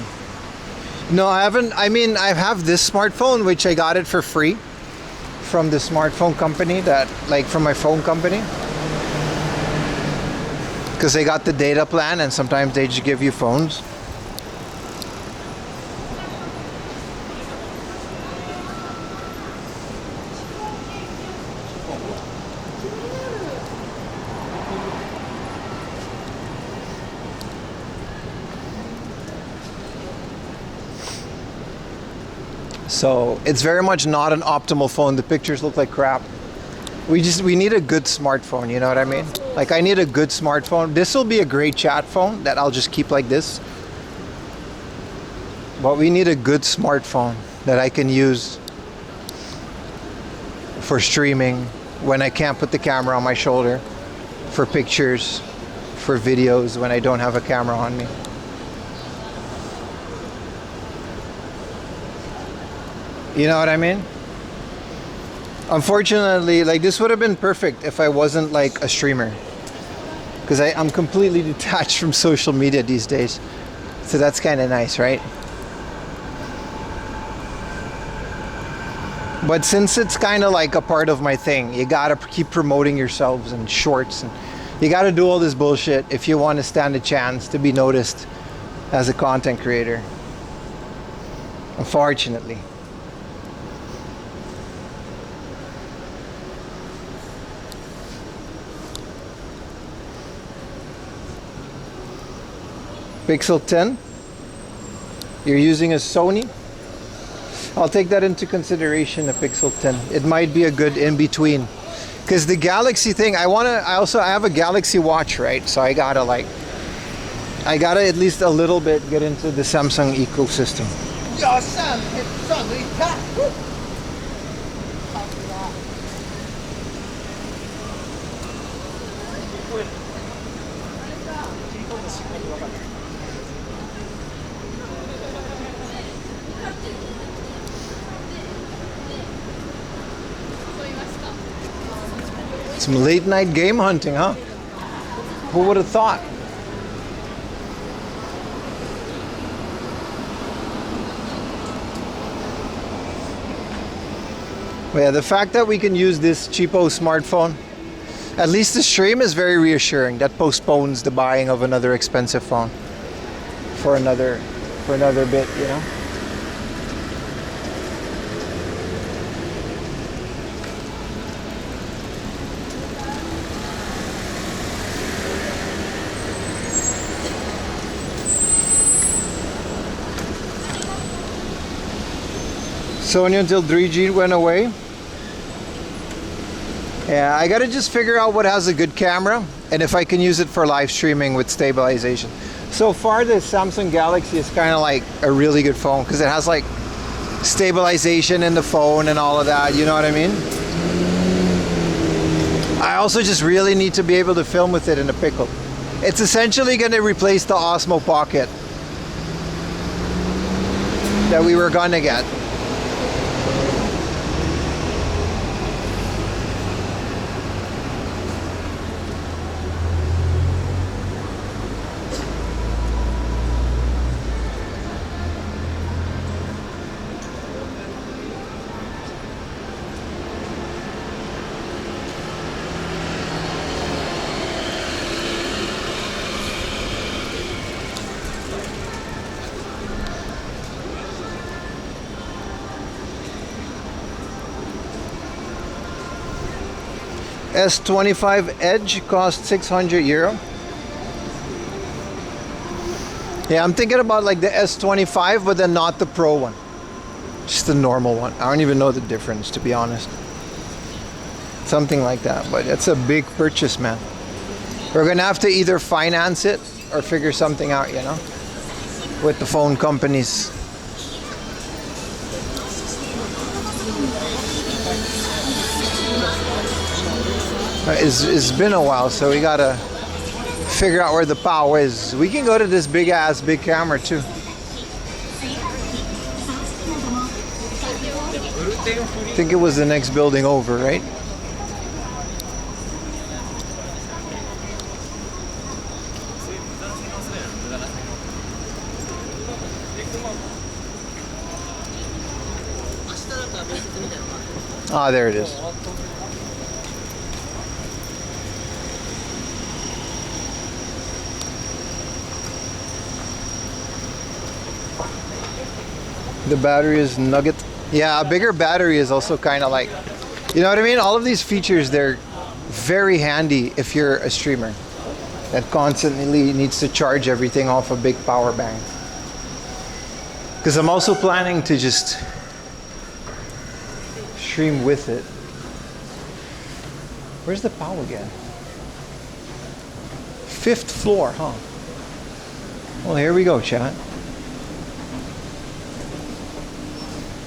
No, I haven't. I mean, I have this smartphone, which I got it for free from the smartphone company, that, like, from my phone company, because they got the data plan and sometimes they just give you phones. So it's very much not an optimal phone. The pictures look like crap. We need a good smartphone, you know what I mean? Like, I need a good smartphone. This will be a great chat phone that I'll just keep like this. But we need a good smartphone that I can use for streaming when I can't put the camera on my shoulder, for pictures, for videos when I don't have a camera on me. You know what I mean? Unfortunately, like, this would have been perfect if I wasn't like a streamer, because I'm completely detached from social media these days. So that's kind of nice, right? But since it's kind of like a part of my thing, you gotta keep promoting yourselves and shorts, and you gotta do all this bullshit if you want to stand a chance to be noticed as a content creator. Unfortunately. Pixel 10. You're using a Sony. I'll take that into consideration, a Pixel 10. It might be a good in-between. Because the Galaxy thing, I have a Galaxy watch, right? So I gotta at least a little bit get into the Samsung ecosystem. Some late night game hunting, huh? Who would have thought? Well, yeah, the fact that we can use this cheapo smartphone At least the stream is very reassuring. That postpones the buying of another expensive phone for another bit, you know. Sony until 3G went away. Yeah, I gotta just figure out what has a good camera and if I can use it for live streaming with stabilization. So far the Samsung Galaxy is kind of like a really good phone because it has like stabilization in the phone and all of that, you know what I mean? I also just really need to be able to film with it in a pickle. It's essentially gonna replace the Osmo Pocket that we were gonna get. S25 Edge cost €600. Yeah, I'm thinking about like the S25, but then not the Pro one. Just the normal one. I don't even know the difference, to be honest. Something like that, but it's a big purchase, man. We're gonna have to either finance it or figure something out, you know, with the phone companies. It's been a while, so we gotta figure out where the power is. We can go to this big camera too. I think it was the next building over, right? Ah, there it is. The battery is nugget. Yeah, a bigger battery is also kind of like, you know what I mean? All of these features, they're very handy if you're a streamer that constantly needs to charge everything off a big power bank. Because I'm also planning to just stream with it. Where's the POW again? 5th floor, huh? Well, here we go, chat.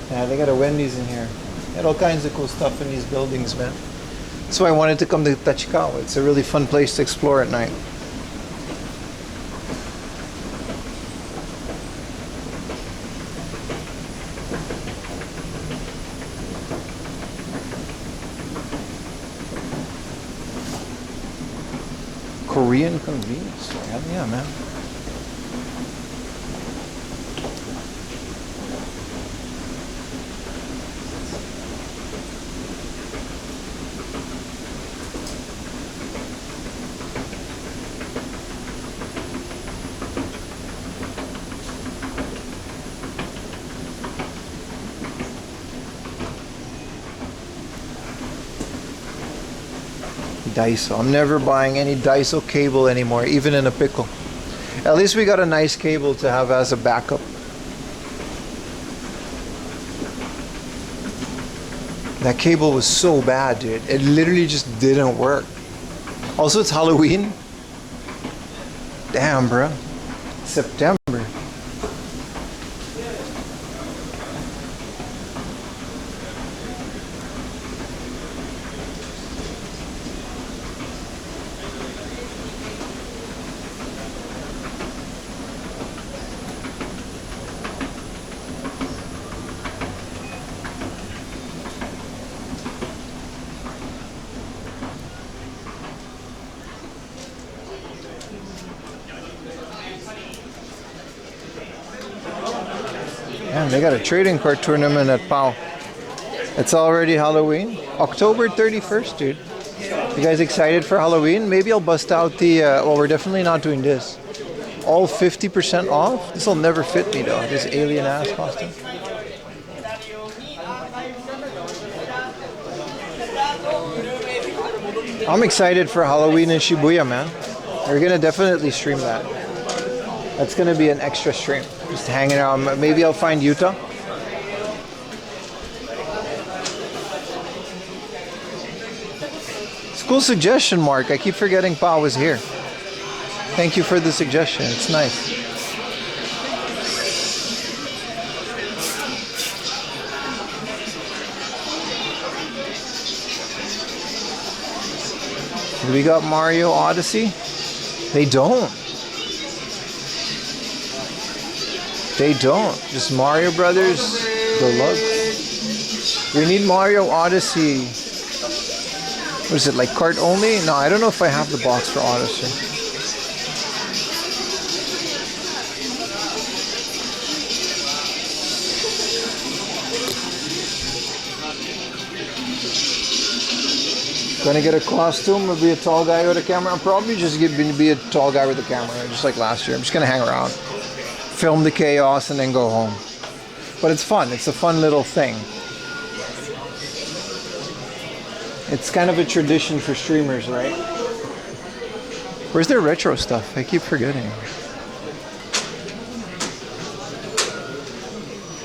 Yeah, they got a Wendy's in here. They had all kinds of cool stuff in these buildings, man. That's why I wanted to come to Tachikawa. It's a really fun place to explore at night. Korean convenience store. Hell yeah, man. Daiso. I'm never buying any Daiso cable anymore, even in a pickle. At least we got a nice cable to have as a backup. That cable was so bad, dude. It literally just didn't work. Also, it's Halloween. Damn, bro. September. Man, they got a trading card tournament at POW. It's already Halloween. October 31st, dude. You guys excited for Halloween? Maybe I'll bust out the, well, we're definitely not doing this. All 50% off? This will never fit me though, this alien ass costume. I'm excited for Halloween in Shibuya, man. We're gonna definitely stream that. That's gonna be an extra stream. Just hanging out. Maybe I'll find Utah. Cool suggestion, Mark. I keep forgetting Pa was here. Thank you for the suggestion. It's nice. We got Mario Odyssey. They don't. They don't. Just Mario Brothers Deluxe. We need Mario Odyssey. What is it, like cart only? No, I don't know if I have the box for Odyssey. Gonna get a costume or be a tall guy with a camera? I'm probably just gonna be a tall guy with a camera, just like last year. I'm just gonna hang around, film the chaos, and then go home. But it's fun. It's a fun little thing. It's kind of a tradition for streamers, right? Where's their retro stuff? I keep forgetting.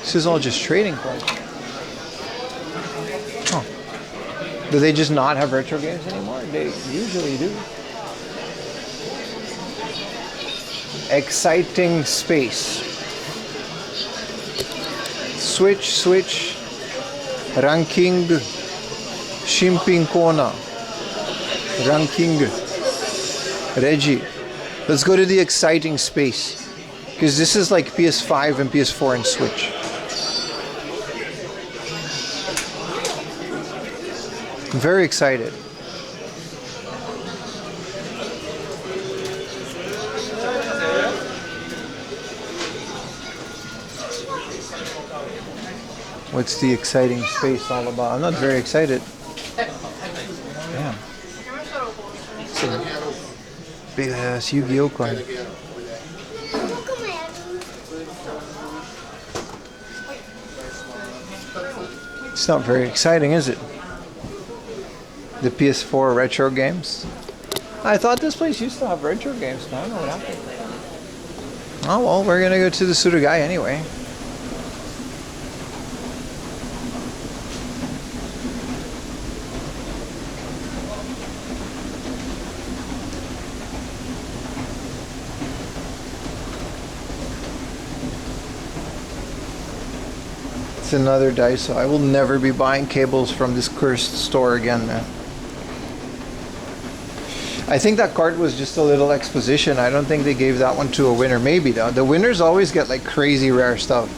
This is all just trading cards. Huh. Do they just not have retro games anymore? They usually do. Exciting space. Switch. Ranking. Shimping Kona. Ranking. Reggie. Let's go to the exciting space. Because this is like PS5 and PS4 and Switch. I'm very excited. What's the exciting space all about? I'm not very excited. Damn. It's a big ass Yu-Gi-Oh card. It's not very exciting, is it? The PS4 retro games. I thought this place used to have retro games, man. I don't know what happened. Oh well, we're gonna go to the Surugai anyway. It's another Daiso. I will never be buying cables from this cursed store again, man. I think that card was just a little exposition. I don't think they gave that one to a winner. Maybe though. The winners always get like crazy rare stuff.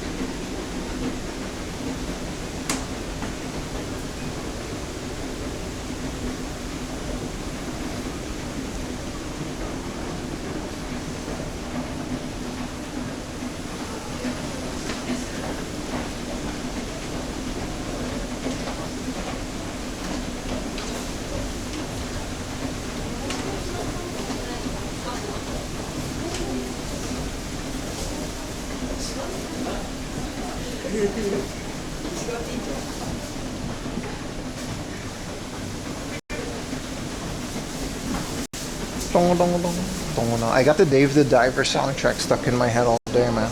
I got the Dave the Diver soundtrack stuck in my head all day, man.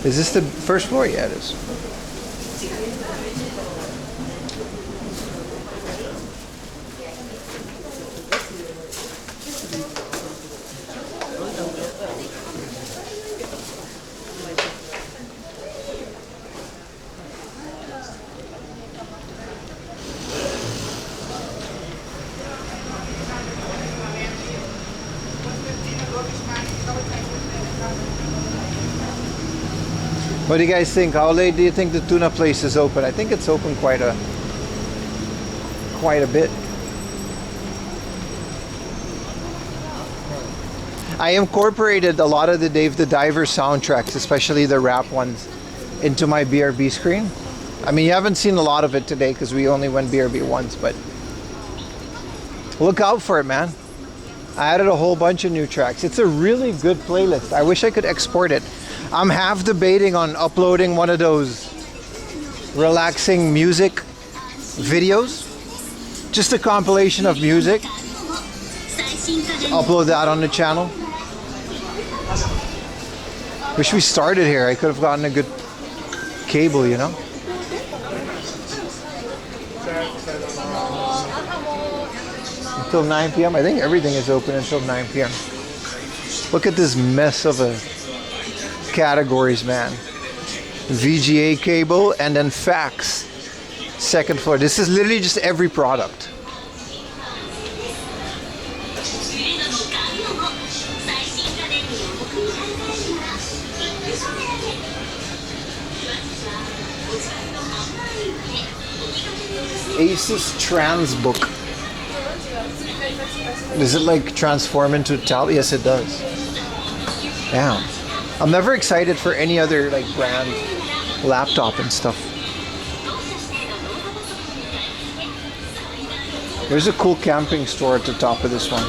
Is this the first floor? Yeah, it is. What do you guys think? How late do you think the tuna place is open? I think it's open quite a bit. I incorporated a lot of the Dave the Diver soundtracks, especially the rap ones, into my BRB screen. I mean, you haven't seen a lot of it today because we only went BRB once, but look out for it, man. I added a whole bunch of new tracks. It's a really good playlist. I wish I could export it. I'm half debating on uploading one of those relaxing music videos. Just a compilation of music. Upload that on the channel. Wish we started here. I could have gotten a good cable, you know? Until 9 p.m. I think everything is open until 9 p.m. Look at this mess of a categories, man. VGA cable and then fax. Second floor. This is literally just every product. Asus Transbook. Does it like transform into a tablet? Yes, it does. Damn. I'm never excited for any other like brand laptop and stuff. There's a cool camping store at the top of this one.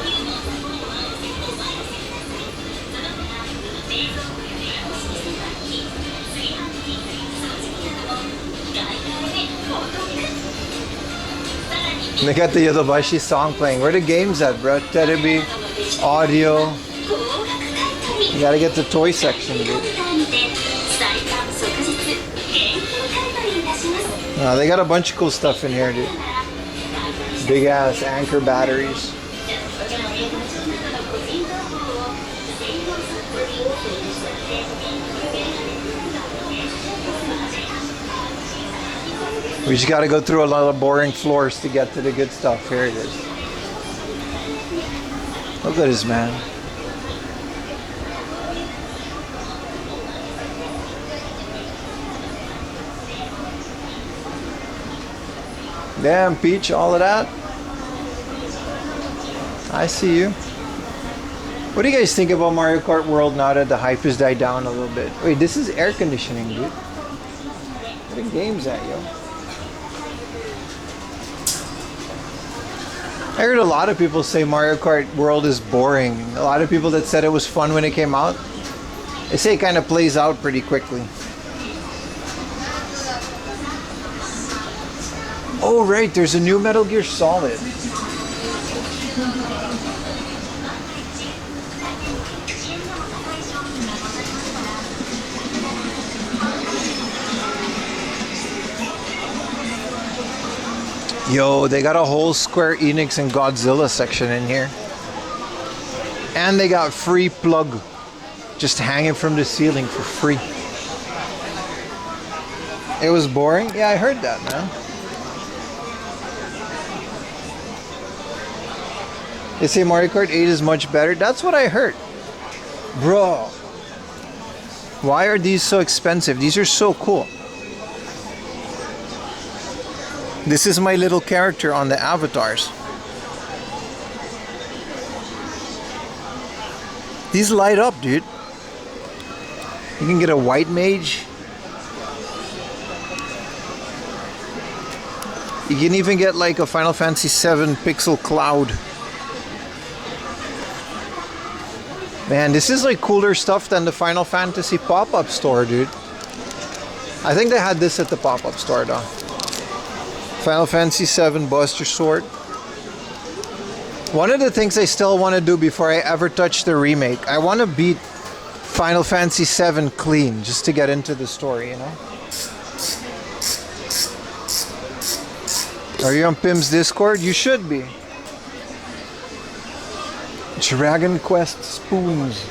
They got the Yodobashi song playing. Where the games at, bro? Terebi, audio. You gotta get the toy section, dude. They got a bunch of cool stuff in here, dude. Big ass Anchor batteries. We just got to go through a lot of boring floors to get to the good stuff. Here it is. Look at this, man. Damn, Peach, all of that. I see you. What do you guys think about Mario Kart World now that the hype has died down a little bit? Wait, this is air conditioning, dude. Where the game's at, yo? I heard a lot of people say Mario Kart World is boring. A lot of people that said it was fun when it came out, they say it kind of plays out pretty quickly. Oh right, there's a new Metal Gear Solid. Yo, they got a whole Square Enix and Godzilla section in here. And they got free plug just hanging from the ceiling for free. It was boring? Yeah, I heard that, man. They say Mario Kart 8 is much better. That's what I heard. Bro. Why are these so expensive? These are so cool. This is my little character on the avatars. These light up, dude. You can get a white mage. You can even get like a Final Fantasy VII pixel cloud. Man, this is like cooler stuff than the Final Fantasy pop-up store, dude. I think they had this at the pop-up store though. Final Fantasy VII Buster Sword. One of the things I still want to do before I ever touch the remake, I want to beat Final Fantasy VII clean, just to get into the story, you know? Are you on Pim's Discord? You should be. Dragon Quest spoons.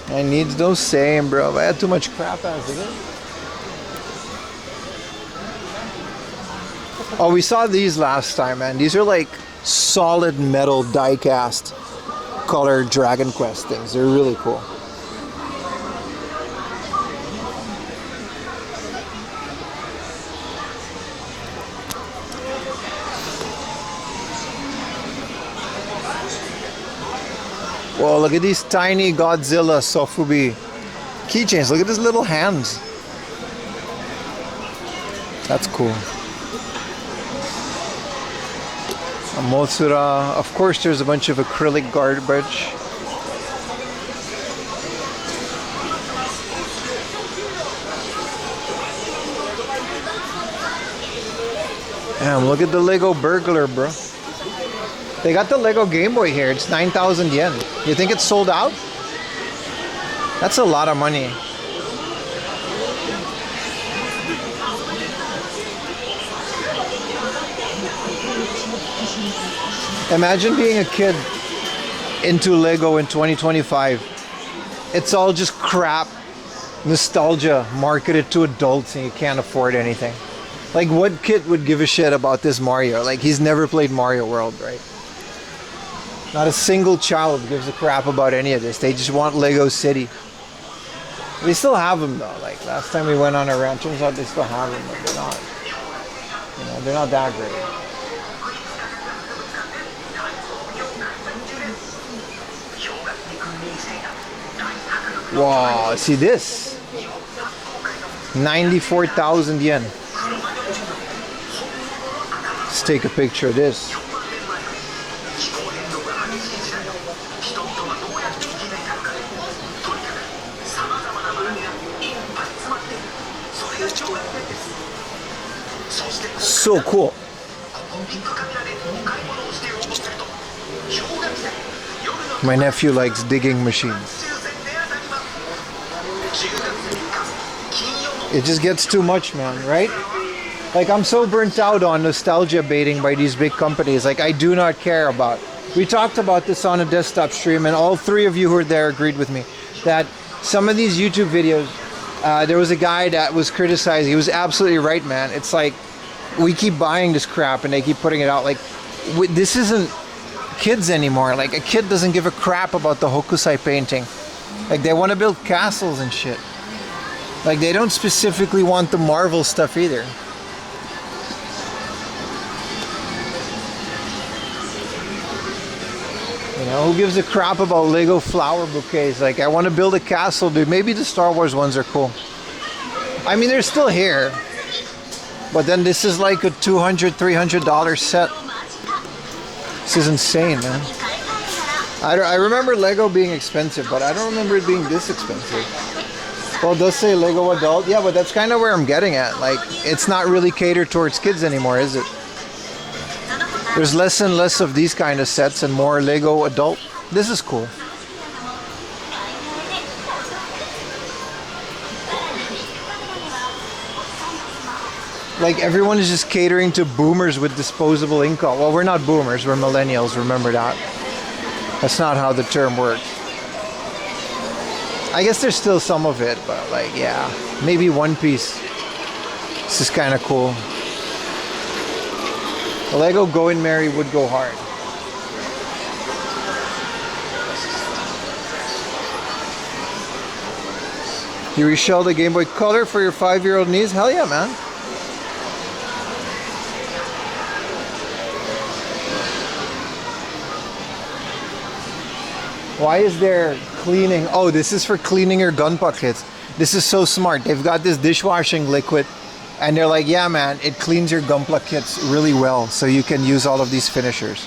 I need those same, bro. I had too much crap as it is. Oh, we saw these last time, man. These are like solid metal die-cast colored Dragon Quest things. They're really cool. Whoa, look at these tiny Godzilla Sofubi keychains. Look at his little hands. That's cool. A Motsura. Of course, there's a bunch of acrylic garbage. Damn, look at the Lego burglar, bro. They got the Lego Game Boy here. It's 9,000 yen. You think it's sold out? That's a lot of money. Imagine being a kid into Lego in 2025. It's all just crap nostalgia marketed to adults and you can't afford anything. Like, what kid would give a shit about this Mario? Like, he's never played Mario World, right? Not a single child gives a crap about any of this. They just want Lego City. They still have them though. Like, last time we went on a run, turns out they still have them, but they're not, you know, they're not that great. Wow, see this? 94,000 yen. Let's take a picture of this. So cool. My nephew likes digging machines. It just gets too much, man, right? Like, I'm so burnt out on nostalgia baiting by these big companies. Like, I do not care about. We talked about this on a desktop stream, and all three of you who were there agreed with me that some of these YouTube videos, there was a guy that was criticizing. He was absolutely right, man. It's like, we keep buying this crap and they keep putting it out. Like, this isn't kids anymore. Like, a kid doesn't give a crap about the Hokusai painting. Like, they want to build castles and shit. Like, they don't specifically want the Marvel stuff either. You know, who gives a crap about Lego flower bouquets? Like, I want to build a castle, dude. Maybe the Star Wars ones are cool. I mean, they're still here. But then this is like a $200, $300 set. This is insane, man. I remember Lego being expensive, but I don't remember it being this expensive. Well, it does say Lego adult. Yeah, but that's kind of where I'm getting at. Like, it's not really catered towards kids anymore, is it? There's less and less of these kind of sets and more Lego adult. This is cool. Like, everyone is just catering to boomers with disposable income. Well, we're not boomers, we're millennials, remember that. That's not how the term works. I guess there's still some of it, but like, yeah, maybe One Piece. This is kind of cool. The Lego Going Merry would go hard. You reshell the Game Boy Color for your 5-year-old niece? Hell yeah, man. Why is there cleaning? Oh, this is for cleaning your gun buckets. This is so smart. They've got this dishwashing liquid and they're like, yeah, man, it cleans your gunpla kits really well so you can use all of these finishers.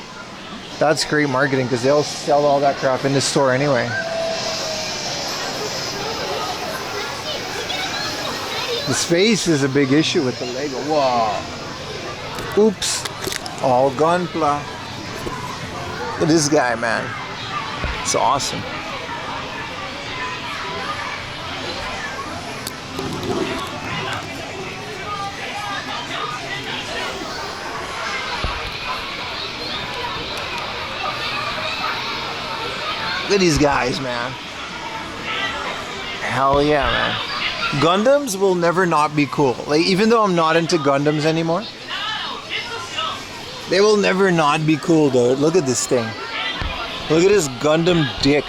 That's great marketing because they'll sell all that crap in the store anyway. The space is a big issue with the Lego. Wow. Oops. All gunpla. Look at this guy, man. It's awesome. Look at these guys, man. Hell yeah, man. Gundams will never not be cool. Like, even though I'm not into Gundams anymore, they will never not be cool, dude. Look at this thing. Look at this Gundam dick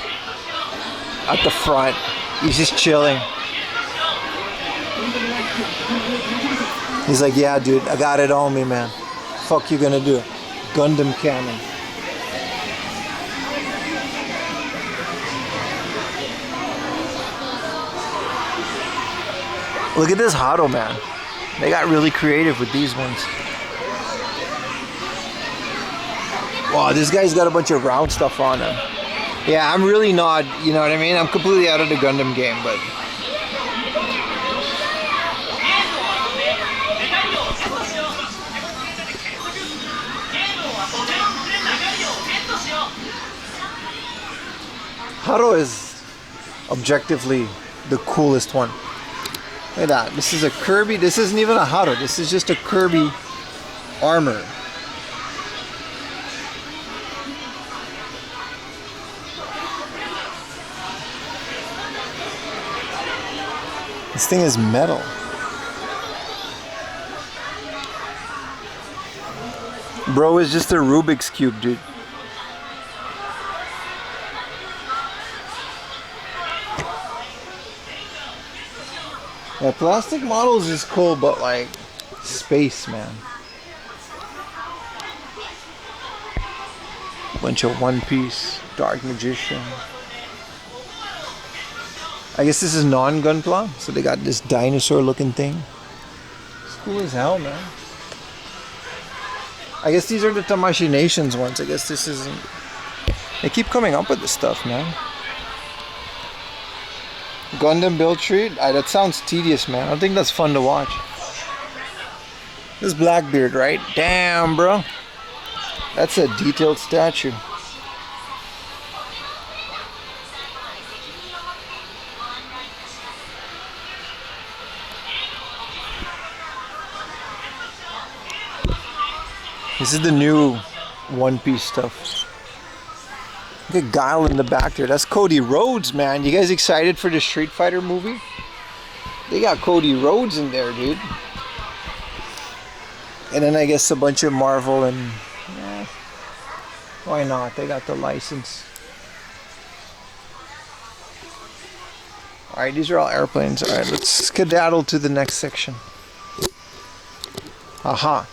at the front. He's just chilling. He's like, yeah, dude, I got it on me, man. Fuck you gonna do? Gundam cannon. Look at this Hado, man. They got really creative with these ones. Wow, this guy's got a bunch of round stuff on him. Yeah, I'm really not, you know what I mean? I'm completely out of the Gundam game, but... Hado is objectively the coolest one. Look at that. This is a Kirby. This isn't even a Hado. This is just a Kirby armor. This thing is metal. Bro is just a Rubik's Cube, dude. Yeah, plastic models is cool, but like space, man. Bunch of One Piece, Dark Magician. I guess this is non-Gunpla, so they got this dinosaur-looking thing. It's cool as hell, man. I guess these are the Tamashii Nations ones. I guess this isn't. They keep coming up with this stuff, man. Gundam build treat? That sounds tedious, man. I don't think that's fun to watch. This Blackbeard, right? Damn, bro. That's a detailed statue. This is the new One Piece stuff. Look at Guile in the back there. That's Cody Rhodes, man. You guys excited for the Street Fighter movie? They got Cody Rhodes in there, dude. And then I guess a bunch of Marvel and... Eh, why not? They got the license. Alright, these are all airplanes. Alright, let's skedaddle to the next section. Aha.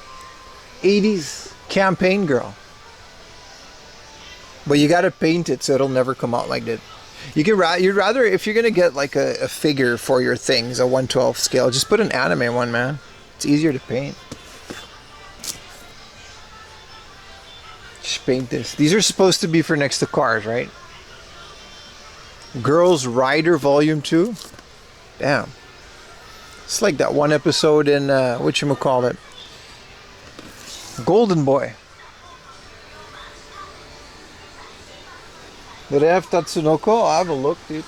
80s campaign girl. But you gotta paint it so it'll never come out like that. You'd rather, if you're gonna get like a figure for your things, a 1/12 scale, just put an anime one, man. It's easier to paint. Just paint this. These are supposed to be for next to cars, right? Girls Rider Volume 2. Damn. It's like that one episode in whatchamacallit, Golden Boy. Do they have Tatsunoko? I'll have a look, dude.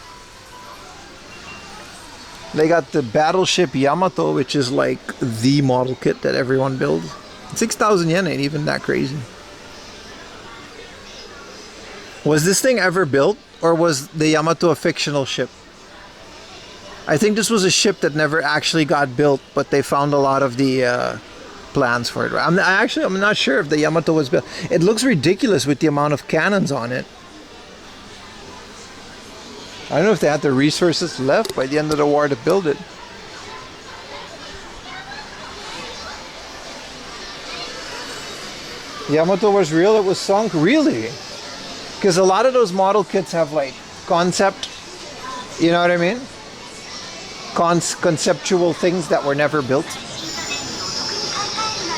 They got the Battleship Yamato, which is like the model kit that everyone builds. 6,000 yen ain't even that crazy. Was this thing ever built, or was the Yamato a fictional ship? I think this was a ship that never actually got built, but they found a lot of the plans for it. I'm not sure if the Yamato was built. It looks ridiculous with the amount of cannons on it. I don't know if they had the resources left by the end of the war to build it. Yamato was real, it was sunk? Really? Because a lot of those model kits have like concept, you know what I mean? Conceptual things that were never built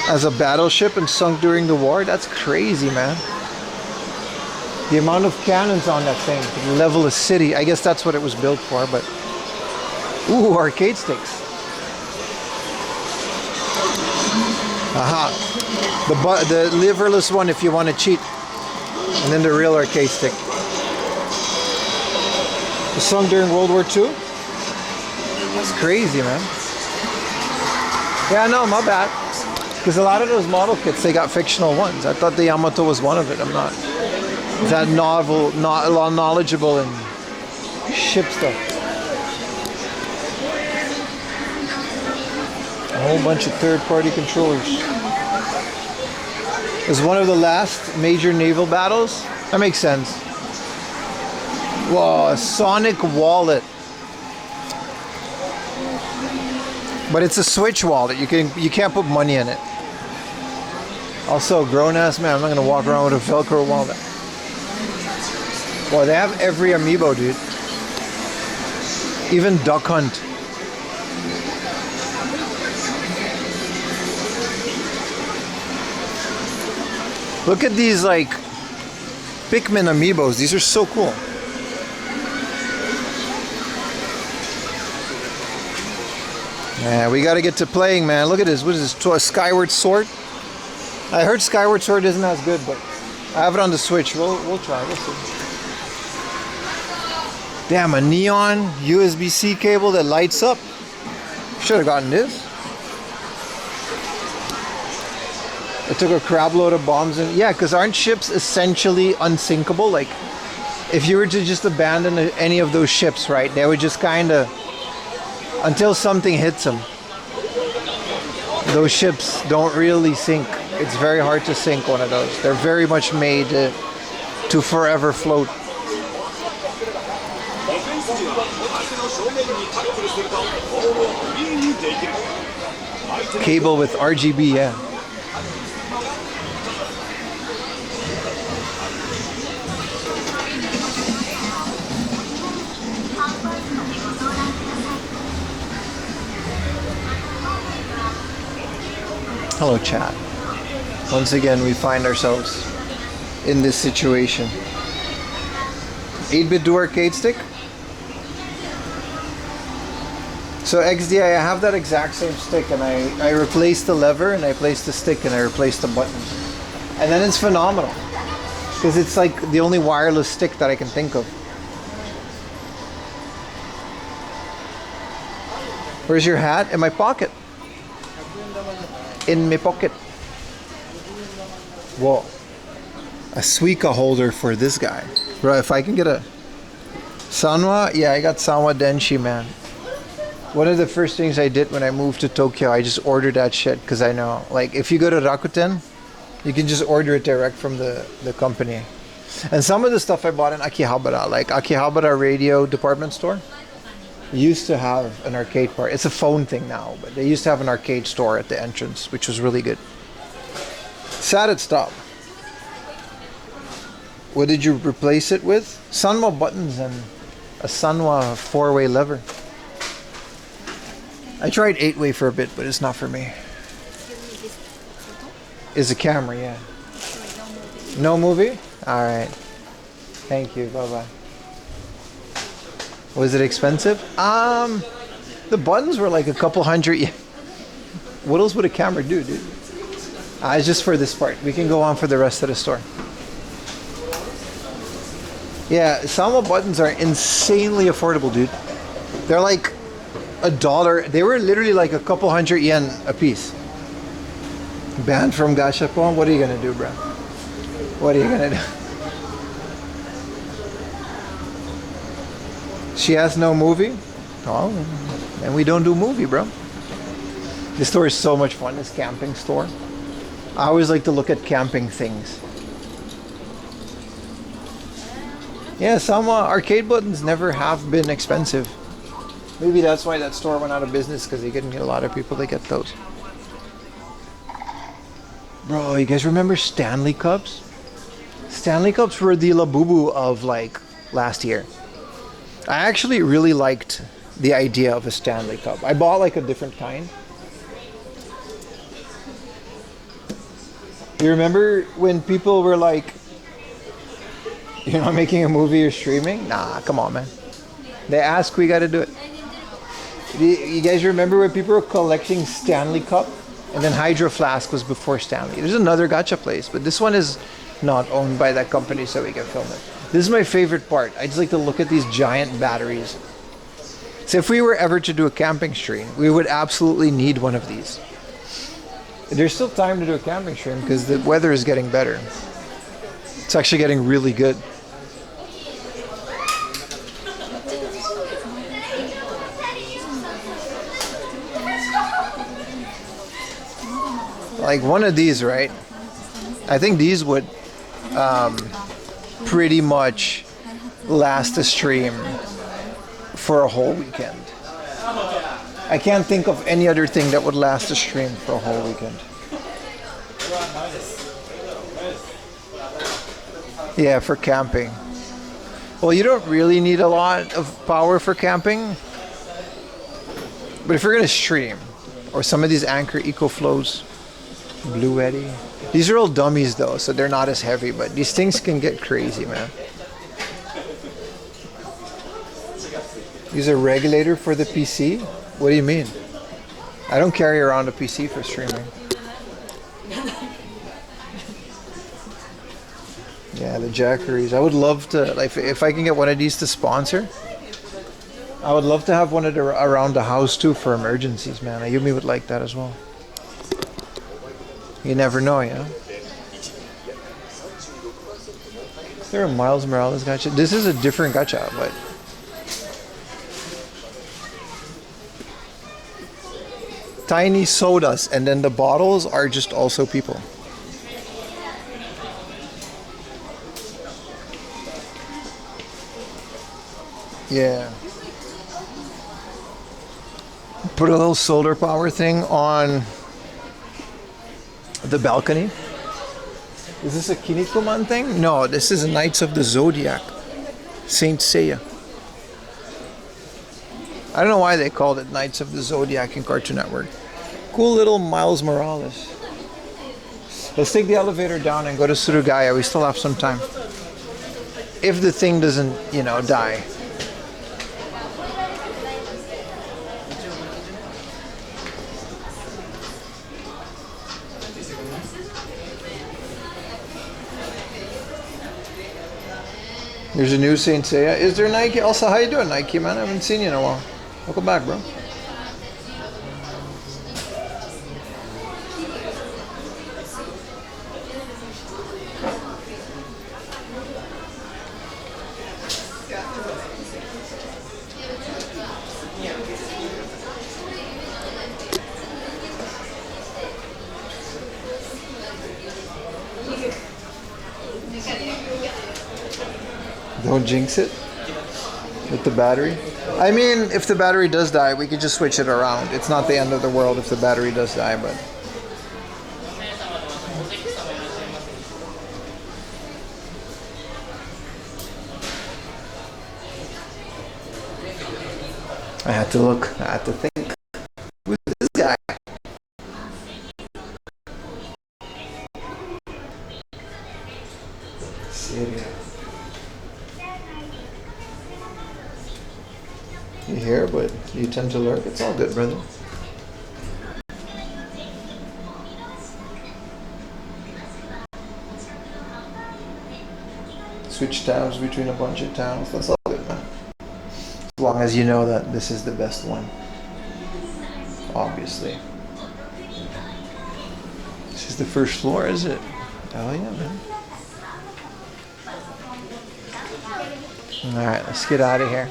as a battleship and sunk during the war. That's crazy, man. The amount of cannons on that thing to level a city. I guess that's what it was built for, but... Ooh, arcade sticks. Aha. The liverless one if you want to cheat. And then the real arcade stick. The song during World War II? That's crazy, man. Yeah, no, my bad. Because a lot of those model kits, they got fictional ones. I thought the Yamato was one of it. I'm not that knowledgeable in ship stuff. A whole bunch of third-party controllers. It was one of the last major naval battles. That makes sense. Whoa, a Sonic wallet. But it's a Switch wallet. You can't put money in it. Also, grown-ass man, I'm not gonna walk around with a Velcro wallet. Well, they have every amiibo, dude. Even Duck Hunt. Look at these like Pikmin amiibos. These are so cool. Yeah, we gotta get to playing, man. Look at this. What is this? A Skyward Sword? I heard Skyward Sword isn't as good, but I have it on the Switch. We'll try. We'll see. Damn, a neon USB-C cable that lights up. Should have gotten this. I took a crab load of bombs and yeah, because aren't ships essentially unsinkable? Like, if you were to just abandon any of those ships, right, they would just kind of, until something hits them. Those ships don't really sink. It's very hard to sink one of those. They're very much made to forever float. Cable with RGB, yeah. Hello, chat. Once again, we find ourselves in this situation. 8-bit do arcade stick. So XDI, I have that exact same stick, and I replaced the lever, and I placed the stick, and I replaced the buttons. And then it's phenomenal. Because it's like the only wireless stick that I can think of. Where's your hat? In my pocket. In my pocket. Whoa. A Suica holder for this guy. Bro, if I can get a Sanwa, yeah, I got Sanwa Denshi, man. One of the first things I did when I moved to Tokyo, I just ordered that shit because I know, like, if you go to Rakuten, you can just order it direct from the company. And some of the stuff I bought in Akihabara, like Akihabara Radio Department Store, used to have an arcade part. It's a phone thing now, but they used to have an arcade store at the entrance, which was really good. Sad it stopped. What did you replace it with? Sanwa buttons and a Sanwa 4-way lever. I tried 8-way for a bit, but it's not for me. Is a camera, yeah. No movie? Alright. Thank you, bye-bye. Was it expensive? The buttons were like a couple hundred. Yeah. What else would a camera do, dude? It's just for this part. We can go on for the rest of the store. Yeah, Sanwa buttons are insanely affordable, dude. They're like $1. They were literally like a couple hundred yen a piece. Banned from Gashapon? What are you gonna do, bro? What are you gonna do? She has no movie? Oh, and we don't do movie, bro. This store is so much fun, this camping store. I always like to look at camping things. Yeah, some arcade buttons never have been expensive. Maybe that's why that store went out of business, because they couldn't get a lot of people to get those. Bro, you guys remember Stanley Cups? Stanley Cups were the Labubu of like last year. I actually really liked the idea of a Stanley Cup. I bought like a different kind. You remember when people were like, you're not making a movie or streaming? Nah, come on, man. They ask, we gotta do it. You guys remember when people were collecting Stanley Cup? And then Hydro Flask was before Stanley. There's another gacha place, but this one is not owned by that company, so we can film it. This is my favorite part. I just like to look at these giant batteries. So if we were ever to do a camping stream, we would absolutely need one of these. There's still time to do a camping stream because the weather is getting better. It's actually getting really good. Like one of these, right? I think these would pretty much last a stream for a whole weekend. I can't think of any other thing that would last a stream for a whole weekend. Yeah, for camping. Well, you don't really need a lot of power for camping. But if you're going to stream, or some of these Anchor EcoFlows, Blue Eddie. These are all dummies though, so they're not as heavy, but these things can get crazy, man. Use a regulator for the PC? What do you mean? I don't carry around a PC for streaming. Yeah, the Jackeries. I would love to, like, if I can get one of these to sponsor, I would love to have one of the, around the house too for emergencies, man. Ayumi would like that as well. You never know, you know? Is there a Miles Morales gacha? This is a different gacha, but... Tiny sodas, and then the bottles are just also people. Yeah. Put a little solar power thing on the balcony. Is this a Kinnikuman thing? No, this is Knights of the Zodiac. Saint Seiya. I don't know why they called it Knights of the Zodiac in Cartoon Network. Cool little Miles Morales. Let's take the elevator down and go to Surugaya. We still have some time. If the thing doesn't, you know, die. There's a new Saint Seiya. Is there Nike? Also, how you doing, Nike, man? I haven't seen you in a while. Welcome back, bro. Don't jinx it with the battery. I mean, if the battery does die, we could just switch it around. It's not the end of the world if the battery does die, but... I had to look. I had to think. Who's this guy? Syria. You hear, but you tend to lurk. It's all good, brother. Switch tabs between a bunch of towns. That's all good, man. As long as you know that this is the best one. Obviously. This is the first floor, is it? Oh yeah, man. Alright, let's get out of here.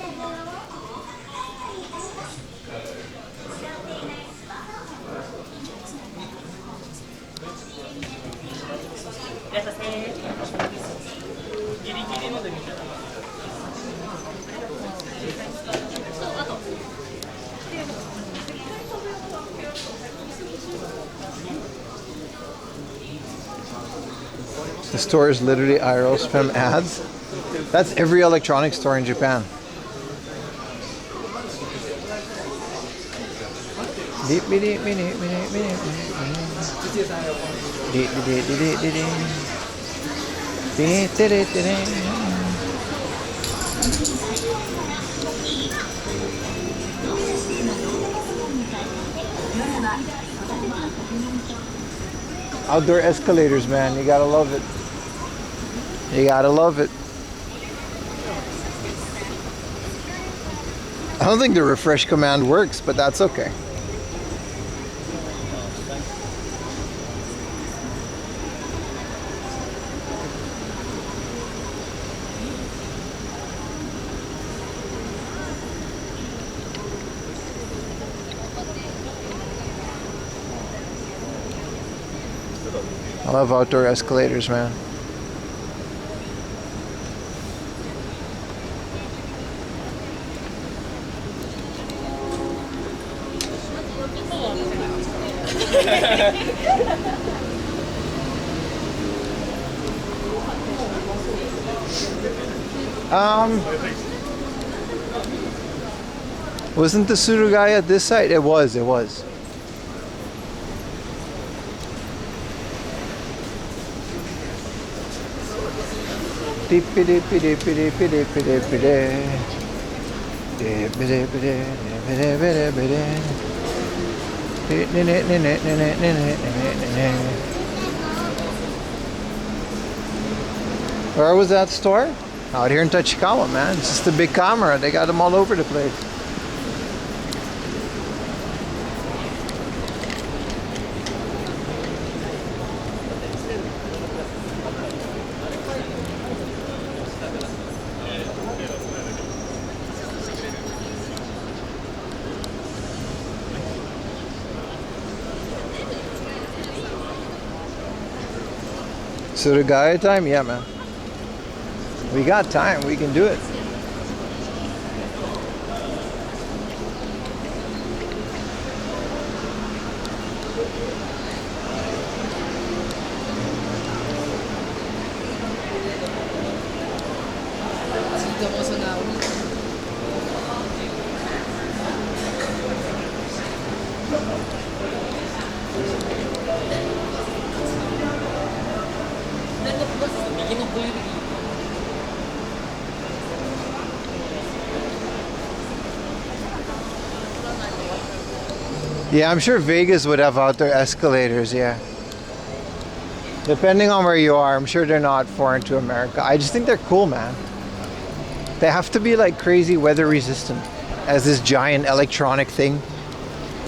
The store is literally IRL spam ads. That's every electronics store in Japan. Outdoor escalators, man. You gotta love it. You gotta love it. I don't think the refresh command works, but that's okay. I love outdoor escalators, man. Wasn't the Surugaya at this site? It was. Where was that store? Out here in Tachikawa, man. It's just a big camera. They got them all over the place. So the guy time? Yeah, man. We got time. We can do it. Yeah, I'm sure Vegas would have outdoor escalators, yeah. Depending on where you are, I'm sure they're not foreign to America. I just think they're cool, man. They have to be like crazy weather resistant as this giant electronic thing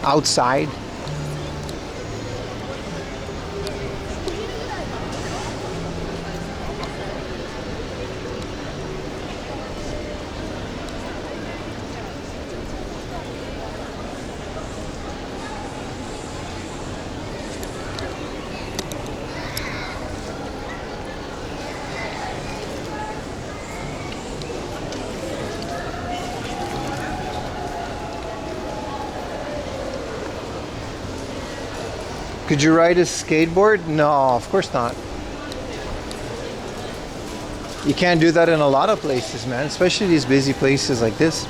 outside. Could you ride a skateboard? No, of course not. You can't do that in a lot of places, man, especially these busy places like this.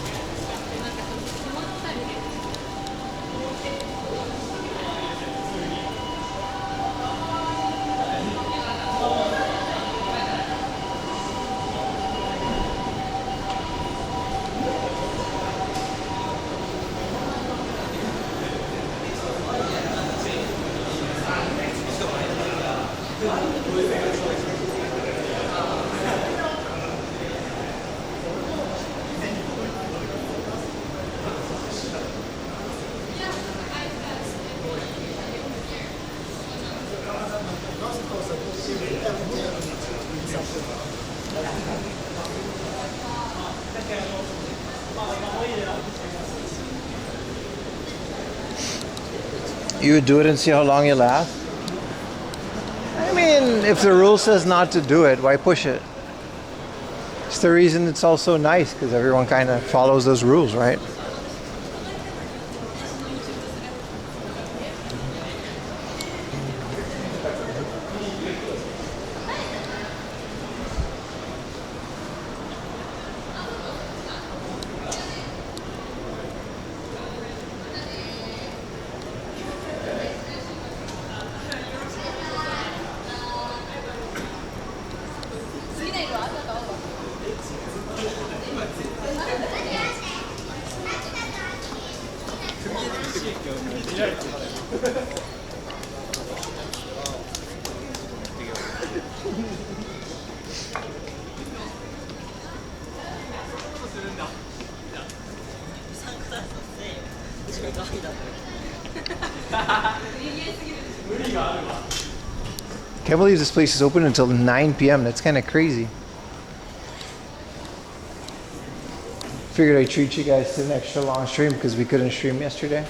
You would do it and see how long you last? I mean, if the rule says not to do it, why push it? It's the reason it's also nice, because everyone kind of follows those rules, right? Can't believe this place is open until 9 p.m. That's kind of crazy. Figured I'd treat you guys to an extra long stream because we couldn't stream yesterday.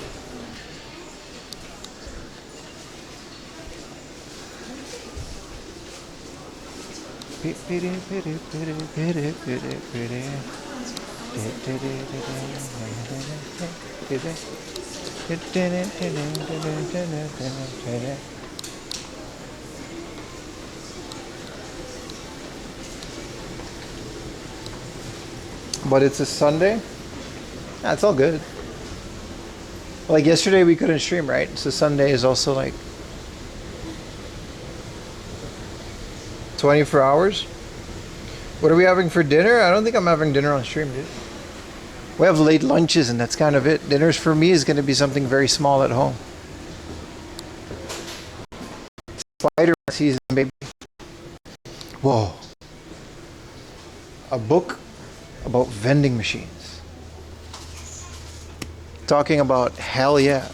But it's a Sunday? Yeah, it's all good. Like yesterday we couldn't stream, right? So Sunday is also like 24 hours. What are we having for dinner? I don't think I'm having dinner on stream, dude. We have late lunches and that's kind of it. Dinners for me is going to be something very small at home. Spider season, baby. Whoa. A book about vending machines. Talking about, hell yeah,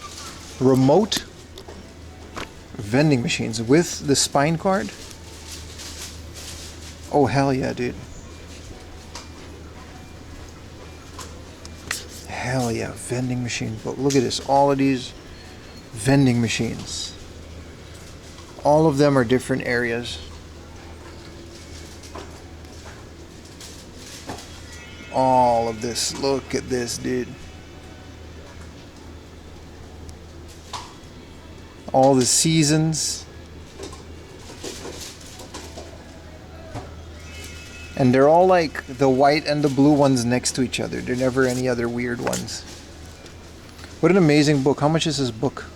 remote vending machines with the spine card. Oh, hell yeah, dude. Hell yeah, vending machines. But look at this, all of these vending machines. All of them are different areas. All of this, look at this, dude. All the seasons. And they're all like the white and the blue ones next to each other. There are never any other weird ones. What an amazing book. How much is this book?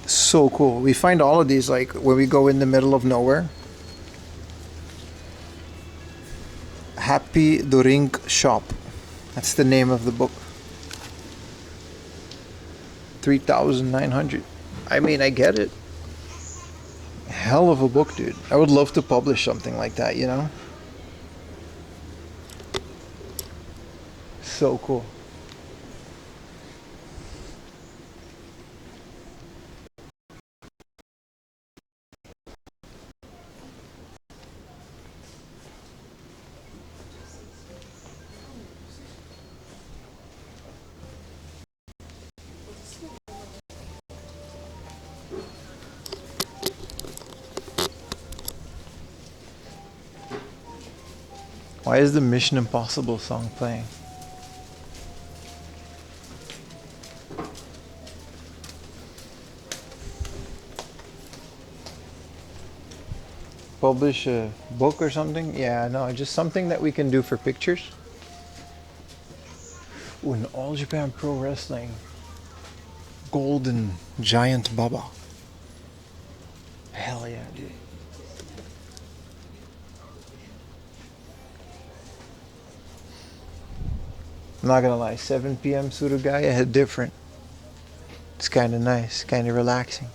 So cool. We find all of these like when we go in the middle of nowhere. Happy Drink Shop. That's the name of the book. 3,900. I mean, I get it. Hell of a book, dude. I would love to publish something like that, you know? So cool. Why is the Mission Impossible song playing? Publish a book or something? Yeah, no, just something that we can do for pictures. Ooh, an All Japan Pro Wrestling Golden Giant Baba. Hell yeah, dude. I'm not gonna lie, 7 p.m. Surugaya hit different. It's kind of nice, kind of relaxing.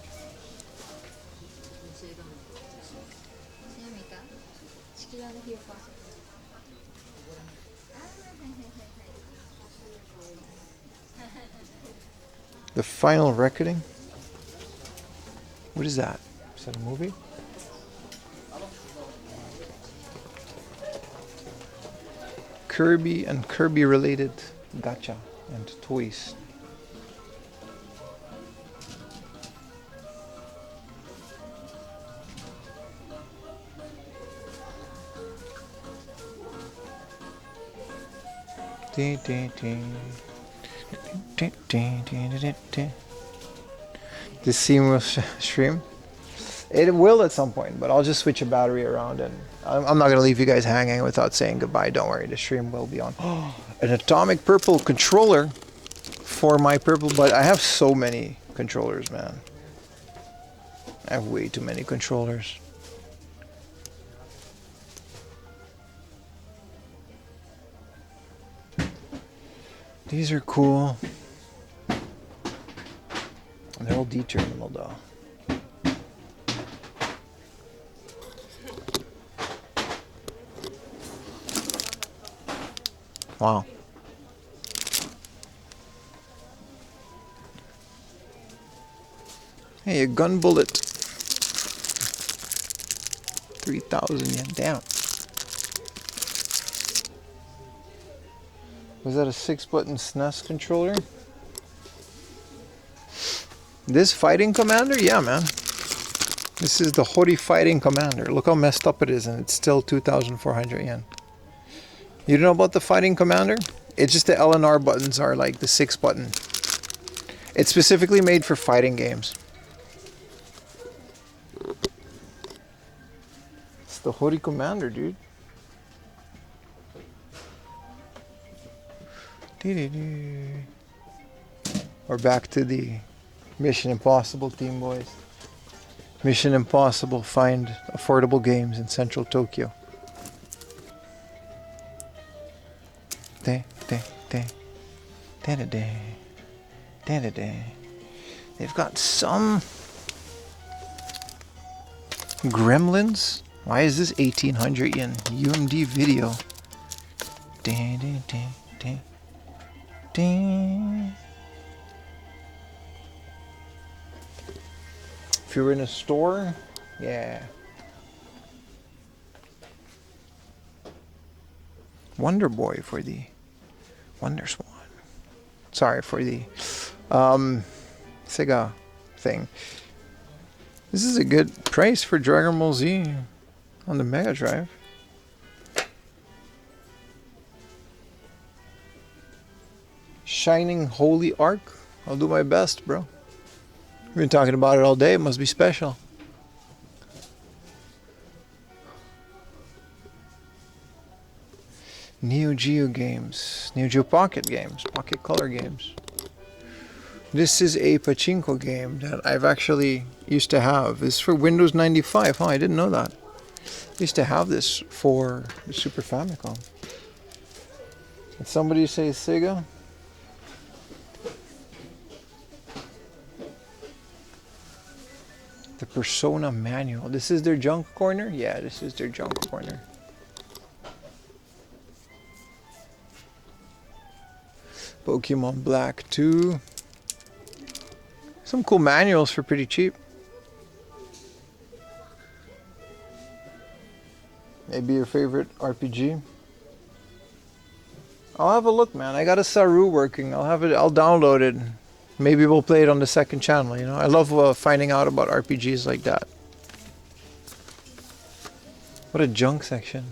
The Final Reckoning? What is that? Is that a movie? Kirby and Kirby related gacha and toys. This seamless stream. It will at some point, but I'll just switch a battery around and I'm not going to leave you guys hanging without saying goodbye. Don't worry, the stream will be on. An atomic purple controller for my purple, but I have so many controllers, man. I have way too many controllers. These are cool. They're all D-terminal though. Wow. Hey, a gun bullet. 3,000 yen. Damn. Was that a 6-button SNES controller? This Fighting Commander? Yeah, man. This is the Hori Fighting Commander. Look how messed up it is, and it's still 2,400 yen. You don't know about the Fighting Commander? It's just the L and R buttons are like the 6-button. It's specifically made for fighting games. It's the Hori Commander, dude. We're back to the Mission Impossible team, boys. Mission Impossible, find affordable games in central Tokyo. They've got some Gremlins. Why is this 1800 yen? UMD video. If you were in a store, yeah. Wonder Boy for the Wonder Swan. Sorry for the Sega thing. This is a good price for Dragon Ball Z on the Mega Drive. Shining Holy Ark. I'll do my best, bro. We've been talking about it all day. It must be special. Neo Geo games. Neo Geo Pocket games. Pocket Color games. This is a pachinko game that I've actually used to have. This is for Windows 95. Huh, I didn't know that. I used to have this for the Super Famicom. Did somebody say Sega? The Persona Manual. This is their junk corner? Yeah, this is their junk corner. Pokemon Black 2. Some cool manuals for pretty cheap. Maybe your favorite RPG. I'll have a look, man. I got a Saru working. I'll download it. Maybe we'll play it on the second channel, you know. I love finding out about RPGs like that. What a junk section.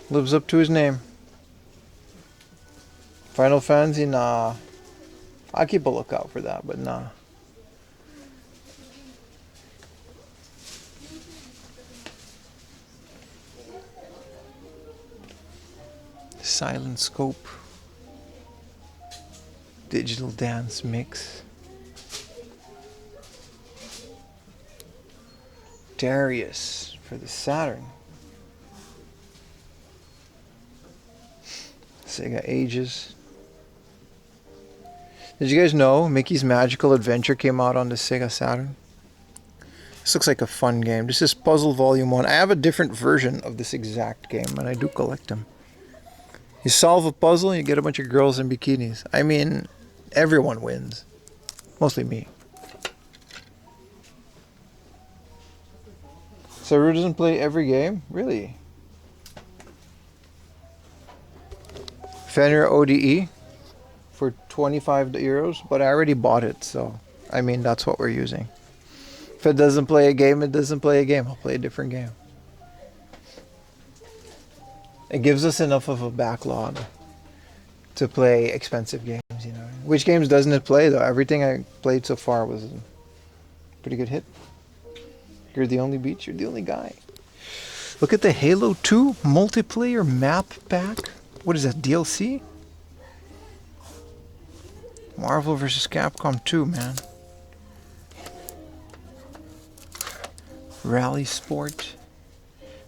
Lives up to his name. Final Fantasy, nah. I'll keep a lookout for that, but nah. Silent Scope. Digital Dance Mix. Darius for the Saturn. Sega Ages. Did you guys know Mickey's Magical Adventure came out on the Sega Saturn? This looks like a fun game. This is Puzzle Volume 1. I have a different version of this exact game, and I do collect them. You solve a puzzle, you get a bunch of girls in bikinis. I mean, everyone wins. Mostly me. Saru doesn't play every game? Really? Fenrir ODE for 25 euros, but I already bought it, so I mean, that's what we're using. If it doesn't play a game, it doesn't play a game. I'll play a different game. It gives us enough of a backlog to play expensive games, you know. Which games doesn't it play, though? Everything I played so far was a pretty good hit. You're the only beach, you're the only guy. Look at the Halo 2 multiplayer map pack. What is that, DLC? Marvel vs. Capcom 2, man. Rally Sport.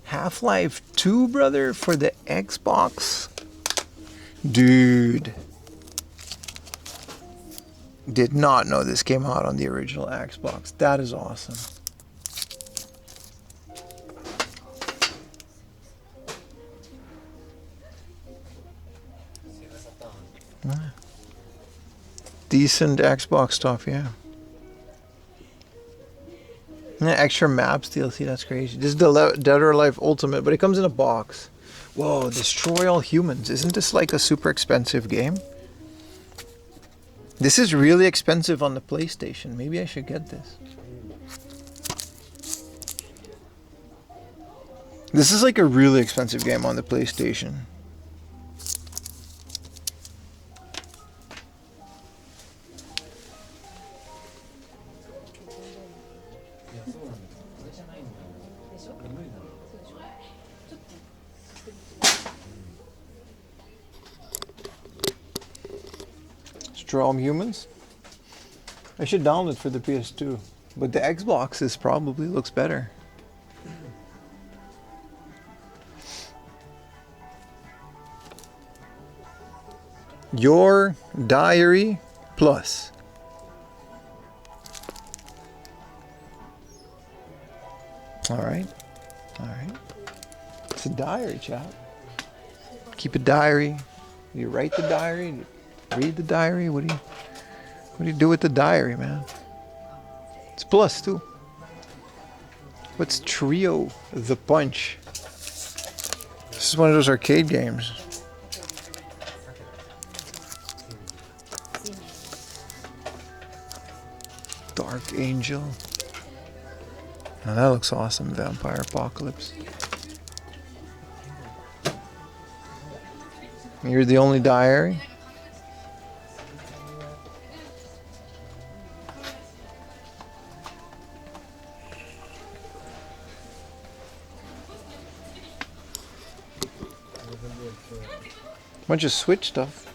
Half-Life 2, brother, for the Xbox. Dude. Did not know this came out on the original Xbox. That is awesome. Decent Xbox stuff, yeah. Yeah, extra maps DLC, that's crazy. This is the Dead or Alive Ultimate, but it comes in a box. Whoa, Destroy All Humans. Isn't this like a super expensive game? This is really expensive on the PlayStation. Maybe I should get this. This is like a really expensive game on the PlayStation. Destroy All Humans? I should download it for the PS2. But the Xboxes probably looks better. Your Diary Plus. Alright. Alright. It's a diary, chat. Keep a diary. You write the diary, you read the diary. What do you do with the diary, man? It's plus too. What's Trio the Punch? This is one of those arcade games. Dark Angel. Now that looks awesome. Vampire Apocalypse. You're the only diary. Bunch of Switch stuff.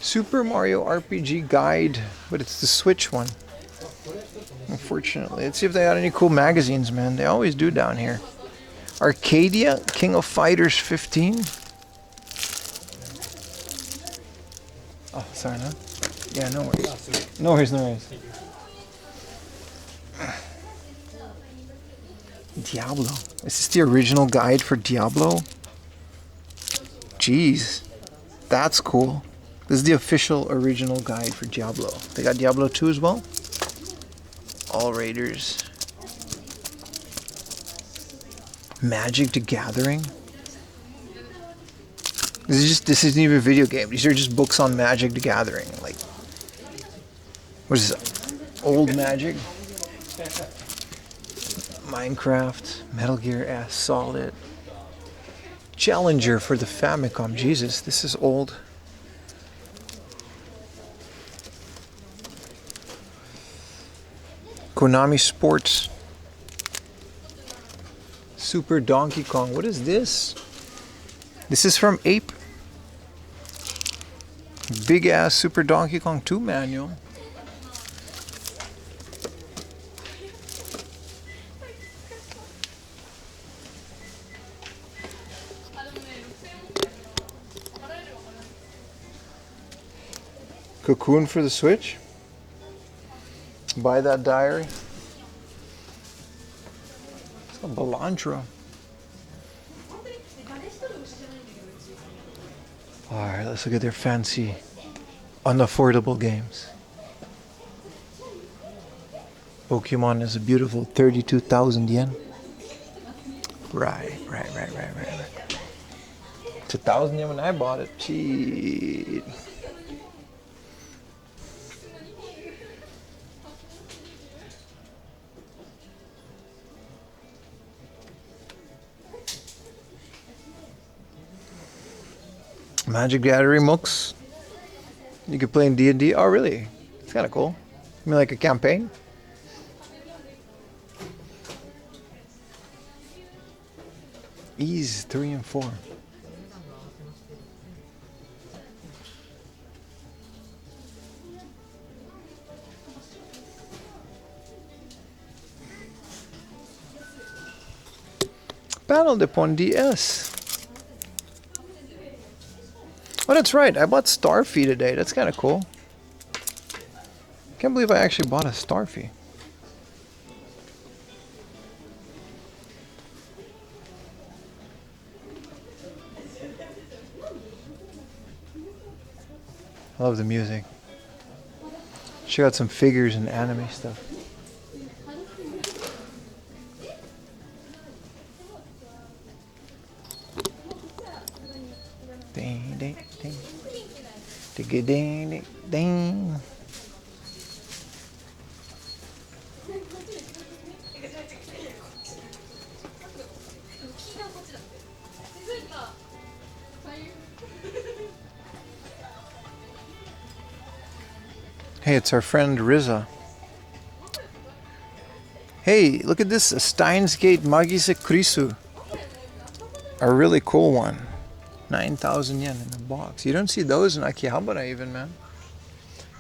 Super Mario RPG Guide, but it's the Switch one. Unfortunately. Let's see if they got any cool magazines, man. They always do down here. Arcadia, King of Fighters 15. Oh, sorry, no? Yeah, no worries. No worries, no worries. Diablo. Is this the original guide for Diablo? Jeez. That's cool. This is the official original guide for Diablo. They got Diablo 2 as well. All Raiders. Magic the Gathering. This isn't even a video game. These are just books on Magic the Gathering. Like, what is this? Old Magic? Minecraft, Metal Gear S Solid. Challenger for the Famicom. Jesus, this is old. Konami Sports. Super Donkey Kong. What is this? This is from Ape. Big ass Super Donkey Kong 2 manual. Cocoon for the Switch. Buy that diary. It's a Balandra. Alright, let's look at their fancy, unaffordable games. Pokemon is a beautiful 32,000 yen. Right. It's 1,000 yen when I bought it. Cheat. Magic Gathering Mooks. You could play in D&D. Oh, really? It's kind of cool. You mean like a campaign? Ease 3 and 4. Battle Depon DS. Oh, that's right. I bought Starfy today. That's kind of cool. Can't believe I actually bought a Starfy. I love the music. Check out some figures and anime stuff. Ding, ding, ding. Ding, ding, ding. Hey, it's our friend Riza. Hey, look at this, a Steins Gate Magise Krisu. A really cool one. 9,000 yen in a box. You don't see those in Akihabara even, man.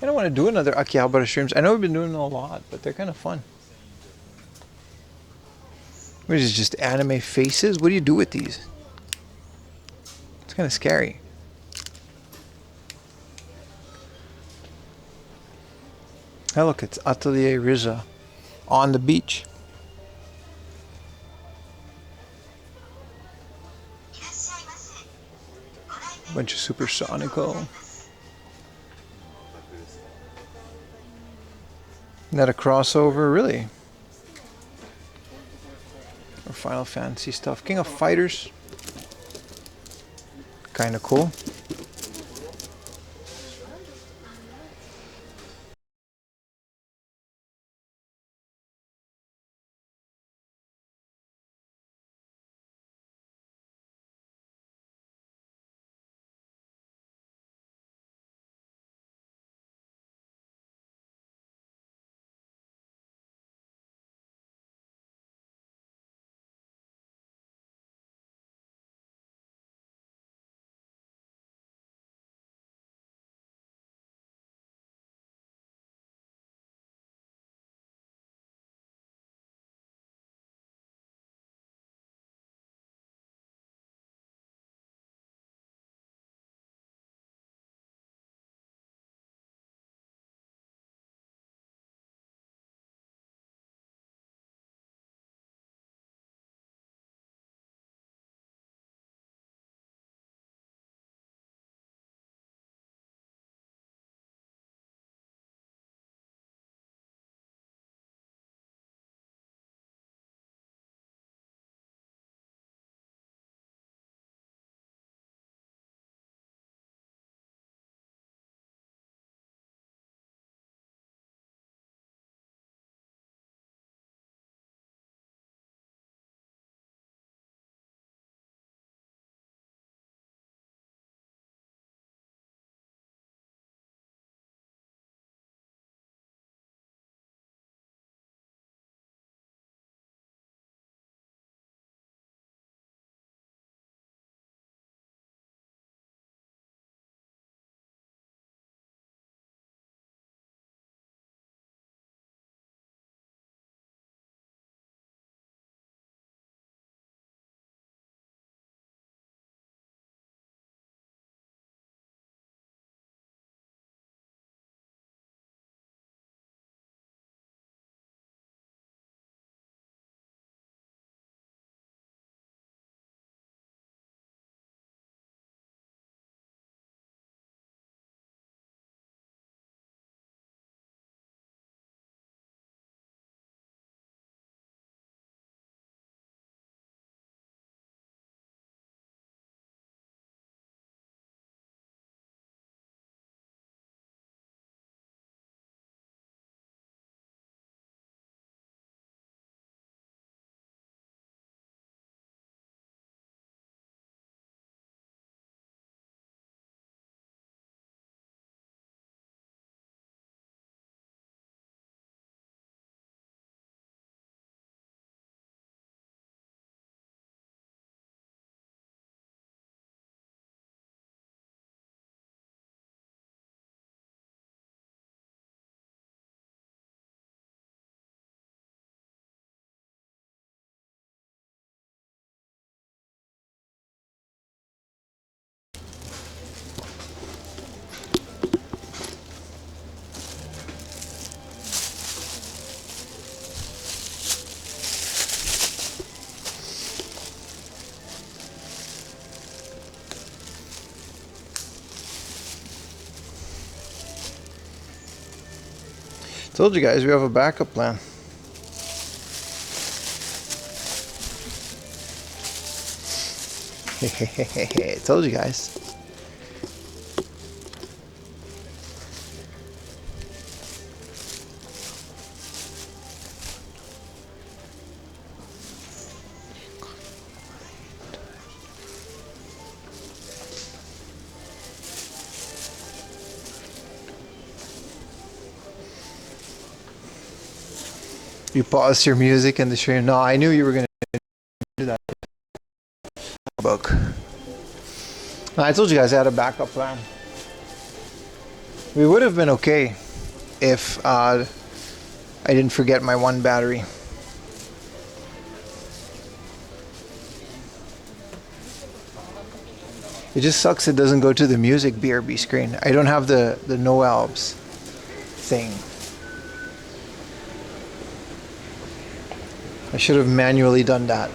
I don't want to do another Akihabara streams. I know we've been doing them a lot, but they're kind of fun. What is it, just anime faces? What do you do with these? It's kind of scary. Hey, look, it's Atelier Riza on the beach. Bunch of Supersonico. Isn't that a crossover, really? Or Final Fantasy stuff. King of Fighters. Kinda cool. Told you guys we have a backup plan. Told you guys. You paused your music in the stream. No, I knew you were going to do that. Book. I told you guys I had a backup plan. We would have been okay if I didn't forget my one battery. It just sucks it doesn't go to the music BRB screen. I don't have the no albs thing. I should have manually done that.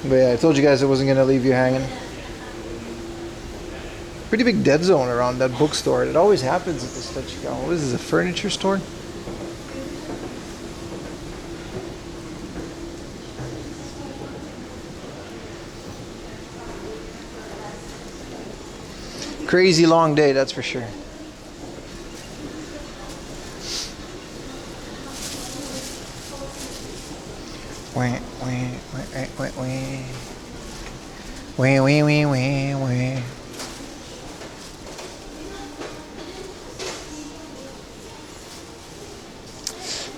But yeah, I told you guys I wasn't gonna leave you hanging. Pretty big dead zone around that bookstore. It always happens at this Tachikawa. What is this, a furniture store? Crazy long day, that's for sure. Wait.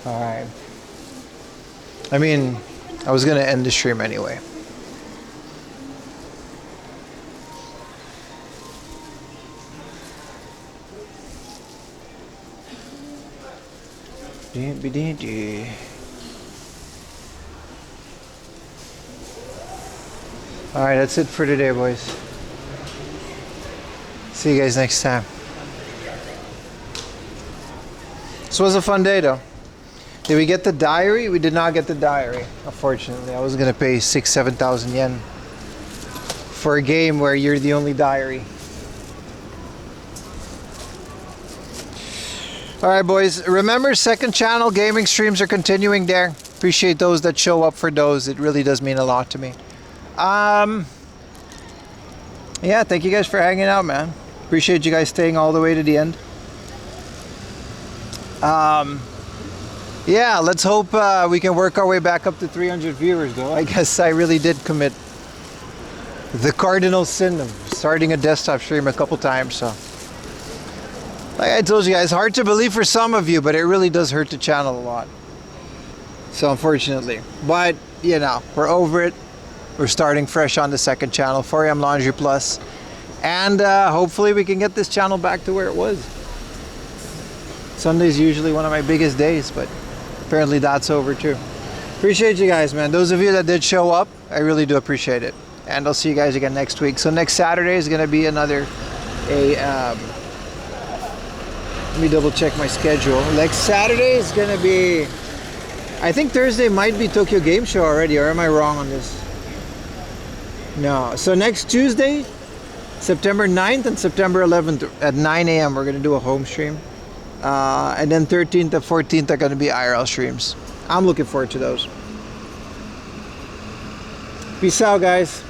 Alright. I mean, I was gonna end the stream anyway. Alright, that's it for today, boys. See you guys next time. This was a fun day, though. Did we get the diary? We did not get the diary, unfortunately. I was gonna pay 6,000-7,000 yen for a game where you're the only diary. Alright, boys. Remember, second channel gaming streams are continuing there. Appreciate those that show up for those. It really does mean a lot to me. Yeah, thank you guys for hanging out, man. Appreciate you guys staying all the way to the end. Yeah, let's hope we can work our way back up to 300 viewers, though. I guess I really did commit the cardinal sin of starting a desktop stream a couple times, so. Like I told you guys, hard to believe for some of you, but it really does hurt the channel a lot. So unfortunately. But, you know, we're over it. We're starting fresh on the second channel, 4am Laundry Plus. And hopefully we can get this channel back to where it was. Sunday's usually one of my biggest days, but apparently that's over too. Appreciate you guys, man. Those of you that did show up, I really do appreciate it. And I'll see you guys again next week. So next Saturday is going to be let me double check my schedule. Next Saturday is going to be, I think Thursday might be Tokyo Game Show already, or am I wrong on this? No. So next Tuesday, September 9th and September 11th at 9 a.m. we're going to do a home stream. And then 13th and 14th are going to be IRL streams. I'm looking forward to those. Peace out, guys.